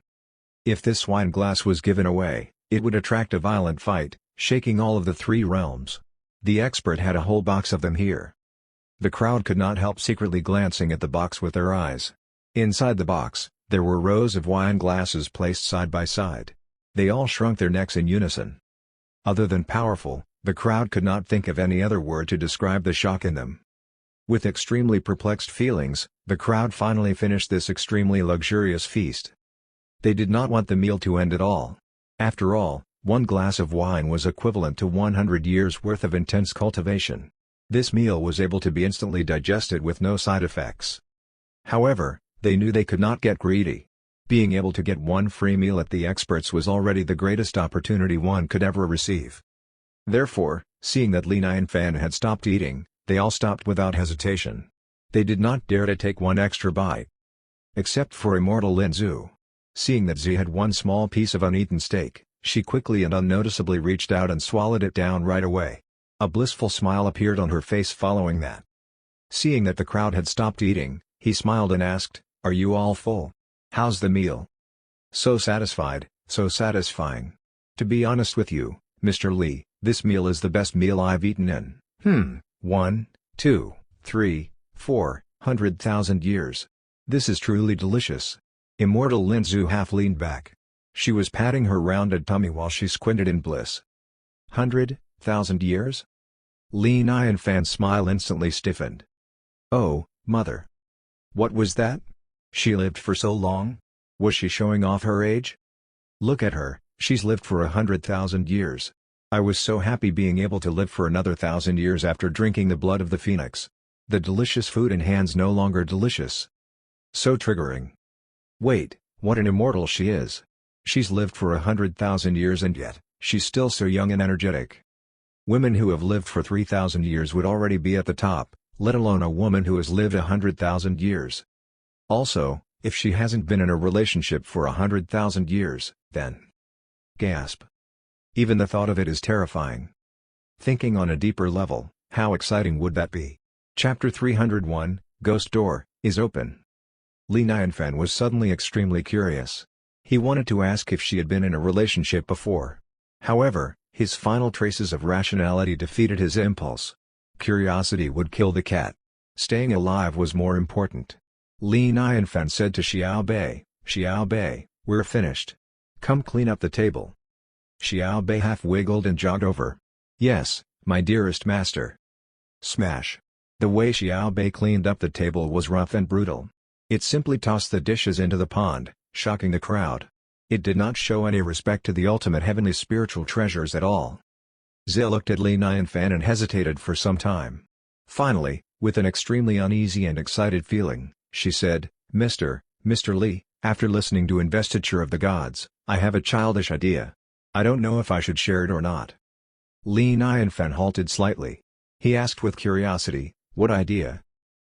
S1: If this wine glass was given away, it would attract a violent fight, shaking all of the three realms. The expert had a whole box of them here. The crowd could not help secretly glancing at the box with their eyes. Inside the box, there were rows of wine glasses placed side by side. They all shrunk their necks in unison. Other than powerful, the crowd could not think of any other word to describe the shock in them. With extremely perplexed feelings, the crowd finally finished this extremely luxurious feast. They did not want the meal to end at all. After all, one glass of wine was equivalent to 100 years' worth of intense cultivation. This meal was able to be instantly digested with no side effects. However, they knew they could not get greedy. Being able to get one free meal at the experts was already the greatest opportunity one could ever receive. Therefore, seeing that Lina and Fan had stopped eating, they all stopped without hesitation. They did not dare to take one extra bite. Except for immortal Lin Zhu. Seeing that Zi had one small piece of uneaten steak, she quickly and unnoticeably reached out and swallowed it down right away. A blissful smile appeared on her face following that. Seeing that the crowd had stopped eating, he smiled and asked, "Are you all full? How's the meal?" "So satisfied, so satisfying. To be honest with you, Mr. Li, this meal is the best meal I've eaten in 1, 2, 3, 400,000 years. This is truly delicious." Immortal Lin Zhu half leaned back. She was patting her rounded tummy while she squinted in bliss. 100,000 years? Li Nai and Fan's smile instantly stiffened. "Oh, mother. What was that? She lived for so long? Was she showing off her age? Look at her, she's lived for 100,000 years. I was so happy being able to live for another 1,000 years after drinking the blood of the phoenix. The delicious food in hands no longer delicious. So triggering. Wait, what an immortal she is. She's lived for 100,000 years and yet, she's still so young and energetic. Women who have lived for 3,000 years would already be at the top, let alone a woman who has lived 100,000 years. Also, if she hasn't been in a relationship for 100,000 years, then..." Gasp. Even the thought of it is terrifying. Thinking on a deeper level, how exciting would that be? Chapter 301, Ghost Door, is open. Li Nianfan was suddenly extremely curious. He wanted to ask if she had been in a relationship before. However, his final traces of rationality defeated his impulse. Curiosity would kill the cat. Staying alive was more important. Li Nianfan said to Xiao Bei, "We're finished. Come clean up the table." Xiao Bei half wiggled and jogged over. "Yes, my dearest master." Smash. The way Xiao Bei cleaned up the table was rough and brutal. It simply tossed the dishes into the pond, shocking the crowd. It did not show any respect to the ultimate heavenly spiritual treasures at all. Zhe looked at Li Nianfan and hesitated for some time. Finally, with an extremely uneasy and excited feeling, she said, Mr. Li, after listening to Investiture of the Gods, I have a childish idea. I don't know if I should share it or not." Li Nianfan halted slightly. He asked with curiosity, "What idea?"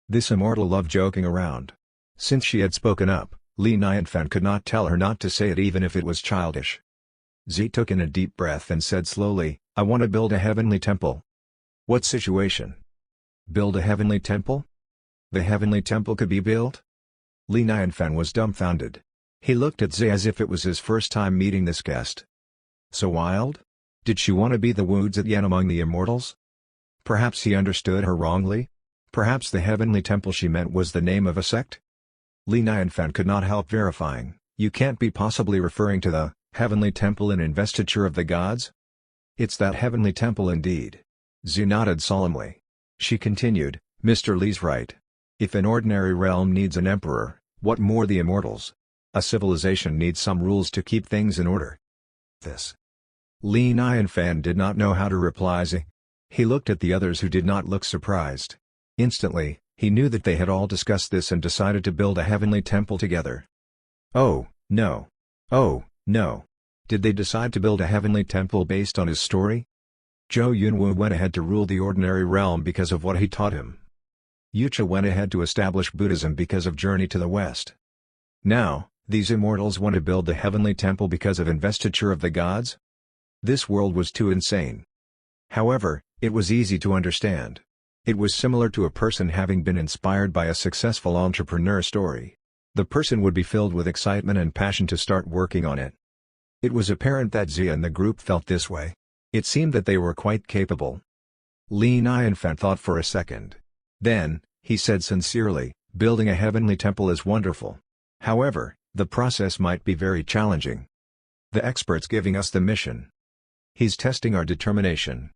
S1: This immortal loved joking around. Since she had spoken up, Li Nianfan could not tell her not to say it even if it was childish. Zi took in a deep breath and said slowly, "I want to build a heavenly temple." "What situation? Build a heavenly temple? The heavenly temple could be built?" Li Nianfan was dumbfounded. He looked at Zi as if it was his first time meeting this guest. So wild? Did she want to be the Wu Zetian among the immortals? Perhaps he understood her wrongly? Perhaps the heavenly temple she meant was the name of a sect? Li Nianfan could not help verifying, "You can't be possibly referring to the heavenly temple in Investiture of the Gods?" "It's that heavenly temple indeed." Zi nodded solemnly. She continued, "Mr. Li's right. If an ordinary realm needs an emperor, what more the immortals? A civilization needs some rules to keep things in order." This. Li Nianfan did not know how to reply Zi. He looked at the others who did not look surprised. Instantly, he knew that they had all discussed this and decided to build a heavenly temple together. Oh, no. Oh, no. Did they decide to build a heavenly temple based on his story? Zhou Yunwu went ahead to rule the ordinary realm because of what he taught him. Yucha went ahead to establish Buddhism because of Journey to the West. Now, these immortals want to build the heavenly temple because of Investiture of the Gods? This world was too insane. However, it was easy to understand. It was similar to a person having been inspired by a successful entrepreneur story. The person would be filled with excitement and passion to start working on it. It was apparent that Zia and the group felt this way. It seemed that they were quite capable. Li Nianfan thought for a second. Then, he said sincerely, building a heavenly temple is wonderful. However, the process might be very challenging. The expert's giving us the mission. He's testing our determination.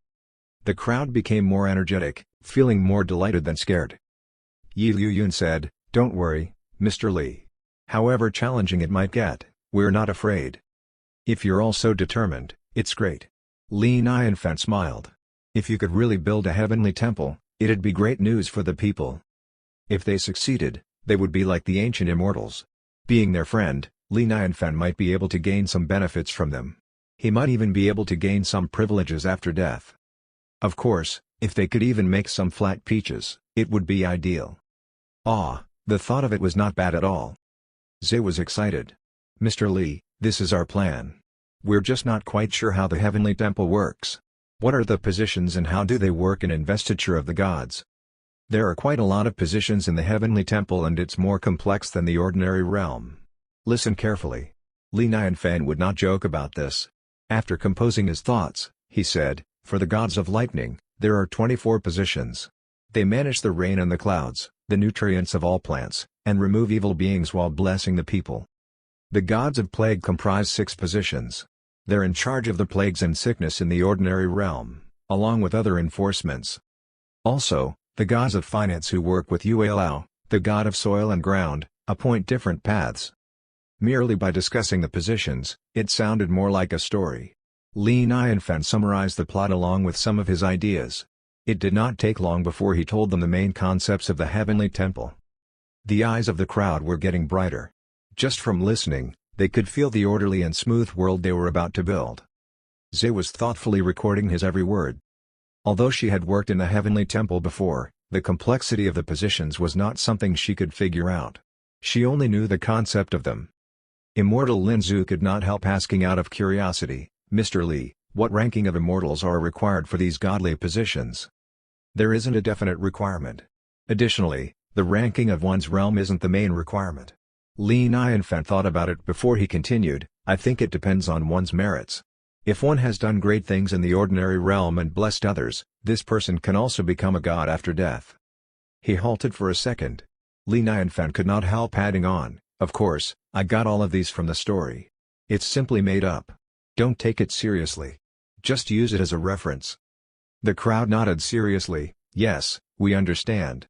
S1: The crowd became more energetic, feeling more delighted than scared. Yi Liyun said, "Don't worry, Mr. Li. However challenging it might get, we're not afraid. If you're all so determined, it's great." Li Nianfan smiled. If you could really build a heavenly temple, it'd be great news for the people. If they succeeded, they would be like the ancient immortals. Being their friend, Li Nianfan might be able to gain some benefits from them. He might even be able to gain some privileges after death. Of course, if they could even make some flat peaches, it would be ideal. The thought of it was not bad at all. Zhe was excited. "Mr. Li, this is our plan. We're just not quite sure how the heavenly temple works. What are the positions and how do they work in investiture of the gods? There are quite a lot of positions in the heavenly temple and it's more complex than the ordinary realm. Listen carefully." Li Nianfan would not joke about this. After composing his thoughts, he said, "For the gods of lightning, there are 24 positions. They manage the rain and the clouds, the nutrients of all plants, and remove evil beings while blessing the people. The gods of plague comprise 6 positions. They're in charge of the plagues and sickness in the ordinary realm, along with other enforcements. Also, the gods of finance who work with Yue Lao, the god of soil and ground, appoint different paths." Merely by discussing the positions, it sounded more like a story. Li Nianfan summarized the plot along with some of his ideas. It did not take long before he told them the main concepts of the heavenly temple. The eyes of the crowd were getting brighter. Just from listening, they could feel the orderly and smooth world they were about to build. Zhe was thoughtfully recording his every word. Although she had worked in the heavenly temple before, the complexity of the positions was not something she could figure out. She only knew the concept of them. Immortal Lin Zhu could not help asking out of curiosity, "Mr. Li, what ranking of immortals are required for these godly positions?" "There isn't a definite requirement. Additionally, the ranking of one's realm isn't the main requirement." Li Nianfan thought about it before he continued, "I think it depends on one's merits. If one has done great things in the ordinary realm and blessed others, this person can also become a god after death." He halted for a second. Li Nianfan could not help adding on, "Of course, I got all of these from the story. It's simply made up. Don't take it seriously. Just use it as a reference." The crowd nodded seriously, "Yes, we understand."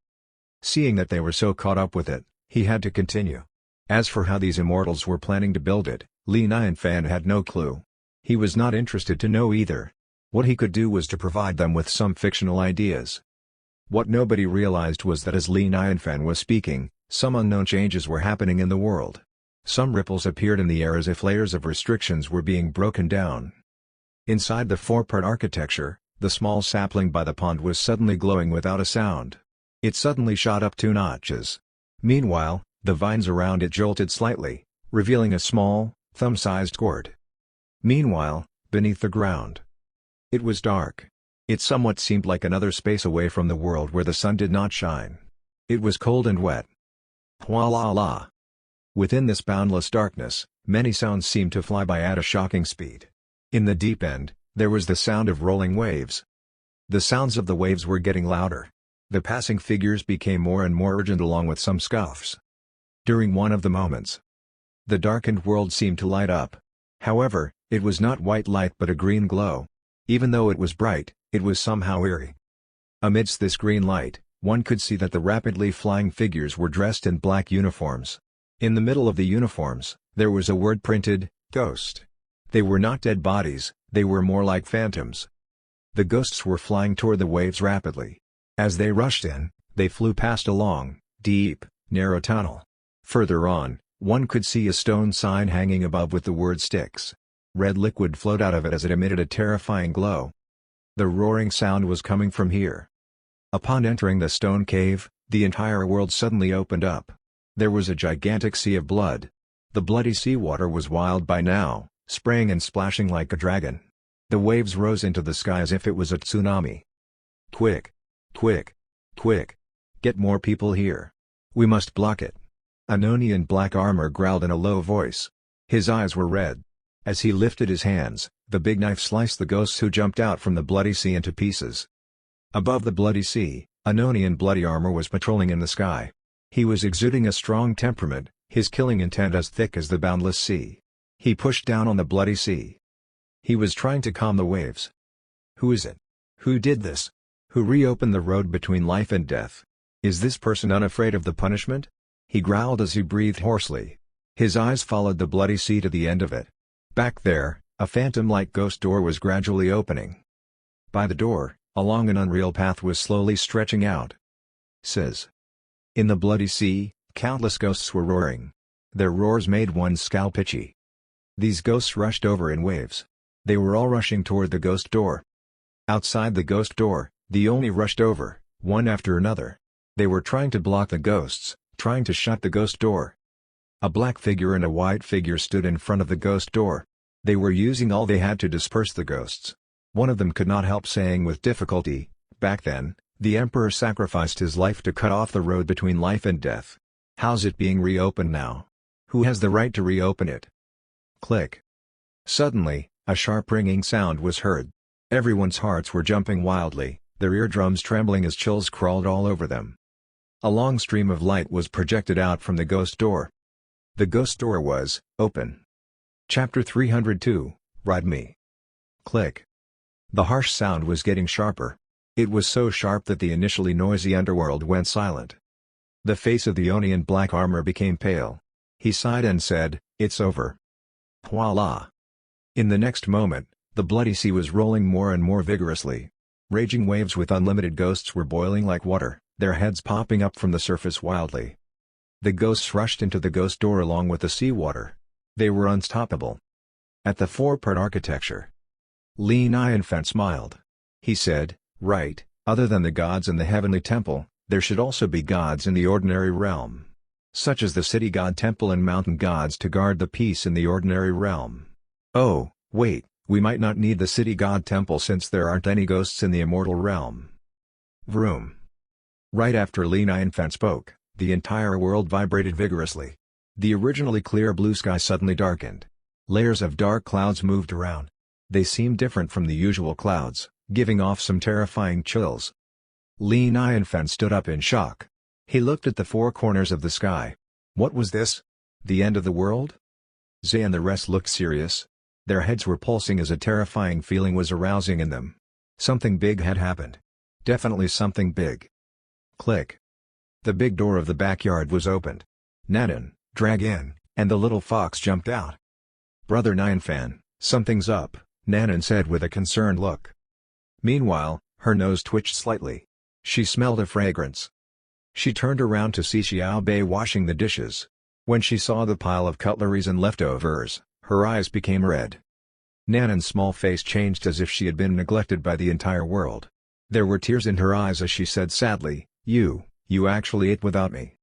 S1: Seeing that they were so caught up with it, he had to continue. As for how these immortals were planning to build it, Li Nianfan had no clue. He was not interested to know either. What he could do was to provide them with some fictional ideas. What nobody realized was that as Li Nianfan was speaking, some unknown changes were happening in the world. Some ripples appeared in the air as if layers of restrictions were being broken down. Inside the 4-part architecture, the small sapling by the pond was suddenly glowing without a sound. It suddenly shot up 2 notches. Meanwhile, the vines around it jolted slightly, revealing a small, thumb-sized gourd. Meanwhile, beneath the ground, it was dark. It somewhat seemed like another space away from the world where the sun did not shine. It was cold and wet. Hua la la. Within this boundless darkness, many sounds seemed to fly by at a shocking speed. In the deep end, there was the sound of rolling waves. The sounds of the waves were getting louder. The passing figures became more and more urgent along with some scoffs. During one of the moments, the darkened world seemed to light up. However, it was not white light but a green glow. Even though it was bright, it was somehow eerie. Amidst this green light, one could see that the rapidly flying figures were dressed in black uniforms. In the middle of the uniforms, there was a word printed, "Ghost." They were not dead bodies, they were more like phantoms. The ghosts were flying toward the waves rapidly. As they rushed in, they flew past a long, deep, narrow tunnel. Further on, one could see a stone sign hanging above with the word "Styx." Red liquid flowed out of it as it emitted a terrifying glow. The roaring sound was coming from here. Upon entering the stone cave, the entire world suddenly opened up. There was a gigantic sea of blood. The bloody seawater was wild by now, spraying and splashing like a dragon. The waves rose into the sky as if it was a tsunami. "Quick! Quick! Quick! Get more people here. We must block it." An Oni in black armor growled in a low voice. His eyes were red. As he lifted his hands, the big knife sliced the ghosts who jumped out from the bloody sea into pieces. Above the bloody sea, an Oni in bloody armor was patrolling in the sky. He was exuding a strong temperament, his killing intent as thick as the boundless sea. He pushed down on the bloody sea. He was trying to calm the waves. Who is it? Who did this? Who reopened the road between life and death? Is this person unafraid of the punishment? He growled as he breathed hoarsely. His eyes followed the bloody sea to the end of it. Back there, a phantom-like ghost door was gradually opening. By the door, along an unreal path was slowly stretching out. Says. In the bloody sea, countless ghosts were roaring. Their roars made one's scalp itchy. These ghosts rushed over in waves. They were all rushing toward the ghost door. Outside the ghost door, the Oni rushed over, one after another. They were trying to block the ghosts, trying to shut the ghost door. A black figure and a white figure stood in front of the ghost door. They were using all they had to disperse the ghosts. One of them could not help saying with difficulty, "Back then, the Emperor sacrificed his life to cut off the road between life and death. How's it being reopened now? Who has the right to reopen it?" Click. Suddenly, a sharp ringing sound was heard. Everyone's hearts were jumping wildly, their eardrums trembling as chills crawled all over them. A long stream of light was projected out from the ghost door. The ghost door was open. Chapter 302, Ride Me. Click. The harsh sound was getting sharper. It was so sharp that the initially noisy underworld went silent. The face of the Oni in black armor became pale. He sighed and said, "It's over." Voila! In the next moment, the bloody sea was rolling more and more vigorously. Raging waves with unlimited ghosts were boiling like water, their heads popping up from the surface wildly. The ghosts rushed into the ghost door along with the seawater. They were unstoppable. At the four-part architecture, Li Nianfen smiled. He said, "Right, other than the gods in the heavenly temple, there should also be gods in the ordinary realm. Such as the city god temple and mountain gods to guard the peace in the ordinary realm. Oh, wait, we might not need the city god temple since there aren't any ghosts in the immortal realm." Vroom. Right after Li Nianfen spoke, the entire world vibrated vigorously. The originally clear blue sky suddenly darkened. Layers of dark clouds moved around. They seemed different from the usual clouds, giving off some terrifying chills. Li Nianfen stood up in shock. He looked at the four corners of the sky. What was this? The end of the world? Zay and the rest looked serious. Their heads were pulsing as a terrifying feeling was arousing in them. Something big had happened. Definitely something big. Click. The big door of the backyard was opened. Nanan, drag in, and the little fox jumped out. "Brother Nianfen, something's up," Nanan said with a concerned look. Meanwhile, her nose twitched slightly. She smelled a fragrance. She turned around to see Xiao Bei washing the dishes. When she saw the pile of cutleries and leftovers, her eyes became red. Nanan's small face changed as if she had been neglected by the entire world. There were tears in her eyes as she said sadly, You actually ate without me."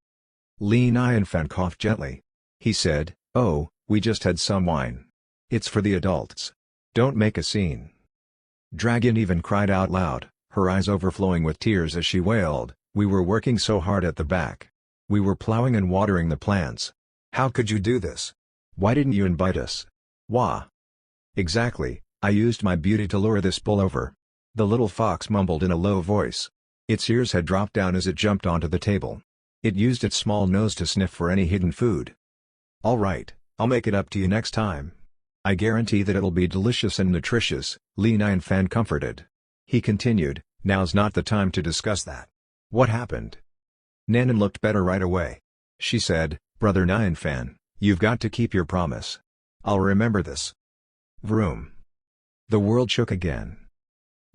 S1: Li Nianfen coughed gently. He said, "Oh, we just had some wine. It's for the adults. Don't make a scene." Dragon even cried out loud, her eyes overflowing with tears as she wailed, "We were working so hard at the back. We were plowing and watering the plants. How could you do this? Why didn't you invite us?" "Wah." "Exactly, I used my beauty to lure this bull over." The little fox mumbled in a low voice. Its ears had dropped down as it jumped onto the table. It used its small nose to sniff for any hidden food. "All right, I'll make it up to you next time. I guarantee that it'll be delicious and nutritious," Li Nianfen comforted. He continued, "Now's not the time to discuss that. What happened?" Nanan looked better right away. She said, "Brother Nianfen, you've got to keep your promise. I'll remember this." Vroom. The world shook again.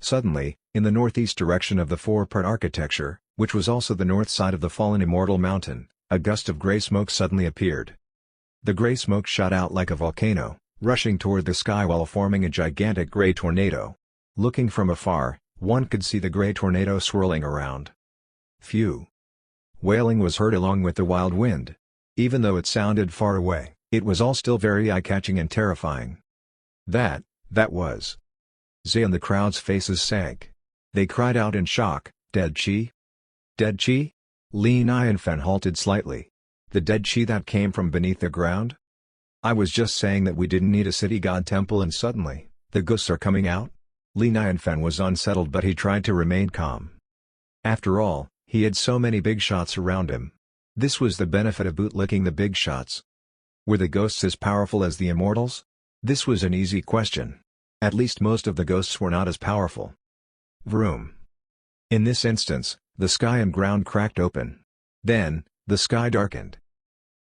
S1: Suddenly, in the northeast direction of the four-part architecture, which was also the north side of the fallen immortal mountain, a gust of gray smoke suddenly appeared. The gray smoke shot out like a volcano, rushing toward the sky while forming a gigantic gray tornado. Looking from afar, one could see the gray tornado swirling around. Phew! Wailing was heard along with the wild wind. Even though it sounded far away, it was all still very eye-catching and terrifying. That was... Zay and the crowd's faces sank. They cried out in shock, "Dead Chi? Dead Chi?" Li Nianfen halted slightly. The dead chi that came from beneath the ground? I was just saying that we didn't need a city god temple and suddenly, the ghosts are coming out? Li Nianfan was unsettled but he tried to remain calm. After all, he had so many big shots around him. This was the benefit of bootlicking the big shots. Were the ghosts as powerful as the immortals? This was an easy question. At least most of the ghosts were not as powerful. Vroom. In this instance, the sky and ground cracked open. Then, the sky darkened.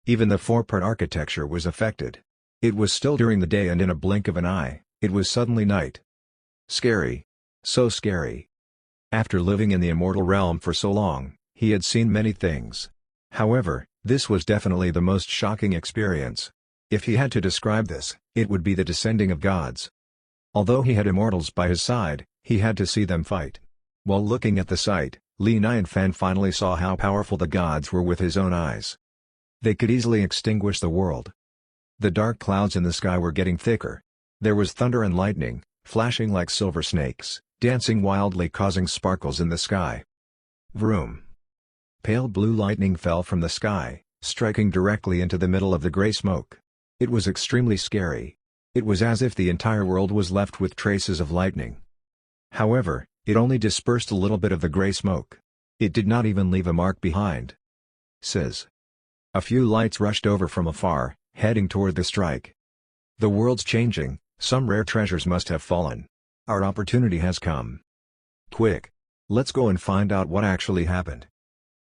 S1: Even the four-part architecture was affected. It was still during the day and in a blink of an eye, it was suddenly night. Scary. So scary. After living in the immortal realm for so long, he had seen many things. However, this was definitely the most shocking experience. If he had to describe this, it would be the descending of gods. Although he had immortals by his side, he had to see them fight. While looking at the sight, Li Nianfan finally saw how powerful the gods were with his own eyes. They could easily extinguish the world. The dark clouds in the sky were getting thicker. There was thunder and lightning, flashing like silver snakes, dancing wildly causing sparkles in the sky. Vroom. Pale blue lightning fell from the sky, striking directly into the middle of the gray smoke. It was extremely scary. It was as if the entire world was left with traces of lightning. However, it only dispersed a little bit of the gray smoke. It did not even leave a mark behind. Sizz. A few lights rushed over from afar, heading toward the strike. The world's changing, some rare treasures must have fallen. Our opportunity has come. Quick! Let's go and find out what actually happened.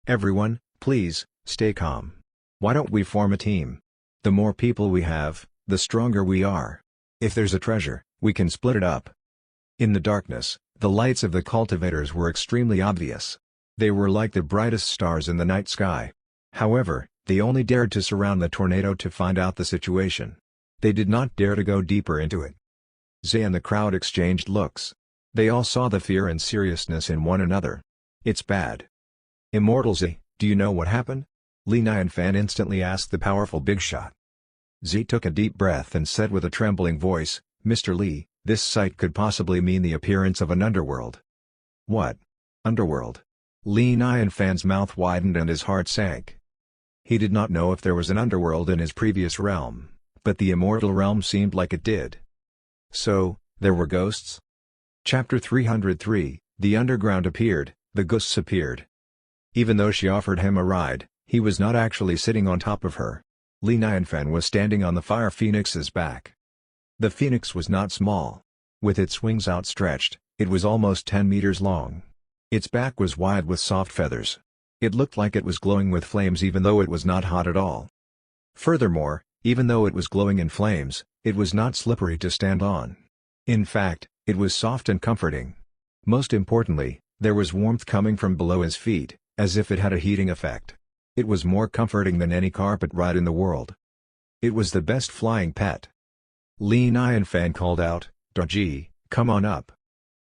S1: Everyone, please, stay calm. Why don't we form a team? The more people we have, the stronger we are. If there's a treasure, we can split it up. In the darkness, the lights of the cultivators were extremely obvious. They were like the brightest stars in the night sky. However, they only dared to surround the tornado to find out the situation. They did not dare to go deeper into it. Zay and the crowd exchanged looks. They all saw the fear and seriousness in one another. It's bad. Immortal Zay, do you know what happened? Li Nianfan instantly asked the powerful Bigshot. Zay took a deep breath and said with a trembling voice, Mr. Li, this sight could possibly mean the appearance of an underworld. What? Underworld? Li Nianfan's mouth widened and his heart sank. He did not know if there was an underworld in his previous realm, but the immortal realm seemed like it did. So, there were ghosts? Chapter 303, The Underground appeared, the ghosts appeared. Even though she offered him a ride, he was not actually sitting on top of her. Li Nianfan was standing on the fire phoenix's back. The phoenix was not small. With its wings outstretched, it was almost 10 meters long. Its back was wide with soft feathers. It looked like it was glowing with flames even though it was not hot at all. Furthermore, even though it was glowing in flames, it was not slippery to stand on. In fact, it was soft and comforting. Most importantly, there was warmth coming from below his feet, as if it had a heating effect. It was more comforting than any carpet ride in the world. It was the best flying pet. Li Nianfan called out, Daji, come on up.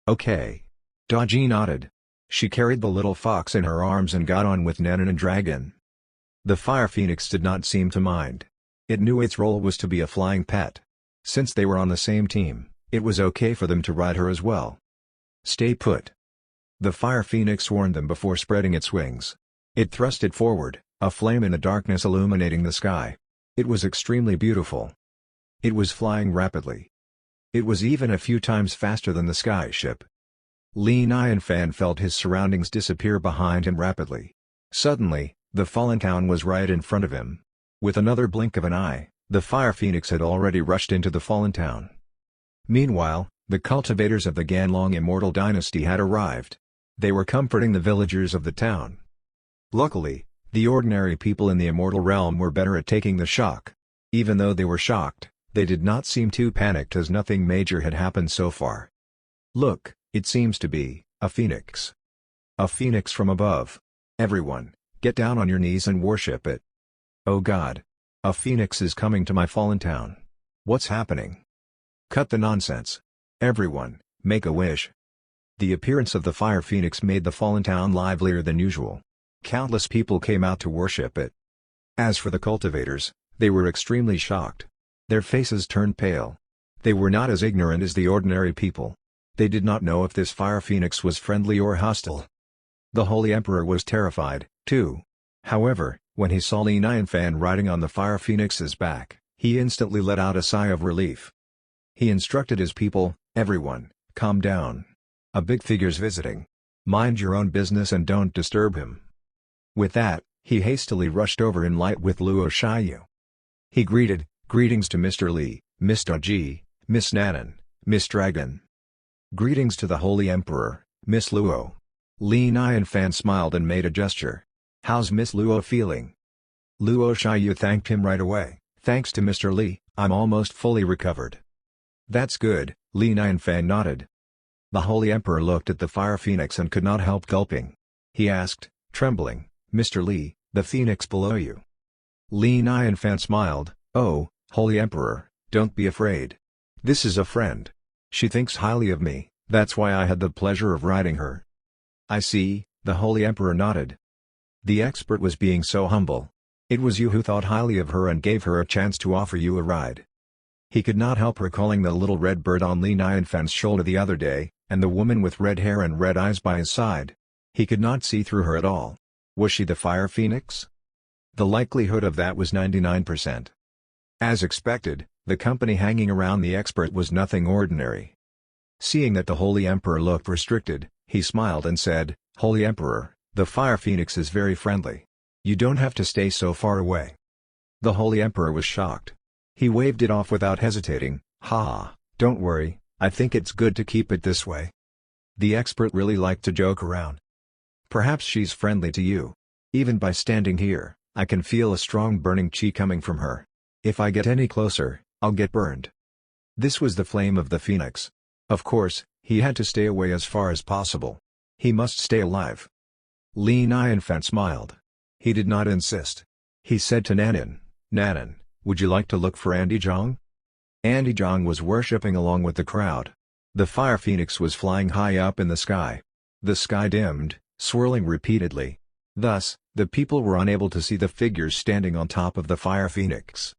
S1: Okay. Daji nodded. She carried the little fox in her arms and got on with Nanan and Dragon. The fire phoenix did not seem to mind. It knew its role was to be a flying pet. Since they were on the same team, it was okay for them to ride her as well. Stay put. The fire phoenix warned them before spreading its wings. It thrusted forward, a flame in the darkness illuminating the sky. It was extremely beautiful. It was flying rapidly. It was even a few times faster than the sky ship. Li Nianfan felt his surroundings disappear behind him rapidly. Suddenly, the fallen town was right in front of him. With another blink of an eye, the fire phoenix had already rushed into the fallen town. Meanwhile, the cultivators of the Ganlong Immortal Dynasty had arrived. They were comforting the villagers of the town. Luckily, the ordinary people in the immortal realm were better at taking the shock. Even though they were shocked, they did not seem too panicked as nothing major had happened so far. Look, it seems to be a phoenix. A phoenix from above. Everyone, get down on your knees and worship it. Oh God! A phoenix is coming to my fallen town. What's happening? Cut the nonsense. Everyone, make a wish. The appearance of the fire phoenix made the fallen town livelier than usual. Countless people came out to worship it. As for the cultivators, they were extremely shocked. Their faces turned pale. They were not as ignorant as the ordinary people. They did not know if this fire phoenix was friendly or hostile. The Holy Emperor was terrified, too. However, When he saw Li Nianfan riding on the Fire Phoenix's back, he instantly let out a sigh of relief. He instructed his people, "Everyone, calm down. A big figure's visiting. Mind your own business and don't disturb him." With that, he hastily rushed over in light with Luo Shiyu. He greeted, "Greetings to Mr. Li, Miss Daji, Miss Nanan, Miss Dragon. Greetings to the Holy Emperor, Miss Luo." Li Nianfan smiled and made a gesture. "How's Miss Luo feeling?" Luo Shiyu thanked him right away. "Thanks to Mr. Li, I'm almost fully recovered." "That's good," Li Nianfan nodded. The Holy Emperor looked at the Fire Phoenix and could not help gulping. He asked, trembling, "Mr. Li, the phoenix below you?" Li Nianfan smiled, "Oh, Holy Emperor, don't be afraid. This is a friend. She thinks highly of me, that's why I had the pleasure of riding her." "I see," the Holy Emperor nodded. The expert was being so humble. It was you who thought highly of her and gave her a chance to offer you a ride. He could not help recalling the little red bird on Li Nianfan's shoulder the other day, and the woman with red hair and red eyes by his side. He could not see through her at all. Was she the Fire Phoenix? The likelihood of that was 99%. As expected, the company hanging around the expert was nothing ordinary. Seeing that the Holy Emperor looked restricted, he smiled and said, "Holy Emperor, the Fire Phoenix is very friendly. You don't have to stay so far away." The Holy Emperor was shocked. He waved it off without hesitating, "Ha, don't worry, I think it's good to keep it this way." The expert really liked to joke around. "Perhaps she's friendly to you. Even by standing here, I can feel a strong burning chi coming from her. If I get any closer, I'll get burned." This was the flame of the phoenix. Of course, he had to stay away as far as possible. He must stay alive. Li Nianfan smiled. He did not insist. He said to Nanan, "Nanan, would you like to look for Andy Zhang?" Andy Zhang was worshipping along with the crowd. The Fire Phoenix was flying high up in the sky. The sky dimmed, swirling repeatedly. Thus, the people were unable to see the figures standing on top of the Fire Phoenix.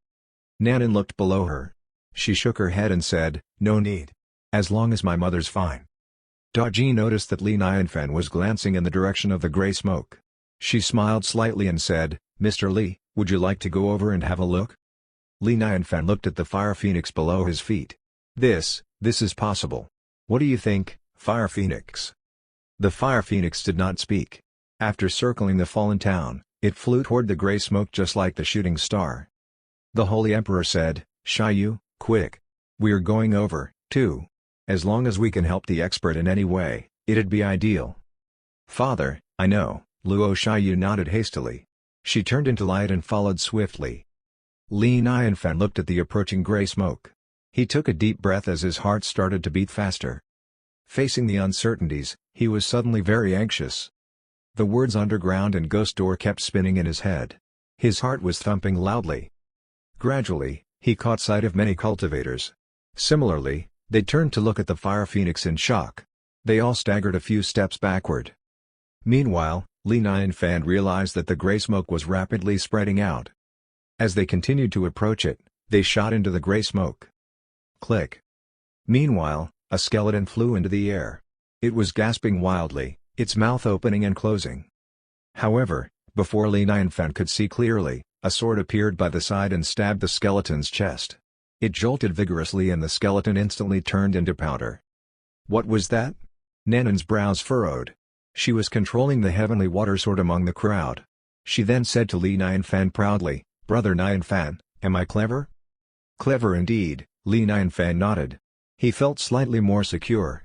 S1: Nanan looked below her. She shook her head and said, "No need. As long as my mother's fine." Daji noticed that Li Nianfan was glancing in the direction of the gray smoke. She smiled slightly and said, "Mr. Li, would you like to go over and have a look?" Li Nianfan looked at the Fire Phoenix below his feet. This is possible. What do you think, Fire Phoenix?" The Fire Phoenix did not speak. After circling the fallen town, it flew toward the gray smoke just like the shooting star. The Holy Emperor said, "Shiyu, quick. We're going over, too. As long as we can help the expert in any way, it'd be ideal." "Father, I know," Luo Shiyu nodded hastily. She turned into light and followed swiftly. Li Nianfan looked at the approaching gray smoke. He took a deep breath as his heart started to beat faster. Facing the uncertainties, he was suddenly very anxious. The words underground and ghost door kept spinning in his head. His heart was thumping loudly. Gradually, he caught sight of many cultivators. Similarly, they turned to look at the Fire Phoenix in shock. They all staggered a few steps backward. Meanwhile, Li Nianfan realized that the gray smoke was rapidly spreading out. As they continued to approach it, they shot into the gray smoke. Click. Meanwhile, a skeleton flew into the air. It was gasping wildly, its mouth opening and closing. However, before Li Nianfan could see clearly, a sword appeared by the side and stabbed the skeleton's chest. It jolted vigorously and the skeleton instantly turned into powder. What was that? Nanan's brows furrowed. She was controlling the heavenly water sword among the crowd. She then said to Li Nianfan proudly, "Brother Nianfan, am I clever?" "Clever indeed," Li Nianfan nodded. He felt slightly more secure.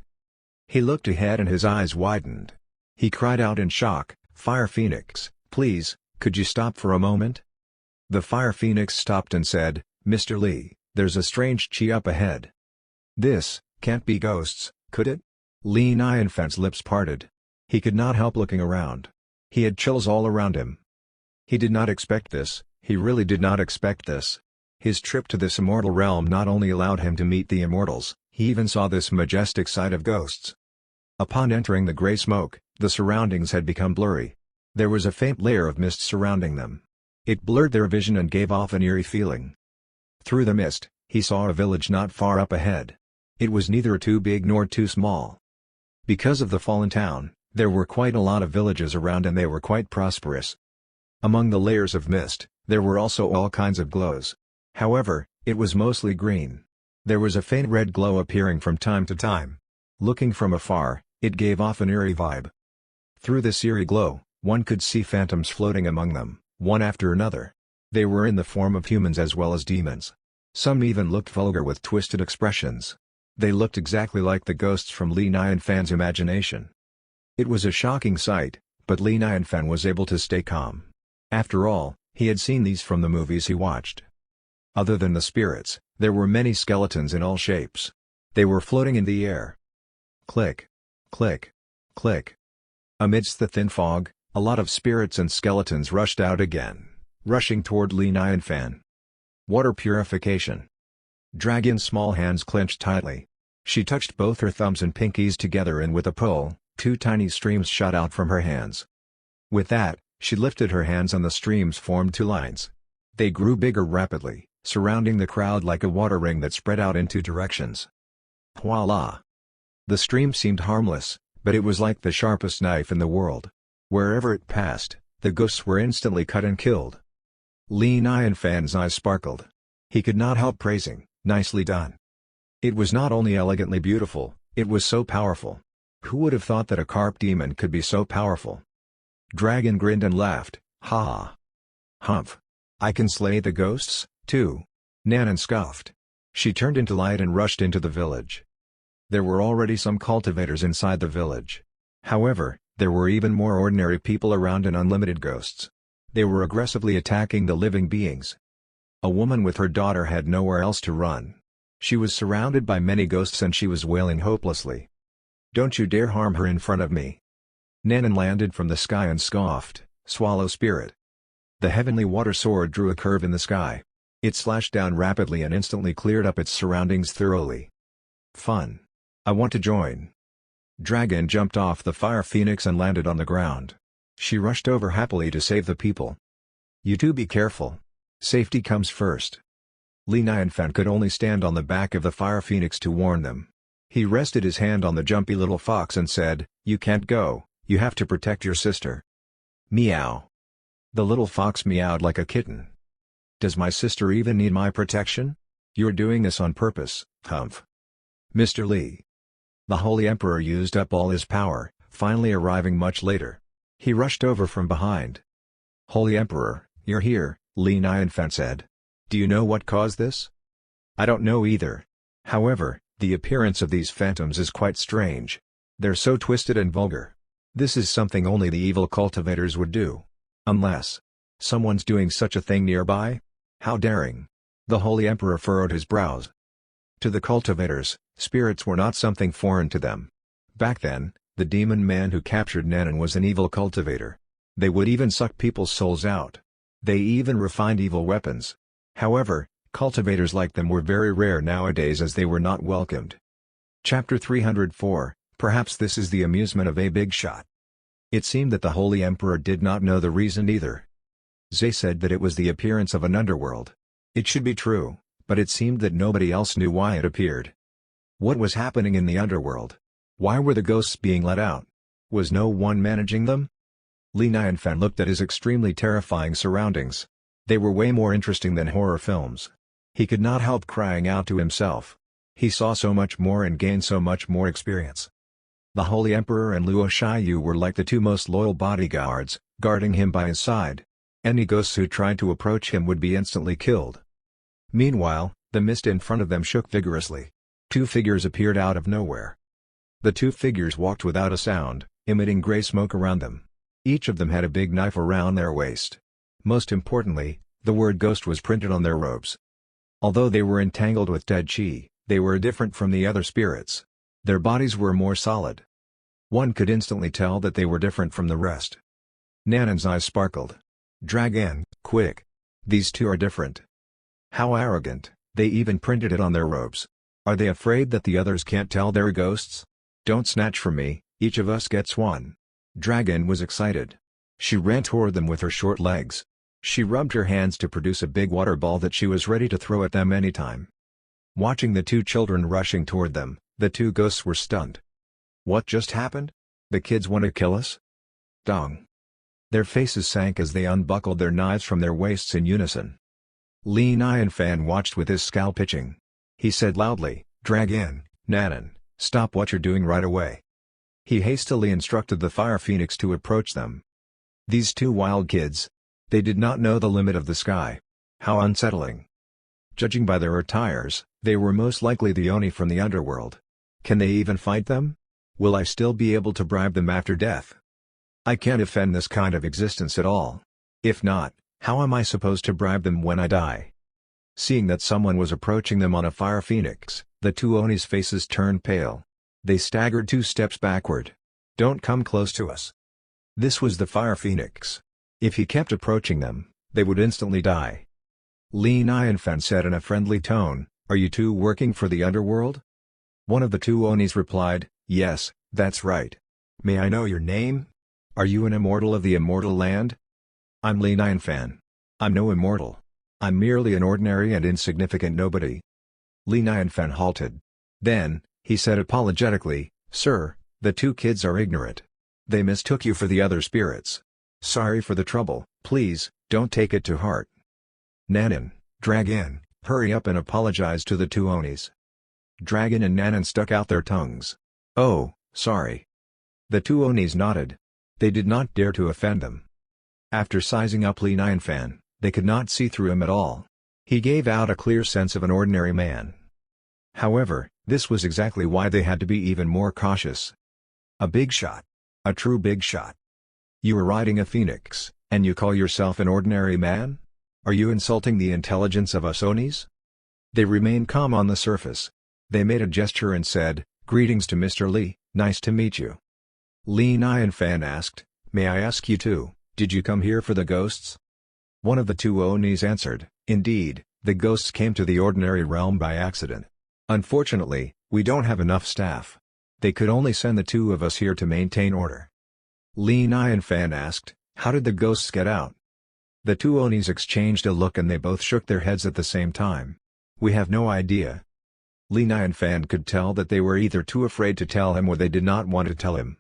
S1: He looked ahead and his eyes widened. He cried out in shock, "Fire Phoenix, please, could you stop for a moment?" The Fire Phoenix stopped and said, "Mr. Li, there's a strange chi up ahead." "This can't be ghosts, could it?" Li Nianfan's lips parted. He could not help looking around. He had chills all around him. He did not expect this, he really did not expect this. His trip to this immortal realm not only allowed him to meet the immortals, he even saw this majestic sight of ghosts. Upon entering the gray smoke, the surroundings had become blurry. There was a faint layer of mist surrounding them. It blurred their vision and gave off an eerie feeling. Through the mist, he saw a village not far up ahead. It was neither too big nor too small. Because of the fallen town, there were quite a lot of villages around and they were quite prosperous. Among the layers of mist, there were also all kinds of glows. However, it was mostly green. There was a faint red glow appearing from time to time. Looking from afar, it gave off an eerie vibe. Through this eerie glow, one could see phantoms floating among them, one after another. They were in the form of humans as well as demons. Some even looked vulgar with twisted expressions. They looked exactly like the ghosts from Li Nianfan's imagination. It was a shocking sight, but Li Nianfan was able to stay calm. After all, he had seen these from the movies he watched. Other than the spirits, there were many skeletons in all shapes. They were floating in the air. Click. Click. Click. Amidst the thin fog, a lot of spirits and skeletons rushed out again, rushing toward Li Nianfan. Water purification. Dragon's small hands clenched tightly. She touched both her thumbs and pinkies together, and with a pull, 2 tiny streams shot out from her hands. With that, she lifted her hands and the streams formed 2 lines. They grew bigger rapidly, surrounding the crowd like a water ring that spread out in 2 directions. Voila! The stream seemed harmless, but it was like the sharpest knife in the world. Wherever it passed, the ghosts were instantly cut and killed. Li Nianfan's eyes sparkled. He could not help praising, "Nicely done." It was not only elegantly beautiful, it was so powerful. Who would have thought that a carp demon could be so powerful? Dragon grinned and laughed, "Ha ha. Humph. I can slay the ghosts, too." Nanan scoffed. She turned into light and rushed into the village. There were already some cultivators inside the village. However, there were even more ordinary people around and unlimited ghosts. They were aggressively attacking the living beings. A woman with her daughter had nowhere else to run. She was surrounded by many ghosts and she was wailing hopelessly. "Don't you dare harm her in front of me." Nanan landed from the sky and scoffed, "Swallow spirit." The heavenly water sword drew a curve in the sky. It slashed down rapidly and instantly cleared up its surroundings thoroughly. Fun. I want to join. Dragon jumped off the fire phoenix and landed on the ground. She rushed over happily to save the people. "You two be careful. Safety comes first." Li Nianfan could only stand on the back of the fire phoenix to warn them. He rested his hand on the jumpy little fox and said, "You can't go, you have to protect your sister." Meow. The little fox meowed like a kitten. "Does my sister even need my protection? You're doing this on purpose, humph." Mr. Li. The Holy Emperor used up all his power, finally arriving much later. He rushed over from behind. "Holy Emperor, you're here," Li Nianfan said. "Do you know what caused this?" "I don't know either. However, the appearance of these phantoms is quite strange. They're so twisted and vulgar. This is something only the evil cultivators would do. Unless someone's doing such a thing nearby? How daring." The Holy Emperor furrowed his brows. To the cultivators, spirits were not something foreign to them. Back then, the demon man who captured Nanan was an evil cultivator. They would even suck people's souls out. They even refined evil weapons. However, cultivators like them were very rare nowadays as they were not welcomed. Chapter 304, Perhaps this is the amusement of a Bigshot. It seemed that the Holy Emperor did not know the reason either. Zay said that it was the appearance of an underworld. It should be true, but it seemed that nobody else knew why it appeared. What was happening in the underworld? Why were the ghosts being let out? Was no one managing them? Li Nianfan looked at his extremely terrifying surroundings. They were way more interesting than horror films. He could not help crying out to himself. He saw so much more and gained so much more experience. The Holy Emperor and Luo Shiyu were like the 2 most loyal bodyguards, guarding him by his side. Any ghosts who tried to approach him would be instantly killed. Meanwhile, the mist in front of them shook vigorously. 2 figures appeared out of nowhere. The 2 figures walked without a sound, emitting gray smoke around them. Each of them had a big knife around their waist. Most importantly, the word ghost was printed on their robes. Although they were entangled with dead chi, they were different from the other spirits. Their bodies were more solid. One could instantly tell that they were different from the rest. Nanan's eyes sparkled. "Dragon, quick! These 2 are different." How arrogant, they even printed it on their robes. Are they afraid that the others can't tell they're ghosts? "Don't snatch from me, each of us gets one." Dragon was excited. She ran toward them with her short legs. She rubbed her hands to produce a big water ball that she was ready to throw at them anytime. Watching the 2 children rushing toward them, the 2 ghosts were stunned. What just happened? The kids want to kill us? Dong. Their faces sank as they unbuckled their knives from their waists in unison. Li Nianfan watched with his scalp itching. He said loudly, "Drag in, Nanan, stop what you're doing right away." He hastily instructed the Fire Phoenix to approach them. These two wild kids. They did not know the limit of the sky. How unsettling. Judging by their attires, they were most likely the Oni from the Underworld. Can they even fight them? Will I still be able to bribe them after death? I can't defend this kind of existence at all. If not, how am I supposed to bribe them when I die? Seeing that someone was approaching them on a Fire Phoenix, the two Onis' faces turned pale. They staggered 2 steps backward. "Don't come close to us." This was the Fire Phoenix. If he kept approaching them, they would instantly die. Li Nianfan said in a friendly tone, "Are you two working for the Underworld?" One of the two Onis replied, "Yes, that's right. May I know your name? Are you an immortal of the Immortal Land?" "I'm Li Nianfan. I'm no immortal. I'm merely an ordinary and insignificant nobody." Li Nianfan halted. Then, he said apologetically, "Sir, the two kids are ignorant. They mistook you for the other spirits. Sorry for the trouble, please, don't take it to heart." "Nanan, Dragon, hurry up and apologize to the two Onis." Dragon and Nanan stuck out their tongues. "Oh, sorry." The two Onis nodded. They did not dare to offend them. After sizing up Li Nianfan, they could not see through him at all. He gave out a clear sense of an ordinary man. However, this was exactly why they had to be even more cautious. A big shot. A true big shot. You are riding a phoenix, and you call yourself an ordinary man? Are you insulting the intelligence of us Onis? They remained calm on the surface. They made a gesture and said, "Greetings to Mr. Li, nice to meet you." Li Nianfan asked, "May I ask you too, did you come here for the ghosts?" One of the two Onis answered, "Indeed, the ghosts came to the ordinary realm by accident. Unfortunately, we don't have enough staff. They could only send the two of us here to maintain order." Li Nianfan asked, "How did the ghosts get out?" The two Onis exchanged a look and they both shook their heads at the same time. "We have no idea." Li Nianfan could tell that they were either too afraid to tell him or they did not want to tell him.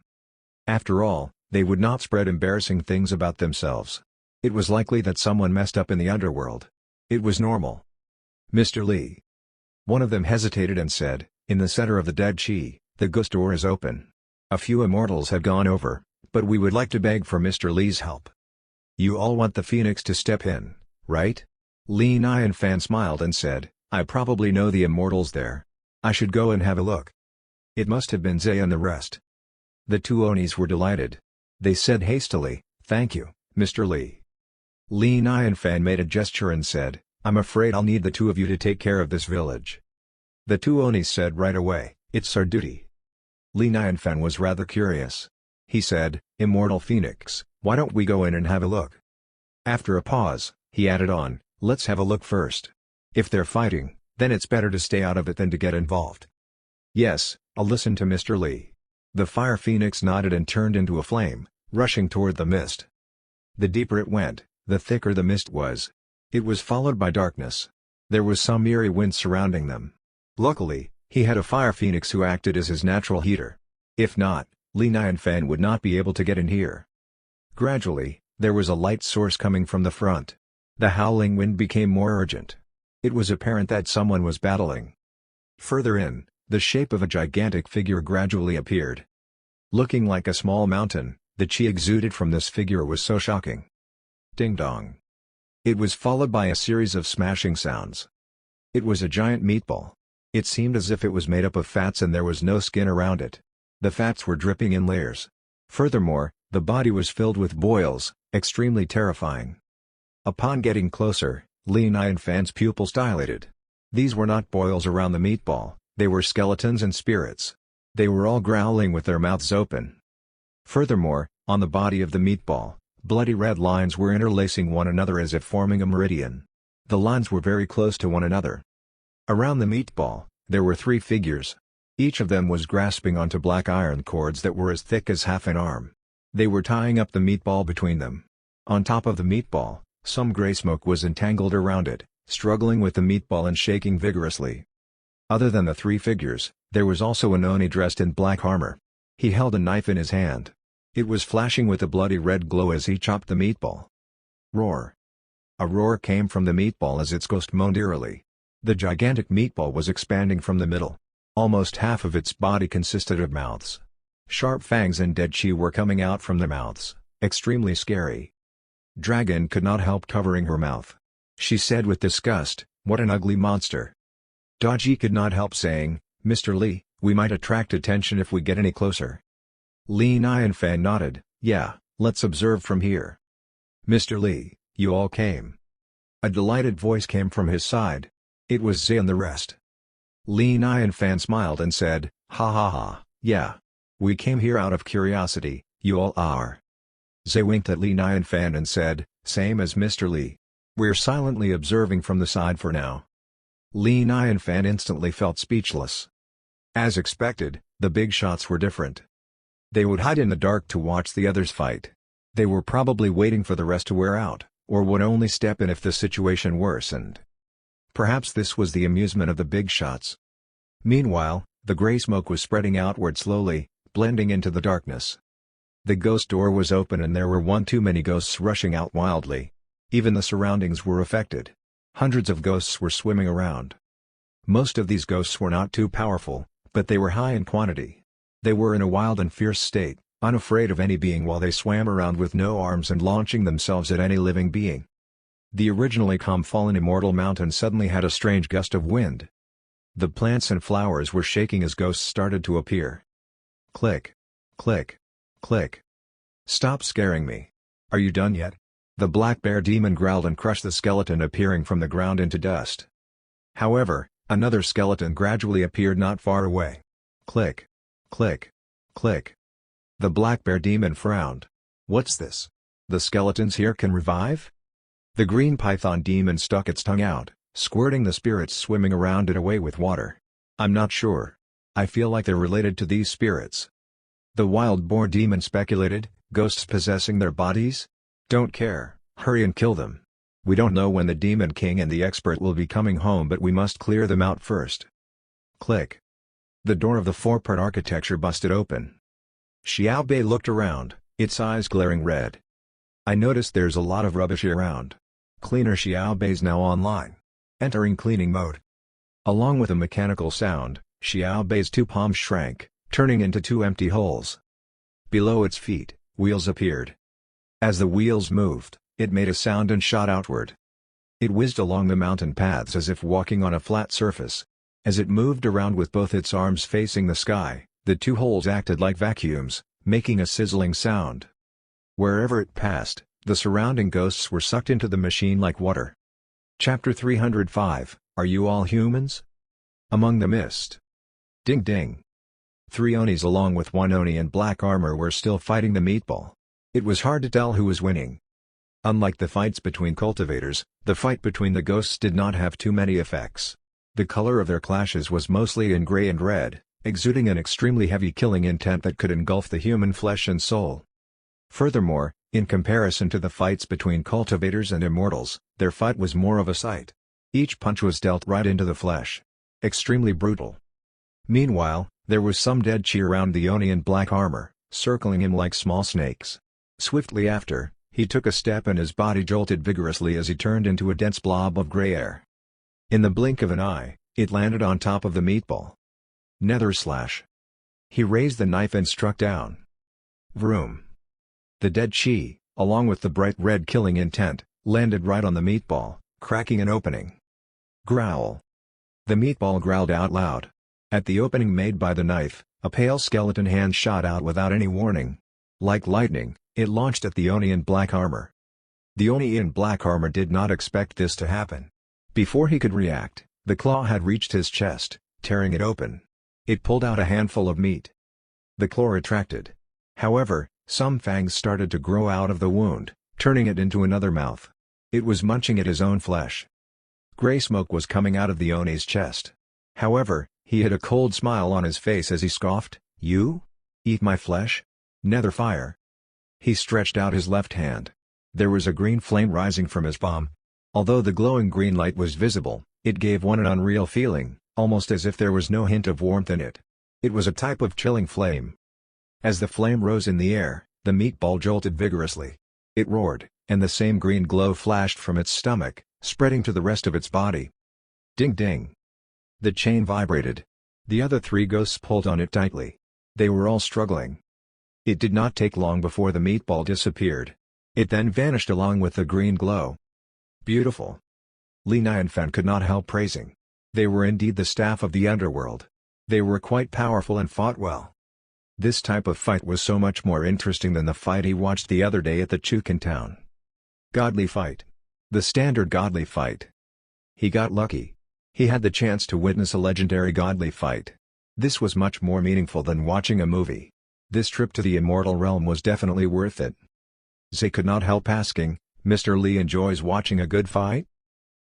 S1: After all, they would not spread embarrassing things about themselves. It was likely that someone messed up in the Underworld. It was normal. "Mr. Li." One of them hesitated and said, "In the center of the dead Chi, the ghost door is open. A few immortals have gone over, but we would like to beg for Mr. Li's help." "You all want the Phoenix to step in, right?" Li Nianfan smiled and said, "I probably know the immortals there. I should go and have a look." It must have been Zay and the rest. The two Onis were delighted. They said hastily, "Thank you, Mr. Li." Li Nianfan made a gesture and said, "I'm afraid I'll need the two of you to take care of this village." The two Onis said right away, "It's our duty." Li Nianfan was rather curious. He said, "Immortal Phoenix, why don't we go in and have a look?" After a pause, he added on, "Let's have a look first. If they're fighting, then it's better to stay out of it than to get involved." "Yes, I'll listen to Mr. Li." The Fire Phoenix nodded and turned into a flame, rushing toward the mist. The deeper it went, the thicker the mist was. It was followed by darkness. There was some eerie wind surrounding them. Luckily, he had a Fire Phoenix who acted as his natural heater. If not, Li Nianfan would not be able to get in here. Gradually, there was a light source coming from the front. The howling wind became more urgent. It was apparent that someone was battling. Further in, the shape of a gigantic figure gradually appeared. Looking like a small mountain, the chi exuded from this figure was so shocking. Ding dong. It was followed by a series of smashing sounds. It was a giant meatball. It seemed as if it was made up of fats and there was no skin around it. The fats were dripping in layers. Furthermore, the body was filled with boils, extremely terrifying. Upon getting closer, Li Nianfan's pupils dilated. These were not boils around the meatball, they were skeletons and spirits. They were all growling with their mouths open. Furthermore, on the body of the meatball, bloody red lines were interlacing one another as if forming a meridian. The lines were very close to one another. Around the meatball, there were 3 figures. Each of them was grasping onto black iron cords that were as thick as half an arm. They were tying up the meatball between them. On top of the meatball, some gray smoke was entangled around it, struggling with the meatball and shaking vigorously. Other than the 3 figures, there was also an Oni dressed in black armor. He held a knife in his hand. It was flashing with a bloody red glow as he chopped the meatball. Roar! A roar came from the meatball as its ghost moaned eerily. The gigantic meatball was expanding from the middle. Almost half of its body consisted of mouths. Sharp fangs and dead chi were coming out from the mouths, extremely scary. Dragon could not help covering her mouth. She said with disgust, "What an ugly monster." Daji could not help saying, "Mr. Li, we might attract attention if we get any closer." Li Nianfan nodded, "Yeah, let's observe from here." "Mr. Li, you all came." A delighted voice came from his side. It was Zay and the rest. Li Nianfan smiled and said, "Ha ha ha, yeah. We came here out of curiosity, you all are." Zay winked at Li Nianfan and said, "Same as Mr. Li. We're silently observing from the side for now." Li Nianfan instantly felt speechless. As expected, the Bigshots were different. They would hide in the dark to watch the others fight. They were probably waiting for the rest to wear out, or would only step in if the situation worsened. Perhaps this was the amusement of the Bigshots. Meanwhile, the gray smoke was spreading outward slowly, blending into the darkness. The ghost door was open and there were one too many ghosts rushing out wildly. Even the surroundings were affected. Hundreds of ghosts were swimming around. Most of these ghosts were not too powerful, but they were high in quantity. They were in a wild and fierce state, unafraid of any being while they swam around with no arms and launching themselves at any living being. The originally calm fallen immortal mountain suddenly had a strange gust of wind. The plants and flowers were shaking as ghosts started to appear. Click. Click. Click. "Stop scaring me. Are you done yet?" The black bear demon growled and crushed the skeleton appearing from the ground into dust. However, another skeleton gradually appeared not far away. Click. Click. Click. The black bear demon frowned. "What's this? The skeletons here can revive?" The green python demon stuck its tongue out, squirting the spirits swimming around it away with water. "I'm not sure. I feel like they're related to these spirits." The wild boar demon speculated, "Ghosts possessing their bodies? Don't care, hurry and kill them. We don't know when the Demon King and the Expert will be coming home, but we must clear them out first." Click. The door of the four-part architecture busted open. Xiao Bei looked around, its eyes glaring red. "I noticed there's a lot of rubbish around." Cleaner Xiao Bei's now online. Entering cleaning mode. Along with a mechanical sound, Xiao Bei's two palms shrank, turning into two empty holes. Below its feet, wheels appeared. As the wheels moved, it made a sound and shot outward. It whizzed along the mountain paths as if walking on a flat surface. As it moved around with both its arms facing the sky, the two holes acted like vacuums, making a sizzling sound. Wherever it passed, the surrounding ghosts were sucked into the machine like water. Chapter 305, Are You All Humans? Among the Mist. Ding ding. 3 Onis along with 1 Oni in black armor were still fighting the meatball. It was hard to tell who was winning. Unlike the fights between cultivators, the fight between the ghosts did not have too many effects. The color of their clashes was mostly in gray and red, exuding an extremely heavy killing intent that could engulf the human flesh and soul. Furthermore, in comparison to the fights between cultivators and immortals, their fight was more of a sight. Each punch was dealt right into the flesh. Extremely brutal. Meanwhile, there was some dead chi around the Oni in black armor, circling him like small snakes. Swiftly after, he took a step and his body jolted vigorously as he turned into a dense blob of gray air. In the blink of an eye, it landed on top of the meatball. Nether slash. He raised the knife and struck down. Vroom. The dead chi, along with the bright red killing intent, landed right on the meatball, cracking an opening. Growl. The meatball growled out loud. At the opening made by the knife, a pale skeleton hand shot out without any warning. Like lightning, it launched at the Oni in black armor. The Oni in black armor did not expect this to happen. Before he could react, the claw had reached his chest, tearing it open. It pulled out a handful of meat. The claw retracted. However, some fangs started to grow out of the wound, turning it into another mouth. It was munching at his own flesh. Gray smoke was coming out of the Oni's chest. However, he had a cold smile on his face as he scoffed, "You? Eat my flesh? Nether fire." He stretched out his left hand. There was a green flame rising from his palm. Although the glowing green light was visible, it gave one an unreal feeling, almost as if there was no hint of warmth in it. It was a type of chilling flame. As the flame rose in the air, The meatball jolted vigorously. It roared, and the same green glow flashed from its stomach, spreading to the rest of its body. Ding ding. The chain vibrated. The other three ghosts pulled on it tightly. They were all struggling. It did not take long before the meatball disappeared. It then vanished along with the green glow. Beautiful. Li Nianfan could not help praising. They were indeed the staff of the Underworld. They were quite powerful and fought well. This type of fight was so much more interesting than the fight he watched the other day at the Chukan town. Godly fight. The standard godly fight. He got lucky. He had the chance to witness a legendary godly fight. This was much more meaningful than watching a movie. This trip to the immortal realm was definitely worth it. Zhe could not help asking, "Mr. Li enjoys watching a good fight?"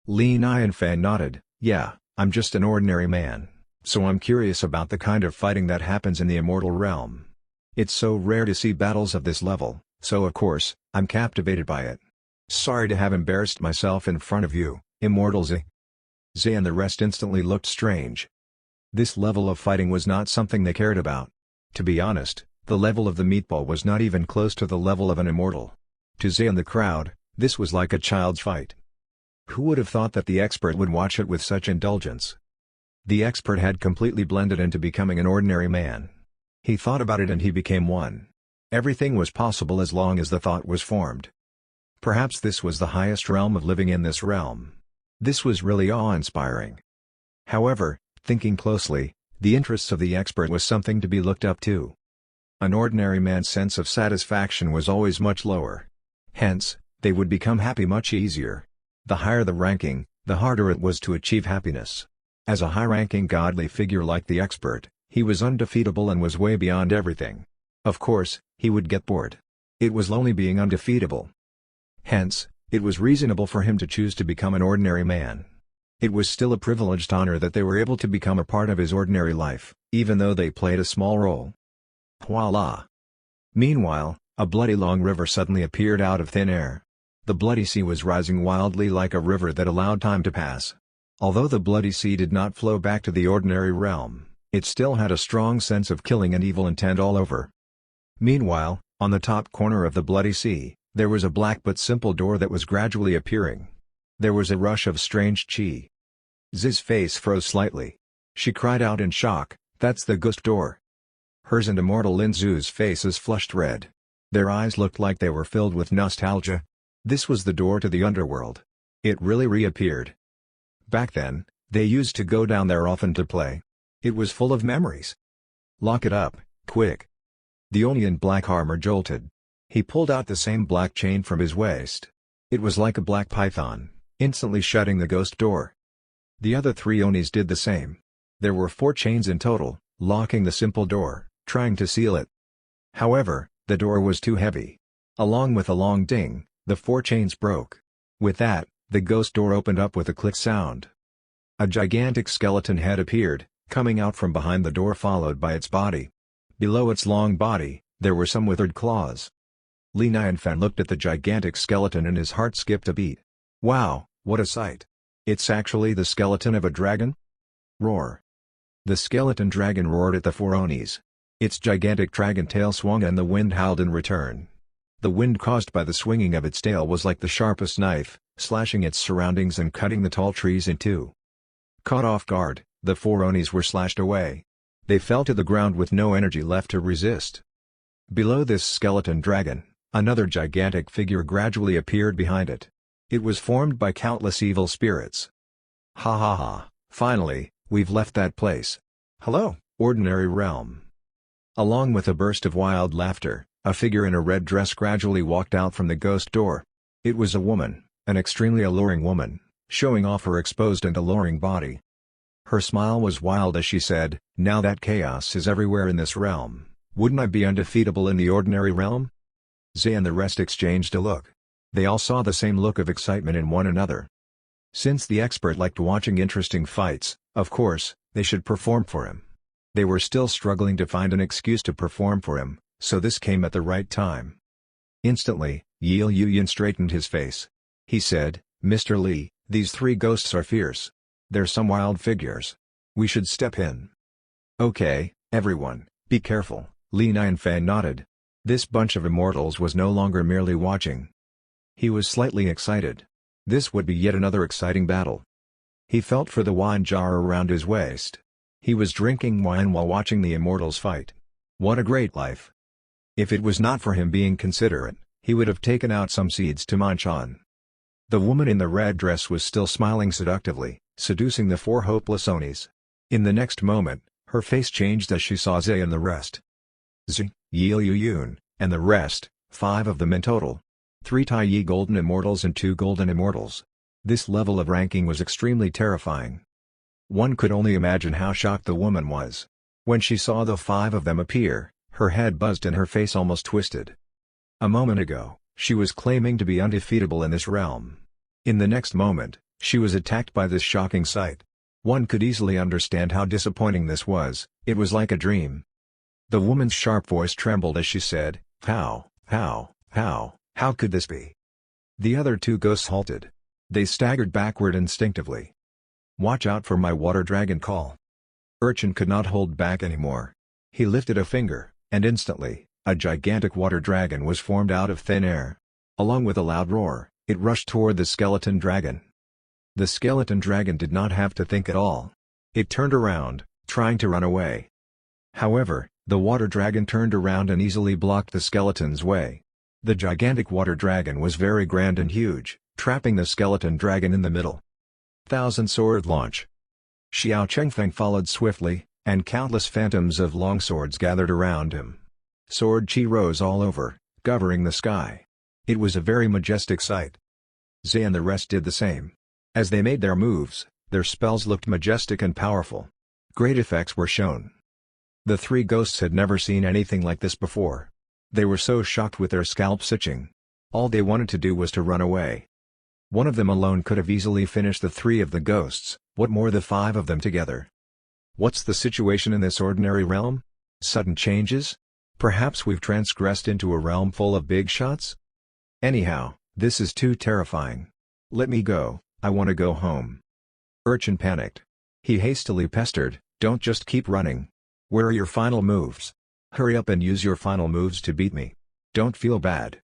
S1: Li Nianfan nodded, "Yeah, I'm just an ordinary man, so I'm curious about the kind of fighting that happens in the immortal realm. It's so rare to see battles of this level, so of course, I'm captivated by it. Sorry to have embarrassed myself in front of you, Immortal Zhe." Zhe and the rest instantly looked strange. This level of fighting was not something they cared about. To be honest, the level of the meatball was not even close to the level of an immortal. To Zhe and the crowd, this was like a child's fight. Who would have thought that the expert would watch it with such indulgence? The expert had completely blended into becoming an ordinary man. He thought about it and he became one. Everything was possible as long as the thought was formed. Perhaps this was the highest realm of living in this realm. This was really awe-inspiring. However, thinking closely, the interests of the expert was something to be looked up to. An ordinary man's sense of satisfaction was always much lower. Hence, they would become happy much easier. The higher the ranking, the harder it was to achieve happiness. As a high-ranking godly figure like the expert, he was undefeatable and was way beyond everything. Of course, he would get bored. It was lonely being undefeatable. Hence, it was reasonable for him to choose to become an ordinary man. It was still a privileged honor that they were able to become a part of his ordinary life, even though they played a small role. Voila! Meanwhile, a bloody long river suddenly appeared out of thin air. The bloody sea was rising wildly like a river that allowed time to pass. Although the bloody sea did not flow back to the ordinary realm, it still had a strong sense of killing and evil intent all over. Meanwhile, on the top corner of the bloody sea, there was a black but simple door that was gradually appearing. There was a rush of strange chi. Zhe's face froze slightly. She cried out in shock, "That's the ghost door!" Hers and Immortal Lin Zhu's faces flushed red. Their eyes looked like they were filled with nostalgia. This was the door to the underworld. It really reappeared. Back then, they used to go down there often to play. It was full of memories. "Lock it up, quick!" The Oni in black armor jolted. He pulled out the same black chain from his waist. It was like a black python, instantly shutting the ghost door. The other three Onis did the same. There were 4 chains in total, locking the simple door, trying to seal it. However, the door was too heavy. Along with a long ding, the 4 chains broke. With that, the ghost door opened up with a click sound. A gigantic skeleton head appeared, coming out from behind the door followed by its body. Below its long body, there were some withered claws. Li Nianfan looked at the gigantic skeleton and his heart skipped a beat. Wow, what a sight! It's actually the skeleton of a dragon? Roar! The skeleton dragon roared at the 4 Onis. Its gigantic dragon tail swung and the wind howled in return. The wind caused by the swinging of its tail was like the sharpest knife, slashing its surroundings and cutting the tall trees in two. Caught off guard, the 4 Onis were slashed away. They fell to the ground with no energy left to resist. Below this skeleton dragon, another gigantic figure gradually appeared behind it. It was formed by countless evil spirits. Ha ha ha, finally, we've left that place. Hello, ordinary realm. Along with a burst of wild laughter, a figure in a red dress gradually walked out from the ghost door. It was a woman, an extremely alluring woman, showing off her exposed and alluring body. Her smile was wild as she said, "Now that chaos is everywhere in this realm, wouldn't I be undefeatable in the ordinary realm?" Zhe and the rest exchanged a look. They all saw the same look of excitement in one another. Since the expert liked watching interesting fights, of course, they should perform for him. They were still struggling to find an excuse to perform for him, so this came at the right time. Instantly, Yil Yuyin straightened his face. He said, "Mr. Li, these 3 ghosts are fierce. They're some wild figures. We should step in." "Okay, everyone, be careful," Li Nianfan nodded. This bunch of immortals was no longer merely watching. He was slightly excited. This would be yet another exciting battle. He felt for the wine jar around his waist. He was drinking wine while watching the immortals fight. What a great life. If it was not for him being considerate, he would have taken out some seeds to munch on. The woman in the red dress was still smiling seductively, seducing the four hopeless Onis. In the next moment, her face changed as she saw Zay and the rest. Zay, Yil Yun, and the rest, 5 of them in total. 3 Taiyi Golden Immortals and 2 Golden Immortals. This level of ranking was extremely terrifying. One could only imagine how shocked the woman was. When she saw the 5 of them appear, her head buzzed and her face almost twisted. A moment ago, she was claiming to be undefeatable in this realm. In the next moment, she was attacked by this shocking sight. One could easily understand how disappointing this was. It was like a dream. The woman's sharp voice trembled as she said, how could this be? The other 2 ghosts halted. They staggered backward instinctively. Watch out for my water dragon call. Urchin could not hold back anymore. He lifted a finger, and instantly, a gigantic water dragon was formed out of thin air. Along with a loud roar, it rushed toward the skeleton dragon. The skeleton dragon did not have to think at all. It turned around, trying to run away. However, the water dragon turned around and easily blocked the skeleton's way. The gigantic water dragon was very grand and huge, trapping the skeleton dragon in the middle. 1,000 sword launch. Xiao Chengfeng followed swiftly, and countless phantoms of longswords gathered around him. Sword chi rose all over, covering the sky. It was a very majestic sight. Zay and the rest did the same. As they made their moves, their spells looked majestic and powerful. Great effects were shown. The 3 ghosts had never seen anything like this before. They were so shocked with their scalps itching. All they wanted to do was to run away. One of them alone could have easily finished the 3 of the ghosts, what more the 5 of them together? What's the situation in this ordinary realm? Sudden changes? Perhaps we've transgressed into a realm full of big shots? Anyhow, this is too terrifying. Let me go, I want to go home. Urchin panicked. He hastily pestered, don't just keep running. Where are your final moves? Hurry up and use your final moves to beat me. Don't feel bad.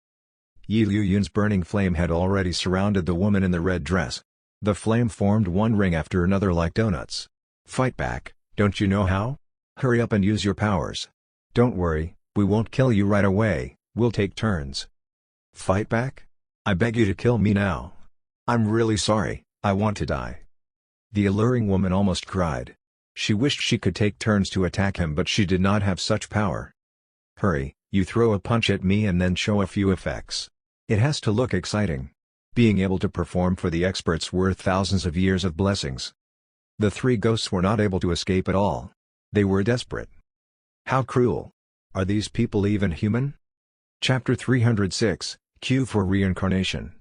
S1: Yi Liu Yun's burning flame had already surrounded the woman in the red dress. The flame formed one ring after another like donuts. Fight back, don't you know how? Hurry up and use your powers. Don't worry, we won't kill you right away, we'll take turns. Fight back? I beg you to kill me now. I'm really sorry, I want to die. The alluring woman almost cried. She wished she could take turns to attack him, but she did not have such power. Hurry, you throw a punch at me and then show a few effects. It has to look exciting. Being able to perform for the expert's worth thousands of years of blessings. The 3 ghosts were not able to escape at all. They were desperate. How cruel. Are these people even human? Chapter 306, Cue for Reincarnation.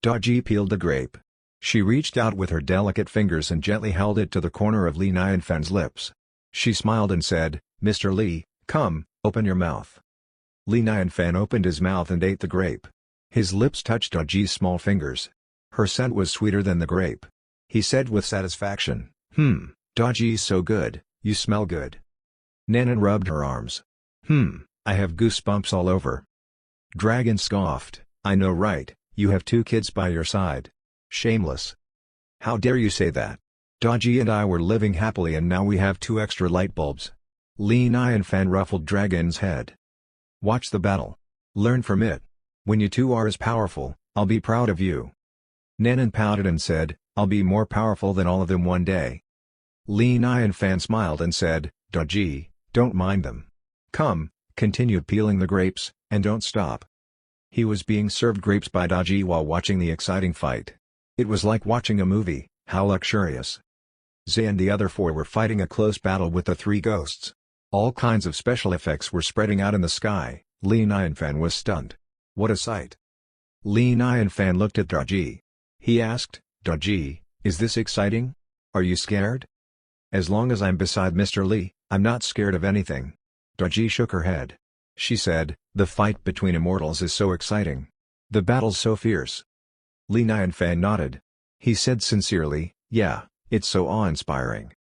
S1: Daji peeled the grape. She reached out with her delicate fingers and gently held it to the corner of Li Nianfan's lips. She smiled and said, Mr. Li, come, open your mouth. Li Nianfan opened his mouth and ate the grape. His lips touched Daji's small fingers. Her scent was sweeter than the grape. He said with satisfaction, Daji's so good, you smell good. Nanan rubbed her arms. I have goosebumps all over. Dragon scoffed, I know right, you have 2 kids by your side. Shameless. How dare you say that? Daji and I were living happily and now we have 2 extra light bulbs. Li Nianfan ruffled Dragon's head. Watch the battle. Learn from it. When you 2 are as powerful, I'll be proud of you. Nanan pouted and said, I'll be more powerful than all of them one day. Li Nianfan smiled and said, Daji, don't mind them. Come, continue peeling the grapes, and don't stop. He was being served grapes by Daji while watching the exciting fight. It was like watching a movie, how luxurious. Zay and the other 4 were fighting a close battle with the 3 ghosts. All kinds of special effects were spreading out in the sky. Li Nianfan was stunned. What a sight. Li Nianfan looked at Daji. He asked, Daji, is this exciting? Are you scared? As long as I'm beside Mr. Li, I'm not scared of anything. Daji shook her head. She said, the fight between immortals is so exciting. The battle's so fierce. Li Nianfan nodded. He said sincerely, yeah, it's so awe-inspiring.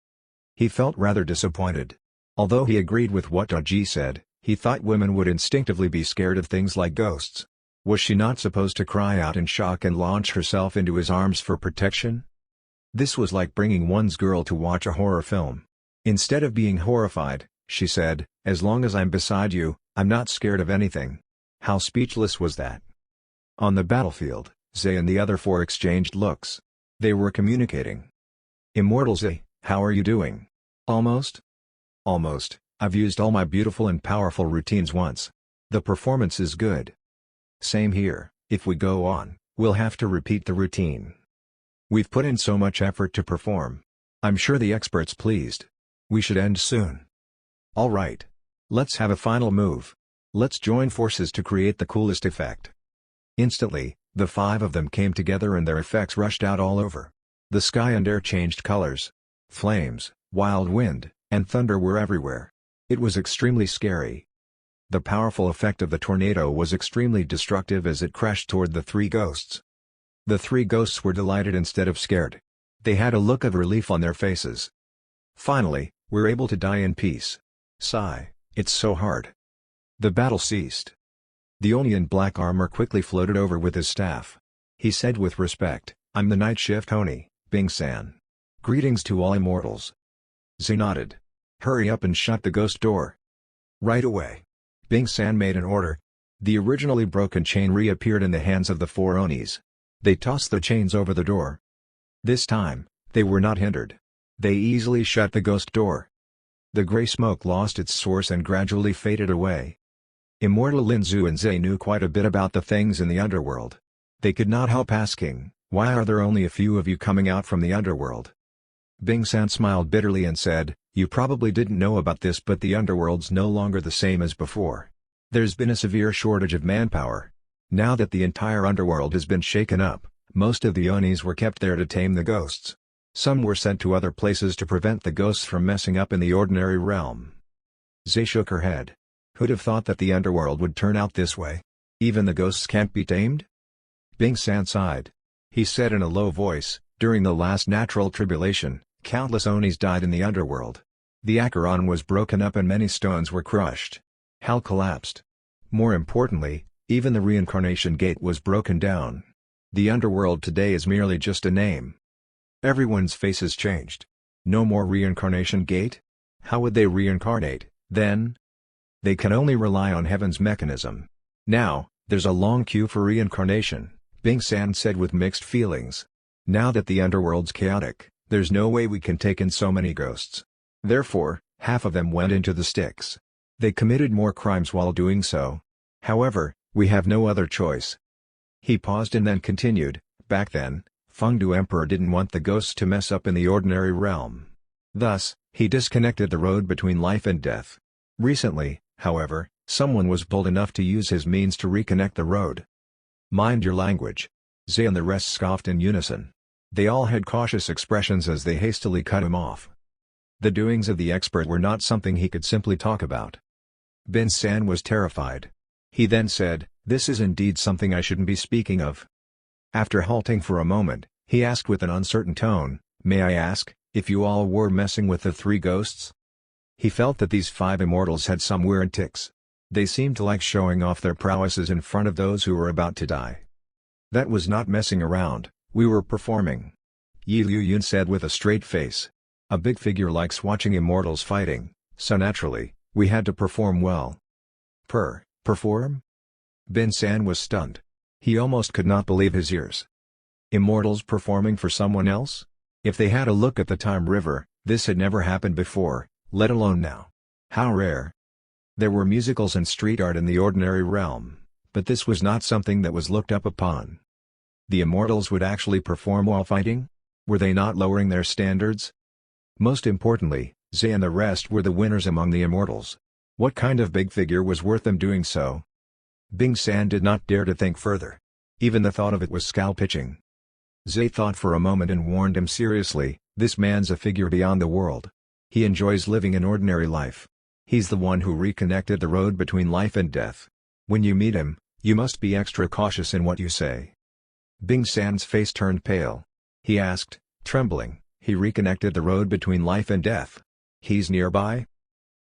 S1: He felt rather disappointed. Although he agreed with what Daji said, He thought women would instinctively be scared of things like ghosts. Was she not supposed to cry out in shock and launch herself into his arms for protection? This was like bringing one's girl to watch a horror film. Instead of being horrified, she said, "As long as I'm beside you, I'm not scared of anything." How speechless was that? On the battlefield, Zay and the other four exchanged looks. They were communicating. "Immortal Zay, how are you doing?" "Almost?" "Almost. I've used all my beautiful and powerful routines once. The performance is good." "Same here. If we go on, we'll have to repeat the routine. We've put in so much effort to perform. I'm sure the expert's pleased. We should end soon." "All right. Let's have a final move. Let's join forces to create the coolest effect." Instantly, the five of them came together and their effects rushed out all over. The sky and air changed colors. Flames, wild wind, and thunder were everywhere. It was extremely scary. The powerful effect of the tornado was extremely destructive as it crashed toward the three ghosts. The three ghosts were delighted instead of scared. They had a look of relief on their faces. "Finally, we're able to die in peace." Sigh, "It's so hard." The battle ceased. The Oni in black armor quickly floated over with his staff. He said with respect, "I'm the Night Shift Oni, Bing-san. Greetings to all immortals." Zay nodded. "Hurry up and shut the ghost door." "Right away." Bing-san made an order. The originally broken chain reappeared in the hands of the four Onis. They tossed the chains over the door. This time, they were not hindered. They easily shut the ghost door. The gray smoke lost its source and gradually faded away. Immortal Linzu and Zay knew quite a bit about the things in the underworld. They could not help asking, "Why are there only a few of you coming out from the underworld?" Bing-san smiled bitterly and said, "You probably didn't know about this, but the underworld's no longer the same as before. There's been a severe shortage of manpower. Now that the entire underworld has been shaken up, most of the Onis were kept there to tame the ghosts. Some were sent to other places to prevent the ghosts from messing up in the ordinary realm." Zay shook her head. Who'd have thought that the underworld would turn out this way? Even the ghosts can't be tamed? Bing-san sighed. He said in a low voice, "During the last natural tribulation, countless Onis died in the underworld. The Acheron was broken up and many stones were crushed. Hell collapsed. More importantly, even the reincarnation gate was broken down. The underworld today is merely just a name." Everyone's faces changed. No more reincarnation gate? How would they reincarnate, then? They can only rely on heaven's mechanism. "Now, there's a long queue for reincarnation," Bing-san said with mixed feelings. "Now that the underworld's chaotic, there's no way we can take in so many ghosts. Therefore, half of them went into the sticks. They committed more crimes while doing so. However, we have no other choice." He paused and then continued, "Back then, Fengdu Emperor didn't want the ghosts to mess up in the ordinary realm. Thus, he disconnected the road between life and death. Recently, however, someone was bold enough to use his means to reconnect the road." "Mind your language." Zay and the rest scoffed in unison. They all had cautious expressions as they hastily cut him off. The doings of the expert were not something he could simply talk about. Bin-san was terrified. He then said, "This is indeed something I shouldn't be speaking of." After halting for a moment, he asked with an uncertain tone, "May I ask, if you all were messing with the three ghosts?" He felt that these five immortals had some weird tics. They seemed to like showing off their prowesses in front of those who were about to die. "That was not messing around, we were performing," Yi Liu-yun said with a straight face. "A big figure likes watching immortals fighting, so naturally, we had to perform well." Perform? Bin-san was stunned. He almost could not believe his ears. Immortals performing for someone else? If they had a look at the Time River, this had never happened before, let alone now. How rare. There were musicals and street art in the ordinary realm, but this was not something that was looked up upon. The immortals would actually perform while fighting? Were they not lowering their standards? Most importantly, Zay and the rest were the winners among the immortals. What kind of big figure was worth them doing so? Bing-san did not dare to think further. Even the thought of it was scalp-itching. Zay thought for a moment and warned him seriously, "This man's a figure beyond the world. He enjoys living an ordinary life. He's the one who reconnected the road between life and death. When you meet him, you must be extra cautious in what you say." Bing-san's face turned pale. He asked, trembling, "He reconnected the road between life and death? He's nearby?"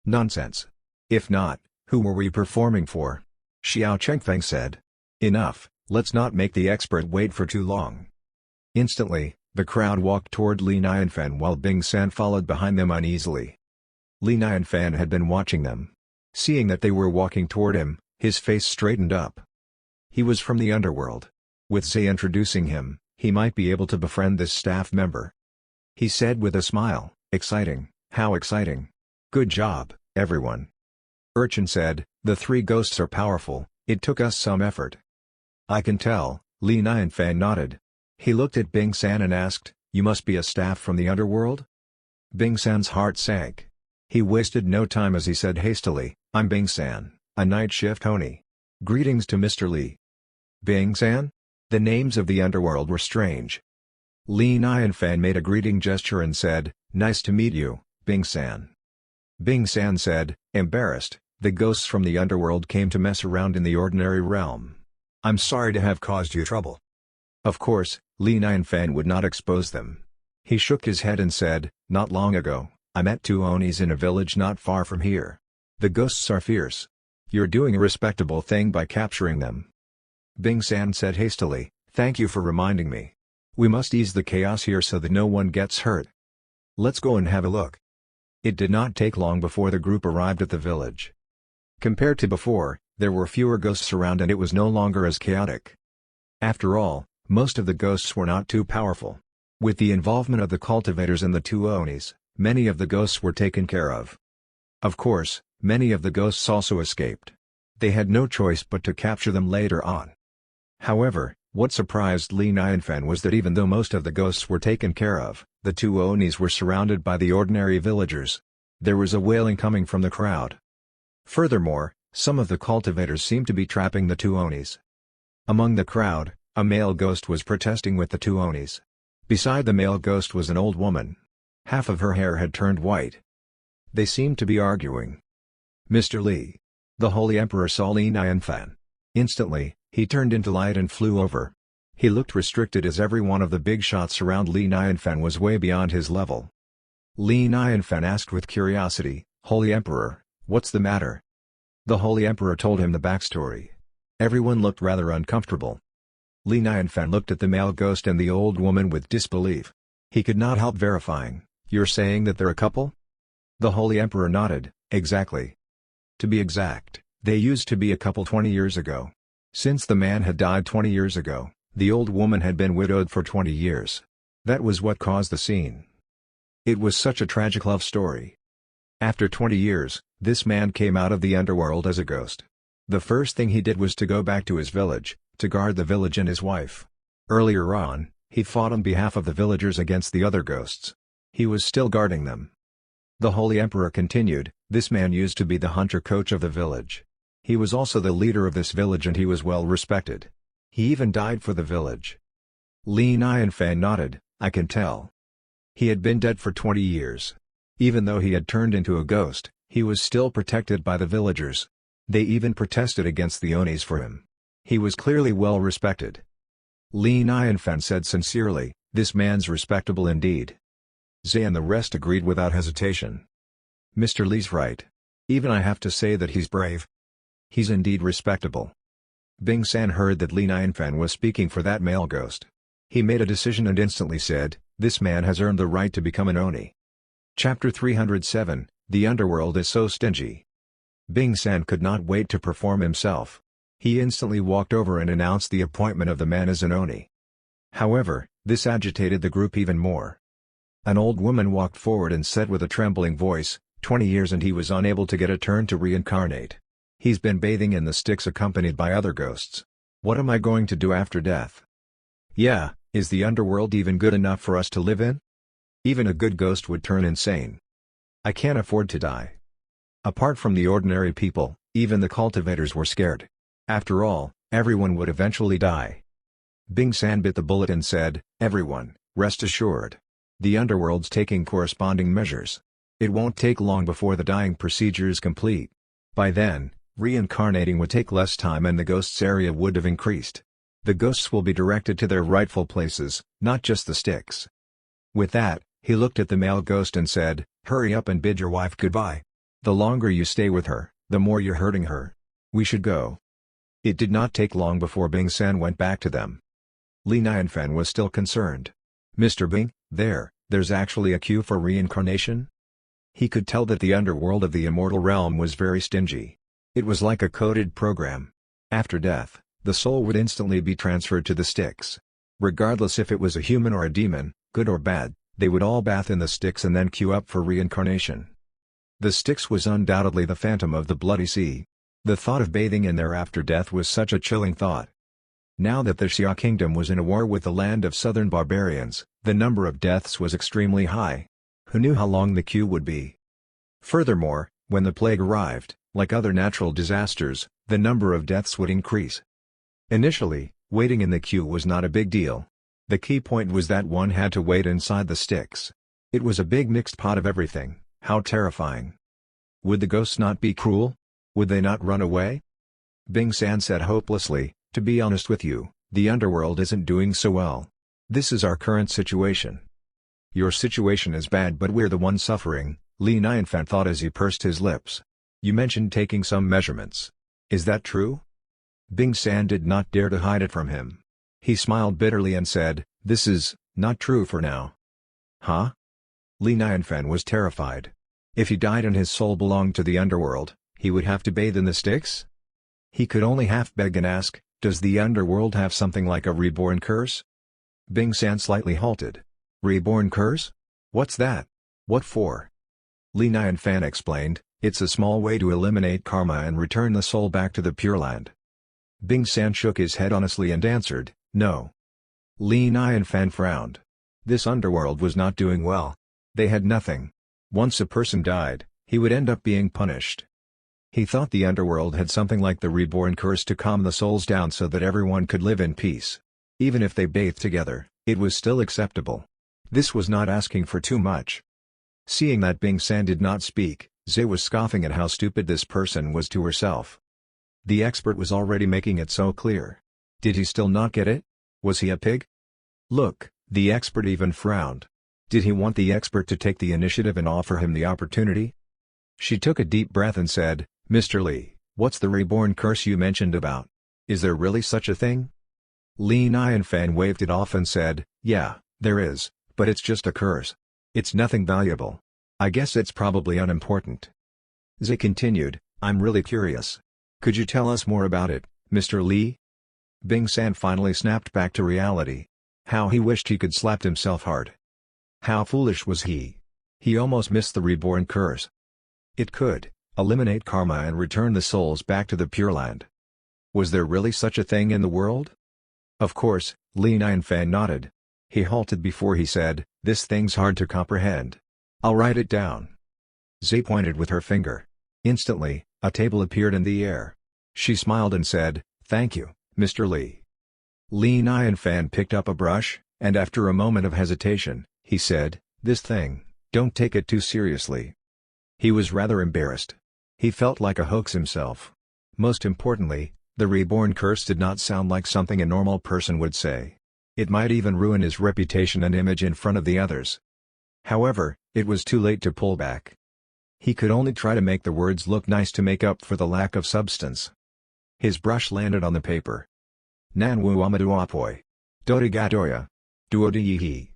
S1: "Nonsense. If not, Who were we performing for? Xiao Chengfeng said. Enough, let's not make the expert wait for too long. Instantly, the crowd walked toward Li Nianfan while Bing San followed behind them uneasily. Li Nianfan had been watching them. Seeing that they were walking toward him, his face straightened up. He was from the Underworld. With Zhe introducing him, he might be able to befriend this staff member. He said with a smile, "Exciting, how exciting. Good job, everyone." Urchin said, "The three ghosts are powerful, it took us some effort." "I can tell," Li Nianfan nodded. He looked at Bing San and asked, "You must be a staff from the Underworld?" Bing San's heart sank. He wasted no time as he said hastily, "I'm Bing San, a night shift Oni. Greetings to Mr. Li." Bing San? The names of the Underworld were strange. Li Nianfan made a greeting gesture and said, "Nice to meet you, Bing San." Bing San said, embarrassed, "The ghosts from the Underworld came to mess around in the ordinary realm. I'm sorry to have caused you trouble." Of course, Li Nianfan would not expose them. He shook his head and said, "Not long ago, I met two Onis in a village not far from here. The ghosts are fierce. You're doing a respectable thing by capturing them." Bing San said hastily, "Thank you for reminding me. We must ease the chaos here so that no one gets hurt. Let's go and have a look." It did not take long before the group arrived at the village. Compared to before, there were fewer ghosts around and it was no longer as chaotic. After all, most of the ghosts were not too powerful. With the involvement of the cultivators and the two Onis, many of the ghosts were taken care of. Of course, many of the ghosts also escaped. They had no choice but to capture them later on. However, what surprised Li Nianfan was that even though most of the ghosts were taken care of, the two Onis were surrounded by the ordinary villagers. There was a wailing coming from the crowd. Furthermore, some of the cultivators seemed to be trapping the two Onis. Among the crowd, a male ghost was protesting with the two Onis. Beside the male ghost was an old woman. Half of her hair had turned white. They seemed to be arguing. "Mr. Li." The Holy Emperor saw Li Nianfan. Instantly, he turned into light and flew over. He looked restricted as every one of the big shots around Li Nianfan was way beyond his level. Li Nianfan asked with curiosity, "Holy Emperor, what's the matter?" The Holy Emperor told him the backstory. Everyone looked rather uncomfortable. Li Nianfan looked at the male ghost and the old woman with disbelief. He could not help verifying, "You're saying that they're a couple?" The Holy Emperor nodded, "Exactly. To be exact, they used to be a couple 20 years ago. Since the man had died 20 years ago, the old woman had been widowed for 20 years. That was what caused the scene. It was such a tragic love story. After 20 years, this man came out of the underworld as a ghost. The first thing he did was to go back to his village, to guard the village and his wife. Earlier on, he fought on behalf of the villagers against the other ghosts. He was still guarding them." The Holy Emperor continued, "This man used to be the hunter coach of the village. He was also the leader of this village and he was well respected. He even died for the village." Li Nianfan nodded, "I can tell. He had been dead for 20 years. Even though he had turned into a ghost, he was still protected by the villagers. They even protested against the Onis for him. He was clearly well respected." Li Nianfan said sincerely, "This man's respectable indeed." Zhe and the rest agreed without hesitation. "Mr. Li's right. Even I have to say that he's brave. He's indeed respectable." Bing San heard that Li Nianfan was speaking for that male ghost. He made a decision and instantly said, "This man has earned the right to become an Oni." Chapter 307, The Underworld is so stingy. Bing San could not wait to perform himself. He instantly walked over and announced the appointment of the man as an Oni. However, this agitated the group even more. An old woman walked forward and said with a trembling voice, 20 years and he was unable to get a turn to reincarnate. He's been bathing in the Styx accompanied by other ghosts. What am I going to do after death? Yeah, is the underworld even good enough for us to live in? Even a good ghost would turn insane. I can't afford to die. Apart from the ordinary people, even the cultivators were scared. After all, everyone would eventually die. Bing San bit the bullet and said, "Everyone, rest assured. The underworld's taking corresponding measures. It won't take long before the dying procedure is complete. By then, reincarnating would take less time and the ghosts' area would have increased. The ghosts will be directed to their rightful places, not just the Styx." With that, he looked at the male ghost and said, "Hurry up and bid your wife goodbye. The longer you stay with her, The more you're hurting her. We should go. It did not take long before Bing San went back to them. Li Nianfan was still concerned. Mr. Bing, there's actually a queue for reincarnation? He could tell that the underworld of the immortal realm was very stingy. It was like a coded program. After death, the soul would instantly be transferred to the sticks. Regardless if it was a human or a demon, good or bad, they would all bath in the sticks and then queue up for reincarnation. The Styx was undoubtedly the phantom of the Bloody Sea. The thought of bathing in there after death was such a chilling thought. Now that the Xia kingdom was in a war with the land of southern barbarians, the number of deaths was extremely high. Who knew how long the queue would be? Furthermore, when the plague arrived, like other natural disasters, the number of deaths would increase. Initially, waiting in the queue was not a big deal. The key point was that one had to wait inside the Styx. It was a big mixed pot of everything. How terrifying. Would the ghosts not be cruel? Would they not run away? Bing San said hopelessly, to be honest with you, the underworld isn't doing so well. This is our current situation. Your situation is bad but we're the ones suffering, Li Nianfan thought as he pursed his lips. You mentioned taking some measurements. Is that true? Bing San did not dare to hide it from him. He smiled bitterly and said, this is not true for now. Huh? Li Nianfan was terrified. If he died and his soul belonged to the underworld, he would have to bathe in the Styx? He could only half beg and ask, does the underworld have something like a reborn curse? Bing San slightly halted. Reborn curse? What's that? What for? Li Nianfan explained, it's a small way to eliminate karma and return the soul back to the Pure Land. Bing San shook his head honestly and answered, no. Li Nianfan frowned. This underworld was not doing well. They had nothing. Once a person died, he would end up being punished. He thought the underworld had something like the reborn curse to calm the souls down so that everyone could live in peace. Even if they bathed together, it was still acceptable. This was not asking for too much. Seeing that Bing San did not speak, Zhe was scoffing at how stupid this person was to herself. The expert was already making it so clear. Did he still not get it? Was he a pig? Look, the expert even frowned. Did he want the expert to take the initiative and offer him the opportunity? She took a deep breath and said, Mr. Li, what's the reborn curse you mentioned about? Is there really such a thing? Li Nianfan waved it off and said, yeah, there is, but it's just a curse. It's nothing valuable. I guess it's probably unimportant. Zhe continued, I'm really curious. Could you tell us more about it, Mr. Li? Bing San finally snapped back to reality. How he wished he could slap himself hard. How foolish was he? He almost missed the reborn curse. It could eliminate karma and return the souls back to the Pure Land. Was there really such a thing in the world? Of course, Li Nianfan nodded. He halted before he said, this thing's hard to comprehend. I'll write it down. Zhe pointed with her finger. Instantly, a table appeared in the air. She smiled and said, thank you, Mr. Li. Li Nianfan picked up a brush, and after a moment of hesitation, he said, this thing, don't take it too seriously. He was rather embarrassed. He felt like a hoax himself. Most importantly, the reborn curse did not sound like something a normal person would say. It might even ruin his reputation and image in front of the others. However, it was too late to pull back. He could only try to make the words look nice to make up for the lack of substance. His brush landed on the paper. Nanwu Amaduapoi. Dodigadoya. Duodiyihi.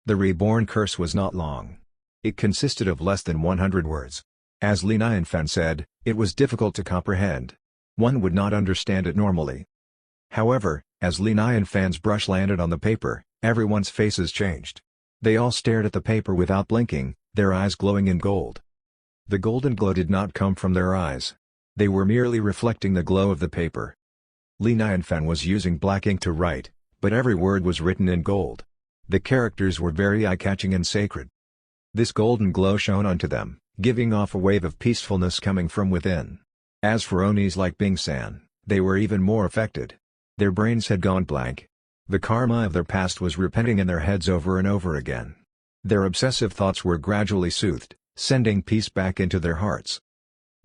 S1: The reborn curse was not long. It consisted of less than 100 words. As Li Nianfan said, it was difficult to comprehend. One would not understand it normally. However, as Li Nianfan's brush landed on the paper, everyone's faces changed. They all stared at the paper without blinking, their eyes glowing in gold. The golden glow did not come from their eyes. They were merely reflecting the glow of the paper. Li Nianfan was using black ink to write, but every word was written in gold. The characters were very eye-catching and sacred. This golden glow shone onto them, giving off a wave of peacefulness coming from within. As for Onis like Bing San, they were even more affected. Their brains had gone blank. The karma of their past was repeating in their heads over and over again. Their obsessive thoughts were gradually soothed, sending peace back into their hearts.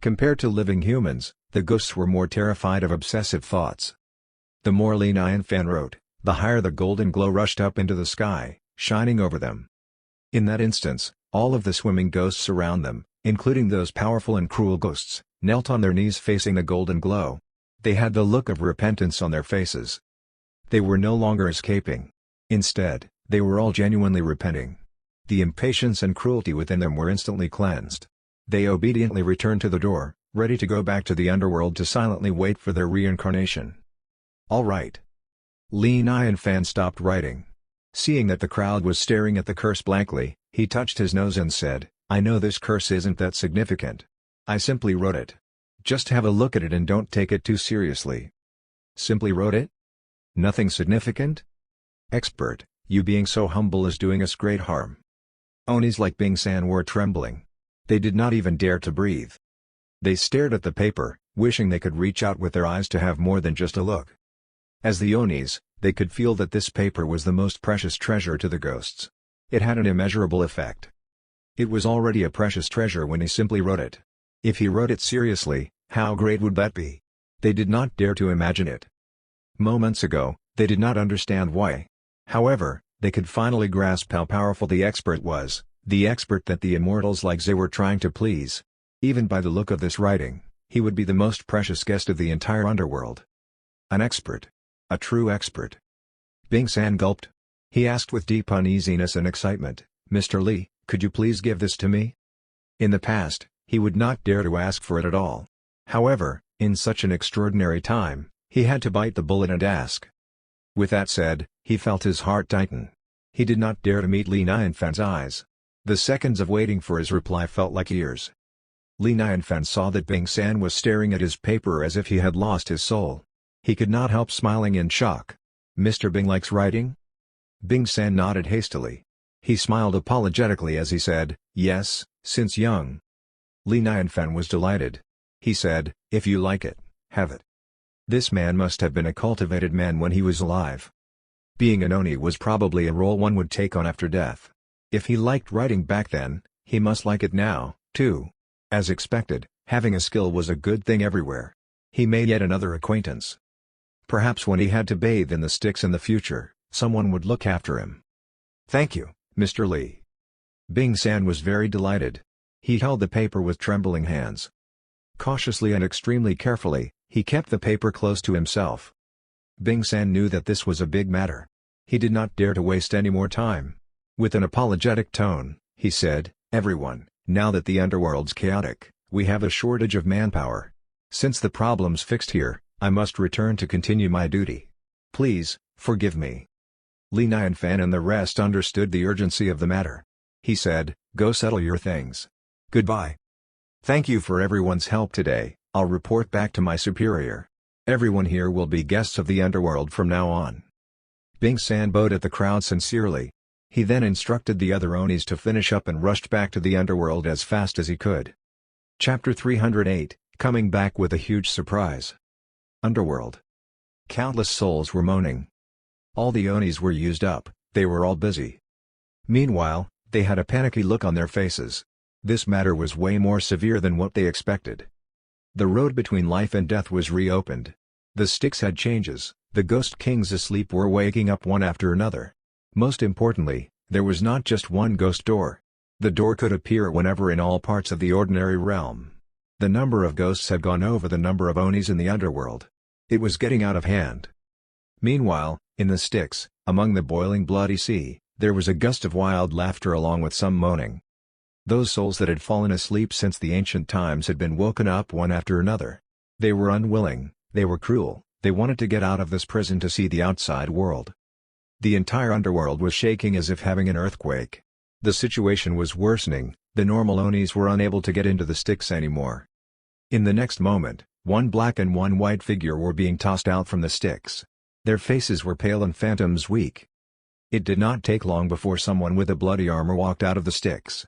S1: Compared to living humans, the ghosts were more terrified of obsessive thoughts. The more Li Nianfan wrote, the higher the golden glow rushed up into the sky, shining over them. In that instance, all of the swimming ghosts around them, including those powerful and cruel ghosts, knelt on their knees facing the golden glow. They had the look of repentance on their faces. They were no longer escaping. Instead, they were all genuinely repenting. The impatience and cruelty within them were instantly cleansed. They obediently returned to the door, ready to go back to the underworld to silently wait for their reincarnation. All right. Li Nianfan stopped writing. Seeing that the crowd was staring at the curse blankly, he touched his nose and said, I know this curse isn't that significant. I simply wrote it. Just have a look at it and don't take it too seriously. Simply wrote it? Nothing significant? Expert, you being so humble is doing us great harm. Onis like Bing-san were trembling. They did not even dare to breathe. They stared at the paper, wishing they could reach out with their eyes to have more than just a look. As the Onis, they could feel that this paper was the most precious treasure to the ghosts. It had an immeasurable effect. It was already a precious treasure when he simply wrote it. If he wrote it seriously, how great would that be? They did not dare to imagine it. Moments ago, they did not understand why. However, they could finally grasp how powerful the expert was, the expert that the immortals like Zay were trying to please. Even by the look of this writing, he would be the most precious guest of the entire underworld. An expert. A true expert. Bing-san gulped. He asked with deep uneasiness and excitement, Mr. Li, could you please give this to me? In the past, he would not dare to ask for it at all. However, in such an extraordinary time, he had to bite the bullet and ask. With that said, he felt his heart tighten. He did not dare to meet Li Nianfan's eyes. The seconds of waiting for his reply felt like years. Li Nianfan saw that Bing-san was staring at his paper as if he had lost his soul. He could not help smiling in shock. Mr. Bing likes writing? Bing-san nodded hastily. He smiled apologetically as he said, yes, since young. Li Nianfan was delighted. He said, if you like it, have it. This man must have been a cultivated man when he was alive. Being an Oni was probably a role one would take on after death. If he liked writing back then, he must like it now, too. As expected, having a skill was a good thing everywhere. He made yet another acquaintance. Perhaps when he had to bathe in the sticks in the future, someone would look after him. Thank you, Mr. Li. Bing-san was very delighted. He held the paper with trembling hands. Cautiously and extremely carefully, he kept the paper close to himself. Bing-san knew that this was a big matter. He did not dare to waste any more time. With an apologetic tone, he said, everyone, now that the underworld's chaotic, we have a shortage of manpower. Since the problem's fixed here, I must return to continue my duty. Please, forgive me. Li Nianfan and the rest understood the urgency of the matter. He said, go settle your things. Goodbye. Thank you for everyone's help today. I'll report back to my superior. Everyone here will be guests of the underworld from now on. Bing-san bowed at the crowd sincerely. He then instructed the other Onis to finish up and rushed back to the underworld as fast as he could. Chapter 308, coming back with a huge surprise. Underworld. Countless souls were moaning. All the Onis were used up, they were all busy. Meanwhile, they had a panicky look on their faces. This matter was way more severe than what they expected. The road between life and death was reopened. The sticks had changes, the ghost kings asleep were waking up one after another. Most importantly, there was not just one ghost door. The door could appear whenever in all parts of the ordinary realm. The number of ghosts had gone over the number of Onis in the underworld. It was getting out of hand. Meanwhile, in the sticks, among the boiling bloody sea, there was a gust of wild laughter along with some moaning. Those souls that had fallen asleep since the ancient times had been woken up one after another. They were unwilling, they were cruel, they wanted to get out of this prison to see the outside world. The entire underworld was shaking as if having an earthquake. The situation was worsening, the normal Onis were unable to get into the sticks anymore. In the next moment, one black and one white figure were being tossed out from the sticks. Their faces were pale and phantoms weak. It did not take long before someone with a bloody armor walked out of the sticks.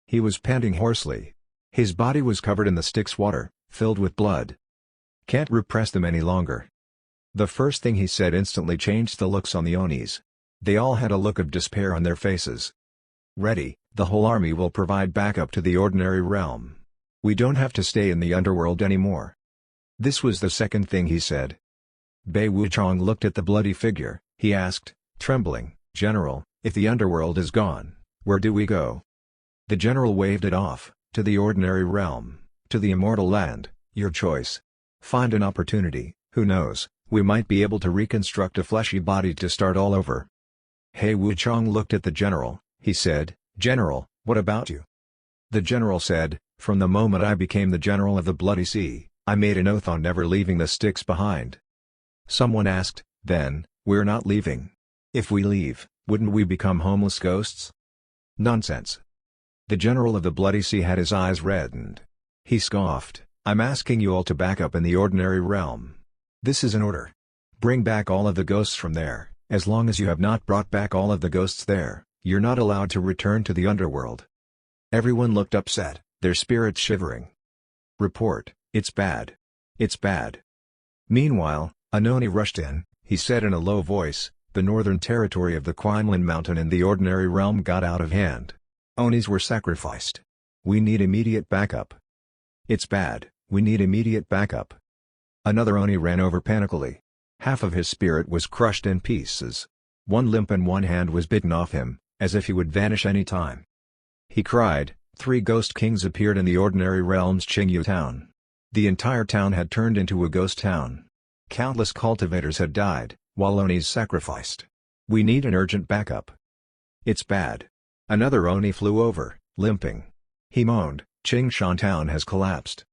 S1: He was panting hoarsely. His body was covered in the sticks' water, filled with blood. Can't repress them any longer. The first thing he said instantly changed the looks on the Onis. They all had a look of despair on their faces. Ready, the whole army will provide backup to the ordinary realm. We don't have to stay in the underworld anymore. This was the second thing he said. Bei Wuchong looked at the bloody figure. He asked, trembling, General, if the underworld is gone, where do we go? The general waved it off, to the ordinary realm. To the immortal land, your choice. Find an opportunity, who knows, we might be able to reconstruct a fleshy body to start all over. He Wukong looked at the general, he said, "General, what about you?" The general said, "From the moment I became the general of the Bloody Sea, I made an oath on never leaving the sticks behind." Someone asked, "Then, we're not leaving. If we leave, wouldn't we become homeless ghosts?" Nonsense. The general of the Bloody Sea had his eyes reddened. He scoffed, "I'm asking you all to back up in the ordinary realm. This is an order. Bring back all of the ghosts from there. As long as you have not brought back all of the ghosts there, you're not allowed to return to the underworld." Everyone looked upset, their spirits shivering. "Report, it's bad. It's bad." Meanwhile, an Oni rushed in. He said in a low voice, "The northern territory of the Qianlin Mountain and the ordinary realm got out of hand. Onis were sacrificed. We need immediate backup." "It's bad, we need immediate backup." Another Oni ran over panically. Half of his spirit was crushed in pieces. One limb and one hand was bitten off him, as if he would vanish any time. He cried, "3 ghost kings appeared in the ordinary realm's Qingyu town. The entire town had turned into a ghost town. Countless cultivators had died, while Onis sacrificed. We need an urgent backup." "It's bad." Another Oni flew over, limping. He moaned, "Qingshan town has collapsed."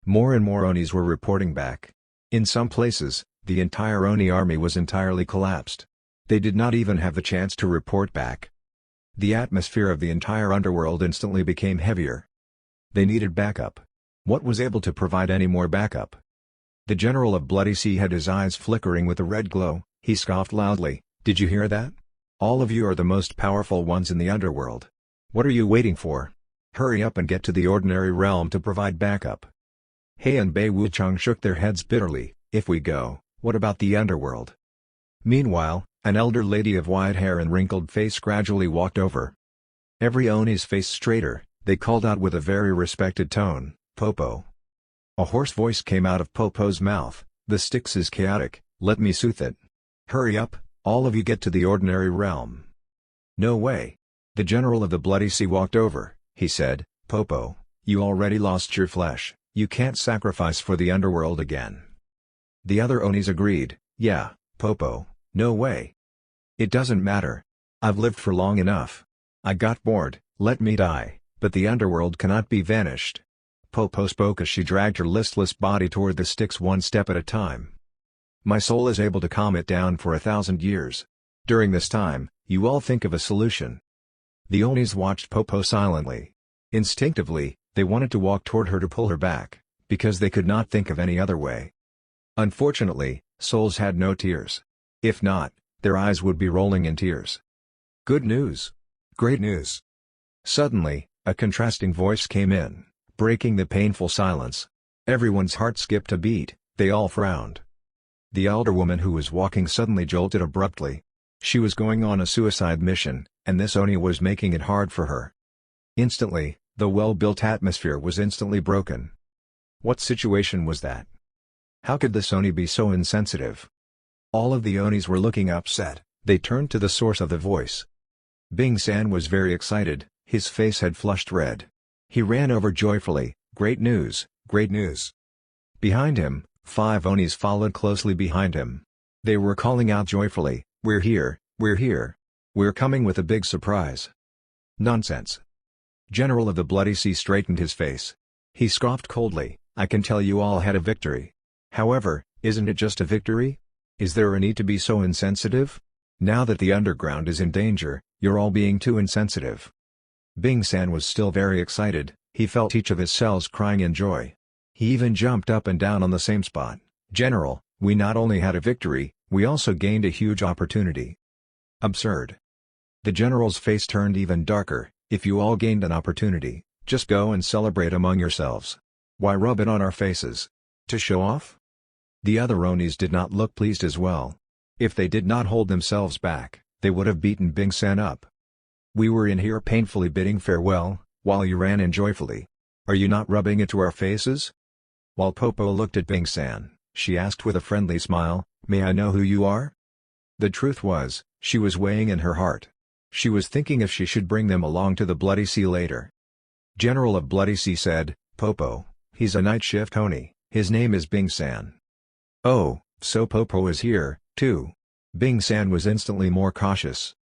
S1: More and more Onis were reporting back. In some places, the entire Oni army was entirely collapsed. They did not even have the chance to report back. The atmosphere of the entire underworld instantly became heavier. They needed backup. What was able to provide any more backup? The general of Bloody Sea had his eyes flickering with a red glow. He scoffed loudly, "Did you hear that? All of you are the most powerful ones in the underworld. What are you waiting for? Hurry up and get to the ordinary realm to provide backup." He and Bei Wuchang shook their heads bitterly. "If we go, what about the underworld?" Meanwhile, an elder lady of white hair and wrinkled face gradually walked over. Every Oni's face straighter, they called out with a very respected tone, "Popo." A hoarse voice came out of Popo's mouth, "The Styx is chaotic, let me soothe it. Hurry up, all of you get to the ordinary realm." "No way." The general of the Bloody Sea walked over, he said, "Popo, you already lost your flesh, you can't sacrifice for the underworld again." The other Onis agreed, "Yeah, Popo, no way. It doesn't matter. I've lived for long enough. I got bored, let me die, but the underworld cannot be vanished." Popo spoke as she dragged her listless body toward the Styx one step at a time. "My soul is able to calm it down for 1,000 years. During this time, you all think of a solution." The Onis watched Popo silently. Instinctively, they wanted to walk toward her to pull her back, because they could not think of any other way. Unfortunately, souls had no tears. If not, their eyes would be rolling in tears. "Good news! Great news!" Suddenly, a contrasting voice came in, breaking the painful silence. Everyone's heart skipped a beat, they all frowned. The elder woman who was walking suddenly jolted abruptly. She was going on a suicide mission, and this Oni was making it hard for her. Instantly, the well-built atmosphere was instantly broken. What situation was that? How could this Oni be so insensitive? All of the Onis were looking upset. They turned to the source of the voice. Bing-san was very excited, his face had flushed red. He ran over joyfully, "Great news, great news!" Behind him, 5 Onis followed closely behind him. They were calling out joyfully, "We're here, we're here! We're coming with a big surprise!" "Nonsense!" General of the Bloody Sea straightened his face. He scoffed coldly, "I can tell you all had a victory. However, isn't it just a victory? Is there a need to be so insensitive? Now that the underground is in danger, you're all being too insensitive." Bing-san was still very excited, he felt each of his cells crying in joy. He even jumped up and down on the same spot. "General, we not only had a victory, we also gained a huge opportunity." "Absurd." The general's face turned even darker. "If you all gained an opportunity, just go and celebrate among yourselves. Why rub it on our faces? To show off?" The other Onis did not look pleased as well. If they did not hold themselves back, they would have beaten Bing-san up. "We were in here painfully bidding farewell, while you ran in joyfully. Are you not rubbing it to our faces?" While Popo looked at Bing-san, she asked with a friendly smile, "May I know who you are?" The truth was, she was weighing in her heart. She was thinking if she should bring them along to the Bloody Sea later. General of Bloody Sea said, "Popo, He's a night shift Oni, his name is Bing-san. Oh, so Popo is here, too. Bing-san was instantly more cautious.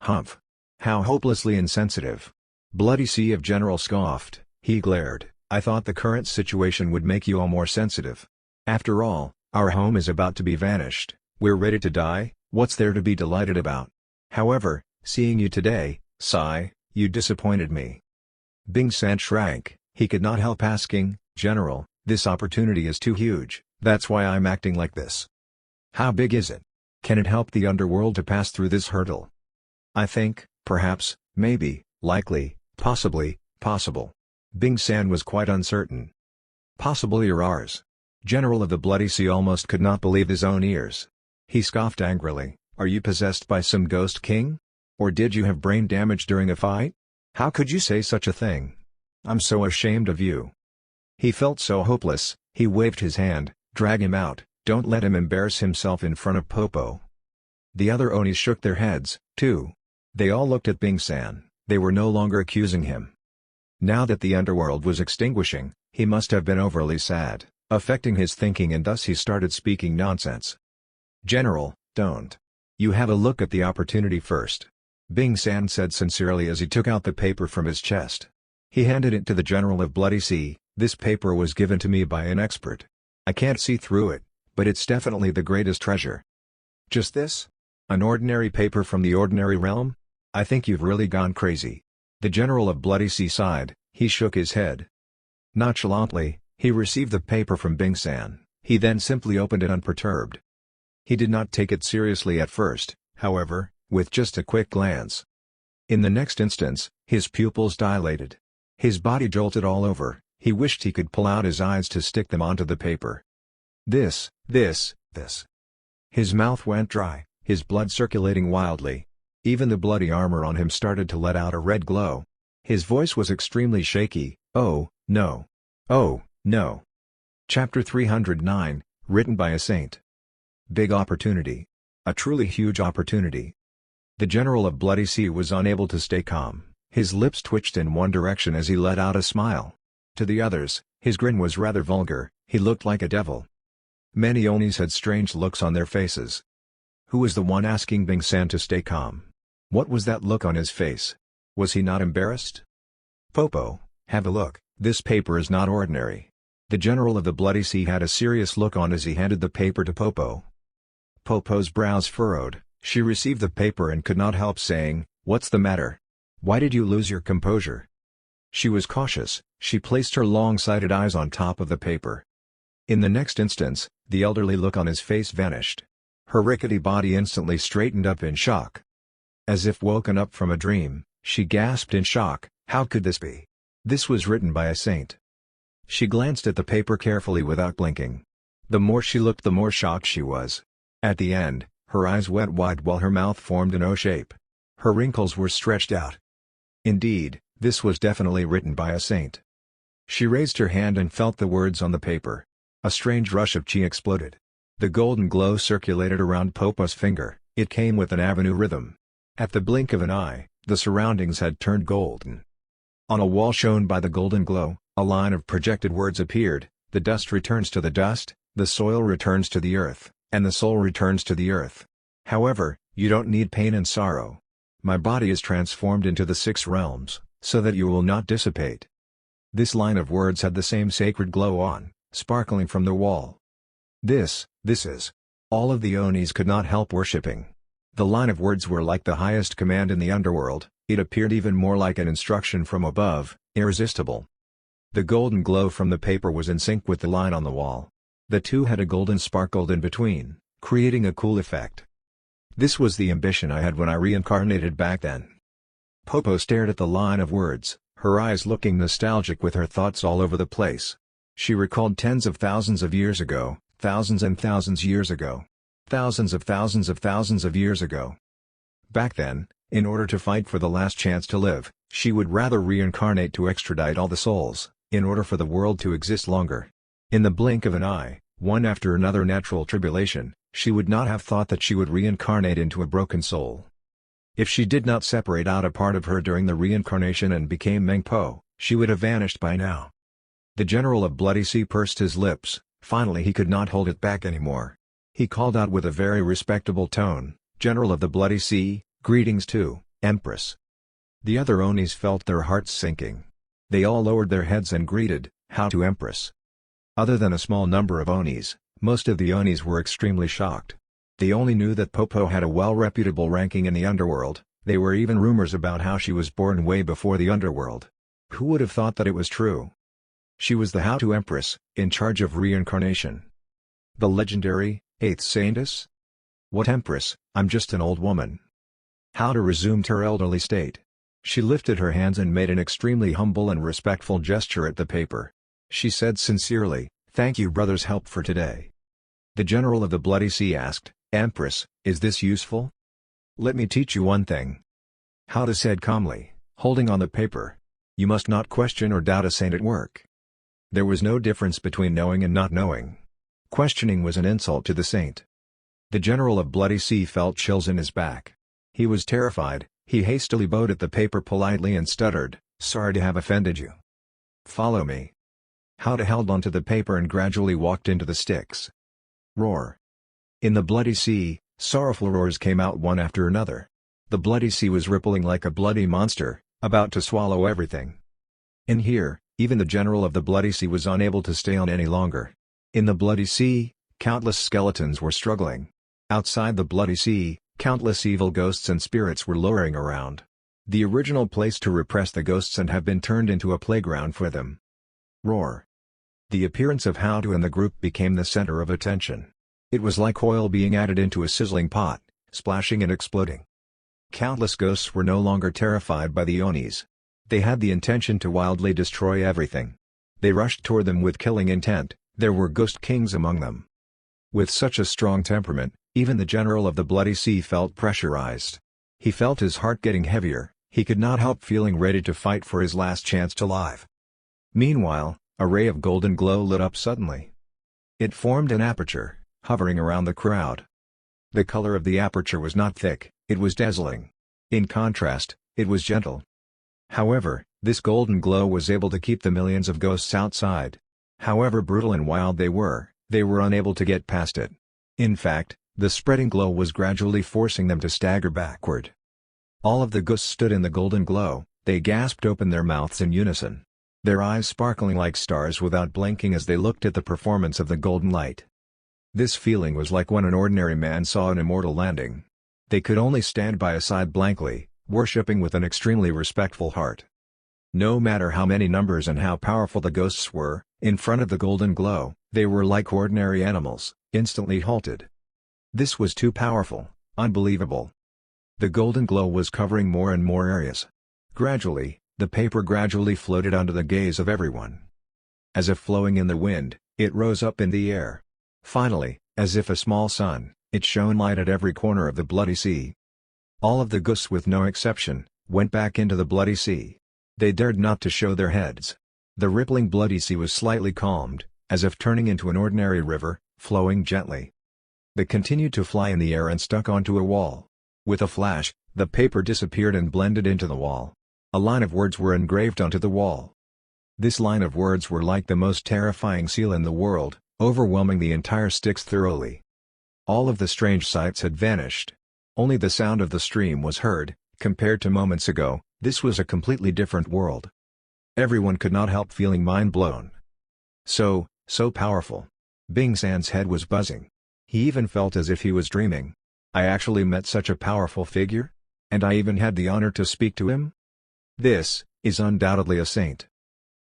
S1: Humph. How hopelessly insensitive. Bloody Sea of General scoffed, he glared, I thought the current situation would make you all more sensitive. After all, our home is about to be vanished, we're ready to die, what's there to be delighted about? However, seeing you today, sigh, you disappointed me. Bing-san shrank, he could not help asking, General, this opportunity is too huge, that's why I'm acting like this. How big is it? Can it help the underworld to pass through this hurdle? I think, perhaps, maybe, likely, possibly, possible. Bing-san was quite uncertain. Possibly or ours. General of the Bloody Sea almost could not believe his own ears. He scoffed angrily, are you possessed by some ghost king? Or did you have brain damage during a fight? How could you say such a thing? I'm so ashamed of you. He felt so hopeless, he waved his hand, drag him out, don't let him embarrass himself in front of Popo. The other Onis shook their heads, too. They all looked at Bing-san, they were no longer accusing him. Now that the underworld was extinguishing, he must have been overly sad, affecting his thinking, and thus he started speaking nonsense. General, don't. You have a look at the opportunity first. Bing-san said sincerely as he took out the paper from his chest. He handed it to the General of Bloody Sea, this paper was given to me by an expert. I can't see through it, but it's definitely the greatest treasure. Just this? An ordinary paper from the ordinary realm? I think you've really gone crazy. The General of Bloody Sea sighed, he shook his head. Nonchalantly, he received the paper from Bing-san, he then simply opened it unperturbed. He did not take it seriously at first, however, with just a quick glance. In the next instance, his pupils dilated. His body jolted all over, he wished he could pull out his eyes to stick them onto the paper. This. His mouth went dry, his blood circulating wildly. Even the bloody armor on him started to let out a red glow. His voice was extremely shaky, oh, no. Oh, no. Chapter 309, written by a saint. Big opportunity. A truly huge opportunity. The General of Bloody Sea was unable to stay calm, his lips twitched in one direction as he let out a smile. To the others, his grin was rather vulgar, he looked like a devil. Many Onis had strange looks on their faces. Who was the one asking Bing-san to stay calm? What was that look on his face? Was he not embarrassed? Popo, have a look, this paper is not ordinary. The General of the Bloody Sea had a serious look on as he handed the paper to Popo. Popo's brows furrowed, she received the paper and could not help saying, what's the matter? Why did you lose your composure? She was cautious, she placed her long-sighted eyes on top of the paper. In the next instance, the elderly look on his face vanished. Her rickety body instantly straightened up in shock. As if woken up from a dream, she gasped in shock, how could this be? This was written by a saint. She glanced at the paper carefully without blinking. The more she looked, the more shocked she was. At the end, her eyes went wide while her mouth formed an O shape. Her wrinkles were stretched out. Indeed, this was definitely written by a saint. She raised her hand and felt the words on the paper. A strange rush of chi exploded. The golden glow circulated around Popo's finger, it came with an avenue rhythm. At the blink of an eye, the surroundings had turned golden. On a wall shown by the golden glow, a line of projected words appeared, the dust returns to the dust, the soil returns to the earth, and the soul returns to the earth. However, you don't need pain and sorrow. My body is transformed into the 6 realms, so that you will not dissipate. This line of words had the same sacred glow on, sparkling from the wall. This is. All of the Onis could not help worshipping. The line of words were like the highest command in the underworld, it appeared even more like an instruction from above, irresistible. The golden glow from the paper was in sync with the line on the wall. The two had a golden sparkle in between, creating a cool effect. This was the ambition I had when I reincarnated back then. Popo stared at the line of words, her eyes looking nostalgic with her thoughts all over the place. She recalled tens of thousands of years ago, thousands and thousands years ago. Thousands of years ago. Back then, in order to fight for the last chance to live, she would rather reincarnate to extradite all the souls, in order for the world to exist longer. In the blink of an eye, one after another natural tribulation, she would not have thought that she would reincarnate into a broken soul. If she did not separate out a part of her during the reincarnation and became Mengpo, she would have vanished by now. The General of Bloody Sea pursed his lips. Finally he could not hold it back anymore. He called out with a very respectable tone, "General of the Bloody Sea, greetings to Empress." The other Onis felt their hearts sinking. They all lowered their heads and greeted, "How to Empress?" Other than a small number of Onis, most of the Onis were extremely shocked. They only knew that Popo had a well-reputable ranking in the underworld. There were even rumors about how she was born way before the underworld. Who would have thought that it was true? She was the How to Empress, in charge of reincarnation. The legendary 8th Saintess? What Empress? I'm just an old woman. How to resumed her elderly state. She lifted her hands and made an extremely humble and respectful gesture at the paper. She said sincerely, "Thank you brother's help for today." The General of the Bloody Sea asked, "Empress, is this useful?" "Let me teach you one thing." How to said calmly, holding on the paper. "You must not question or doubt a saint at work." There was no difference between knowing and not knowing. Questioning was an insult to the saint. The General of Bloody Sea felt chills in his back. He was terrified. He hastily bowed at the paper politely and stuttered, "Sorry to have offended you. Follow me." How to held onto the paper and gradually walked into the sticks. Roar. In the Bloody Sea, sorrowful roars came out one after another. The Bloody Sea was rippling like a bloody monster, about to swallow everything. In here, even the General of the Bloody Sea was unable to stay on any longer. In the Bloody Sea, countless skeletons were struggling. Outside the Bloody Sea, countless evil ghosts and spirits were lurking around. The original place to repress the ghosts and have been turned into a playground for them. Roar. The appearance of How to and the group became the center of attention. It was like oil being added into a sizzling pot, splashing and exploding. Countless ghosts were no longer terrified by the Onis. They had the intention to wildly destroy everything. They rushed toward them with killing intent. There were ghost kings among them. With such a strong temperament, even the General of the Bloody Sea felt pressurized. He felt his heart getting heavier. He could not help feeling ready to fight for his last chance to live. Meanwhile, a ray of golden glow lit up suddenly. It formed an aperture, hovering around the crowd. The color of the aperture was not thick, it was dazzling. In contrast, it was gentle. However, this golden glow was able to keep the millions of ghosts outside. However brutal and wild they were unable to get past it. In fact, the spreading glow was gradually forcing them to stagger backward. All of the ghosts stood in the golden glow. They gasped open their mouths in unison. Their eyes sparkling like stars without blinking as they looked at the performance of the golden light. This feeling was like when an ordinary man saw an immortal landing. They could only stand by his side blankly, worshipping with an extremely respectful heart. No matter how many numbers and how powerful the ghosts were, in front of the golden glow, they were like ordinary animals, instantly halted. This was too powerful, unbelievable. The golden glow was covering more and more areas. Gradually, the paper gradually floated under the gaze of everyone. As if flowing in the wind, it rose up in the air. Finally, as if a small sun, it shone light at every corner of the Bloody Sea. All of the ghosts with no exception, went back into the Bloody Sea. They dared not to show their heads. The rippling Bloody Sea was slightly calmed, as if turning into an ordinary river, flowing gently. They continued to fly in the air and stuck onto a wall. With a flash, the paper disappeared and blended into the wall. A line of words were engraved onto the wall. This line of words were like the most terrifying seal in the world, overwhelming the entire sticks thoroughly. All of the strange sights had vanished. Only the sound of the stream was heard. Compared to moments ago, this was a completely different world. Everyone could not help feeling mind-blown. So powerful. Bing San's head was buzzing. He even felt as if he was dreaming. I actually met such a powerful figure? And I even had the honor to speak to him? This is undoubtedly a saint.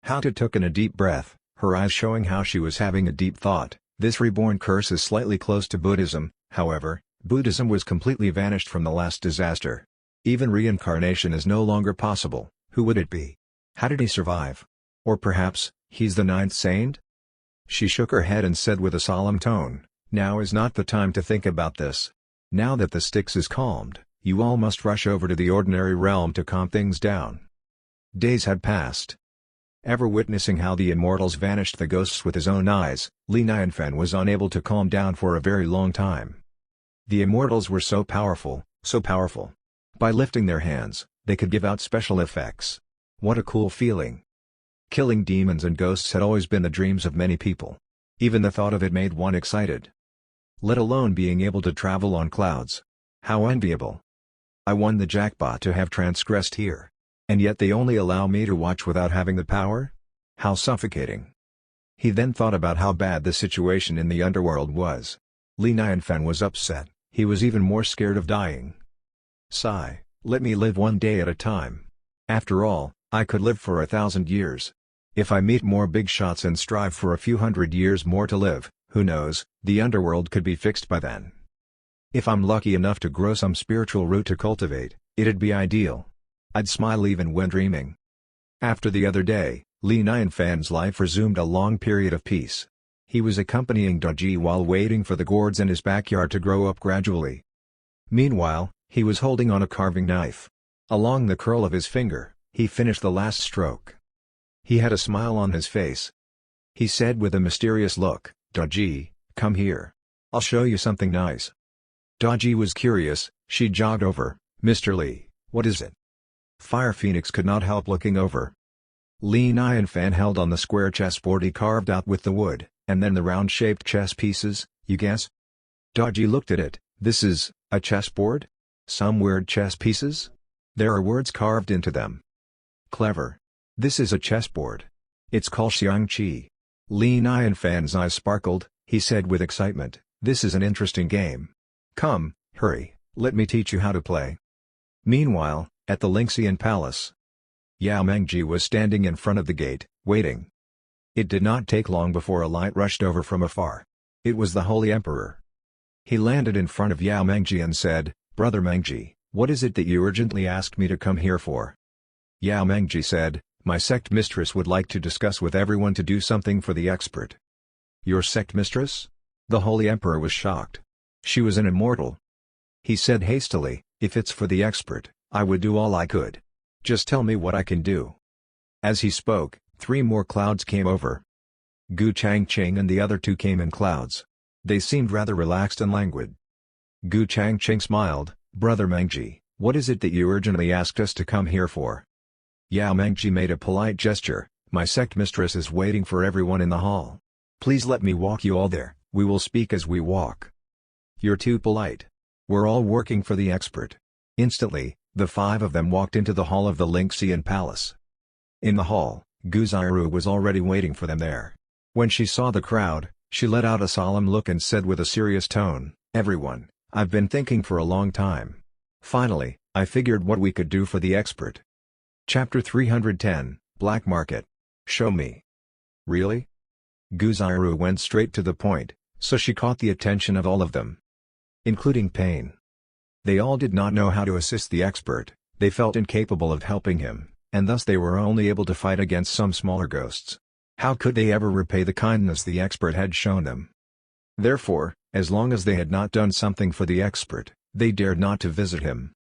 S1: Hauta took in a deep breath, her eyes showing how she was having a deep thought. This reborn curse is slightly close to Buddhism, however, Buddhism was completely vanished from the last disaster. Even reincarnation is no longer possible. Who would it be? How did he survive? Or perhaps, he's the 9th saint? She shook her head and said with a solemn tone, "Now is not the time to think about this. Now that the Styx is calmed, you all must rush over to the ordinary realm to calm things down." Days had passed. Ever witnessing how the immortals vanished the ghosts with his own eyes, Li Nianfen was unable to calm down for a very long time. The immortals were so powerful, so powerful. By lifting their hands, they could give out special effects. What a cool feeling. Killing demons and ghosts had always been the dreams of many people. Even the thought of it made one excited. Let alone being able to travel on clouds. How enviable. I won the jackpot to have transgressed here. And yet they only allow me to watch without having the power? How suffocating. He then thought about how bad the situation in the underworld was. Li Nianfan was upset, he was even more scared of dying. Sigh, let me live one day at a time. After all, I could live for 1,000 years. If I meet more big shots and strive for a few hundred years more to live, who knows, the underworld could be fixed by then. If I'm lucky enough to grow some spiritual root to cultivate, it'd be ideal. I'd smile even when dreaming. After the other day, Li Nianfan's life resumed a long period of peace. He was accompanying Daji while waiting for the gourds in his backyard to grow up gradually. Meanwhile, he was holding on a carving knife. Along the curl of his finger, he finished the last stroke. He had a smile on his face. He said with a mysterious look, "Daji, come here. I'll show you something nice." Daji was curious, she jogged over. "Mr. Li, what is it?" Fire Phoenix could not help looking over. Li Nianfan held on the square chessboard he carved out with the wood, and then the round-shaped chess pieces. "You guess?" Daji looked at it. "This is a chessboard? Some weird chess pieces? There are words carved into them." "Clever. This is a chessboard. It's called Xiangqi." Li Nianfan's eyes sparkled, he said with excitement, "This is an interesting game. Come, hurry, let me teach you how to play." Meanwhile, at the Lingxian Palace, Yao Mengji was standing in front of the gate, waiting. It did not take long before a light rushed over from afar. It was the Holy Emperor. He landed in front of Yao Mengji and said, "Brother Mengji, what is it that you urgently asked me to come here for?" Yao Mengji said, "My sect mistress would like to discuss with everyone to do something for the expert." "Your sect mistress?" The Holy Emperor was shocked. She was an immortal. He said hastily, "If it's for the expert, I would do all I could. Just tell me what I can do." As he spoke, 3 more clouds came over. Gu Changqing and the other 2 came in clouds. They seemed rather relaxed and languid. Gu Changqing smiled, "Brother Mengji, what is it that you urgently asked us to come here for?" Yao Mengji made a polite gesture, "My sect mistress is waiting for everyone in the hall. Please let me walk you all there, we will speak as we walk." "You're too polite. We're all working for the expert." Instantly, the 5 of them walked into the hall of the Lingxian Palace. In the hall, Gu Xiru was already waiting for them there. When she saw the crowd, she let out a solemn look and said with a serious tone, "Everyone, I've been thinking for a long time. Finally, I figured what we could do for the expert." Chapter 310, Black Market. "Show me." "Really?" Gu Xiru went straight to the point, so she caught the attention of all of them, including Pain. They all did not know how to assist the expert, they felt incapable of helping him, and thus they were only able to fight against some smaller ghosts. How could they ever repay the kindness the expert had shown them? Therefore, as long as they had not done something for the expert, they dared not to visit him.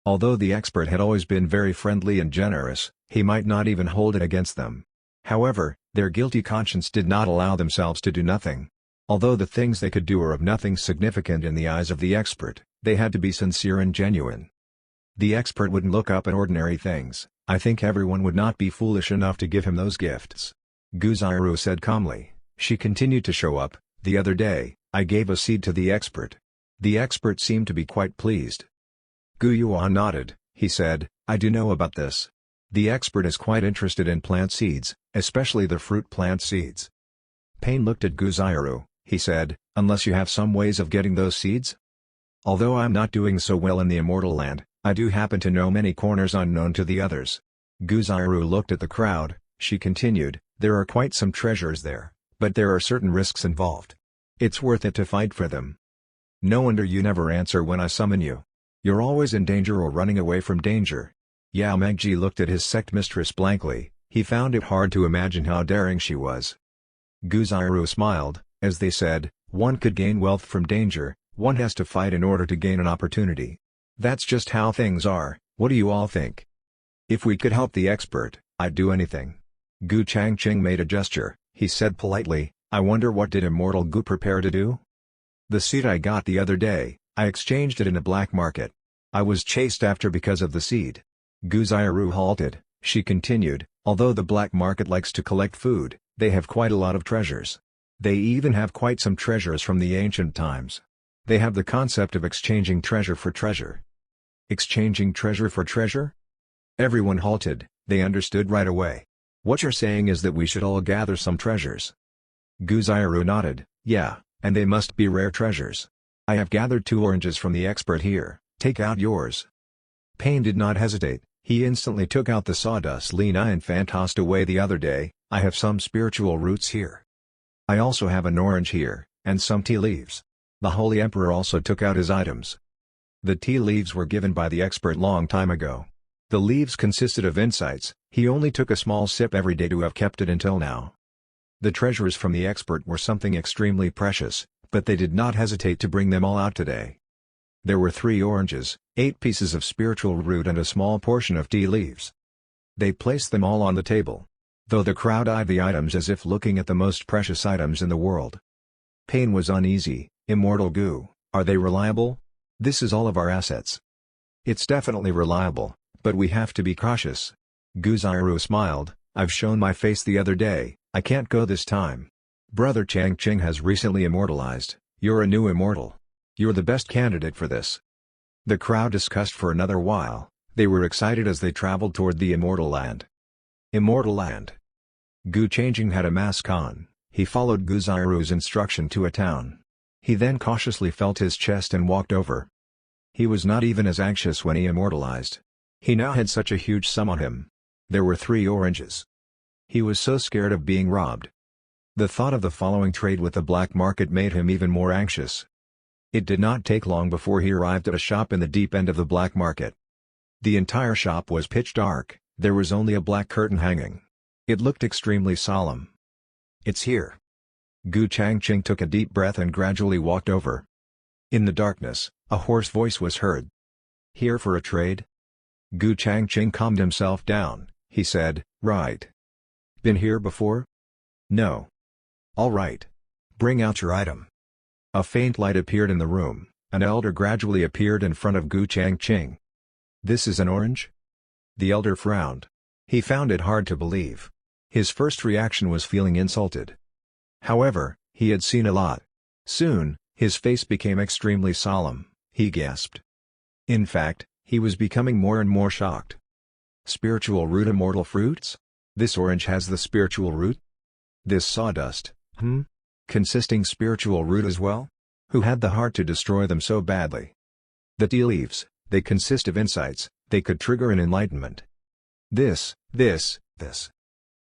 S1: Although the expert had always been very friendly and generous, he might not even hold it against them. However, their guilty conscience did not allow themselves to do nothing. Although the things they could do were of nothing significant in the eyes of the expert, they had to be sincere and genuine. The expert wouldn't look up at ordinary things. I think everyone would not be foolish enough to give him those gifts. Gu Xiru said calmly. She continued to show up. "The other day, I gave a seed to the expert. The expert seemed to be quite pleased." Gu Yuan nodded, he said, "I do know about this. The expert is quite interested in plant seeds, especially the fruit plant seeds." Pain looked at Gu Xiru, he said, "Unless you have some ways of getting those seeds? Although I'm not doing so well in the Immortal Land, I do happen to know many corners unknown to the others." Gu Xiru looked at the crowd, she continued, "There are quite some treasures there, but there are certain risks involved. It's worth it to fight for them. No wonder you never answer when I summon you. You're always in danger or running away from danger." Yao Mengji looked at his sect mistress blankly, he found it hard to imagine how daring she was. Gu Xiru smiled, as they said, "One could gain wealth from danger, one has to fight in order to gain an opportunity. That's just how things are, what do you all think?" "If we could help the expert, I'd do anything." Gu Changqing made a gesture, he said politely, "I wonder what did Immortal Gu prepare to do? The seed I got the other day, I exchanged it in a black market. I was chased after because of the seed." Gu Xiru halted, She continued, although the black market likes to collect food, they have quite a lot of treasures. They even have quite some treasures from the ancient times. They have the concept of exchanging treasure for treasure. Exchanging treasure for treasure? Everyone halted, they understood right away. What you're saying is that we should all gather some treasures. Guzaru nodded, yeah, and they must be rare treasures. I have gathered 2 oranges from the expert here, take out yours. Pain did not hesitate, he instantly took out the sawdust Lena Infant tossed away the other day. I have some spiritual roots here. I also have an orange here, and some tea leaves. The Holy Emperor also took out his items. The tea leaves were given by the expert long time ago. The leaves consisted of insights, he only took a small sip every day to have kept it until now. The treasures from the expert were something extremely precious, but they did not hesitate to bring them all out today. There were 3 oranges, 8 pieces of spiritual root and a small portion of tea leaves. They placed them all on the table. Though the crowd eyed the items as if looking at the most precious items in the world. Pain was uneasy. Immortal goo, are they reliable? This is all of our assets. It's definitely reliable, but we have to be cautious. Guzaru smiled, I've shown my face the other day, I can't go this time. Brother Chang Ching has recently immortalized, you're a new immortal. You're the best candidate for this. The crowd discussed for another while, they were excited as they traveled toward the Immortal Land. Immortal Land. Gu Changing had a mask on, he followed Guzaru's instruction to a town. He then cautiously felt his chest and walked over. He was not even as anxious when he immortalized. He now had such a huge sum on him. There were 3 oranges. He was so scared of being robbed. The thought of the following trade with the black market made him even more anxious. It did not take long before he arrived at a shop in the deep end of the black market. The entire shop was pitch dark, there was only a black curtain hanging. It looked extremely solemn. It's here. Gu Changqing took a deep breath and gradually walked over. In the darkness, a hoarse voice was heard. Here for a trade? Gu Changqing calmed himself down, he said, right. Been here before? No. All right. Bring out your item. A faint light appeared in the room, an elder gradually appeared in front of Gu Changqing. This is an orange? The elder frowned. He found it hard to believe. His first reaction was feeling insulted. However, he had seen a lot. Soon, his face became extremely solemn, he gasped. In fact, he was becoming more and more shocked. Spiritual root immortal fruits? This orange has the spiritual root? This sawdust, consisting spiritual root as well? Who had the heart to destroy them so badly? The tea leaves, they consist of insights, they could trigger an enlightenment. This.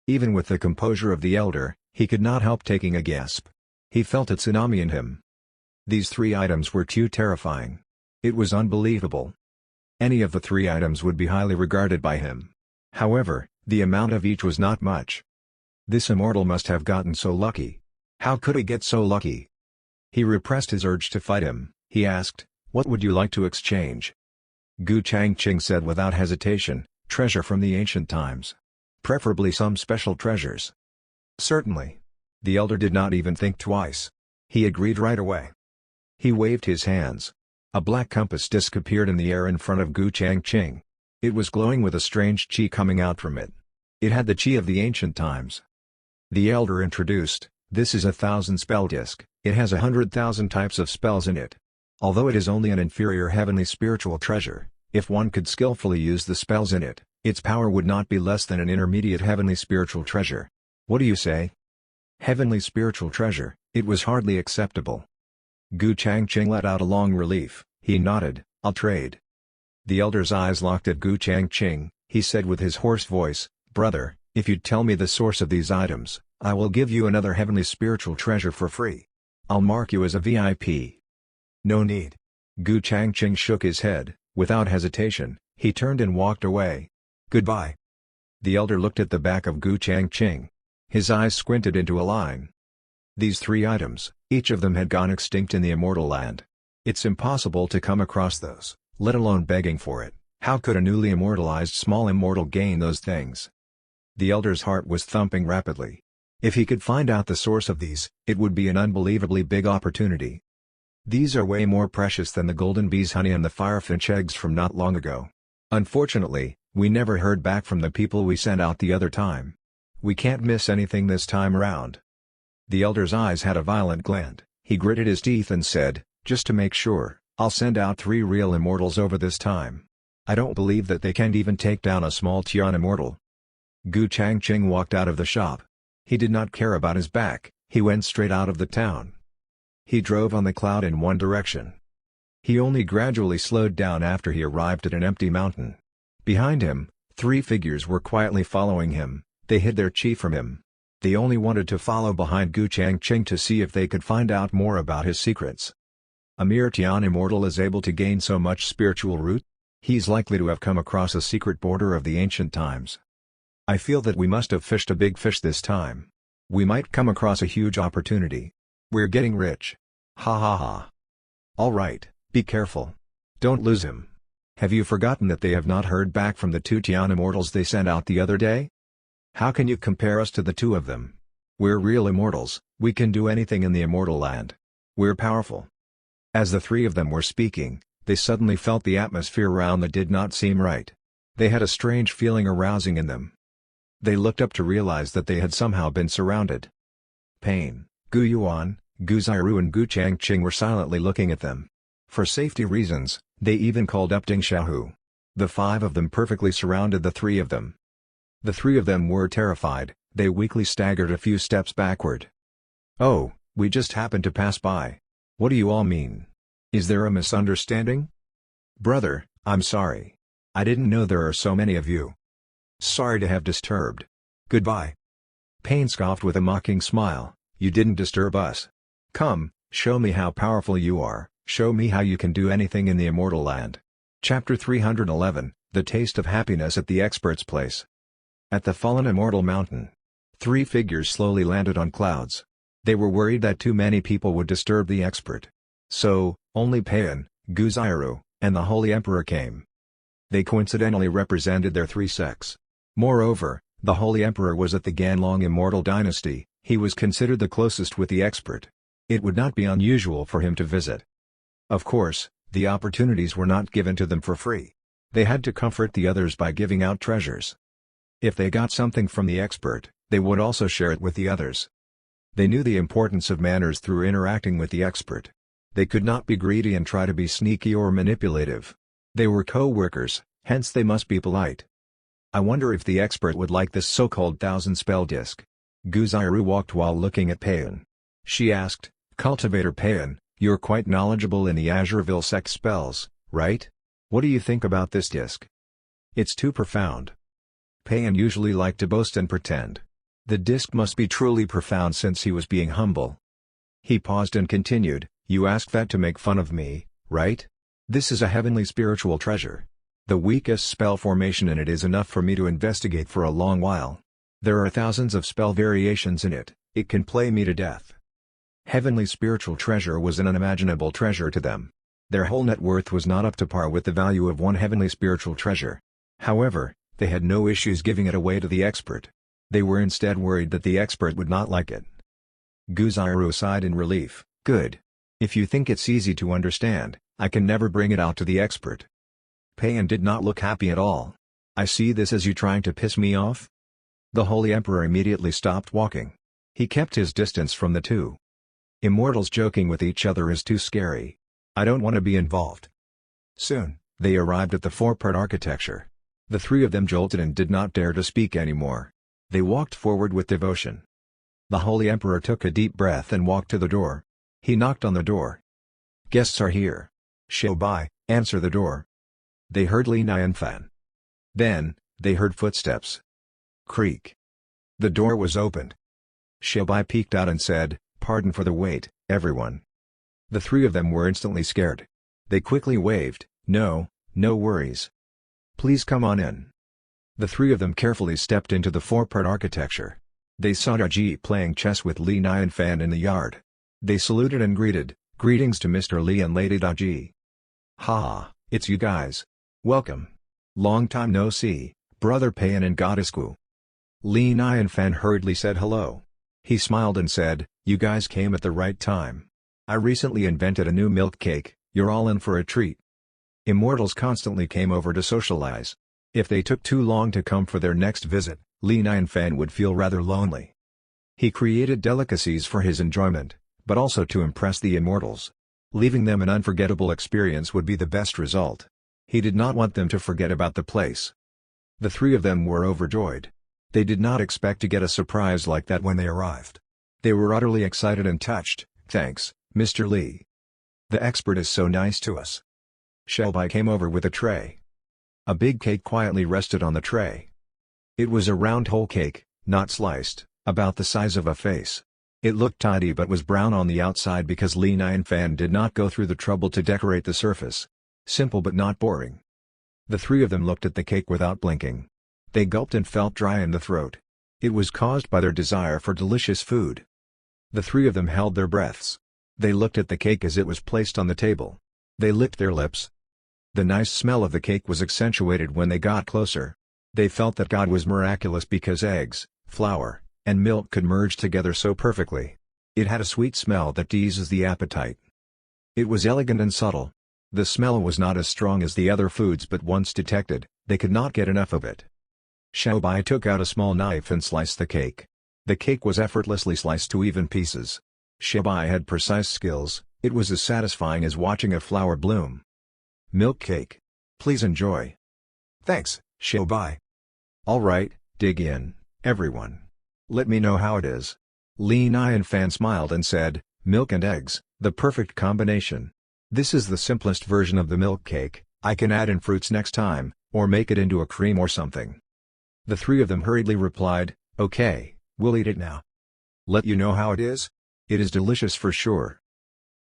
S1: Even with the composure of the elder, he could not help taking a gasp. He felt a tsunami in him. These 3 items were too terrifying. It was unbelievable. Any of the 3 items would be highly regarded by him. However, the amount of each was not much. This immortal must have gotten so lucky. How could he get so lucky? He repressed his urge to fight him. He asked, what would you like to exchange? Gu Changqing said without hesitation, treasure from the ancient times. Preferably some special treasures. Certainly. The elder did not even think twice. He agreed right away. He waved his hands. A black compass disc appeared in the air in front of Gu Changqing. It was glowing with a strange chi coming out from it. It had the chi of the ancient times. The elder introduced, this is a 1000 spell disc, it has 100,000 types of spells in it. Although it is only an inferior heavenly spiritual treasure, if one could skillfully use the spells in it, its power would not be less than an intermediate heavenly spiritual treasure. What do you say? Heavenly spiritual treasure, it was hardly acceptable. Gu Changqing let out a long relief, he nodded, I'll trade. The elder's eyes locked at Gu Changqing, he said with his hoarse voice, brother, if you'd tell me the source of these items, I will give you another heavenly spiritual treasure for free. I'll mark you as a VIP. No need. Gu Changqing shook his head, without hesitation, he turned and walked away. Goodbye. The elder looked at the back of Gu Changqing. His eyes squinted into a line. These 3 items, each of them had gone extinct in the Immortal Land. It's impossible to come across those, let alone begging for it. How could a newly immortalized small immortal gain those things? The elder's heart was thumping rapidly. If he could find out the source of these, it would be an unbelievably big opportunity. These are way more precious than the golden bee's honey and the firefinch eggs from not long ago. Unfortunately, We never heard back from the people we sent out the other time. We can't miss anything this time around." The elder's eyes had a violent glint. He gritted his teeth and said, "Just to make sure, I'll send out 3 real immortals over this time. I don't believe that they can't even take down a small Tian immortal." Gu Changqing walked out of the shop. He did not care about his back, he went straight out of the town. He drove on the cloud in one direction. He only gradually slowed down after he arrived at an empty mountain. Behind him, 3 figures were quietly following him. They hid their chi from him. They only wanted to follow behind Gu Changqing to see if they could find out more about his secrets. A mere Tian immortal is able to gain so much spiritual root? He's likely to have come across a secret border of the ancient times. I feel that we must have fished a big fish this time. We might come across a huge opportunity. We're getting rich. Ha ha ha. Alright, be careful. Don't lose him. Have you forgotten that they have not heard back from the 2 Tian immortals they sent out the other day? How can you compare us to the 2 of them? We're real immortals, we can do anything in the immortal land. We're powerful. As the 3 of them were speaking, they suddenly felt the atmosphere around that did not seem right. They had a strange feeling arousing in them. They looked up to realize that they had somehow been surrounded. Pain, Gu Yuan, Gu Ziru and Gu Changqing were silently looking at them. For safety reasons, they even called up Ding Xiaohu. The 5 of them perfectly surrounded the 3 of them. The 3 of them were terrified, they weakly staggered a few steps backward. "Oh, we just happened to pass by. What do you all mean? Is there a misunderstanding?" "Brother, I'm sorry. I didn't know there are so many of you. Sorry to have disturbed. Goodbye." Pain scoffed with a mocking smile, "You didn't disturb us. Come, show me how powerful you are, show me how you can do anything in the immortal land." Chapter 311, The Taste of Happiness at the Expert's Place. At the fallen immortal mountain, 3 figures slowly landed on clouds. They were worried that too many people would disturb the expert. So, only Payan, Gu Ziru, and the Holy Emperor came. They coincidentally represented their 3 sects. Moreover, the Holy Emperor was at the Ganlong Immortal Dynasty, he was considered the closest with the expert. It would not be unusual for him to visit. Of course, the opportunities were not given to them for free. They had to comfort the others by giving out treasures. If they got something from the expert, they would also share it with the others. They knew the importance of manners through interacting with the expert. They could not be greedy and try to be sneaky or manipulative. They were co-workers, hence they must be polite. I wonder if the expert would like this so-called 1000-spell disc. Gu Ziru walked while looking at Payan. She asked, "Cultivator Payan, you're quite knowledgeable in the Azureville sect spells, right? What do you think about this disc?" "It's too profound." Payan usually liked to boast and pretend. The disc must be truly profound since he was being humble. He paused and continued, "You asked that to make fun of me, right? This is a heavenly spiritual treasure. The weakest spell formation in it is enough for me to investigate for a long while. There are thousands of spell variations in it, it can play me to death." Heavenly spiritual treasure was an unimaginable treasure to them. Their whole net worth was not up to par with the value of one heavenly spiritual treasure. However, they had no issues giving it away to the expert. They were instead worried that the expert would not like it. Gu Ziru sighed in relief, "Good. If you think it's easy to understand, I can never bring it out to the expert." Payan did not look happy at all. "I see this as you trying to piss me off?" The Holy Emperor immediately stopped walking. He kept his distance from the 2. Immortals joking with each other is too scary. I don't want to be involved. Soon, they arrived at the 4-part architecture. The 3 of them jolted and did not dare to speak anymore. They walked forward with devotion. The Holy Emperor took a deep breath and walked to the door. He knocked on the door. "Guests are here. Xiaobai, answer the door." They heard Li Nianfan. Then, they heard footsteps. Creak. The door was opened. Xiaobai peeked out and said, "Pardon for the wait, everyone." The 3 of them were instantly scared. They quickly waved, "No, no worries. Please come on in." The 3 of them carefully stepped into the 4-part architecture. They saw Daji playing chess with Li Nianfan in the yard. They saluted and greeted, "Greetings to Mr. Li and Lady Daji." "Ha, it's you guys. Welcome. Long time no see, Brother Payan and Goddess Gu." Li Nianfan hurriedly said hello. He smiled and said, "You guys came at the right time. I recently invented a new milk cake, you're all in for a treat." Immortals constantly came over to socialize. If they took too long to come for their next visit, Li Nianfan would feel rather lonely. He created delicacies for his enjoyment, but also to impress the immortals. Leaving them an unforgettable experience would be the best result. He did not want them to forget about the place. The three of them were overjoyed. They did not expect to get a surprise like that when they arrived. They were utterly excited and touched. "Thanks, Mr. Li. The expert is so nice to us." Shelby came over with a tray. A big cake quietly rested on the tray. It was a round whole cake, not sliced, about the size of a face. It looked tidy but was brown on the outside because Li Nianfan did not go through the trouble to decorate the surface. Simple but not boring. The three of them looked at the cake without blinking. They gulped and felt dry in the throat. It was caused by their desire for delicious food. The three of them held their breaths. They looked at the cake as it was placed on the table. They licked their lips. The nice smell of the cake was accentuated when they got closer. They felt that God was miraculous because eggs, flour, and milk could merge together so perfectly. It had a sweet smell that teases the appetite. It was elegant and subtle. The smell was not as strong as the other foods, but once detected, they could not get enough of it. Xiaobai took out a small knife and sliced the cake. The cake was effortlessly sliced to even pieces. Xiaobai had precise skills. It was as satisfying as watching a flower bloom. "Milk cake. Please enjoy." "Thanks, Xiaobai." "All right, dig in, everyone. Let me know how it is." Li Nianfan smiled and said, "Milk and eggs, the perfect combination. This is the simplest version of the milk cake. I can add in fruits next time, or make it into a cream or something." The three of them hurriedly replied, "Okay, we'll eat it now. Let you know how it is? It is delicious for sure."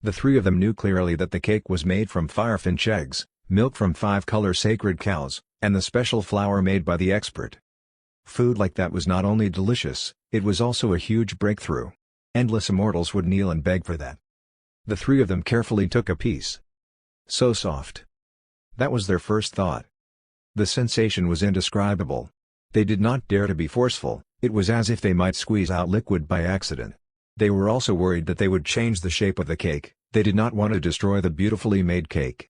S1: The three of them knew clearly that the cake was made from firefinch eggs, milk from 5-color sacred cows, and the special flour made by the expert. Food like that was not only delicious, it was also a huge breakthrough. Endless immortals would kneel and beg for that. The three of them carefully took a piece. So soft. That was their first thought. The sensation was indescribable. They did not dare to be forceful. It was as if they might squeeze out liquid by accident. They were also worried that they would change the shape of the cake. They did not want to destroy the beautifully made cake.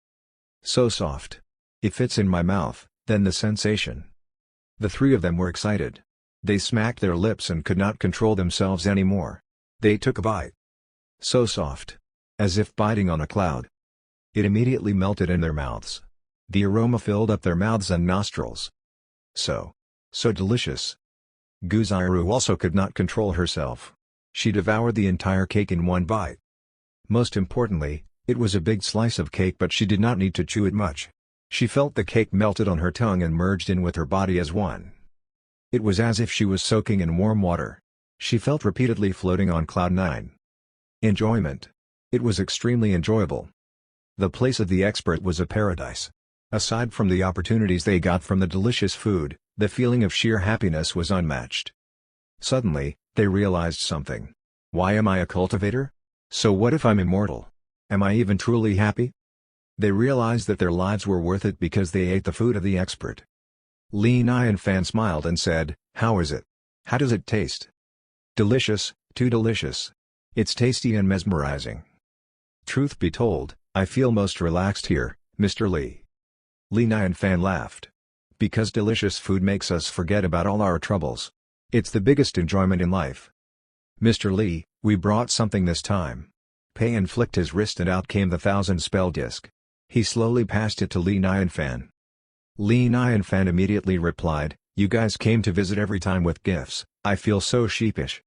S1: So soft. It fits in my mouth, then the sensation. The three of them were excited. They smacked their lips and could not control themselves anymore. They took a bite. So soft. As if biting on a cloud. It immediately melted in their mouths. The aroma filled up their mouths and nostrils. So delicious. Guziru also could not control herself. She devoured the entire cake in one bite. Most importantly, it was a big slice of cake, but she did not need to chew it much. She felt the cake melted on her tongue and merged in with her body as one. It was as if she was soaking in warm water. She felt repeatedly floating on cloud 9. Enjoyment. It was extremely enjoyable. The place of the expert was a paradise. Aside from the opportunities they got from the delicious food, the feeling of sheer happiness was unmatched. Suddenly, they realized something. Why am I a cultivator? So what if I'm immortal? Am I even truly happy? They realized that their lives were worth it because they ate the food of the expert. Li Nianfan smiled and said, "How is it? How does it taste?" "Delicious, too delicious. It's tasty and mesmerizing. Truth be told, I feel most relaxed here, Mr. Li." Li Nianfan laughed. Because delicious food makes us forget about all our troubles. It's the biggest enjoyment in life. "Mr. Li, we brought something this time." Payan flicked his wrist and out came the 1000-spell disc. He slowly passed it to Li Nianfan. Li Nianfan immediately replied, "You guys came to visit every time with gifts, I feel so sheepish."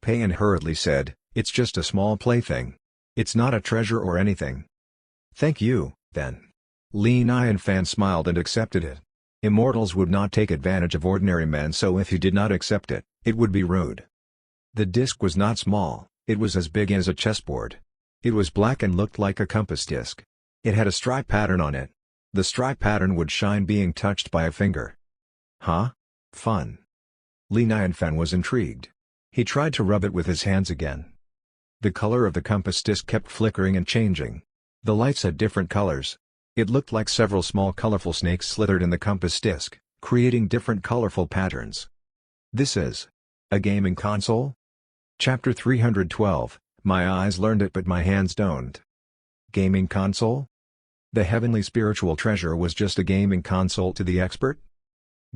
S1: Payan hurriedly said, "It's just a small plaything. It's not a treasure or anything." "Thank you, then." Li Nianfan smiled and accepted it. Immortals would not take advantage of ordinary men, so if he did not accept it, it would be rude. The disc was not small, it was as big as a chessboard. It was black and looked like a compass disc. It had a stripe pattern on it. The stripe pattern would shine being touched by a finger. Huh? Fun. Li Nianfan was intrigued. He tried to rub it with his hands again. The color of the compass disc kept flickering and changing. The lights had different colors. It looked like several small colorful snakes slithered in the compass disc, creating different colorful patterns. "This is a gaming console?" Chapter 312, My eyes learned it but my hands don't. Gaming console? The heavenly spiritual treasure was just a gaming console to the expert?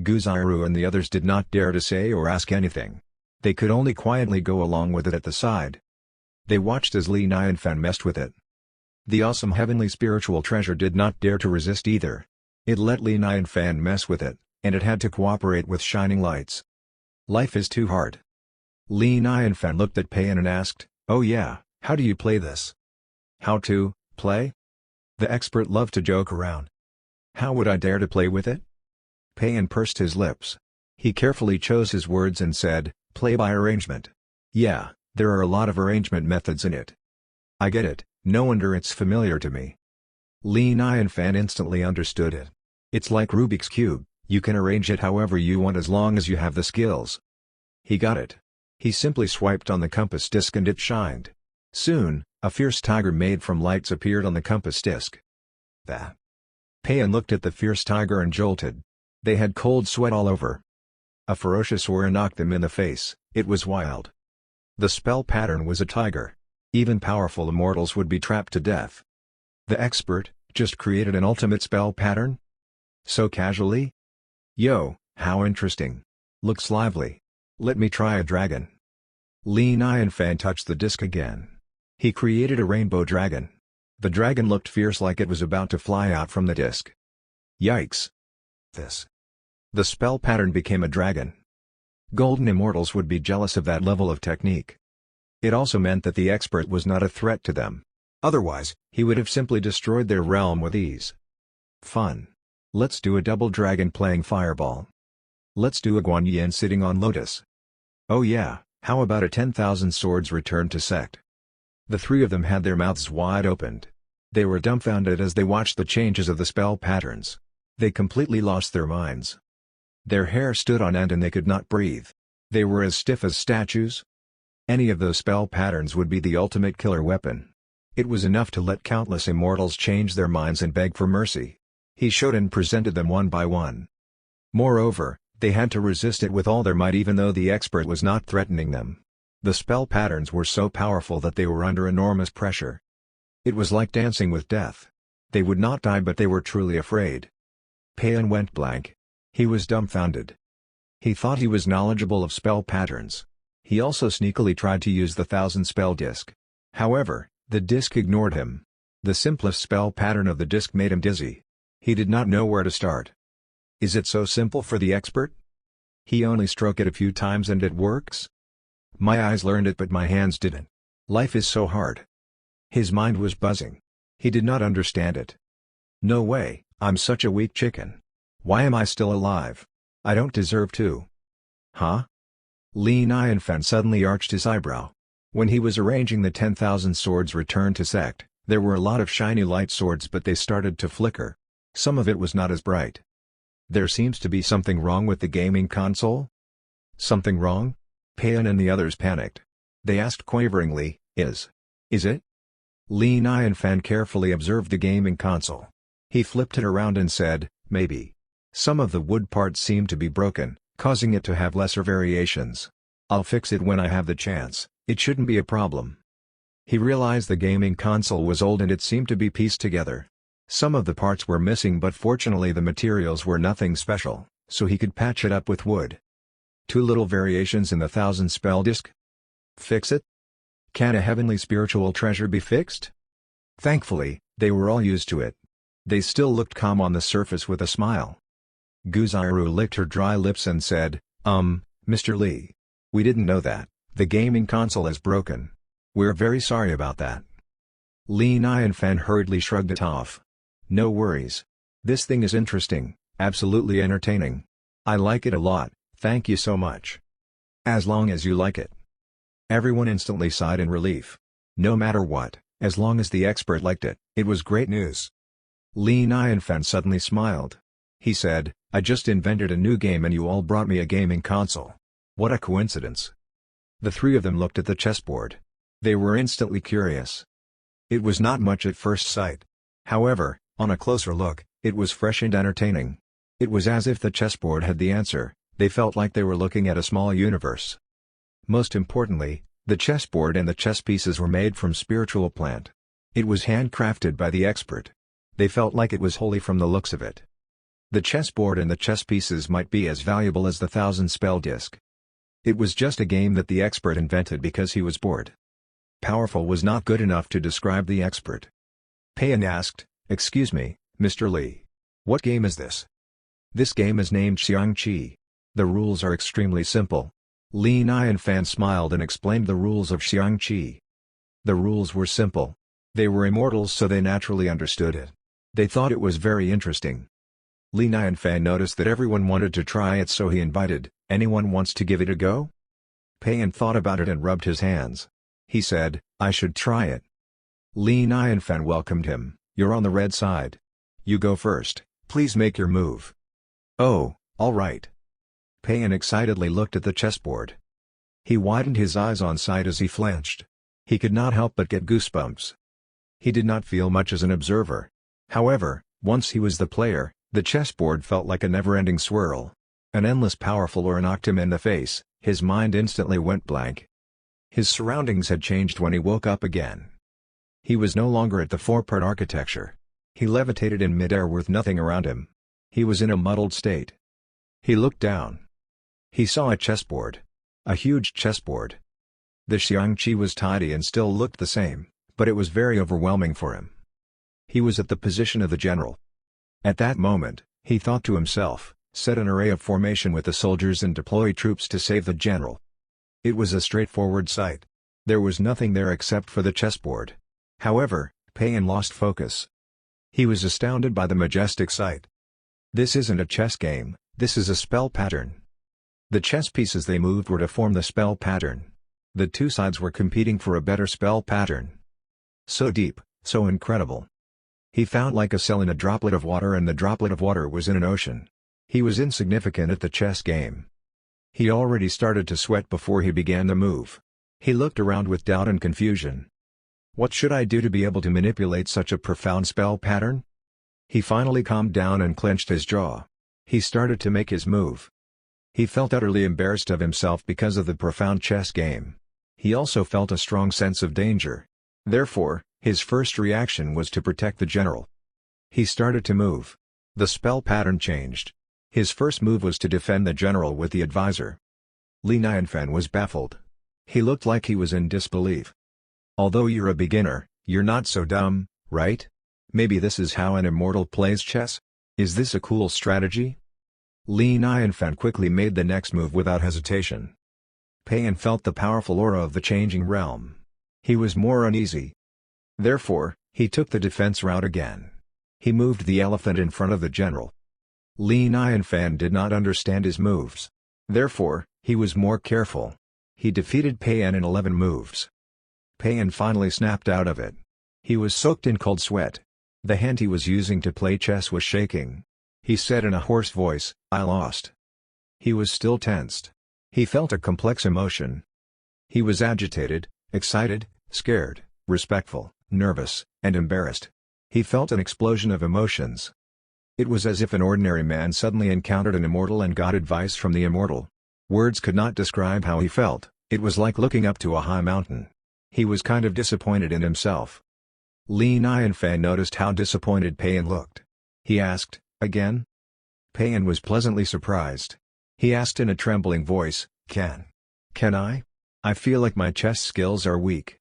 S1: Guzaru and the others did not dare to say or ask anything. They could only quietly go along with it at the side. They watched as Li Nianfan messed with it. The awesome heavenly spiritual treasure did not dare to resist either. It let Li Nianfan mess with it, and it had to cooperate with shining lights. Life is too hard. Li Nianfan looked at Payan and asked, "Oh yeah, how do you play this?" "How to play?" The expert loved to joke around. "How would I dare to play with it?" Payan pursed his lips. He carefully chose his words and said, "Play by arrangement. Yeah, there are a lot of arrangement methods in it." "I get it, no wonder it's familiar to me." Li Nianfan instantly understood it. It's like Rubik's Cube, you can arrange it however you want as long as you have the skills. He got it. He simply swiped on the compass disc and it shined. Soon, a fierce tiger made from lights appeared on the compass disc. That. Payan looked at the fierce tiger and jolted. They had cold sweat all over. A ferocious aura knocked them in the face. It was wild. The spell pattern was a tiger. Even powerful immortals would be trapped to death. The expert just created an ultimate spell pattern? So casually? Yo, how interesting. Looks lively. Let me try a dragon. Li Nianfan touched the disc again. He created a rainbow dragon. The dragon looked fierce like it was about to fly out from the disc. Yikes. The spell pattern became a dragon. Golden immortals would be jealous of that level of technique. It also meant that the expert was not a threat to them. Otherwise, he would have simply destroyed their realm with ease. Fun. Let's do a double dragon playing fireball. Let's do a Guan Yin sitting on lotus. Oh yeah, how about a 10,000 swords return to Sect? The three of them had their mouths wide opened. They were dumbfounded as they watched the changes of the spell patterns. They completely lost their minds. Their hair stood on end and they could not breathe. They were as stiff as statues. Any of those spell patterns would be the ultimate killer weapon. It was enough to let countless immortals change their minds and beg for mercy. He showed and presented them one by one. Moreover, they had to resist it with all their might even though the expert was not threatening them. The spell patterns were so powerful that they were under enormous pressure. It was like dancing with death. They would not die but they were truly afraid. Payan went blank. He was dumbfounded. He thought he was knowledgeable of spell patterns. He also sneakily tried to use the 1000 spell disc. However, the disc ignored him. The simplest spell pattern of the disc made him dizzy. He did not know where to start. Is it so simple for the expert? He only stroke it a few times and it works? My eyes learned it but my hands didn't. Life is so hard. His mind was buzzing. He did not understand it. No way, I'm such a weak chicken. Why am I still alive? I don't deserve to. Huh? Li Nianfan suddenly arched his eyebrow. When he was arranging the 10,000 swords returned to Sect, there were a lot of shiny light swords but they started to flicker. Some of it was not as bright. There seems to be something wrong with the gaming console? Something wrong? Payan and the others panicked. They asked quaveringly, Is it? Li Nianfan carefully observed the gaming console. He flipped it around and said, maybe. Some of the wood parts seem to be broken, causing it to have lesser variations. I'll fix it when I have the chance, it shouldn't be a problem. He realized the gaming console was old and it seemed to be pieced together. Some of the parts were missing but fortunately the materials were nothing special, so he could patch it up with wood. 2 little variations in the 1000 spell disc? Fix it? Can a heavenly spiritual treasure be fixed? Thankfully, they were all used to it. They still looked calm on the surface with a smile. Guzaru licked her dry lips and said, Mr. Lee. We didn't know that. The gaming console is broken. We're very sorry about that. Li Nianfan hurriedly shrugged it off. No worries. This thing is interesting, absolutely entertaining. I like it a lot, thank you so much. As long as you like it. Everyone instantly sighed in relief. No matter what, as long as the expert liked it, it was great news. Li Nianfan suddenly smiled. He said, I just invented a new game and you all brought me a gaming console. What a coincidence. The three of them looked at the chessboard. They were instantly curious. It was not much at first sight. However, on a closer look, it was fresh and entertaining. It was as if the chessboard had the answer, they felt like they were looking at a small universe. Most importantly, the chessboard and the chess pieces were made from spiritual plant. It was handcrafted by the expert. They felt like it was holy from the looks of it. The chessboard and the chess pieces might be as valuable as the 1,000 spell disc. It was just a game that the expert invented because he was bored. Powerful was not good enough to describe the expert. Payan asked, "Excuse me, Mr. Lee. What game is this?" "This game is named Xiangqi. The rules are extremely simple." Li Nianfan smiled and explained the rules of Xiangqi. The rules were simple. They were immortals, so they naturally understood it. They thought it was very interesting. Li Nianfan noticed that everyone wanted to try it, so he invited, "Anyone wants to give it a go?" Payan thought about it and rubbed his hands. He said, "I should try it." Li Nianfan welcomed him. "You're on the red side. You go first, please make your move." "Oh, all right." Payan excitedly looked at the chessboard. He widened his eyes on sight as he flinched. He could not help but get goosebumps. He did not feel much as an observer. However, once he was the player, the chessboard felt like a never-ending swirl. An endless powerful aura knocked him in the face. His mind instantly went blank. His surroundings had changed when he woke up again. He was no longer at the four-part architecture. He levitated in midair with nothing around him. He was in a muddled state. He looked down. He saw a chessboard. A huge chessboard. The Xiangqi was tidy and still looked the same, but it was very overwhelming for him. He was at the position of the general. At that moment, he thought to himself, "Set an array of formation with the soldiers and deploy troops to save the general." It was a straightforward sight. There was nothing there except for the chessboard. However, Payan lost focus. He was astounded by the majestic sight. This isn't a chess game, this is a spell pattern. The chess pieces they moved were to form the spell pattern. The two sides were competing for a better spell pattern. So deep, so incredible. He felt like a cell in a droplet of water, and the droplet of water was in an ocean. He was insignificant at the chess game. He already started to sweat before he began the move. He looked around with doubt and confusion. What should I do to be able to manipulate such a profound spell pattern? He finally calmed down and clenched his jaw. He started to make his move. He felt utterly embarrassed of himself because of the profound chess game. He also felt a strong sense of danger. Therefore, his first reaction was to protect the general. He started to move. The spell pattern changed. His first move was to defend the general with the advisor. Li Nianfan was baffled. He looked like he was in disbelief. "Although you're a beginner, you're not so dumb, right? Maybe this is how an immortal plays chess? Is this a cool strategy?" Li Nianfan quickly made the next move without hesitation. Payan felt the powerful aura of the changing realm. He was more uneasy. Therefore, he took the defense route again. He moved the elephant in front of the general. Li Nianfan did not understand his moves. Therefore, he was more careful. He defeated Payan in 11 moves. Payan finally snapped out of it. He was soaked in cold sweat. The hand he was using to play chess was shaking. He said in a hoarse voice, "I lost." He was still tensed. He felt a complex emotion. He was agitated, excited, scared, respectful, nervous, and embarrassed. He felt an explosion of emotions. It was as if an ordinary man suddenly encountered an immortal and got advice from the immortal. Words could not describe how he felt. It was like looking up to a high mountain. He was kind of disappointed in himself. Li Nianfan noticed how disappointed Payan looked. He asked, "Again?" Payan was pleasantly surprised. He asked in a trembling voice, Can I? I feel like my chess skills are weak."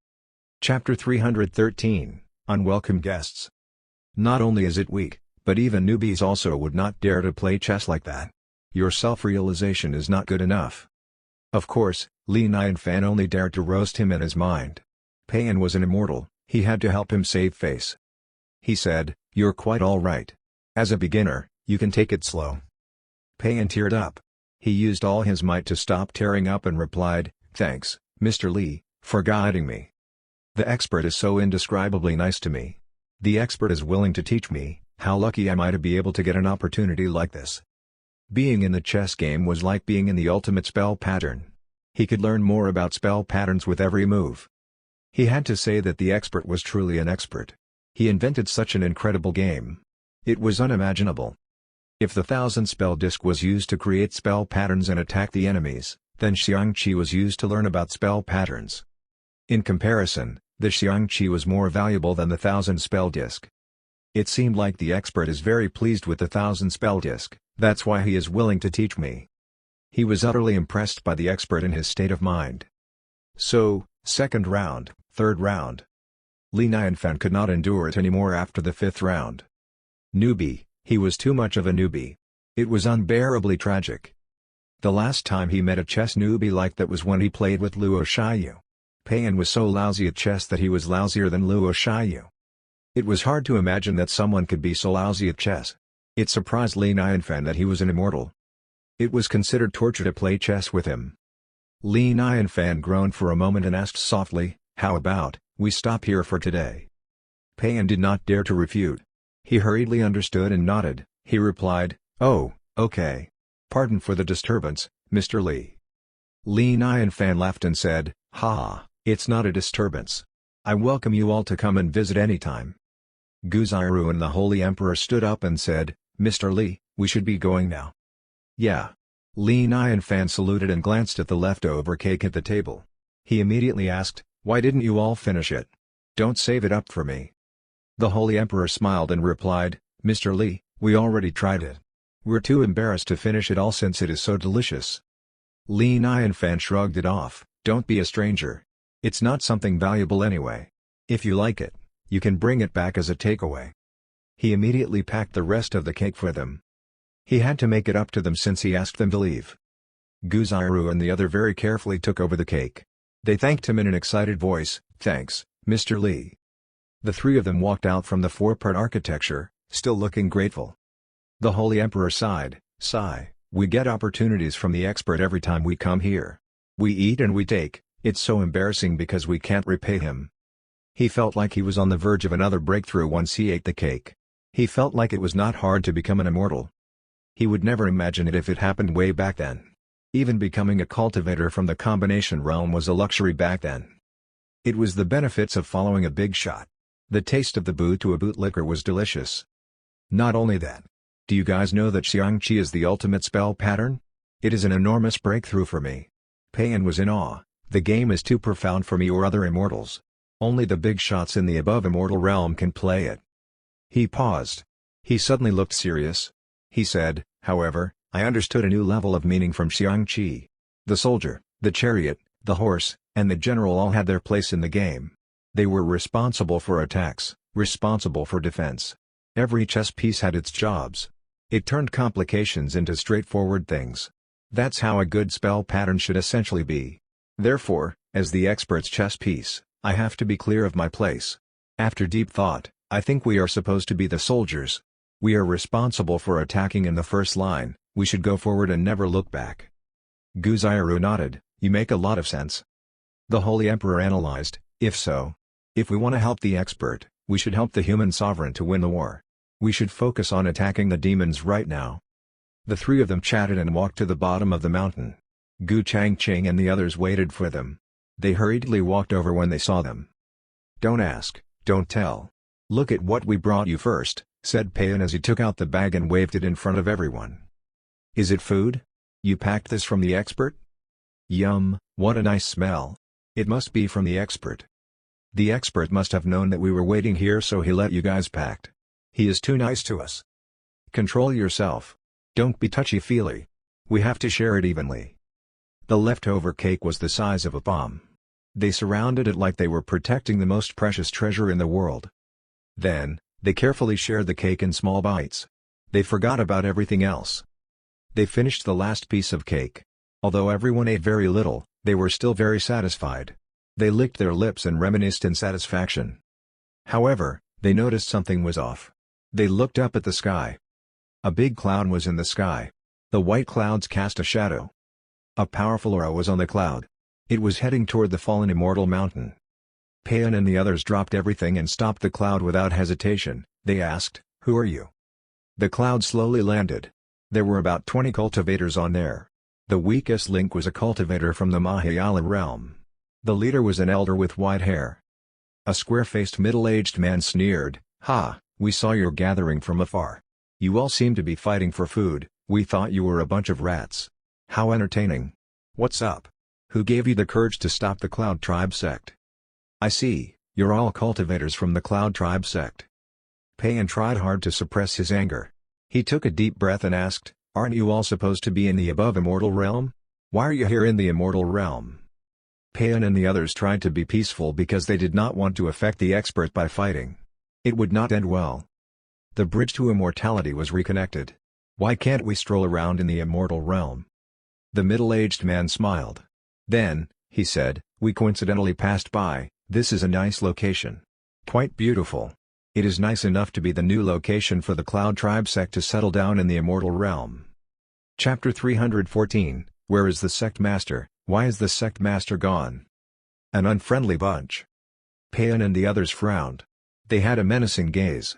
S1: Chapter 313, Unwelcome Guests. Not only is it weak, but even newbies also would not dare to play chess like that. Your self-realization is not good enough. Of course, Li Nianfan only dared to roast him in his mind. Payan was an immortal, he had to help him save face. He said, "You're quite all right. As a beginner, you can take it slow." Payan teared up. He used all his might to stop tearing up and replied, "Thanks, Mr. Lee, for guiding me. The expert is so indescribably nice to me. The expert is willing to teach me. How lucky am I to be able to get an opportunity like this?" Being in the chess game was like being in the ultimate spell pattern. He could learn more about spell patterns with every move. He had to say that the expert was truly an expert. He invented such an incredible game. It was unimaginable. If the 1,000 spell disc was used to create spell patterns and attack the enemies, then Xiangqi was used to learn about spell patterns. In comparison, the Xiangqi was more valuable than the 1,000 spell disc. It seemed like the expert is very pleased with the 1000 spell disc, that's why he is willing to teach me. He was utterly impressed by the expert and his state of mind. So, second round, third round. Li Nianfan could not endure it anymore after the 5th round. Newbie, he was too much of a newbie. It was unbearably tragic. The last time he met a chess newbie like that was when he played with Luo Shiyu. Payan was so lousy at chess that he was lousier than Luo Shiyu. It was hard to imagine that someone could be so lousy at chess. It surprised Li Nianfan that he was an immortal. It was considered torture to play chess with him. Li Nianfan groaned for a moment and asked softly, "How about, we stop here for today?" Payan did not dare to refute. He hurriedly understood and nodded. He replied, "Oh, okay. Pardon for the disturbance, Mr. Li." Li Nianfan laughed and said, "Ha, it's not a disturbance. I welcome you all to come and visit anytime." Guziru and the Holy Emperor stood up and said, "Mr. Li, we should be going now." "Yeah." Li Nianfan saluted and glanced at the leftover cake at the table. He immediately asked, "Why didn't you all finish it? Don't save it up for me." The Holy Emperor smiled and replied, "Mr. Li, we already tried it. We're too embarrassed to finish it all since it is so delicious." Li Nianfan shrugged it off, "Don't be a stranger. It's not something valuable anyway. If you like it, you can bring it back as a takeaway." He immediately packed the rest of the cake for them. He had to make it up to them since he asked them to leave. Guziru and the other very carefully took over the cake. They thanked him in an excited voice, "Thanks, Mr. Li." The 3 of them walked out from the 4-part architecture, still looking grateful. The Holy Emperor sighed, "Sigh, we get opportunities from the expert every time we come here. We eat and we take, it's so embarrassing because we can't repay him." He felt like he was on the verge of another breakthrough once he ate the cake. He felt like it was not hard to become an immortal. He would never imagine it if it happened way back then. Even becoming a cultivator from the combination realm was a luxury back then. It was the benefits of following a big shot. The taste of the boot to a bootlicker was delicious. Not only that. Do you guys know that Xiangqi is the ultimate spell pattern? It is an enormous breakthrough for me. Payan was in awe. The game is too profound for me or other immortals. Only the big shots in the above immortal realm can play it. He paused. He suddenly looked serious. He said, "However, I understood a new level of meaning from Xiangqi. The soldier, the chariot, the horse, and the general all had their place in the game. They were responsible for attacks, responsible for defense. Every chess piece had its jobs. It turned complications into straightforward things. That's how a good spell pattern should essentially be. Therefore, as the expert's chess piece, I have to be clear of my place. After deep thought, I think we are supposed to be the soldiers. We are responsible for attacking in the first line, we should go forward and never look back." Guziru nodded, "You make a lot of sense." The Holy Emperor analyzed, "If so. If we want to help the expert, we should help the human sovereign to win the war. We should focus on attacking the demons right now." The 3 of them chatted and walked to the bottom of the mountain. Gu Changqing and the others waited for them. They hurriedly walked over when they saw them. "Don't ask, don't tell. Look at what we brought you first," said Payan as he took out the bag and waved it in front of everyone. "Is it food? You packed this from the expert? Yum, what a nice smell. It must be from the expert. The expert must have known that we were waiting here so he let you guys packed. He is too nice to us. Control yourself. Don't be touchy-feely. We have to share it evenly." The leftover cake was the size of a bomb. They surrounded it like they were protecting the most precious treasure in the world. Then, they carefully shared the cake in small bites. They forgot about everything else. They finished the last piece of cake. Although everyone ate very little, they were still very satisfied. They licked their lips and reminisced in satisfaction. However, they noticed something was off. They looked up at the sky. A big cloud was in the sky. The white clouds cast a shadow. A powerful aura was on the cloud. It was heading toward the fallen immortal mountain. Payan and the others dropped everything and stopped the cloud without hesitation. They asked, "Who are you?" The cloud slowly landed. There were about 20 cultivators on there. The weakest link was a cultivator from the Mahayala realm. The leader was an elder with white hair. A square-faced middle-aged man sneered, "Ha, we saw your gathering from afar. You all seem to be fighting for food, we thought you were a bunch of rats. How entertaining. What's up? Who gave you the courage to stop the Cloud Tribe sect? I see, you're all cultivators from the Cloud Tribe sect. Payan tried hard to suppress his anger. He took a deep breath and asked, "Aren't you all supposed to be in the above immortal realm? Why are you here in the immortal realm?" Payan and the others tried to be peaceful because they did not want to affect the expert by fighting. It would not end well. The bridge to immortality was reconnected. "Why can't we stroll around in the immortal realm?" The middle-aged man smiled. Then, he said, "We coincidentally passed by. This is a nice location. Quite beautiful. It is nice enough to be the new location for the Cloud Tribe sect to settle down in the immortal realm." Chapter 314, Where is the Sect Master? Why is the Sect Master gone? An unfriendly bunch. Payan and the others frowned. They had a menacing gaze.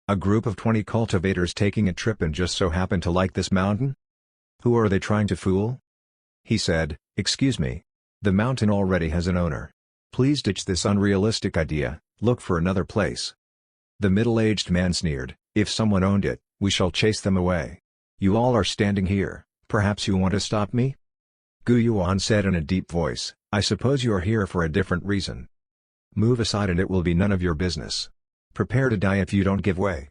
S1: A group of 20 cultivators taking a trip and just so happen to like this mountain? Who are they trying to fool? He said, "Excuse me. The mountain already has an owner. Please ditch this unrealistic idea, look for another place." The middle-aged man sneered, "If someone owned it, we shall chase them away. You all are standing here, perhaps you want to stop me?" Gu Yuan said in a deep voice, "I suppose you are here for a different reason. Move aside and it will be none of your business. Prepare to die if you don't give way."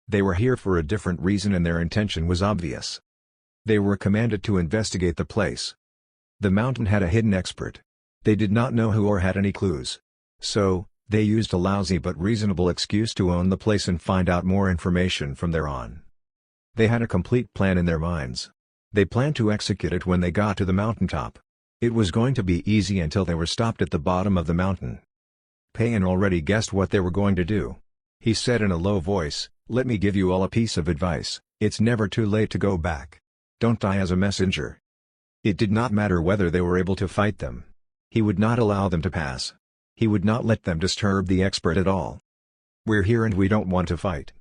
S1: They were here for a different reason and their intention was obvious. They were commanded to investigate the place. The mountain had a hidden expert. They did not know who or had any clues. So, they used a lousy but reasonable excuse to own the place and find out more information from there on. They had a complete plan in their minds. They planned to execute it when they got to the mountaintop. It was going to be easy until they were stopped at the bottom of the mountain. Payan already guessed what they were going to do. He said in a low voice, "Let me give you all a piece of advice, it's never too late to go back. Don't die as a messenger." It did not matter whether they were able to fight them. He would not allow them to pass. He would not let them disturb the expert at all. "We're here and we don't want to fight.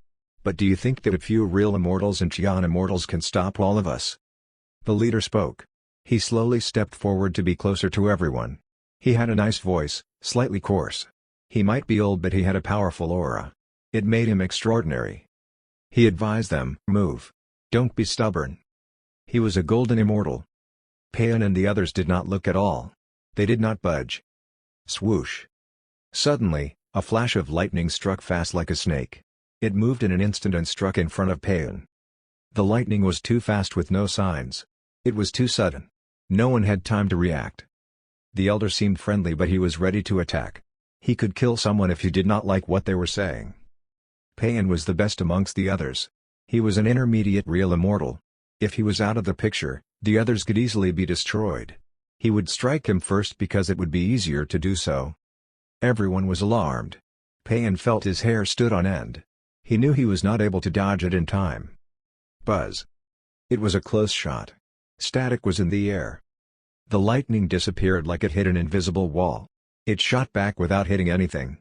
S1: But do you think that a few real immortals and Qian immortals can stop all of us?" The leader spoke. He slowly stepped forward to be closer to everyone. He had a nice voice, slightly coarse. He might be old but he had a powerful aura. It made him extraordinary. He advised them, "Move. Don't be stubborn." He was a golden immortal. Payan and the others did not look at all. They did not budge. Swoosh. Suddenly, a flash of lightning struck fast like a snake. It moved in an instant and struck in front of Payan. The lightning was too fast with no signs. It was too sudden. No one had time to react. The elder seemed friendly but he was ready to attack. He could kill someone if he did not like what they were saying. Payan was the best amongst the others. He was an intermediate real immortal. If he was out of the picture, the others could easily be destroyed. He would strike him first because it would be easier to do so. Everyone was alarmed. Payan felt his hair stood on end. He knew he was not able to dodge it in time. Buzz. It was a close shot. Static was in the air. The lightning disappeared like it hit an invisible wall. It shot back without hitting anything.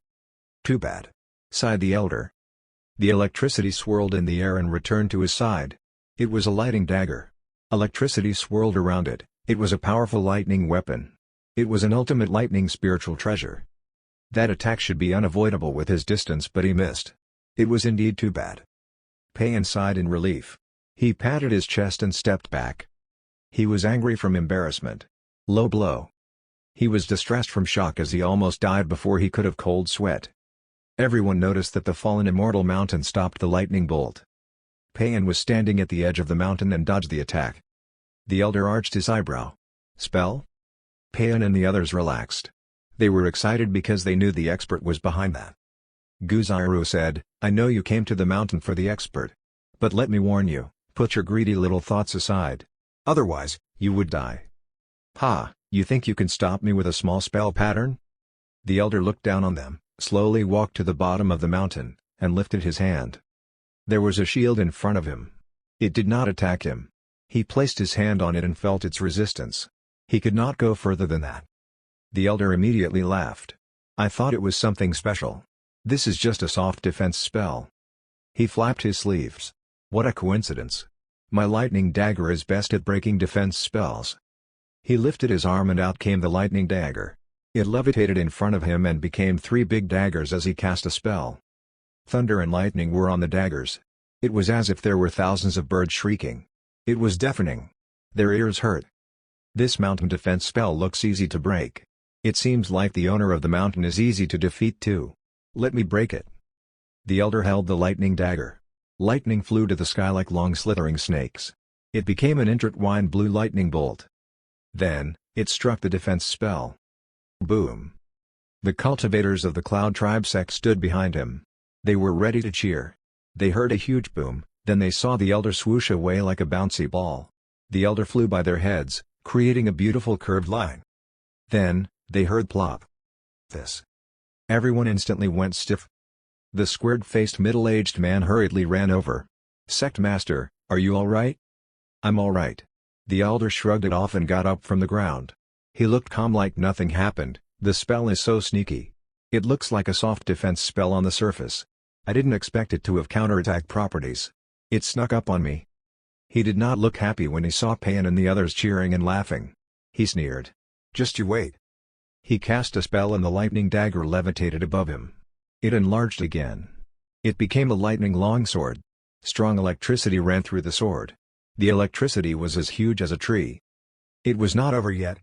S1: "Too bad," sighed the elder. The electricity swirled in the air and returned to his side. It was a lighting dagger. Electricity swirled around it. It was a powerful lightning weapon. It was an ultimate lightning spiritual treasure. That attack should be unavoidable with his distance but he missed. It was indeed too bad. Payan sighed in relief. He patted his chest and stepped back. He was angry from embarrassment. Low blow. He was distressed from shock as he almost died before he could have cold sweat. Everyone noticed that the fallen immortal mountain stopped the lightning bolt. Payan was standing at the edge of the mountain and dodged the attack. The elder arched his eyebrow. "Spell?" Payan and the others relaxed. They were excited because they knew the expert was behind that. Guziru said, "I know you came to the mountain for the expert. But let me warn you, put your greedy little thoughts aside. Otherwise, you would die." "Ha, you think you can stop me with a small spell pattern?" The elder looked down on them, slowly walked to the bottom of the mountain, and lifted his hand. There was a shield in front of him. It did not attack him. He placed his hand on it and felt its resistance. He could not go further than that. The elder immediately laughed. "I thought it was something special. This is just a soft defense spell." He flapped his sleeves. "What a coincidence. My lightning dagger is best at breaking defense spells." He lifted his arm and out came the lightning dagger. It levitated in front of him and became 3 big daggers as he cast a spell. Thunder and lightning were on the daggers. It was as if there were thousands of birds shrieking. It was deafening. Their ears hurt. This mountain defense spell looks easy to break. It seems like the owner of the mountain is easy to defeat too. Let me break it. The elder held the lightning dagger. Lightning flew to the sky like long slithering snakes. It became an intertwined blue lightning bolt. Then, it struck the defense spell. Boom. The cultivators of the Cloud Tribe Sect stood behind him. They were ready to cheer. They heard a huge boom, then they saw the elder swoosh away like a bouncy ball. The elder flew by their heads, creating a beautiful curved line. Then, they heard plop. This. Everyone instantly went stiff. The squared-faced middle-aged man hurriedly ran over. "Sect Master, are you alright?" "I'm alright." The elder shrugged it off and got up from the ground. He looked calm like nothing happened. "The spell is so sneaky. It looks like a soft defense spell on the surface. I didn't expect it to have counterattack properties. It snuck up on me." He did not look happy when he saw Payan and the others cheering and laughing. He sneered. "Just you wait." He cast a spell and the lightning dagger levitated above him. It enlarged again. It became a lightning longsword. Strong electricity ran through the sword. The electricity was as huge as a tree. It was not over yet.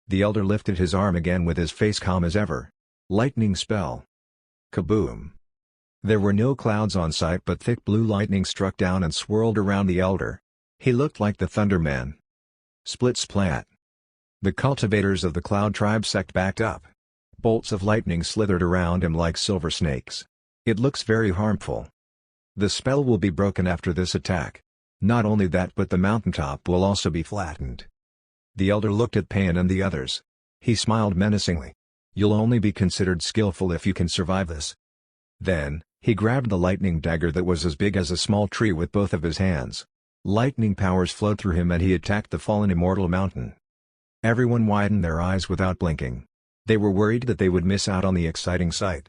S1: The elder lifted his arm again with his face calm as ever. Lightning spell. Kaboom. There were no clouds on sight but thick blue lightning struck down and swirled around the elder. He looked like the Thunderman. Split splat. The cultivators of the Cloud Tribe Sect backed up. Bolts of lightning slithered around him like silver snakes. It looks very harmful. The spell will be broken after this attack. Not only that but the mountaintop will also be flattened. The elder looked at Payan and the others. He smiled menacingly. "You'll only be considered skillful if you can survive this." Then, he grabbed the lightning dagger that was as big as a small tree with both of his hands. Lightning powers flowed through him and he attacked the fallen immortal mountain. Everyone widened their eyes without blinking. They were worried that they would miss out on the exciting sight.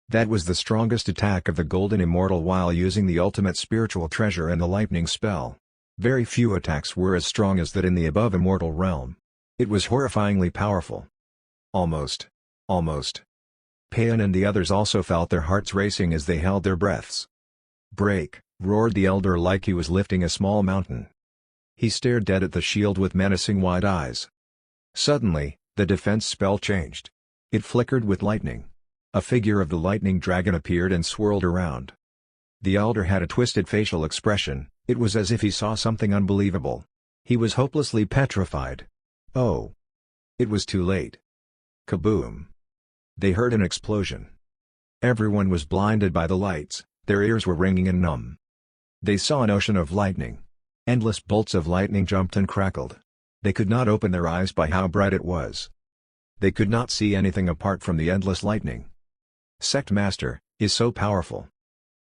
S1: That was the strongest attack of the Golden Immortal while using the ultimate spiritual treasure and the lightning spell. Very few attacks were as strong as that in the above immortal realm. It was horrifyingly powerful. Almost. Payan and the others also felt their hearts racing as they held their breaths. "Break!" roared the elder like he was lifting a small mountain. He stared dead at the shield with menacing wide eyes. Suddenly, the defense spell changed. It flickered with lightning. A figure of the lightning dragon appeared and swirled around. The elder had a twisted facial expression. It was as if he saw something unbelievable. He was hopelessly petrified. Oh! It was too late. Kaboom! They heard an explosion. Everyone was blinded by the lights, their ears were ringing and numb. They saw an ocean of lightning. Endless bolts of lightning jumped and crackled. They could not open their eyes by how bright it was. They could not see anything apart from the endless lightning. Sect Master is so powerful.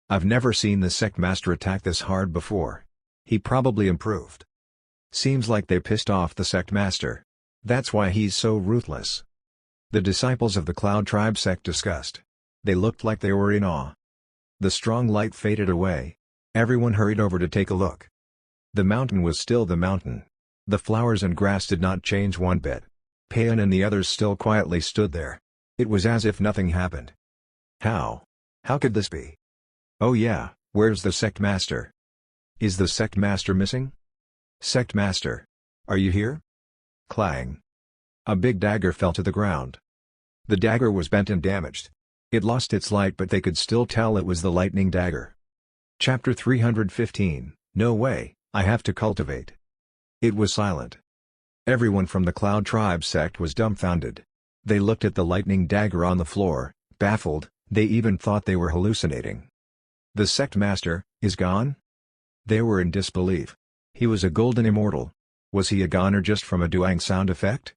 S1: I've never seen the Sect Master attack this hard before. He probably improved. Seems like they pissed off the Sect Master. That's why he's so ruthless. The disciples of the Cloud Tribe Sect discussed. They looked like they were in awe. The strong light faded away. Everyone hurried over to take a look. The mountain was still the mountain. The flowers and grass did not change one bit. Payan and the others still quietly stood there. It was as if nothing happened. How could this be? Oh yeah, where's the Sect Master? Is the Sect Master missing? Sect Master! Are you here? Clang! A big dagger fell to the ground. The dagger was bent and damaged. It lost its light but they could still tell it was the lightning dagger. Chapter 315, No Way, I Have to Cultivate. It was silent. Everyone from the Cloud Tribe Sect was dumbfounded. They looked at the lightning dagger on the floor, baffled. They even thought they were hallucinating. The Sect Master is gone? They were in disbelief. He was a golden immortal. Was he a goner just from a doang sound effect?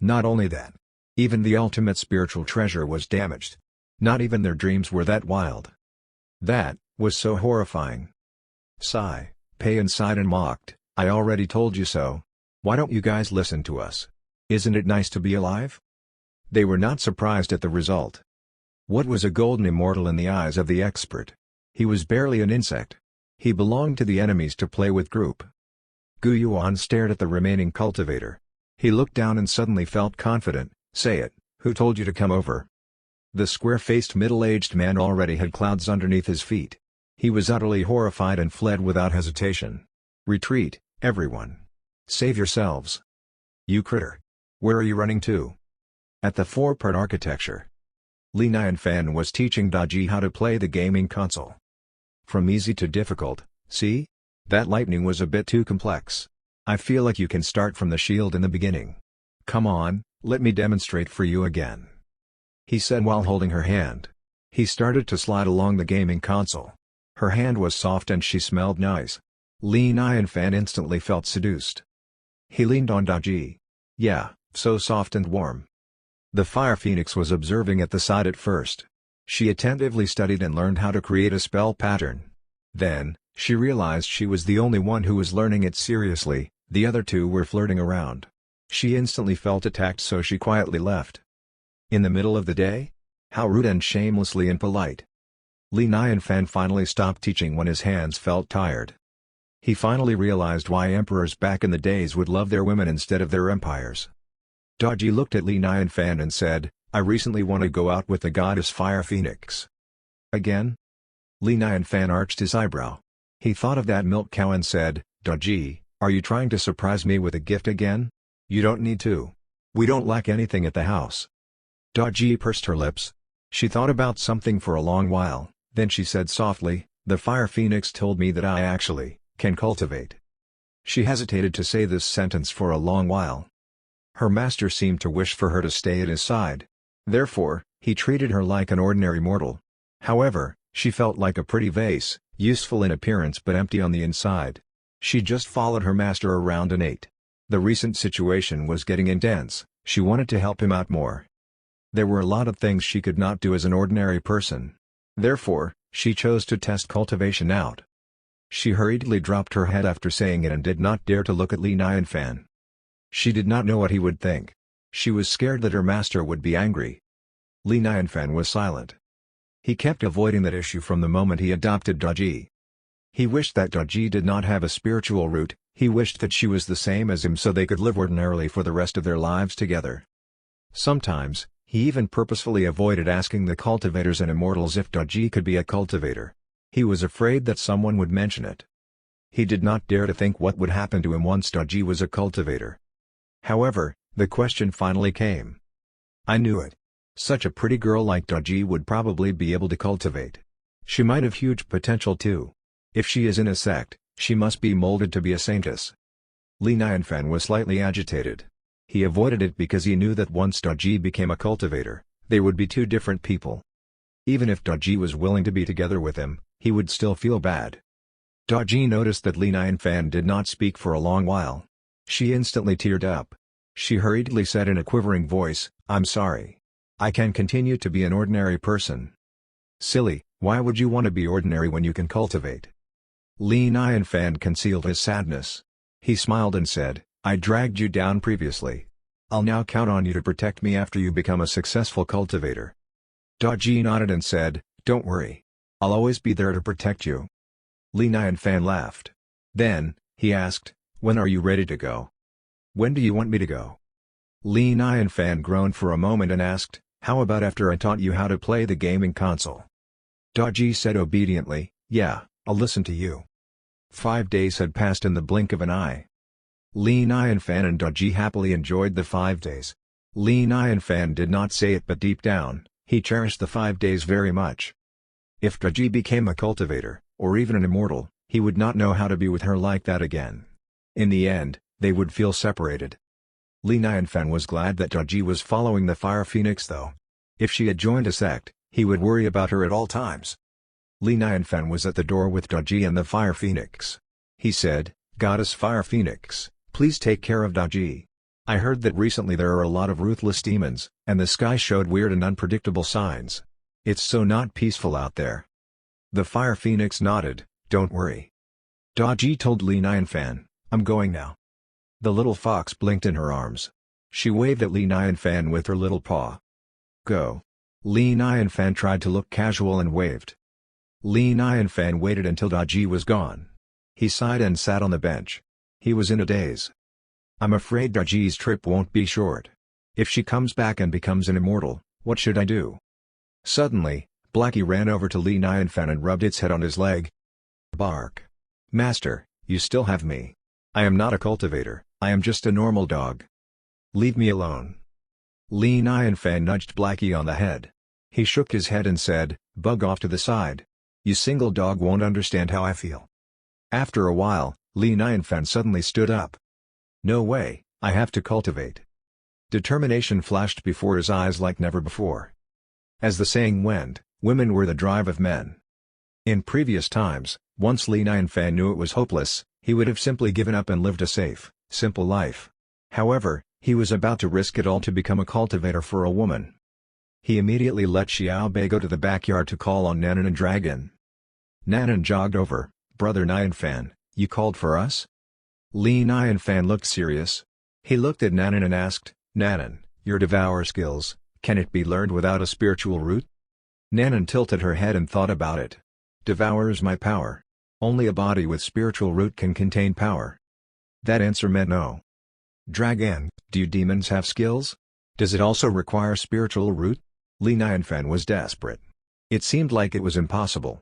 S1: Not only that. Even the ultimate spiritual treasure was damaged. Not even their dreams were that wild. That was so horrifying. Sigh. Payan sighed and mocked. I already told you so. Why don't you guys listen to us? Isn't it nice to be alive? They were not surprised at the result. What was a golden immortal in the eyes of the expert? He was barely an insect. He belonged to the enemies to play with group. Gu Yuan stared at the remaining cultivator. He looked down and suddenly felt confident. Say it, who told you to come over? The square-faced middle-aged man already had clouds underneath his feet. He was utterly horrified and fled without hesitation. Retreat, everyone. Save yourselves. You critter. Where are you running to? At the four-part architecture. Li Nianfan was teaching Daji how to play the gaming console. From easy to difficult, see? That lightning was a bit too complex. I feel like you can start from the shield in the beginning. Come on, let me demonstrate for you again. He said while holding her hand. He started to slide along the gaming console. Her hand was soft and she smelled nice. Li Nianfan instantly felt seduced. He leaned on Daji. Yeah, so soft and warm. The Fire Phoenix was observing at the side at first. She attentively studied and learned how to create a spell pattern. Then, she realized she was the only one who was learning it seriously, the other two were flirting around. She instantly felt attacked, so she quietly left. In the middle of the day? How rude and shamelessly impolite. Li Nianfan finally stopped teaching when his hands felt tired. He finally realized why emperors back in the days would love their women instead of their empires. Daji looked at Li Nianfan and said, I recently want to go out with the goddess Fire Phoenix. Again? Li Nianfan arched his eyebrow. He thought of that milk cow and said, Daji, are you trying to surprise me with a gift again? You don't need to. We don't lack anything at the house. Daji pursed her lips. She thought about something for a long while, then she said softly, the Fire Phoenix told me that I actually can cultivate. She hesitated to say this sentence for a long while. Her master seemed to wish for her to stay at his side. Therefore, he treated her like an ordinary mortal. However, she felt like a pretty vase, useful in appearance but empty on the inside. She just followed her master around and ate. The recent situation was getting intense, she wanted to help him out more. There were a lot of things she could not do as an ordinary person. Therefore, she chose to test cultivation out. She hurriedly dropped her head after saying it and did not dare to look at Li Nianfan. She did not know what he would think. She was scared that her master would be angry. Li Nianfan was silent. He kept avoiding that issue from the moment he adopted Daji. He wished that Daji did not have a spiritual root, he wished that she was the same as him so they could live ordinarily for the rest of their lives together. Sometimes, he even purposefully avoided asking the cultivators and immortals if Daji could be a cultivator. He was afraid that someone would mention it. He did not dare to think what would happen to him once Daji was a cultivator. However, the question finally came. I knew it. Such a pretty girl like Daji would probably be able to cultivate. She might have huge potential too. If she is in a sect, she must be molded to be a saintess. Li Nianfan was slightly agitated. He avoided it because he knew that once Daji became a cultivator, they would be two different people. Even if Daji was willing to be together with him, he would still feel bad. Daji noticed that Li Nianfan did not speak for a long while. She instantly teared up. She hurriedly said in a quivering voice, I'm sorry. I can continue to be an ordinary person. Silly, why would you want to be ordinary when you can cultivate? Li Nianfan concealed his sadness. He smiled and said, I dragged you down previously. I'll now count on you to protect me after you become a successful cultivator. Daji nodded and said, don't worry. I'll always be there to protect you. Li Nianfan laughed. Then, he asked, when are you ready to go? When do you want me to go? Li Nianfan groaned for a moment and asked, how about after I taught you how to play the gaming console? Daji said obediently, yeah, I'll listen to you. 5 days had passed in the blink of an eye. Li Nianfan and Daji happily enjoyed the 5 days. Li Nianfan did not say it, but deep down, he cherished the 5 days very much. If Daji became a cultivator, or even an immortal, he would not know how to be with her like that again. In the end, they would feel separated. Li Nianfan was glad that Daji was following the Fire Phoenix though. If she had joined a sect, he would worry about her at all times. Li Nianfan was at the door with Daji and the Fire Phoenix. He said, Goddess Fire Phoenix, please take care of Daji. I heard that recently there are a lot of ruthless demons, and the sky showed weird and unpredictable signs. It's so not peaceful out there. The Fire Phoenix nodded, don't worry. Daji told Li Nianfan, I'm going now. The little fox blinked in her arms. She waved at Li Nianfan with her little paw. Go. Li Nianfan tried to look casual and waved. Li Nianfan waited until Daji was gone. He sighed and sat on the bench. He was in a daze. I'm afraid Daji's trip won't be short. If she comes back and becomes an immortal, what should I do? Suddenly, Blackie ran over to Li Nianfan and rubbed its head on his leg. Bark. Master, you still have me. I am not a cultivator, I am just a normal dog. Leave me alone. Li Nianfan nudged Blackie on the head. He shook his head and said, "Bug off to the side. You single dog won't understand how I feel." After a while, Li Nianfan suddenly stood up. "No way, I have to cultivate." Determination flashed before his eyes like never before. As the saying went, women were the drive of men. In previous times, once Li Nianfan knew it was hopeless, he would have simply given up and lived a safe, simple life. However, he was about to risk it all to become a cultivator for a woman. He immediately let Xiao Bei go to the backyard to call on Nanan and Dragon. Nanan jogged over. "Brother Nianfan, you called for us?" Li Nianfan looked serious. He looked at Nanan and asked, "Nanan, your devour skills, can it be learned without a spiritual root?" Nanan tilted her head and thought about it. "Devour is my power. Only a body with spiritual root can contain power." That answer meant no. "Dragon, do you demons have skills? Does it also require spiritual root?" Li Nianfan was desperate. It seemed like it was impossible.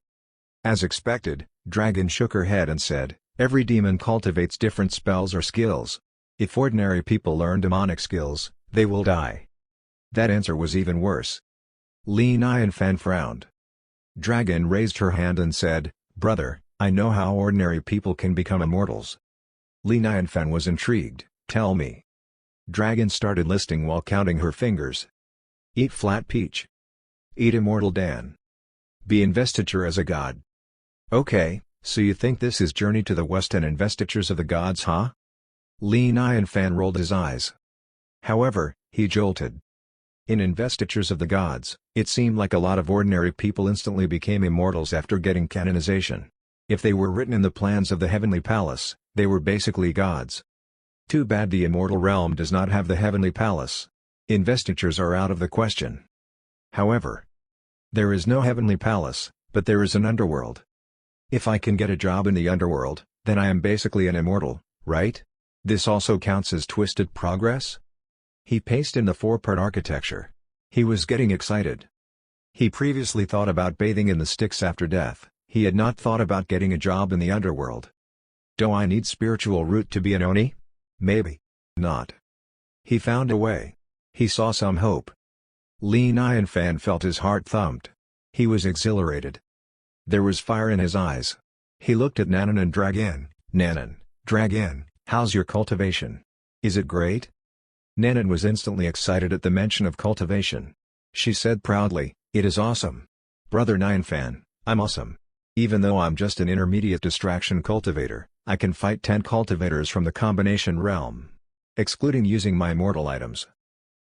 S1: As expected, Dragon shook her head and said, "Every demon cultivates different spells or skills. If ordinary people learn demonic skills, they will die." That answer was even worse. Li Nianfan frowned. Dragon raised her hand and said, "Brother, I know how ordinary people can become immortals." Li Nianfan was intrigued. "Tell me." Dragon started listing while counting her fingers. Eat flat peach. Eat immortal Dan. Be investiture as a god. Okay, so you think this is Journey to the West and Investitures of the Gods, huh? Li Nianfan rolled his eyes. However, he jolted. In Investitures of the Gods, it seemed like a lot of ordinary people instantly became immortals after getting canonization. If they were written in the plans of the Heavenly Palace, they were basically gods. Too bad the immortal realm does not have the Heavenly Palace. Investitures are out of the question. However, there is no Heavenly Palace, but there is an Underworld. If I can get a job in the Underworld, then I am basically an immortal, right? This also counts as twisted progress? He paced in the four-part architecture. He was getting excited. He previously thought about bathing in the Styx after death. He had not thought about getting a job in the Underworld. Do I need spiritual root to be an Oni? Maybe. Not. He found a way. He saw some hope. Li Nianfan felt his heart thumped. He was exhilarated. There was fire in his eyes. He looked at Nanan and Dragon. "Nanan, Dragon, how's your cultivation? Is it great?" Nanan was instantly excited at the mention of cultivation. She said proudly, "It is awesome. Brother Nianfan, I'm awesome. Even though I'm just an intermediate distraction cultivator, I can fight 10 cultivators from the combination realm. Excluding using my immortal items.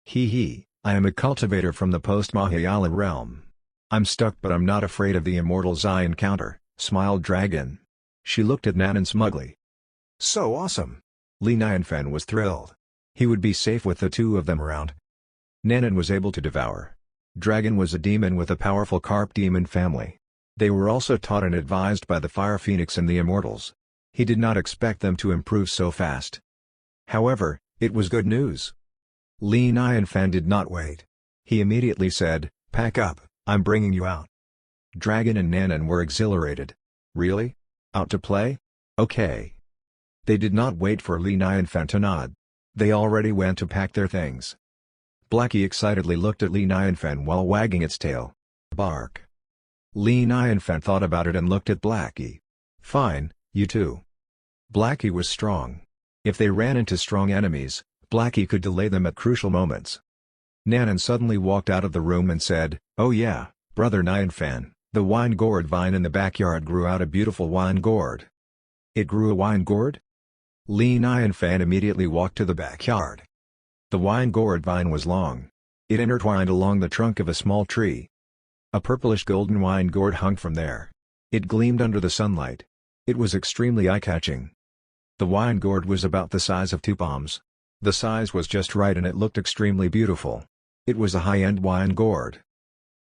S1: Hee, I am a cultivator from the post-Mahayala realm. I'm stuck but I'm not afraid of the immortals I encounter," smiled Dragon. She looked at Nanan smugly. "So awesome!" Li Nianfan was thrilled. He would be safe with the two of them around. Nanan was able to devour. Dragon was a demon with a powerful carp demon family. They were also taught and advised by the Fire Phoenix and the Immortals. He did not expect them to improve so fast. However, it was good news. Li Nianfan did not wait. He immediately said, "Pack up, I'm bringing you out." Dragon and Nanan were exhilarated. "Really? Out to play? Okay." They did not wait for Li Nianfan to nod. They already went to pack their things. Blackie excitedly looked at Li Nianfan while wagging its tail. "Bark." Li Nianfan thought about it and looked at Blackie. "Fine, you too." Blackie was strong. If they ran into strong enemies, Blackie could delay them at crucial moments. Nanan suddenly walked out of the room and said, "Oh yeah, Brother Nianfan, the wine gourd vine in the backyard grew out a beautiful wine gourd." "It grew a wine gourd?" Li Nianfan immediately walked to the backyard. The wine gourd vine was long. It intertwined along the trunk of a small tree. A purplish golden wine gourd hung from there. It gleamed under the sunlight. It was extremely eye-catching. The wine gourd was about the size of 2 palms. The size was just right and it looked extremely beautiful. It was a high-end wine gourd.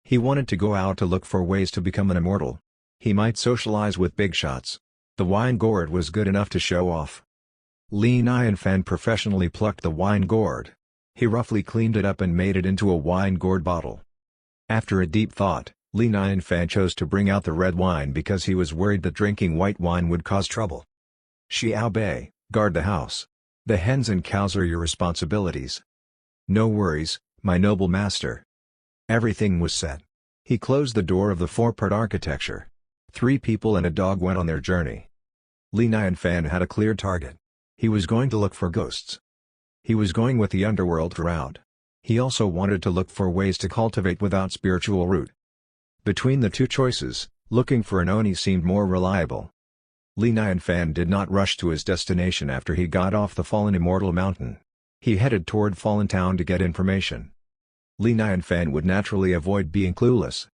S1: He wanted to go out to look for ways to become an immortal. He might socialize with Bigshots. The wine gourd was good enough to show off. Li Nianfan professionally plucked the wine gourd. He roughly cleaned it up and made it into a wine gourd bottle. After a deep thought, Li Nianfan chose to bring out the red wine because he was worried that drinking white wine would cause trouble. "Xiao Bei, guard the house. The hens and cows are your responsibilities." "No worries, my noble master." Everything was set. He closed the door of the four-part architecture. 3 people and a dog went on their journey. Li Nianfan had a clear target. He was going to look for ghosts. He was going with the Underworld route. He also wanted to look for ways to cultivate without spiritual root. Between the 2 choices, looking for an Oni seemed more reliable. Li Nianfan did not rush to his destination after he got off the Fallen Immortal Mountain. He headed toward Fallen Town to get information. Li Nianfan would naturally avoid being clueless.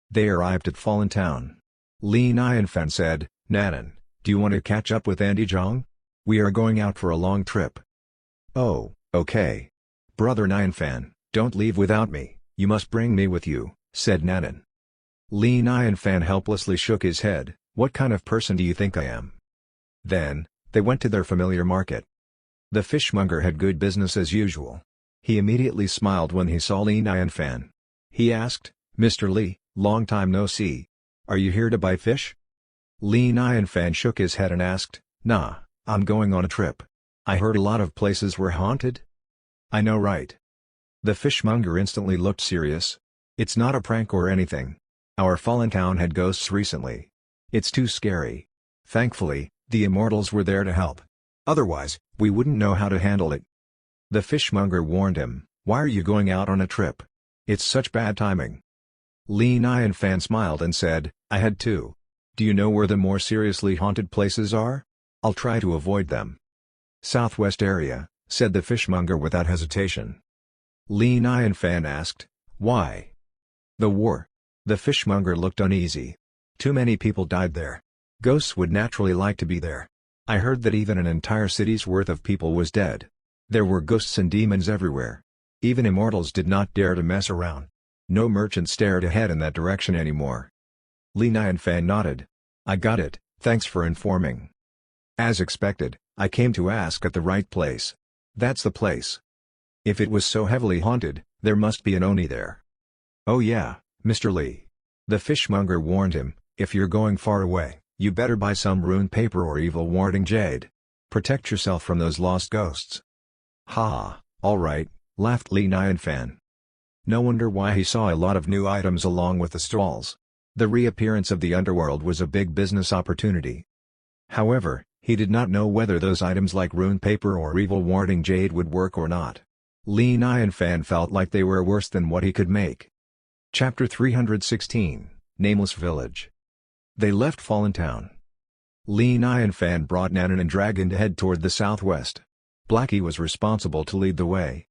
S1: They arrived at Fallen Town. Li Nianfan said, "Nanan, do you want to catch up with Andy Zhang? We are going out for a long trip." "Oh, okay. Brother Nianfan, don't leave without me, you must bring me with you," said Nanan. Li Nianfan helplessly shook his head, "What kind of person do you think I am?" Then, they went to their familiar market. The fishmonger had good business as usual. He immediately smiled when he saw Li Nianfan. He asked, "Mr. Li, long time no see. Are you here to buy fish?" Li Nianfan shook his head and asked, "Nah, I'm going on a trip. I heard a lot of places were haunted." "I know, right?" The fishmonger instantly looked serious. "It's not a prank or anything. Our fallen town had ghosts recently. It's too scary. Thankfully, the immortals were there to help. Otherwise, we wouldn't know how to handle it." The fishmonger warned him, "Why are you going out on a trip? It's such bad timing." Li Nianfan smiled and said, "I had to. Do you know where the more seriously haunted places are? I'll try to avoid them." "Southwest area," said the fishmonger without hesitation. Li Nianfan asked, "Why?" "The war." The fishmonger looked uneasy. "Too many people died there. Ghosts would naturally like to be there. I heard that even an entire city's worth of people was dead. There were ghosts and demons everywhere. Even immortals did not dare to mess around. No merchant stared ahead in that direction anymore." Li Nianfan nodded. "I got it, thanks for informing. As expected, I came to ask at the right place. That's the place. If it was so heavily haunted, there must be an Oni there." "Oh yeah, Mr. Li." The fishmonger warned him, "If you're going far away, you better buy some rune paper or evil warding jade. Protect yourself from those lost ghosts." "Ha, alright," laughed Li Nianfan. No wonder why he saw a lot of new items along with the stalls. The reappearance of the Underworld was a big business opportunity. However, he did not know whether those items like rune paper or evil warding jade would work or not. Li Nianfan felt like they were worse than what he could make. Chapter 316, Nameless Village. They left Fallen Town. Li Nianfan brought Nanan and Dragon to head toward the southwest. Blackie was responsible to lead the way.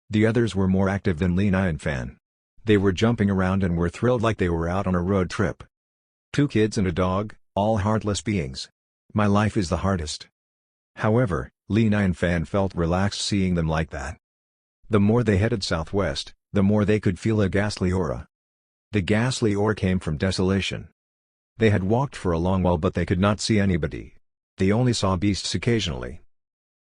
S1: The others were more active than Li Nianfan. They were jumping around and were thrilled like they were out on a road trip. 2 kids and a dog, all heartless beings. My life is the hardest. However, Li Nianfan felt relaxed seeing them like that. The more they headed southwest, the more they could feel a ghastly aura. The ghastly aura came from desolation. They had walked for a long while but they could not see anybody. They only saw beasts occasionally.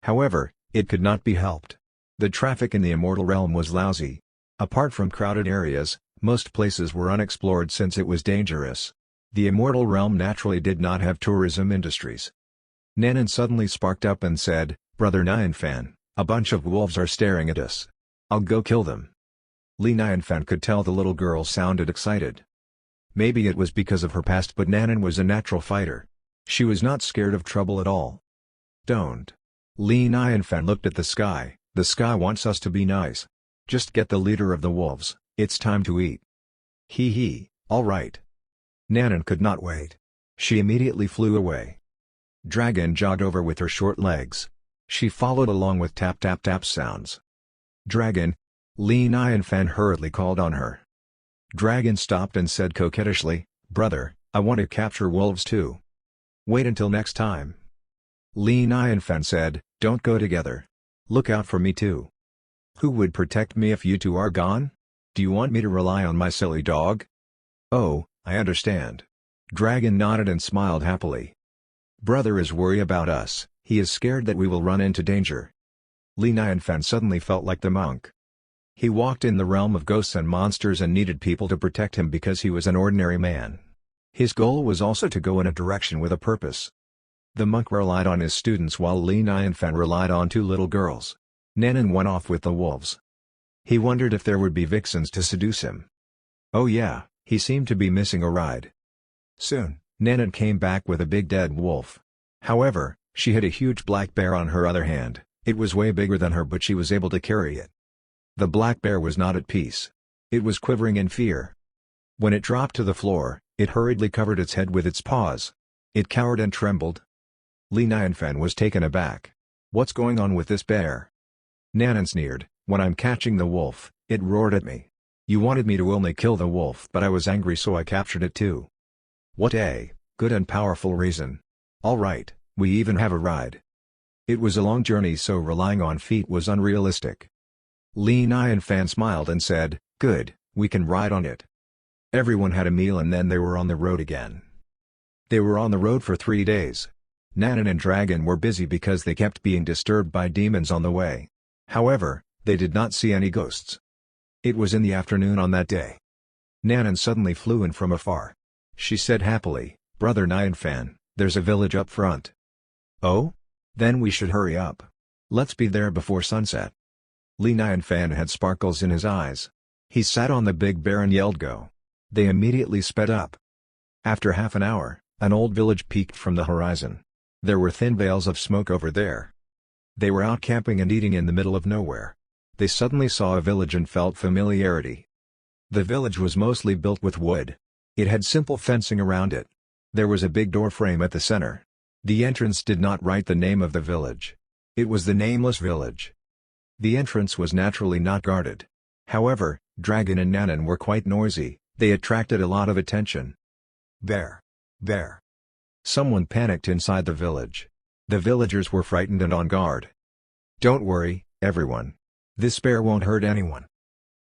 S1: However, it could not be helped. The traffic in the immortal realm was lousy. Apart from crowded areas, most places were unexplored since it was dangerous. The immortal realm naturally did not have tourism industries. Nanan suddenly sparked up and said, "Brother Nianfan, a bunch of wolves are staring at us. I'll go kill them." Li Nianfan could tell the little girl sounded excited. Maybe it was because of her past, but Nanan was a natural fighter. She was not scared of trouble at all. "Don't." Li Nianfan looked at the sky. "The sky wants us to be nice. Just get the leader of the wolves, it's time to eat." "Hee hee, alright." Nanan could not wait. She immediately flew away. Dragon jogged over with her short legs. She followed along with tap tap tap sounds. "Dragon!" Li Nianfan hurriedly called on her. Dragon stopped and said coquettishly, "Brother, I want to capture wolves too." "Wait until next time." Li Nianfan said, "Don't go together. Look out for me too." "Who would protect me if you two are gone? Do you want me to rely on my silly dog?" "Oh, I understand." Dragon nodded and smiled happily. "Brother is worried about us, he is scared that we will run into danger." Li Nianfan suddenly felt like the monk. He walked in the realm of ghosts and monsters and needed people to protect him because he was an ordinary man. His goal was also to go in a direction with a purpose. The monk relied on his students while Li Nianfan relied on 2 little girls. Nanan went off with the wolves. He wondered if there would be vixens to seduce him. "Oh yeah, He seemed to be missing a ride. Soon, Nanan came back with a big dead wolf. However, she had a huge black bear on her other hand. It was way bigger than her, but she was able to carry it. The black bear was not at peace. It was quivering in fear. When it dropped to the floor, it hurriedly covered its head with its paws. It cowered and trembled. Li Nianfan was taken aback. "What's going on with this bear?" Nanan sneered. "When I'm catching the wolf, it roared at me. You wanted me to only kill the wolf, but I was angry, so I captured it too." "What a good and powerful reason. All right, we even have a ride." It was a long journey, so relying on feet was unrealistic. Li Nianfan smiled and said, "Good, we can ride on it." Everyone had a meal and then they were on the road again. They were on the road for 3 days. Nanan and Dragon were busy because they kept being disturbed by demons on the way. However, they did not see any ghosts. It was in the afternoon on that day. Nanan suddenly flew in from afar. She said happily, "Brother Nianfan, there's a village up front." "Oh? Then we should hurry up. Let's be there before sunset." Li Nianfan had sparkles in his eyes. He sat on the big bear and yelled go. They immediately sped up. After half an hour, an old village peeked from the horizon. There were thin veils of smoke over there. They were out camping and eating in the middle of nowhere. They suddenly saw a village and felt familiarity. The village was mostly built with wood. It had simple fencing around it. There was a big door frame at the center. The entrance did not write the name of the village. It was the nameless village. The entrance was naturally not guarded. However, Dragon and Nanan were quite noisy. They attracted a lot of attention. "Bear! Bear!" Someone panicked inside the village. The villagers were frightened and on guard. "Don't worry, everyone. This bear won't hurt anyone."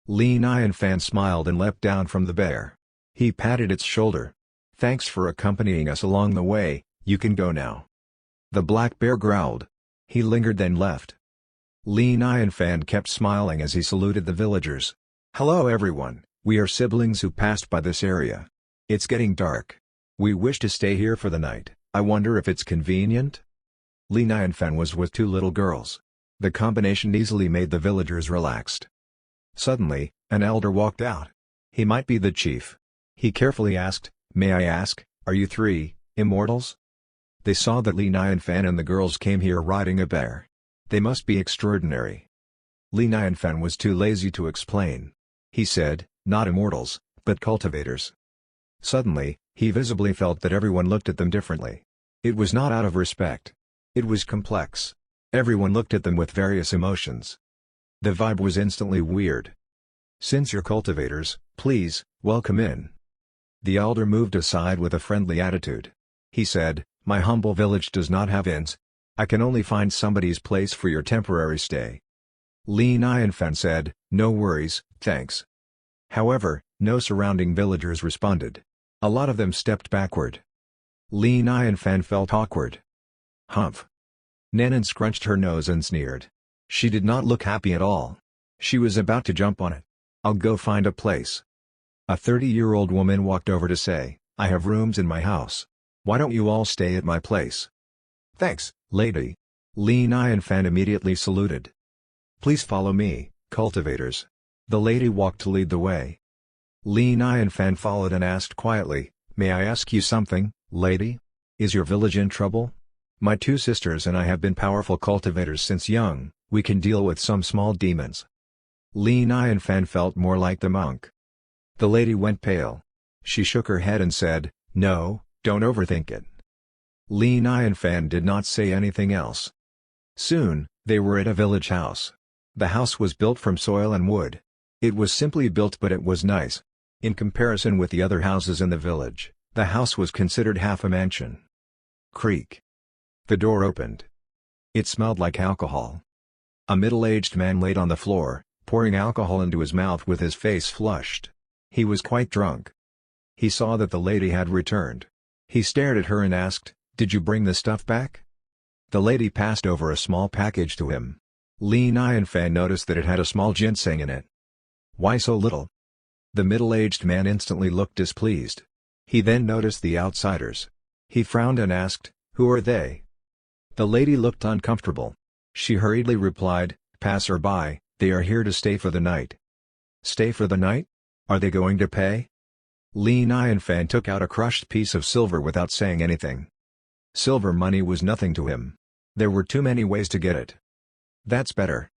S1: Li Nianfan smiled and leapt down from the bear. He patted its shoulder. "Thanks for accompanying us along the way, you can go now." The black bear growled. He lingered then left. Li Nianfan kept smiling as he saluted the villagers. "Hello everyone, we are siblings who passed by this area. It's getting dark. We wish to stay here for the night. I wonder if it's convenient?" Li Nianfan was with 2 little girls. The combination easily made the villagers relaxed. Suddenly, an elder walked out. He might be the chief. He carefully asked, "May I ask, are you 3 immortals?" They saw that Li Nianfan and the girls came here riding a bear. They must be extraordinary. Li Nianfan was too lazy to explain. He said, "Not immortals, but cultivators." Suddenly, he visibly felt that everyone looked at them differently. It was not out of respect. It was complex. Everyone looked at them with various emotions. The vibe was instantly weird. "Since you're cultivators, please, welcome in." The elder moved aside with a friendly attitude. He said, "My humble village does not have inns. I can only find somebody's place for your temporary stay." Li Nianfan said, "No worries, thanks." However, no surrounding villagers responded. A lot of them stepped backward. Li Nianfan felt awkward. "Humph." Nanan scrunched her nose and sneered. She did not look happy at all. She was about to jump on it. "I'll go find a place." A 30-year-old woman walked over to say, "I have rooms in my house. Why don't you all stay at my place?" "Thanks, lady." Li Nianfan immediately saluted. "Please follow me, cultivators." The lady walked to lead the way. Li Nianfan followed and asked quietly, "May I ask you something, lady? Is your village in trouble? My 2 sisters and I have been powerful cultivators since young, we can deal with some small demons." Li Nianfan felt more like the monk. The lady went pale. She shook her head and said, "No, don't overthink it." Li Nianfan did not say anything else. Soon, they were at a village house. The house was built from soil and wood. It was simply built, but it was nice. In comparison with the other houses in the village, the house was considered half a mansion. Creak. The door opened. It smelled like alcohol. A middle-aged man laid on the floor, pouring alcohol into his mouth with his face flushed. He was quite drunk. He saw that the lady had returned. He stared at her and asked, "Did you bring the stuff back?" The lady passed over a small package to him. Li Nianfan noticed that it had a small ginseng in it. "Why so little?" The middle-aged man instantly looked displeased. He then noticed the outsiders. He frowned and asked, "Who are they?" The lady looked uncomfortable. She hurriedly replied, "Passerby, they are here to stay for the night." "Stay for the night? Are they going to pay?" Li Nianfan took out a crushed piece of silver without saying anything. Silver money was nothing to him. There were too many ways to get it. That's better.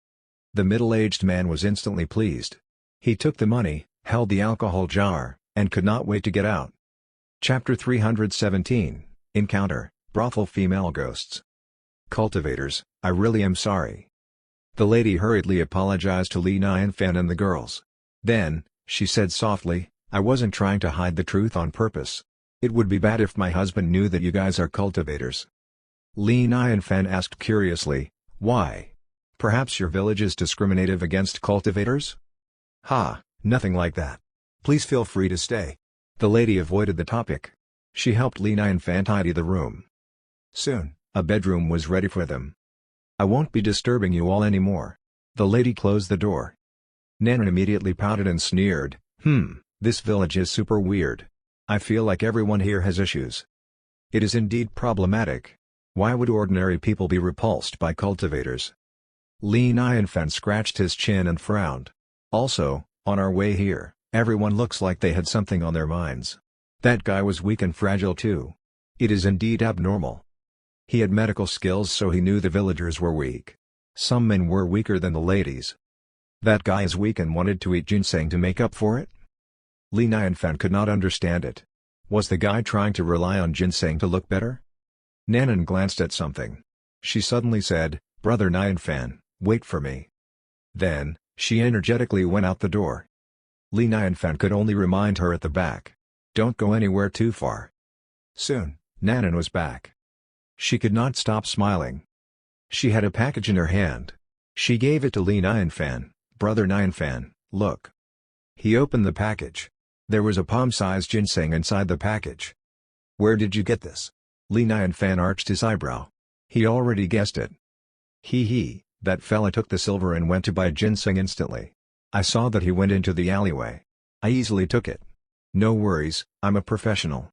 S1: The middle-aged man was instantly pleased. He took the money, held the alcohol jar, and could not wait to get out. Chapter 317, Encounter, Brothel Female Ghosts. Cultivators, I really am sorry. The lady hurriedly apologized to Li Nianfan and the girls. Then, she said softly, I wasn't trying to hide the truth on purpose. It would be bad if my husband knew that you guys are cultivators. Li Nianfan asked curiously, why? Perhaps your village is discriminative against cultivators? Ha, nothing like that. Please feel free to stay. The lady avoided the topic. She helped Li Nianfan tidy the room. Soon, a bedroom was ready for them. I won't be disturbing you all anymore. The lady closed the door. Nanan immediately pouted and sneered, this village is super weird. I feel like everyone here has issues. It is indeed problematic. Why would ordinary people be repulsed by cultivators? Li Nianfan scratched his chin and frowned. Also, on our way here, everyone looks like they had something on their minds. That guy was weak and fragile too. It is indeed abnormal. He had medical skills, so he knew the villagers were weak. Some men were weaker than the ladies. That guy is weak and wanted to eat ginseng to make up for it? Li Nianfan could not understand it. Was the guy trying to rely on ginseng to look better? Nanan glanced at something. She suddenly said, Brother Nianfan, wait for me. Then, she energetically went out the door. Li Nianfan could only remind her at the back. Don't go anywhere too far. Soon, Nanan was back. She could not stop smiling. She had a package in her hand. She gave it to Li Nianfan. Brother Nianfan, look. He opened the package. There was a palm-sized ginseng inside the package. Where did you get this? Li Nianfan arched his eyebrow. He already guessed it. That fella took the silver and went to buy ginseng instantly. I saw that he went into the alleyway. I easily took it. No worries, I'm a professional.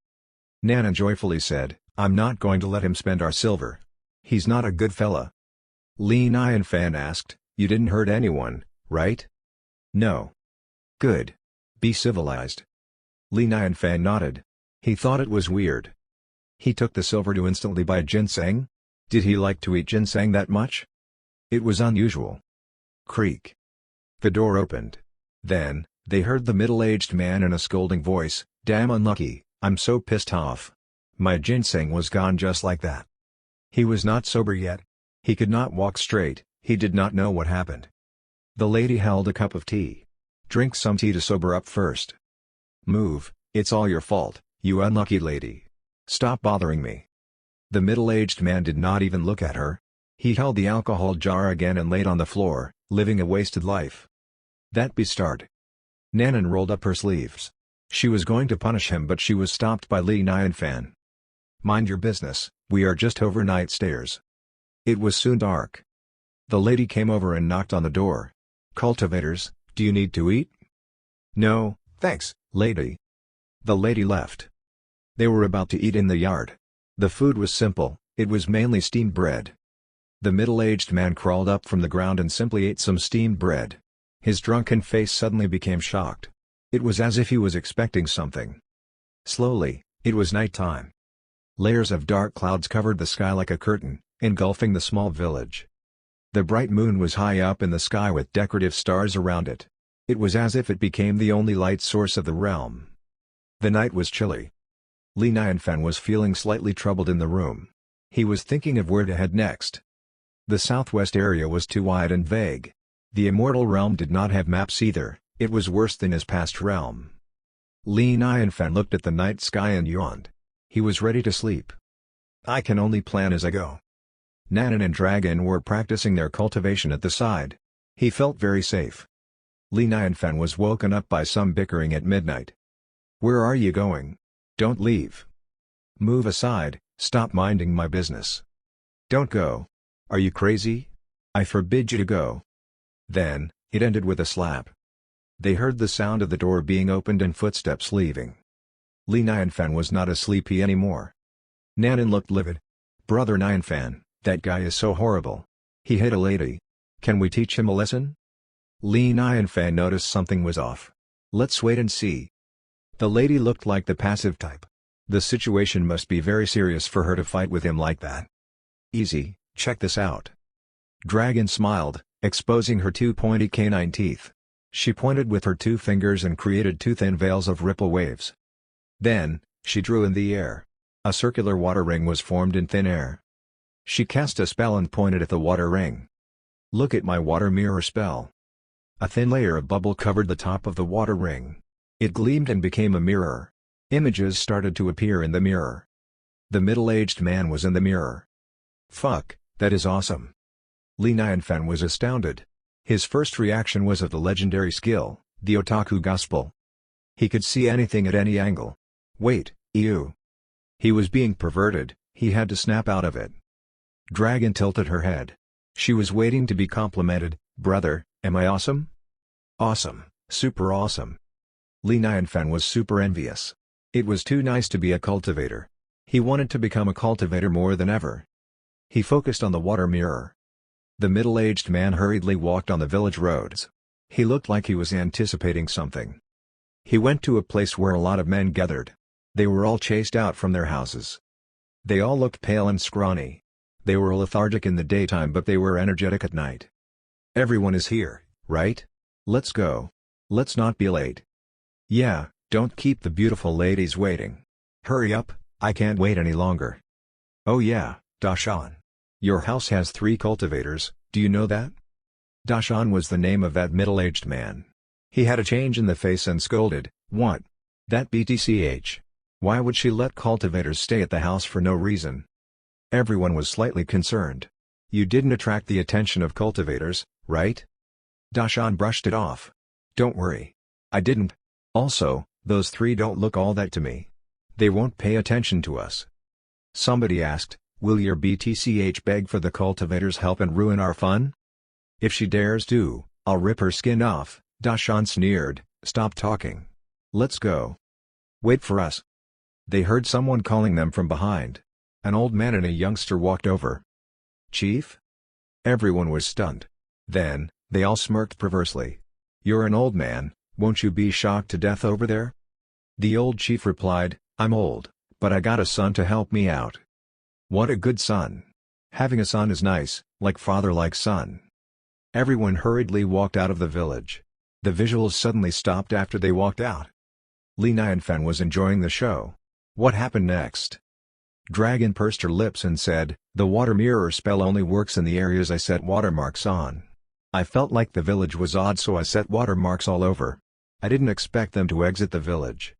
S1: Nanan joyfully said, I'm not going to let him spend our silver. He's not a good fella. Li Nianfan asked, you didn't hurt anyone, right? No. Good. Be civilized. Li Nianfan nodded. He thought it was weird. He took the silver to instantly buy ginseng? Did he like to eat ginseng that much? It was unusual. Creak. The door opened. Then, they heard the middle-aged man in a scolding voice, damn unlucky, I'm so pissed off. My ginseng was gone just like that. He was not sober yet. He could not walk straight, he did not know what happened. The lady held a cup of tea. Drink some tea to sober up first. Move, it's all your fault, you unlucky lady. Stop bothering me. The middle-aged man did not even look at her. He held the alcohol jar again and laid on the floor, living a wasted life. That bastard. Nanan rolled up her sleeves. She was going to punish him, but she was stopped by Li Nianfan. Mind your business, we are just overnight stayers. It was soon dark. The lady came over and knocked on the door. Cultivators, do you need to eat? No, thanks, lady. The lady left. They were about to eat in the yard. The food was simple, it was mainly steamed bread. The middle-aged man crawled up from the ground and simply ate some steamed bread. His drunken face suddenly became shocked. It was as if he was expecting something. Slowly, it was night time. Layers of dark clouds covered the sky like a curtain, engulfing the small village. The bright moon was high up in the sky with decorative stars around it. It was as if it became the only light source of the realm. The night was chilly. Li Nianfan was feeling slightly troubled in the room. He was thinking of where to head next. The southwest area was too wide and vague. The immortal realm did not have maps either, it was worse than his past realm. Li Nianfan looked at the night sky and yawned. He was ready to sleep. I can only plan as I go. Nanan and Dragon were practicing their cultivation at the side. He felt very safe. Li Nianfan was woken up by some bickering at midnight. Where are you going? Don't leave. Move aside, stop minding my business. Don't go. Are you crazy? I forbid you to go. Then, it ended with a slap. They heard the sound of the door being opened and footsteps leaving. Li Nianfan was not sleepy anymore. Nanan looked livid. Brother Nianfan, that guy is so horrible. He hit a lady. Can we teach him a lesson? Li Nianfan noticed something was off. Let's wait and see. The lady looked like the passive type. The situation must be very serious for her to fight with him like that. Easy, check this out. Dragon smiled, exposing her two pointy canine teeth. She pointed with her two fingers and created two thin veils of ripple waves. Then, she drew in the air. A circular water ring was formed in thin air. She cast a spell and pointed at the water ring. Look at my water mirror spell. A thin layer of bubble covered the top of the water ring. It gleamed and became a mirror. Images started to appear in the mirror. The middle-aged man was in the mirror. Fuck, that is awesome. Li Nianfan was astounded. His first reaction was of the legendary skill, the Otaku Gospel. He could see anything at any angle. Wait, ew. He was being perverted, he had to snap out of it. Dragon tilted her head. She was waiting to be complimented. Brother, am I awesome? Awesome, super awesome. Li Nianfan was super envious. It was too nice to be a cultivator. He wanted to become a cultivator more than ever. He focused on the water mirror. The middle-aged man hurriedly walked on the village roads. He looked like he was anticipating something. He went to a place where a lot of men gathered. They were all chased out from their houses. They all looked pale and scrawny. They were lethargic in the daytime but they were energetic at night. Everyone is here, right? Let's go. Let's not be late. Yeah, don't keep the beautiful ladies waiting. Hurry up, I can't wait any longer. Oh yeah, Dashan. Your house has 3 cultivators, do you know that? Dashan was the name of that middle-aged man. He had a change in the face and scolded, what? That BTCH. Why would she let cultivators stay at the house for no reason? Everyone was slightly concerned. You didn't attract the attention of cultivators, right? Dashan brushed it off. Don't worry. I didn't. Also, those 3 don't look all that to me. They won't pay attention to us. Somebody asked, will your BTCH beg for the cultivators' help and ruin our fun? If she dares to, I'll rip her skin off, Dashan sneered. Stop talking. Let's go. Wait for us. They heard someone calling them from behind. An old man and a youngster walked over. Chief? Everyone was stunned. Then, they all smirked perversely. You're an old man, won't you be shocked to death over there? The old chief replied, I'm old, but I got a son to help me out. What a good son. Having a son is nice, like father like son. Everyone hurriedly walked out of the village. The visuals suddenly stopped after they walked out. Li Nianfan was enjoying the show. What happened next? Dragon pursed her lips and said, the water mirror spell only works in the areas I set watermarks on. I felt like the village was odd so I set watermarks all over. I didn't expect them to exit the village.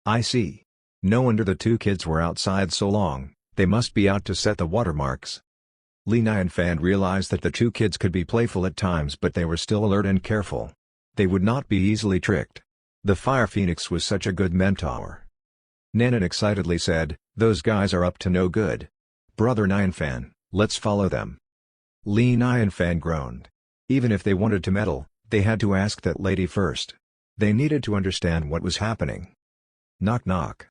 S1: I see. No wonder the 2 kids were outside so long, they must be out to set the watermarks. Li Nianfan realized that the 2 kids could be playful at times but they were still alert and careful. They would not be easily tricked. The Fire Phoenix was such a good mentor. Nanan excitedly said, those guys are up to no good. Brother Nianfan, let's follow them. Li Nianfan groaned. Even if they wanted to meddle, they had to ask that lady first. They needed to understand what was happening. Knock knock.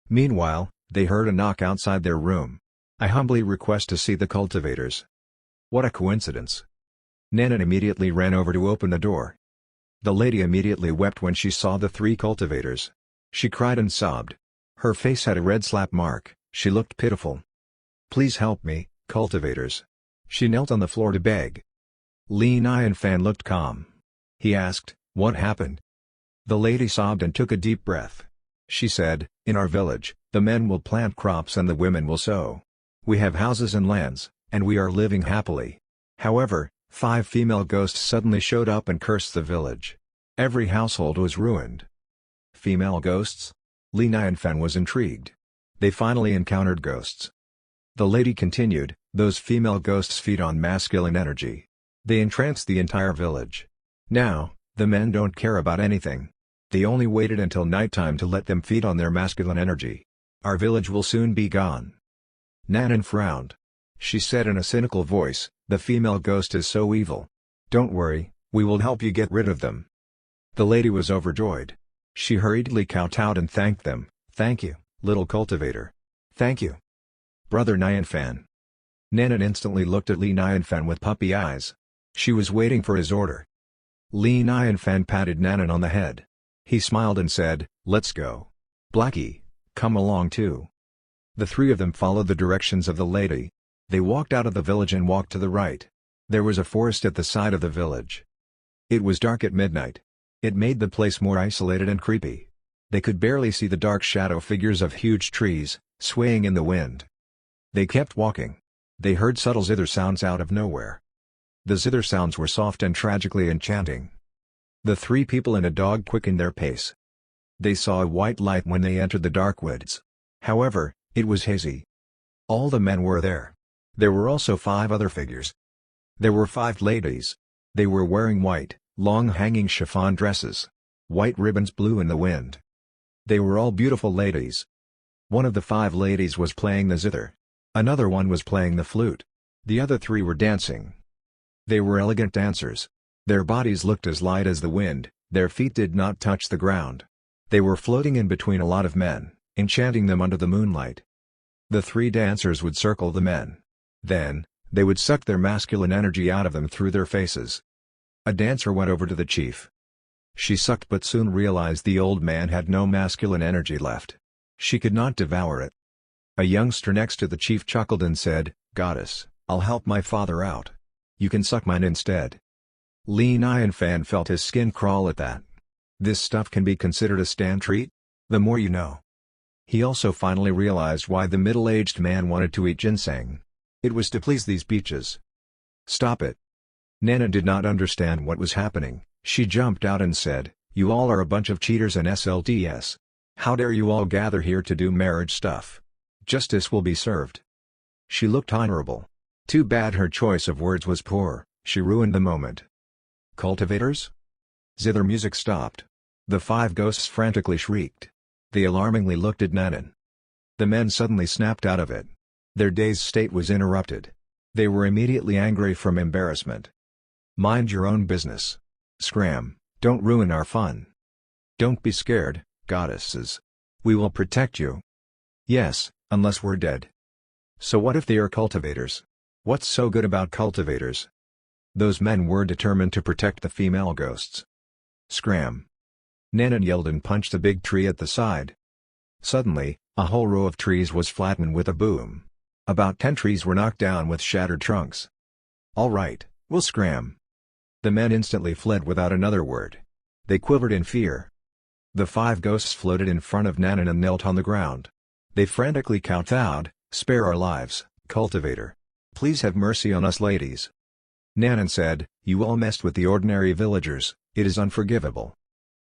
S1: Meanwhile, they heard a knock outside their room. I humbly request to see the cultivators. What a coincidence. Nanan immediately ran over to open the door. The lady immediately wept when she saw the 3 cultivators. She cried and sobbed. Her face had a red slap mark, she looked pitiful. Please help me, cultivators. She knelt on the floor to beg. Li Nianfan looked calm. He asked, what happened? The lady sobbed and took a deep breath. She said, in our village, the men will plant crops and the women will sow. We have houses and lands, and we are living happily. However, 5 female ghosts suddenly showed up and cursed the village. Every household was ruined. Female ghosts? Li Nianfan was intrigued. They finally encountered ghosts. The lady continued, those female ghosts feed on masculine energy. They entrance the entire village. Now, the men don't care about anything. They only waited until nighttime to let them feed on their masculine energy. Our village will soon be gone. Nanan frowned. She said in a cynical voice, the female ghost is so evil. Don't worry, we will help you get rid of them. The lady was overjoyed. She hurriedly kowtowed and thanked them. Thank you, little cultivator. Thank you. Brother Nianfan. Nanan instantly looked at Li Nianfan with puppy eyes. She was waiting for his order. Li Nianfan patted Nanan on the head. He smiled and said, "Let's go. Blackie, come along too." The three of them followed the directions of the lady. They walked out of the village and walked to the right. There was a forest at the side of the village. It was dark at midnight. It made the place more isolated and creepy. They could barely see the dark shadow figures of huge trees, swaying in the wind. They kept walking. They heard subtle zither sounds out of nowhere. The zither sounds were soft and tragically enchanting. The three people and a dog quickened their pace. They saw a white light when they entered the dark woods. However, it was hazy. All the men were there. There were also 5 other figures. There were 5 ladies. They were wearing white, long-hanging chiffon dresses. White ribbons blew in the wind. They were all beautiful ladies. One of the 5 ladies was playing the zither. Another one was playing the flute. The other 3 were dancing. They were elegant dancers. Their bodies looked as light as the wind, their feet did not touch the ground. They were floating in between a lot of men, enchanting them under the moonlight. The 3 dancers would circle the men. Then, they would suck their masculine energy out of them through their faces. A dancer went over to the chief. She sucked but soon realized the old man had no masculine energy left. She could not devour it. A youngster next to the chief chuckled and said, "Goddess, I'll help my father out. You can suck mine instead." Li Nianfan felt his skin crawl at that. This stuff can be considered a stand treat? The more you know. He also finally realized why the middle-aged man wanted to eat ginseng. It was to please these beaches. "Stop it." Nanan did not understand what was happening. She jumped out and said, "You all are a bunch of cheaters and SLTS. How dare you all gather here to do marriage stuff? Justice will be served." She looked honorable. Too bad her choice of words was poor, she ruined the moment. "Cultivators?" Zither music stopped. The 5 ghosts frantically shrieked. They alarmingly looked at Nanan. The men suddenly snapped out of it. Their dazed state was interrupted. They were immediately angry from embarrassment. "Mind your own business. Scram, don't ruin our fun. Don't be scared, goddesses. We will protect you." "Yes, unless we're dead." "So what if they are cultivators? What's so good about cultivators?" Those men were determined to protect the female ghosts. "Scram!" Nanan yelled and punched a big tree at the side. Suddenly, a whole row of trees was flattened with a boom. About 10 trees were knocked down with shattered trunks. "All right, we'll scram." The men instantly fled without another word. They quivered in fear. The 5 ghosts floated in front of Nanan and knelt on the ground. They frantically kowtowed, "Spare our lives, cultivator. Please have mercy on us ladies." Nanan said, "You all messed with the ordinary villagers, it is unforgivable.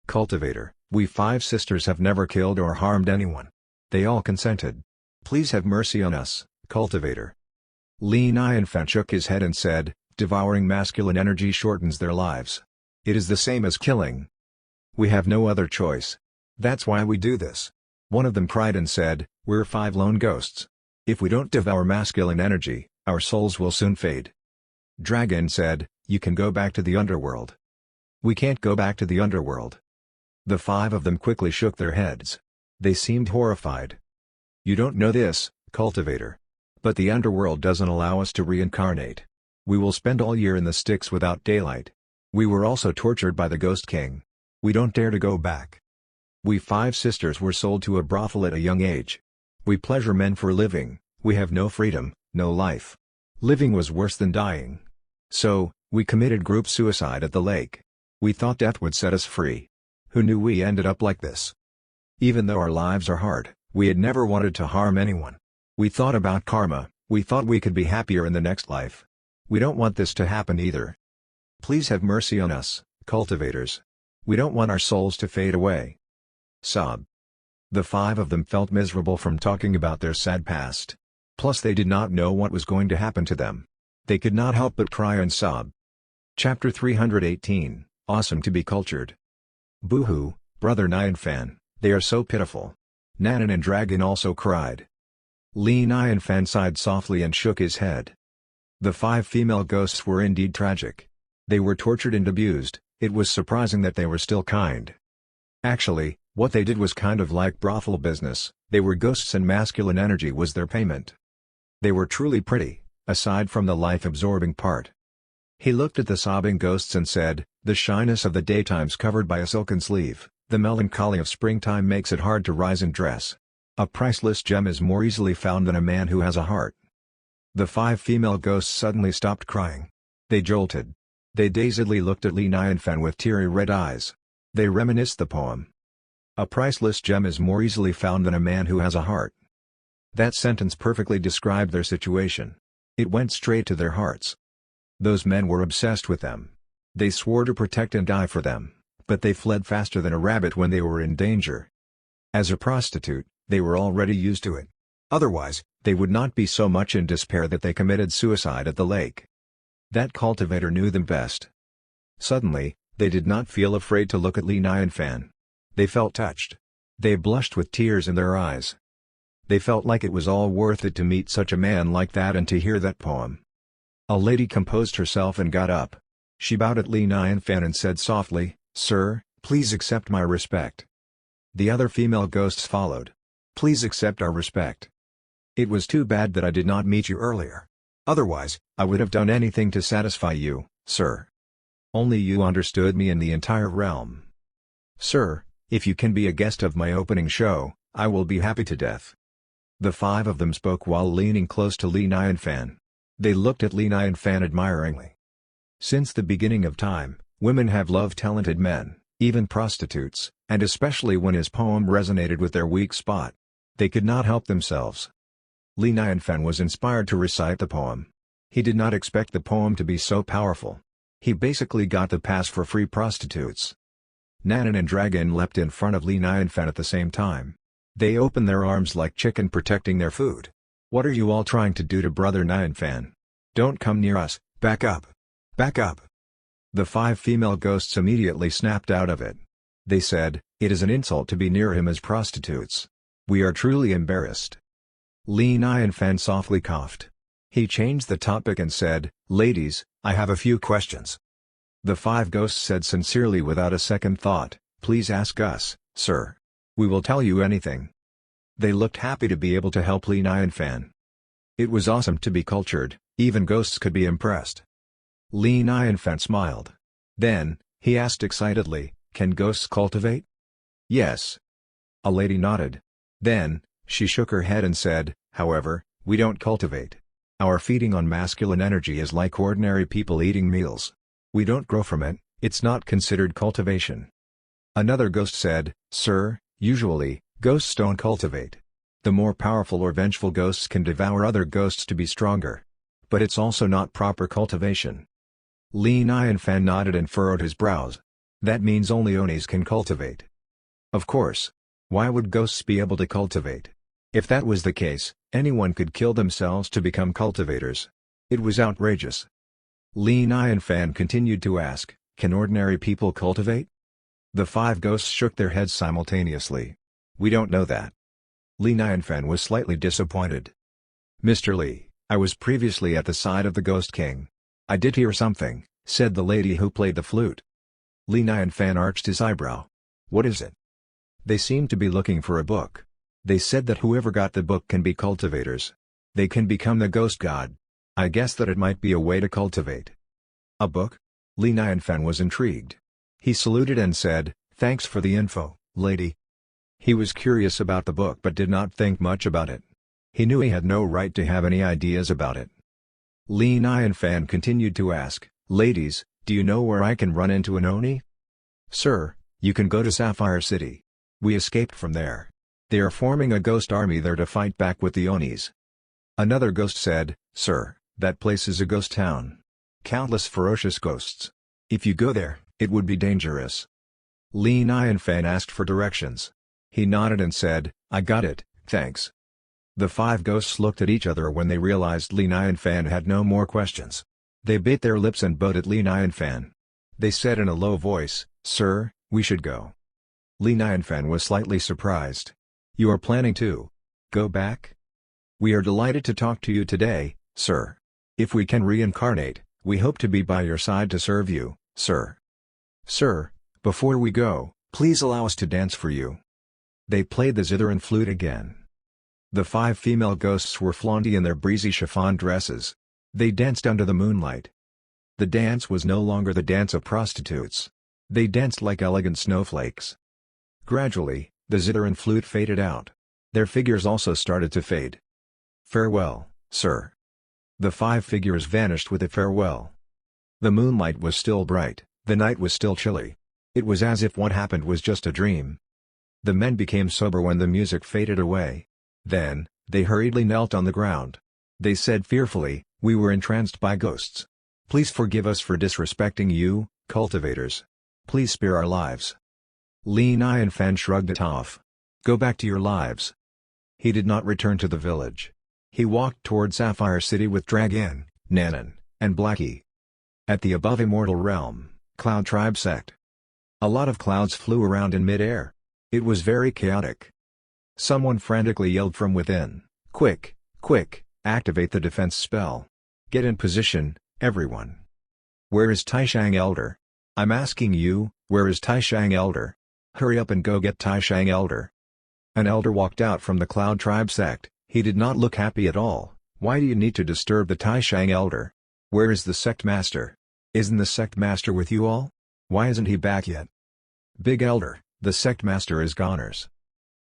S1: Cultivator, we 5 sisters have never killed or harmed anyone." They all consented. "Please have mercy on us, cultivator." Li Nianfan shook his head and said, "Devouring masculine energy shortens their lives. It is the same as killing. We have no other choice. That's why we do this." One of them cried and said, "We're 5 lone ghosts. If we don't devour masculine energy, our souls will soon fade." Dragon said, "You can go back to the underworld." "We can't go back to the underworld." The 5 of them quickly shook their heads. They seemed horrified. "You don't know this, cultivator. But the underworld doesn't allow us to reincarnate. We will spend all year in the sticks without daylight. We were also tortured by the Ghost King. We don't dare to go back. We 5 sisters were sold to a brothel at a young age. We pleasure men for a living, we have no freedom, no life. Living was worse than dying. So, we committed group suicide at the lake. We thought death would set us free. Who knew we ended up like this? Even though our lives are hard, we had never wanted to harm anyone. We thought about karma, we thought we could be happier in the next life. We don't want this to happen either. Please have mercy on us, cultivators. We don't want our souls to fade away." Sob. The 5 of them felt miserable from talking about their sad past. Plus they did not know what was going to happen to them. They could not help but cry and sob. Chapter 318, Awesome to be Cultured. "Boo-hoo, Brother Nianfan, they are so pitiful." Nanan and Dragon also cried. Li Nianfan sighed softly and shook his head. The 5 female ghosts were indeed tragic. They were tortured and abused. It was surprising that they were still kind. Actually, what they did was kind of like brothel business, they were ghosts and masculine energy was their payment. They were truly pretty, aside from the life-absorbing part. He looked at the sobbing ghosts and said, "The shyness of the daytime's covered by a silken sleeve, The melancholy of springtime makes it hard to rise and dress. A priceless gem is more easily found than a man who has a heart. The 5 female ghosts suddenly stopped crying. They jolted. They dazedly looked at Li Nianfan with teary red eyes. They reminisced the poem. A priceless gem is more easily found than a man who has a heart. That sentence perfectly described their situation. It went straight to their hearts. Those men were obsessed with them. They swore to protect and die for them, but they fled faster than a rabbit when they were in danger. As a prostitute, they were already used to it. Otherwise, they would not be so much in despair that they committed suicide at the lake. That cultivator knew them best. Suddenly, they did not feel afraid to look at Li Nianfan. They felt touched. They blushed with tears in their eyes. They felt like it was all worth it to meet such a man like that and to hear that poem. A lady composed herself and got up. She bowed at Li Nianfan and said softly, "Sir, please accept my respect." The other female ghosts followed. "Please accept our respect. It was too bad that I did not meet you earlier. Otherwise, I would have done anything to satisfy you, sir. Only you understood me in the entire realm. Sir, if you can be a guest of my opening show, I will be happy to death." The 5 of them spoke while leaning close to Li Nianfan. They looked at Li Nianfan admiringly. Since the beginning of time, women have loved talented men, even prostitutes, and especially when his poem resonated with their weak spot. They could not help themselves. Li Nianfan was inspired to recite the poem. He did not expect the poem to be so powerful. He basically got the pass for free prostitutes. Nanan and Dragon leapt in front of Li Nianfan at the same time. They opened their arms like chicken protecting their food. "What are you all trying to do to Brother Nianfan? Don't come near us, back up! Back up!" The 5 female ghosts immediately snapped out of it. They said, "It is an insult to be near him as prostitutes. We are truly embarrassed." Li Nianfan softly coughed. He changed the topic and said, "Ladies, I have a few questions." The 5 ghosts said sincerely without a second thought, "Please ask us, sir. We will tell you anything." They looked happy to be able to help Li Nianfan. It was awesome to be cultured, even ghosts could be impressed. Li Nianfan smiled. Then, he asked excitedly, "Can ghosts cultivate?" "Yes." A lady nodded. Then, she shook her head and said, "However, we don't cultivate. Our feeding on masculine energy is like ordinary people eating meals. We don't grow from it, it's not considered cultivation." Another ghost said, "Sir, usually, ghosts don't cultivate. The more powerful or vengeful ghosts can devour other ghosts to be stronger. But it's also not proper cultivation." Li Nianfan nodded and furrowed his brows. "That means only Onis can cultivate." "Of course. Why would ghosts be able to cultivate? If that was the case, anyone could kill themselves to become cultivators. It was outrageous." Li Nianfan continued to ask, "Can ordinary people cultivate?" The 5 ghosts shook their heads simultaneously. "We don't know that." Li Nianfan was slightly disappointed. "Mr. Li, I was previously at the side of the Ghost King. I did hear something," said the lady who played the flute. Li Nianfan arched his eyebrow. "What is it?" "They seemed to be looking for a book. They said that whoever got the book can be cultivators. They can become the ghost god. I guess that it might be a way to cultivate." "A book?" Li Nianfan was intrigued. He saluted and said, "Thanks for the info, lady." He was curious about the book but did not think much about it. He knew he had no right to have any ideas about it. Li Nianfan continued to ask, "Ladies, do you know where I can run into an Oni?" "Sir, you can go to Sapphire City. We escaped from there. They are forming a ghost army there to fight back with the Onis." Another ghost said, "Sir, that place is a ghost town. Countless ferocious ghosts. If you go there, it would be dangerous." Li Nianfan asked for directions. He nodded and said, "I got it, thanks." The 5 ghosts looked at each other when they realized Li Nianfan had no more questions. They bit their lips and bowed at Li Nianfan. They said in a low voice, "Sir, we should go." Li Nianfan was slightly surprised. "You are planning to go back?" "We are delighted to talk to you today, sir. If we can reincarnate, we hope to be by your side to serve you, sir." "Sir, before we go, please allow us to dance for you." They played the zither and flute again. The 5 female ghosts were flaunty in their breezy chiffon dresses. They danced under the moonlight. The dance was no longer the dance of prostitutes. They danced like elegant snowflakes. Gradually, the zither and flute faded out. Their figures also started to fade. "Farewell, sir." The 5 figures vanished with a farewell. The moonlight was still bright, the night was still chilly. It was as if what happened was just a dream. The men became sober when the music faded away. Then, they hurriedly knelt on the ground. They said fearfully, "We were entranced by ghosts. Please forgive us for disrespecting you, cultivators. Please spare our lives." Li Nian Fan shrugged it off. "Go back to your lives." He did not return to the village. He walked toward Sapphire City with Dragon, Nanan, and Blackie. At the above immortal realm, Cloud Tribe Sect. A lot of clouds flew around in mid-air. It was very chaotic. Someone frantically yelled from within, "Quick, quick, activate the defense spell. Get in position, everyone." "Where is Taishang Elder? I'm asking you, where is Taishang Elder? Hurry up and go get Taishang Elder." An elder walked out from the Cloud Tribe Sect. He did not look happy at all. "Why do you need to disturb the Taishang Elder? Where is the Sect Master? Isn't the Sect Master with you all? Why isn't he back yet?" "Big Elder, the Sect Master is goners."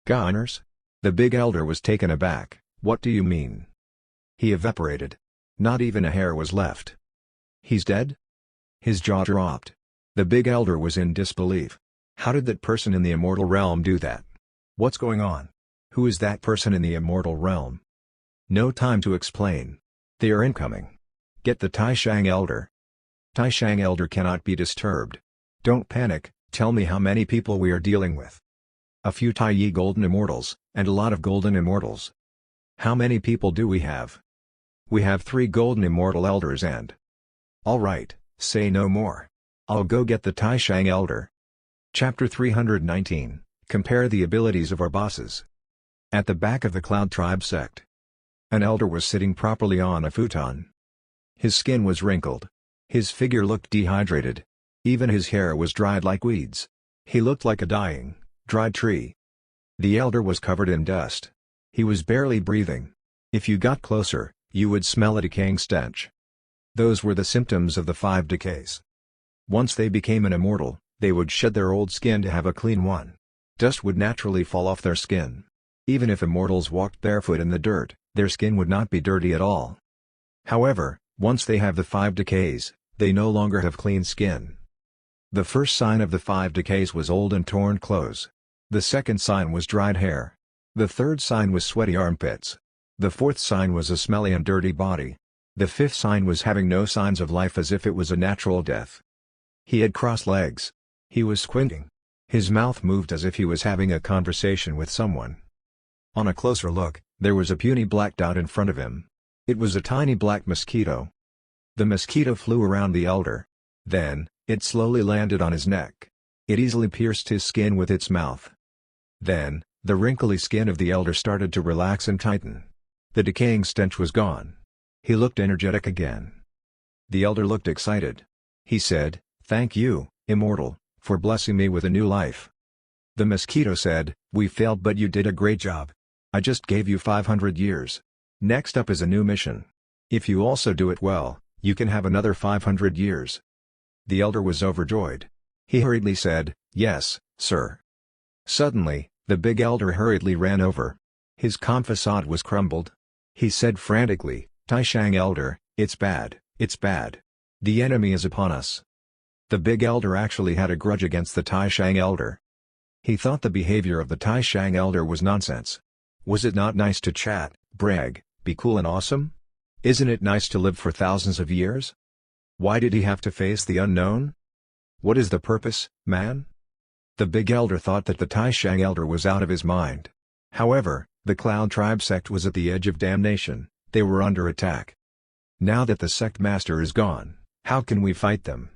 S1: "Goners?" The Big Elder was taken aback. "What do you mean?" "He evaporated. Not even a hair was left." "He's dead?" His jaw dropped. The Big Elder was in disbelief. How did that person in the immortal realm do that? What's going on? Who is that person in the immortal realm? No time to explain. They are incoming. Get the Taishang Elder. Taishang Elder cannot be disturbed. Don't panic, tell me how many people we are dealing with. A few Taiyi Golden Immortals, and a lot of Golden Immortals. How many people do we have? We have 3 Golden Immortal Elders and... Alright, say no more. I'll go get the Taishang Elder. Chapter 319, Compare the abilities of our bosses. At the back of the Cloud Tribe Sect. An elder was sitting properly on a futon. His skin was wrinkled. His figure looked dehydrated. Even his hair was dried like weeds. He looked like a dying, dried tree. The elder was covered in dust. He was barely breathing. If you got closer, you would smell a decaying stench. Those were the symptoms of the 5 decays. Once they became an immortal, they would shed their old skin to have a clean one. Dust would naturally fall off their skin. Even if immortals walked barefoot in the dirt, their skin would not be dirty at all. However, once they have the 5 decays, they no longer have clean skin. The first sign of the 5 decays was old and torn clothes. The second sign was dried hair. The third sign was sweaty armpits. The fourth sign was a smelly and dirty body. The fifth sign was having no signs of life, as if it was a natural death. He had crossed legs. He was squinting. His mouth moved as if he was having a conversation with someone. On a closer look, there was a puny black dot in front of him. It was a tiny black mosquito. The mosquito flew around the elder. Then, it slowly landed on his neck. It easily pierced his skin with its mouth. Then, the wrinkly skin of the elder started to relax and tighten. The decaying stench was gone. He looked energetic again. The elder looked excited. He said, "Thank you, Immortal, for blessing me with a new life." The mosquito said, "We failed, but you did a great job. I just gave you 500 years. Next up is a new mission. If you also do it well, you can have another 500 years. The elder was overjoyed. He hurriedly said, "Yes, sir." Suddenly, the big elder hurriedly ran over. His confisat was crumbled. He said frantically, "Taishang Elder, it's bad, it's bad. The enemy is upon us." The big elder actually had a grudge against the Taishang Elder. He thought the behavior of the Taishang Elder was nonsense. Was it not nice to chat, brag, be cool and awesome? Isn't it nice to live for thousands of years? Why did he have to face the unknown? What is the purpose, man? The big elder thought that the Taishang Elder was out of his mind. However, the Cloud Tribe Sect was at the edge of damnation. They were under attack. Now that the Sect Master is gone, how can we fight them?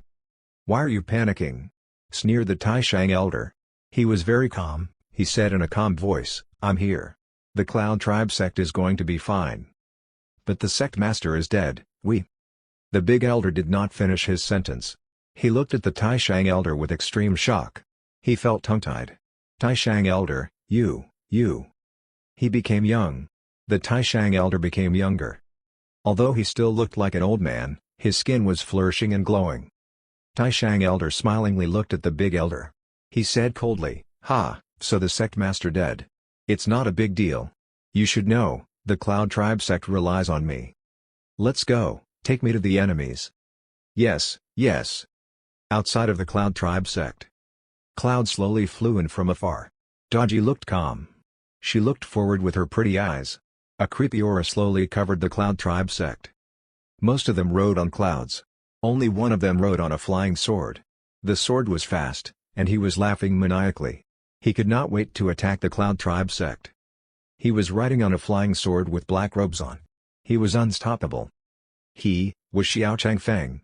S1: "Why are you panicking?" sneered the Taishang Elder. He was very calm. He said in a calm voice, "I'm here. The Cloud Tribe Sect is going to be fine." "But the Sect Master is dead, The big elder did not finish his sentence. He looked at the Taishang Elder with extreme shock. He felt tongue-tied. "Taishang Elder, you. He became young. The Taishang Elder became younger. Although he still looked like an old man, his skin was flourishing and glowing. Taishang Elder smilingly looked at the big elder. He said coldly, "Ha, So the sect master dead. It's not a big deal. You should know, the Cloud Tribe sect relies on me. Let's go, take me to the enemies. Yes, yes. Outside of the Cloud Tribe sect. Cloud slowly flew in from afar. Dodgy looked calm. She looked forward with her pretty eyes. A creepy aura slowly covered the Cloud Tribe sect. Most of them rode on clouds. Only one of them rode on a flying sword. The sword was fast, and he was laughing maniacally. He could not wait to attack the Cloud Tribe sect. He was riding on a flying sword with black robes on. He was unstoppable. He was Xiao Changfeng.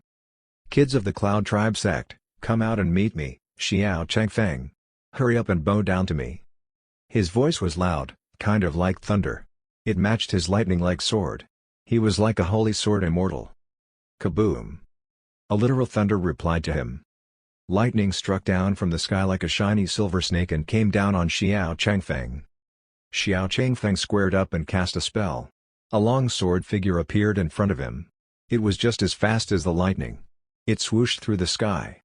S1: Kids of the Cloud Tribe sect, come out and meet me, Xiao Changfeng. Hurry up and bow down to me. His voice was loud, kind of like thunder. It matched his lightning-like sword. He was like a holy sword immortal. Kaboom! A literal thunder replied to him. Lightning struck down from the sky like a shiny silver snake and came down on Xiao Changfeng. Xiao Changfeng squared up and cast a spell. A long sword figure appeared in front of him. It was just as fast as the lightning. It swooshed through the sky.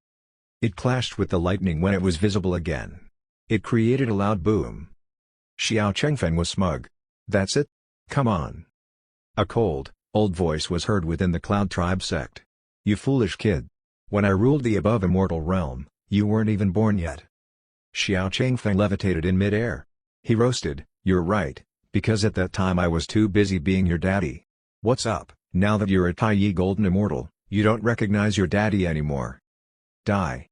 S1: It clashed with the lightning when it was visible again. It created a loud boom. Xiao Changfeng was smug. That's it? Come on. A cold, old voice was heard within the Cloud Tribe sect. You foolish kid. When I ruled the above immortal realm, you weren't even born yet. Xiao Changfeng levitated in midair. He roasted, you're right, because at that time I was too busy being your daddy. What's up, now that you're a Taiyi Golden Immortal, you don't recognize your daddy anymore. Die.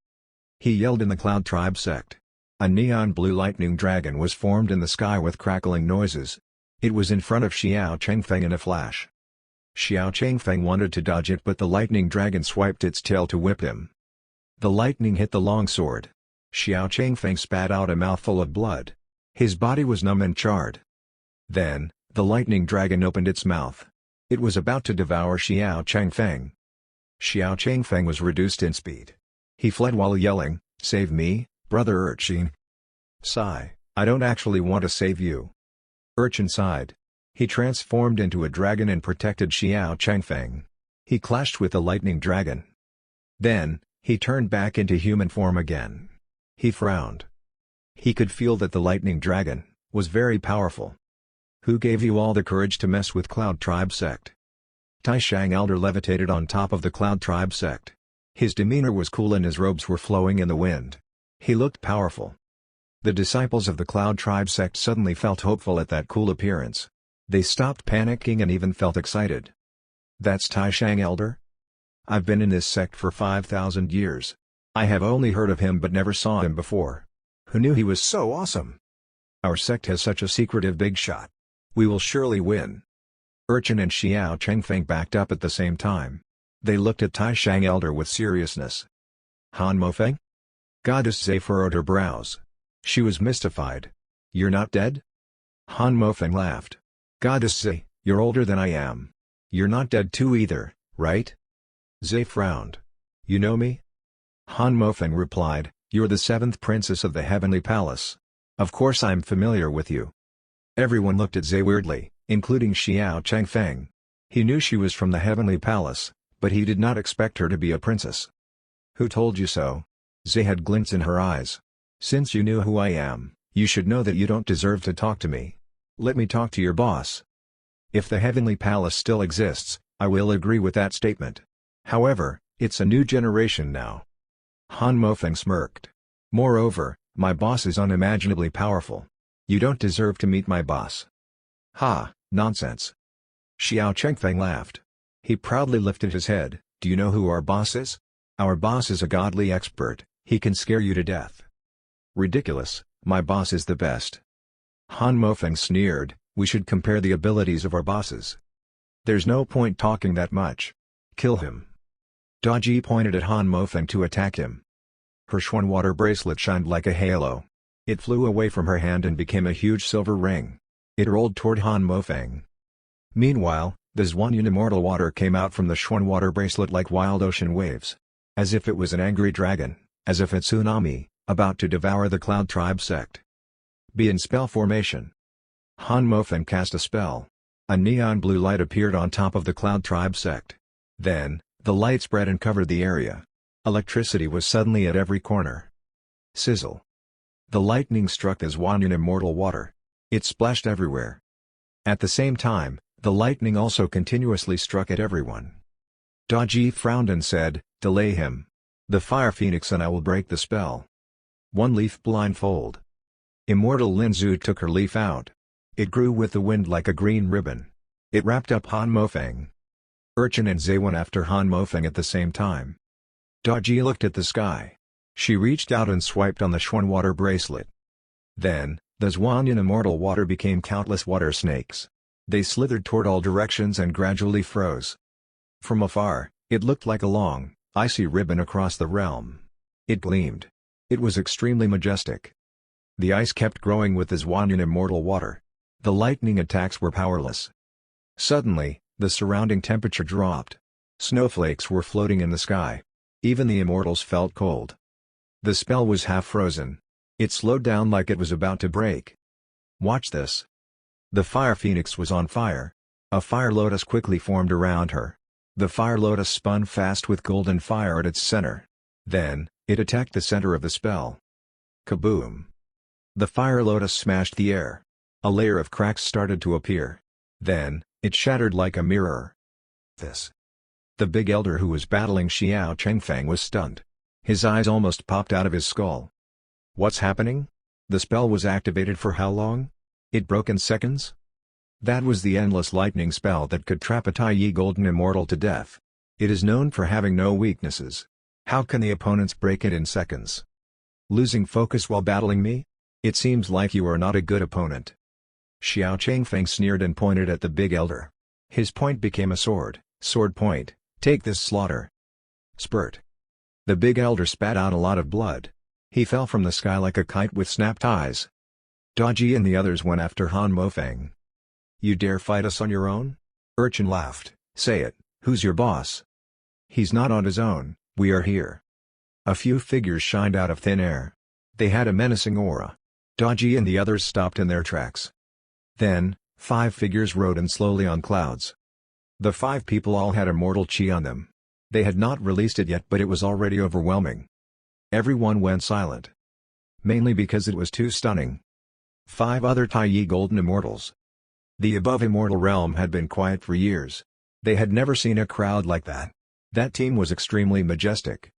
S1: He yelled in the Cloud Tribe sect. A neon blue lightning dragon was formed in the sky with crackling noises. It was in front of Xiao Changfeng in a flash. Xiao Changfeng wanted to dodge it but the lightning dragon swiped its tail to whip him. The lightning hit the long sword. Xiao Changfeng spat out a mouthful of blood. His body was numb and charred. Then, the lightning dragon opened its mouth. It was about to devour Xiao Changfeng. Xiao Changfeng was reduced in speed. He fled while yelling, "Save me, brother Urchin." Sigh, I don't actually want to save you. Urchin sighed. He transformed into a dragon and protected Xiao Changfeng. He clashed with the lightning dragon. Then, he turned back into human form again. He frowned. He could feel that the lightning dragon was very powerful. Who gave you all the courage to mess with Cloud Tribe sect? Taishang Elder levitated on top of the Cloud Tribe sect. His demeanor was cool and his robes were flowing in the wind. He looked powerful. The disciples of the Cloud Tribe sect suddenly felt hopeful at that cool appearance. They stopped panicking and even felt excited. That's Taishang Elder? I've been in this sect for 5,000 years. I have only heard of him but never saw him before. Who knew he was so awesome? Our sect has such a secretive Bigshot. We will surely win. Urchin and Xiao Changfeng backed up at the same time. They looked at Taishang Elder with seriousness. Han Mofeng? Goddess Zhe furrowed her brows. She was mystified. You're not dead? Han Mofeng laughed. Goddess Zhe, you're older than I am. You're not dead too either, right? Zhe frowned. You know me? Han Mofeng replied, you're the 7th princess of the Heavenly Palace. Of course I'm familiar with you. Everyone looked at Zhe weirdly, including Xiao Changfeng. He knew she was from the Heavenly Palace, but he did not expect her to be a princess. Who told you so? Zhe had glints in her eyes. Since you knew who I am, you should know that you don't deserve to talk to me. Let me talk to your boss. If the Heavenly Palace still exists, I will agree with that statement. However, it's a new generation now. Han Mofeng smirked. Moreover, my boss is unimaginably powerful. You don't deserve to meet my boss. Ha, nonsense. Xiao Changfeng laughed. He proudly lifted his head. Do you know who our boss is? Our boss is a godly expert, he can scare you to death. Ridiculous, my boss is the best. Han Mofeng sneered, we should compare the abilities of our bosses. There's no point talking that much. Kill him. Daji pointed at Han Mofeng to attack him. Her Xuan water bracelet shined like a halo. It flew away from her hand and became a huge silver ring. It rolled toward Han Mofeng. Meanwhile, the Xuanyun immortal water came out from the Xuan water bracelet like wild ocean waves. As if it was an angry dragon, as if a tsunami, about to devour the Cloud Tribe sect. Be in spell formation. Han Mofeng cast a spell. A neon blue light appeared on top of the Cloud Tribe sect. Then, the light spread and covered the area. Electricity was suddenly at every corner. Sizzle. The lightning struck the Zhuan in immortal water. It splashed everywhere. At the same time, the lightning also continuously struck at everyone. Daji frowned and said, "Delay him. The Fire Phoenix and I will break the spell." One leaf blindfold. Immortal Linzu took her leaf out. It grew with the wind like a green ribbon. It wrapped up Han Mofeng. Urchin and Zhe went after Han Mofeng at the same time. Daji looked at the sky. She reached out and swiped on the Xuan water bracelet. Then, the Zhuan in immortal water became countless water snakes. They slithered toward all directions and gradually froze. From afar, it looked like a long, icy ribbon across the realm. It gleamed. It was extremely majestic. The ice kept growing with the Zhuan in immortal water. The lightning attacks were powerless. Suddenly, the surrounding temperature dropped. Snowflakes were floating in the sky. Even the immortals felt cold. The spell was half frozen. It slowed down like it was about to break. Watch this. The Fire Phoenix was on fire. A fire lotus quickly formed around her. The fire lotus spun fast with golden fire at its center. Then, it attacked the center of the spell. Kaboom! The fire lotus smashed the air. A layer of cracks started to appear. Then, it shattered like a mirror. This. The big elder who was battling Xiao Chengfeng was stunned. His eyes almost popped out of his skull. What's happening? The spell was activated for how long? It broke in seconds? That was the endless lightning spell that could trap a Taiyi Golden Immortal to death. It is known for having no weaknesses. How can the opponents break it in seconds? Losing focus while battling me? It seems like you are not a good opponent. Xiao Chengfeng sneered and pointed at the big elder. His point became a sword. Sword point, take this slaughter. Spurt. The big elder spat out a lot of blood. He fell from the sky like a kite with snapped eyes. Daji and the others went after Han Mofeng. You dare fight us on your own? Urchin laughed. Say it, who's your boss? He's not on his own, we are here. A few figures shined out of thin air. They had a menacing aura. Daji and the others stopped in their tracks. Then, 5 figures rode in slowly on clouds. The 5 people all had immortal chi on them. They had not released it yet, but it was already overwhelming. Everyone went silent. Mainly because it was too stunning. 5 other Taiyi Golden Immortals. The above immortal realm had been quiet for years. They had never seen a crowd like that. That team was extremely majestic.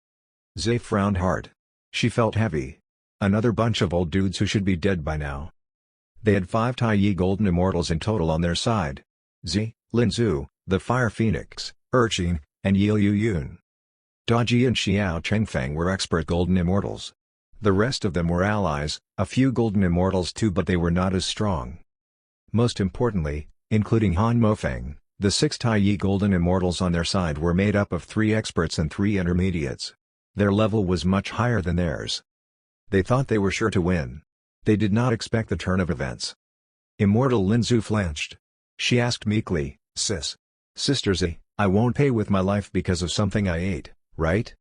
S1: Zhe frowned hard. She felt heavy. Another bunch of old dudes who should be dead by now. They had 5 Taiyi Golden Immortals in total on their side. Zhe, Linzu, the Fire Phoenix, Urchin, and Yil Yun. Daji and Xiao Chengfeng were expert Golden Immortals. The rest of them were allies, a few Golden Immortals too, but they were not as strong. Most importantly, including Han Mofeng, the 6 Taiyi Golden Immortals on their side were made up of 3 experts and 3 intermediates. Their level was much higher than theirs. They thought they were sure to win. They did not expect the turn of events. Immortal Linzu flinched. She asked meekly, Sister Zhe, I won't pay with my life because of something I ate, right?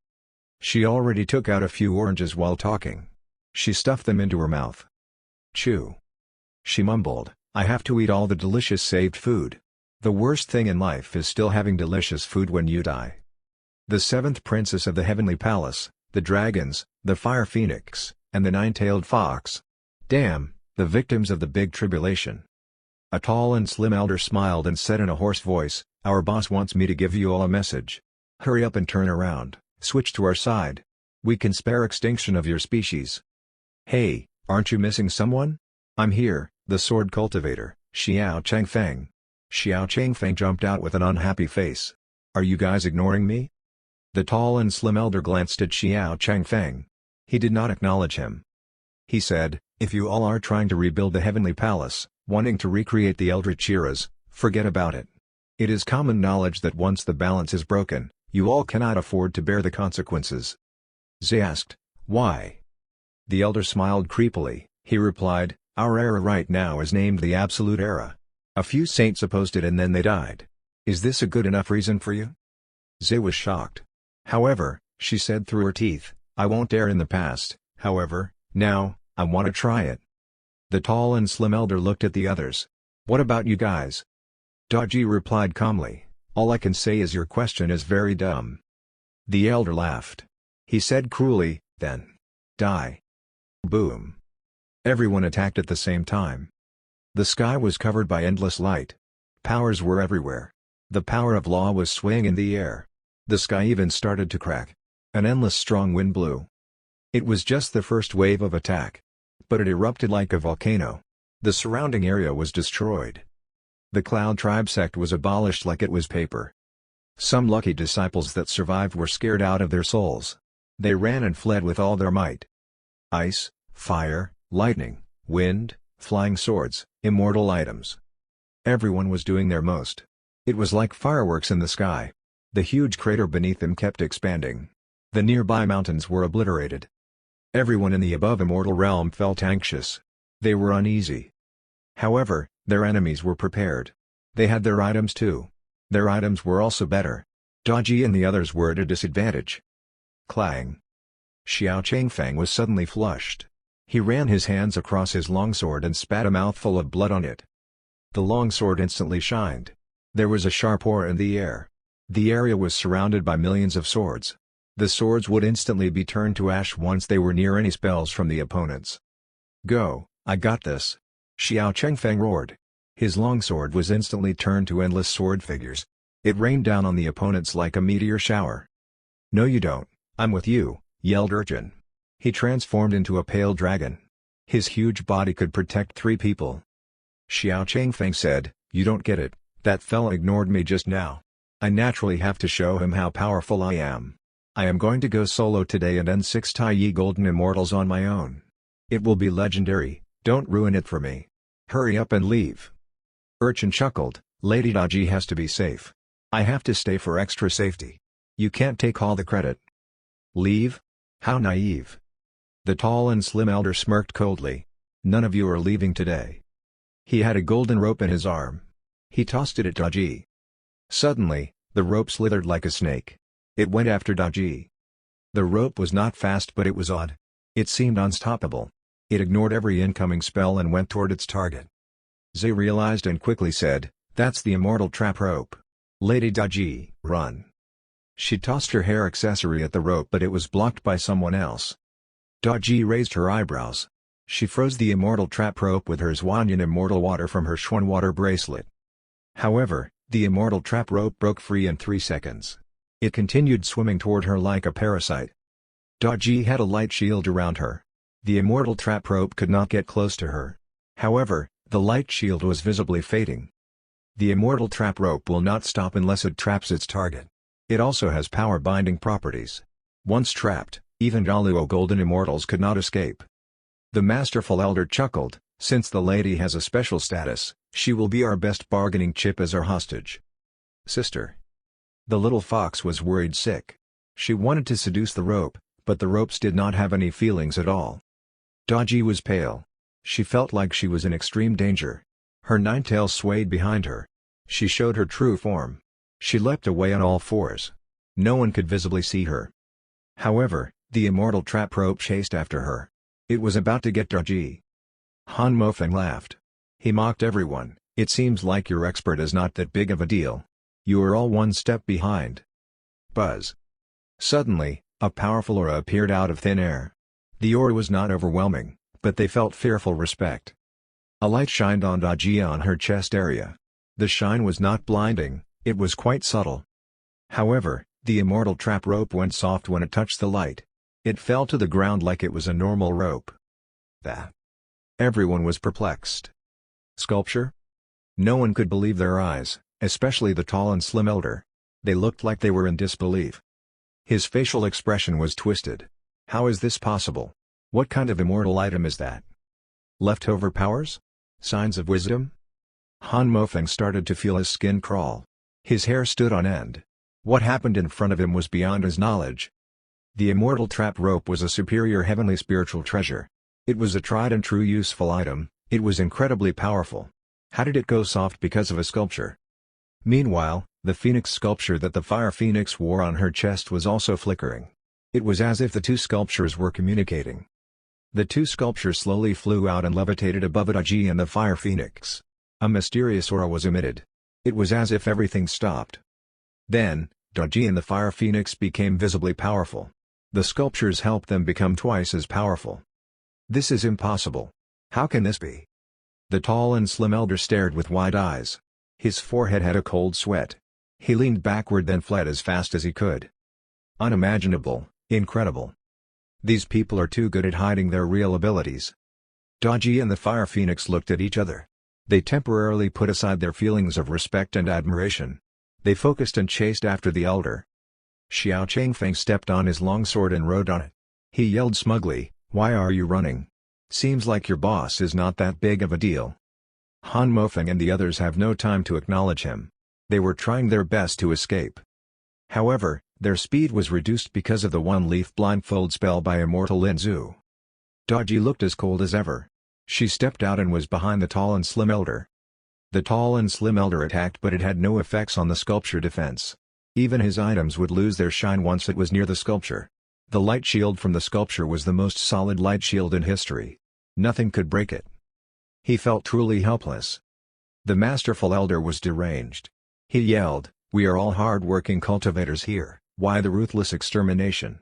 S1: She already took out a few oranges while talking. She stuffed them into her mouth. Chew. She mumbled, I have to eat all the delicious saved food. The worst thing in life is still having delicious food when you die. The 7th princess of the Heavenly Palace, the dragons, the Fire Phoenix, and the 9-tailed fox. Damn, the victims of the big tribulation. A tall and slim elder smiled and said in a hoarse voice, Our boss wants me to give you all a message. Hurry up and turn around, switch to our side. We can spare extinction of your species. Hey, aren't you missing someone? I'm here, the sword cultivator, Xiao Chengfeng. Xiao Chengfeng jumped out with an unhappy face. Are you guys ignoring me? The tall and slim elder glanced at Xiao Chengfeng. He did not acknowledge him. He said, If you all are trying to rebuild the Heavenly Palace, wanting to recreate the Eldritch eras, forget about it. It is common knowledge that once the balance is broken, you all cannot afford to bear the consequences. Zhe asked, Why? The elder smiled creepily. He replied, Our era right now is named the Absolute Era. A few saints opposed it and then they died. Is this a good enough reason for you? Zhe was shocked. However, she said through her teeth, I won't err in the past, however, now, I want to try it. The tall and slim elder looked at the others. What about you guys? Daji replied calmly, All I can say is your question is very dumb. The elder laughed. He said cruelly, Then die. Boom. Everyone attacked at the same time. The sky was covered by endless light. Powers were everywhere. The power of law was swaying in the air. The sky even started to crack. An endless strong wind blew. It was just the first wave of attack. But it erupted like a volcano. The surrounding area was destroyed. The Cloud Tribe sect was abolished like it was paper. Some lucky disciples that survived were scared out of their souls. They ran and fled with all their might. Ice, fire, lightning, wind, flying swords, immortal items. Everyone was doing their most. It was like fireworks in the sky. The huge crater beneath them kept expanding. The nearby mountains were obliterated. Everyone in the above immortal realm felt anxious. They were uneasy. However, their enemies were prepared. They had their items too. Their items were also better. Daji and the others were at a disadvantage. Clang. Xiao Changfang was suddenly flushed. He ran his hands across his longsword and spat a mouthful of blood on it. The longsword instantly shined. There was a sharp aura in the air. The area was surrounded by millions of swords. The swords would instantly be turned to ash once they were near any spells from the opponents. "Go, I got this!" Xiao Changfeng roared. His longsword was instantly turned to endless sword figures. It rained down on the opponents like a meteor shower. "No you don't, I'm with you," yelled Urchin. He transformed into a pale dragon. His huge body could protect 3 people. Xiao Changfeng said, "You don't get it, that fella ignored me just now. I naturally have to show him how powerful I am. I am going to go solo today and end 6 Taiyi Golden Immortals on my own. It will be legendary, don't ruin it for me. Hurry up and leave." Urchin chuckled, "Lady Daji has to be safe. I have to stay for extra safety. You can't take all the credit." "Leave? How naive." The tall and slim elder smirked coldly. "None of you are leaving today." He had a golden rope in his arm. He tossed it at Daji. Suddenly, the rope slithered like a snake. It went after Daji. The rope was not fast but it was odd. It seemed unstoppable. It ignored every incoming spell and went toward its target. Zhe realized and quickly said, "That's the immortal trap rope. Lady Daji, run." She tossed her hair accessory at the rope but it was blocked by someone else. Daji raised her eyebrows. She froze the immortal trap rope with her Zhuanyan immortal water from her Xuan water bracelet. However, the immortal trap rope broke free in 3 seconds. It continued swimming toward her like a parasite. Daji had a light shield around her. The immortal trap rope could not get close to her. However, the light shield was visibly fading. The immortal trap rope will not stop unless it traps its target. It also has power-binding properties. Once trapped, even Daluo Golden Immortals could not escape. The masterful elder chuckled, "Since the lady has a special status, she will be our best bargaining chip as our hostage." "Sister." The little fox was worried sick. She wanted to seduce the rope, but the ropes did not have any feelings at all. Daji was pale. She felt like she was in extreme danger. Her 9 tails swayed behind her. She showed her true form. She leapt away on all 4s. No one could visibly see her. However, the immortal trap rope chased after her. It was about to get Daji. Han Mofeng laughed. He mocked everyone, "It seems like your expert is not that big of a deal. You are all 1 step behind." Buzz. Suddenly, a powerful aura appeared out of thin air. The aura was not overwhelming, but they felt fearful respect. A light shined on Daji on her chest area. The shine was not blinding, it was quite subtle. However, the immortal trap rope went soft when it touched the light. It fell to the ground like it was a normal rope. That. Everyone was perplexed. Sculpture? No one could believe their eyes, especially the tall and slim elder. They looked like they were in disbelief. His facial expression was twisted. How is this possible? What kind of immortal item is that? Leftover powers? Signs of wisdom? Han Mofeng started to feel his skin crawl. His hair stood on end. What happened in front of him was beyond his knowledge. The immortal trap rope was a superior heavenly spiritual treasure. It was a tried and true useful item, it was incredibly powerful. How did it go soft because of a sculpture? Meanwhile, the phoenix sculpture that the fire phoenix wore on her chest was also flickering. It was as if the 2 sculptures were communicating. The 2 sculptures slowly flew out and levitated above Daji and the fire phoenix. A mysterious aura was emitted. It was as if everything stopped. Then, Daji and the fire phoenix became visibly powerful. The sculptures helped them become twice as powerful. This is impossible. How can this be? The tall and slim elder stared with wide eyes. His forehead had a cold sweat. He leaned backward then fled as fast as he could. Unimaginable, incredible. These people are too good at hiding their real abilities. Dodgy and the Fire Phoenix looked at each other. They temporarily put aside their feelings of respect and admiration. They focused and chased after the elder. Xiao Changfeng stepped on his longsword and rode on it. He yelled smugly, "Why are you running? Seems like your boss is not that big of a deal." Han Mofeng and the others have no time to acknowledge him. They were trying their best to escape. However, their speed was reduced because of the one-leaf blindfold spell by Immortal Lin Zhu. Dodgy looked as cold as ever. She stepped out and was behind the tall and slim elder. The tall and slim elder attacked, but it had no effects on the sculpture defense. Even his items would lose their shine once it was near the sculpture. The light shield from the sculpture was the most solid light shield in history. Nothing could break it. He felt truly helpless. The masterful elder was deranged. He yelled, "We are all hard-working cultivators here, why the ruthless extermination?"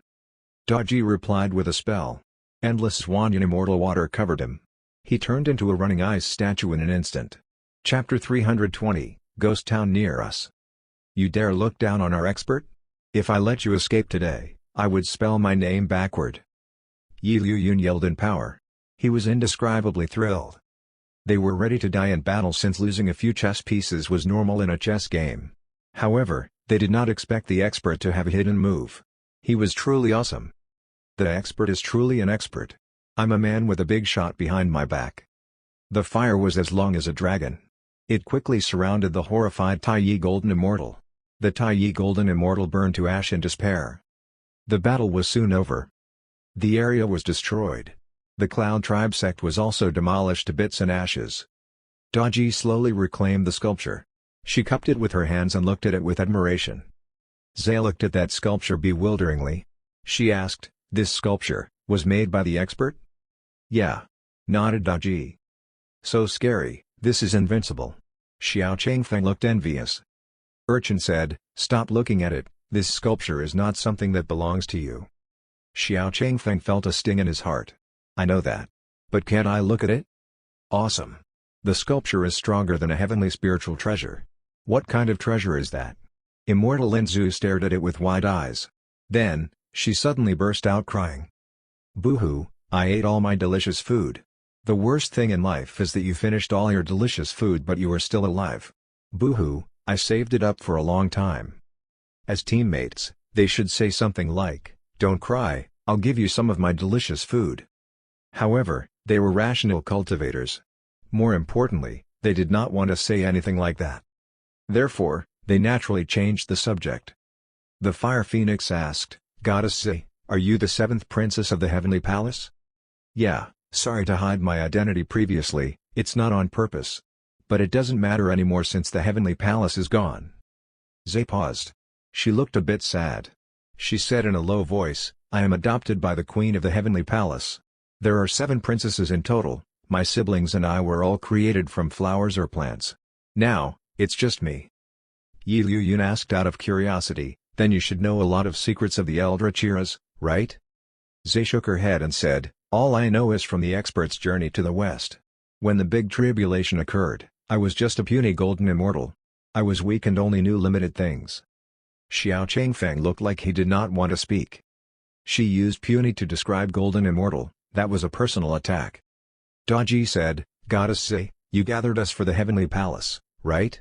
S1: Dodgy replied with a spell. Endless swan and immortal water covered him. He turned into a running ice statue in an instant. Chapter 320, Ghost Town Near Us. You dare look down on our expert? If I let you escape today, I would spell my name backward. Yi Liu Yun yelled in power. He was indescribably thrilled. They were ready to die in battle since losing a few chess pieces was normal in a chess game. However, they did not expect the expert to have a hidden move. He was truly awesome. The expert is truly an expert. I'm a man with a big shot behind my back. The fire was as long as a dragon. It quickly surrounded the horrified Tai Yi Golden Immortal. The Tai Yi Golden Immortal burned to ash in despair. The battle was soon over. The area was destroyed. The Cloud Tribe sect was also demolished to bits and ashes. Dodgy slowly reclaimed the sculpture. She cupped it with her hands and looked at it with admiration. Zay looked at that sculpture bewilderingly. She asked, "This sculpture was made by the expert?" "Yeah," nodded Dodgy. "So scary, this is invincible." Xiao Changfeng looked envious. Urchin said, "Stop looking at it, this sculpture is not something that belongs to you." Xiao Changfeng felt a sting in his heart. "I know that. But can't I look at it?" "Awesome. The sculpture is stronger than a heavenly spiritual treasure." "What kind of treasure is that?" Immortal Lin Zhu stared at it with wide eyes. Then, she suddenly burst out crying. "Boo-hoo, I ate all my delicious food. The worst thing in life is that you finished all your delicious food but you are still alive. Boo-hoo, I saved it up for a long time." As teammates, they should say something like, "Don't cry, I'll give you some of my delicious food." However, they were rational cultivators. More importantly, they did not want to say anything like that. Therefore, they naturally changed the subject. The Fire Phoenix asked, "Goddess Zay, are you the seventh princess of the Heavenly Palace?" "Yeah, sorry to hide my identity previously, it's not on purpose. But it doesn't matter anymore since the Heavenly Palace is gone." Zay paused. She looked a bit sad. She said in a low voice, "I am adopted by the Queen of the Heavenly Palace. There are 7 princesses in total, my siblings and I were all created from flowers or plants. Now, it's just me." Yi Liu Yun asked out of curiosity, "Then you should know a lot of secrets of the Eldritch eras, right?" Zay shook her head and said, "All I know is from the expert's journey to the west. When the big tribulation occurred, I was just a puny golden immortal. I was weak and only knew limited things." Xiao Changfeng looked like he did not want to speak. She used puny to describe golden immortal, that was a personal attack. Dodgy said, "Goddess Zay, you gathered us for the Heavenly Palace, right?"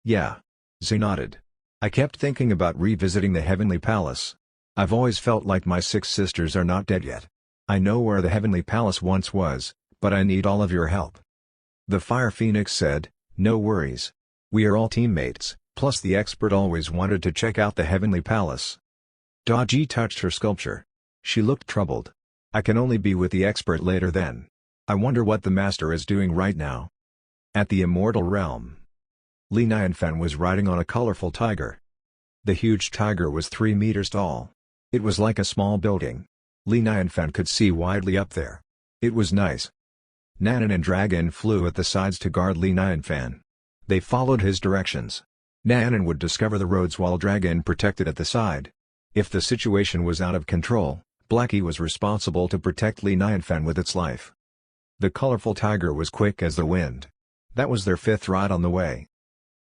S1: "Yeah." Zay nodded. "I kept thinking about revisiting the Heavenly Palace. I've always felt like my 6 sisters are not dead yet. I know where the Heavenly Palace once was, but I need all of your help." The Fire Phoenix said, "No worries. We are all teammates, plus the expert always wanted to check out the Heavenly Palace." Dodgy touched her sculpture. She looked troubled. "I can only be with the expert later then. I wonder what the master is doing right now." At the Immortal Realm, Li Nianfan was riding on a colorful tiger. The huge tiger was 3 meters tall. It was like a small building. Li Nianfan could see widely up there. It was nice. Nanan and Dragon flew at the sides to guard Li Nianfan. They followed his directions. Nanan would discover the roads while Dragon protected at the side. If the situation was out of control, Blackie was responsible to protect Li Nianfan with its life. The colorful tiger was quick as the wind. That was their 5th ride on the way.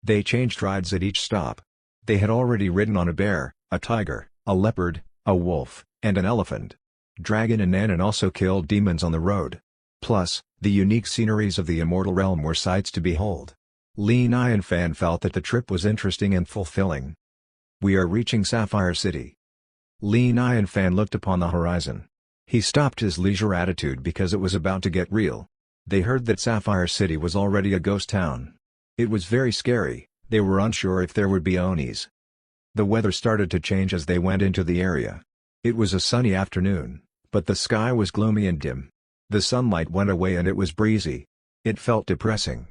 S1: They changed rides at each stop. They had already ridden on a bear, a tiger, a leopard, a wolf, and an elephant. Dragon and Nanan also killed demons on the road. Plus, the unique sceneries of the Immortal Realm were sights to behold. Li Nianfan felt that the trip was interesting and fulfilling. We are reaching Sapphire City. Li Nianfan looked upon the horizon. He stopped his leisure attitude because it was about to get real. They heard that Sapphire City was already a ghost town. It was very scary. They were unsure if there would be Onis. The weather started to change as they went into the area. It was a sunny afternoon, but the sky was gloomy and dim. The sunlight went away and it was breezy. It felt depressing.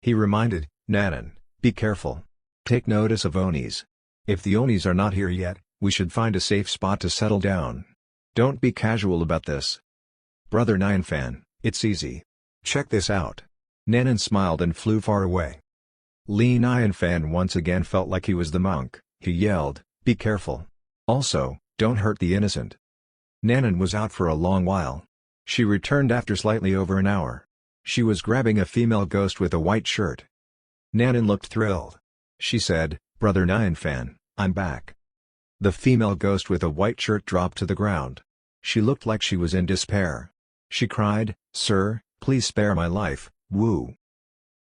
S1: He reminded Nanan, "Be careful. Take notice of Onis. If the Onis are not here yet, we should find a safe spot to settle down. Don't be casual about this." "Brother Nianfan, it's easy. Check this out." Nanan smiled and flew far away. Li Nianfan once again felt like he was the monk. He yelled, "Be careful. Also, don't hurt the innocent." Nanan was out for a long while. She returned after slightly over an hour. She was grabbing a female ghost with a white shirt. Nanan looked thrilled. She said, "Brother Nianfan, I'm back." The female ghost with a white shirt dropped to the ground. She looked like she was in despair. She cried, "Sir, please spare my life, Wu."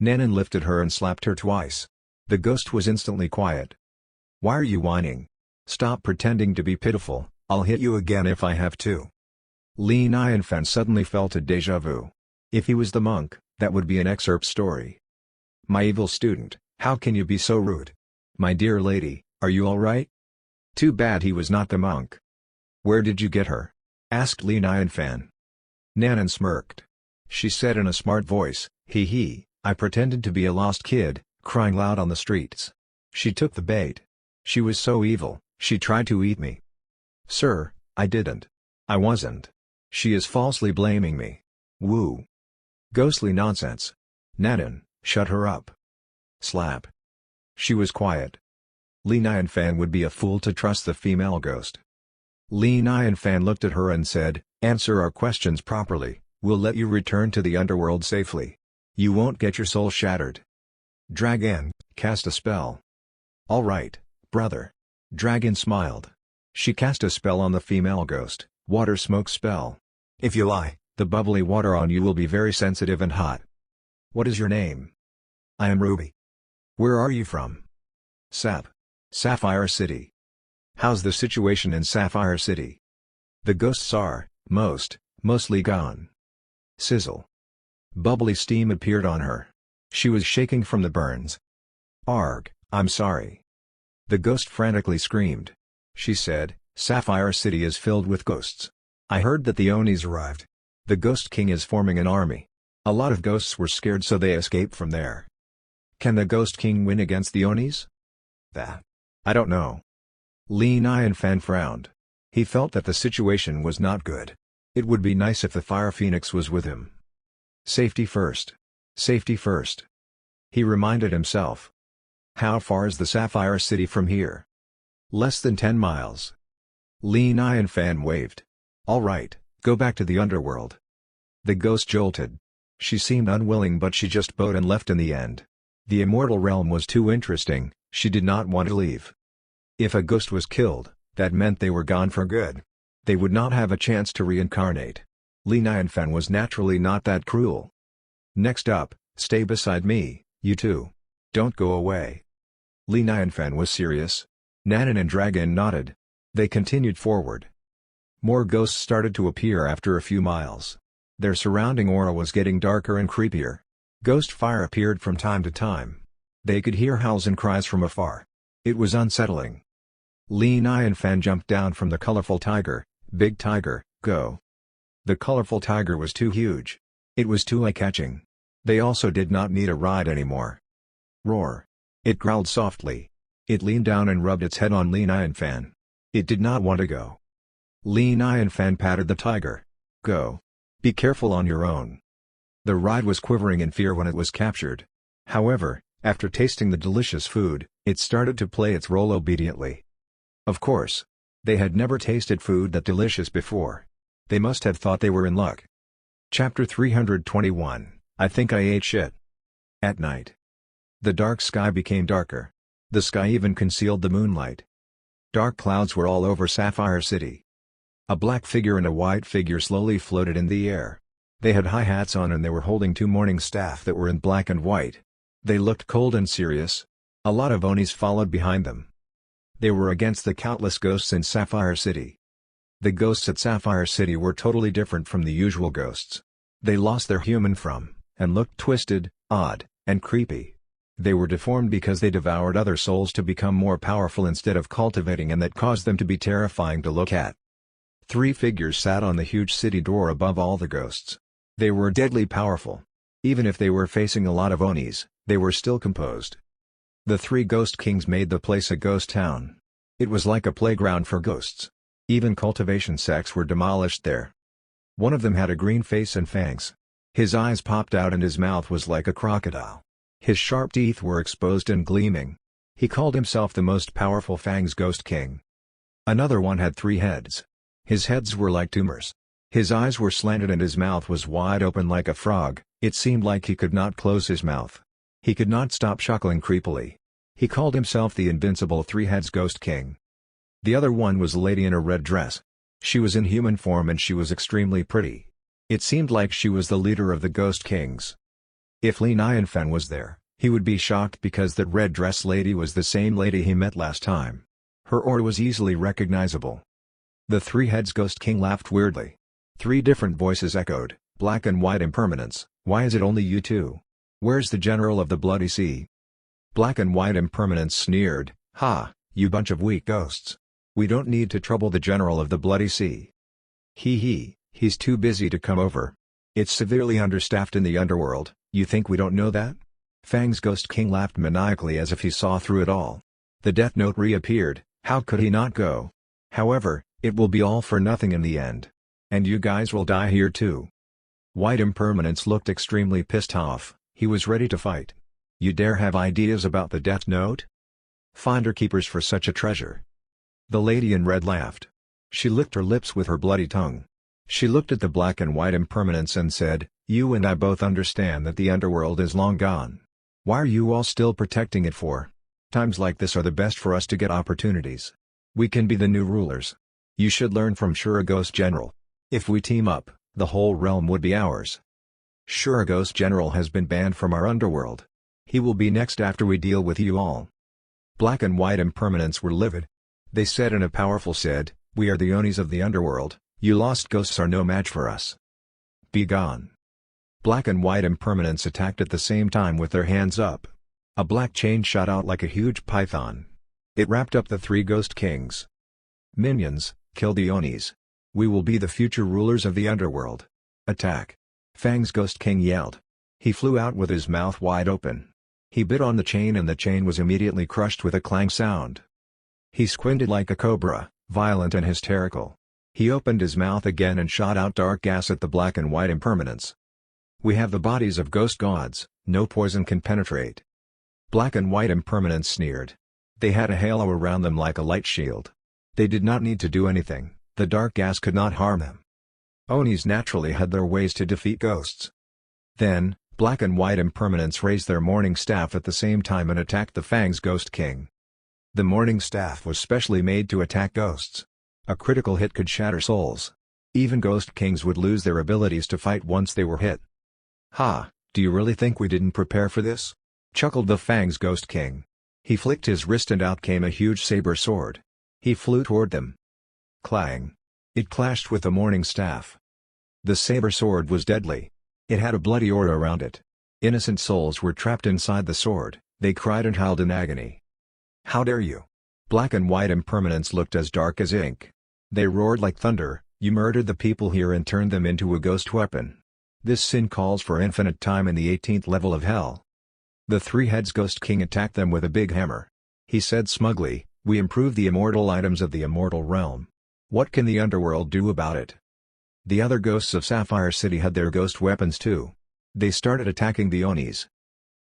S1: Nanan lifted her and slapped her twice. The ghost was instantly quiet. "Why are you whining? Stop pretending to be pitiful, I'll hit you again if I have to." Li Nianfan suddenly felt a déjà vu. If he was the monk, that would be an excerpt story. "My evil student, how can you be so rude? My dear lady, are you all right?" Too bad he was not the monk. "Where did you get her?" asked Li Nianfan. Nanan smirked. She said in a smart voice, "Hee, I pretended to be a lost kid, crying loud on the streets. She took the bait. She was so evil, she tried to eat me." "Sir, I didn't. I wasn't. She is falsely blaming me. Woo. Ghostly nonsense. Nanan, shut her up." Slap. She was quiet. Li Nianfan would be a fool to trust the female ghost. Li Nianfan looked at her and said, "Answer our questions properly, we'll let you return to the underworld safely. You won't get your soul shattered." "Dragon, cast a spell." "All right, brother." Dragon smiled. She cast a spell on the female ghost, water smoke spell. "If you lie, the bubbly water on you will be very sensitive and hot." "What is your name?" "I am Ruby." "Where are you from?" Sapphire City." "How's the situation in Sapphire City?" "The ghosts are, mostly gone." Sizzle. Bubbly steam appeared on her. She was shaking from the burns. "Arg, I'm sorry." The ghost frantically screamed. She said, "Sapphire City is filled with ghosts. I heard that the Onis arrived. The Ghost King is forming an army. A lot of ghosts were scared so they escaped from there." "Can the Ghost King win against the Onis?" "That I don't know." Li Nianfan frowned. He felt that the situation was not good. It would be nice if the Fire Phoenix was with him. Safety first. Safety first. He reminded himself. "How far is the Sapphire City from here?" "Less than 10 miles. Li Nianfan waved. "All right, go back to the underworld." The ghost jolted. She seemed unwilling but she just bowed and left in the end. The immortal realm was too interesting, she did not want to leave. If a ghost was killed, that meant they were gone for good. They would not have a chance to reincarnate. Li Nianfan was naturally not that cruel. "Next up, stay beside me, you two. Don't go away." Li Nianfan was serious. Nanan and Dragon nodded. They continued forward. More ghosts started to appear after a few miles. Their surrounding aura was getting darker and creepier. Ghost fire appeared from time to time. They could hear howls and cries from afar. It was unsettling. Li Nianfan jumped down from the colorful tiger. "Big tiger, go." The colorful tiger was too huge. It was too eye-catching. They also did not need a ride anymore. Roar. It growled softly. It leaned down and rubbed its head on Li Nianfan. It did not want to go. Li Nianfan patted the tiger. "Go. Be careful on your own." The ride was quivering in fear when it was captured. However, after tasting the delicious food, it started to play its role obediently. Of course. They had never tasted food that delicious before. They must have thought they were in luck. Chapter 321, I Think I Ate Shit. At night. The dark sky became darker. The sky even concealed the moonlight. Dark clouds were all over Sapphire City. A black figure and a white figure slowly floated in the air. They had high hats on and they were holding two mourning staff that were in black and white. They looked cold and serious. A lot of Onis followed behind them. They were against the countless ghosts in Sapphire City. The ghosts at Sapphire City were totally different from the usual ghosts. They lost their human form, and looked twisted, odd, and creepy. They were deformed because they devoured other souls to become more powerful instead of cultivating, and that caused them to be terrifying to look at. Three figures sat on the huge city door above all the ghosts. They were deadly powerful. Even if they were facing a lot of Onis, they were still composed. The three ghost kings made the place a ghost town. It was like a playground for ghosts. Even cultivation sects were demolished there. One of them had a green face and fangs. His eyes popped out and his mouth was like a crocodile. His sharp teeth were exposed and gleaming. He called himself the most powerful Fangs Ghost King. Another one had 3 heads. His heads were like tumors. His eyes were slanted and his mouth was wide open like a frog. It seemed like he could not close his mouth. He could not stop chuckling creepily. He called himself the Invincible 3-Heads Ghost King. The other one was a lady in a red dress. She was in human form and she was extremely pretty. It seemed like she was the leader of the Ghost Kings. If Li Nianfen was there, he would be shocked because that red dress lady was the same lady he met last time. Her aura was easily recognizable. The 3-Heads Ghost King laughed weirdly. 3 different voices echoed, black and white impermanence, why is it only you two? Where's the general of the Bloody Sea? Black and white impermanence sneered, ha, you bunch of weak ghosts. We don't need to trouble the general of the Bloody Sea. He's too busy to come over. It's severely understaffed in the underworld, you think we don't know that? Fang's Ghost King laughed maniacally as if he saw through it all. The Death Note reappeared, how could he not go? However, it will be all for nothing in the end. And you guys will die here too. White Impermanence looked extremely pissed off, he was ready to fight. You dare have ideas about the Death Note? Finder keepers for such a treasure. The lady in red laughed. She licked her lips with her bloody tongue. She looked at the black and white impermanence and said, you and I both understand that the underworld is long gone. Why are you all still protecting it for? Times like this are the best for us to get opportunities. We can be the new rulers. You should learn from Shura Ghost General. If we team up, the whole realm would be ours. Shura Ghost General has been banned from our underworld. He will be next after we deal with you all. Black and white impermanence were livid. They said in a powerful said, we are the Onis of the underworld, you lost ghosts are no match for us. Be gone. Black and white impermanence attacked at the same time with their hands up. A black chain shot out like a huge python. It wrapped up the 3 ghost kings. Minions, kill the Onis. We will be the future rulers of the underworld. Attack. Fang's Ghost King yelled. He flew out with his mouth wide open. He bit on the chain and the chain was immediately crushed with a clang sound. He squinted like a cobra, violent and hysterical. He opened his mouth again and shot out dark gas at the black and white impermanence. We have the bodies of ghost gods, no poison can penetrate. Black and white impermanence sneered. They had a halo around them like a light shield. They did not need to do anything, the dark gas could not harm them. Onis naturally had their ways to defeat ghosts. Then, black and white impermanence raised their morning staff at the same time and attacked the Fang's Ghost King. The morning staff was specially made to attack ghosts. A critical hit could shatter souls. Even ghost kings would lose their abilities to fight once they were hit. Ha, do you really think we didn't prepare for this? Chuckled the Fang's Ghost King. He flicked his wrist and out came a huge saber sword. He flew toward them. Clang. It clashed with the morning staff. The saber sword was deadly. It had a bloody aura around it. Innocent souls were trapped inside the sword, they cried and howled in agony. How dare you? Black and white impermanence looked as dark as ink. They roared like thunder, you murdered the people here and turned them into a ghost weapon. This sin calls for infinite time in the 18th level of hell. The 3-Heads Ghost King attacked them with a big hammer. He said smugly, we improve the immortal items of the immortal realm. What can the underworld do about it? The other ghosts of Sapphire City had their ghost weapons too. They started attacking the Onis.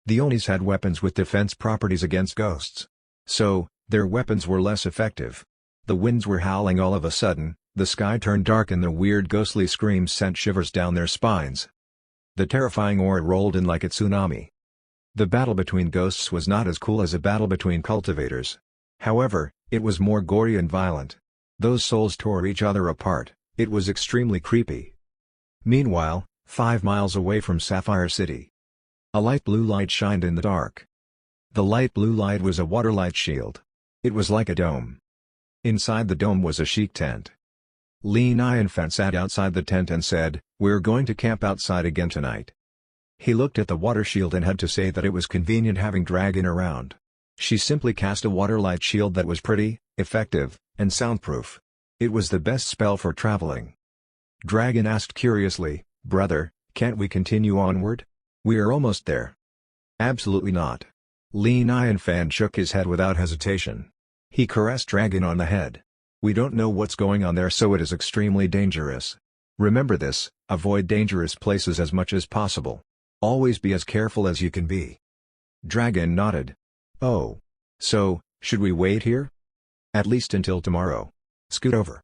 S1: The Onis had weapons with defense properties against ghosts. So, their weapons were less effective. The winds were howling all of a sudden, The sky turned dark and the weird ghostly screams sent shivers down their spines. The terrifying aura rolled in like a tsunami. The battle between ghosts was not as cool as a battle between cultivators. However, it was more gory and violent. Those souls tore each other apart. It was extremely creepy. Meanwhile, 5 miles away from Sapphire City, a light blue light shined in the dark. The light blue light was a water light shield. It was like a dome. Inside the dome was a chic tent. Li Nianfan sat outside the tent and said, "We're going to camp outside again tonight." He looked at the water shield and had to say that it was convenient having Dragon around. She simply cast a water light shield that was pretty, effective, and soundproof. It was the best spell for traveling. Dragon asked curiously, "Brother, can't we continue onward? We are almost there." "Absolutely not." Li Nianfan shook his head without hesitation. He caressed Dragon on the head. "We don't know what's going on there, so it is extremely dangerous. Remember this, avoid dangerous places as much as possible. Always be as careful as you can be." Dragon nodded. "Oh. So, should we wait here?" "At least until tomorrow. Scoot over."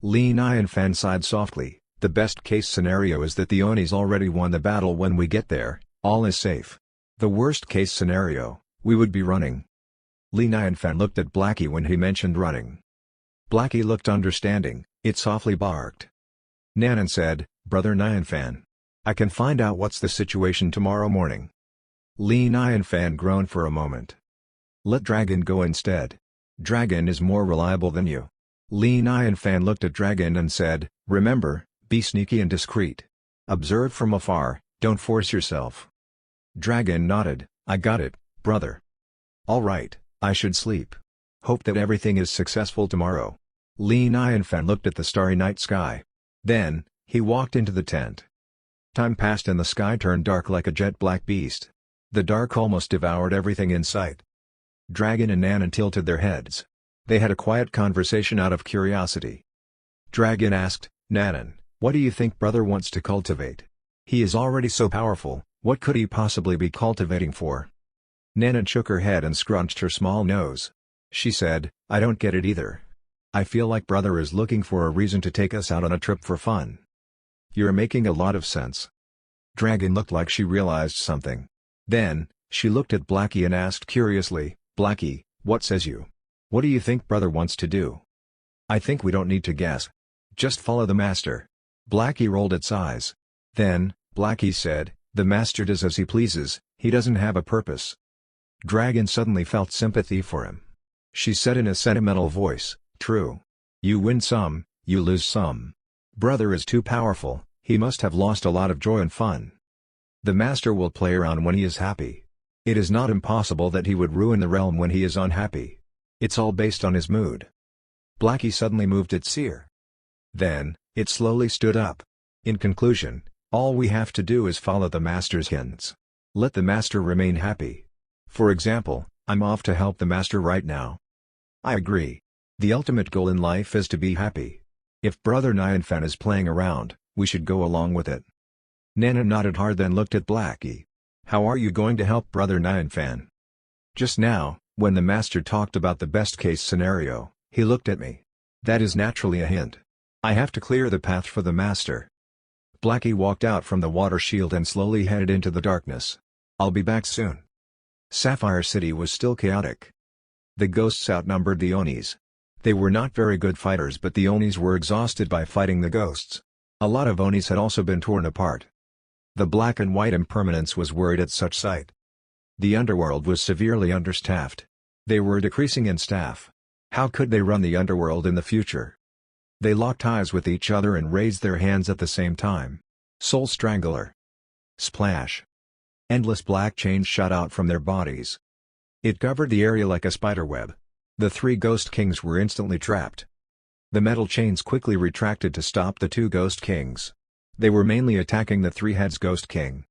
S1: Li Nianfan sighed softly. "The best case scenario is that the Onis already won the battle when we get there, all is safe. The worst case scenario, we would be running." Li Nianfan looked at Blackie when he mentioned running. Blackie looked understanding. It softly barked. Nanan said, "Brother Nianfan, I can find out what's the situation tomorrow morning." Li Nianfan groaned for a moment. "Let Dragon go instead. Dragon is more reliable than you." Li Nianfan looked at Dragon and said, "Remember, be sneaky and discreet. Observe from afar, don't force yourself." Dragon nodded. "I got it, brother." "All right, I should sleep. Hope that everything is successful tomorrow." Li Nianfan looked at the starry night sky. Then, he walked into the tent. Time passed and the sky turned dark like a jet-black beast. The dark almost devoured everything in sight. Dragon and Nanan tilted their heads. They had a quiet conversation out of curiosity. Dragon asked, "Nanan, what do you think brother wants to cultivate? He is already so powerful, what could he possibly be cultivating for?" Nanan shook her head and scrunched her small nose. She said, "I don't get it either. I feel like brother is looking for a reason to take us out on a trip for fun." "You're making a lot of sense." Dragon looked like she realized something. Then, she looked at Blackie and asked curiously, "Blackie, what says you? What do you think brother wants to do?" "I think we don't need to guess. Just follow the master." Blackie rolled its eyes. Then, Blackie said, "The master does as he pleases, he doesn't have a purpose." Dragon suddenly felt sympathy for him. She said in a sentimental voice, "True. You win some, you lose some. Brother is too powerful, he must have lost a lot of joy and fun. The master will play around when he is happy. It is not impossible that he would ruin the realm when he is unhappy. It's all based on his mood." Blackie suddenly moved its ear. Then, it slowly stood up. "In conclusion, all we have to do is follow the master's hints. Let the master remain happy. For example, I'm off to help the master right now." "I agree. The ultimate goal in life is to be happy. If brother Nianfan is playing around, we should go along with it." Nanan nodded hard then looked at Blackie. "How are you going to help brother Nianfan?" "Just now, when the master talked about the best case scenario, he looked at me. That is naturally a hint. I have to clear the path for the master." Blackie walked out from the water shield and slowly headed into the darkness. "I'll be back soon." Sapphire City was still chaotic. The ghosts outnumbered the Onis. They were not very good fighters, but the Onis were exhausted by fighting the ghosts. A lot of Onis had also been torn apart. The black and white impermanence was worried at such sight. The underworld was severely understaffed. They were decreasing in staff. How could they run the underworld in the future? They locked eyes with each other and raised their hands at the same time. Soul Strangler. Splash. Endless black chains shot out from their bodies. It covered the area like a spiderweb. The 3 Ghost Kings were instantly trapped. The metal chains quickly retracted to stop the 2 Ghost Kings. They were mainly attacking the 3 Heads Ghost King.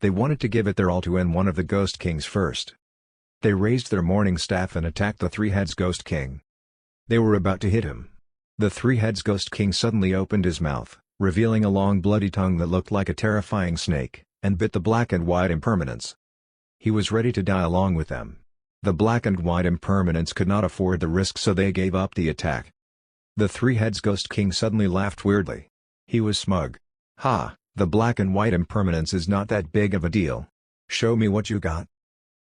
S1: They wanted to give it their all to end one of the Ghost Kings first. They raised their morning staff and attacked the 3 Heads Ghost King. They were about to hit him. The 3 Heads Ghost King suddenly opened his mouth, revealing a long bloody tongue that looked like a terrifying snake, and bit the black and white impermanence. He was ready to die along with them. The black and white impermanence could not afford the risk, so they gave up the attack. The three-heads Ghost King suddenly laughed weirdly. He was smug. "Ha, the black and white impermanence is not that big of a deal. Show me what you got."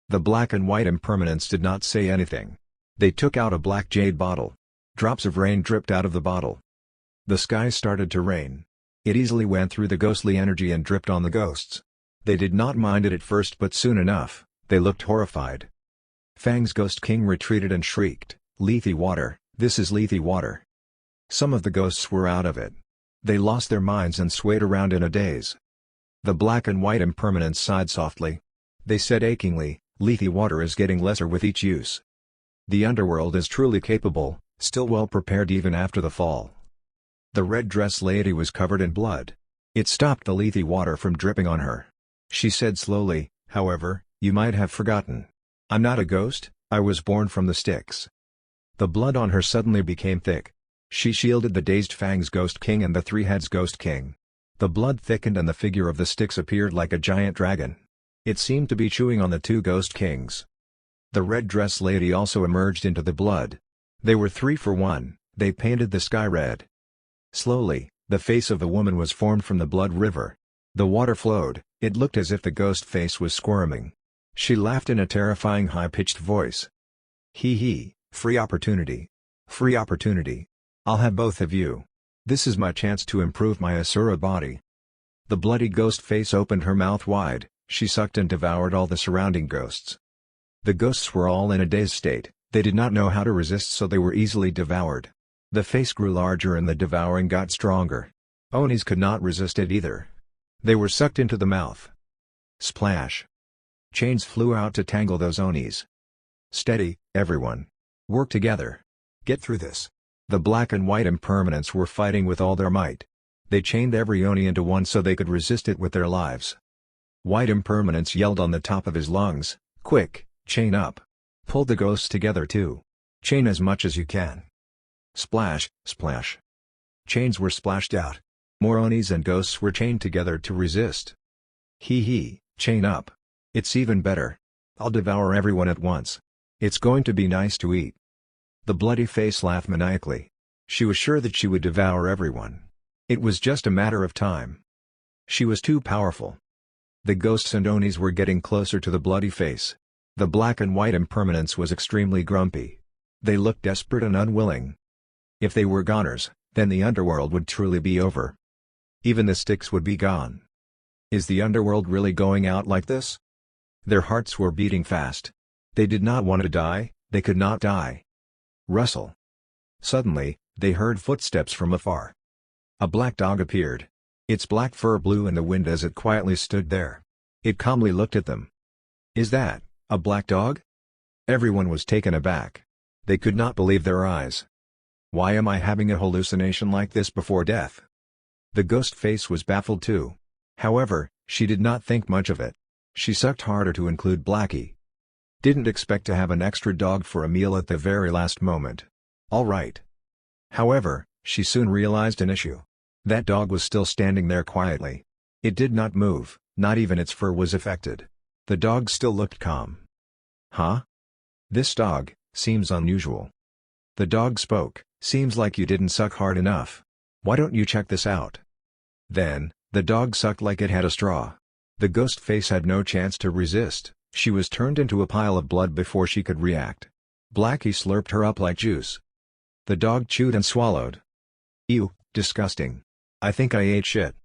S1: The black and white impermanence did not say anything. They took out a black jade bottle. Drops of rain dripped out of the bottle. The sky started to rain. It easily went through the ghostly energy and dripped on the ghosts. They did not mind it at first, but soon enough, they looked horrified. Fang's Ghost King retreated and shrieked, "Lethe water, this is Lethe water." Some of the ghosts were out of it. They lost their minds and swayed around in a daze. The black and white impermanence sighed softly. They said achingly, "Lethe water is getting lesser with each use." The underworld is truly capable, still well prepared even after the fall. The red dress lady was covered in blood. It stopped the Lethe water from dripping on her. She said slowly, "However, you might have forgotten. I'm not a ghost, I was born from the sticks." The blood on her suddenly became thick. She shielded the dazed Fang's Ghost King and the three-heads Ghost King. The blood thickened and the figure of the sticks appeared like a giant dragon. It seemed to be chewing on the two Ghost Kings. The red dress lady also emerged into the blood. They were 3 for 1, they painted the sky red. Slowly, the face of a woman was formed from the blood river. The water flowed, it looked as if the ghost face was squirming. She laughed in a terrifying high-pitched voice. "Hee hee, free opportunity. Free opportunity. I'll have both of you. This is my chance to improve my Asura body." The bloody ghost face opened her mouth wide, she sucked and devoured all the surrounding ghosts. The ghosts were all in a dazed state, they did not know how to resist, so they were easily devoured. The face grew larger and the devouring got stronger. Onis could not resist it either. They were sucked into the mouth. Splash! Chains flew out to tangle those Onis. "Steady, everyone. Work together. Get through this." The black and white impermanents were fighting with all their might. They chained every Oni into one so they could resist it with their lives. White impermanence yelled on the top of his lungs, "Quick, chain up. Pull the ghosts together too. Chain as much as you can." Splash, splash. Chains were splashed out. More Onis and ghosts were chained together to resist. "Hee hee, chain up. It's even better. I'll devour everyone at once. It's going to be nice to eat." The bloody face laughed maniacally. She was sure that she would devour everyone. It was just a matter of time. She was too powerful. The ghosts and Onis were getting closer to the bloody face. The black and white impermanence was extremely grumpy. They looked desperate and unwilling. If they were goners, then the underworld would truly be over. Even the sticks would be gone. Is the underworld really going out like this? Their hearts were beating fast. They did not want to die, they could not die. Rustle. Suddenly, they heard footsteps from afar. A black dog appeared. Its black fur blew in the wind as it quietly stood there. It calmly looked at them. "Is that a black dog?" Everyone was taken aback. They could not believe their eyes. "Why am I having a hallucination like this before death?" The ghost face was baffled too. However, she did not think much of it. She sucked harder to include Blackie. Didn't expect to have an extra dog for a meal at the very last moment. All right. However, she soon realized an issue. That dog was still standing there quietly. It did not move, not even its fur was affected. The dog still looked calm. "Huh? This dog seems unusual." The dog spoke, "Seems like you didn't suck hard enough. Why don't you check this out?" Then, the dog sucked like it had a straw. The ghost face had no chance to resist. She was turned into a pile of blood before she could react. Blackie slurped her up like juice. The dog chewed and swallowed. "Ew, disgusting. I think I ate shit."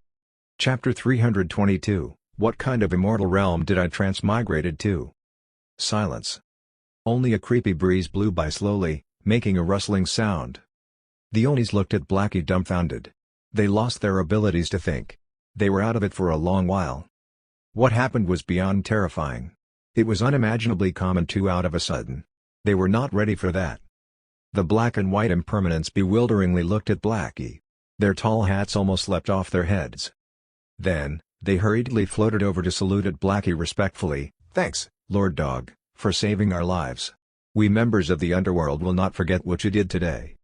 S1: Chapter 322, What kind of immortal realm did I transmigrated to? Silence. Only a creepy breeze blew by slowly, making a rustling sound. The Onis looked at Blackie dumbfounded. They lost their abilities to think. They were out of it for a long while. What happened was beyond terrifying. It was unimaginably common too out of a sudden. They were not ready for that. The black and white impermanents bewilderingly looked at Blackie. Their tall hats almost leapt off their heads. Then, they hurriedly floated over to salute at Blackie respectfully. "Thanks, Lord Dog, for saving our lives. We members of the underworld will not forget what you did today."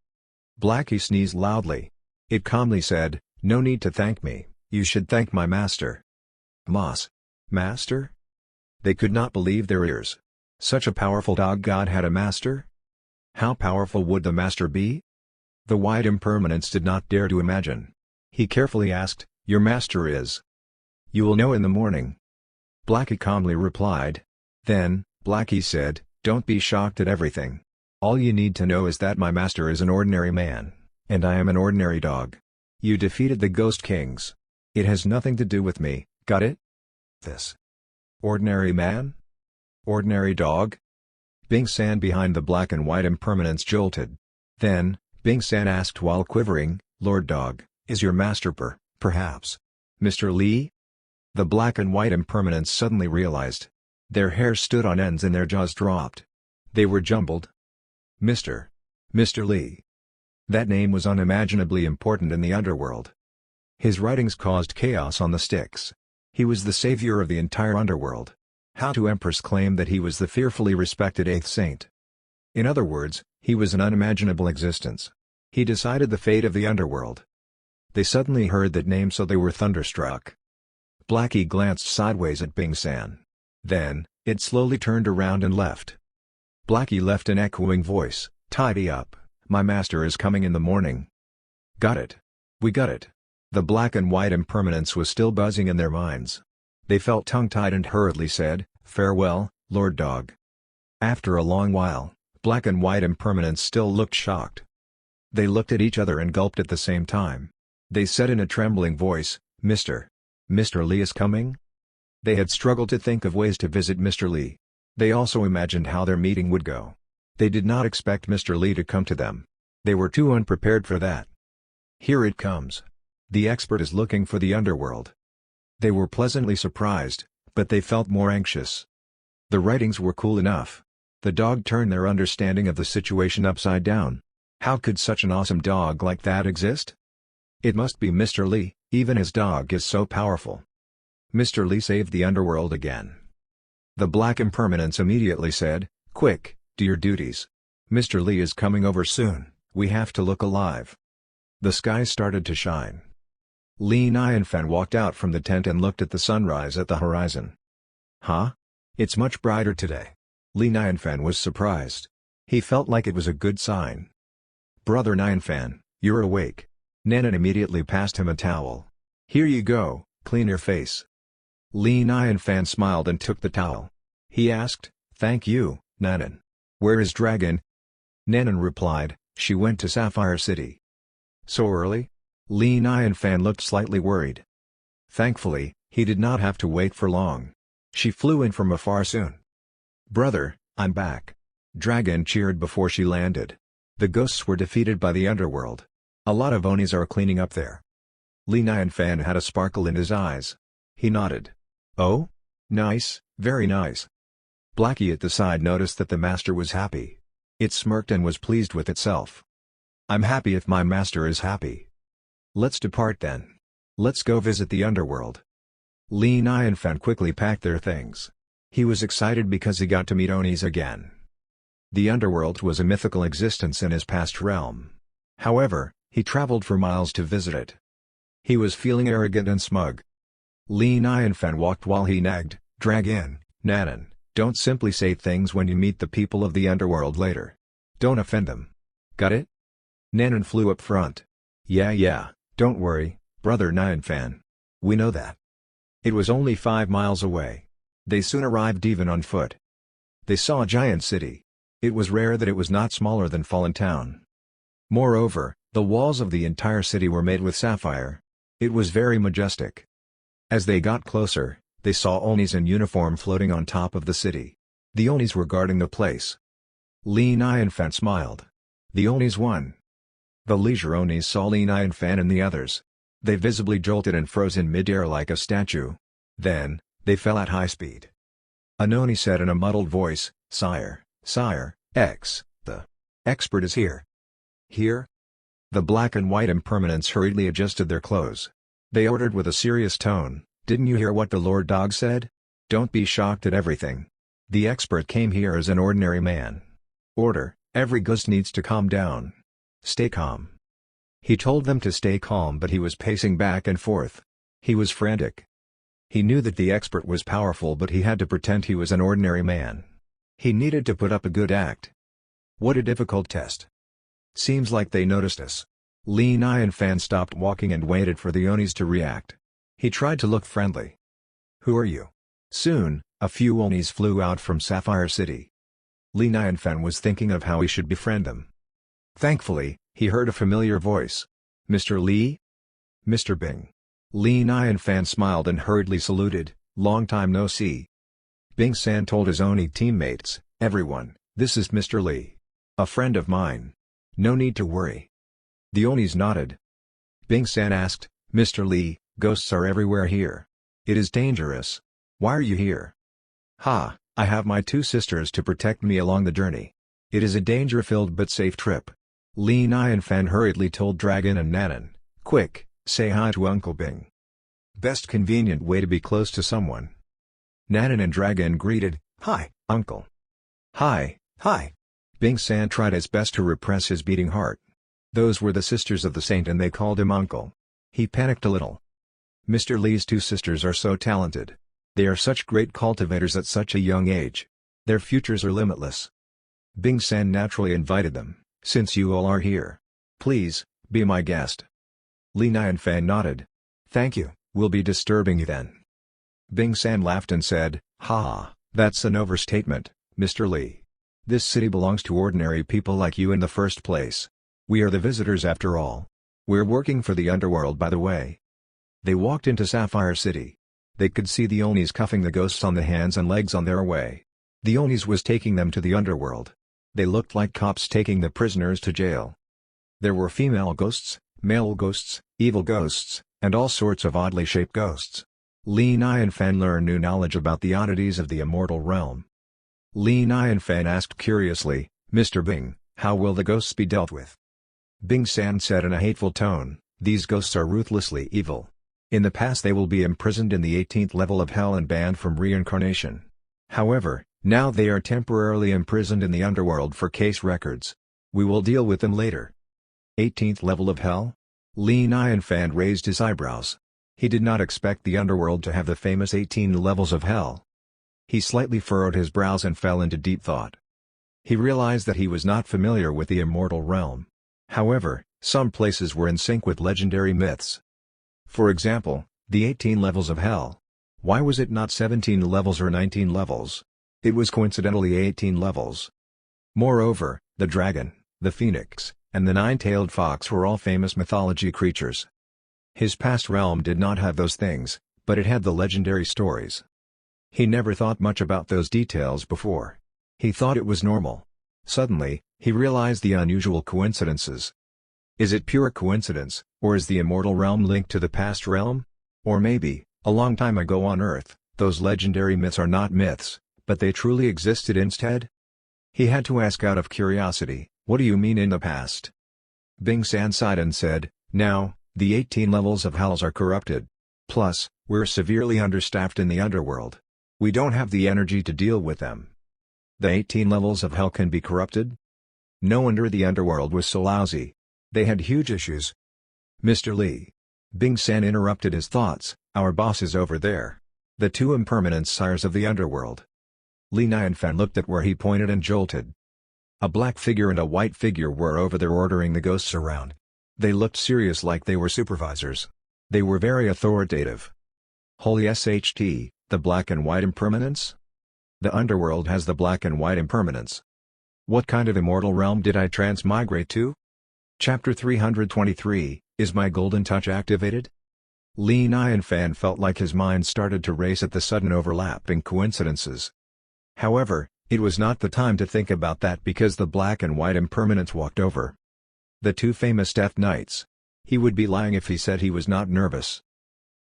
S1: Blackie sneezed loudly. It calmly said, "No need to thank me, you should thank my master." Moss. Master? They could not believe their ears. Such a powerful dog god had a master? How powerful would the master be? The white impermanence did not dare to imagine. He carefully asked, "Your master is?" "You will know in the morning," Blackie calmly replied. Then, Blackie said, "Don't be shocked at everything. All you need to know is that my master is an ordinary man, and I am an ordinary dog. You defeated the Ghost Kings. It has nothing to do with me, got it?" "This ordinary man? Ordinary dog?" Bing San behind the black and white impermanence jolted. Then, Bing San asked while quivering, "Lord Dog, is your master perhaps Mr. Lee?" The black and white impermanence suddenly realized. Their hair stood on ends and their jaws dropped. They were jumbled. Mr. Lee. That name was unimaginably important in the underworld. His writings caused chaos on the Styx. He was the savior of the entire underworld. How to Empress claimed that he was the fearfully respected 8th saint. In other words, he was an unimaginable existence. He decided the fate of the underworld. They suddenly heard that name, so they were thunderstruck. Blackie glanced sideways at Bing San. Then, it slowly turned around and left. Blackie left an echoing voice, "Tidy up, my master is coming in the morning." "Got it. We got it." The black and white impermanence was still buzzing in their minds. They felt tongue-tied and hurriedly said, "Farewell, Lord Dog." After a long while, black and white impermanence still looked shocked. They looked at each other and gulped at the same time. They said in a trembling voice, Mr. Lee is coming?" They had struggled to think of ways to visit Mr. Lee. They also imagined how their meeting would go. They did not expect Mr. Lee to come to them. They were too unprepared for that. "Here it comes. The expert is looking for the underworld." They were pleasantly surprised, but they felt more anxious. The writings were cool enough. The dog turned their understanding of the situation upside down. How could such an awesome dog like that exist? It must be Mr. Lee, even his dog is so powerful. Mr. Lee saved the underworld again. The black impermanence immediately said, "Quick, do your duties. Mr. Lee is coming over soon, we have to look alive." The sky started to shine. Li Nianfan walked out from the tent and looked at the sunrise at the horizon. "Huh? It's much brighter today." Li Nianfan was surprised. He felt like it was a good sign. "Brother Nianfan, you're awake." Nanan immediately passed him a towel. "Here you go, clean your face." Li Nianfan smiled and took the towel. He asked, "Thank you, Nanan. Where is Dragon?" Nanan replied, "She went to Sapphire City." "So early?" Li Nianfan looked slightly worried. Thankfully, he did not have to wait for long. She flew in from afar soon. "Brother, I'm back." Dragon cheered before she landed. The ghosts were defeated by the underworld. A lot of Onis are cleaning up there. Li Nianfan had a sparkle in his eyes. He nodded. "Oh? Nice, very nice." Blackie at the side noticed that the master was happy. It smirked and was pleased with itself. "I'm happy if my master is happy. Let's depart then. Let's go visit the underworld." Li Nianfan quickly packed their things. He was excited because he got to meet Onis again. The underworld was a mythical existence in his past realm. However, he traveled for miles to visit it. He was feeling arrogant and smug. Li Nianfan walked while he nagged, "Drag in, Nanan, don't simply say things when you meet the people of the underworld later. Don't offend them. Got it?" Nanan flew up front. Yeah, don't worry, Brother Nianfan. We know that." It was only 5 miles away. They soon arrived even on foot. They saw a giant city. It was rare that it was not smaller than Fallen Town. Moreover, the walls of the entire city were made with sapphire. It was very majestic. As they got closer, they saw Onis in uniform floating on top of the city. The Onis were guarding the place. Li Nianfan smiled. The Onis won. The leisure Onis saw Li Nianfan and the others. They visibly jolted and froze in mid-air like a statue. Then, they fell at high speed. An Oni said in a muddled voice, Sire, the expert is here." "Here?" The black and white impermanents hurriedly adjusted their clothes. They ordered with a serious tone, "Didn't you hear what the Lord Dog said? Don't be shocked at everything. The expert came here as an ordinary man. Order, every ghost needs to calm down. Stay calm." He told them to stay calm, but he was pacing back and forth. He was frantic. He knew that the expert was powerful, but he had to pretend he was an ordinary man. He needed to put up a good act. What a difficult test. Seems like they noticed us. Li Nian Fan stopped walking and waited for the Onis to react. He tried to look friendly. Who are you? Soon, a few Onis flew out from Sapphire City. Li Nian Fan was thinking of how he should befriend them. Thankfully, he heard a familiar voice. Mr. Li? Mr. Bing. Li Nian Fan smiled and hurriedly saluted, long time no see. Bing San told his Oni teammates, everyone, this is Mr. Li. A friend of mine. No need to worry. The Onis nodded. Bing San asked, Mr. Li, ghosts are everywhere here. It is dangerous. Why are you here? Ha, I have my two sisters to protect me along the journey. It is a danger-filled but safe trip. Li Nian Fan hurriedly told Dragon and Nanan, quick, say hi to Uncle Bing. Best convenient way to be close to someone. Nanan and Dragon greeted, hi, Uncle. Hi. Bing San tried his best to repress his beating heart. Those were the sisters of the saint and they called him Uncle. He panicked a little. Mr. Li's two sisters are so talented. They are such great cultivators at such a young age. Their futures are limitless. Bing San naturally invited them, since you all are here. Please, be my guest. Li Nian Fan nodded. Thank you, we'll be disturbing you then. Bing San laughed and said, ha, that's an overstatement, Mr. Li. This city belongs to ordinary people like you in the first place. We are the visitors after all. We're working for the Underworld by the way. They walked into Sapphire City. They could see the Onis cuffing the ghosts on the hands and legs on their way. The Onis was taking them to the Underworld. They looked like cops taking the prisoners to jail. There were female ghosts, male ghosts, evil ghosts, and all sorts of oddly shaped ghosts. Li Nian Fan learned new knowledge about the oddities of the immortal realm. Li Nian Fan asked curiously, Mr. Bing, how will the ghosts be dealt with? Bing San said in a hateful tone, these ghosts are ruthlessly evil. In the past they will be imprisoned in the 18th level of hell and banned from reincarnation. However, now they are temporarily imprisoned in the Underworld for case records. We will deal with them later. 18th level of hell? Li Nian Fan raised his eyebrows. He did not expect the Underworld to have the famous 18 levels of hell. He slightly furrowed his brows and fell into deep thought. He realized that he was not familiar with the immortal realm. However, some places were in sync with legendary myths. For example, the 18 levels of hell. Why was it not 17 levels or 19 levels? It was coincidentally 18 levels. Moreover, the dragon, the phoenix, and the nine-tailed fox were all famous mythology creatures. His past realm did not have those things, but it had the legendary stories. He never thought much about those details before. He thought it was normal. Suddenly, he realized the unusual coincidences. Is it pure coincidence, or is the immortal realm linked to the past realm? Or maybe, a long time ago on Earth, those legendary myths are not myths, but they truly existed instead? He had to ask out of curiosity, what do you mean in the past? Bing San sighed and said, now, the 18 levels of hells are corrupted. Plus, we're severely understaffed in the Underworld. We don't have the energy to deal with them. The 18 levels of hell can be corrupted? No wonder the Underworld was so lousy. They had huge issues. Mr. Li. Bing San interrupted his thoughts, our boss is over there. The two impermanent sires of the Underworld. Li Nian Fan looked at where he pointed and jolted. A black figure and a white figure were over there ordering the ghosts around. They looked serious like they were supervisors. They were very authoritative. Holy Sht, the black and white impermanence? The Underworld has the black and white impermanence. What kind of immortal realm did I transmigrate to? Chapter 323, Is my golden touch activated? Li Nian Fan felt like his mind started to race at the sudden overlapping coincidences. However, it was not the time to think about that because the black and white impermanence walked over. The two famous Death Knights. He would be lying if he said he was not nervous.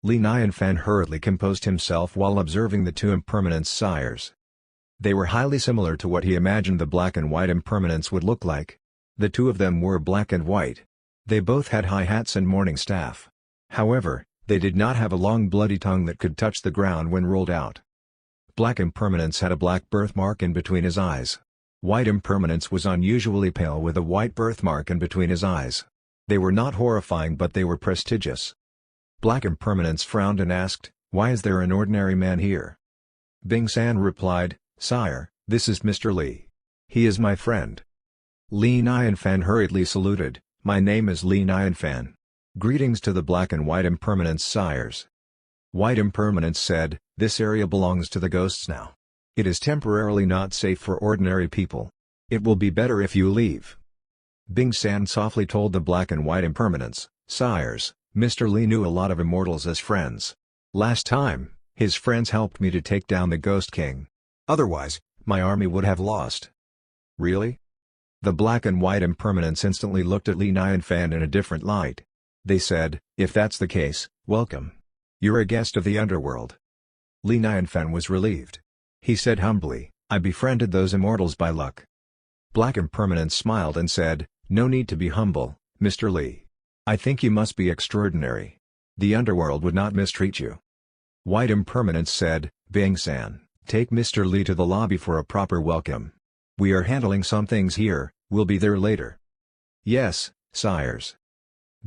S1: Li Nian Fan hurriedly composed himself while observing the two impermanence sires. They were highly similar to what he imagined the black and white impermanence would look like. The two of them were black and white. They both had high hats and morning staff. However, they did not have a long bloody tongue that could touch the ground when rolled out. Black impermanence had a black birthmark in between his eyes. White impermanence was unusually pale with a white birthmark in between his eyes. They were not horrifying but they were prestigious. Black impermanence frowned and asked, why is there an ordinary man here? Bing San replied, Sire, this is Mr. Li. He is my friend. Li Nianfan hurriedly saluted, "My name is Li Nianfan. Greetings to the Black and White Impermanence sires." White Impermanence said, "This area belongs to the ghosts now. It is temporarily not safe for ordinary people. It will be better if you leave." Bing San softly told the Black and White Impermanence, "Sires, Mr. Li knew a lot of immortals as friends. Last time, his friends helped me to take down the Ghost King. Otherwise, my army would have lost." "Really?" The Black and White Impermanence instantly looked at Li Nianfan in a different light. They said, "If that's the case, welcome. You're a guest of the Underworld." Li Nianfan was relieved. He said humbly, "I befriended those immortals by luck." Black Impermanence smiled and said, "No need to be humble, Mr. Li. I think you must be extraordinary. The Underworld would not mistreat you." White Impermanence said, "Bing San, take Mr. Li to the lobby for a proper welcome. We are handling some things here, we'll be there later." "Yes, sires."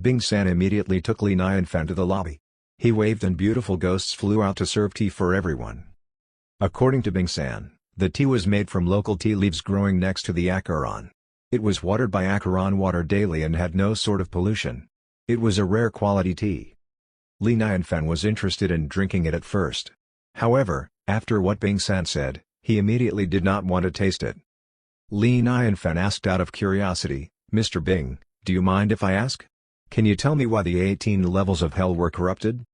S1: Bing San immediately took Li Nianfan to the lobby. He waved and beautiful ghosts flew out to serve tea for everyone. According to Bing San, the tea was made from local tea leaves growing next to the Acheron. It was watered by Acheron water daily and had no sort of pollution. It was a rare quality tea. Li Nianfan was interested in drinking it at first. However, after what Bing San said, he immediately did not want to taste it. Li Nianfan asked out of curiosity, "Mr. Bing, do you mind if I ask? Can you tell me why the 18 levels of hell were corrupted?"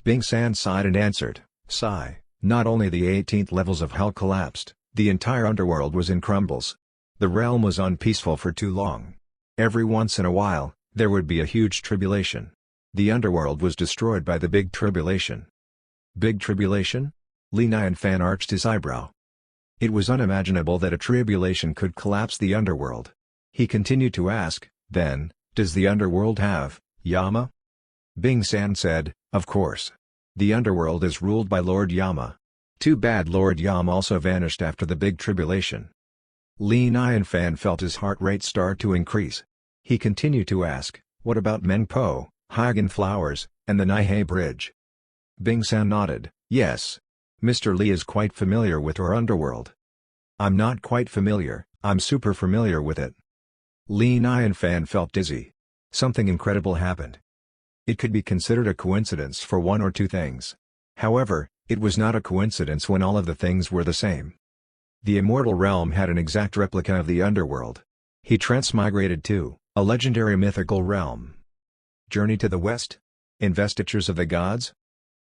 S1: Bing San sighed and answered, "Sigh, not only the 18th levels of hell collapsed, the entire underworld was in crumbles. The realm was unpeaceful for too long. Every once in a while, there would be a huge tribulation. The underworld was destroyed by the Big Tribulation." "Big Tribulation?" Li Nianfan arched his eyebrow. It was unimaginable that a tribulation could collapse the underworld. He continued to ask, "Then, does the underworld have Yama?" Bing San said, "Of course. The underworld is ruled by Lord Yama. Too bad Lord Yama also vanished after the Big Tribulation." Li Nianfan felt his heart rate start to increase. He continued to ask, "What about Mengpo, Hagen Flowers, and the Nihei Bridge?" Bing San nodded, "Yes. Mr. Li is quite familiar with our underworld." "I'm not quite familiar, I'm super familiar with it." Li Nianfan felt dizzy. Something incredible happened. It could be considered a coincidence for one or two things. However, it was not a coincidence when all of the things were the same. The immortal realm had an exact replica of the underworld. He transmigrated to a legendary mythical realm. Journey to the west? Investitures of the gods?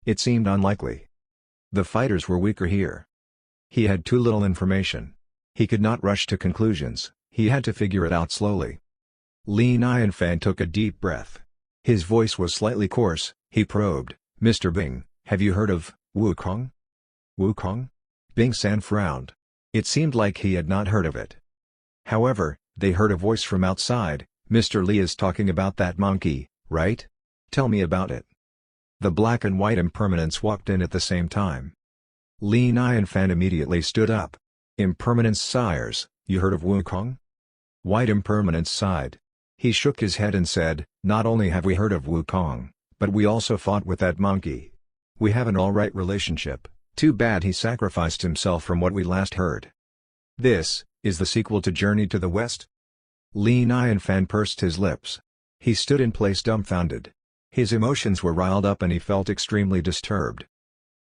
S1: It seemed unlikely. The fighters were weaker here. He had too little information. He could not rush to conclusions, he had to figure it out slowly. Li Nianfan took a deep breath. His voice was slightly coarse, he probed, "Mr. Bing, have you heard of Wukong?" "Wukong?" Bing San frowned. It seemed like he had not heard of it. However, they heard a voice from outside, "Mr. Li is talking about that monkey, right? Tell me about it." The Black and White Impermanence walked in at the same time. Li Nianfan immediately stood up. "Impermanence sires, you heard of Wukong?" White Impermanence sighed. He shook his head and said, "Not only have we heard of Wukong, but we also fought with that monkey. We have an alright relationship, too bad he sacrificed himself from what we last heard." "This is the sequel to Journey to the West?" Li Nianfan pursed his lips. He stood in place dumbfounded. His emotions were riled up and he felt extremely disturbed.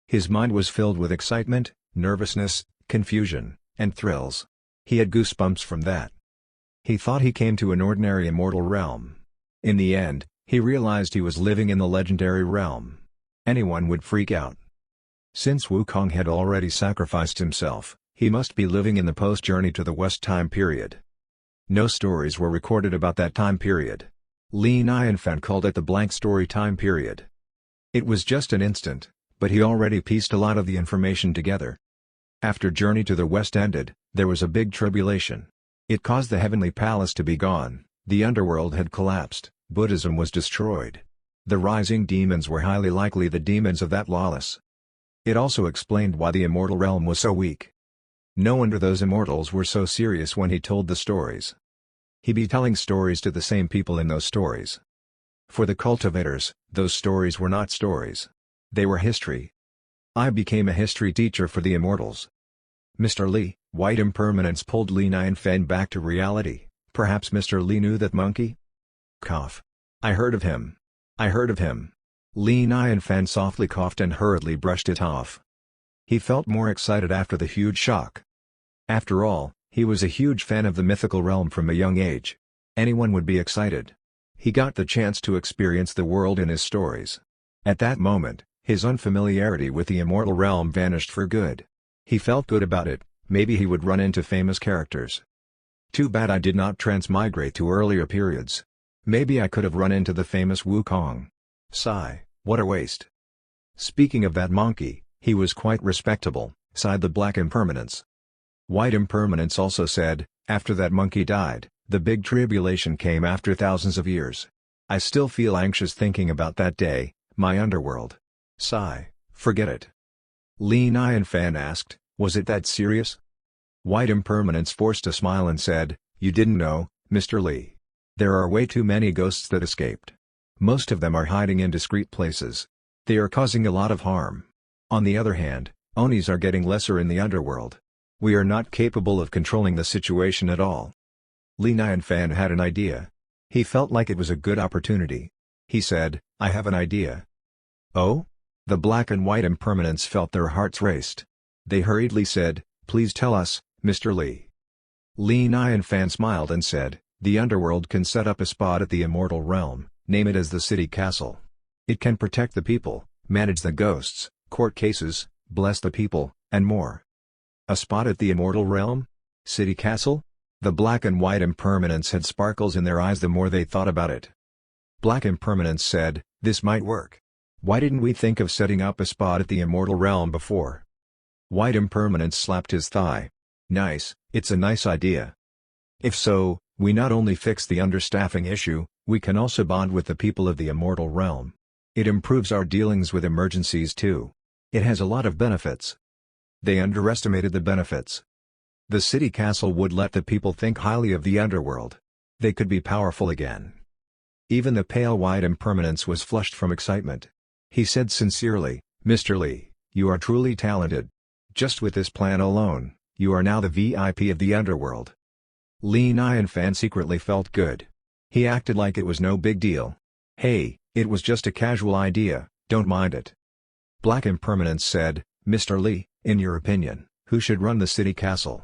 S1: His mind was filled with excitement, nervousness, confusion, and thrills. He had goosebumps from that. He thought he came to an ordinary immortal realm. In the end, he realized he was living in the legendary realm. Anyone would freak out. Since Wukong had already sacrificed himself, he must be living in the post-Journey to the West time period. No stories were recorded about that time period. Li Nianfan called it the blank story time period. It was just an instant, but he already pieced a lot of the information together. After Journey to the West ended, there was a big tribulation. It caused the Heavenly Palace to be gone, the underworld had collapsed, Buddhism was destroyed. The rising demons were highly likely the demons of that lawless. It also explained why the immortal realm was so weak. No wonder those immortals were so serious when he told the stories. He'd be telling stories to the same people in those stories. For the cultivators, those stories were not stories. They were history. I became a history teacher for the immortals. Mr. Li, White Impermanence pulled Li Nianfan back to reality. Perhaps Mr. Li knew that monkey? Cough. I heard of him. I heard of him. Li Nianfan softly coughed and hurriedly brushed it off. He felt more excited after the huge shock. After all, he was a huge fan of the mythical realm from a young age. Anyone would be excited. He got the chance to experience the world in his stories. At that moment, his unfamiliarity with the immortal realm vanished for good. He felt good about it. Maybe he would run into famous characters. Too bad I did not transmigrate to earlier periods. Maybe I could have run into the famous Wukong. Sigh, what a waste. Speaking of that monkey, he was quite respectable, sighed the Black Impermanence. White Impermanence also said, after that monkey died, the big tribulation came after thousands of years. I still feel anxious thinking about that day, my underworld. Sigh, forget it. Li Nianfan asked, was it that serious? White Impermanence forced a smile and said, you didn't know, Mr. Li. There are way too many ghosts that escaped. Most of them are hiding in discreet places. They are causing a lot of harm. On the other hand, Onis are getting lesser in the underworld. We are not capable of controlling the situation at all. Li Nianfan had an idea. He felt like it was a good opportunity. He said, I have an idea. Oh? The Black and White Impermanence felt their hearts raced. They hurriedly said, please tell us, Mr. Li. Li Nianfan smiled and said, the underworld can set up a spot at the immortal realm, name it as the city castle. It can protect the people, manage the ghosts, court cases, bless the people, and more. A spot at the immortal realm? City castle? The Black and White Impermanence had sparkles in their eyes the more they thought about it. Black Impermanence said, this might work. Why didn't we think of setting up a spot at the immortal realm before? White Impermanence slapped his thigh. Nice, it's a nice idea. If so, we not only fix the understaffing issue, we can also bond with the people of the immortal realm. It improves our dealings with emergencies too. It has a lot of benefits. They underestimated the benefits. The city castle would let the people think highly of the underworld. They could be powerful again. Even the pale White Impermanence was flushed from excitement. He said sincerely, Mr. Li, you are truly talented. Just with this plan alone, you are now the VIP of the underworld. Li Nianfan secretly felt good. He acted like it was no big deal. Hey, it was just a casual idea, don't mind it. Black Impermanence said, Mr. Li, in your opinion, who should run the city castle?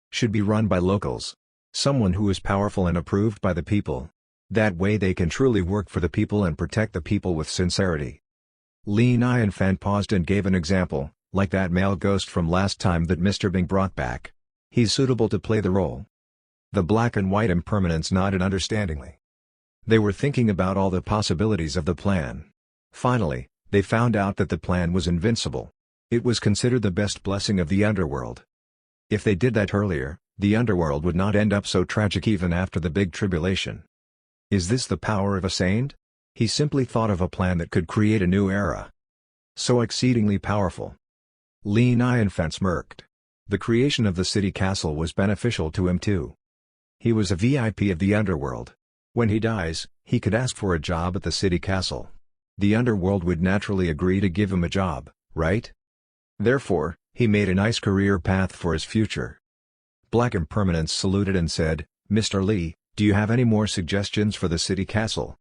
S1: Should be run by locals. Someone who is powerful and approved by the people. That way they can truly work for the people and protect the people with sincerity. Li Nianfan paused and gave an example, like that male ghost from last time that Mr. Bing brought back. He's suitable to play the role. The Black and White Impermanence nodded understandingly. They were thinking about all the possibilities of the plan. Finally, they found out that the plan was invincible. It was considered the best blessing of the underworld. If they did that earlier, the underworld would not end up so tragic even after the big tribulation. Is this the power of a saint? He simply thought of a plan that could create a new era. So exceedingly powerful. Li Nianfan smirked. The creation of the city castle was beneficial to him too. He was a VIP of the underworld. When he dies, he could ask for a job at the city castle. The underworld would naturally agree to give him a job, right? Therefore, he made a nice career path for his future. Black Impermanence saluted and said, Mr. Li, do you have any more suggestions for the city castle?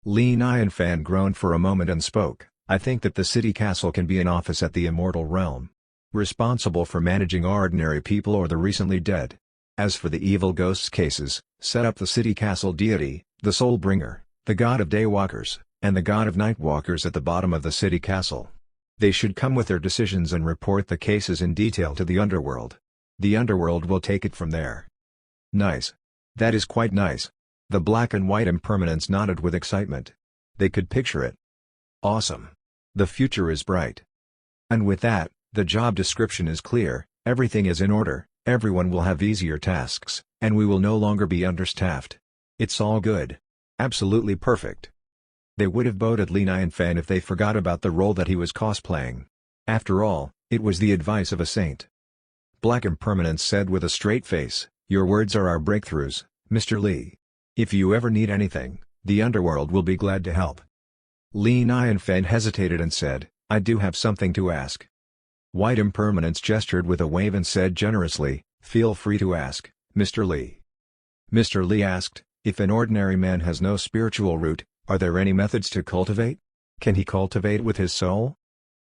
S1: Li Nianfan groaned for a moment and spoke, I think that the city castle can be an office at the immortal realm. Responsible for managing ordinary people or the recently dead. As for the evil ghosts cases, set up the city castle deity, the soul bringer, the god of daywalkers, and the god of nightwalkers at the bottom of the city castle. They should come with their decisions and report the cases in detail to the underworld. The underworld will take it from there. Nice. That is quite nice. The Black and White Impermanence nodded with excitement. They could picture it. Awesome. The future is bright. And with that, the job description is clear, everything is in order, everyone will have easier tasks, and we will no longer be understaffed. It's all good. Absolutely perfect. They would have voted Li Nianfan if they forgot about the role that he was cosplaying. After all, it was the advice of a saint. Black Impermanence said with a straight face, your words are our breakthroughs, Mr. Li. If you ever need anything, the underworld will be glad to help. Li Nianfan hesitated and said, I do have something to ask. White Impermanence gestured with a wave and said generously, feel free to ask, Mr. Li. Mr. Lee asked, if an ordinary man has no spiritual root, are there any methods to cultivate? Can he cultivate with his soul?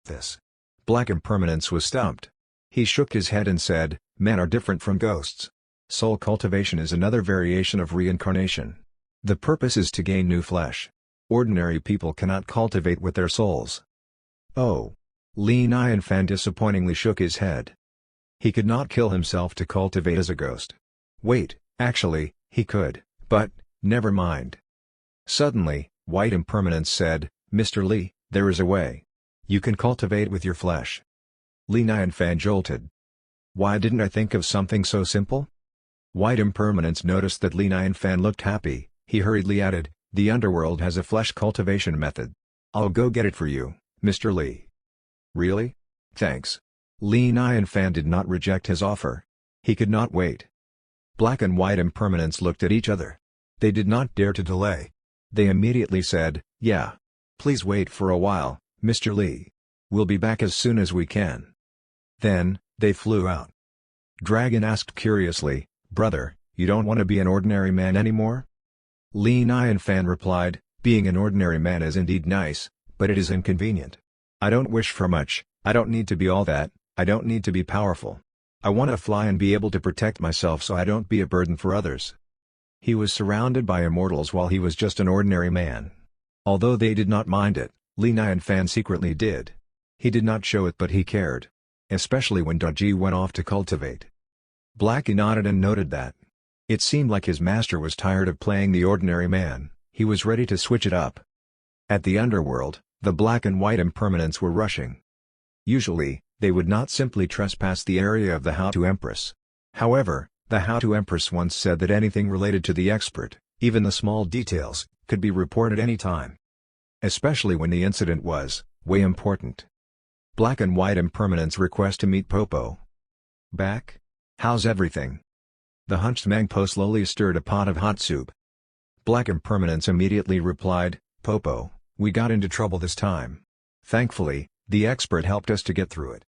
S1: This Black Impermanence was stumped. He shook his head and said, men are different from ghosts. Soul cultivation is another variation of reincarnation. The purpose is to gain new flesh. Ordinary people cannot cultivate with their souls. Oh. Li Nianfan disappointingly shook his head. He could not kill himself to cultivate as a ghost. Wait, actually, he could, but, never mind. Suddenly, White Impermanence said, Mr. Lee, there is a way. You can cultivate with your flesh. Li Nianfan jolted. Why didn't I think of something so simple? White Impermanence noticed that Li Nianfan looked happy. He hurriedly added, the Underworld has a flesh cultivation method. I'll go get it for you, Mr. Lee. Really? Thanks. Li Nianfan did not reject his offer. He could not wait. Black and White Impermanence looked at each other. They did not dare to delay. They immediately said, yeah. Please wait for a while, Mr. Lee. We'll be back as soon as we can. Then, they flew out. Dragon asked curiously, brother, you don't want to be an ordinary man anymore? Li Nianfan replied, being an ordinary man is indeed nice, but it is inconvenient. I don't wish for much, I don't need to be all that, I don't need to be powerful. I want to fly and be able to protect myself so I don't be a burden for others. He was surrounded by immortals while he was just an ordinary man. Although they did not mind it, Li Nianfan secretly did. He did not show it but he cared. Especially when Daji went off to cultivate. Blackie nodded and noted that. It seemed like his master was tired of playing the ordinary man, he was ready to switch it up. At the Underworld, the Black and White Impermanents were rushing. Usually, they would not simply trespass the area of the How-To Empress. However, the How-To Empress once said that anything related to the expert, even the small details, could be reported any time. Especially when the incident was way important. Black and White Impermanence request to meet Popo. Back? How's everything? The hunched Mangpo slowly stirred a pot of hot soup. Black Impermanence immediately replied, Popo, we got into trouble this time. Thankfully, the expert helped us to get through it.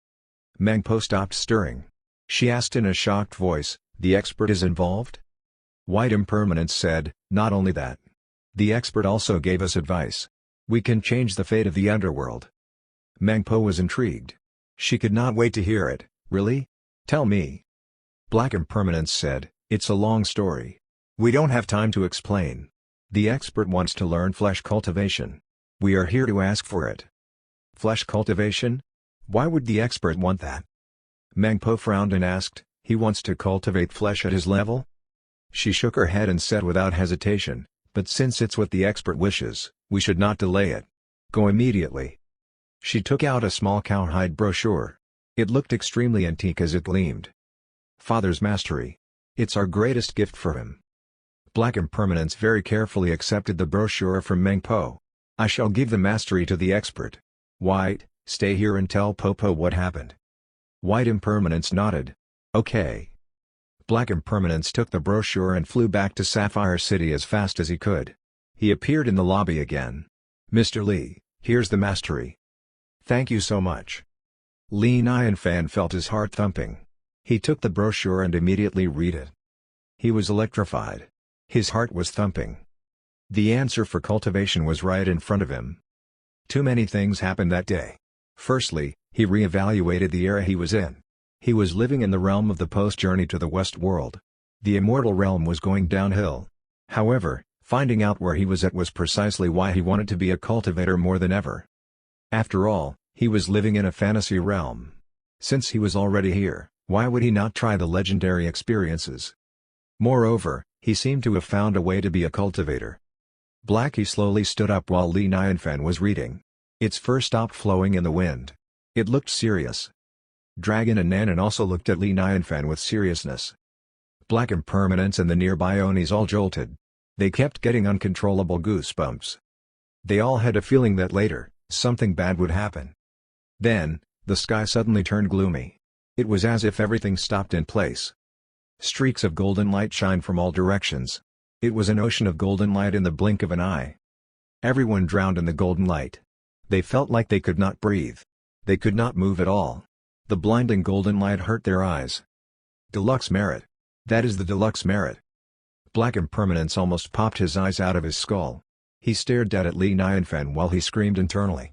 S1: Mangpo stopped stirring. She asked in a shocked voice, the expert is involved? White Impermanence said, not only that. The expert also gave us advice. We can change the fate of the Underworld. Mangpo was intrigued. She could not wait to hear it. Really? Tell me. Black Impermanence said, it's a long story. We don't have time to explain. The expert wants to learn flesh cultivation. We are here to ask for it. Flesh cultivation? Why would the expert want that? Mangpo frowned and asked, he wants to cultivate flesh at his level? She shook her head and said without hesitation, but since it's what the expert wishes, we should not delay it. Go immediately. She took out a small cowhide brochure. It looked extremely antique as it gleamed. Father's mastery. It's our greatest gift for him. Black Impermanence very carefully accepted the brochure from Mangpo. I shall give the mastery to the expert. White, stay here and tell Popo what happened. White Impermanence nodded. Okay. Black Impermanence took the brochure and flew back to Sapphire City as fast as he could. He appeared in the lobby again. Mr. Lee, here's the mastery. Thank you so much. Li Nianfan felt his heart thumping. He took the brochure and immediately read it. He was electrified. His heart was thumping. The answer for cultivation was right in front of him. Too many things happened that day. Firstly, he re-evaluated the era he was in. He was living in the realm of the post-journey to the West World. The immortal realm was going downhill. However, finding out where he was at was precisely why he wanted to be a cultivator more than ever. After all, he was living in a fantasy realm. Since he was already here, why would he not try the legendary experiences? Moreover, he seemed to have found a way to be a cultivator. Blackie slowly stood up while Li Nianfan was reading. Its fur stopped flowing in the wind. It looked serious. Dragon and Nanan also looked at Li Nianfan with seriousness. Black Impermanence and the nearby Onis all jolted. They kept getting uncontrollable goosebumps. They all had a feeling that later, something bad would happen. Then, the sky suddenly turned gloomy. It was as if everything stopped in place. Streaks of golden light shined from all directions. It was an ocean of golden light in the blink of an eye. Everyone drowned in the golden light. They felt like they could not breathe. They could not move at all. The blinding golden light hurt their eyes. Deluxe merit. That is the deluxe merit. Black Impermanence almost popped his eyes out of his skull. He stared dead at Li Nianfan while he screamed internally.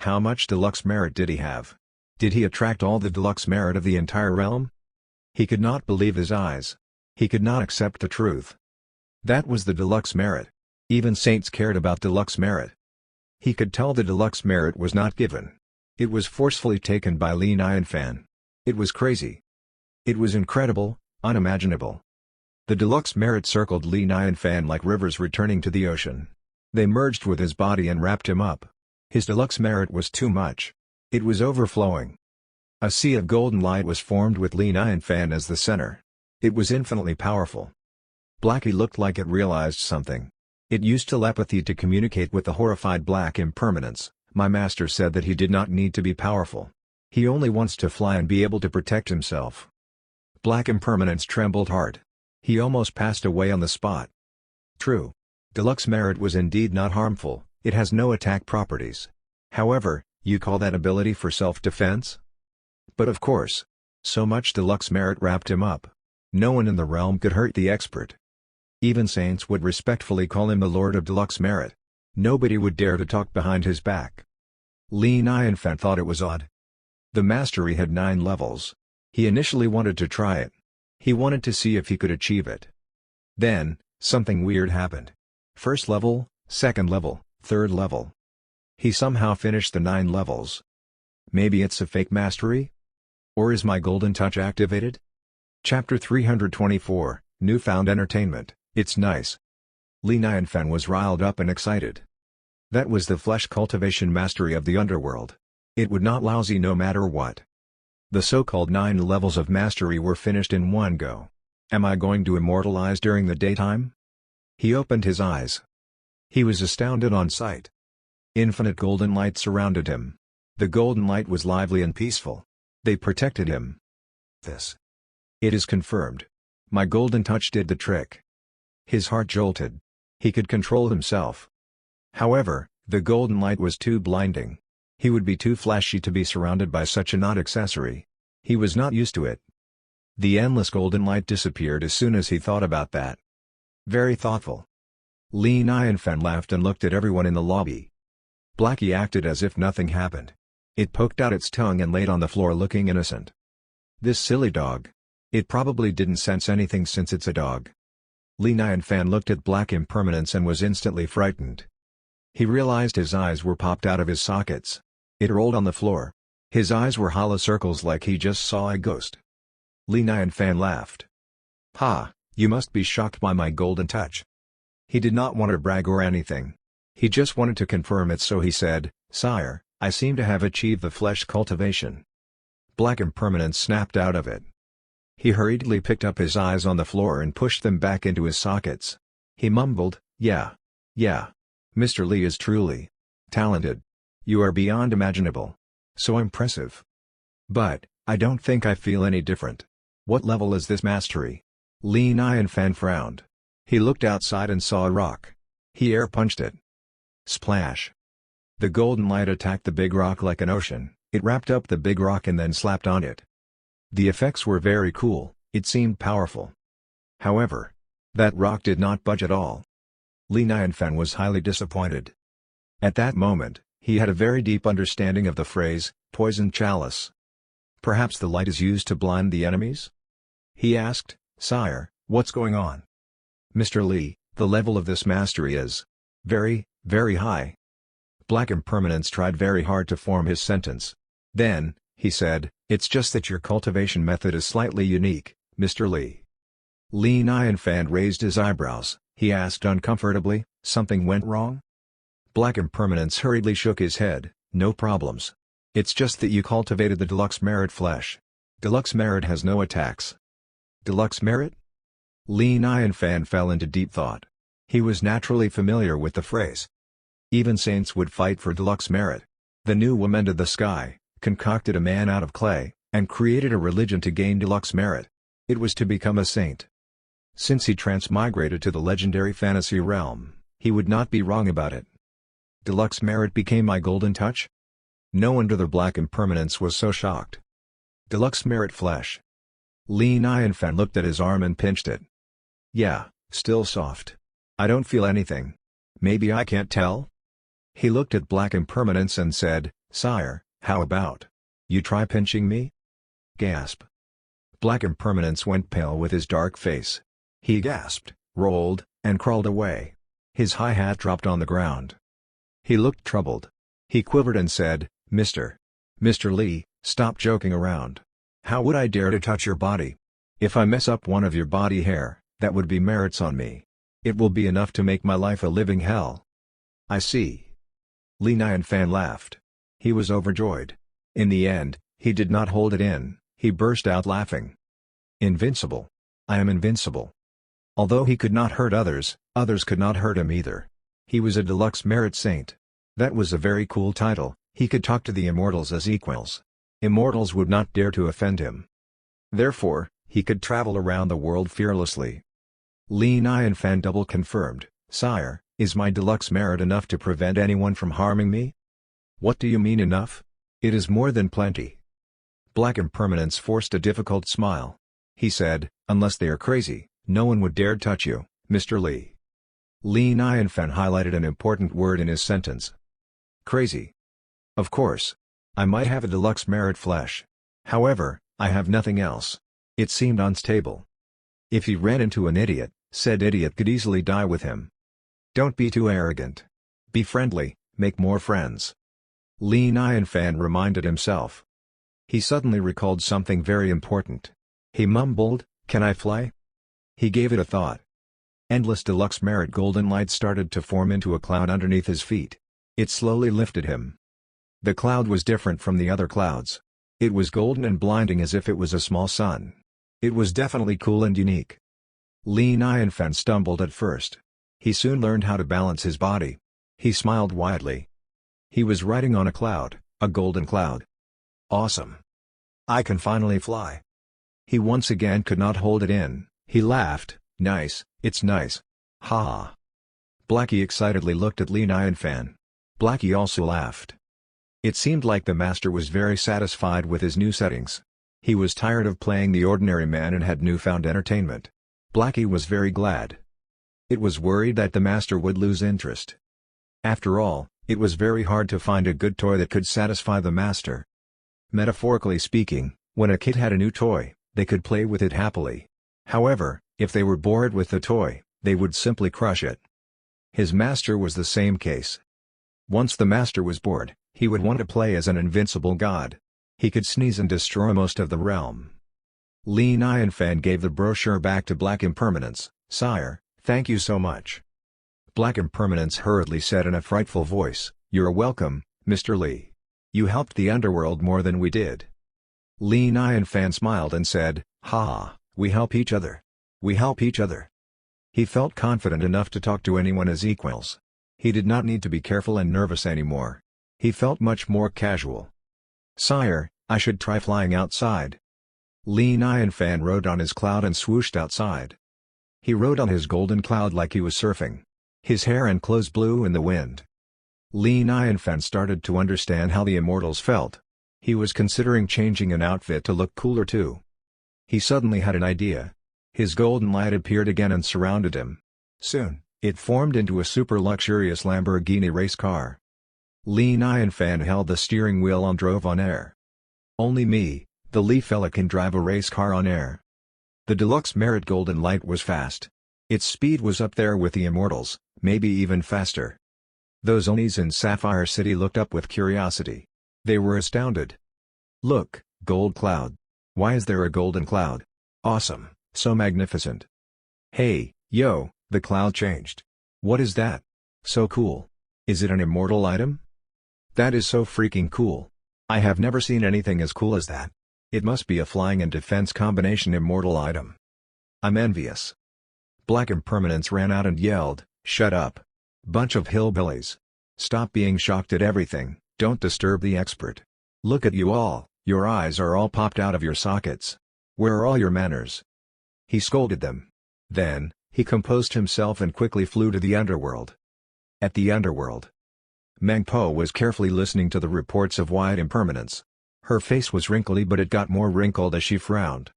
S1: How much deluxe merit did he have? Did he attract all the deluxe merit of the entire realm? He could not believe his eyes. He could not accept the truth. That was the deluxe merit. Even saints cared about deluxe merit. He could tell the deluxe merit was not given. It was forcefully taken by Li Nianfan. It was crazy. It was incredible, unimaginable. The deluxe merit circled Li Nianfan like rivers returning to the ocean. They merged with his body and wrapped him up. His deluxe merit was too much. It was overflowing. A sea of golden light was formed with Li Nianfan as the center. It was infinitely powerful. Blackie looked like it realized something. It used telepathy to communicate with the horrified Black Impermanence. My master said that he did not need to be powerful. He only wants to fly and be able to protect himself. Black Impermanence trembled hard. He almost passed away on the spot. True. Deluxe merit was indeed not harmful, it has no attack properties. However, you call that ability for self-defense? But of course. So much deluxe merit wrapped him up. No one in the realm could hurt the expert. Even saints would respectfully call him the Lord of Deluxe Merit. Nobody would dare to talk behind his back. Li Nianfan thought it was odd. The mastery had 9 levels. He initially wanted to try it. He wanted to see if he could achieve it. Then, something weird happened. First level, second level, third level. He somehow finished the 9 levels. Maybe it's a fake mastery? Or is my golden touch activated? Chapter 324, Newfound Entertainment, it's nice. Li Nianfan was riled up and excited. That was the flesh cultivation mastery of the underworld. It would not lousy no matter what. The so-called 9 levels of mastery were finished in one go. Am I going to immortalize during the daytime? He opened his eyes. He was astounded on sight. Infinite golden light surrounded him. The golden light was lively and peaceful. They protected him. It is confirmed. My golden touch did the trick. His heart jolted. He could control himself. However, the golden light was too blinding. He would be too flashy to be surrounded by such an odd accessory. He was not used to it. The endless golden light disappeared as soon as he thought about that. Very thoughtful. Li Nianfan laughed and looked at everyone in the lobby. Blackie acted as if nothing happened. It poked out its tongue and laid on the floor looking innocent. This silly dog. It probably didn't sense anything since it's a dog. Li Nianfan looked at Black Impermanence and was instantly frightened. He realized his eyes were popped out of his sockets. It rolled on the floor. His eyes were hollow circles like he just saw a ghost. Li Nianfan laughed. Ha, you must be shocked by my golden touch. He did not want to brag or anything. He just wanted to confirm it, so he said, Sire, I seem to have achieved the flesh cultivation. Black Impermanence snapped out of it. He hurriedly picked up his eyes on the floor and pushed them back into his sockets. He mumbled, yeah. Mr. Li is truly talented. You are beyond imaginable. So impressive. But, I don't think I feel any different. What level is this mastery? Li Nianfan frowned. He looked outside and saw a rock. He air punched it. Splash. The golden light attacked the big rock like an ocean. It wrapped up the big rock and then slapped on it. The effects were very cool, it seemed powerful. However, that rock did not budge at all. Li Nianfan was highly disappointed. At that moment, he had a very deep understanding of the phrase, poison chalice. Perhaps the light is used to blind the enemies? He asked, Sire, what's going on? Mr. Li, the level of this mastery is very, very high. Black Impermanence tried very hard to form his sentence. Then, he said, it's just that your cultivation method is slightly unique, Mr. Li. Li Nianfan raised his eyebrows. He asked uncomfortably, something went wrong? Black Impermanence hurriedly shook his head, no problems. It's just that you cultivated the deluxe merit flesh. Deluxe merit has no attacks. Deluxe merit? Li Nianfan fell into deep thought. He was naturally familiar with the phrase. Even saints would fight for deluxe merit. The new woman to the sky concocted a man out of clay, and created a religion to gain deluxe merit. It was to become a saint. Since he transmigrated to the legendary fantasy realm, he would not be wrong about it. Deluxe merit became my golden touch? No wonder the Black Impermanence was so shocked. Deluxe merit flesh. Li Nianfan looked at his arm and pinched it. Yeah, still soft. I don't feel anything. Maybe I can't tell? He looked at Black Impermanence and said, "Sire, how about you try pinching me?" Gasp. Black Impermanence went pale with his dark face. He gasped, rolled, and crawled away. His high hat dropped on the ground. He looked troubled. He quivered and said, Mr. Lee, stop joking around. How would I dare to touch your body? If I mess up one of your body hair, that would be merits on me. It will be enough to make my life a living hell." "I see." Li Nianfan laughed. He was overjoyed. In the end, he did not hold it in, he burst out laughing. "Invincible. I am invincible." Although he could not hurt others, others could not hurt him either. He was a deluxe merit saint. That was a very cool title. He could talk to the immortals as equals. Immortals would not dare to offend him. Therefore, he could travel around the world fearlessly. Li Nianfan double confirmed, "Sire, is my deluxe merit enough to prevent anyone from harming me?" "What do you mean enough? It is more than plenty." Black Impermanence forced a difficult smile. He said, "Unless they are crazy, no one would dare touch you, Mr. Li." Li Nianfan highlighted an important word in his sentence. "Crazy. Of course. I might have a deluxe merit flesh. However, I have nothing else." It seemed unstable. If he ran into an idiot, said idiot could easily die with him. Don't be too arrogant. Be friendly, make more friends. Li Nianfan reminded himself. He suddenly recalled something very important. He mumbled, "Can I fly?" He gave it a thought. Endless deluxe merit golden light started to form into a cloud underneath his feet. It slowly lifted him. The cloud was different from the other clouds. It was golden and blinding as if it was a small sun. It was definitely cool and unique. Li Nianfan stumbled at first. He soon learned how to balance his body. He smiled widely. He was riding on a cloud, a golden cloud. Awesome. I can finally fly. He once again could not hold it in. He laughed, "Nice, it's nice. Ha ha." Blackie excitedly looked at Li Nianfan. Blackie also laughed. It seemed like the master was very satisfied with his new settings. He was tired of playing the ordinary man and had Newfound Entertainment. Blackie was very glad. It was worried that the master would lose interest. After all, it was very hard to find a good toy that could satisfy the master. Metaphorically speaking, when a kid had a new toy, they could play with it happily. However, if they were bored with the toy, they would simply crush it. His master was the same case. Once the master was bored, he would want to play as an invincible god. He could sneeze and destroy most of the realm. Li Nianfan gave the brochure back to Black Impermanence. "Sire, thank you so much." Black Impermanence hurriedly said in a frightful voice, "You're welcome, Mr. Li. You helped the underworld more than we did." Li Nianfan smiled and said, "Ha, we help each other. We help each other." He felt confident enough to talk to anyone as equals. He did not need to be careful and nervous anymore. He felt much more casual. "Sire, I should try flying outside." Li Nianfan rode on his cloud and swooshed outside. He rode on his golden cloud like he was surfing. His hair and clothes blew in the wind. Li Nianfan started to understand how the immortals felt. He was considering changing an outfit to look cooler too. He suddenly had an idea. His golden light appeared again and surrounded him. Soon, it formed into a super luxurious Lamborghini race car. Li Nianfan held the steering wheel and drove on air. Only me, the Li fella, can drive a race car on air. The deluxe merit golden light was fast. Its speed was up there with the immortals, maybe even faster. Those Onis in Sapphire City looked up with curiosity. They were astounded. "Look, gold cloud. Why is there a golden cloud? Awesome, so magnificent." "Hey, yo, the cloud changed. What is that? So cool. Is it an immortal item? That is so freaking cool. I have never seen anything as cool as that. It must be a flying and defense combination immortal item. I'm envious." Black Impermanence ran out and yelled, "Shut up. Bunch of hillbillies. Stop being shocked at everything, don't disturb the expert. Look at you all, your eyes are all popped out of your sockets. Where are all your manners?" He scolded them. Then, he composed himself and quickly flew to the underworld. At the underworld, Meng Po was carefully listening to the reports of White Impermanence. Her face was wrinkly, but it got more wrinkled as she frowned.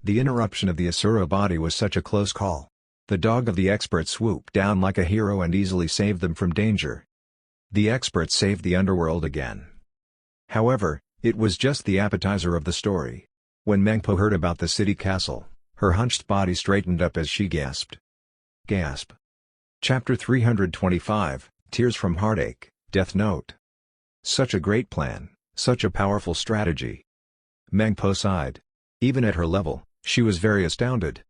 S1: The interruption of the Asura body was such a close call. The dog of the expert swooped down like a hero and easily saved them from danger. The expert saved the underworld again. However, it was just the appetizer of the story. When Mengpo heard about the city castle, her hunched body straightened up as she gasped. Gasp. Chapter 325, Tears from Heartache, Death Note. Such a great plan, such a powerful strategy. Mengpo sighed. Even at her level, she was very astounded.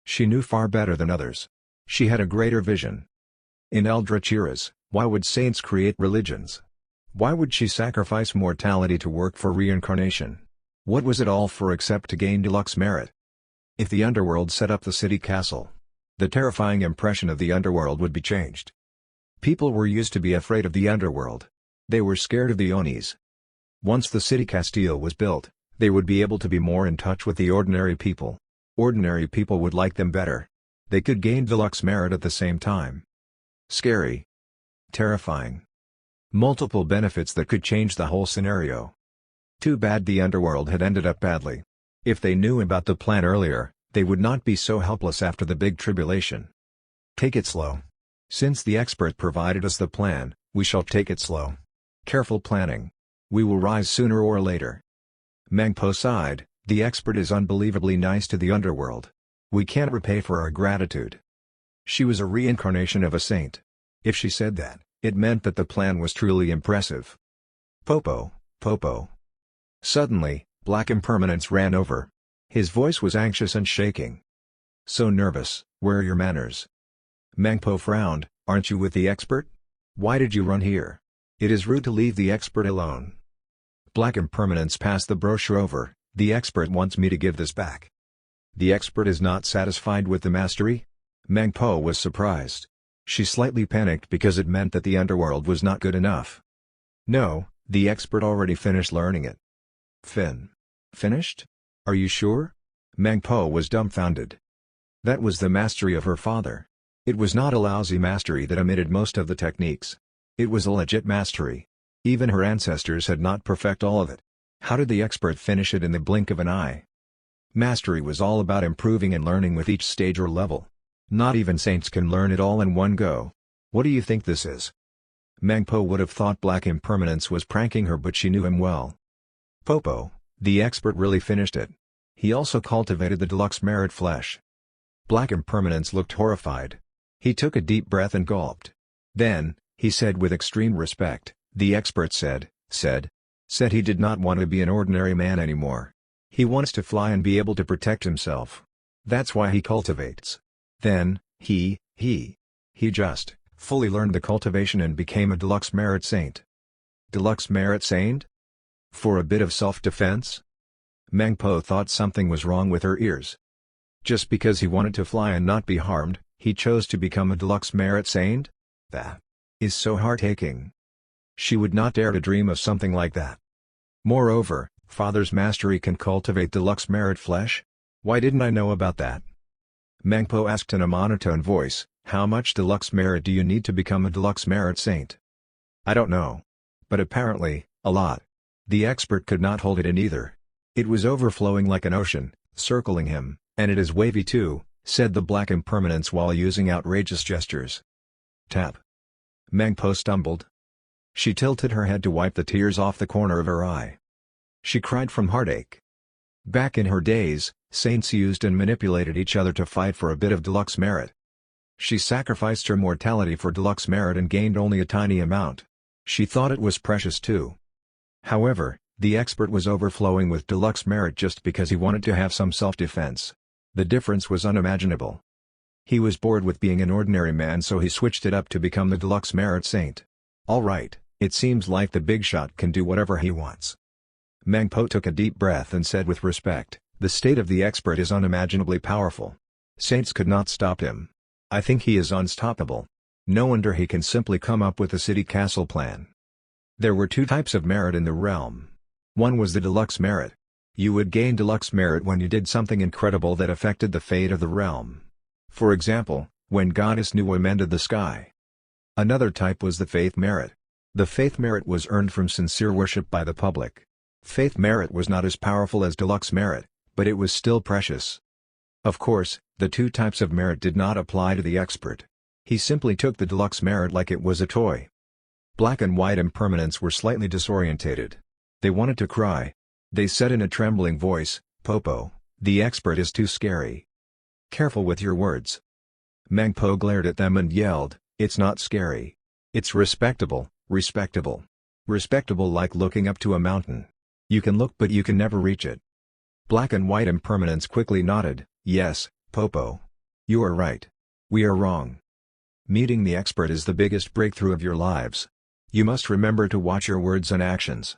S1: She knew far better than others. She had a greater vision. In Eldritch eras, why would saints create religions? Why would she sacrifice mortality to work for reincarnation? What was it all for except to gain deluxe merit? If the underworld set up the city castle, the terrifying impression of the underworld would be changed. People were used to be afraid of the underworld. They were scared of the Onis. Once the city castile was built, they would be able to be more in touch with the ordinary people. Ordinary people would like them better. They could gain deluxe merit at the same time. Scary. Terrifying. Multiple benefits that could change the whole scenario. Too bad the underworld had ended up badly. If they knew about the plan earlier, they would not be so helpless after the big tribulation. Take it slow. Since the expert provided us the plan, we shall take it slow. Careful planning. We will rise sooner or later. Mengpo sighed. The expert is unbelievably nice to the underworld. We can't repay for our gratitude. She was a reincarnation of a saint. If she said that, it meant that the plan was truly impressive. Popo, Popo. Suddenly, Black Impermanence ran over. His voice was anxious and shaking. So nervous, where are your manners? Mengpo frowned. Aren't you with the expert? Why did you run here? It is rude to leave the expert alone. Black Impermanence passed the brochure over. The expert wants me to give this back. The expert is not satisfied with the mastery? Mengpo was surprised. She slightly panicked because it meant that the underworld was not good enough. No, the expert already finished learning it. Finished? Are you sure? Mengpo was dumbfounded. That was the mastery of her father. It was not a lousy mastery that omitted most of the techniques. It was a legit mastery. Even her ancestors had not perfected all of it. How did the expert finish it in the blink of an eye? Mastery was all about improving and learning with each stage or level. Not even saints can learn it all in one go. What do you think this is? Mengpo would have thought Black Impermanence was pranking her, but she knew him well. Popo, the expert really finished it. He also cultivated the deluxe merit flesh. Black Impermanence looked horrified. He took a deep breath and gulped. Then, he said with extreme respect, the expert said he did not want to be an ordinary man anymore. He wants to fly and be able to protect himself. That's why he cultivates. Then, he just fully learned the cultivation and became a deluxe merit saint. Deluxe merit saint? For a bit of self-defense? Mengpo thought something was wrong with her ears. Just because he wanted to fly and not be harmed, he chose to become a deluxe merit saint? That is so heart-aching. She would not dare to dream of something like that. Moreover, father's mastery can cultivate deluxe merit flesh? Why didn't I know about that? Mengpo asked in a monotone voice, how much deluxe merit do you need to become a deluxe merit saint? I don't know. But apparently, a lot. The expert could not hold it in either. It was overflowing like an ocean, circling him, and it is wavy too, said the Black Impermanence while using outrageous gestures. Tap. Mengpo stumbled. She tilted her head to wipe the tears off the corner of her eye. She cried from heartache. Back in her days, saints used and manipulated each other to fight for a bit of deluxe merit. She sacrificed her mortality for deluxe merit and gained only a tiny amount. She thought it was precious too. However, the expert was overflowing with deluxe merit just because he wanted to have some self-defense. The difference was unimaginable. He was bored with being an ordinary man, so he switched it up to become the deluxe merit saint. All right, it seems like the Bigshot can do whatever he wants. Mengpo took a deep breath and said with respect, the state of the expert is unimaginably powerful. Saints could not stop him. I think he is unstoppable. No wonder he can simply come up with a city castle plan. There were two types of merit in the realm. One was the deluxe merit. You would gain deluxe merit when you did something incredible that affected the fate of the realm. For example, when Goddess Nuwa mended the sky. Another type was the faith merit. The faith merit was earned from sincere worship by the public. Faith merit was not as powerful as deluxe merit, but it was still precious. Of course, the two types of merit did not apply to the expert. He simply took the deluxe merit like it was a toy. Black and white impermanents were slightly disorientated. They wanted to cry. They said in a trembling voice, "Popo, the expert is too scary. Careful with your words." Mengpo glared at them and yelled, "It's not scary. It's respectable, respectable. Respectable like looking up to a mountain. You can look but you can never reach it." Black and white impermanents quickly nodded, "Yes, Popo. You are right. We are wrong. Meeting the expert is the biggest breakthrough of your lives. You must remember to watch your words and actions."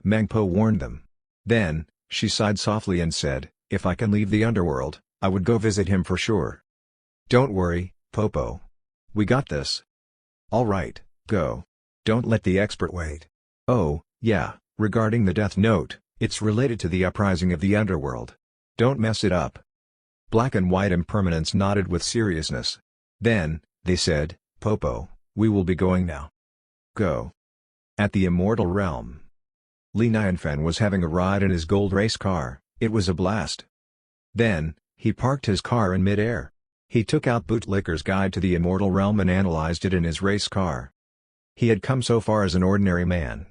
S1: Mengpo warned them. Then, she sighed softly and said, "If I can leave the underworld, I would go visit him for sure." "Don't worry, Popo. We got this." "All right, go. Don't let the expert wait. Oh, yeah, regarding the death note, it's related to the uprising of the underworld. Don't mess it up." Black and white impermanents nodded with seriousness. Then, they said, "Popo, we will be going now." Go. At the Immortal Realm. Li Nianfan was having a ride in his gold race car. It was a blast. Then, he parked his car in mid-air. He took out Bootlicker's Guide to the Immortal Realm and analyzed it in his race car. He had come so far as an ordinary man.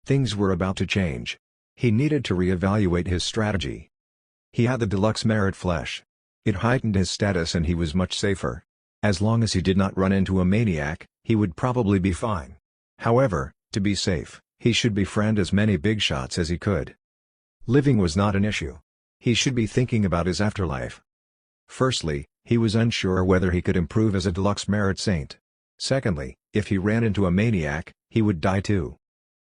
S1: Things were about to change. He needed to reevaluate his strategy. He had the deluxe merit flesh. It heightened his status and he was much safer. As long as he did not run into a maniac, he would probably be fine. However, to be safe, he should befriend as many Bigshots as he could. Living was not an issue. He should be thinking about his afterlife. Firstly, he was unsure whether he could improve as a deluxe merit saint. Secondly, if he ran into a maniac, he would die too.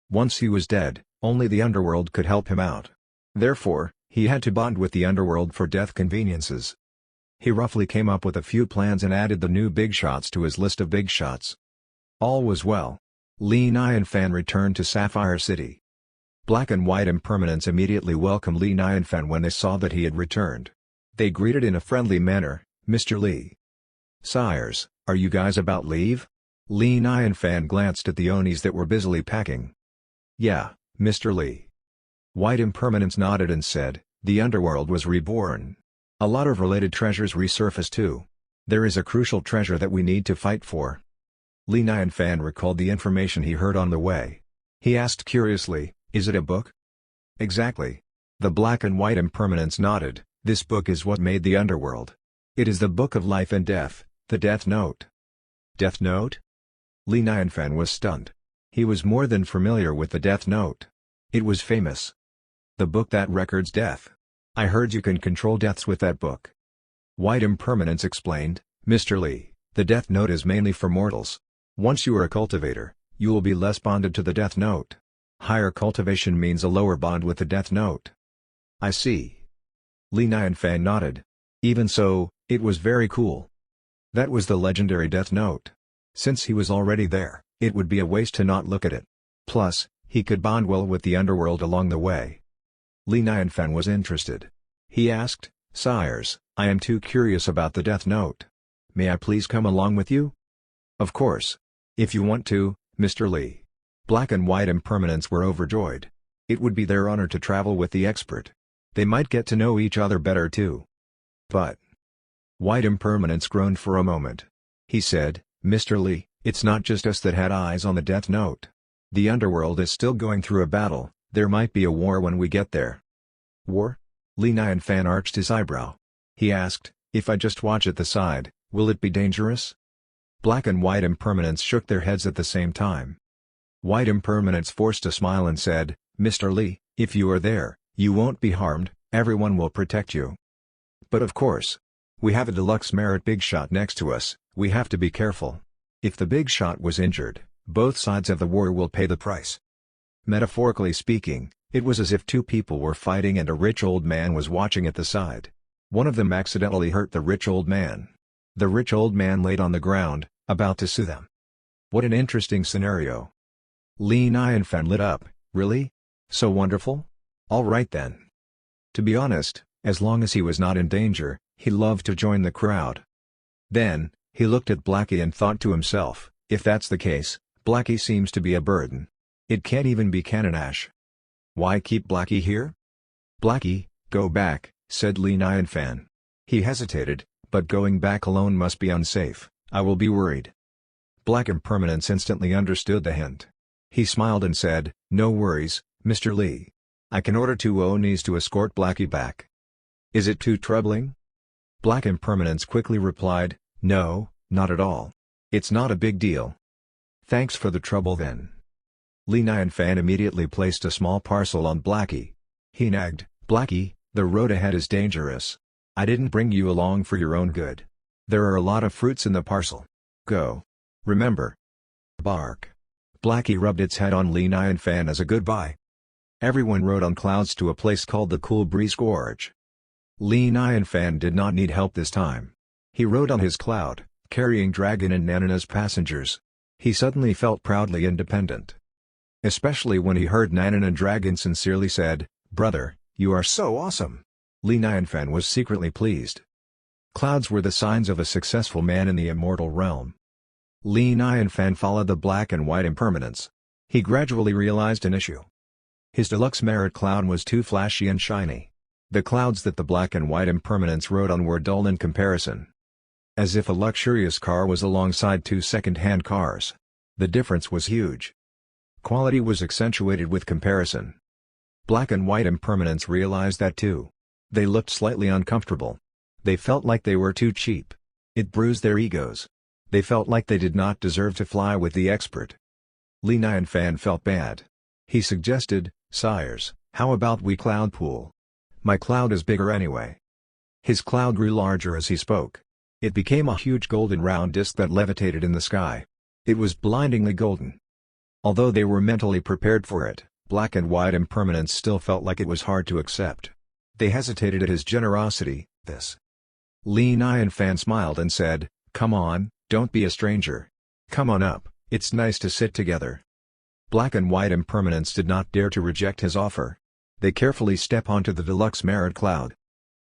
S1: Once he was dead, only the underworld could help him out. Therefore, he had to bond with the underworld for death conveniences. He roughly came up with a few plans and added the new Bigshots to his list of Bigshots. All was well. Li Nianfan returned to Sapphire City. Black and white impermanents immediately welcomed Li Nianfan when they saw that he had returned. They greeted in a friendly manner, "Mr. Li. Sires, are you guys about leave?" Li Nianfan glanced at the Onis that were busily packing. "Yeah, Mr. Li." White impermanents nodded and said, "The underworld was reborn. A lot of related treasures resurfaced too. There is a crucial treasure that we need to fight for." Li Nianfan recalled the information he heard on the way. He asked curiously, "Is it a book?" "Exactly." The black and white impermanents nodded, "This book is what made the underworld. It is the book of life and death, the Death Note." Death Note? Li Nianfan was stunned. He was more than familiar with the Death Note. It was famous. The book that records death. "I heard you can control deaths with that book." White impermanence explained, "Mr. Li, the Death Note is mainly for mortals. Once you are a cultivator, you will be less bonded to the Death Note. Higher cultivation means a lower bond with the Death Note." "I see." Li Nianfan nodded. Even so, it was very cool. That was the legendary Death Note. Since he was already there, it would be a waste to not look at it. Plus, he could bond well with the underworld along the way. Li Nianfan was interested. He asked, "Sires, I am too curious about the Death Note. May I please come along with you?" "Of course. If you want to, Mr. Li." Black and white impermanents were overjoyed. It would be their honor to travel with the expert. They might get to know each other better too. But white impermanence groaned for a moment. He said, "Mr. Li, it's not just us that had eyes on the Death Note. The underworld is still going through a battle. There might be a war when we get there." "War?" Li Nianfan arched his eyebrow. He asked, "If I just watch at the side, will it be dangerous?" Black and white impermanents shook their heads at the same time. White impermanence forced a smile and said, "Mr. Li, if you are there, you won't be harmed, everyone will protect you. But of course, we have a deluxe merit Bigshot next to us, we have to be careful. If the Bigshot was injured, both sides of the war will pay the price." Metaphorically speaking, it was as if two people were fighting and a rich old man was watching at the side. One of them accidentally hurt the rich old man. The rich old man laid on the ground, about to sue them. What an interesting scenario. Li Nianfan lit up, "Really? So wonderful? All right then." To be honest, as long as he was not in danger, he loved to join the crowd. Then, he looked at Blackie and thought to himself, if that's the case, Blackie seems to be a burden. It can't even be Canonash. Why keep Blackie here? "Blackie, go back," said Li Nianfan. He hesitated, but going back alone must be unsafe. I will be worried. Black Impermanence instantly understood the hint. He smiled and said, "No worries, Mr. Lee. I can order 2 Onis to escort Blackie back." "Is it too troubling?" Black Impermanence quickly replied, "No, not at all. It's not a big deal." "Thanks for the trouble then." Li Nianfan immediately placed a small parcel on Blackie. He nagged, "Blackie, the road ahead is dangerous. I didn't bring you along for your own good. There are a lot of fruits in the parcel. Go. Remember." Bark. Blackie rubbed its head on Li Nianfan as a goodbye. Everyone rode on clouds to a place called the Cool Breeze Gorge. Li Nianfan did not need help this time. He rode on his cloud, carrying Dragon and Nanan as passengers. He suddenly felt proudly independent. Especially when he heard Nanan and Dragon sincerely said, "Brother, you are so awesome." Li Nianfan was secretly pleased. Clouds were the signs of a successful man in the immortal realm. Li Nianfan followed the Black and White Impermanence. He gradually realized an issue. His deluxe merit cloud was too flashy and shiny. The clouds that the Black and White Impermanence rode on were dull in comparison. As if a luxurious car was alongside 2 second-hand cars. The difference was huge. Quality was accentuated with comparison. Black and White Impermanence realized that too. They looked slightly uncomfortable. They felt like they were too cheap. It bruised their egos. They felt like they did not deserve to fly with the expert. Li Nianfan felt bad. He suggested, "Sires, how about we cloud pool? My cloud is bigger anyway." His cloud grew larger as he spoke. It became a huge golden round disc that levitated in the sky. It was blindingly golden. Although they were mentally prepared for it, Black and White Impermanence still felt like it was hard to accept. They hesitated at his generosity. "This." Li Nianfan smiled and said, "Come on, don't be a stranger. Come on up, it's nice to sit together." Black and White Impermanence did not dare to reject his offer. They carefully stepped onto the deluxe merit cloud.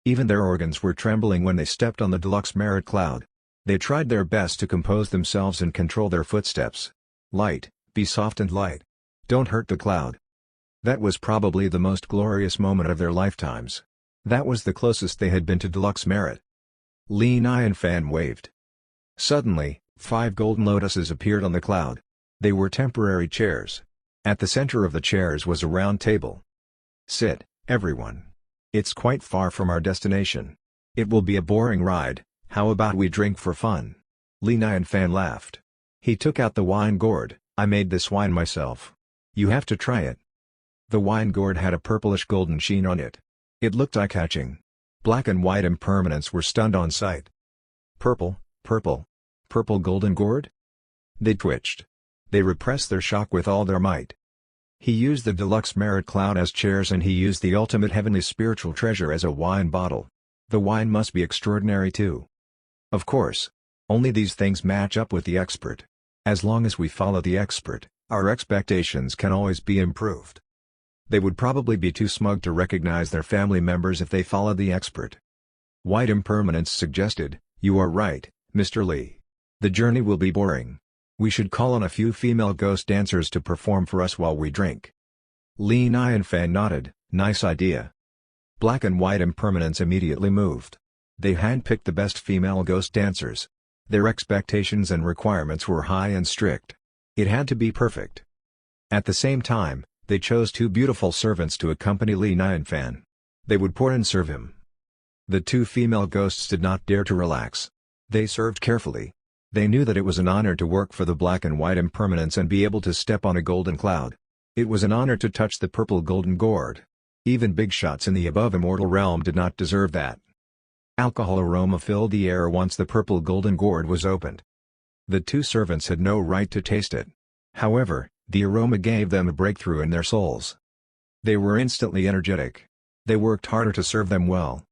S1: Even their organs were trembling when they stepped on the deluxe merit cloud. They tried their best to compose themselves and control their footsteps. "Light, be soft and light. Don't hurt the cloud." That was probably the most glorious moment of their lifetimes. That was the closest they had been to deluxe merit. Li Nianfan waved. Suddenly, 5 golden lotuses appeared on the cloud. They were temporary chairs. At the center of the chairs was a round table. "Sit, everyone. It's quite far from our destination. It will be a boring ride, how about we drink for fun?" Li Nianfan laughed. He took out the wine gourd. "I made this wine myself. You have to try it." The wine gourd had a purplish golden sheen on it. It looked eye-catching. Black and White Impermanence were stunned on sight. Purple golden gourd? They twitched. They repressed their shock with all their might. He used the deluxe merit cloud as chairs and he used the ultimate heavenly spiritual treasure as a wine bottle. The wine must be extraordinary too. Of course. Only these things match up with the expert. As long as we follow the expert, our expectations can always be improved. They would probably be too smug to recognize their family members if they followed the expert. White Impermanence suggested, "You are right, Mr. Lee. The journey will be boring. We should call on a few female ghost dancers to perform for us while we drink." Li Nianfan nodded, "Nice idea." Black and White Impermanence immediately moved. They handpicked the best female ghost dancers. Their expectations and requirements were high and strict. It had to be perfect. At the same time, they chose 2 beautiful servants to accompany Li Nianfan. They would pour and serve him. The 2 female ghosts did not dare to relax. They served carefully. They knew that it was an honor to work for the Black and White Impermanence and be able to step on a golden cloud. It was an honor to touch the purple golden gourd. Even big shots in the above immortal realm did not deserve that. Alcohol aroma filled the air once the purple golden gourd was opened. The 2 servants had no right to taste it. However, the aroma gave them a breakthrough in their souls. They were instantly energetic. They worked harder to serve them well.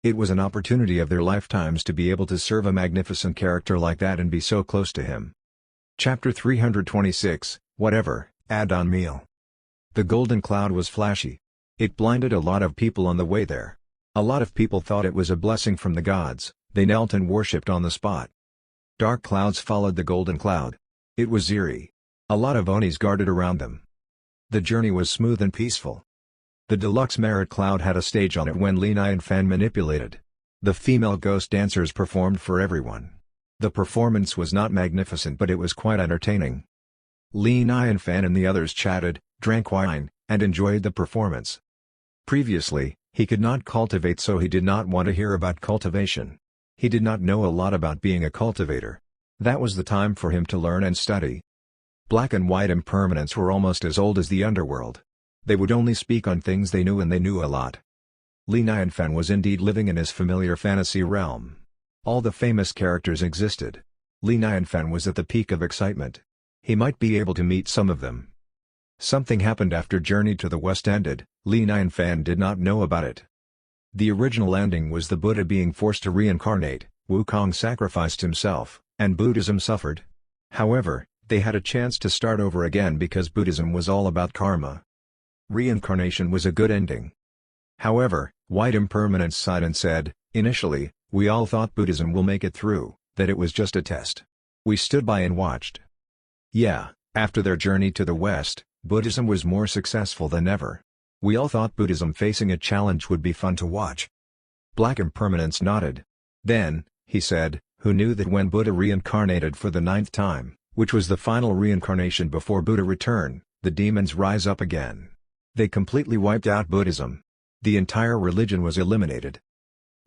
S1: It was an opportunity of their lifetimes to be able to serve a magnificent character like that and be so close to him. Chapter 326, Whatever, Add-on Meal. The golden cloud was flashy. It blinded a lot of people on the way there. A lot of people thought it was a blessing from the gods. They knelt and worshipped on the spot. Dark clouds followed the golden cloud. It was eerie. A lot of Onis guarded around them. The journey was smooth and peaceful. The deluxe merit cloud had a stage on it when Li Nianfan manipulated. The female ghost dancers performed for everyone. The performance was not magnificent, but it was quite entertaining. Li Nianfan and the others chatted, drank wine, and enjoyed the performance. Previously, he could not cultivate, so he did not want to hear about cultivation. He did not know a lot about being a cultivator. That was the time for him to learn and study. Black and White Impermanents were almost as old as the Underworld. They would only speak on things they knew, and they knew a lot. Li Nianfan was indeed living in his familiar fantasy realm. All the famous characters existed. Li Nianfan was at the peak of excitement. He might be able to meet some of them. Something happened after Journey to the West ended. Li Nianfan did not know about it. The original ending was the Buddha being forced to reincarnate, Wukong sacrificed himself, and Buddhism suffered. However, they had a chance to start over again because Buddhism was all about karma. Reincarnation was a good ending. However, White Impermanence sighed and said, "Initially, we all thought Buddhism will make it through, that it was just a test. We stood by and watched." Yeah, after their journey to the West, Buddhism was more successful than ever. We all thought Buddhism facing a challenge would be fun to watch. Black Impermanence nodded. Then, he said, "Who knew that when Buddha reincarnated for the 9th time, which was the final reincarnation before Buddha return, the demons rise up again. They completely wiped out Buddhism. The entire religion was eliminated."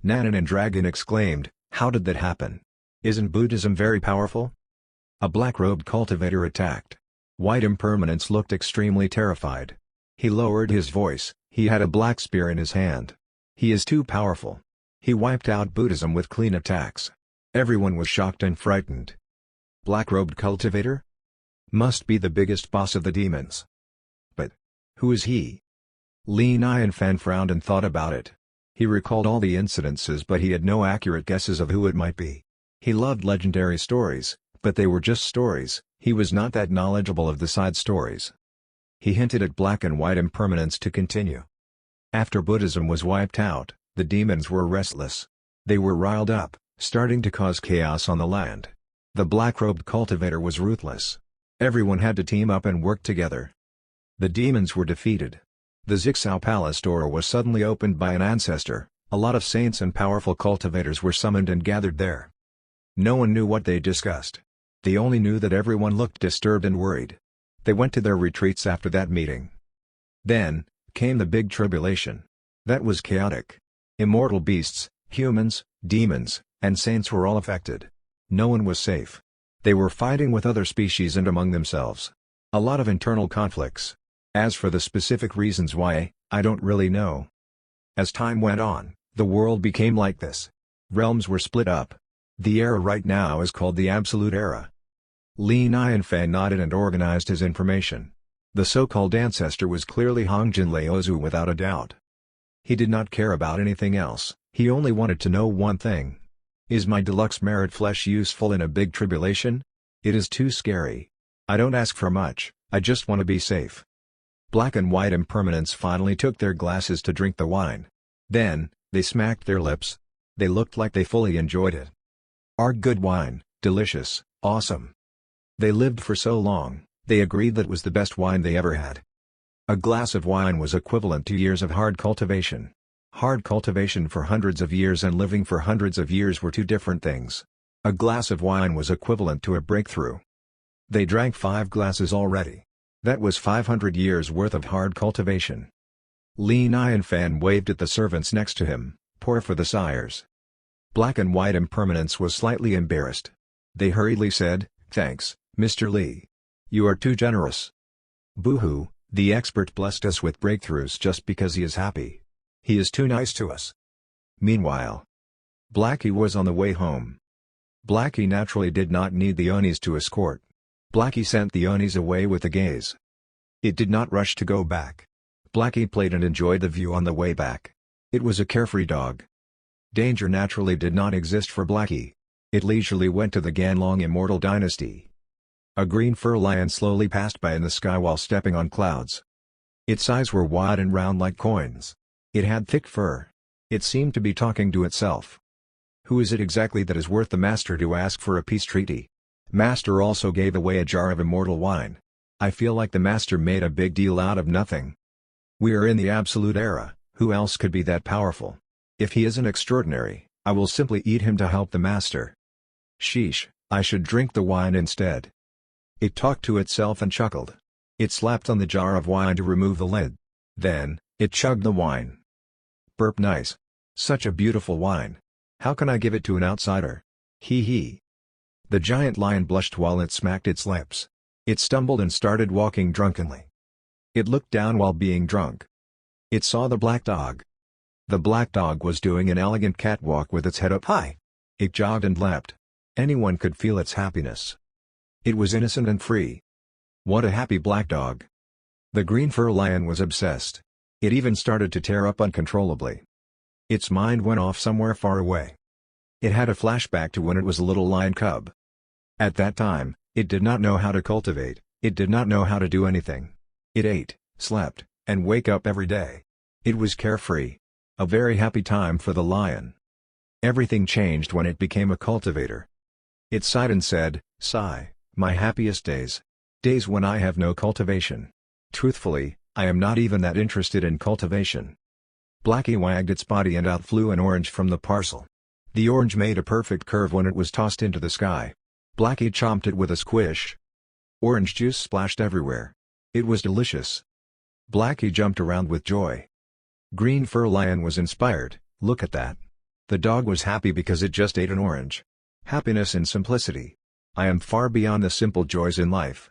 S1: Nanan and Dragon exclaimed, "How did that happen? Isn't Buddhism very powerful?" A black-robed cultivator attacked. White Impermanence looked extremely terrified. He lowered his voice. He had a black spear in his hand. "He is too powerful. He wiped out Buddhism with clean attacks." Everyone was shocked and frightened. Black-robed cultivator? Must be the biggest boss of the demons. But who is he? Li Nianfan frowned and thought about it. He recalled all the incidences, but he had no accurate guesses of who it might be. He loved legendary stories, but they were just stories. He was not that knowledgeable of the side stories. He hinted at Black and White Impermanence to continue. After Buddhism was wiped out, the demons were restless. They were riled up, starting to cause chaos on the land. The black-robed cultivator was ruthless. Everyone had to team up and work together. The demons were defeated. The Zixao Palace door was suddenly opened by an ancestor. A lot of saints and powerful cultivators were summoned and gathered there. No one knew what they discussed. They only knew that everyone looked disturbed and worried. They went to their retreats after that meeting. Then came the big tribulation. That was chaotic. Immortal beasts, humans, demons, and saints were all affected. No one was safe. They were fighting with other species and among themselves. A lot of internal conflicts. As for the specific reasons why, I don't really know. As time went on, the world became like this. Realms were split up. The era right now is called the Absolute Era. Li Nianfan nodded and organized his information. The so-called ancestor was clearly Hongjin Laozu without a doubt. He did not care about anything else, he only wanted to know one thing. Is my deluxe merit flesh useful in a big tribulation? It is too scary. I don't ask for much, I just want to be safe. Black and White Impermanence finally took their glasses to drink the wine. Then, they smacked their lips. They looked like they fully enjoyed it. Our good wine, delicious, awesome. They lived for so long, they agreed that was the best wine they ever had. A glass of wine was equivalent to years of hard cultivation. Hard cultivation for hundreds of years and living for hundreds of years were two different things. A glass of wine was equivalent to a breakthrough. They drank 5 glasses already. That was 500 years worth of hard cultivation. Li Nianfan waved at the servants next to him, "Pour for the sires." Black and White Impermanence was slightly embarrassed. They hurriedly said, "Thanks, Mr. Li. You are too generous." "Boo-hoo, the expert blessed us with breakthroughs just because he is happy. He is too nice to us." Meanwhile, Blackie was on the way home. Blackie naturally did not need the Onis to escort. Blackie sent the Onis away with a gaze. It did not rush to go back. Blackie played and enjoyed the view on the way back. It was a carefree dog. Danger naturally did not exist for Blackie. It leisurely went to the Ganlong Immortal Dynasty. A green fur lion slowly passed by in the sky while stepping on clouds. Its eyes were wide and round like coins. It had thick fur. It seemed to be talking to itself. Who is it exactly that is worth the master to ask for a peace treaty? Master also gave away a jar of immortal wine. I feel like the master made a big deal out of nothing. We are in the Absolute Era, who else could be that powerful? If he isn't extraordinary, I will simply eat him to help the master. Sheesh, I should drink the wine instead. It talked to itself and chuckled. It slapped on the jar of wine to remove the lid. Then, it chugged the wine. Burp nice. Such a beautiful wine. How can I give it to an outsider? Hee hee. The giant lion blushed while it smacked its lips. It stumbled and started walking drunkenly. It looked down while being drunk. It saw the black dog. The black dog was doing an elegant catwalk with its head up high. It jogged and leapt. Anyone could feel its happiness. It was innocent and free. What a happy black dog. The green fur lion was obsessed. It even started to tear up uncontrollably. Its mind went off somewhere far away. It had a flashback to when it was a little lion cub. At that time, it did not know how to cultivate, it did not know how to do anything. It ate, slept, and wake up every day. It was carefree. A very happy time for the lion. Everything changed when it became a cultivator. It sighed and said, "Sigh, my happiest days. Days when I have no cultivation. Truthfully, I am not even that interested in cultivation." Blackie wagged its body and out flew an orange from the parcel. The orange made a perfect curve when it was tossed into the sky. Blackie chomped it with a squish. Orange juice splashed everywhere. It was delicious. Blackie jumped around with joy. Green Fur Lion was inspired. Look at that. The dog was happy because it just ate an orange. Happiness in simplicity. I am far beyond the simple joys in life.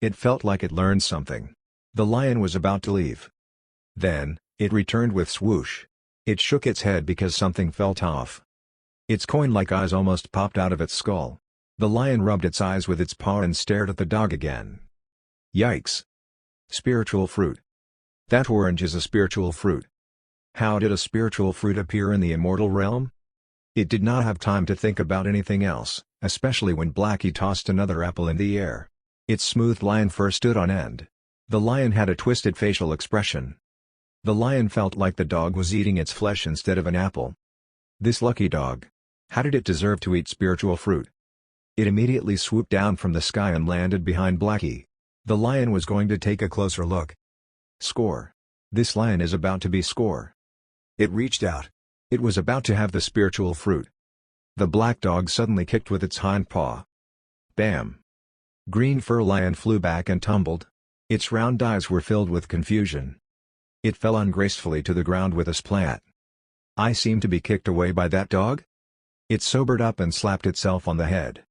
S1: It felt like it learned something. The lion was about to leave. Then, it returned with swoosh. It shook its head because something felt off. Its coin-like eyes almost popped out of its skull. The lion rubbed its eyes with its paw and stared at the dog again. Yikes. Spiritual fruit. That orange is a spiritual fruit. How did a spiritual fruit appear in the immortal realm? It did not have time to think about anything else, especially when Blackie tossed another apple in the air. Its smooth lion fur stood on end. The lion had a twisted facial expression. The lion felt like the dog was eating its flesh instead of an apple. This lucky dog. How did it deserve to eat spiritual fruit? It immediately swooped down from the sky and landed behind Blackie. The lion was going to take a closer look. Score. This lion is about to be score. It reached out. It was about to have the spiritual fruit. The black dog suddenly kicked with its hind paw. Bam! Green Fur Lion flew back and tumbled. Its round eyes were filled with confusion. It fell ungracefully to the ground with a splat. I seem to be kicked away by that dog? It sobered up and slapped itself on the head.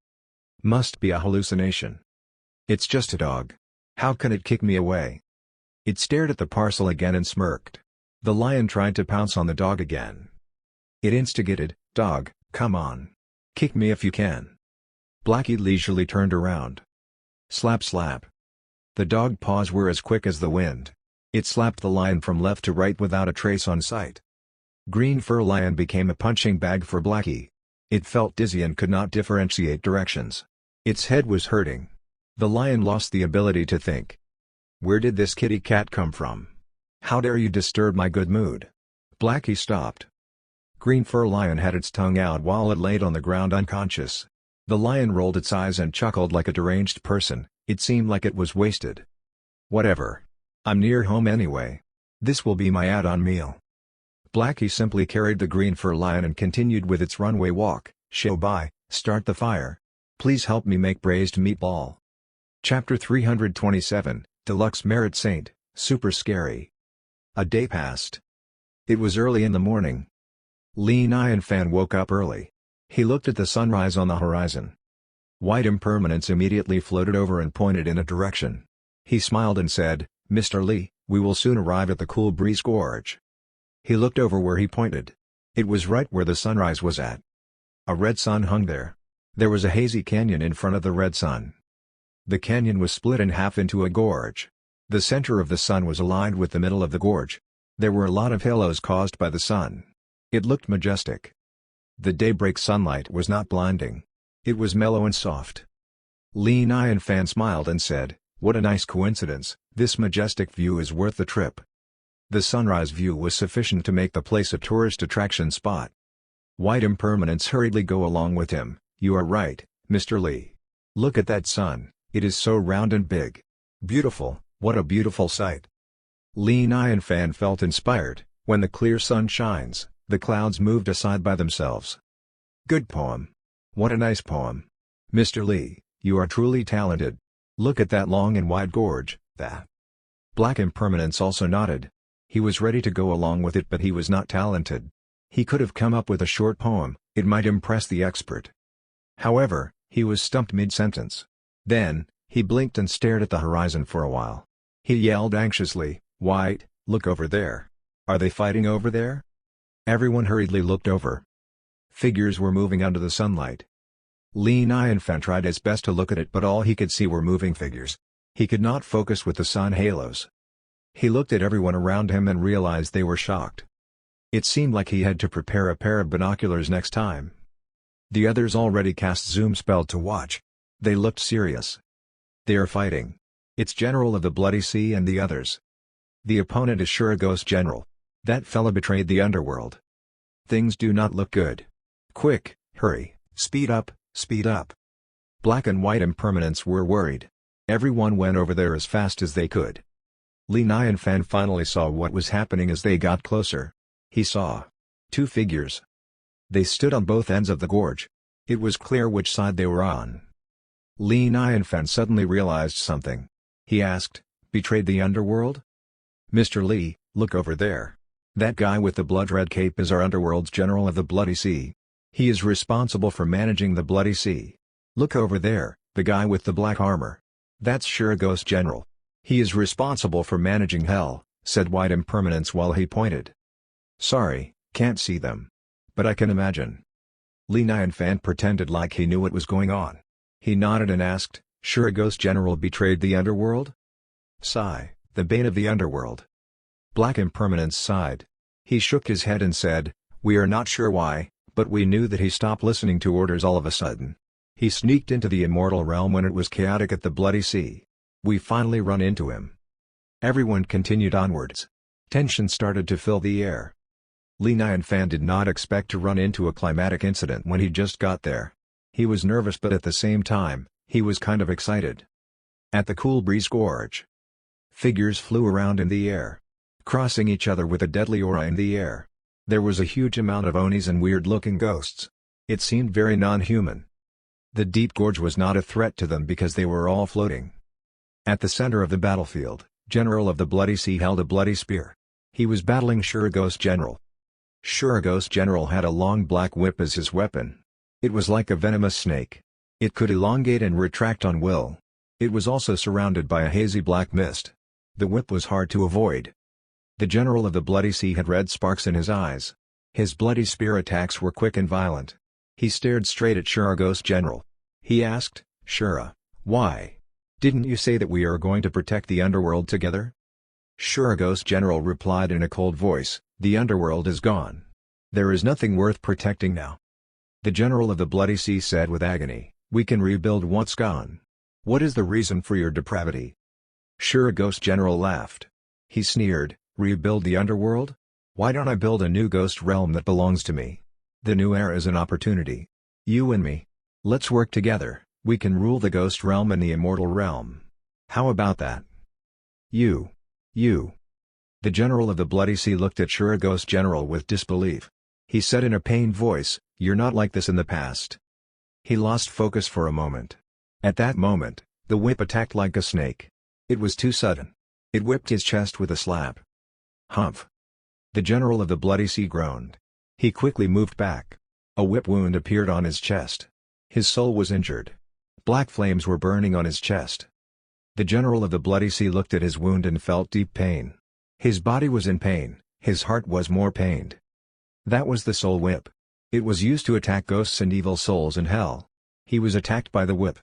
S1: Must be a hallucination. It's just a dog. How can it kick me away? It stared at the parcel again and smirked. The lion tried to pounce on the dog again. It instigated, "Dog, come on. Kick me if you can." Blackie leisurely turned around. Slap slap. The dog paws were as quick as the wind. It slapped the lion from left to right without a trace on sight. Green Fur Lion became a punching bag for Blackie. It felt dizzy and could not differentiate directions. Its head was hurting. The lion lost the ability to think. Where did this kitty cat come from? How dare you disturb my good mood? Blackie stopped. Green Fur Lion had its tongue out while it laid on the ground unconscious. The lion rolled its eyes and chuckled like a deranged person. It seemed like it was wasted. Whatever. I'm near home anyway. This will be my add-on meal. Blackie simply carried the Green Fur Lion and continued with its runway walk. Show by, start the fire. Please help me make braised meatball. Chapter 327, Deluxe Merit Saint, Super Scary. A day passed. It was early in the morning. Lee Nyan Fan woke up early. He looked at the sunrise on the horizon. White impermanence immediately floated over and pointed in a direction. He smiled and said, "Mr. Lee, we will soon arrive at the Cool Breeze Gorge." He looked over where he pointed. It was right where the sunrise was at. A red sun hung there. There was a hazy canyon in front of the red sun. The canyon was split in half into a gorge. The center of the sun was aligned with the middle of the gorge. There were a lot of halos caused by the sun. It looked majestic. The daybreak sunlight was not blinding. It was mellow and soft. Lee Nyan Fan smiled and said, "What a nice coincidence, this majestic view is worth the trip." The sunrise view was sufficient to make the place a tourist attraction spot. White impermanence hurriedly go along with him. "You are right, Mr. Lee. Look at that sun, it is so round and big. Beautiful, what a beautiful sight." Lee Nyan Fan felt inspired. When the clear sun shines, The clouds moved aside by themselves. Good poem. What a nice poem. Mr. Lee, you are truly talented. Look at that long and wide gorge, that. Black Impermanence also nodded. He was ready to go along with it, but he was not talented. He could have come up with a short poem, it might impress the expert. However, he was stumped mid-sentence. Then, he blinked and stared at the horizon for a while. He yelled anxiously, "White, look over there. Are they fighting over there?" Everyone hurriedly looked over. Figures were moving under the sunlight. Li Nianfan tried his best to look at it, but all he could see were moving figures. He could not focus with the sun halos. He looked at everyone around him and realized they were shocked. It seemed like he had to prepare a pair of binoculars next time. The others already cast zoom spell to watch. They looked serious. They are fighting. It's General of the Bloody Sea and the others. The opponent is sure a ghost general. That fella betrayed the underworld. Things do not look good. Quick, hurry, speed up, speed up. Black and White Impermanence were worried. Everyone went over there as fast as they could. Li Nianfan finally saw what was happening as they got closer. He saw two figures. They stood on both ends of the gorge. It was clear which side they were on. Li Nianfan suddenly realized something. He asked, "Betrayed the underworld?" "Mr. Li, look over there. That guy with the blood-red cape is our underworld's General of the Bloody Sea. He is responsible for managing the Bloody Sea. Look over there, the guy with the black armor. That's sure a ghost general. He is responsible for managing hell," said White Impermanence while he pointed. "Sorry, can't see them. But I can imagine." Li Nianfan pretended like he knew what was going on. He nodded and asked, "Sure a ghost general betrayed the underworld?" "Sigh, the bane of the underworld." Black Impermanence sighed. He shook his head and said, "We are not sure why, but we knew that he stopped listening to orders all of a sudden. He sneaked into the immortal realm when it was chaotic at the Bloody Sea. We finally run into him." Everyone continued onwards. Tension started to fill the air. Li Nianfan did not expect to run into a climatic incident when he just got there. He was nervous, but at the same time, he was kind of excited. At the Cool Breeze Gorge, figures flew around in the air, crossing each other with a deadly aura in the air. There was a huge amount of Onis and weird-looking ghosts. It seemed very non-human. The deep gorge was not a threat to them because they were all floating. At the center of the battlefield, General of the Bloody Sea held a bloody spear. He was battling Sure Ghost General. Sure Ghost General had a long black whip as his weapon. It was like a venomous snake. It could elongate and retract on will. It was also surrounded by a hazy black mist. The whip was hard to avoid. The General of the Bloody Sea had red sparks in his eyes. His bloody spear attacks were quick and violent. He stared straight at Shura Ghost General. He asked, "Shura, why? Didn't you say that we are going to protect the underworld together?" Shura Ghost General replied in a cold voice, "The underworld is gone. There is nothing worth protecting now." The General of the Bloody Sea said with agony, "We can rebuild what's gone. What is the reason for your depravity?" Shura Ghost General laughed. He sneered, "Rebuild the underworld? Why don't I build a new ghost realm that belongs to me? The new era is an opportunity. You and me. Let's work together, we can rule the ghost realm and the immortal realm. How about that?" You. The General of the Bloody Sea looked at Shura Ghost General with disbelief. He said in a pained voice, "You're not like this in the past." He lost focus for a moment. At that moment, the whip attacked like a snake. It was too sudden. It whipped his chest with a slap. "Humph!" The General of the Bloody Sea groaned. He quickly moved back. A whip wound appeared on his chest. His soul was injured. Black flames were burning on his chest. The General of the Bloody Sea looked at his wound and felt deep pain. His body was in pain, his heart was more pained. That was the soul whip. It was used to attack ghosts and evil souls in hell. He was attacked by the whip.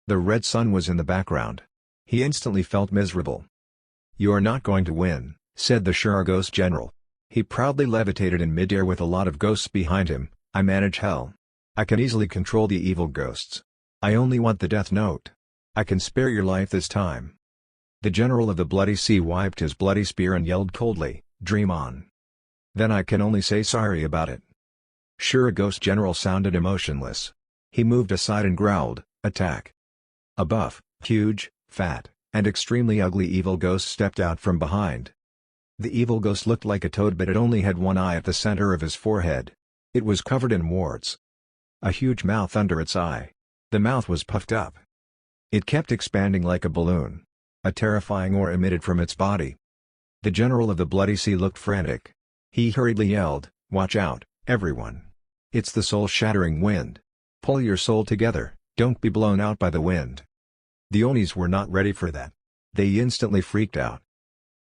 S1: The red sun was in the background. He instantly felt miserable. "You're not going to win," said the Shura Ghost General. He proudly levitated in midair with a lot of ghosts behind him. "I manage hell. I can easily control the evil ghosts. I only want the death note. I can spare your life this time." The General of the Bloody Sea wiped his bloody spear and yelled coldly, "Dream on. Then I can only say sorry about it." Shura Ghost General sounded emotionless. He moved aside and growled, "Attack." A buff, huge, fat, and extremely ugly evil ghost stepped out from behind. The evil ghost looked like a toad, but it only had one eye at the center of his forehead. It was covered in warts. A huge mouth under its eye. The mouth was puffed up. It kept expanding like a balloon. A terrifying aura emitted from its body. The general of the Bloody Sea looked frantic. He hurriedly yelled, "Watch out, everyone! It's the soul-shattering wind. Pull your soul together, don't be blown out by the wind." The Onis were not ready for that. They instantly freaked out.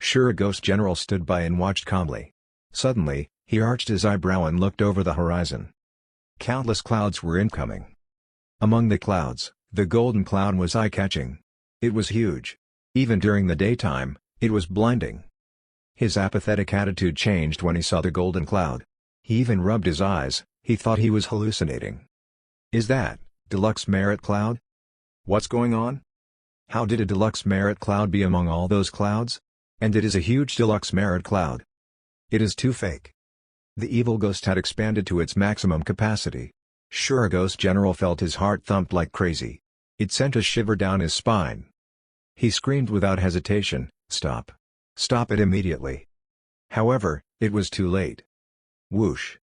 S1: Sure, a ghost general stood by and watched calmly. Suddenly, he arched his eyebrow and looked over the horizon. Countless clouds were incoming. Among the clouds, the golden cloud was eye-catching. It was huge. Even during the daytime, it was blinding. His apathetic attitude changed when he saw the golden cloud. He even rubbed his eyes, he thought he was hallucinating. Is that deluxe merit cloud? What's going on? How did a deluxe merit cloud be among all those clouds? And it is a huge deluxe merit cloud. It is too fake. The evil ghost had expanded to its maximum capacity. Sure, a ghost general felt his heart thumped like crazy. It sent a shiver down his spine. He screamed without hesitation, "Stop! Stop it immediately!" However, it was too late. Whoosh!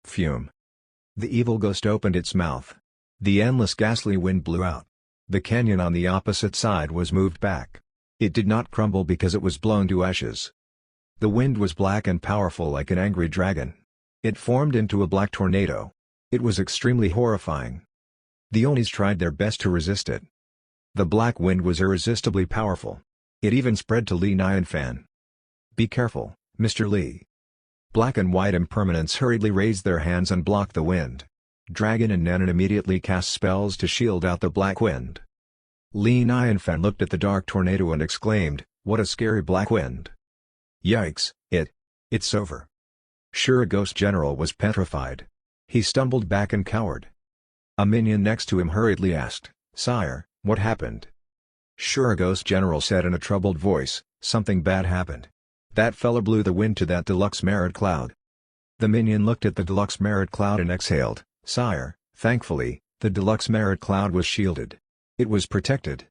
S1: Fume! The evil ghost opened its mouth. The endless ghastly wind blew out. The canyon on the opposite side was moved back. It did not crumble because it was blown to ashes. The wind was black and powerful like an angry dragon. It formed into a black tornado. It was extremely horrifying. The Onis tried their best to resist it. The black wind was irresistibly powerful. It even spread to Li Nianfan. "Be careful, Mr. Li." Black and white impermanents hurriedly raised their hands and blocked the wind. Dragon and Nanan immediately cast spells to shield out the black wind. Li Nianfan looked at the dark tornado and exclaimed, "What a scary black wind. Yikes, it's over." Sure, a ghost general was petrified. He stumbled back and cowered. A minion next to him hurriedly asked, "Sire, what happened?" Sure, a ghost general said in a troubled voice, "Something bad happened. That fella blew the wind to that deluxe merit cloud." The minion looked at the deluxe merit cloud and exhaled, "Sire, thankfully, the deluxe merit cloud was shielded. It was protected."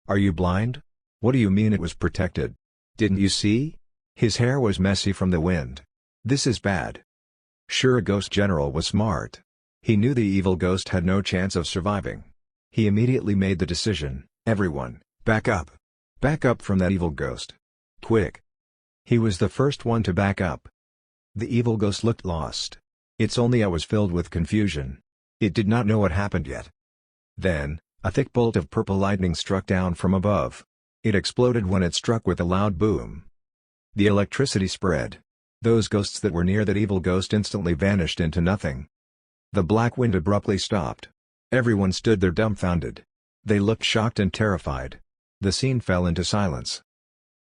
S1: "Are you blind? What do you mean it was protected? Didn't you see? His hair was messy from the wind. This is bad." Sure, a ghost general was smart. He knew the evil ghost had no chance of surviving. He immediately made the decision, "Everyone, back up. Back up from that evil ghost. Quick." He was the first one to back up. The evil ghost looked lost. Its only eye was filled with confusion. It did not know what happened yet. Then, a thick bolt of purple lightning struck down from above. It exploded when it struck with a loud boom. The electricity spread. Those ghosts that were near that evil ghost instantly vanished into nothing. The black wind abruptly stopped. Everyone stood there dumbfounded. They looked shocked and terrified. The scene fell into silence.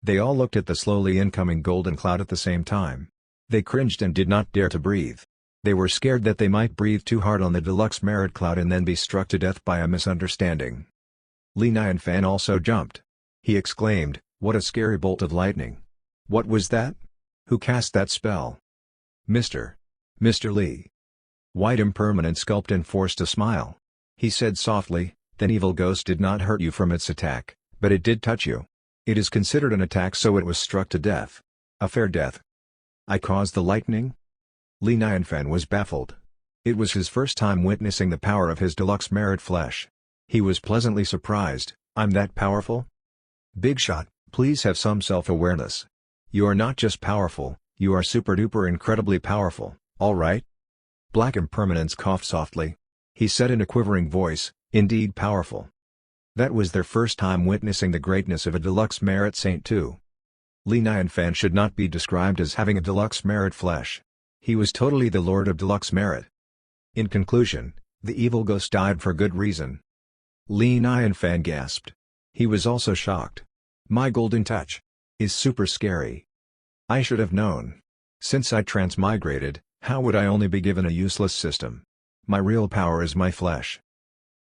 S1: They all looked at the slowly incoming golden cloud at the same time. They cringed and did not dare to breathe. They were scared that they might breathe too hard on the deluxe merit cloud and then be struck to death by a misunderstanding. Li Nianfan also jumped. He exclaimed, "What a scary bolt of lightning! What was that? Who cast that spell?" Mr. Li." White impermanent sculpted and forced a smile. He said softly, "That evil ghost did not hurt you from its attack, but it did touch you. It is considered an attack, so it was struck to death. A fair death." "I caused the lightning?" Li Nianfan was baffled. It was his first time witnessing the power of his deluxe merit flesh. He was pleasantly surprised. "I'm that powerful?" "Bigshot, please have some self-awareness. You are not just powerful, you are super-duper incredibly powerful, alright?" Black impermanence coughed softly. He said in a quivering voice, "Indeed powerful." That was their first time witnessing the greatness of a deluxe merit saint too. Li Nianfan should not be described as having a deluxe merit flesh. He was totally the lord of deluxe merit. In conclusion, the evil ghost died for good reason. Li Nianfan gasped. He was also shocked. "My golden touch is super scary. I should have known. Since I transmigrated, how would I only be given a useless system? My real power is my flesh."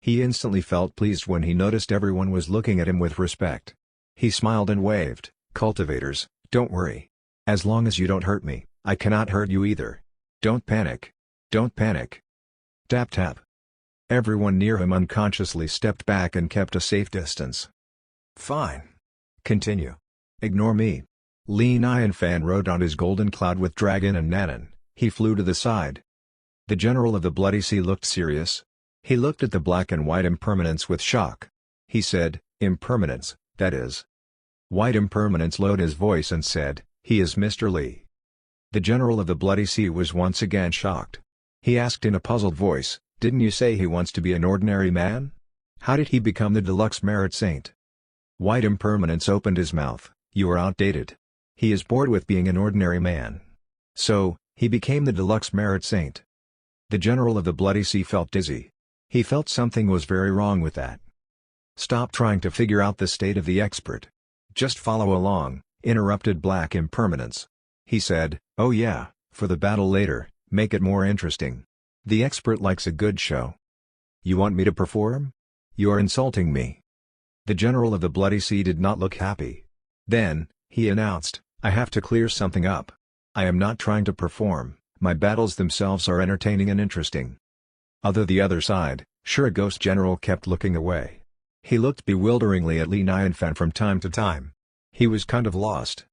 S1: He instantly felt pleased when he noticed everyone was looking at him with respect. He smiled and waved, "Cultivators, don't worry. As long as you don't hurt me, I cannot hurt you either. Don't panic. Don't panic." Tap tap. Everyone near him unconsciously stepped back and kept a safe distance. "Fine. Continue. Ignore me." Li Nianfan rode on his golden cloud with Dragon and Nanan. He flew to the side. The general of the Bloody Sea looked serious. He looked at the black and white impermanence with shock. He said, "Impermanence, that is." White impermanence lowered his voice and said, "He is Mr. Li." The general of the Bloody Sea was once again shocked. He asked in a puzzled voice, "Didn't you say he wants to be an ordinary man? How did he become the deluxe merit saint?" White impermanence opened his mouth, "You are outdated. He is bored with being an ordinary man. So, he became the deluxe merit saint." The general of the Bloody Sea felt dizzy. He felt something was very wrong with that. "Stop trying to figure out the state of the expert. Just follow along," interrupted Black Impermanence. He said, "Oh yeah, for the battle later, make it more interesting. The expert likes a good show." "You want me to perform? You are insulting me." The general of the Bloody Sea did not look happy. Then, he announced, "I have to clear something up. I am not trying to perform, my battles themselves are entertaining and interesting." The other side, Ghost General kept looking away. He looked bewilderingly at Li Nianfan from time to time. He was kind of lost.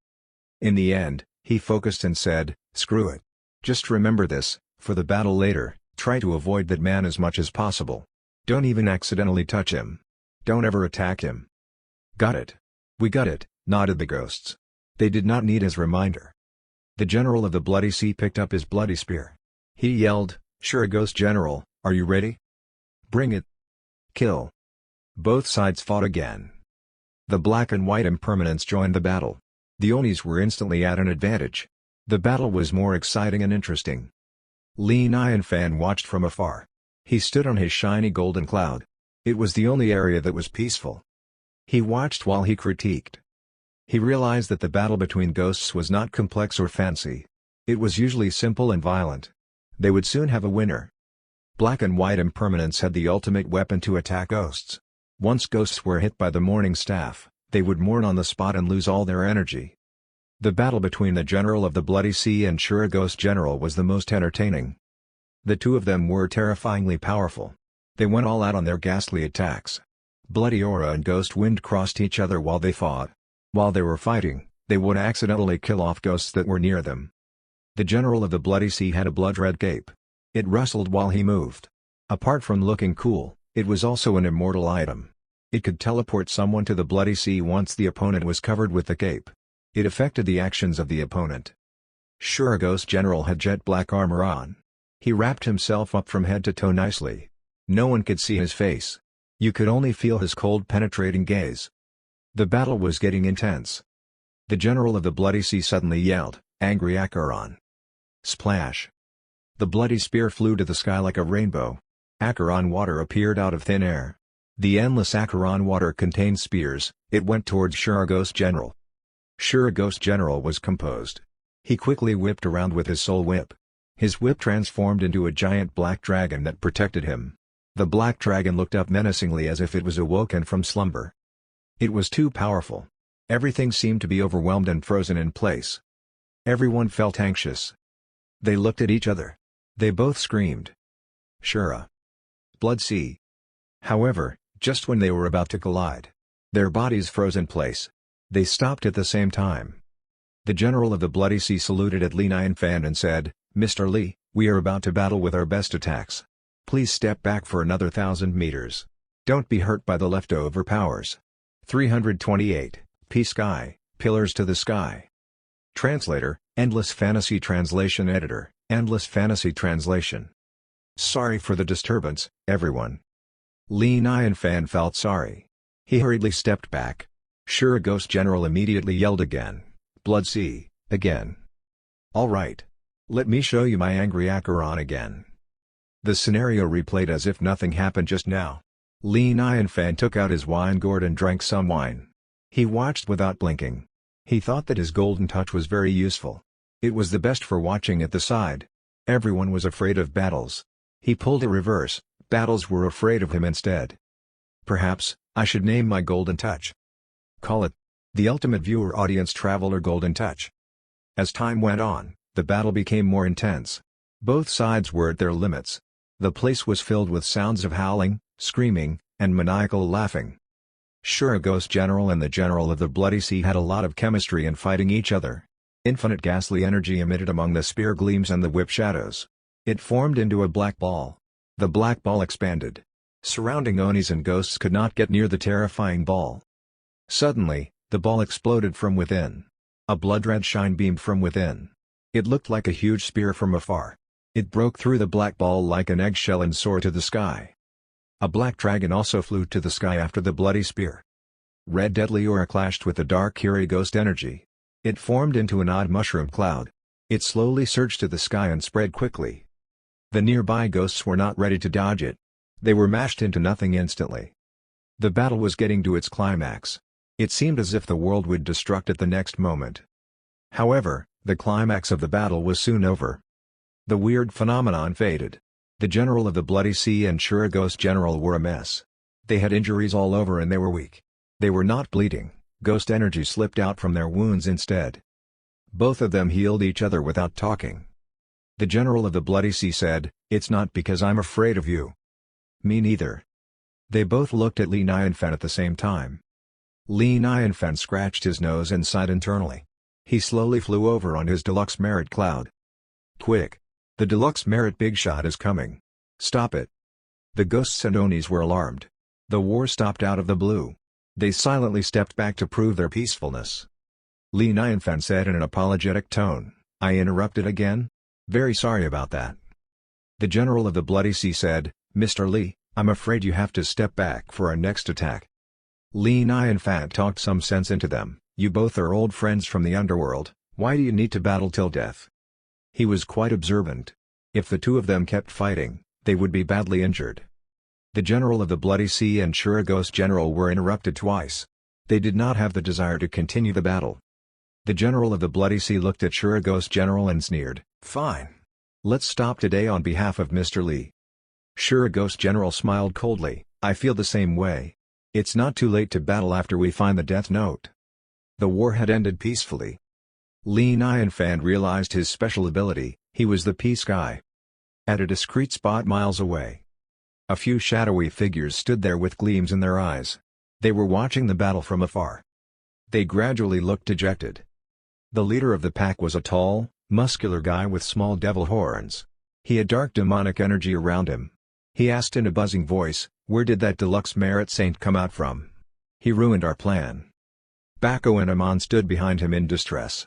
S1: In the end, he focused and said, "Screw it. Just remember this, for the battle later, try to avoid that man as much as possible. Don't even accidentally touch him. Don't ever attack him." "Got it. We got it," nodded the ghosts. They did not need his reminder. The general of the Bloody Sea picked up his bloody spear. He yelled, "Sure, Ghost General, are you ready? Bring it. Kill." Both sides fought again. The black and white impermanents joined the battle. The Onis were instantly at an advantage. The battle was more exciting and interesting. Li Nianfan watched from afar. He stood on his shiny golden cloud. It was the only area that was peaceful. He watched while he critiqued. He realized that the battle between ghosts was not complex or fancy. It was usually simple and violent. They would soon have a winner. Black and white impermanence had the ultimate weapon to attack ghosts. Once ghosts were hit by the mourning staff, they would mourn on the spot and lose all their energy. The battle between the general of the Bloody Sea and Ghost General was the most entertaining. The two of them were terrifyingly powerful. They went all out on their ghastly attacks. Bloody Aura and Ghost Wind crossed each other while they fought. While they were fighting, they would accidentally kill off ghosts that were near them. The general of the Bloody Sea had a blood-red cape. It rustled while he moved. Apart from looking cool, it was also an immortal item. It could teleport someone to the Bloody Sea once the opponent was covered with the cape. It affected the actions of the opponent. Ghost General had jet black armor on. He wrapped himself up from head to toe nicely. No one could see his face. You could only feel his cold penetrating gaze. The battle was getting intense. The general of the Bloody Sea suddenly yelled, "Angry Acheron!" Splash! The bloody spear flew to the sky like a rainbow. Acheron water appeared out of thin air. The endless Acheron water contained spears. It went towards Ghost General. Ghost General was composed. He quickly whipped around with his soul whip. His whip transformed into a giant black dragon that protected him. The black dragon looked up menacingly as if it was awoken from slumber. It was too powerful. Everything seemed to be overwhelmed and frozen in place. Everyone felt anxious. They looked at each other. They both screamed. "Shura! Blood Sea!" However, just when they were about to collide, their bodies froze in place. They stopped at the same time. The general of the Bloody Sea saluted at Li Nianfan and said, "Mr. Li, we are about to battle with our best attacks. Please step back for another 1,000 meters. Don't be hurt by the leftover powers." 328, P-Sky, Pillars to the Sky. Translator, Endless Fantasy Translation Editor, Endless Fantasy Translation. Sorry for the disturbance, everyone. Li Nianfan felt sorry. He hurriedly stepped back. Ghost General immediately yelled again, "Blood Sea, again. All right. Let me show you my angry Acheron again." The scenario replayed as if nothing happened just now. Li Nianfan took out his wine gourd and drank some wine. He watched without blinking. He thought that his golden touch was very useful. It was the best for watching at the side. Everyone was afraid of battles. He pulled a reverse, battles were afraid of him instead. Perhaps, I should name my golden touch. Call it the Ultimate Viewer Audience Traveler Golden Touch. As time went on, the battle became more intense. Both sides were at their limits. The place was filled with sounds of howling, screaming, and maniacal laughing. Shura Ghost General and the General of the Bloody Sea had a lot of chemistry in fighting each other. Infinite ghastly energy emitted among the spear gleams and the whip shadows. It formed into a black ball. The black ball expanded. Surrounding Onis and ghosts could not get near the terrifying ball. Suddenly, the ball exploded from within. A blood-red shine beamed from within. It looked like a huge spear from afar. It broke through the black ball like an eggshell and soared to the sky. A black dragon also flew to the sky after the bloody spear. Red deadly aura clashed with the dark eerie ghost energy. It formed into an odd mushroom cloud. It slowly surged to the sky and spread quickly. The nearby ghosts were not ready to dodge it. They were mashed into nothing instantly. The battle was getting to its climax. It seemed as if the world would destruct at the next moment. However, the climax of the battle was soon over. The weird phenomenon faded. The General of the Bloody Sea and Shura Ghost General were a mess. They had injuries all over and they were weak. They were not bleeding. Ghost energy slipped out from their wounds instead. Both of them healed each other without talking. The General of the Bloody Sea said, "It's not because I'm afraid of you." "Me neither." They both looked at Li Nianfan at the same time. Li Nianfan scratched his nose and sighed internally. He slowly flew over on his deluxe merit cloud. "Quick! The deluxe merit Bigshot is coming. Stop it." The ghosts and Onis were alarmed. The war stopped out of the blue. They silently stepped back to prove their peacefulness. Li Nianfan said in an apologetic tone, "I interrupted again? Very sorry about that." The General of the Bloody Sea said, "Mr. Li, I'm afraid you have to step back for our next attack." Li Nianfan talked some sense into them. "You both are old friends from the underworld, why do you need to battle till death?" He was quite observant. If the two of them kept fighting, they would be badly injured. The General of the Bloody Sea and Shura Ghost General were interrupted twice. They did not have the desire to continue the battle. The General of the Bloody Sea looked at Shura Ghost General and sneered, "Fine. Let's stop today on behalf of Mr. Li." Shura Ghost General smiled coldly, "I feel the same way. It's not too late to battle after we find the Death Note." The war had ended peacefully. Li Nianfan realized his special ability, he was the peace guy. At a discreet spot miles away, a few shadowy figures stood there with gleams in their eyes. They were watching the battle from afar. They gradually looked dejected. The leader of the pack was a tall, muscular guy with small devil horns. He had dark demonic energy around him. He asked in a buzzing voice, "Where did that deluxe merit saint come out from? He ruined our plan." Bako and Amon stood behind him in distress.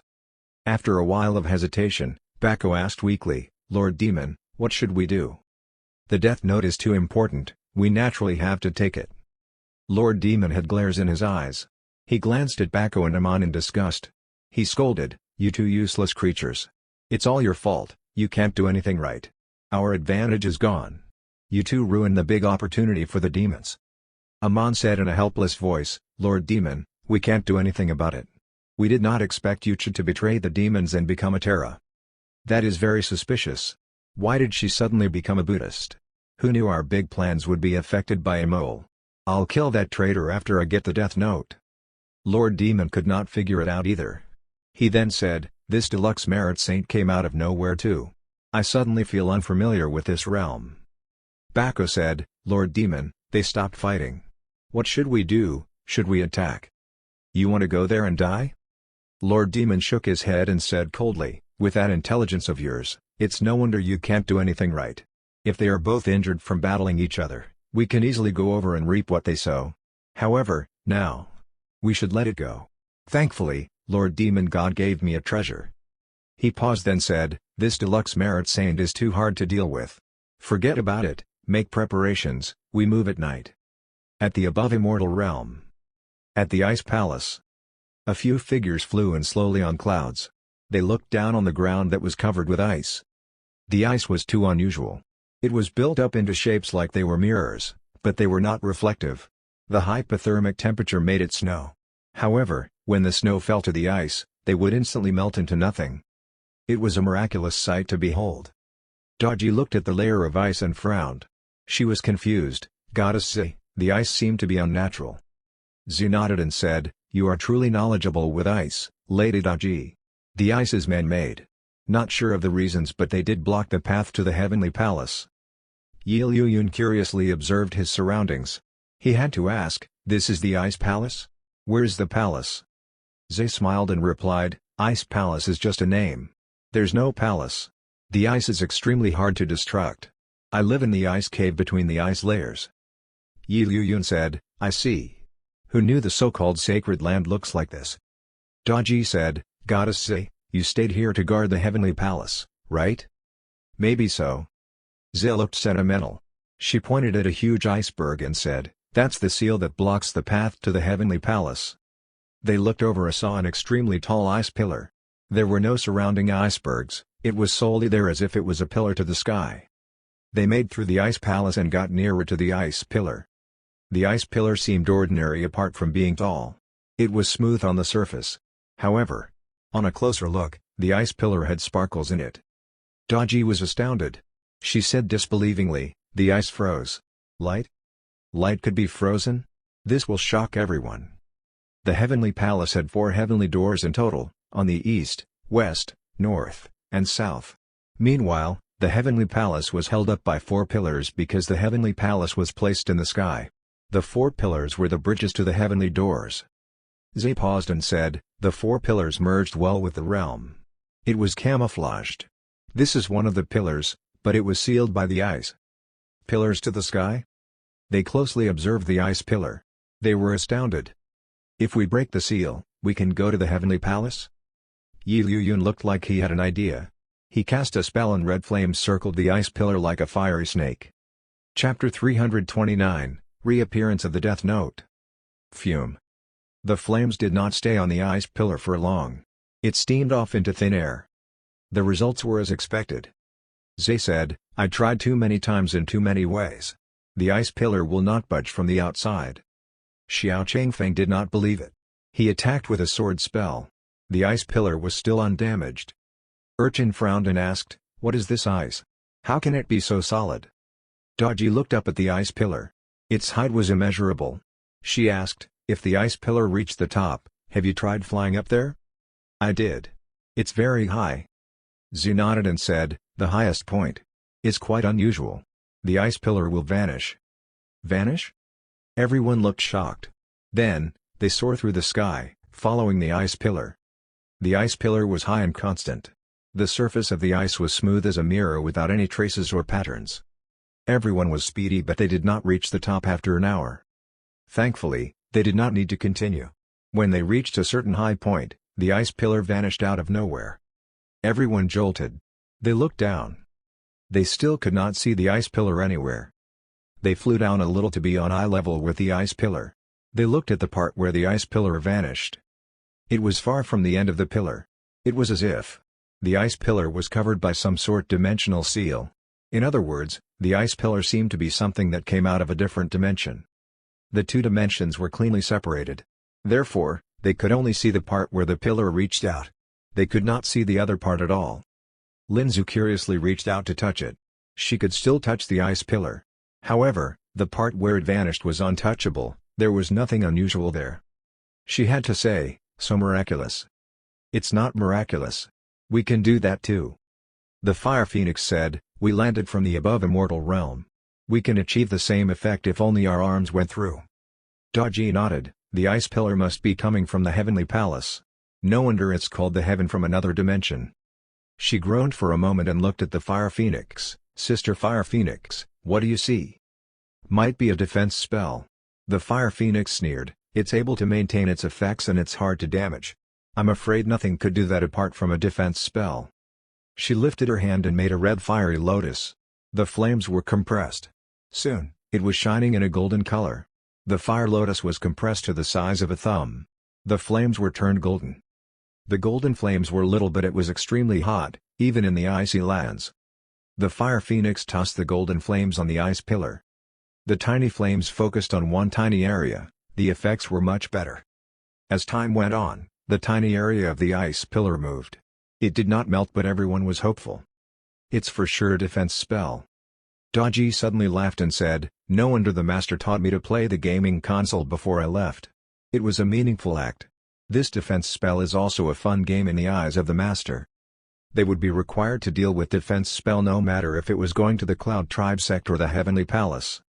S1: After a while of hesitation, Bako asked weakly, "Lord Demon, what should we do?" "The Death Note is too important, we naturally have to take it." Lord Demon had glares in his eyes. He glanced at Bako and Amon in disgust. He scolded, "You two useless creatures. It's all your fault, you can't do anything right. Our advantage is gone. You two ruined the big opportunity for the demons." Amon said in a helpless voice, "Lord Demon, we can't do anything about it. We did not expect Yucha to betray the demons and become a Terra. That is very suspicious. Why did she suddenly become a Buddhist? Who knew our big plans would be affected by a mole? I'll kill that traitor after I get the Death Note." Lord Demon could not figure it out either. He then said, "This deluxe merit saint came out of nowhere too. I suddenly feel unfamiliar with this realm." Bako said, "Lord Demon, they stopped fighting. What should we do? Should we attack? You want to go there and die?" Lord Demon shook his head and said coldly, "With that intelligence of yours, it's no wonder you can't do anything right. If they are both injured from battling each other, we can easily go over and reap what they sow. However, now, we should let it go. Thankfully, Lord Demon God gave me a treasure." He paused then said, "This deluxe merit saint is too hard to deal with. Forget about it, make preparations, we move at night." At the above immortal realm. At the Ice Palace. A few figures flew in slowly on clouds. They looked down on the ground that was covered with ice. The ice was too unusual. It was built up into shapes like they were mirrors, but they were not reflective. The hypothermic temperature made it snow. However, when the snow fell to the ice, they would instantly melt into nothing. It was a miraculous sight to behold. Daji looked at the layer of ice and frowned. She was confused. "Goddess Z, the ice seemed to be unnatural." Z nodded and said, "You are truly knowledgeable with ice, Lady Daji. The ice is man-made. Not sure of the reasons but they did block the path to the heavenly palace." Yil Yuyun curiously observed his surroundings. He had to ask, This is the Ice Palace? Where's the palace? Zay smiled and replied, Ice Palace is just a name. There's no palace. The ice is extremely hard to destruct. I live in the ice cave between the ice layers. Yi Liuyun said, I see. Who knew the so-called sacred land looks like this? Daji said, Goddess Zay, you stayed here to guard the heavenly palace, right? Maybe so. Zay looked sentimental. She pointed at a huge iceberg and said, that's the seal that blocks the path to the heavenly palace. They looked over and saw an extremely tall ice pillar. There were no surrounding icebergs, it was solely there as if it was a pillar to the sky. They made through the ice palace and got nearer to the ice pillar. The ice pillar seemed ordinary apart from being tall. It was smooth on the surface. However, on a closer look, the ice pillar had sparkles in it. Daji was astounded. She said disbelievingly, the ice froze. Light? Light could be frozen? This will shock everyone. The heavenly palace had 4 heavenly doors in total, on the east, west, north, and south. Meanwhile, the heavenly palace was held up by 4 pillars because the heavenly palace was placed in the sky. The 4 pillars were the bridges to the heavenly doors. Zay paused and said, the 4 pillars merged well with the realm. It was camouflaged. This is one of the pillars, but it was sealed by the ice. Pillars to the sky? They closely observed the ice pillar. They were astounded. If we break the seal, we can go to the heavenly palace? Yi Liuyun looked like he had an idea. He cast a spell and red flames circled the ice pillar like a fiery snake. Chapter 329, Reappearance of the Death Note. Fume. The flames did not stay on the ice pillar for long. It steamed off into thin air. The results were as expected. Zay said, I tried too many times in too many ways. The ice pillar will not budge from the outside. Xiao Changfeng did not believe it. He attacked with a sword spell. The ice pillar was still undamaged. Urchin frowned and asked, what is this ice? How can it be so solid? Daji looked up at the ice pillar. Its height was immeasurable. She asked, if the ice pillar reached the top, have you tried flying up there? I did. It's very high. Zhu nodded and said, the highest point. It's quite unusual. The ice pillar will vanish. Vanish? Everyone looked shocked. Then, they soared through the sky, following the ice pillar. The ice pillar was high and constant. The surface of the ice was smooth as a mirror without any traces or patterns. Everyone was speedy but they did not reach the top after an hour. Thankfully, they did not need to continue. When they reached a certain high point, the ice pillar vanished out of nowhere. Everyone jolted. They looked down. They still could not see the ice pillar anywhere. They flew down a little to be on eye level with the ice pillar. They looked at the part where the ice pillar vanished. It was far from the end of the pillar. It was as if the ice pillar was covered by some sort dimensional seal. In other words, the ice pillar seemed to be something that came out of a different dimension. The 2 dimensions were cleanly separated. Therefore, they could only see the part where the pillar reached out. They could not see the other part at all. Linzu curiously reached out to touch it. She could still touch the ice pillar. However, the part where it vanished was untouchable, there was nothing unusual there. She had to say, so miraculous. It's not miraculous. We can do that too. The Fire Phoenix said, we landed from the above immortal realm. We can achieve the same effect if only our arms went through. Daji nodded, the ice pillar must be coming from the heavenly palace. No wonder it's called the heaven from another dimension. She groaned for a moment and looked at the Fire Phoenix. Sister Fire Phoenix, what do you see? Might be a defense spell. The Fire Phoenix sneered, it's able to maintain its effects and it's hard to damage. I'm afraid nothing could do that apart from a defense spell. She lifted her hand and made a red fiery lotus. The flames were compressed. Soon, it was shining in a golden color. The fire lotus was compressed to the size of a thumb. The flames were turned golden. The golden flames were little but it was extremely hot, even in the icy lands. The Fire Phoenix tossed the golden flames on the ice pillar. The tiny flames focused on one tiny area, the effects were much better. As time went on, the tiny area of the ice pillar moved. It did not melt but everyone was hopeful. It's for sure a defense spell. Daji suddenly laughed and said, no wonder the master taught me to play the gaming console before I left. It was a meaningful act. This defense spell is also a fun game in the eyes of the master. They would be required to deal with defense spell no matter if it was going to the Cloud Tribe Sect or the Heavenly Palace.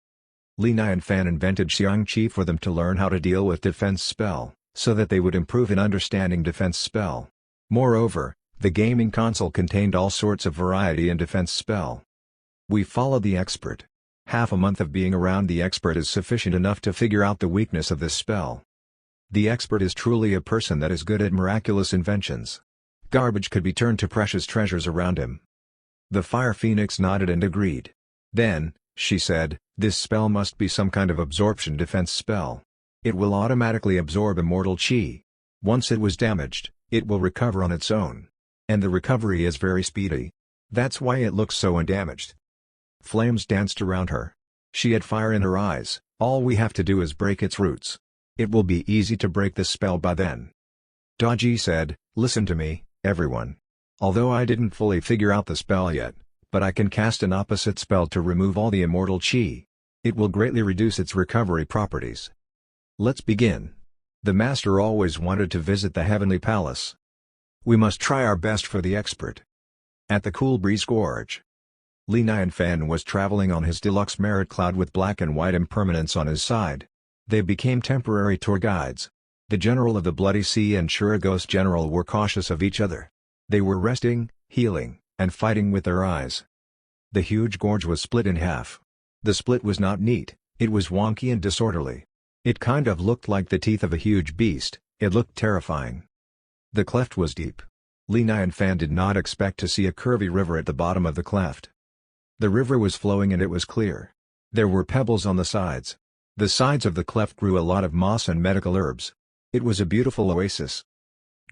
S1: Li Nianfan invented Xiangqi for them to learn how to deal with defense spell, so that they would improve in understanding defense spell. Moreover, the gaming console contained all sorts of variety in defense spell. We followed the expert. Half a month of being around the expert is sufficient enough to figure out the weakness of this spell. The expert is truly a person that is good at miraculous inventions. Garbage could be turned to precious treasures around him. The Fire Phoenix nodded and agreed. Then, she said, this spell must be some kind of absorption defense spell. It will automatically absorb immortal chi. Once it was damaged, it will recover on its own. And the recovery is very speedy. That's why it looks so undamaged. Flames danced around her. She had fire in her eyes. All we have to do is break its roots. It will be easy to break this spell by then. Daji said, listen to me, everyone. Although I didn't fully figure out the spell yet, but I can cast an opposite spell to remove all the immortal chi. It will greatly reduce its recovery properties. Let's begin. The master always wanted to visit the Heavenly Palace. We must try our best for the expert. At the Cool Breeze Gorge. Li Nianfan was traveling on his deluxe merit cloud with black and white impermanence on his side. They became temporary tour guides. The General of the Bloody Sea and Shuragos General were cautious of each other. They were resting, healing, and fighting with their eyes. The huge gorge was split in half. The split was not neat, it was wonky and disorderly. It kind of looked like the teeth of a huge beast. It looked terrifying. The cleft was deep. Li Nianfan did not expect to see a curvy river at the bottom of the cleft. The river was flowing and it was clear. There were pebbles on the sides. The sides of the cleft grew a lot of moss and medical herbs. It was a beautiful oasis.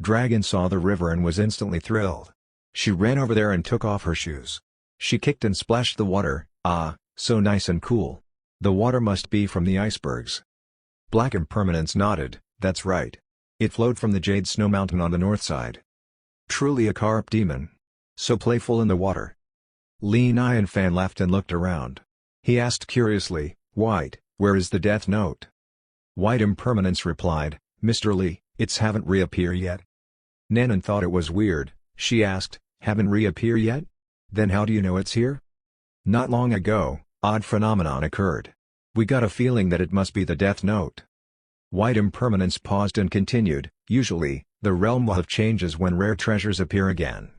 S1: Dragon saw the river and was instantly thrilled. She ran over there and took off her shoes. She kicked and splashed the water. Ah, so nice and cool. The water must be from the icebergs. Black Impermanence nodded, that's right. It flowed from the Jade Snow Mountain on the north side. Truly a carp demon. So playful in the water. Li Nianfan laughed and looked around. He asked curiously, White, where is the death note? White Impermanence replied, Mr. Li, it's haven't reappeared yet. Nanan thought it was weird. She asked, haven't reappeared yet? Then how do you know it's here? Not long ago, odd phenomenon occurred. We got a feeling that it must be the death note. White Impermanence paused and continued, usually, the realm will have changes when rare treasures appear again.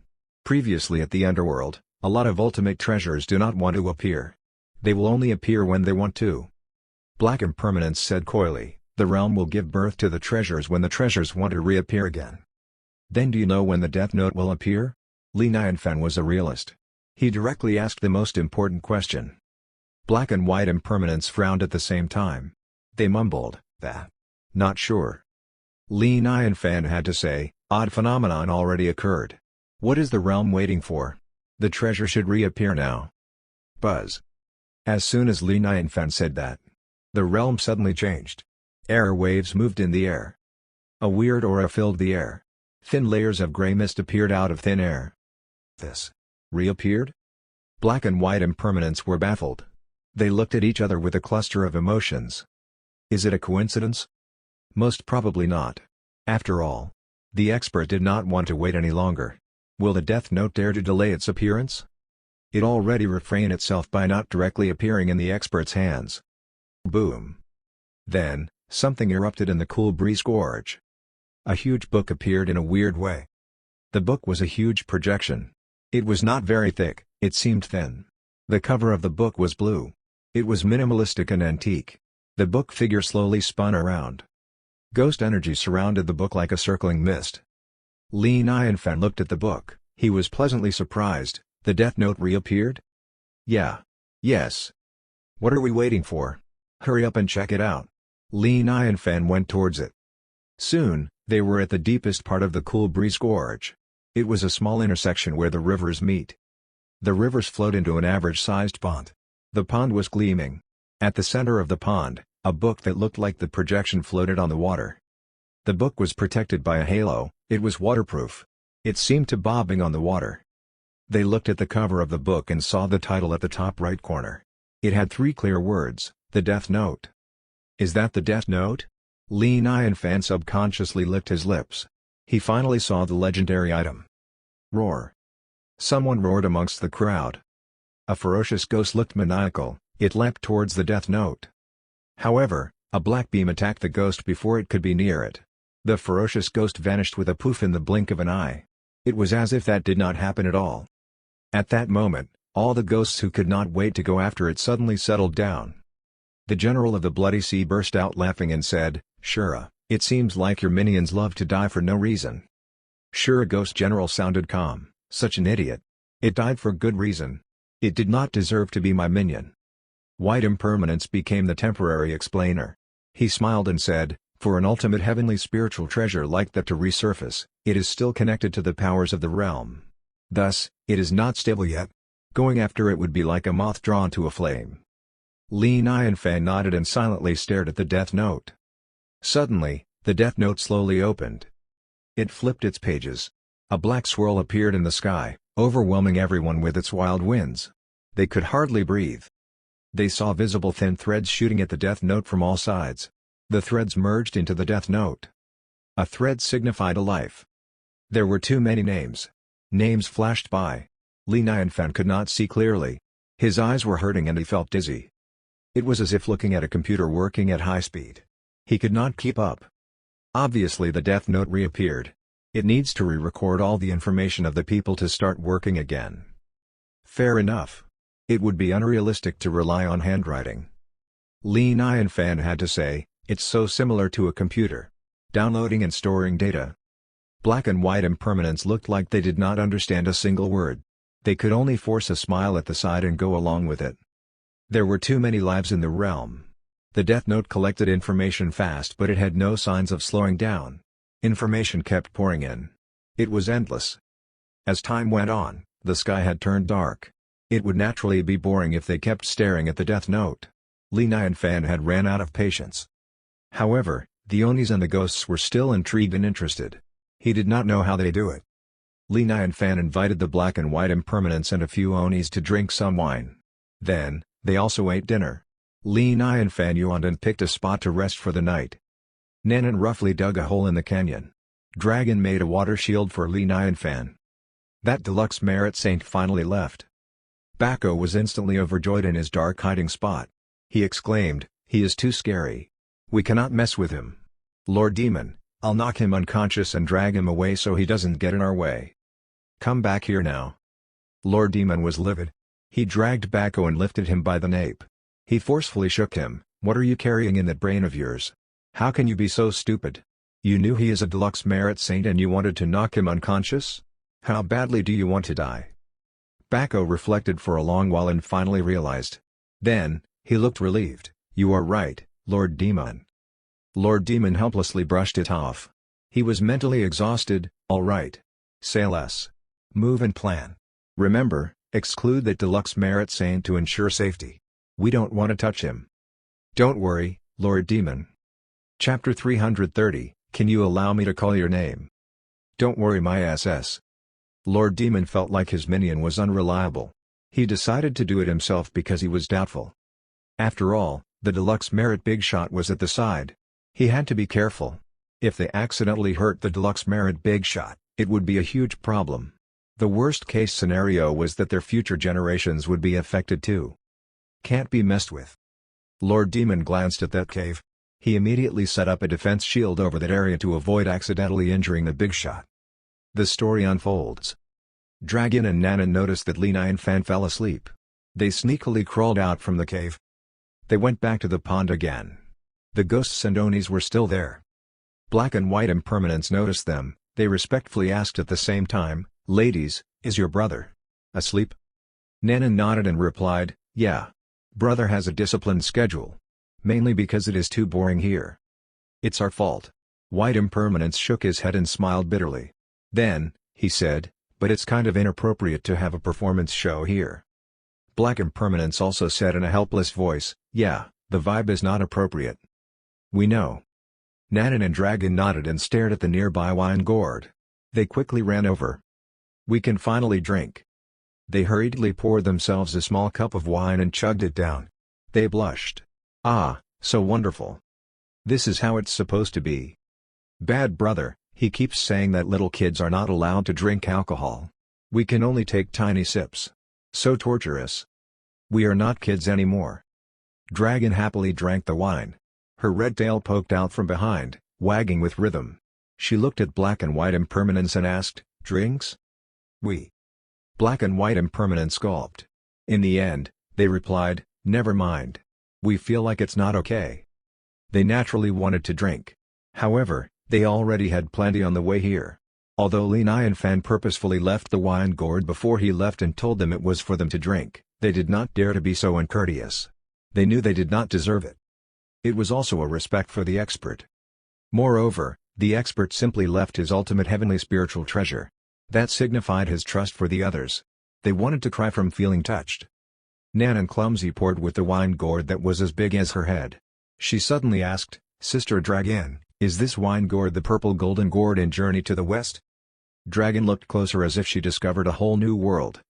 S1: Previously at the Underworld, a lot of ultimate treasures do not want to appear. They will only appear when they want to. Black Impermanence said coyly, the realm will give birth to the treasures when the treasures want to reappear again. Then do you know when the death note will appear? Li Nianfan was a realist. He directly asked the most important question. Black and White Impermanence frowned at the same time. They mumbled, that. Not sure. Li Nianfan had to say, odd phenomenon already occurred. What is the realm waiting for? The treasure should reappear now. Buzz. As soon as Li Nianfan said that, the realm suddenly changed. Air waves moved in the air. A weird aura filled the air. Thin layers of gray mist appeared out of thin air. This reappeared? Black and White Impermanence were baffled. They looked at each other with a cluster of emotions. Is it a coincidence? Most probably not. After all, the expert did not want to wait any longer. Will the death note dare to delay its appearance? It already refrained itself by not directly appearing in the expert's hands. Boom. Then, something erupted in the Cool Breeze Gorge. A huge book appeared in a weird way. The book was a huge projection. It was not very thick, it seemed thin. The cover of the book was blue. It was minimalistic and antique. The book figure slowly spun around. Ghost energy surrounded the book like a circling mist. Li Nianfan looked at the book. He was pleasantly surprised. The death note reappeared? Yeah. Yes. What are we waiting for? Hurry up and check it out. Li Nianfan went towards it. Soon, they were at the deepest part of the Cool Breeze Gorge. It was a small intersection where the rivers meet. The rivers flowed into an average-sized pond. The pond was gleaming. At the center of the pond, a book that looked like the projection floated on the water. The book was protected by a halo. It was waterproof. It seemed to bobbing on the water. They looked at the cover of the book and saw the title at the top right corner. It had 3 clear words, the Death Note. Is that the Death Note? Li Nianfan subconsciously licked his lips. He finally saw the legendary item. Roar. Someone roared amongst the crowd. A ferocious ghost looked maniacal. It leapt towards the death note. However, a black beam attacked the ghost before it could be near it. The ferocious ghost vanished with a poof in the blink of an eye. It was as if that did not happen at all. At that moment, all the ghosts who could not wait to go after it suddenly settled down. The general of the Bloody Sea burst out laughing and said, "Shura, it seems like your minions love to die for no reason." Shura Ghost General sounded calm, "Such an idiot. It died for good reason. It did not deserve to be my minion." White Impermanence became the temporary explainer. He smiled and said, "For an ultimate heavenly spiritual treasure like that to resurface, it is still connected to the powers of the realm. Thus, it is not stable yet. Going after it would be like a moth drawn to a flame." Li Nai and Fan nodded and silently stared at the death note. Suddenly, the death note slowly opened. It flipped its pages. A black swirl appeared in the sky, overwhelming everyone with its wild winds. They could hardly breathe. They saw visible thin threads shooting at the death note from all sides. The threads merged into the death note. A thread signified a life. There were too many names. Names flashed by. Li Nai and Fan could not see clearly. His eyes were hurting and he felt dizzy. It was as if looking at a computer working at high speed. He could not keep up. Obviously the death note reappeared. It needs to re-record all the information of the people to start working again. Fair enough. It would be unrealistic to rely on handwriting. Li Nai and Fan had to say, "It's so similar to a computer. Downloading and storing data." Black and White Impermanence looked like they did not understand a single word. They could only force a smile at the side and go along with it. There were too many lives in the realm. The death note collected information fast but it had no signs of slowing down. Information kept pouring in. It was endless. As time went on, the sky had turned dark. It would naturally be boring if they kept staring at the death note. Li Nai and Fan had ran out of patience. However, the Onis and the ghosts were still intrigued and interested. He did not know how they do it. Li Nai and Fan invited the Black and White Impermanence and a few Onis to drink some wine. Then, they also ate dinner. Li Nai and Fan yawned and picked a spot to rest for the night. Nanan roughly dug a hole in the canyon. Dragon made a water shield for Li Nai and Fan. That deluxe merit saint finally left. Bako was instantly overjoyed in his dark hiding spot. He exclaimed, "He is too scary. We cannot mess with him. Lord Demon, I'll knock him unconscious and drag him away so he doesn't get in our way. Come back here now." Lord Demon was livid. He dragged Bako and lifted him by the nape. He forcefully shook him. "What are you carrying in that brain of yours? How can you be so stupid? You knew he is a deluxe merit saint and you wanted to knock him unconscious? How badly do you want to die?" Bako reflected for a long while and finally realized. Then, he looked relieved. "You are right, Lord Demon." Lord Demon helplessly brushed it off. He was mentally exhausted. "All right. Say less. Move and plan. Remember, exclude that deluxe merit saint to ensure safety. We don't want to touch him." "Don't worry, Lord Demon." Chapter 330, Can you allow me to call your name? "Don't worry my SS." Lord Demon felt like his minion was unreliable. He decided to do it himself because he was doubtful. After all, the deluxe merit Bigshot was at the side. He had to be careful. If they accidentally hurt the deluxe merit Bigshot, it would be a huge problem. The worst-case scenario was that their future generations would be affected too. Can't be messed with. Lord Demon glanced at that cave. He immediately set up a defense shield over that area to avoid accidentally injuring the Bigshot. The story unfolds. Dragon and Nanan noticed that Li Nai and Fan fell asleep. They sneakily crawled out from the cave. They went back to the pond again. The ghosts and Onis were still there. Black and White Impermanence noticed them. They respectfully asked at the same time, "Ladies, is your brother asleep?" Nanan nodded and replied, "Yeah. Brother has a disciplined schedule. Mainly because it is too boring here. It's our fault." White Impermanence shook his head and smiled bitterly. Then, he said, "But it's kind of inappropriate to have a performance show here." Black Impermanence also said in a helpless voice, "Yeah, the vibe is not appropriate." "We know." Nanan and Dragon nodded and stared at the nearby wine gourd. They quickly ran over. "We can finally drink." They hurriedly poured themselves a small cup of wine and chugged it down. They blushed. "Ah, so wonderful. This is how it's supposed to be." "Bad brother, he keeps saying that little kids are not allowed to drink alcohol. We can only take tiny sips. So torturous." "We are not kids anymore. Dragon happily drank the wine. Her red tail poked out from behind, wagging with rhythm. She looked at Black and White Impermanence and asked, "Drinks?" "We." Black and White Impermanence gulped. In the end, they replied, "Never mind. We feel like it's not okay." They naturally wanted to drink. However, they already had plenty on the way here. Although Li and Fan purposefully left the wine gourd before he left and told them it was for them to drink, they did not dare to be so uncourteous. They knew they did not deserve it. It was also a respect for the expert. Moreover, the expert simply left his ultimate heavenly spiritual treasure. That signified his trust for the others. They wanted to cry from feeling touched. Nanan clumsy poured with the wine gourd that was as big as her head. She suddenly asked, "Sister Dragon, is this wine gourd the purple golden gourd in Journey to the West?" Dragon looked closer as if she discovered a whole new world.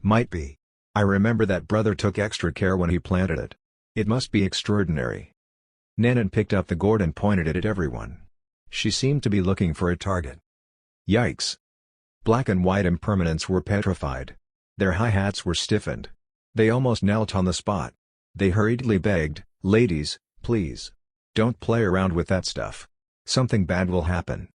S1: Might be. I remember that brother took extra care when he planted it. It must be extraordinary." Nanan picked up the gourd and pointed it at everyone. She seemed to be looking for a target. Yikes! Black and White Impermanence were petrified. Their hi-hats were stiffened. They almost knelt on the spot. They hurriedly begged, "Ladies, please. Don't play around with that stuff. Something bad will happen."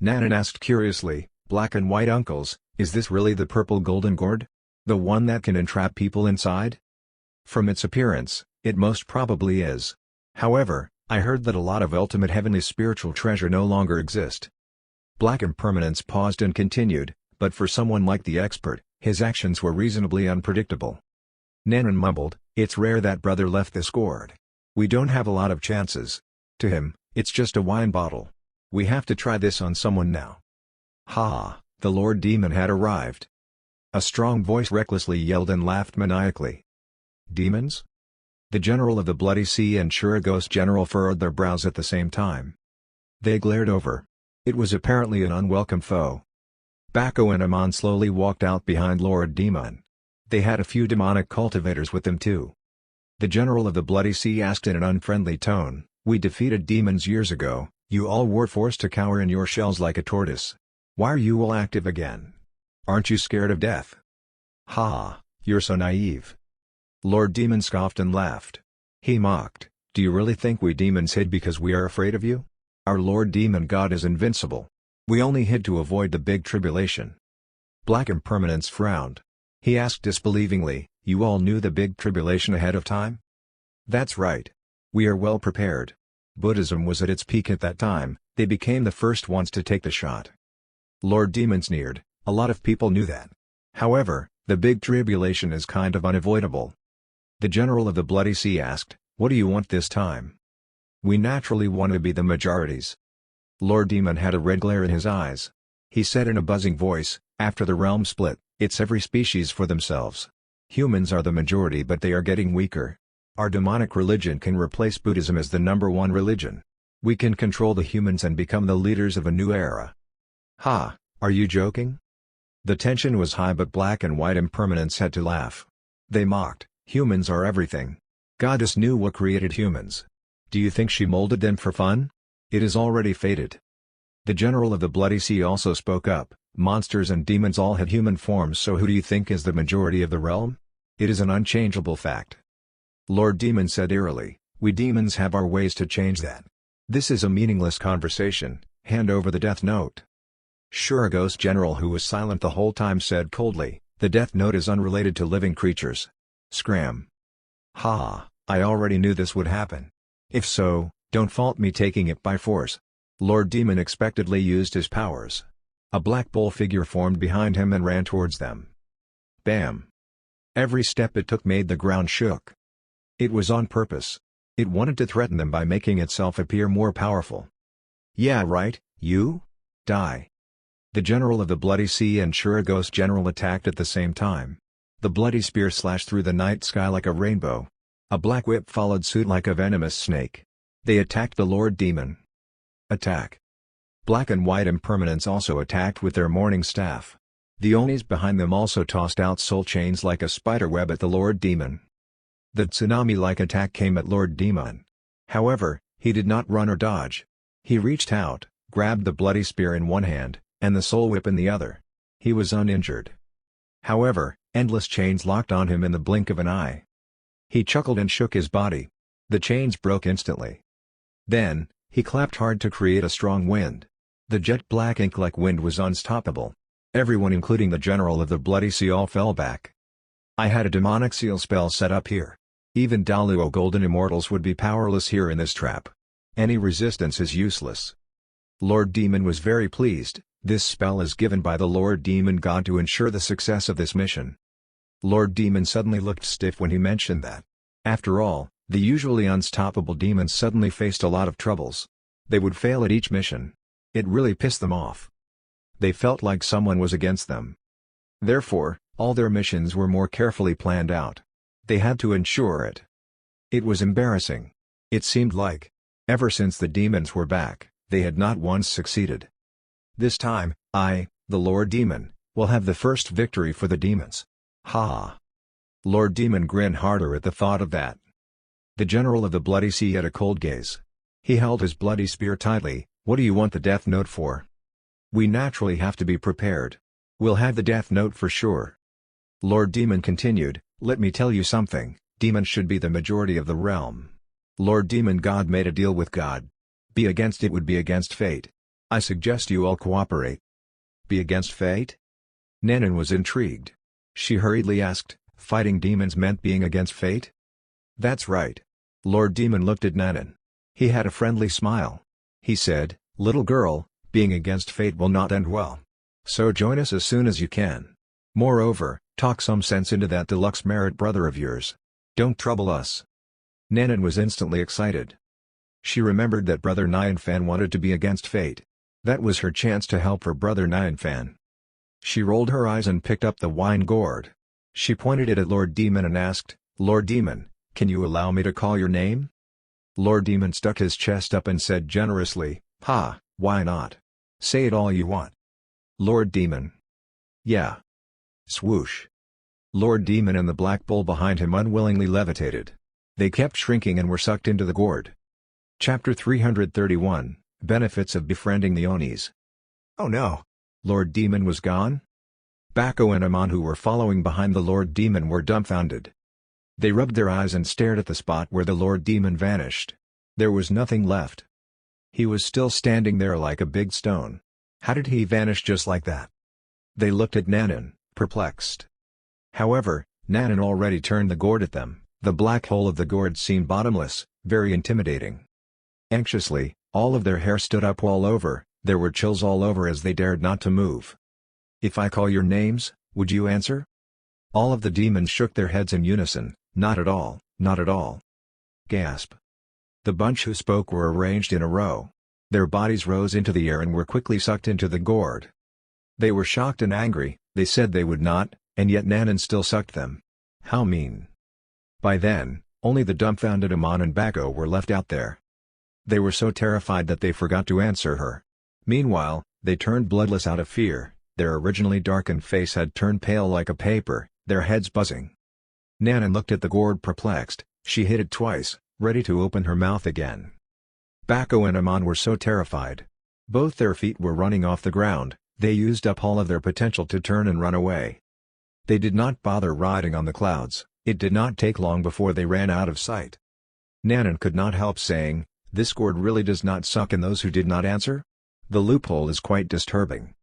S1: Nanan asked curiously, "Black and White Uncles, is this really the purple golden gourd? The one that can entrap people inside?" "From its appearance, it most probably is. However, I heard that a lot of ultimate heavenly spiritual treasure no longer exist." Black Impermanence paused and continued, "But for someone like the expert, his actions were reasonably unpredictable." Nanan mumbled, "It's rare that brother left this gourd. We don't have a lot of chances. To him, it's just a wine bottle. We have to try this on someone now." "Ha! The Lord Demon had arrived." A strong voice recklessly yelled and laughed maniacally. "Demons?" The General of the Bloody Sea and Ghost General furrowed their brows at the same time. They glared over. It was apparently an unwelcome foe. Bako and Amon slowly walked out behind Lord Demon. They had a few demonic cultivators with them too. The General of the Bloody Sea asked in an unfriendly tone, "We defeated demons years ago, you all were forced to cower in your shells like a tortoise. Why are you all active again? Aren't you scared of death?" "Ha, you're so naive." Lord Demon scoffed and laughed. He mocked, "Do you really think we demons hid because we are afraid of you? Our Lord Demon God is invincible. We only hid to avoid the big tribulation." Black Impermanence frowned. He asked disbelievingly, "You all knew the big tribulation ahead of time?" "That's right. We are well prepared. Buddhism was at its peak at that time, they became the first ones to take the shot." Lord Demon sneered, "A lot of people knew that. However, the big tribulation is kind of unavoidable." The General of the Bloody Sea asked, "What do you want this time?" "We naturally want to be the majorities." Lord Demon had a red glare in his eyes. He said in a buzzing voice, "After the realm split, it's every species for themselves. Humans are the majority but they are getting weaker. Our demonic religion can replace Buddhism as the #1 religion. We can control the humans and become the leaders of a new era." "Ha, are you joking?" The tension was high but Black and White Impermanence had to laugh. They mocked, "Humans are everything. Goddess knew what created humans. Do you think she molded them for fun? It is already fated." The General of the Bloody Sea also spoke up, "Monsters and demons all have human forms, so who do you think is the majority of the realm? It is an unchangeable fact." Lord Demon said eerily, "We demons have our ways to change that. This is a meaningless conversation, hand over the death note." Ghost General, who was silent the whole time, said coldly, "The death note is unrelated to living creatures." Scram. "Ha, I already knew this would happen. If so, don't fault me taking it by force." Lord Demon expectedly used his powers. A black bull figure formed behind him and ran towards them. Bam! Every step it took made the ground shook. It was on purpose. It wanted to threaten them by making itself appear more powerful. "Yeah right, you? Die." The General of the Bloody Sea and Ghost General attacked at the same time. The bloody spear slashed through the night sky like a rainbow. A black whip followed suit like a venomous snake. They attacked the Lord Demon. Attack. Black and White Impermanence also attacked with their morning staff. The Onis behind them also tossed out soul chains like a spider web at the Lord Demon. The tsunami-like attack came at Lord Demon. However, he did not run or dodge. He reached out, grabbed the bloody spear in one hand, and the soul whip in the other. He was uninjured. However, endless chains locked on him in the blink of an eye. He chuckled and shook his body. The chains broke instantly. Then, he clapped hard to create a strong wind. The jet-black ink-like wind was unstoppable. Everyone including the general of the Bloody Sea all fell back. I had a demonic seal spell set up here. Even Daluo Golden Immortals would be powerless here in this trap. Any resistance is useless. Lord Demon was very pleased. This spell is given by the Lord Demon God to ensure the success of this mission. Lord Demon suddenly looked stiff when he mentioned that. After all, the usually unstoppable demons suddenly faced a lot of troubles. They would fail at each mission. It really pissed them off. They felt like someone was against them. Therefore, all their missions were more carefully planned out. They had to ensure it. It was embarrassing. It seemed like, ever since the demons were back, they had not once succeeded. This time, I, the Lord Demon, will have the first victory for the demons. Ha ha. Lord Demon grinned harder at the thought of that. The general of the Bloody Sea had a cold gaze. He held his bloody spear tightly. What do you want the death note for? We naturally have to be prepared. We'll have the death note for sure. Lord Demon continued, let me tell you something, demons should be the majority of the realm. Lord Demon God made a deal with God. Be against it would be against fate. I suggest you all cooperate. Be against fate? Nanan was intrigued. She hurriedly asked, fighting demons meant being against fate? That's right. Lord Demon looked at Nanan. He had a friendly smile. He said, little girl, being against fate will not end well. So join us as soon as you can. Moreover, talk some sense into that deluxe merit brother of yours. Don't trouble us. Nanan was instantly excited. She remembered that brother Nyanfan wanted to be against fate. That was her chance to help her brother Nyanfan. She rolled her eyes and picked up the wine gourd. She pointed it at Lord Demon and asked, Lord Demon, can you allow me to call your name? Lord Demon stuck his chest up and said generously, ha, why not? Say it all you want. Lord Demon. Yeah. Swoosh. Lord Demon and the black bull behind him unwillingly levitated. They kept shrinking and were sucked into the gourd. Chapter 331, Benefits of Befriending the Onis. Oh no! Lord Demon was gone? Bako and Amon who were following behind the Lord Demon were dumbfounded. They rubbed their eyes and stared at the spot where the Lord Demon vanished. There was nothing left. He was still standing there like a big stone. How did he vanish just like that? They looked at Nanan, perplexed. However, Nanan already turned the gourd at them. The black hole of the gourd seemed bottomless, very intimidating. Anxiously, all of their hair stood up all over, there were chills all over as they dared not to move. If I call your names, would you answer? All of the demons shook their heads in unison, not at all, not at all. Gasp. The bunch who spoke were arranged in a row. Their bodies rose into the air and were quickly sucked into the gourd. They were shocked and angry, they said they would not, and yet Nanan still sucked them. How mean. By then, only the dumbfounded Amon and Bako were left out there. They were so terrified that they forgot to answer her. Meanwhile, they turned bloodless out of fear, their originally darkened face had turned pale like a paper, their heads buzzing. Nanan looked at the gourd perplexed, she hit it twice, ready to open her mouth again. Bako and Amon were so terrified. Both their feet were running off the ground, they used up all of their potential to turn and run away. They did not bother riding on the clouds, it did not take long before they ran out of sight. Nanan could not help saying, this gourd really does not suck in those who did not answer? The loophole is quite disturbing.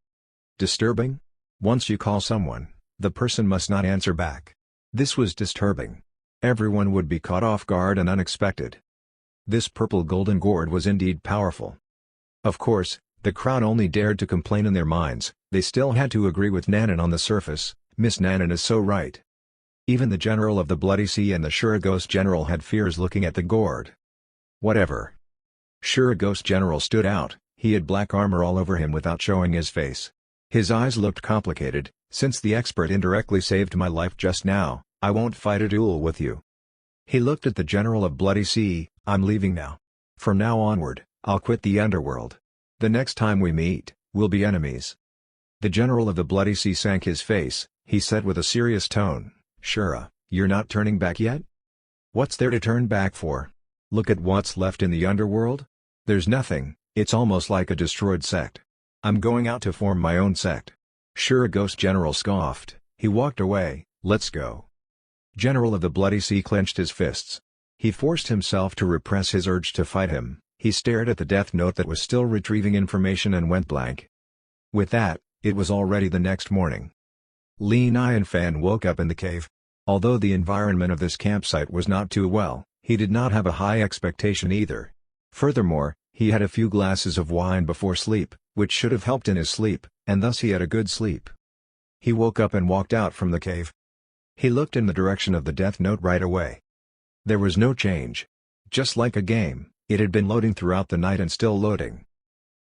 S1: Disturbing? Once you call someone, the person must not answer back. This was disturbing. Everyone would be caught off guard and unexpected. This purple golden gourd was indeed powerful. Of course, the crowd only dared to complain in their minds, they still had to agree with Nanan on the surface, Miss Nanan is so right. Even the general of the Bloody Sea and the Shuragos general had fears looking at the gourd. Whatever. Shuragos general stood out, he had black armor all over him without showing his face. His eyes looked complicated, since the expert indirectly saved my life just now, I won't fight a duel with you. He looked at the general of Bloody Sea, I'm leaving now. From now onward, I'll quit the underworld. The next time we meet, we'll be enemies. The general of the Bloody Sea sank his face, he said with a serious tone, Shura, you're not turning back yet? What's there to turn back for? Look at what's left in the underworld? There's nothing, it's almost like a destroyed sect. I'm going out to form my own sect. Shuragos general scoffed, he walked away, let's go. General of the Bloody Sea clenched his fists. He forced himself to repress his urge to fight him. He stared at the death note that was still retrieving information and went blank. With that, it was already the next morning. Li Nianfan woke up in the cave. Although the environment of this campsite was not too well, he did not have a high expectation either. Furthermore, he had a few glasses of wine before sleep, which should have helped in his sleep, and thus he had a good sleep. He woke up and walked out from the cave. He looked in the direction of the death note right away. There was no change. Just like a game, it had been loading throughout the night and still loading.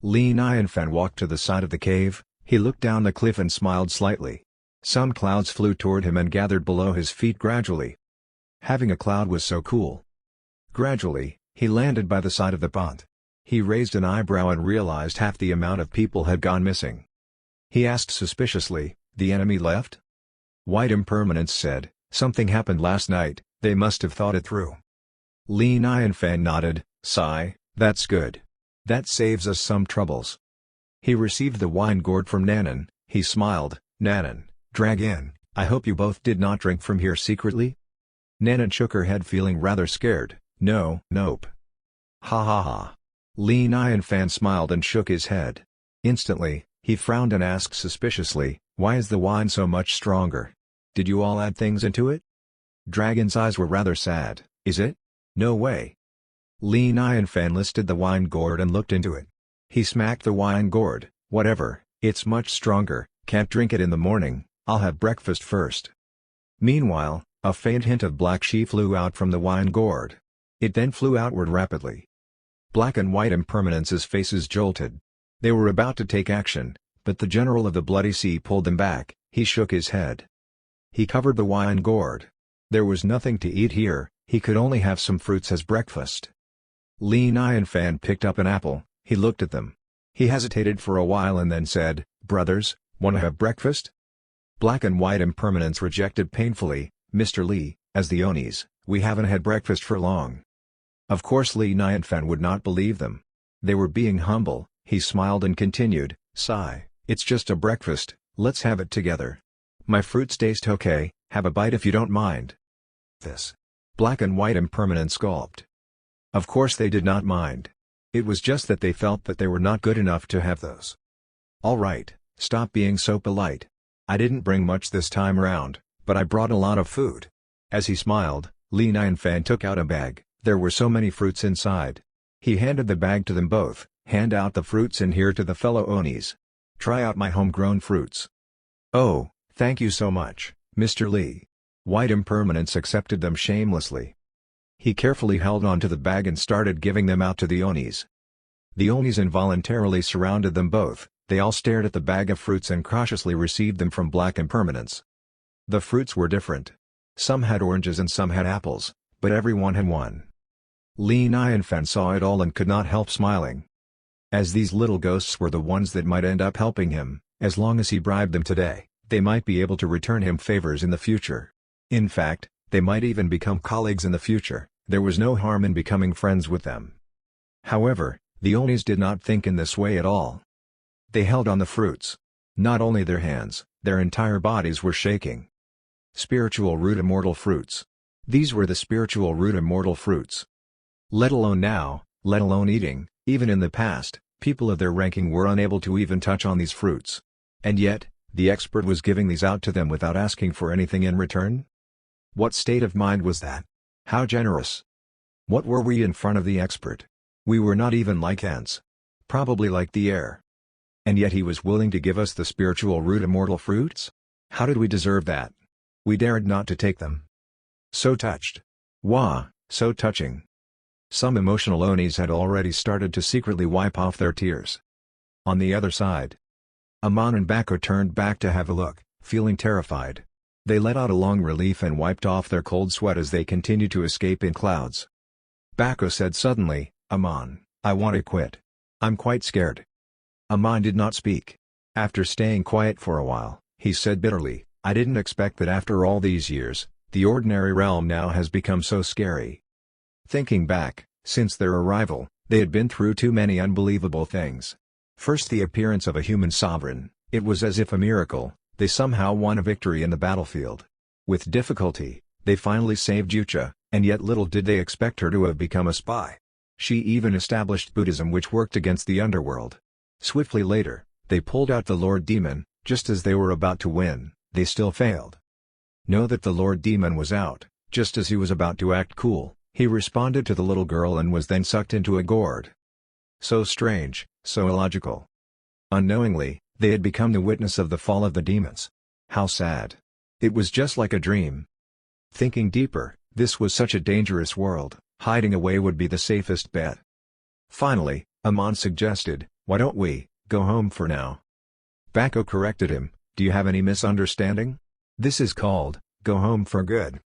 S1: Li Nianfan walked to the side of the cave. He looked down the cliff and smiled slightly. Some clouds flew toward him and gathered below his feet gradually. Having a cloud was so cool. Gradually, he landed by the side of the pond. He raised an eyebrow and realized half the amount of people had gone missing. He asked suspiciously, "The enemy left?" White Impermanence said, "Something happened last night, they must have thought it through." Li Nianfan nodded, "Sigh, that's good. That saves us some troubles." He received the wine gourd from Nanan. He smiled, "Nanan, drag in, I hope you both did not drink from here secretly?" Nanan shook her head feeling rather scared, Nope. Ha ha ha. Li Nianfan smiled and shook his head. Instantly, he frowned and asked suspiciously, "Why is the wine so much stronger? Did you all add things into it?" Dragon's eyes were rather sad. "Is it? No way." Li Nianfan listed the wine gourd and looked into it. He smacked the wine gourd, "Whatever, it's much stronger, can't drink it in the morning, I'll have breakfast first." Meanwhile, a faint hint of black chi flew out from the wine gourd. It then flew outward rapidly. Black and White Impermanence's faces jolted. They were about to take action, but the General of the Bloody Sea pulled them back. He shook his head. He covered the wine gourd. There was nothing to eat here, he could only have some fruits as breakfast. Li Nianfan picked up an apple. He looked at them. He hesitated for a while and then said, "Brothers, wanna have breakfast?" Black and White Impermanence rejected painfully, "Mr. Li, as the Onis, we haven't had breakfast for long." Of course Li Nianfan would not believe them. They were being humble. He smiled and continued, "Sigh, it's just a breakfast, let's have it together. My fruits taste okay, have a bite if you don't mind." This. Black and White Impermanence gulped. Of course they did not mind. It was just that they felt that they were not good enough to have those. "All right, stop being so polite. I didn't bring much this time around, but I brought a lot of food." As he smiled, Li Nianfan took out a bag. There were so many fruits inside. He handed the bag to them both. "Hand out the fruits in here to the fellow Onis. Try out my homegrown fruits." "Oh, thank you so much, Mr. Li." White Impermanence accepted them shamelessly. He carefully held on to the bag and started giving them out to the Onis. The Onis involuntarily surrounded them both. They all stared at the bag of fruits and cautiously received them from Black Impermanence. The fruits were different. Some had oranges and some had apples, but everyone had one. Li Nianfan saw it all and could not help smiling. As these little ghosts were the ones that might end up helping him, as long as he bribed them today, they might be able to return him favors in the future. In fact, they might even become colleagues in the future. There was no harm in becoming friends with them. However, the Onis did not think in this way at all. They held on the fruits. Not only their hands, their entire bodies were shaking. Spiritual root immortal fruits. These were the spiritual root immortal fruits. Let alone now, let alone eating, even in the past, people of their ranking were unable to even touch on these fruits. And yet, the expert was giving these out to them without asking for anything in return? What state of mind was that? How generous! What were we in front of the expert? We were not even like ants. Probably like the air. And yet he was willing to give us the spiritual root immortal fruits? How did we deserve that? We dared not to take them. So touched. Wah, so touching. Some emotional Onis had already started to secretly wipe off their tears. On the other side, Amon and Bako turned back to have a look, feeling terrified. They let out a long relief and wiped off their cold sweat as they continued to escape in clouds. Bako said suddenly, "Amon, I want to quit. I'm quite scared." Amon did not speak. After staying quiet for a while, he said bitterly, "I didn't expect that after all these years, the ordinary realm now has become so scary." Thinking back, since their arrival, they had been through too many unbelievable things. First the appearance of a human sovereign. It was as if a miracle, they somehow won a victory in the battlefield. With difficulty, They finally saved Yucha, and yet little did they expect her to have become a spy. She even established Buddhism, which worked against the underworld. Swiftly later, they pulled out the Lord Demon. Just as they were about to win, they still failed. Know that the Lord Demon was out. Just as he was about to act cool, he responded to the little girl and was then sucked into a gourd. So strange, so illogical. Unknowingly, they had become the witness of the fall of the demons. How sad. It was just like a dream. Thinking deeper, this was such a dangerous world, hiding away would be the safest bet. Finally, Amon suggested, "Why don't we go home for now?" Bako corrected him, "Do you have any misunderstanding? This is called, go home for good."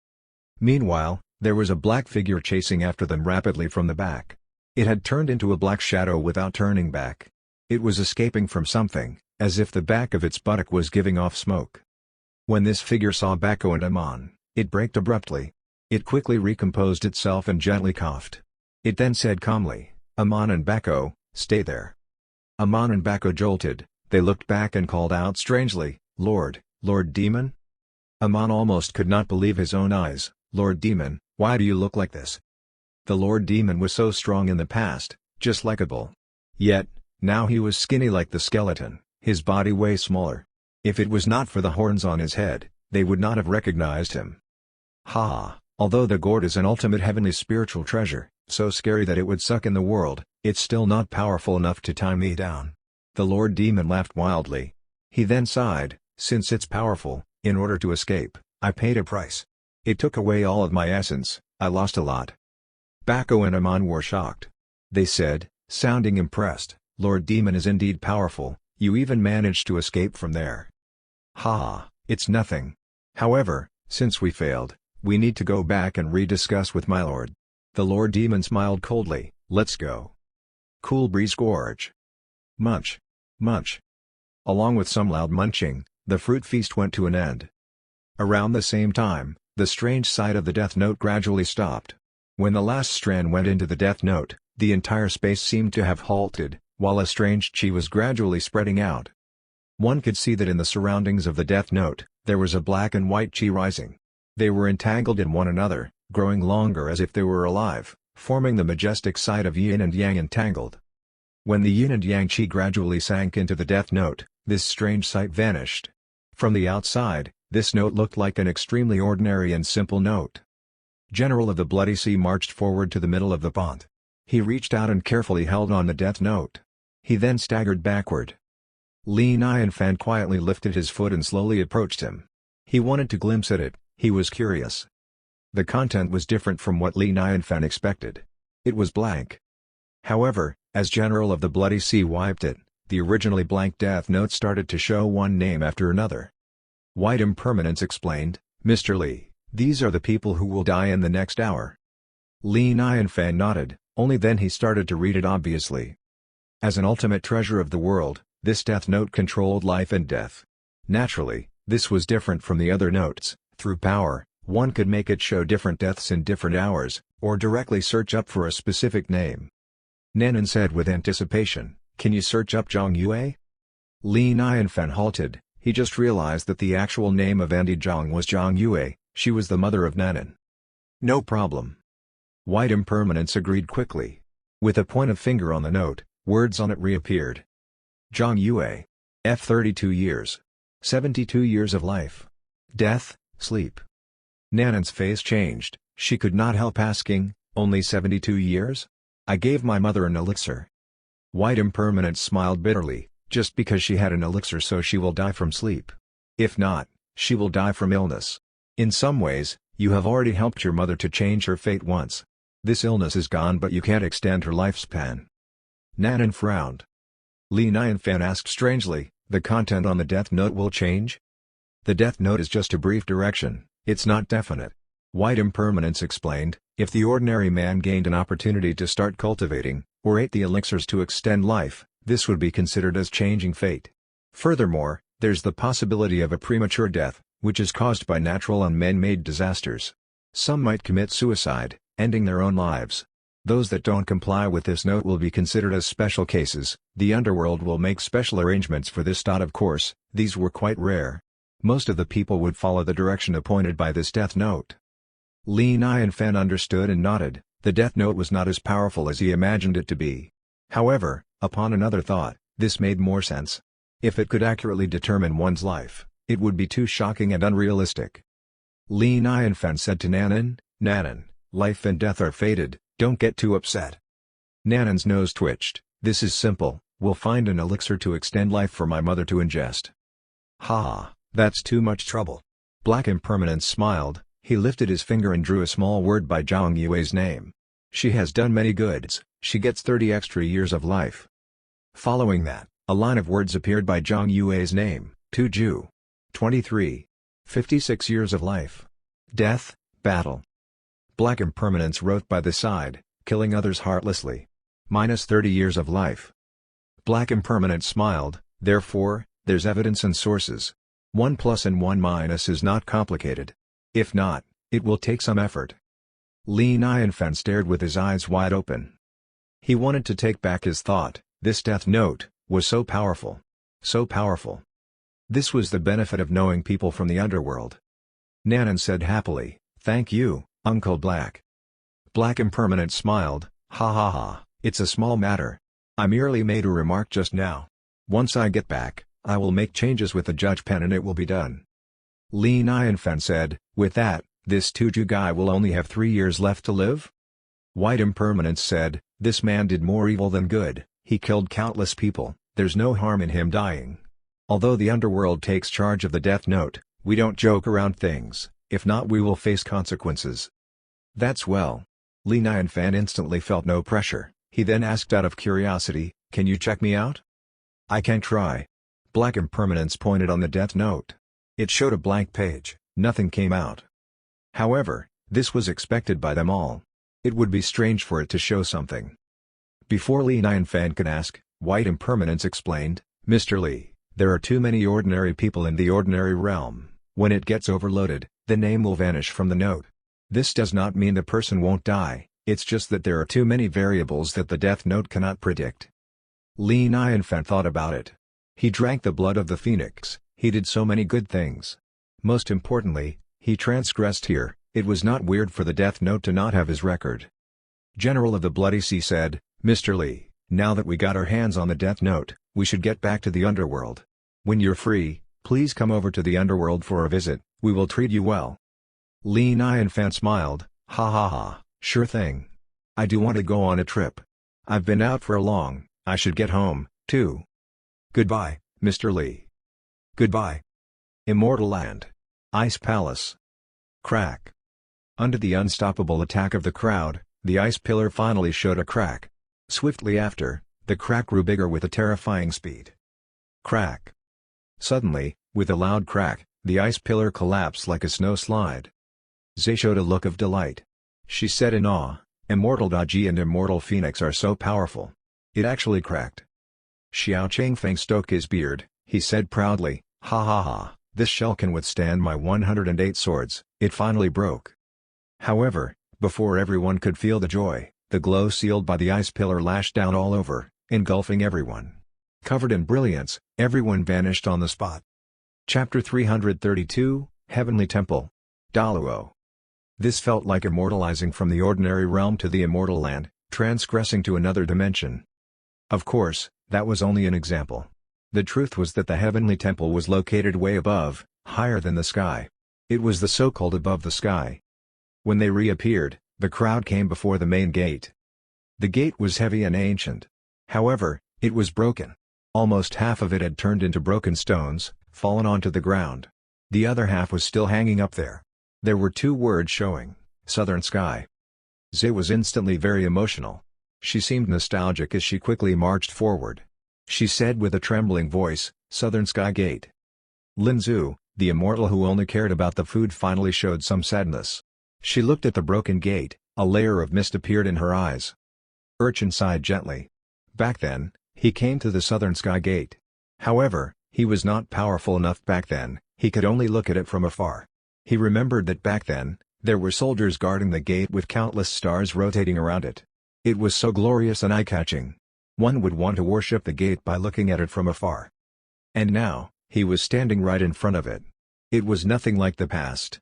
S1: Meanwhile, there was a black figure chasing after them rapidly from the back. It had turned into a black shadow without turning back. It was escaping from something, as if the back of its buttock was giving off smoke. When this figure saw Bako and Amon, it braked abruptly. It quickly recomposed itself and gently coughed. It then said calmly, "Amon and Bako, stay there." Amon and Bako jolted. They looked back and called out strangely, Lord Demon?" Amon almost could not believe his own eyes. "Lord Demon, why do you look like this?" The Lord Demon was so strong in the past, just like a bull. Yet, now he was skinny like the skeleton, his body way smaller. If it was not for the horns on his head, they would not have recognized him. Ha! Although the gourd is an ultimate heavenly spiritual treasure, so scary that it would suck in the world, it's still not powerful enough to tie me down. The Lord Demon laughed wildly. He then sighed, "Since it's powerful, in order to escape, I paid a price. It took away all of my essence, I lost a lot." Bako and Amon were shocked. They said, sounding impressed, "Lord Demon is indeed powerful, you even managed to escape from there." "Ha, it's nothing. However, since we failed, we need to go back and rediscuss with my lord." The Lord Demon smiled coldly, "Let's go." Cool Breeze Gorge. Munch. Munch. Along with some loud munching, the fruit feast went to an end. Around the same time, the strange side of the Death Note gradually stopped. When the last strand went into the Death Note, the entire space seemed to have halted, while a strange chi was gradually spreading out. One could see that in the surroundings of the Death Note, there was a black and white chi rising. They were entangled in one another, growing longer as if they were alive, forming the majestic side of yin and yang entangled. When the yin and yang chi gradually sank into the Death Note, this strange sight vanished. From the outside, this note looked like an extremely ordinary and simple note. General of the Bloody Sea marched forward to the middle of the pond. He reached out and carefully held on the Death Note. He then staggered backward. Li Nianfan quietly lifted his foot and slowly approached him. He wanted to glimpse at it, he was curious. The content was different from what Li Nianfan expected. It was blank. However, as General of the Bloody Sea wiped it, the originally blank Death Note started to show one name after another. White Impermanence explained, "Mr. Li, these are the people who will die in the next hour." Li Nianfan nodded, only then he started to read it obviously. As an ultimate treasure of the world, this Death Note controlled life and death. Naturally, this was different from the other notes. Through power, one could make it show different deaths in different hours, or directly search up for a specific name. Nanan said with anticipation, "Can you search up Zhang Yue?" Li Nianfan halted. He just realized that the actual name of Andi Zhang was Zhang Yue. She was the mother of Nanan. "No problem." White Impermanence agreed quickly. With a point of finger on the note, words on it reappeared. Zhang Yue. F 32 years. 72 years of life. Death, sleep. Nanan's face changed. She could not help asking, "Only 72 years? I gave my mother an elixir." White Impermanence smiled bitterly, "Just because she had an elixir so she will die from sleep. If not, she will die from illness. In some ways, you have already helped your mother to change her fate once. This illness is gone but you can't extend her lifespan." Nanan frowned. Li Nianfan asked strangely, "The content on the Death Note will change?" "The Death Note is just a brief direction, it's not definite." White Impermanence explained, "If the ordinary man gained an opportunity to start cultivating, or ate the elixirs to extend life, this would be considered as changing fate. Furthermore, there's the possibility of a premature death, which is caused by natural and man-made disasters. Some might commit suicide, ending their own lives. Those that don't comply with this note will be considered as special cases. The Underworld will make special arrangements for this. Of course, these were quite rare. Most of the people would follow the direction appointed by this Death Note. Li Nianfan understood and nodded. The Death Note was not as powerful as he imagined it to be. However, upon another thought, this made more sense. If it could accurately determine one's life, it would be too shocking and unrealistic. Li Nianfan said to Nanan, "Nanan, life and death are fated, don't get too upset." Nanan's nose twitched. "This is simple, we'll find an elixir to extend life for my mother to ingest." "Ha, that's too much trouble." Black Impermanence smiled. He lifted his finger and drew a small word by Zhang Yue's name. "She has done many goods, she gets 30 extra years of life." Following that, a line of words appeared by Zhang Yue's name, Tu Ju. 23. 56 years of life. Death, battle. Black Impermanence wrote by the side, killing others heartlessly. Minus 30 years of life. Black Impermanence smiled, therefore, there's evidence and sources. 1 plus and 1 minus is not complicated. If not, it will take some effort. Li Nianfan stared with his eyes wide open. He wanted to take back his thought, this Death Note was so powerful. So powerful. This was the benefit of knowing people from the underworld. Nanan said happily, "Thank you, Uncle Black." Black Impermanence smiled, "Ha ha ha, it's a small matter. I merely made a remark just now. Once I get back, I will make changes with the judge pen and it will be done." Li Nianfan said, "With that, this Tuju guy will only have 3 years left to live?" White Impermanence said, "This man did more evil than good, he killed countless people, there's no harm in him dying. Although the underworld takes charge of the Death Note, we don't joke around things, if not we will face consequences." "That's well." Li Nianfan instantly felt no pressure. He then asked out of curiosity, "Can you check me out?" "I can try." Black Impermanence pointed on the Death Note. It showed a blank page, nothing came out. However, this was expected by them all. It would be strange for it to show something. Before Li Nianfan could ask, White Impermanence explained, "Mr. Li, there are too many ordinary people in the ordinary realm. When it gets overloaded, the name will vanish from the note. This does not mean the person won't die, it's just that there are too many variables that the Death Note cannot predict." Li Nianfan thought about it. He drank the blood of the phoenix, he did so many good things. Most importantly, he transgressed here, it was not weird for the Death Note to not have his record. General of the Bloody Sea said, "Mr. Li, now that we got our hands on the Death Note, we should get back to the underworld. When you're free, please come over to the underworld for a visit, we will treat you well." Li Nianfan smiled, "Ha ha ha, sure thing. I do want to go on a trip. I've been out for a long, I should get home, too. Goodbye, Mr. Li." "Goodbye." Immortal Land. Ice Palace. Crack. Under the unstoppable attack of the crowd, the ice pillar finally showed a crack. Swiftly after, the crack grew bigger with a terrifying speed. Crack. Suddenly, with a loud crack, the ice pillar collapsed like a snow slide. Zhe showed a look of delight. She said in awe, "Immortal Daji and Immortal Phoenix are so powerful. It actually cracked." Xiao Changfeng stroked his beard, he said proudly, "Ha ha ha, this shell can withstand my 108 swords, it finally broke." However, before everyone could feel the joy, the glow sealed by the ice pillar lashed down all over, engulfing everyone. Covered in brilliance, everyone vanished on the spot. Chapter 332, Heavenly Temple. Daluo. This felt like immortalizing from the ordinary realm to the immortal land, transgressing to another dimension. Of course, that was only an example. The truth was that the Heavenly Temple was located way above, higher than the sky. It was the so-called above the sky. When they reappeared, the crowd came before the main gate. The gate was heavy and ancient. However, it was broken. Almost half of it had turned into broken stones, fallen onto the ground. The other half was still hanging up there. There were 2 words showing, Southern Sky. Zhe was instantly very emotional. She seemed nostalgic as she quickly marched forward. She said with a trembling voice, "Southern Sky Gate." Lin Zhu, the immortal who only cared about the food, finally showed some sadness. She looked at the broken gate, a layer of mist appeared in her eyes. Urchin sighed gently. Back then, he came to the Southern Sky Gate. However, he was not powerful enough back then, he could only look at it from afar. He remembered that back then, there were soldiers guarding the gate with countless stars rotating around it. It was so glorious and eye-catching. One would want to worship the gate by looking at it from afar. And now, he was standing right in front of it. It was nothing like the past.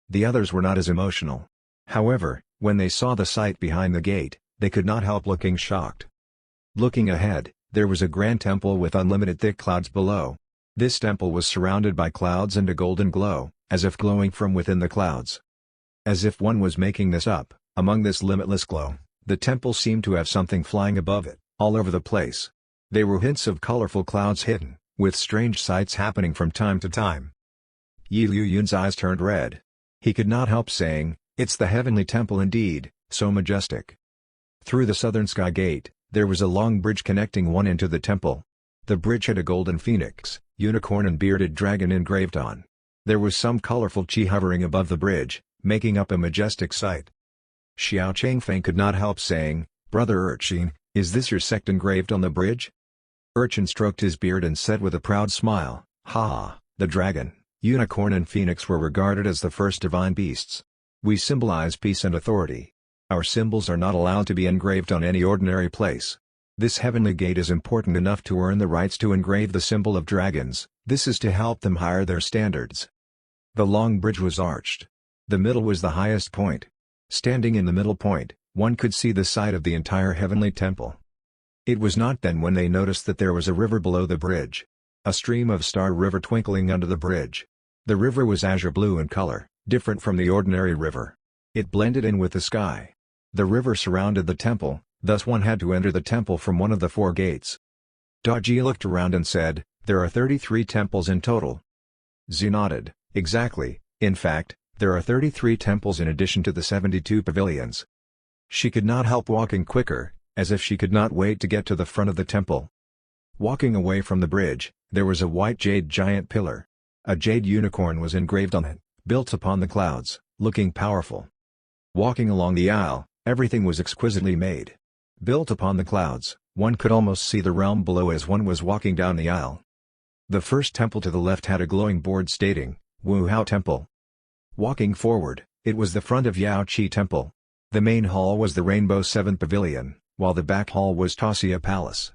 S1: The others were not as emotional. However, when they saw the sight behind the gate, they could not help looking shocked. Looking ahead, there was a grand temple with unlimited thick clouds below. This temple was surrounded by clouds and a golden glow, as if glowing from within the clouds. As if one was making this up, among this limitless glow, the temple seemed to have something flying above it, all over the place. There were hints of colorful clouds hidden, with strange sights happening from time to time. Yi Liu Yun's eyes turned red. He could not help saying, "It's the heavenly temple indeed, so majestic." Through the southern sky gate, there was a long bridge connecting one into the temple. The bridge had a golden phoenix, unicorn and bearded dragon engraved on. There was some colorful chi hovering above the bridge, making up a majestic sight. Xiao Changfeng could not help saying, "Brother Urchin, is this your sect engraved on the bridge?" Urchin stroked his beard and said with a proud smile, "Ha ha, the dragon, unicorn and phoenix were regarded as the first divine beasts. We symbolize peace and authority. Our symbols are not allowed to be engraved on any ordinary place. This heavenly gate is important enough to earn the rights to engrave the symbol of dragons. This is to help them higher their standards." The long bridge was arched. The middle was the highest point. Standing in the middle point, one could see the side of the entire heavenly temple. It was not then when they noticed that there was a river below the bridge. A stream of star river twinkling under the bridge. The river was azure blue in color, different from the ordinary river. It blended in with the sky. The river surrounded the temple, thus one had to enter the temple from one of the 4 gates. Daji looked around and said, "There are 33 temples in total." Zi nodded, "Exactly, in fact, there are 33 temples in addition to the 72 pavilions." She could not help walking quicker, as if she could not wait to get to the front of the temple. Walking away from the bridge, there was a white jade giant pillar. A jade unicorn was engraved on it, built upon the clouds, looking powerful. Walking along the aisle, everything was exquisitely made. Built upon the clouds, one could almost see the realm below as one was walking down the aisle. The first temple to the left had a glowing board stating, "Wu Hao Temple." Walking forward, it was the front of Yao Qi Temple. The main hall was the Rainbow 7 Pavilion, while the back hall was Tasia Palace.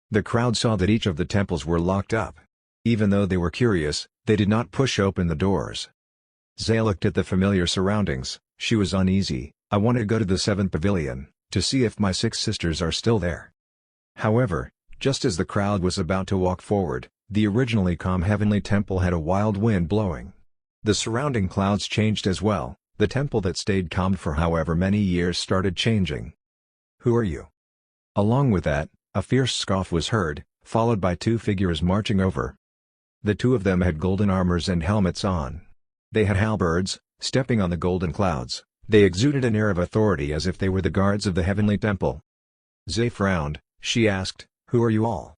S1: The crowd saw that each of the temples were locked up. Even though they were curious, they did not push open the doors. Zay looked at the familiar surroundings. She was uneasy. "I want to go to the 7th Pavilion, to see if my 6 sisters are still there." However, just as the crowd was about to walk forward, the originally calm heavenly temple had a wild wind blowing. The surrounding clouds changed as well. The temple that stayed calm for however many years started changing. "Who are you?" Along with that, a fierce scoff was heard, followed by 2 figures marching over. The 2 of them had golden armors and helmets on. They had halberds, stepping on the golden clouds. They exuded an air of authority as if they were the guards of the heavenly temple. Zay frowned. She asked, "Who are you all?"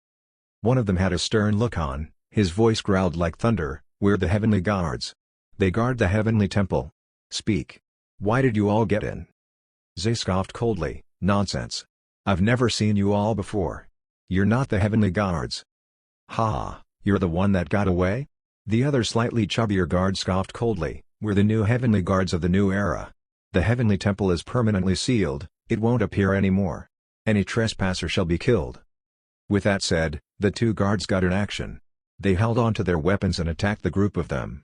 S1: One of them had a stern look on, his voice growled like thunder, "We're the heavenly guards. They guard the heavenly temple. Speak. Why did you all get in?" Zay scoffed coldly, "Nonsense. I've never seen you all before. You're not the heavenly guards." "Ha, you're the one that got away?" The other slightly chubbier guard scoffed coldly, "We're the new heavenly guards of the new era. The heavenly temple is permanently sealed, it won't appear anymore. Any trespasser shall be killed." With that said, the 2 guards got in action. They held on to their weapons and attacked the group of them.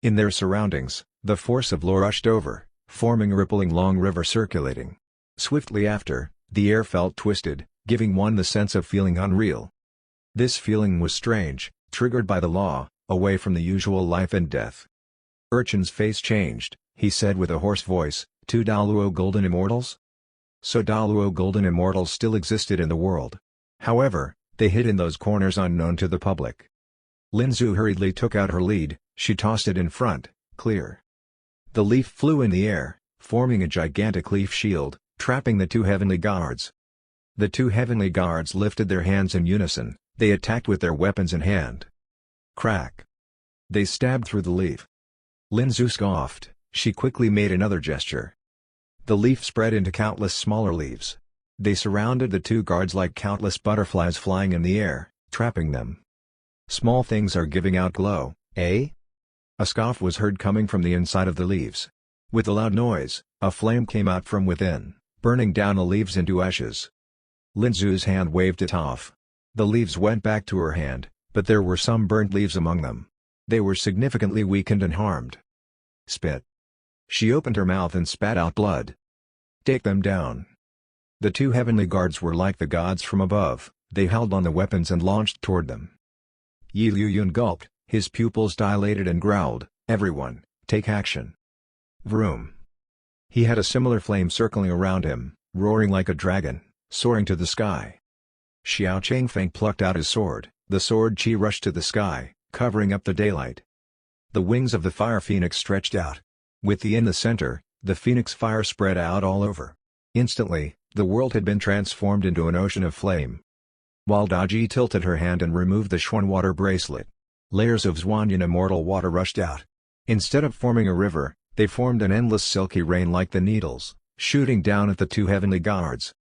S1: In their surroundings, the force of law rushed over, forming a rippling long river circulating. Swiftly after, the air felt twisted, giving one the sense of feeling unreal. This feeling was strange, triggered by the law, away from the usual life and death. Urchin's face changed. He said with a hoarse voice, 2 Daluo Golden Immortals? So Daluo Golden Immortals still existed in the world. However, they hid in those corners unknown to the public. Linzu hurriedly took out her lead, she tossed it in front, clear. The leaf flew in the air, forming a gigantic leaf shield, trapping the 2 heavenly guards. The 2 heavenly guards lifted their hands in unison, they attacked with their weapons in hand. Crack! They stabbed through the leaf. Linzu scoffed. She quickly made another gesture. The leaf spread into countless smaller leaves. They surrounded the 2 guards like countless butterflies flying in the air, trapping them. "Small things are giving out glow, eh?" A scoff was heard coming from the inside of the leaves. With a loud noise, a flame came out from within, burning down the leaves into ashes. Linzu's hand waved it off. The leaves went back to her hand, but there were some burnt leaves among them. They were significantly weakened and harmed. Spit. She opened her mouth and spat out blood. "Take them down." The two heavenly guards were like the gods from above, they held on the weapons and launched toward them. Yi Liyun gulped, his pupils dilated and growled, "Everyone, take action." Vroom. He had a similar flame circling around him, roaring like a dragon, soaring to the sky. Xiao Changfeng plucked out his sword, the sword chi rushed to the sky, covering up the daylight. The wings of the fire phoenix stretched out. With the in the center, the phoenix fire spread out all over. Instantly, the world had been transformed into an ocean of flame. While Daji tilted her hand and removed the Xuan water bracelet, layers of Xuanyan immortal water rushed out. Instead of forming a river, they formed an endless silky rain like the needles, shooting down at the two heavenly guards.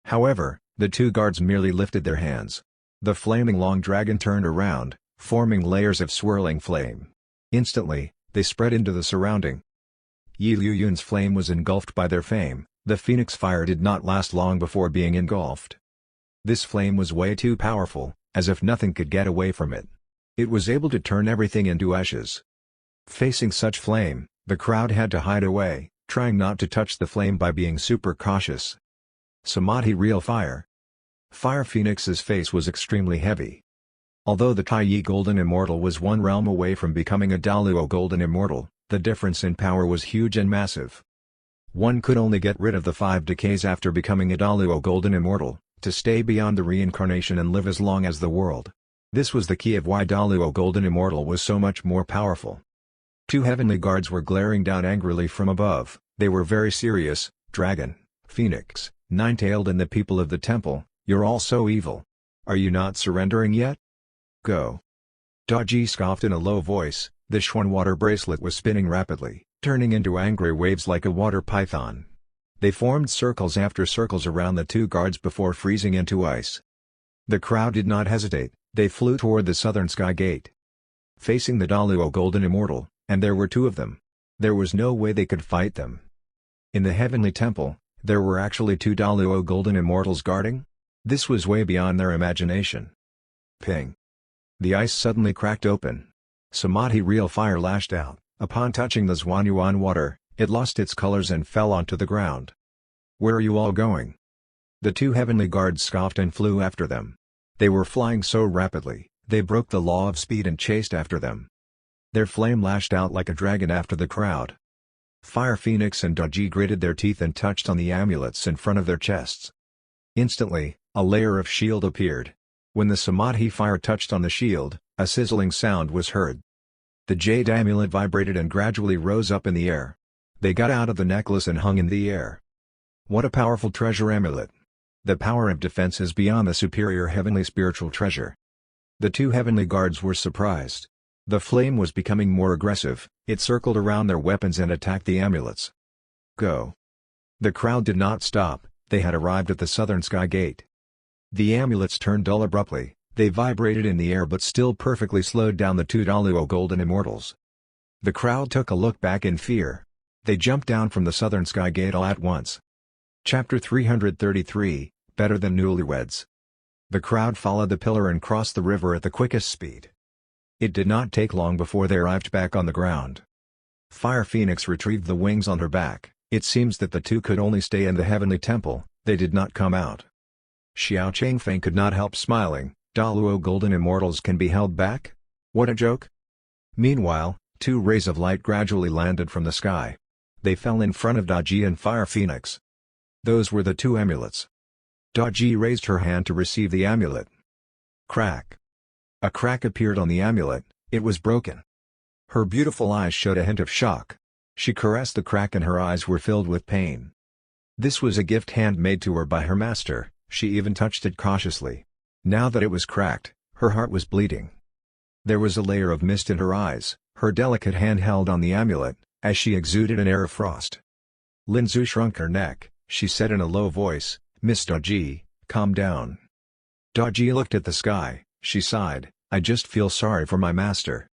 S1: However, the two guards merely lifted their hands. The flaming long dragon turned around, forming layers of swirling flame. Instantly, they spread into the surrounding. Yi Liyun's flame was engulfed by their flame. The phoenix fire did not last long before being engulfed. This flame was way too powerful, as if nothing could get away from it. It was able to turn everything into ashes. Facing such flame, the crowd had to hide away, trying not to touch the flame by being super cautious. Samadhi real fire. Fire Phoenix's face was extremely heavy. Although the Taiyi Golden Immortal was one realm away from becoming a Daluo Golden Immortal, the difference in power was huge and massive. One could only get rid of the 5 decays after becoming a Daluo Golden Immortal, to stay beyond the reincarnation and live as long as the world. This was the key of why Daluo Golden Immortal was so much more powerful. Two heavenly guards were glaring down angrily from above. They were very serious. "Dragon, Phoenix, Nine-Tailed and the people of the temple, you're all so evil. Are you not surrendering yet? Go." Daji scoffed in a low voice. The Xuan water bracelet was spinning rapidly, turning into angry waves like a water python. They formed circles after circles around the two guards before freezing into ice. The crowd did not hesitate, they flew toward the southern sky gate. Facing the Daluo Golden Immortal, and there were two of them. There was no way they could fight them. In the heavenly temple, there were actually two Daluo Golden Immortals guarding? This was way beyond their imagination. Ping! The ice suddenly cracked open. Samadhi real fire lashed out. Upon touching the Xuanyuan water, it lost its colors and fell onto the ground. "Where are you all going?" The two heavenly guards scoffed and flew after them. They were flying so rapidly, they broke the law of speed and chased after them. Their flame lashed out like a dragon after the crowd. Fire Phoenix and Daji gritted their teeth and touched on the amulets in front of their chests. Instantly, a layer of shield appeared. When the Samadhi fire touched on the shield, a sizzling sound was heard. The jade amulet vibrated and gradually rose up in the air. They got out of the necklace and hung in the air. What a powerful treasure amulet! The power of defense is beyond the superior heavenly spiritual treasure. The two heavenly guards were surprised. The flame was becoming more aggressive, it circled around their weapons and attacked the amulets. Go! The crowd did not stop, they had arrived at the southern sky gate. The amulets turned dull abruptly, they vibrated in the air but still perfectly slowed down the two Daluo Golden Immortals. The crowd took a look back in fear. They jumped down from the southern sky gate all at once. Chapter 333, Better Than Newlyweds. The crowd followed the pillar and crossed the river at the quickest speed. It did not take long before they arrived back on the ground. Fire Phoenix retrieved the wings on her back. It seems that the two could only stay in the heavenly temple, they did not come out. Xiao Changfeng could not help smiling. Daluo Golden Immortals can be held back? What a joke! Meanwhile, two rays of light gradually landed from the sky. They fell in front of Daji and Fire Phoenix. Those were the two amulets. Daji raised her hand to receive the amulet. Crack! A crack appeared on the amulet, it was broken. Her beautiful eyes showed a hint of shock. She caressed the crack and her eyes were filled with pain. This was a gift handmade to her by her master, she even touched it cautiously. Now that it was cracked, her heart was bleeding. There was a layer of mist in her eyes, her delicate hand held on the amulet, as she exuded an air of frost. Linzu shrunk her neck, she said in a low voice, "Miss Daji, calm down." Daji looked at the sky, she sighed, "I just feel sorry for my master."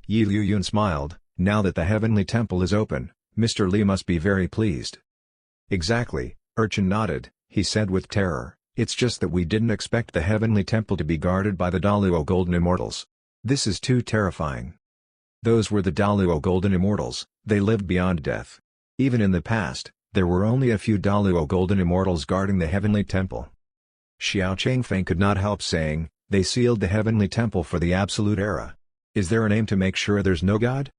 S1: Yi Liyun smiled, "Now that the heavenly temple is open, Mr. Li must be very pleased." "Exactly," Urchin nodded, he said with terror. "It's just that we didn't expect the heavenly temple to be guarded by the Daluo Golden Immortals. This is too terrifying." Those were the Daluo Golden Immortals, they lived beyond death. Even in the past, there were only a few Daluo Golden Immortals guarding the Heavenly Temple. Xiao Changfeng could not help saying, they sealed the Heavenly Temple for the Absolute Era. Is there an aim to make sure there's no God?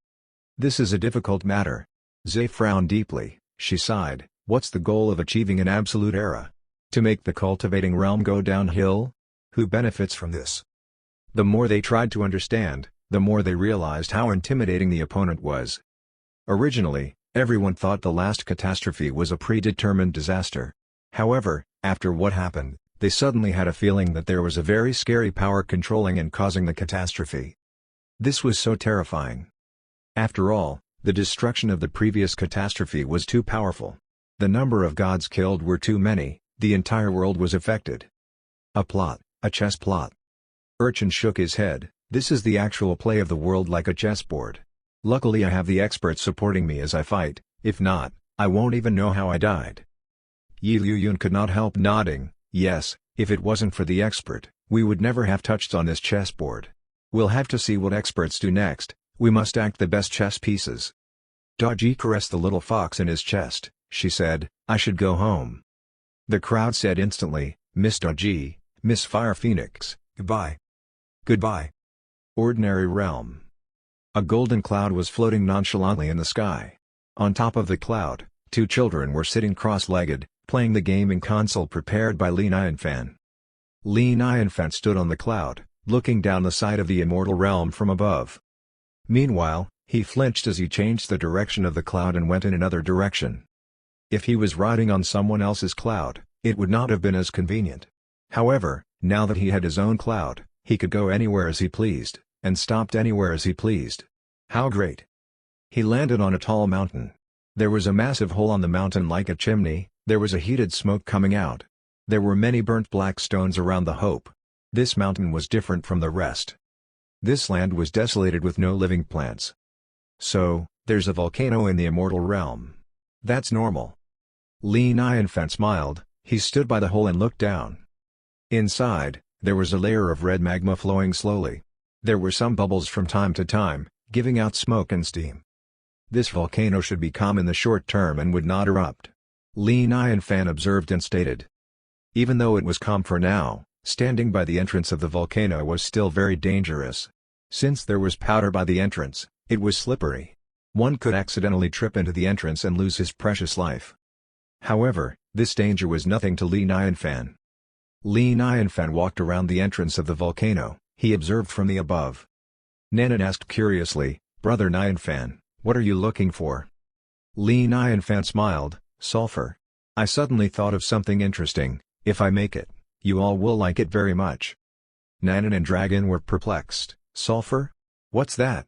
S1: This is a difficult matter. Zhe frowned deeply, she sighed, what's the goal of achieving an Absolute Era? To make the cultivating realm go downhill? Who benefits from this? The more they tried to understand, the more they realized how intimidating the opponent was. Originally, everyone thought the last catastrophe was a predetermined disaster. However, after what happened, they suddenly had a feeling that there was a very scary power controlling and causing the catastrophe. This was so terrifying. After all, the destruction of the previous catastrophe was too powerful. The number of gods killed were too many, the entire world was affected. A plot, a chess plot. Urchin shook his head, this is the actual play of the world like a chessboard. Luckily I have the experts supporting me as I fight, if not, I won't even know how I died. Yi Liyun could not help nodding, yes, if it wasn't for the expert, we would never have touched on this chessboard. We'll have to see what experts do next, we must act the best chess pieces. Daji caressed the little fox in his chest, she said, I should go home. The crowd said instantly, Miss Daji, Miss Fire Phoenix, goodbye. Goodbye. Ordinary realm. A golden cloud was floating nonchalantly in the sky. On top of the cloud, two children were sitting cross-legged, playing the gaming console prepared by Li Nianfan. Li Nianfan stood on the cloud, looking down the side of the immortal realm from above. Meanwhile, he flinched as he changed the direction of the cloud and went in another direction. If he was riding on someone else's cloud, it would not have been as convenient. However, now that he had his own cloud, he could go anywhere as he pleased, and stopped anywhere as he pleased. How great! He landed on a tall mountain. There was a massive hole on the mountain like a chimney, there was a heated smoke coming out. There were many burnt black stones around the hope. This mountain was different from the rest. This land was desolated with no living plants. So, there's a volcano in the immortal realm. That's normal. Li Nianfan smiled, he stood by the hole and looked down. Inside, there was a layer of red magma flowing slowly. There were some bubbles from time to time, giving out smoke and steam. This volcano should be calm in the short term and would not erupt. Li Nianfan observed and stated. Even though it was calm for now, standing by the entrance of the volcano was still very dangerous. Since there was powder by the entrance, it was slippery. One could accidentally trip into the entrance and lose his precious life. However, this danger was nothing to Li Nianfan. Li Nianfan walked around the entrance of the volcano, he observed from the above. Nanan asked curiously, Brother Nianfan, what are you looking for? Li Nianfan smiled, sulfur. I suddenly thought of something interesting, if I make it, you all will like it very much. Nanan and Dragon were perplexed, sulfur? What's that?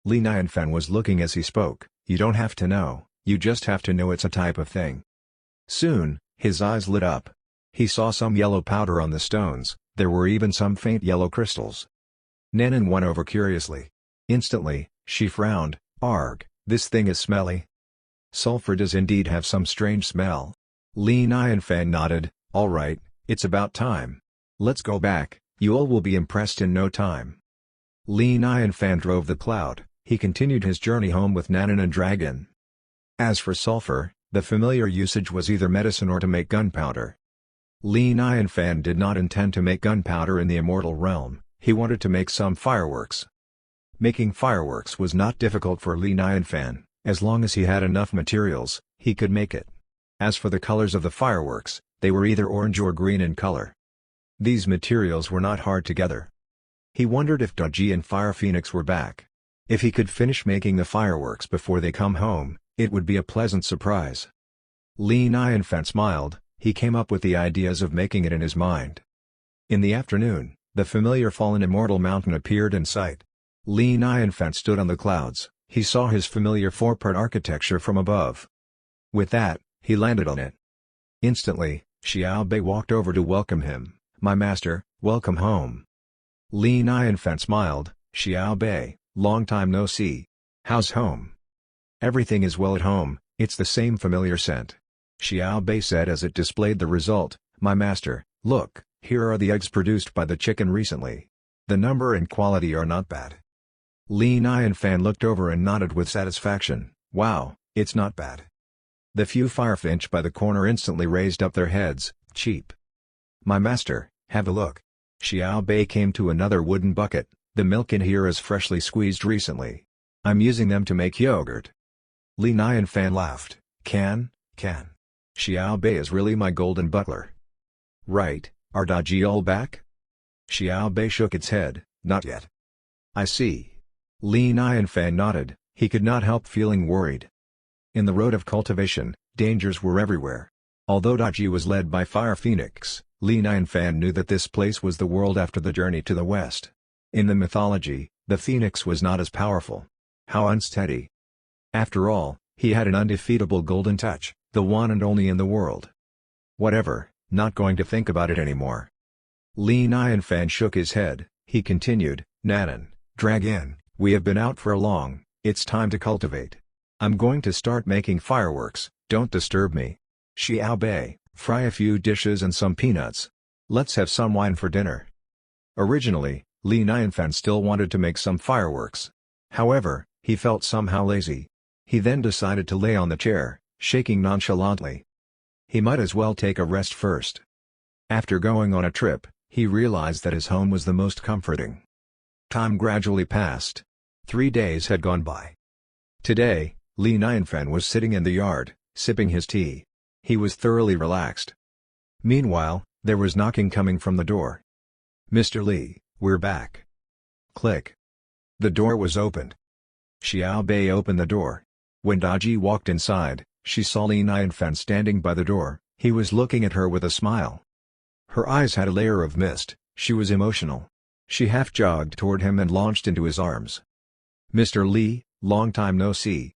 S1: Li Nianfan was looking as he spoke, you don't have to know, you just have to know it's a type of thing. Soon, his eyes lit up. He saw some yellow powder on the stones, there were even some faint yellow crystals. Nanan went over curiously. Instantly, she frowned, arg, this thing is smelly. Sulfur does indeed have some strange smell. Li Nianfan nodded, alright, it's about time. Let's go back, you all will be impressed in no time. Li Nianfan drove the cloud, he continued his journey home with Nanan and Dragon. As for sulfur, the familiar usage was either medicine or to make gunpowder. Li Nianfan did not intend to make gunpowder in the immortal realm, he wanted to make some fireworks. Making fireworks was not difficult for Li Nianfan, as long as he had enough materials, he could make it. As for the colors of the fireworks, they were either orange or green in color. These materials were not hard to gather. He wondered if Daji and Fire Phoenix were back. If he could finish making the fireworks before they come home, it would be a pleasant surprise. Li Nianfan smiled, he came up with the ideas of making it in his mind. In the afternoon, the familiar fallen immortal mountain appeared in sight. Li Nianfan stood on the clouds, he saw his familiar four-part architecture from above. With that, he landed on it. Instantly, Xiao Bei walked over to welcome him, my master, welcome home. Li Nianfan smiled, Xiao Bei, long time no see. How's home? Everything is well at home, it's the same familiar scent. Xiao Bei said as it displayed the result, my master, look, here are the eggs produced by the chicken recently. The number and quality are not bad. Li Nianfan looked over and nodded with satisfaction. Wow, it's not bad. The few firefinch by the corner instantly raised up their heads. Cheap. My master, have a look. Xiao Bei came to another wooden bucket. The milk in here is freshly squeezed recently. I'm using them to make yogurt. Li Nianfan laughed. Can. Xiao Bei is really my golden butler. Right, are Daji all back? Xiao Bei shook its head. Not yet. I see. Li Nianfan nodded, he could not help feeling worried. In the road of cultivation, dangers were everywhere. Although Daji was led by Fire Phoenix, Li Nianfan knew that this place was the world after the journey to the west. In the mythology, the phoenix was not as powerful. How unsteady. After all, he had an undefeatable golden touch, the one and only in the world. Whatever, not going to think about it anymore. Li Nianfan shook his head, he continued, Nanan, drag in, we have been out for a long, it's time to cultivate. I'm going to start making fireworks, don't disturb me. Xiao Bei, fry a few dishes and some peanuts. Let's have some wine for dinner. Originally, Li Nianfan still wanted to make some fireworks. However, he felt somehow lazy. He then decided to lay on the chair, shaking nonchalantly. He might as well take a rest first. After going on a trip, he realized that his home was the most comforting. Time gradually passed. 3 days had gone by. Today, Li Nianfan was sitting in the yard, sipping his tea. He was thoroughly relaxed. Meanwhile, there was knocking coming from the door. Mr. Li, we're back. Click. The door was opened. Xiao Bei opened the door. When Daji walked inside, she saw Li Nianfan standing by the door. He was looking at her with a smile. Her eyes had a layer of mist, she was emotional. She half jogged toward him and launched into his arms. Mr. Li, long time no see.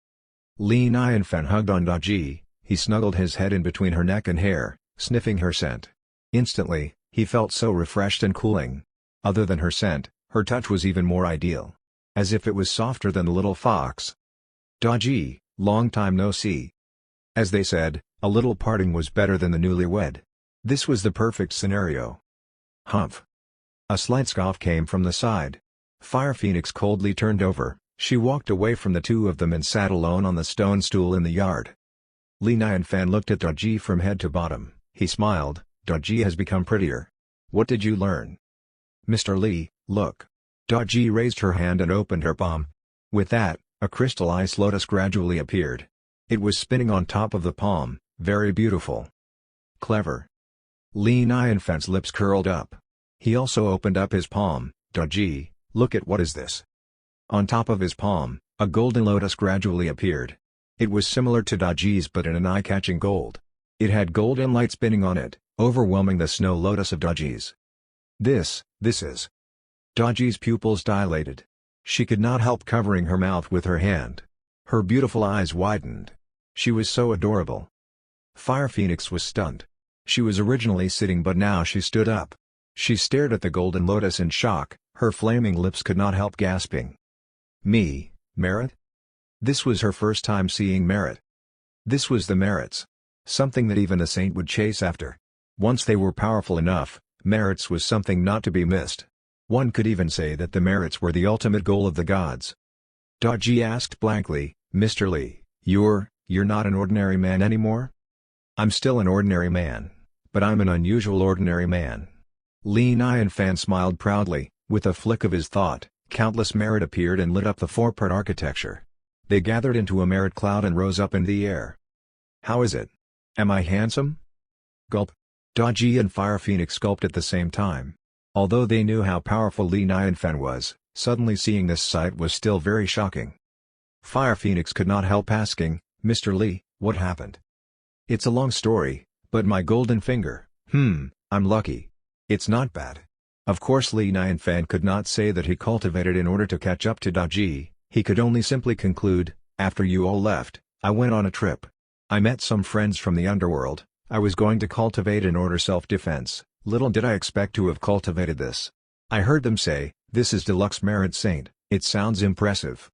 S1: Li Nianfan hugged on Daji, he snuggled his head in between her neck and hair, sniffing her scent. Instantly, he felt so refreshed and cooling. Other than her scent, her touch was even more ideal. As if it was softer than the little fox. Daji, long time no see. As they said, a little parting was better than the newlywed. This was the perfect scenario. Humph. A slight scoff came from the side. Fire Phoenix coldly turned over, she walked away from the two of them and sat alone on the stone stool in the yard. Li Nianfan looked at Daji from head to bottom, he smiled, Daji has become prettier. What did you learn? Mr. Li, look. Daji raised her hand and opened her palm. With that, a crystal ice lotus gradually appeared. It was spinning on top of the palm, very beautiful. Clever. Li Nianfan's lips curled up. He also opened up his palm. Daji, look at what is this? On top of his palm, a golden lotus gradually appeared. It was similar to Daji's but in an eye-catching gold. It had golden light spinning on it, overwhelming the snow lotus of Daji's. This is... Daji's pupils dilated. She could not help covering her mouth with her hand. Her beautiful eyes widened. She was so adorable. Fire Phoenix was stunned. She was originally sitting but now she stood up. She stared at the golden lotus in shock, her flaming lips could not help gasping. Me, merit? This was her first time seeing merit. This was the merits. Something that even a saint would chase after. Once they were powerful enough, merits was something not to be missed. One could even say that the merits were the ultimate goal of the gods. Daji asked blankly, Mr. Li, you're not an ordinary man anymore? I'm still an ordinary man, but I'm an unusual ordinary man. Li Nianfan smiled proudly, with a flick of his thought, countless merit appeared and lit up the four-part architecture. They gathered into a merit cloud and rose up in the air. How is it? Am I handsome? Gulp. Daji and Fire Phoenix gulped at the same time. Although they knew how powerful Li Nianfan was, suddenly seeing this sight was still very shocking. Fire Phoenix could not help asking, Mr. Li, what happened? It's a long story, but my golden finger, I'm lucky. It's not bad. Of course Li Nianfan could not say that he cultivated in order to catch up to Daji, he could only simply conclude, after you all left, I went on a trip. I met some friends from the underworld, I was going to cultivate in order self-defense. Little did I expect to have cultivated this. I heard them say, this is Deluxe Merit Saint, it sounds impressive.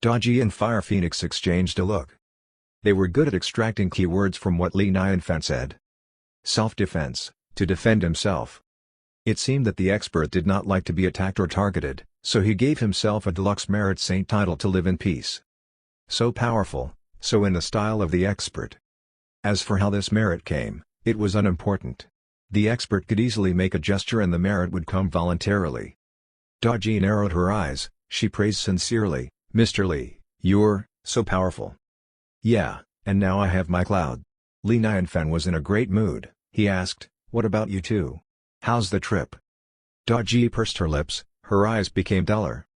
S1: Daji and Fire Phoenix exchanged a look. They were good at extracting keywords from what Li Nianfan said. Self-defense, to defend himself. It seemed that the expert did not like to be attacked or targeted, so he gave himself a deluxe merit saint title to live in peace. So powerful, so in the style of the expert. As for how this merit came, it was unimportant. The expert could easily make a gesture and the merit would come voluntarily. Daji narrowed her eyes, she praised sincerely, "Mr. Li, you're so powerful." "Yeah, and now I have my cloud." Li Nianfan was in a great mood. He asked, "What about you two? How's the trip?" Daji pursed her lips, her eyes became duller.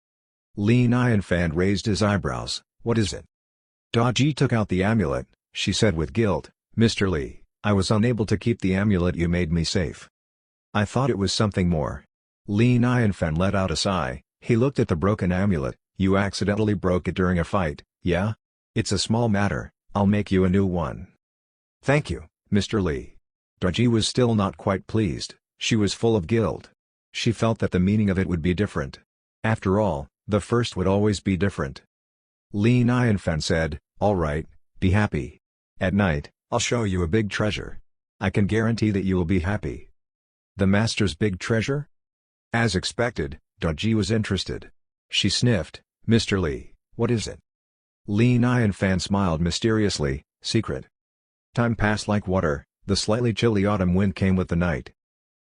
S1: Li Nianfan raised his eyebrows, "What is it?" Daji took out the amulet, she said with guilt, "Mr. Li, I was unable to keep the amulet you made me safe. I thought it was something more." Li Nianfan let out a sigh, he looked at the broken amulet. "You accidentally broke it during a fight, yeah? It's a small matter, I'll make you a new one." "Thank you, Mr. Li." Daji was still not quite pleased, she was full of guilt. She felt that the meaning of it would be different. After all, the first would always be different. Li Nianfan said, "All right, be happy. At night, I'll show you a big treasure. I can guarantee that you will be happy." "The master's big treasure?" As expected, Daji was interested. She sniffed, "Mr. Li, what is it?" Li Nianfan smiled mysteriously, "Secret." Time passed like water, the slightly chilly autumn wind came with the night.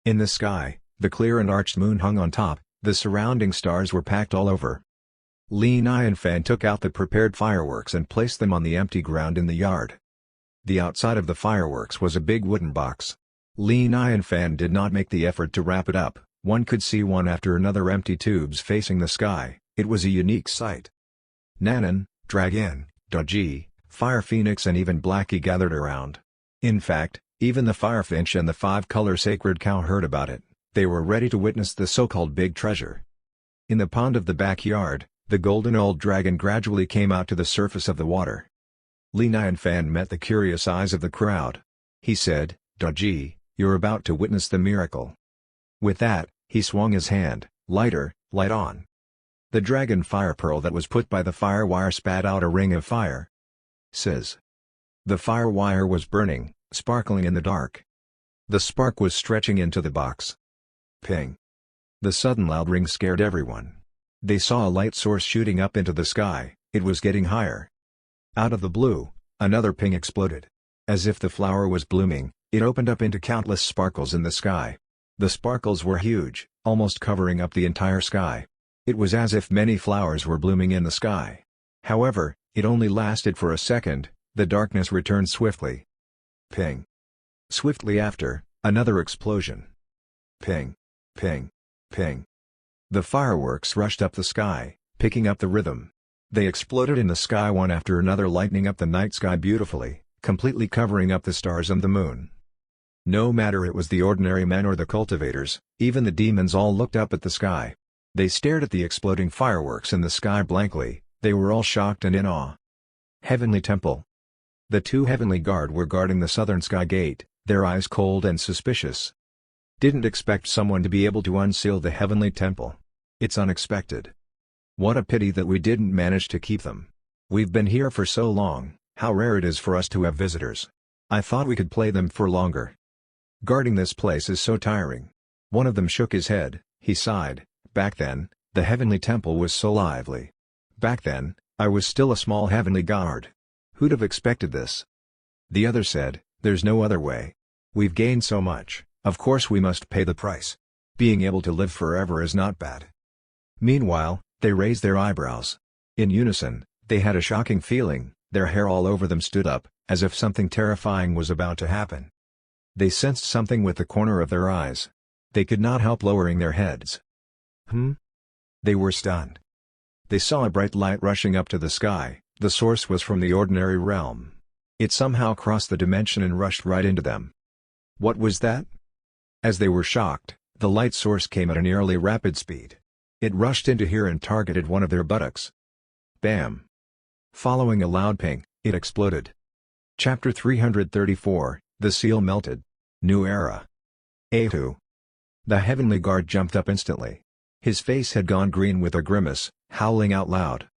S1: In the sky, the clear and arched moon hung on top, the surrounding stars were packed all over. Li Nianfan took out the prepared fireworks and placed them on the empty ground in the yard. The outside of the fireworks was a big wooden box. Li Nianfan did not make the effort to wrap it up, one could see one after another empty tubes facing the sky, it was a unique sight. Nanan, Dragon, Daji, Fire Phoenix and even Blackie gathered around. In fact, even the Firefinch and the five-color Sacred Cow heard about it, they were ready to witness the so-called big treasure. In the pond of the backyard, the golden old dragon gradually came out to the surface of the water. Li Nianfan met the curious eyes of the crowd. He said, "Daji, you're about to witness the miracle." With that, he swung his hand, "Lighter, light on." The dragon fire pearl that was put by the fire wire spat out a ring of fire. Sizz. The fire wire was burning, sparkling in the dark. The spark was stretching into the box. Ping. The sudden loud ring scared everyone. They saw a light source shooting up into the sky, it was getting higher. Out of the blue, another ping exploded. As if the flower was blooming, it opened up into countless sparkles in the sky. The sparkles were huge, almost covering up the entire sky. It was as if many flowers were blooming in the sky. However, it only lasted for a second, the darkness returned swiftly. Ping. Swiftly after, another explosion. Ping. Ping. Ping. The fireworks rushed up the sky, picking up the rhythm. They exploded in the sky one after another, lighting up the night sky beautifully, completely covering up the stars and the moon. No matter it was the ordinary men or the cultivators, even the demons all looked up at the sky. They stared at the exploding fireworks in the sky blankly, they were all shocked and in awe. Heavenly Temple. The two Heavenly Guard were guarding the southern sky gate, their eyes cold and suspicious. Didn't expect someone to be able to unseal the Heavenly Temple. It's unexpected. What a pity that we didn't manage to keep them. We've been here for so long, how rare it is for us to have visitors. I thought we could play them for longer. Guarding this place is so tiring. One of them shook his head, he sighed, back then, the Heavenly Temple was so lively. Back then, I was still a small Heavenly Guard. Who'd have expected this? The other said, there's no other way. We've gained so much, of course we must pay the price. Being able to live forever is not bad. Meanwhile, they raised their eyebrows. In unison, they had a shocking feeling, their hair all over them stood up, as if something terrifying was about to happen. They sensed something with the corner of their eyes. They could not help lowering their heads. They were stunned. They saw a bright light rushing up to the sky, the source was from the ordinary realm. It somehow crossed the dimension and rushed right into them. What was that? As they were shocked, the light source came at a nearly rapid speed. It rushed into here and targeted one of their buttocks. Bam! Following a loud ping, it exploded. Chapter 334, The Seal Melted. New Era. A2. The Heavenly Guard jumped up instantly. His face had gone green with a grimace, howling out loud.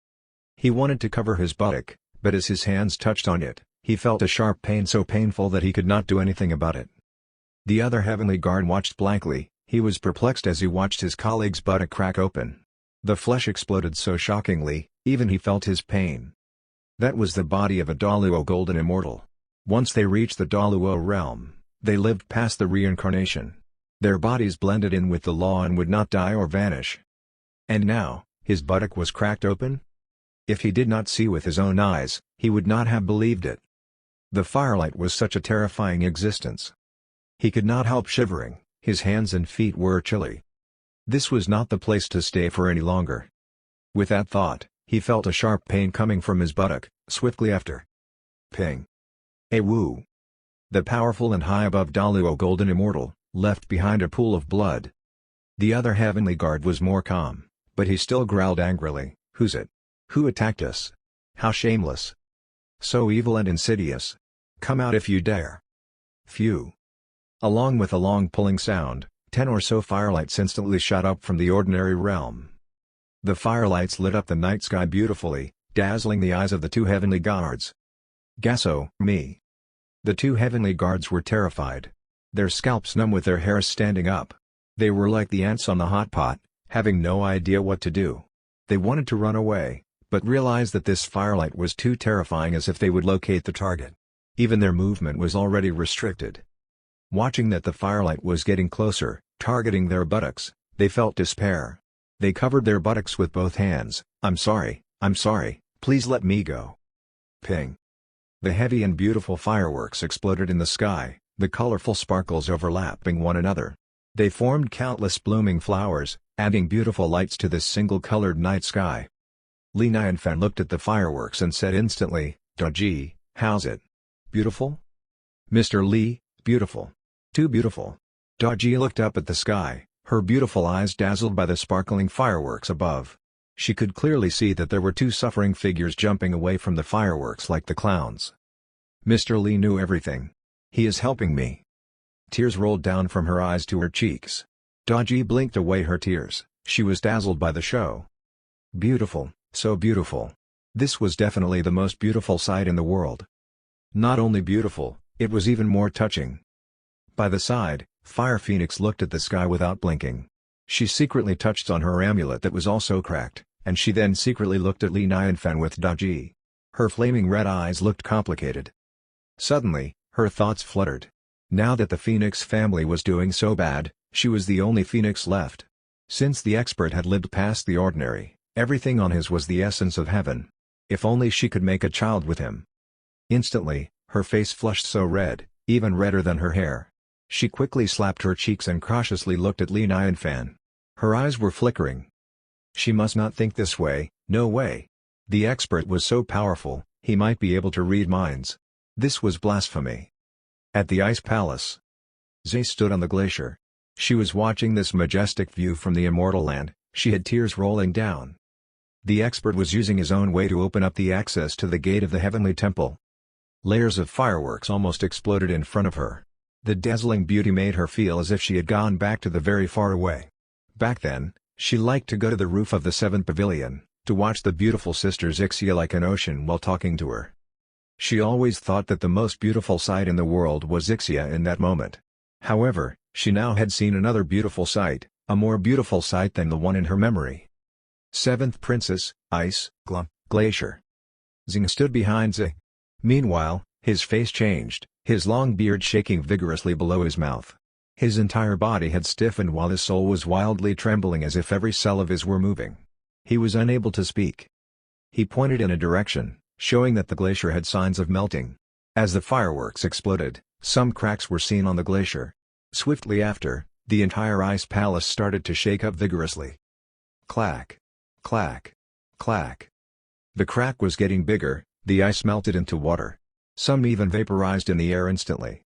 S1: He wanted to cover his buttock, but as his hands touched on it, he felt a sharp pain so painful that he could not do anything about it. The other Heavenly Guard watched blankly, He was perplexed as he watched his colleague's buttock crack open. The flesh exploded so shockingly, even he felt his pain. That was the body of a Daluo golden immortal. Once they reached the Daluo realm, they lived past the reincarnation. Their bodies blended in with the law and would not die or vanish. And now, his buttock was cracked open? If he did not see with his own eyes, he would not have believed it. The firelight was such a terrifying existence. He could not help shivering, his hands and feet were chilly. This was not the place to stay for any longer. With that thought, he felt a sharp pain coming from his buttock, swiftly after. Ping. A woo. The powerful and high above Daluo golden immortal, left behind a pool of blood. The other heavenly guard was more calm, but he still growled angrily, "Who's it? Who attacked us? How shameless! So evil and insidious! Come out if you dare!" Phew! Along with a long pulling sound, 10 or so firelights instantly shot up from the ordinary realm. The firelights lit up the night sky beautifully, dazzling the eyes of the two heavenly guards. Gasso, me. The two heavenly guards were terrified. Their scalps numb with their hairs standing up. They were like the ants on the hot pot, having no idea what to do. They wanted to run away, but realized that this firelight was too terrifying as if they would locate the target. Even their movement was already restricted. Watching that the firelight was getting closer, targeting their buttocks, they felt despair. They covered their buttocks with both hands. I'm sorry, please let me go." Ping. The heavy and beautiful fireworks exploded in the sky, the colorful sparkles overlapping one another. They formed countless blooming flowers, adding beautiful lights to this single-colored night sky. Li Nianfan looked at the fireworks and said instantly, "Daji, how's it? Beautiful?" "Mr. Li, beautiful. Too beautiful." Daji looked up at the sky, her beautiful eyes dazzled by the sparkling fireworks above. She could clearly see that there were two suffering figures jumping away from the fireworks like the clowns. Mr. Li knew everything. He is helping me. Tears rolled down from her eyes to her cheeks. Daji blinked away her tears, she was dazzled by the show. Beautiful, so beautiful. This was definitely the most beautiful sight in the world. Not only beautiful, it was even more touching. By the side, Fire Phoenix looked at the sky without blinking. She secretly touched on her amulet that was also cracked, and she then secretly looked at Li Nianfan with Daji. Her flaming red eyes looked complicated. Suddenly, her thoughts fluttered. Now that the Phoenix family was doing so bad, she was the only Phoenix left. Since the expert had lived past the ordinary, everything on his was the essence of heaven. If only she could make a child with him. Instantly, her face flushed so red, even redder than her hair. She quickly slapped her cheeks and cautiously looked at Li Nianfan. Her eyes were flickering. She must not think this way, no way. The expert was so powerful, he might be able to read minds. This was blasphemy. At the Ice Palace, Zhe stood on the glacier. She was watching this majestic view from the immortal land, she had tears rolling down. The expert was using his own way to open up the access to the gate of the heavenly temple. Layers of fireworks almost exploded in front of her. The dazzling beauty made her feel as if she had gone back to the very far away. Back then, she liked to go to the roof of the 7th pavilion, to watch the beautiful sisters Ixia like an ocean while talking to her. She always thought that the most beautiful sight in the world was Ixia in that moment. However, she now had seen another beautiful sight, a more beautiful sight than the one in her memory. 7th Princess, Ice, Glacier. Xing stood behind Zhe. Meanwhile, his face changed, his long beard shaking vigorously below his mouth. His entire body had stiffened while his soul was wildly trembling as if every cell of his were moving. He was unable to speak. He pointed in a direction, showing that the glacier had signs of melting. As the fireworks exploded, some cracks were seen on the glacier. Swiftly after, the entire ice palace started to shake up vigorously. Clack. Clack. Clack. The crack was getting bigger, the ice melted into water. Some even vaporized in the air instantly.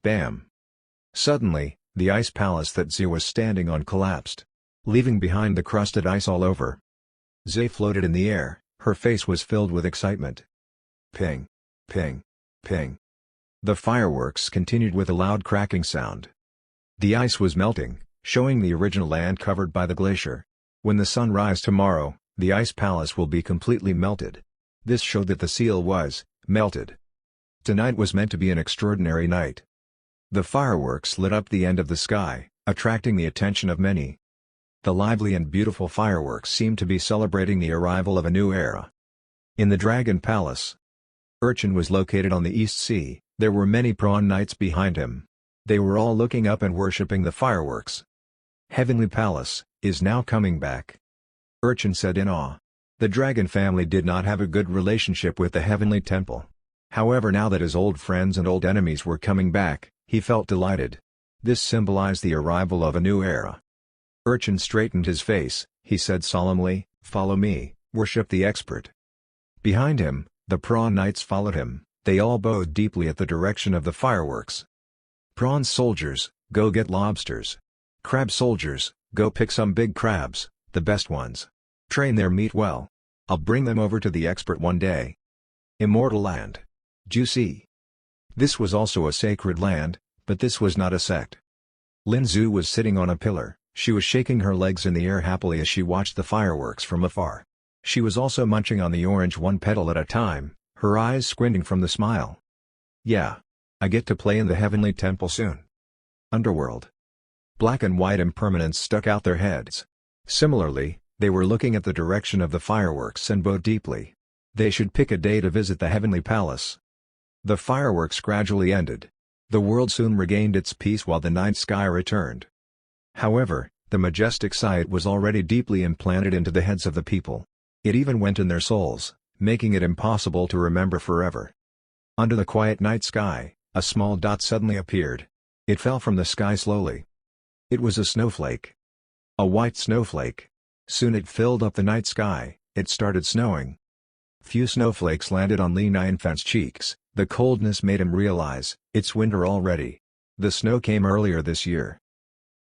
S1: Bam! Suddenly, the ice palace that Zhe was standing on collapsed, leaving behind the crusted ice all over. Zhe floated in the air, her face was filled with excitement. Ping! Ping! Ping! The fireworks continued with a loud cracking sound. The ice was melting, showing the original land covered by the glacier. When the sun rises tomorrow, the ice palace will be completely melted. This showed that the seal was melted. Tonight was meant to be an extraordinary night. The fireworks lit up the end of the sky, attracting the attention of many. The lively and beautiful fireworks seemed to be celebrating the arrival of a new era. In the Dragon Palace, Urchin was located on the East Sea. There were many prawn knights behind him. They were all looking up and worshipping the fireworks. Heavenly Palace is now coming back, Urchin said in awe. The dragon family did not have a good relationship with the Heavenly Temple. However, now that his old friends and old enemies were coming back, he felt delighted. This symbolized the arrival of a new era. Urchin straightened his face. He said solemnly, "Follow me, worship the expert." Behind him, the prawn knights followed him. They all bowed deeply at the direction of the fireworks. Prawn soldiers, go get lobsters. Crab soldiers, go pick some big crabs, the best ones. Train their meat well. I'll bring them over to the expert one day. Immortal land. Juicy. This was also a sacred land, but this was not a sect. Lin Zhu was sitting on a pillar. She was shaking her legs in the air happily as she watched the fireworks from afar. She was also munching on the orange one petal at a time, her eyes squinting from the smile. Yeah. I get to play in the Heavenly Temple soon. Underworld. Black and white impermanents stuck out their heads. Similarly, they were looking at the direction of the fireworks and bowed deeply. They should pick a day to visit the Heavenly Palace. The fireworks gradually ended. The world soon regained its peace while the night sky returned. However, the majestic sight was already deeply implanted into the heads of the people. It even went in their souls, making it impossible to remember forever. Under the quiet night sky, a small dot suddenly appeared. It fell from the sky slowly. It was a snowflake. A white snowflake. Soon it filled up the night sky. It started snowing. Few snowflakes landed on Li Nianfan's cheeks. The coldness made him realize, it's winter already. The snow came earlier this year.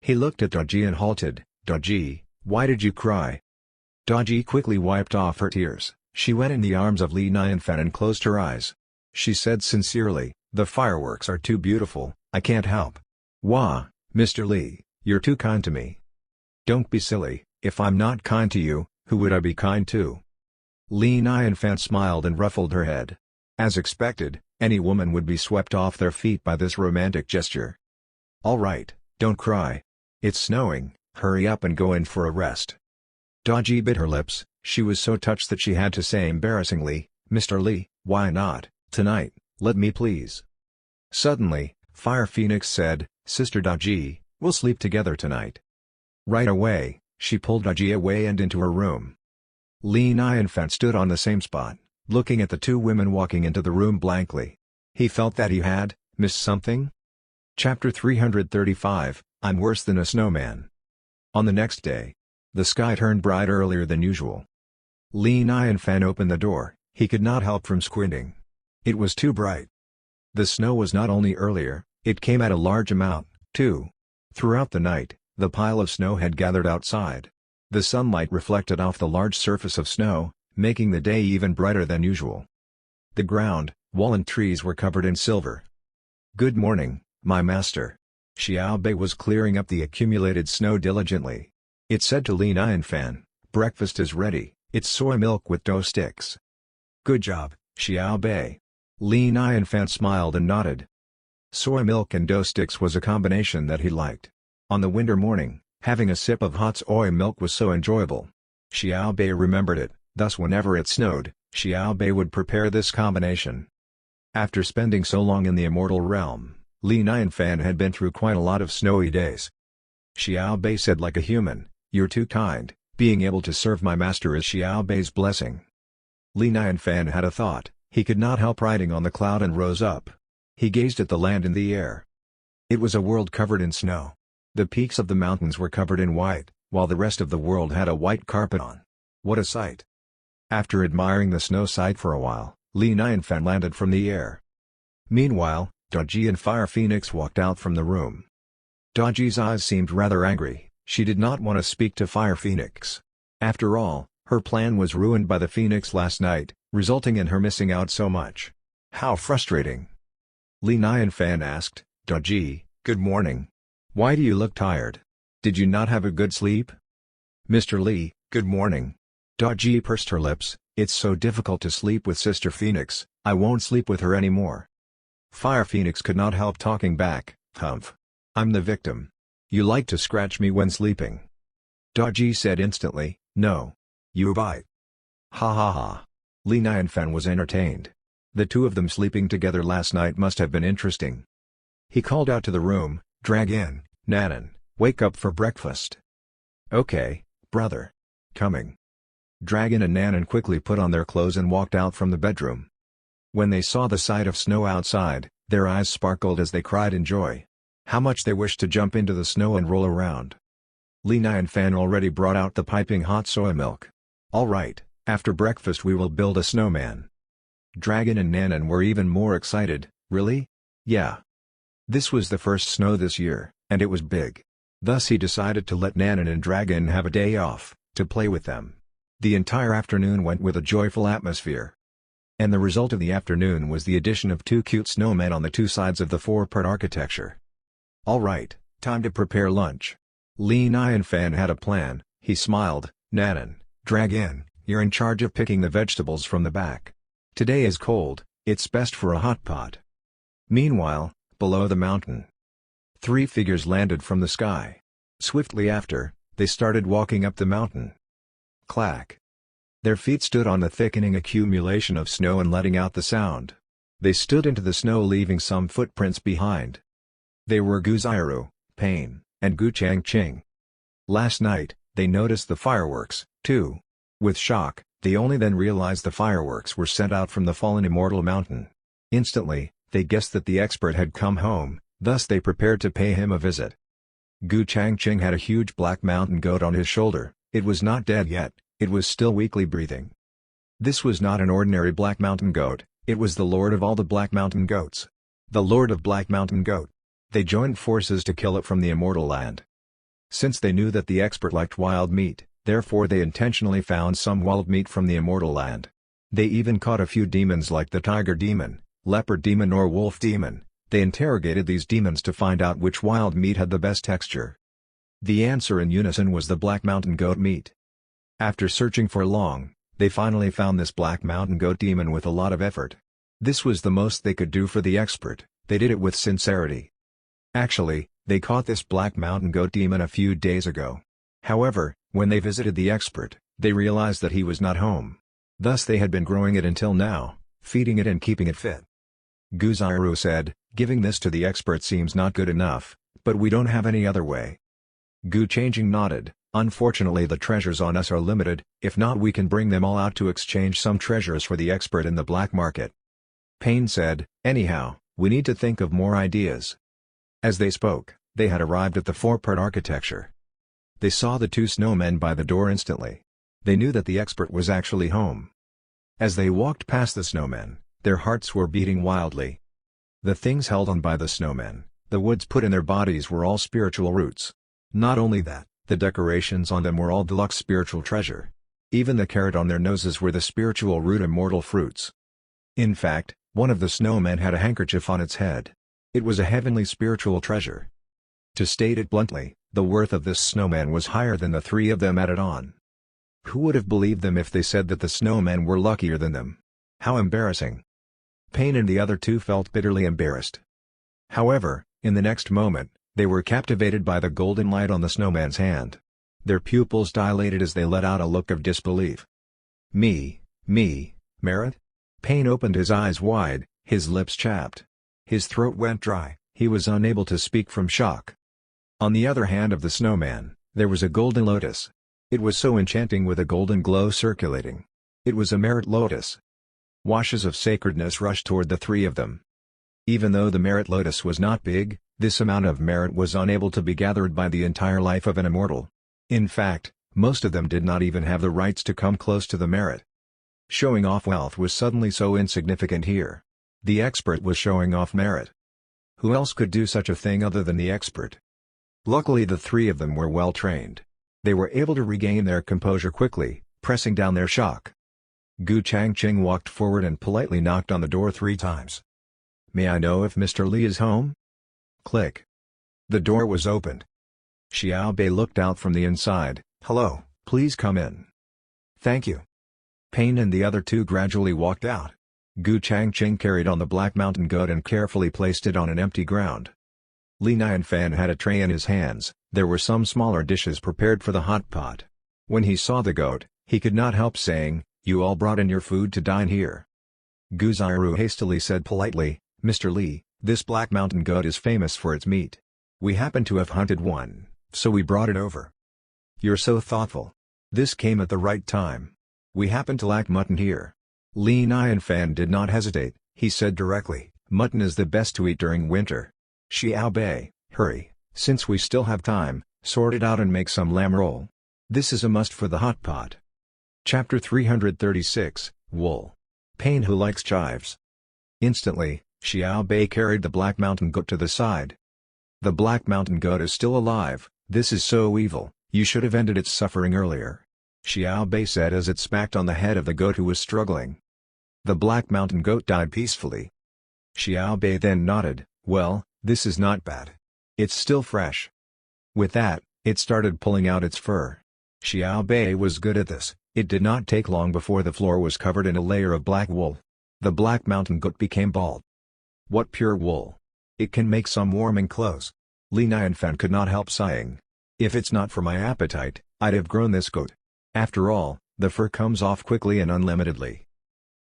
S1: He looked at Daji and halted. "Daji, why did you cry?" Daji quickly wiped off her tears. She went in the arms of Li Nianfan and closed her eyes. She said sincerely, "The fireworks are too beautiful, I can't help." "Wah, Mr. Li, you're too kind to me." "Don't be silly, if I'm not kind to you, who would I be kind to?" Li Nianfan smiled and ruffled her head. As expected, any woman would be swept off their feet by this romantic gesture. "All right, don't cry. It's snowing, hurry up and go in for a rest." Daji bit her lips. She was so touched that she had to say embarrassingly, "Mr. Li, why not, tonight, let me please." Suddenly, Fire Phoenix said, "Sister Daji, we'll sleep together tonight." Right away, she pulled Daji away and into her room. Li Nianfan stood on the same spot, looking at the two women walking into the room blankly. He felt that he had missed something. Chapter 335, I'm Worse Than a Snowman. On the next day, the sky turned bright earlier than usual. Li Nianfan opened the door. He could not help from squinting. It was too bright. The snow was not only earlier, it came at a large amount, too. Throughout the night, the pile of snow had gathered outside. The sunlight reflected off the large surface of snow, making the day even brighter than usual. The ground, wall and trees were covered in silver. "Good morning, my master." Xiao Bei was clearing up the accumulated snow diligently. It said to Li Nianfan, "Breakfast is ready, it's soy milk with dough sticks." "Good job, Xiao Bei." Li Nianfan smiled and nodded. Soy milk and dough sticks was a combination that he liked. On the winter morning, having a sip of hot soy milk was so enjoyable. Xiao Bei remembered it, thus whenever it snowed, Xiao Bei would prepare this combination. After spending so long in the immortal realm, Li Nianfan had been through quite a lot of snowy days. Xiao Bei said like a human, "You're too kind, being able to serve my master is Xiao Bei's blessing." Li Nianfan had a thought. He could not help riding on the cloud and rose up. He gazed at the land in the air. It was a world covered in snow. The peaks of the mountains were covered in white, while the rest of the world had a white carpet on. What a sight! After admiring the snow sight for a while, Li Nianfan landed from the air. Meanwhile, Daji and Fire Phoenix walked out from the room. Daji's eyes seemed rather angry. She did not want to speak to Fire Phoenix. After all, her plan was ruined by the Phoenix last night, resulting in her missing out so much. How frustrating! Li Nianfan asked, "Daji, good morning. Why do you look tired? Did you not have a good sleep?" "Mr. Li, good morning." Daji pursed her lips. "It's so difficult to sleep with Sister Phoenix, I won't sleep with her anymore." Fire Phoenix could not help talking back, "Humph. I'm the victim. You like to scratch me when sleeping. Daji said instantly, no. You bite. Ha ha ha. Li Nianfan was entertained. The two of them sleeping together last night must have been interesting. He called out to the room, drag in, Nanan, wake up for breakfast. Okay, brother. Coming. Dragon and Nanan quickly put on their clothes and walked out from the bedroom. When they saw the sight of snow outside, their eyes sparkled as they cried in joy. How much they wished to jump into the snow and roll around. Li Nianfan already brought out the piping hot soy milk. Alright, after breakfast we will build a snowman. Dragon and Nanan were even more excited. Really? Yeah. This was the first snow this year, and it was big. Thus he decided to let Nanan and Dragon have a day off, to play with them. The entire afternoon went with a joyful atmosphere. And the result of the afternoon was the addition of 2 cute snowmen on the 2 sides of the 4-part architecture. Alright, time to prepare lunch. Li Nianfan had a plan. He smiled. Nanan, Dragon, you're in charge of picking the vegetables from the back. Today is cold, it's best for a hot pot. Meanwhile, below the mountain, 3 figures landed from the sky. Swiftly after, they started walking up the mountain. Clack. Their feet stood on the thickening accumulation of snow and letting out the sound. They stood into the snow, leaving some footprints behind. They were Gu Xiaoru, Pain, and Gu Changqing. Last night, they noticed the fireworks, too. With shock, they only then realized the fireworks were sent out from the fallen immortal mountain. Instantly, they guessed that the expert had come home, thus they prepared to pay him a visit. Gu Changqing had a huge black mountain goat on his shoulder. It was not dead yet, it was still weakly breathing. This was not an ordinary black mountain goat, it was the lord of all the black mountain goats. The lord of Black Mountain Goat. They joined forces to kill it from the immortal land. Since they knew that the expert liked wild meat, therefore they intentionally found some wild meat from the immortal land. They even caught a few demons like the tiger demon, leopard demon or wolf demon. They interrogated these demons to find out which wild meat had the best texture. The answer in unison was the Black Mountain Goat meat. After searching for long, they finally found this Black Mountain Goat demon with a lot of effort. This was the most they could do for the expert. They did it with sincerity. Actually, they caught this Black Mountain Goat demon a few days ago. However, when they visited the expert, they realized that he was not home. Thus they had been growing it until now, feeding it and keeping it fit. Gu Xiaoru said, giving this to the expert seems not good enough, but we don't have any other way. Gu Changqing nodded. Unfortunately the treasures on us are limited, if not we can bring them all out to exchange some treasures for the expert in the black market. Pain said, anyhow, we need to think of more ideas. As they spoke, they had arrived at the 4-part architecture. They saw the 2 snowmen by the door instantly. They knew that the expert was actually home. As they walked past the snowmen, their hearts were beating wildly. The things held on by the snowmen, the woods put in their bodies were all spiritual roots. Not only that, the decorations on them were all deluxe spiritual treasure. Even the carrot on their noses were the spiritual root immortal fruits. In fact, one of the snowmen had a handkerchief on its head. It was a heavenly spiritual treasure. To state it bluntly, the worth of this snowman was higher than the 3 of them added on. Who would have believed them if they said that the snowmen were luckier than them? How embarrassing. Pain and the other 2 felt bitterly embarrassed. However, in the next moment, they were captivated by the golden light on the snowman's hand. Their pupils dilated as they let out a look of disbelief. Me, merit? Pain opened his eyes wide, his lips chapped. His throat went dry, he was unable to speak from shock. On the other hand of the snowman, there was a golden lotus. It was so enchanting with a golden glow circulating. It was a merit lotus. Washes of sacredness rushed toward the 3 of them. Even though the merit lotus was not big, this amount of merit was unable to be gathered by the entire life of an immortal. In fact, most of them did not even have the rights to come close to the merit. Showing off wealth was suddenly so insignificant here. The expert was showing off merit. Who else could do such a thing other than the expert? Luckily the 3 of them were well trained. They were able to regain their composure quickly, pressing down their shock. Gu Changqing walked forward and politely knocked on the door 3 times. May I know if Mr. Li is home? Click. The door was opened. Xiao Bei looked out from the inside. Hello, please come in. Thank you. Pain and the other 2 gradually walked out. Gu Changqing carried on the Black Mountain Goat and carefully placed it on an empty ground. Li Nianfan had a tray in his hands, There were some smaller dishes prepared for the hot pot. When he saw the goat, he could not help saying, "You all brought in your food to dine here." Guziru hastily said politely, "Mr. Lee, this Black Mountain goat is famous for its meat. We happen to have hunted one, so we brought it over." "You're so thoughtful. This came at the right time. We happen to lack mutton here." Li Nianfan did not hesitate, he said directly, "Mutton is the best to eat during winter. Xiao Bei, hurry, since we still have time, sort it out and make some lamb roll. This is a must for the hot pot." Chapter 336, Wool. Pain who likes chives. Instantly, Xiao Bei carried the Black Mountain goat to the side. "The Black Mountain goat is still alive, this is so evil, you should have ended its suffering earlier," Xiao Bei said as it smacked on the head of the goat who was struggling. The Black Mountain goat died peacefully. Xiao Bei then nodded, "Well, this is not bad. It's still fresh." With that, it started pulling out its fur. Xiao Bei was good at this. It did not take long before the floor was covered in a layer of black wool. The Black Mountain goat became bald. "What pure wool! It can make some warming clothes." Li Nianfan could not help sighing. "If it's not for my appetite, I'd have grown this goat. After all, the fur comes off quickly and unlimitedly."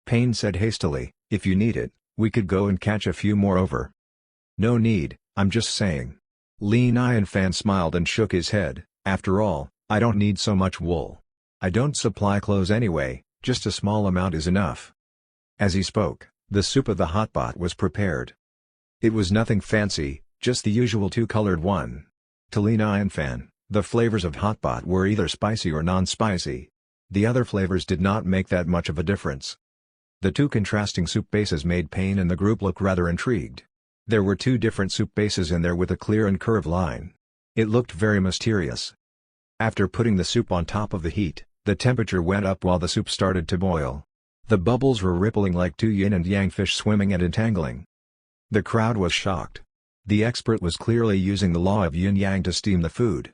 S1: Pain said hastily, "If you need it, we could go and catch a few more over." "No need, I'm just saying." Li Nianfan smiled and shook his head, "After all, I don't need so much wool. I don't supply clothes anyway, just a small amount is enough." As he spoke, the soup of the hot pot was prepared. It was nothing fancy, just the usual two-colored one. To Li Nianfan, the flavors of hot pot were either spicy or non-spicy. The other flavors did not make that much of a difference. The two contrasting soup bases made Pain and the group look rather intrigued. There were two different soup bases in there with a clear and curved line. It looked very mysterious. After putting the soup on top of the heat, the temperature went up while the soup started to boil. The bubbles were rippling like two yin and yang fish swimming and entangling. The crowd was shocked. The expert was clearly using the law of yin-yang to steam the food.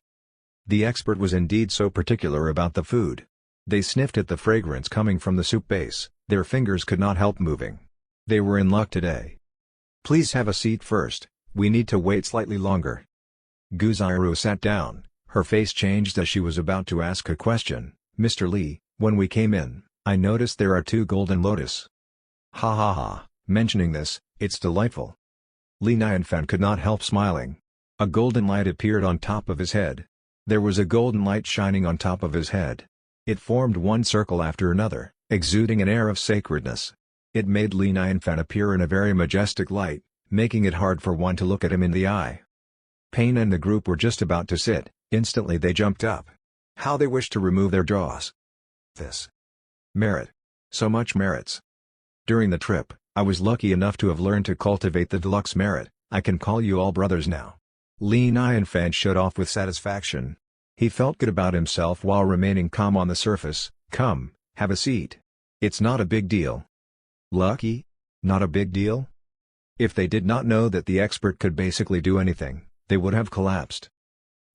S1: The expert was indeed so particular about the food. They sniffed at the fragrance coming from the soup base, their fingers could not help moving. They were in luck today. "Please have a seat first, we need to wait slightly longer." Guziru sat down, her face changed as she was about to ask a question. "Mr. Lee, when we came in, I noticed there are two golden lotus." "Ha ha ha, mentioning this, it's delightful." Li Nianfan could not help smiling. A golden light appeared on top of his head. There was a golden light shining on top of his head. It formed one circle after another, exuding an air of sacredness. It made Li Nianfan appear in a very majestic light, making it hard for one to look at him in the eye. Pain and the group were just about to sit, instantly they jumped up. How they wished to remove their jaws. This merit. So much merits. During the trip, I was lucky enough to have learned to cultivate the deluxe merit. I can call you all brothers now. Li Nianfan showed off with satisfaction. He felt good about himself while remaining calm on the surface. "Come, have a seat. It's not a big deal." Lucky? Not a big deal? If they did not know that the expert could basically do anything, they would have collapsed.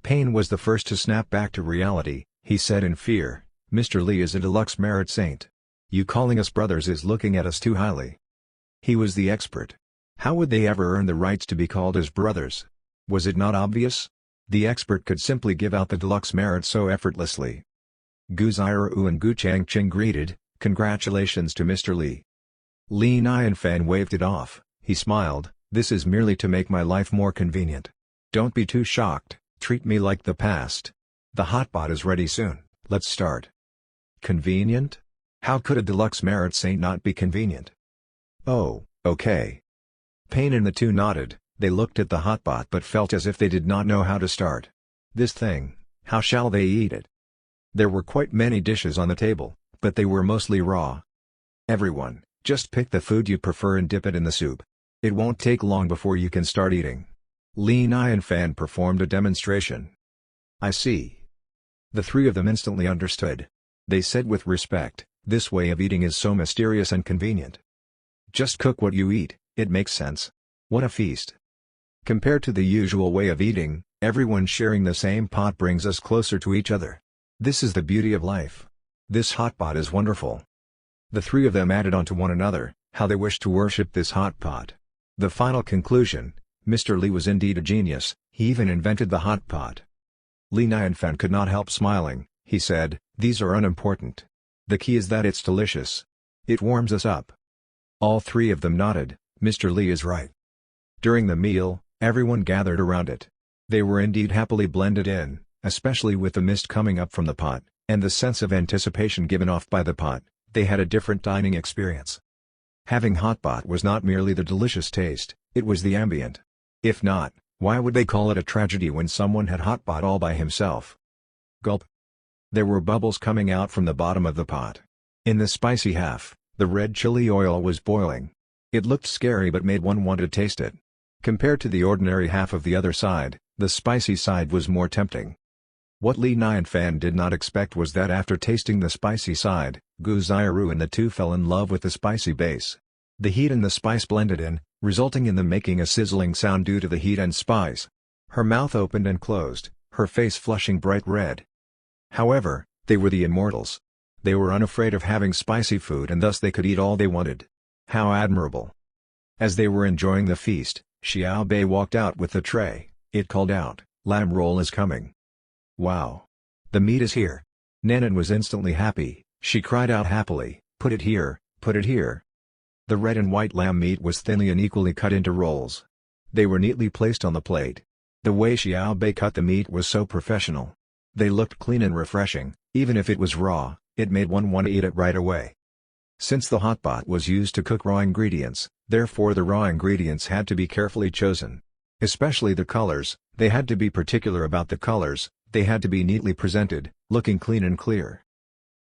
S1: Pain was the first to snap back to reality. He said in fear, "Mr. Lee is a deluxe merit saint. You calling us brothers is looking at us too highly." He was the expert. How would they ever earn the rights to be called his brothers? Was it not obvious? The expert could simply give out the deluxe merit so effortlessly. Guziru and Gu Changqing greeted, "Congratulations to Mr. Lee." Li Nianfan waved it off. He smiled, "This is merely to make my life more convenient. Don't be too shocked, treat me like the past. The hot pot is ready soon, let's start." Convenient? How could a deluxe merit saint not be convenient? "Oh, okay." Pain and the two nodded. They looked at the hot pot but felt as if they did not know how to start. This thing, how shall they eat it? There were quite many dishes on the table, but they were mostly raw. "Everyone, just pick the food you prefer and dip it in the soup. It won't take long before you can start eating." Li Nianfan performed a demonstration. "I see." The three of them instantly understood. They said with respect, "This way of eating is so mysterious and convenient. Just cook what you eat, it makes sense. What a feast." Compared to the usual way of eating, everyone sharing the same pot brings us closer to each other. This is the beauty of life. This hot pot is wonderful. The three of them added on to one another, how they wished to worship this hot pot. The final conclusion, Mr. Lee was indeed a genius, he even invented the hot pot. Li Nianfan could not help smiling. He said, "These are unimportant. The key is that it's delicious. It warms us up." All three of them nodded. Mr. Li is right. During the meal, everyone gathered around it. They were indeed happily blended in, especially with the mist coming up from the pot, and the sense of anticipation given off by the pot. They had a different dining experience. Having hot pot was not merely the delicious taste, it was the ambient. If not, why would they call it a tragedy when someone had hot pot all by himself? Gulp. There were bubbles coming out from the bottom of the pot. In the spicy half, the red chili oil was boiling. It looked scary but made one want to taste it. Compared to the ordinary half of the other side, the spicy side was more tempting. What Li Nianfan did not expect was that after tasting the spicy side, Gu Xiaoru and the two fell in love with the spicy base. The heat and the spice blended in, resulting in them making a sizzling sound due to the heat and spice. Her mouth opened and closed, her face flushing bright red. However, they were the immortals. They were unafraid of having spicy food and thus they could eat all they wanted. How admirable. As they were enjoying the feast, Xiao Bei walked out with the tray. It called out, "Lamb roll is coming." Wow! The meat is here. Nanan was instantly happy. She cried out happily, "Put it here, put it here." The red and white lamb meat was thinly and equally cut into rolls. They were neatly placed on the plate. The way Xiao Bei cut the meat was so professional. They looked clean and refreshing. Even if it was raw, it made one want to eat it right away. Since the hot pot was used to cook raw ingredients, therefore the raw ingredients had to be carefully chosen. Especially the colors, they had to be particular about the colors, they had to be neatly presented, looking clean and clear.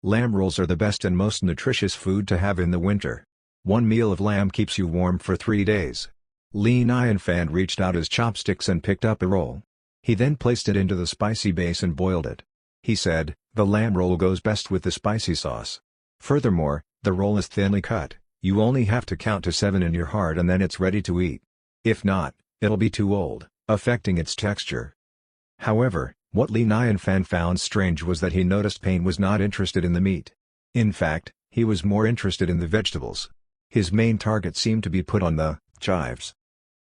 S1: Lamb rolls are the best and most nutritious food to have in the winter. One meal of lamb keeps you warm for 3 days. Li Nianfan reached out his chopsticks and picked up a roll. He then placed it into the spicy base and boiled it. He said, "The lamb roll goes best with the spicy sauce. Furthermore, the roll is thinly cut, you only have to count to 7 in your heart and then it's ready to eat. If not, it'll be too old, affecting its texture." However, what Li Nianfan found strange was that he noticed Pain was not interested in the meat. In fact, he was more interested in the vegetables. His main target seemed to be put on the chives.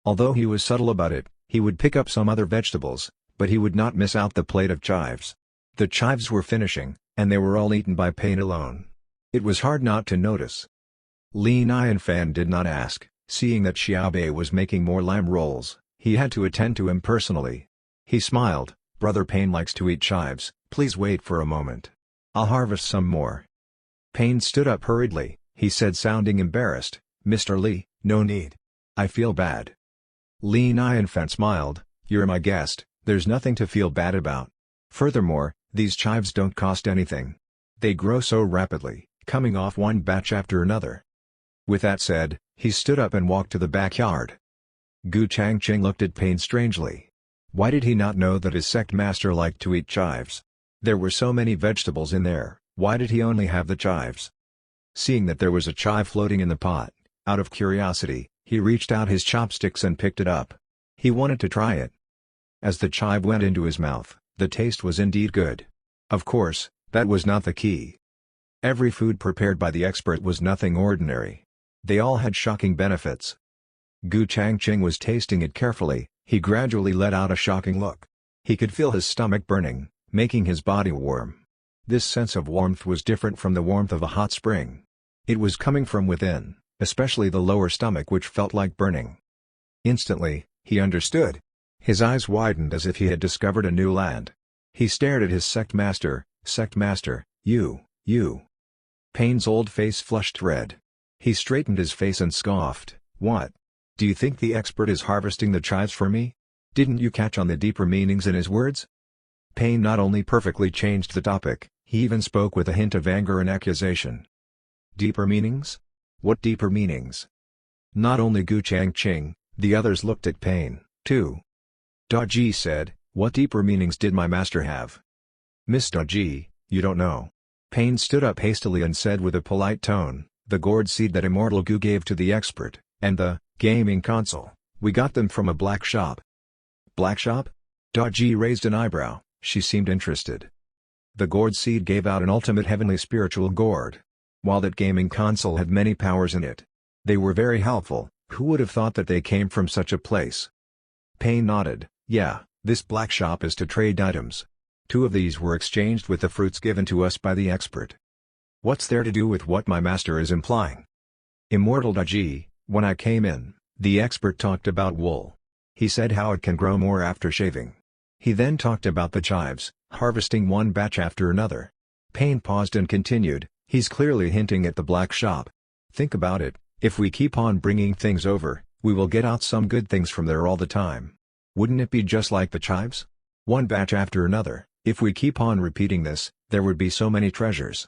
S1: Although he was subtle about it, he would pick up some other vegetables, but he would not miss out the plate of chives. The chives were finishing, and they were all eaten by Pain alone. It was hard not to notice. Li Nianfan did not ask, seeing that Xiao Bei was making more lamb rolls, he had to attend to him personally. He smiled, "Brother Pain likes to eat chives, please wait for a moment. I'll harvest some more." Pain stood up hurriedly, he said sounding embarrassed, "Mr. Li, no need. I feel bad." Li Nianfan smiled, "You're my guest, there's nothing to feel bad about. Furthermore, these chives don't cost anything. They grow so rapidly, coming off one batch after another." With that said, he stood up and walked to the backyard. Gu Changqing looked at Pain strangely. Why did he not know that his sect master liked to eat chives? There were so many vegetables in there, why did he only have the chives? Seeing that there was a chive floating in the pot, out of curiosity, he reached out his chopsticks and picked it up. He wanted to try it. As the chive went into his mouth, the taste was indeed good. Of course, that was not the key. Every food prepared by the expert was nothing ordinary. They all had shocking benefits. Gu Changqing was tasting it carefully, he gradually let out a shocking look. He could feel his stomach burning, making his body warm. This sense of warmth was different from the warmth of a hot spring. It was coming from within, especially the lower stomach which felt like burning. Instantly, he understood. His eyes widened as if he had discovered a new land. He stared at his sect master, "Sect master, you. Pain's old face flushed red. He straightened his face and scoffed, "What? Do you think the expert is harvesting the chives for me? Didn't you catch on the deeper meanings in his words?" Pain not only perfectly changed the topic, he even spoke with a hint of anger and accusation. Deeper meanings? What deeper meanings? Not only Gu Changqing, the others looked at Pain, too. Daji said, "What deeper meanings did my master have?" "Miss Daji, you don't know." Pain stood up hastily and said with a polite tone, "The gourd seed that Immortal Gu gave to the expert, and the gaming console, we got them from a black shop." "Black shop?" Daji raised an eyebrow, she seemed interested. "The gourd seed gave out an ultimate heavenly spiritual gourd. While that gaming console had many powers in it. They were very helpful, who would have thought that they came from such a place?" Pain nodded, "Yeah, this black shop is to trade items. 2 of these were exchanged with the fruits given to us by the expert. What's there to do with what my master is implying? Immortal G, when I came in, the expert talked about wool. He said how it can grow more after shaving. He then talked about the chives, harvesting one batch after another. Payne paused and continued, he's clearly hinting at the black shop. Think about it, if we keep on bringing things over, we will get out some good things from there all the time. Wouldn't it be just like the chives? One batch after another, if we keep on repeating this, there would be so many treasures.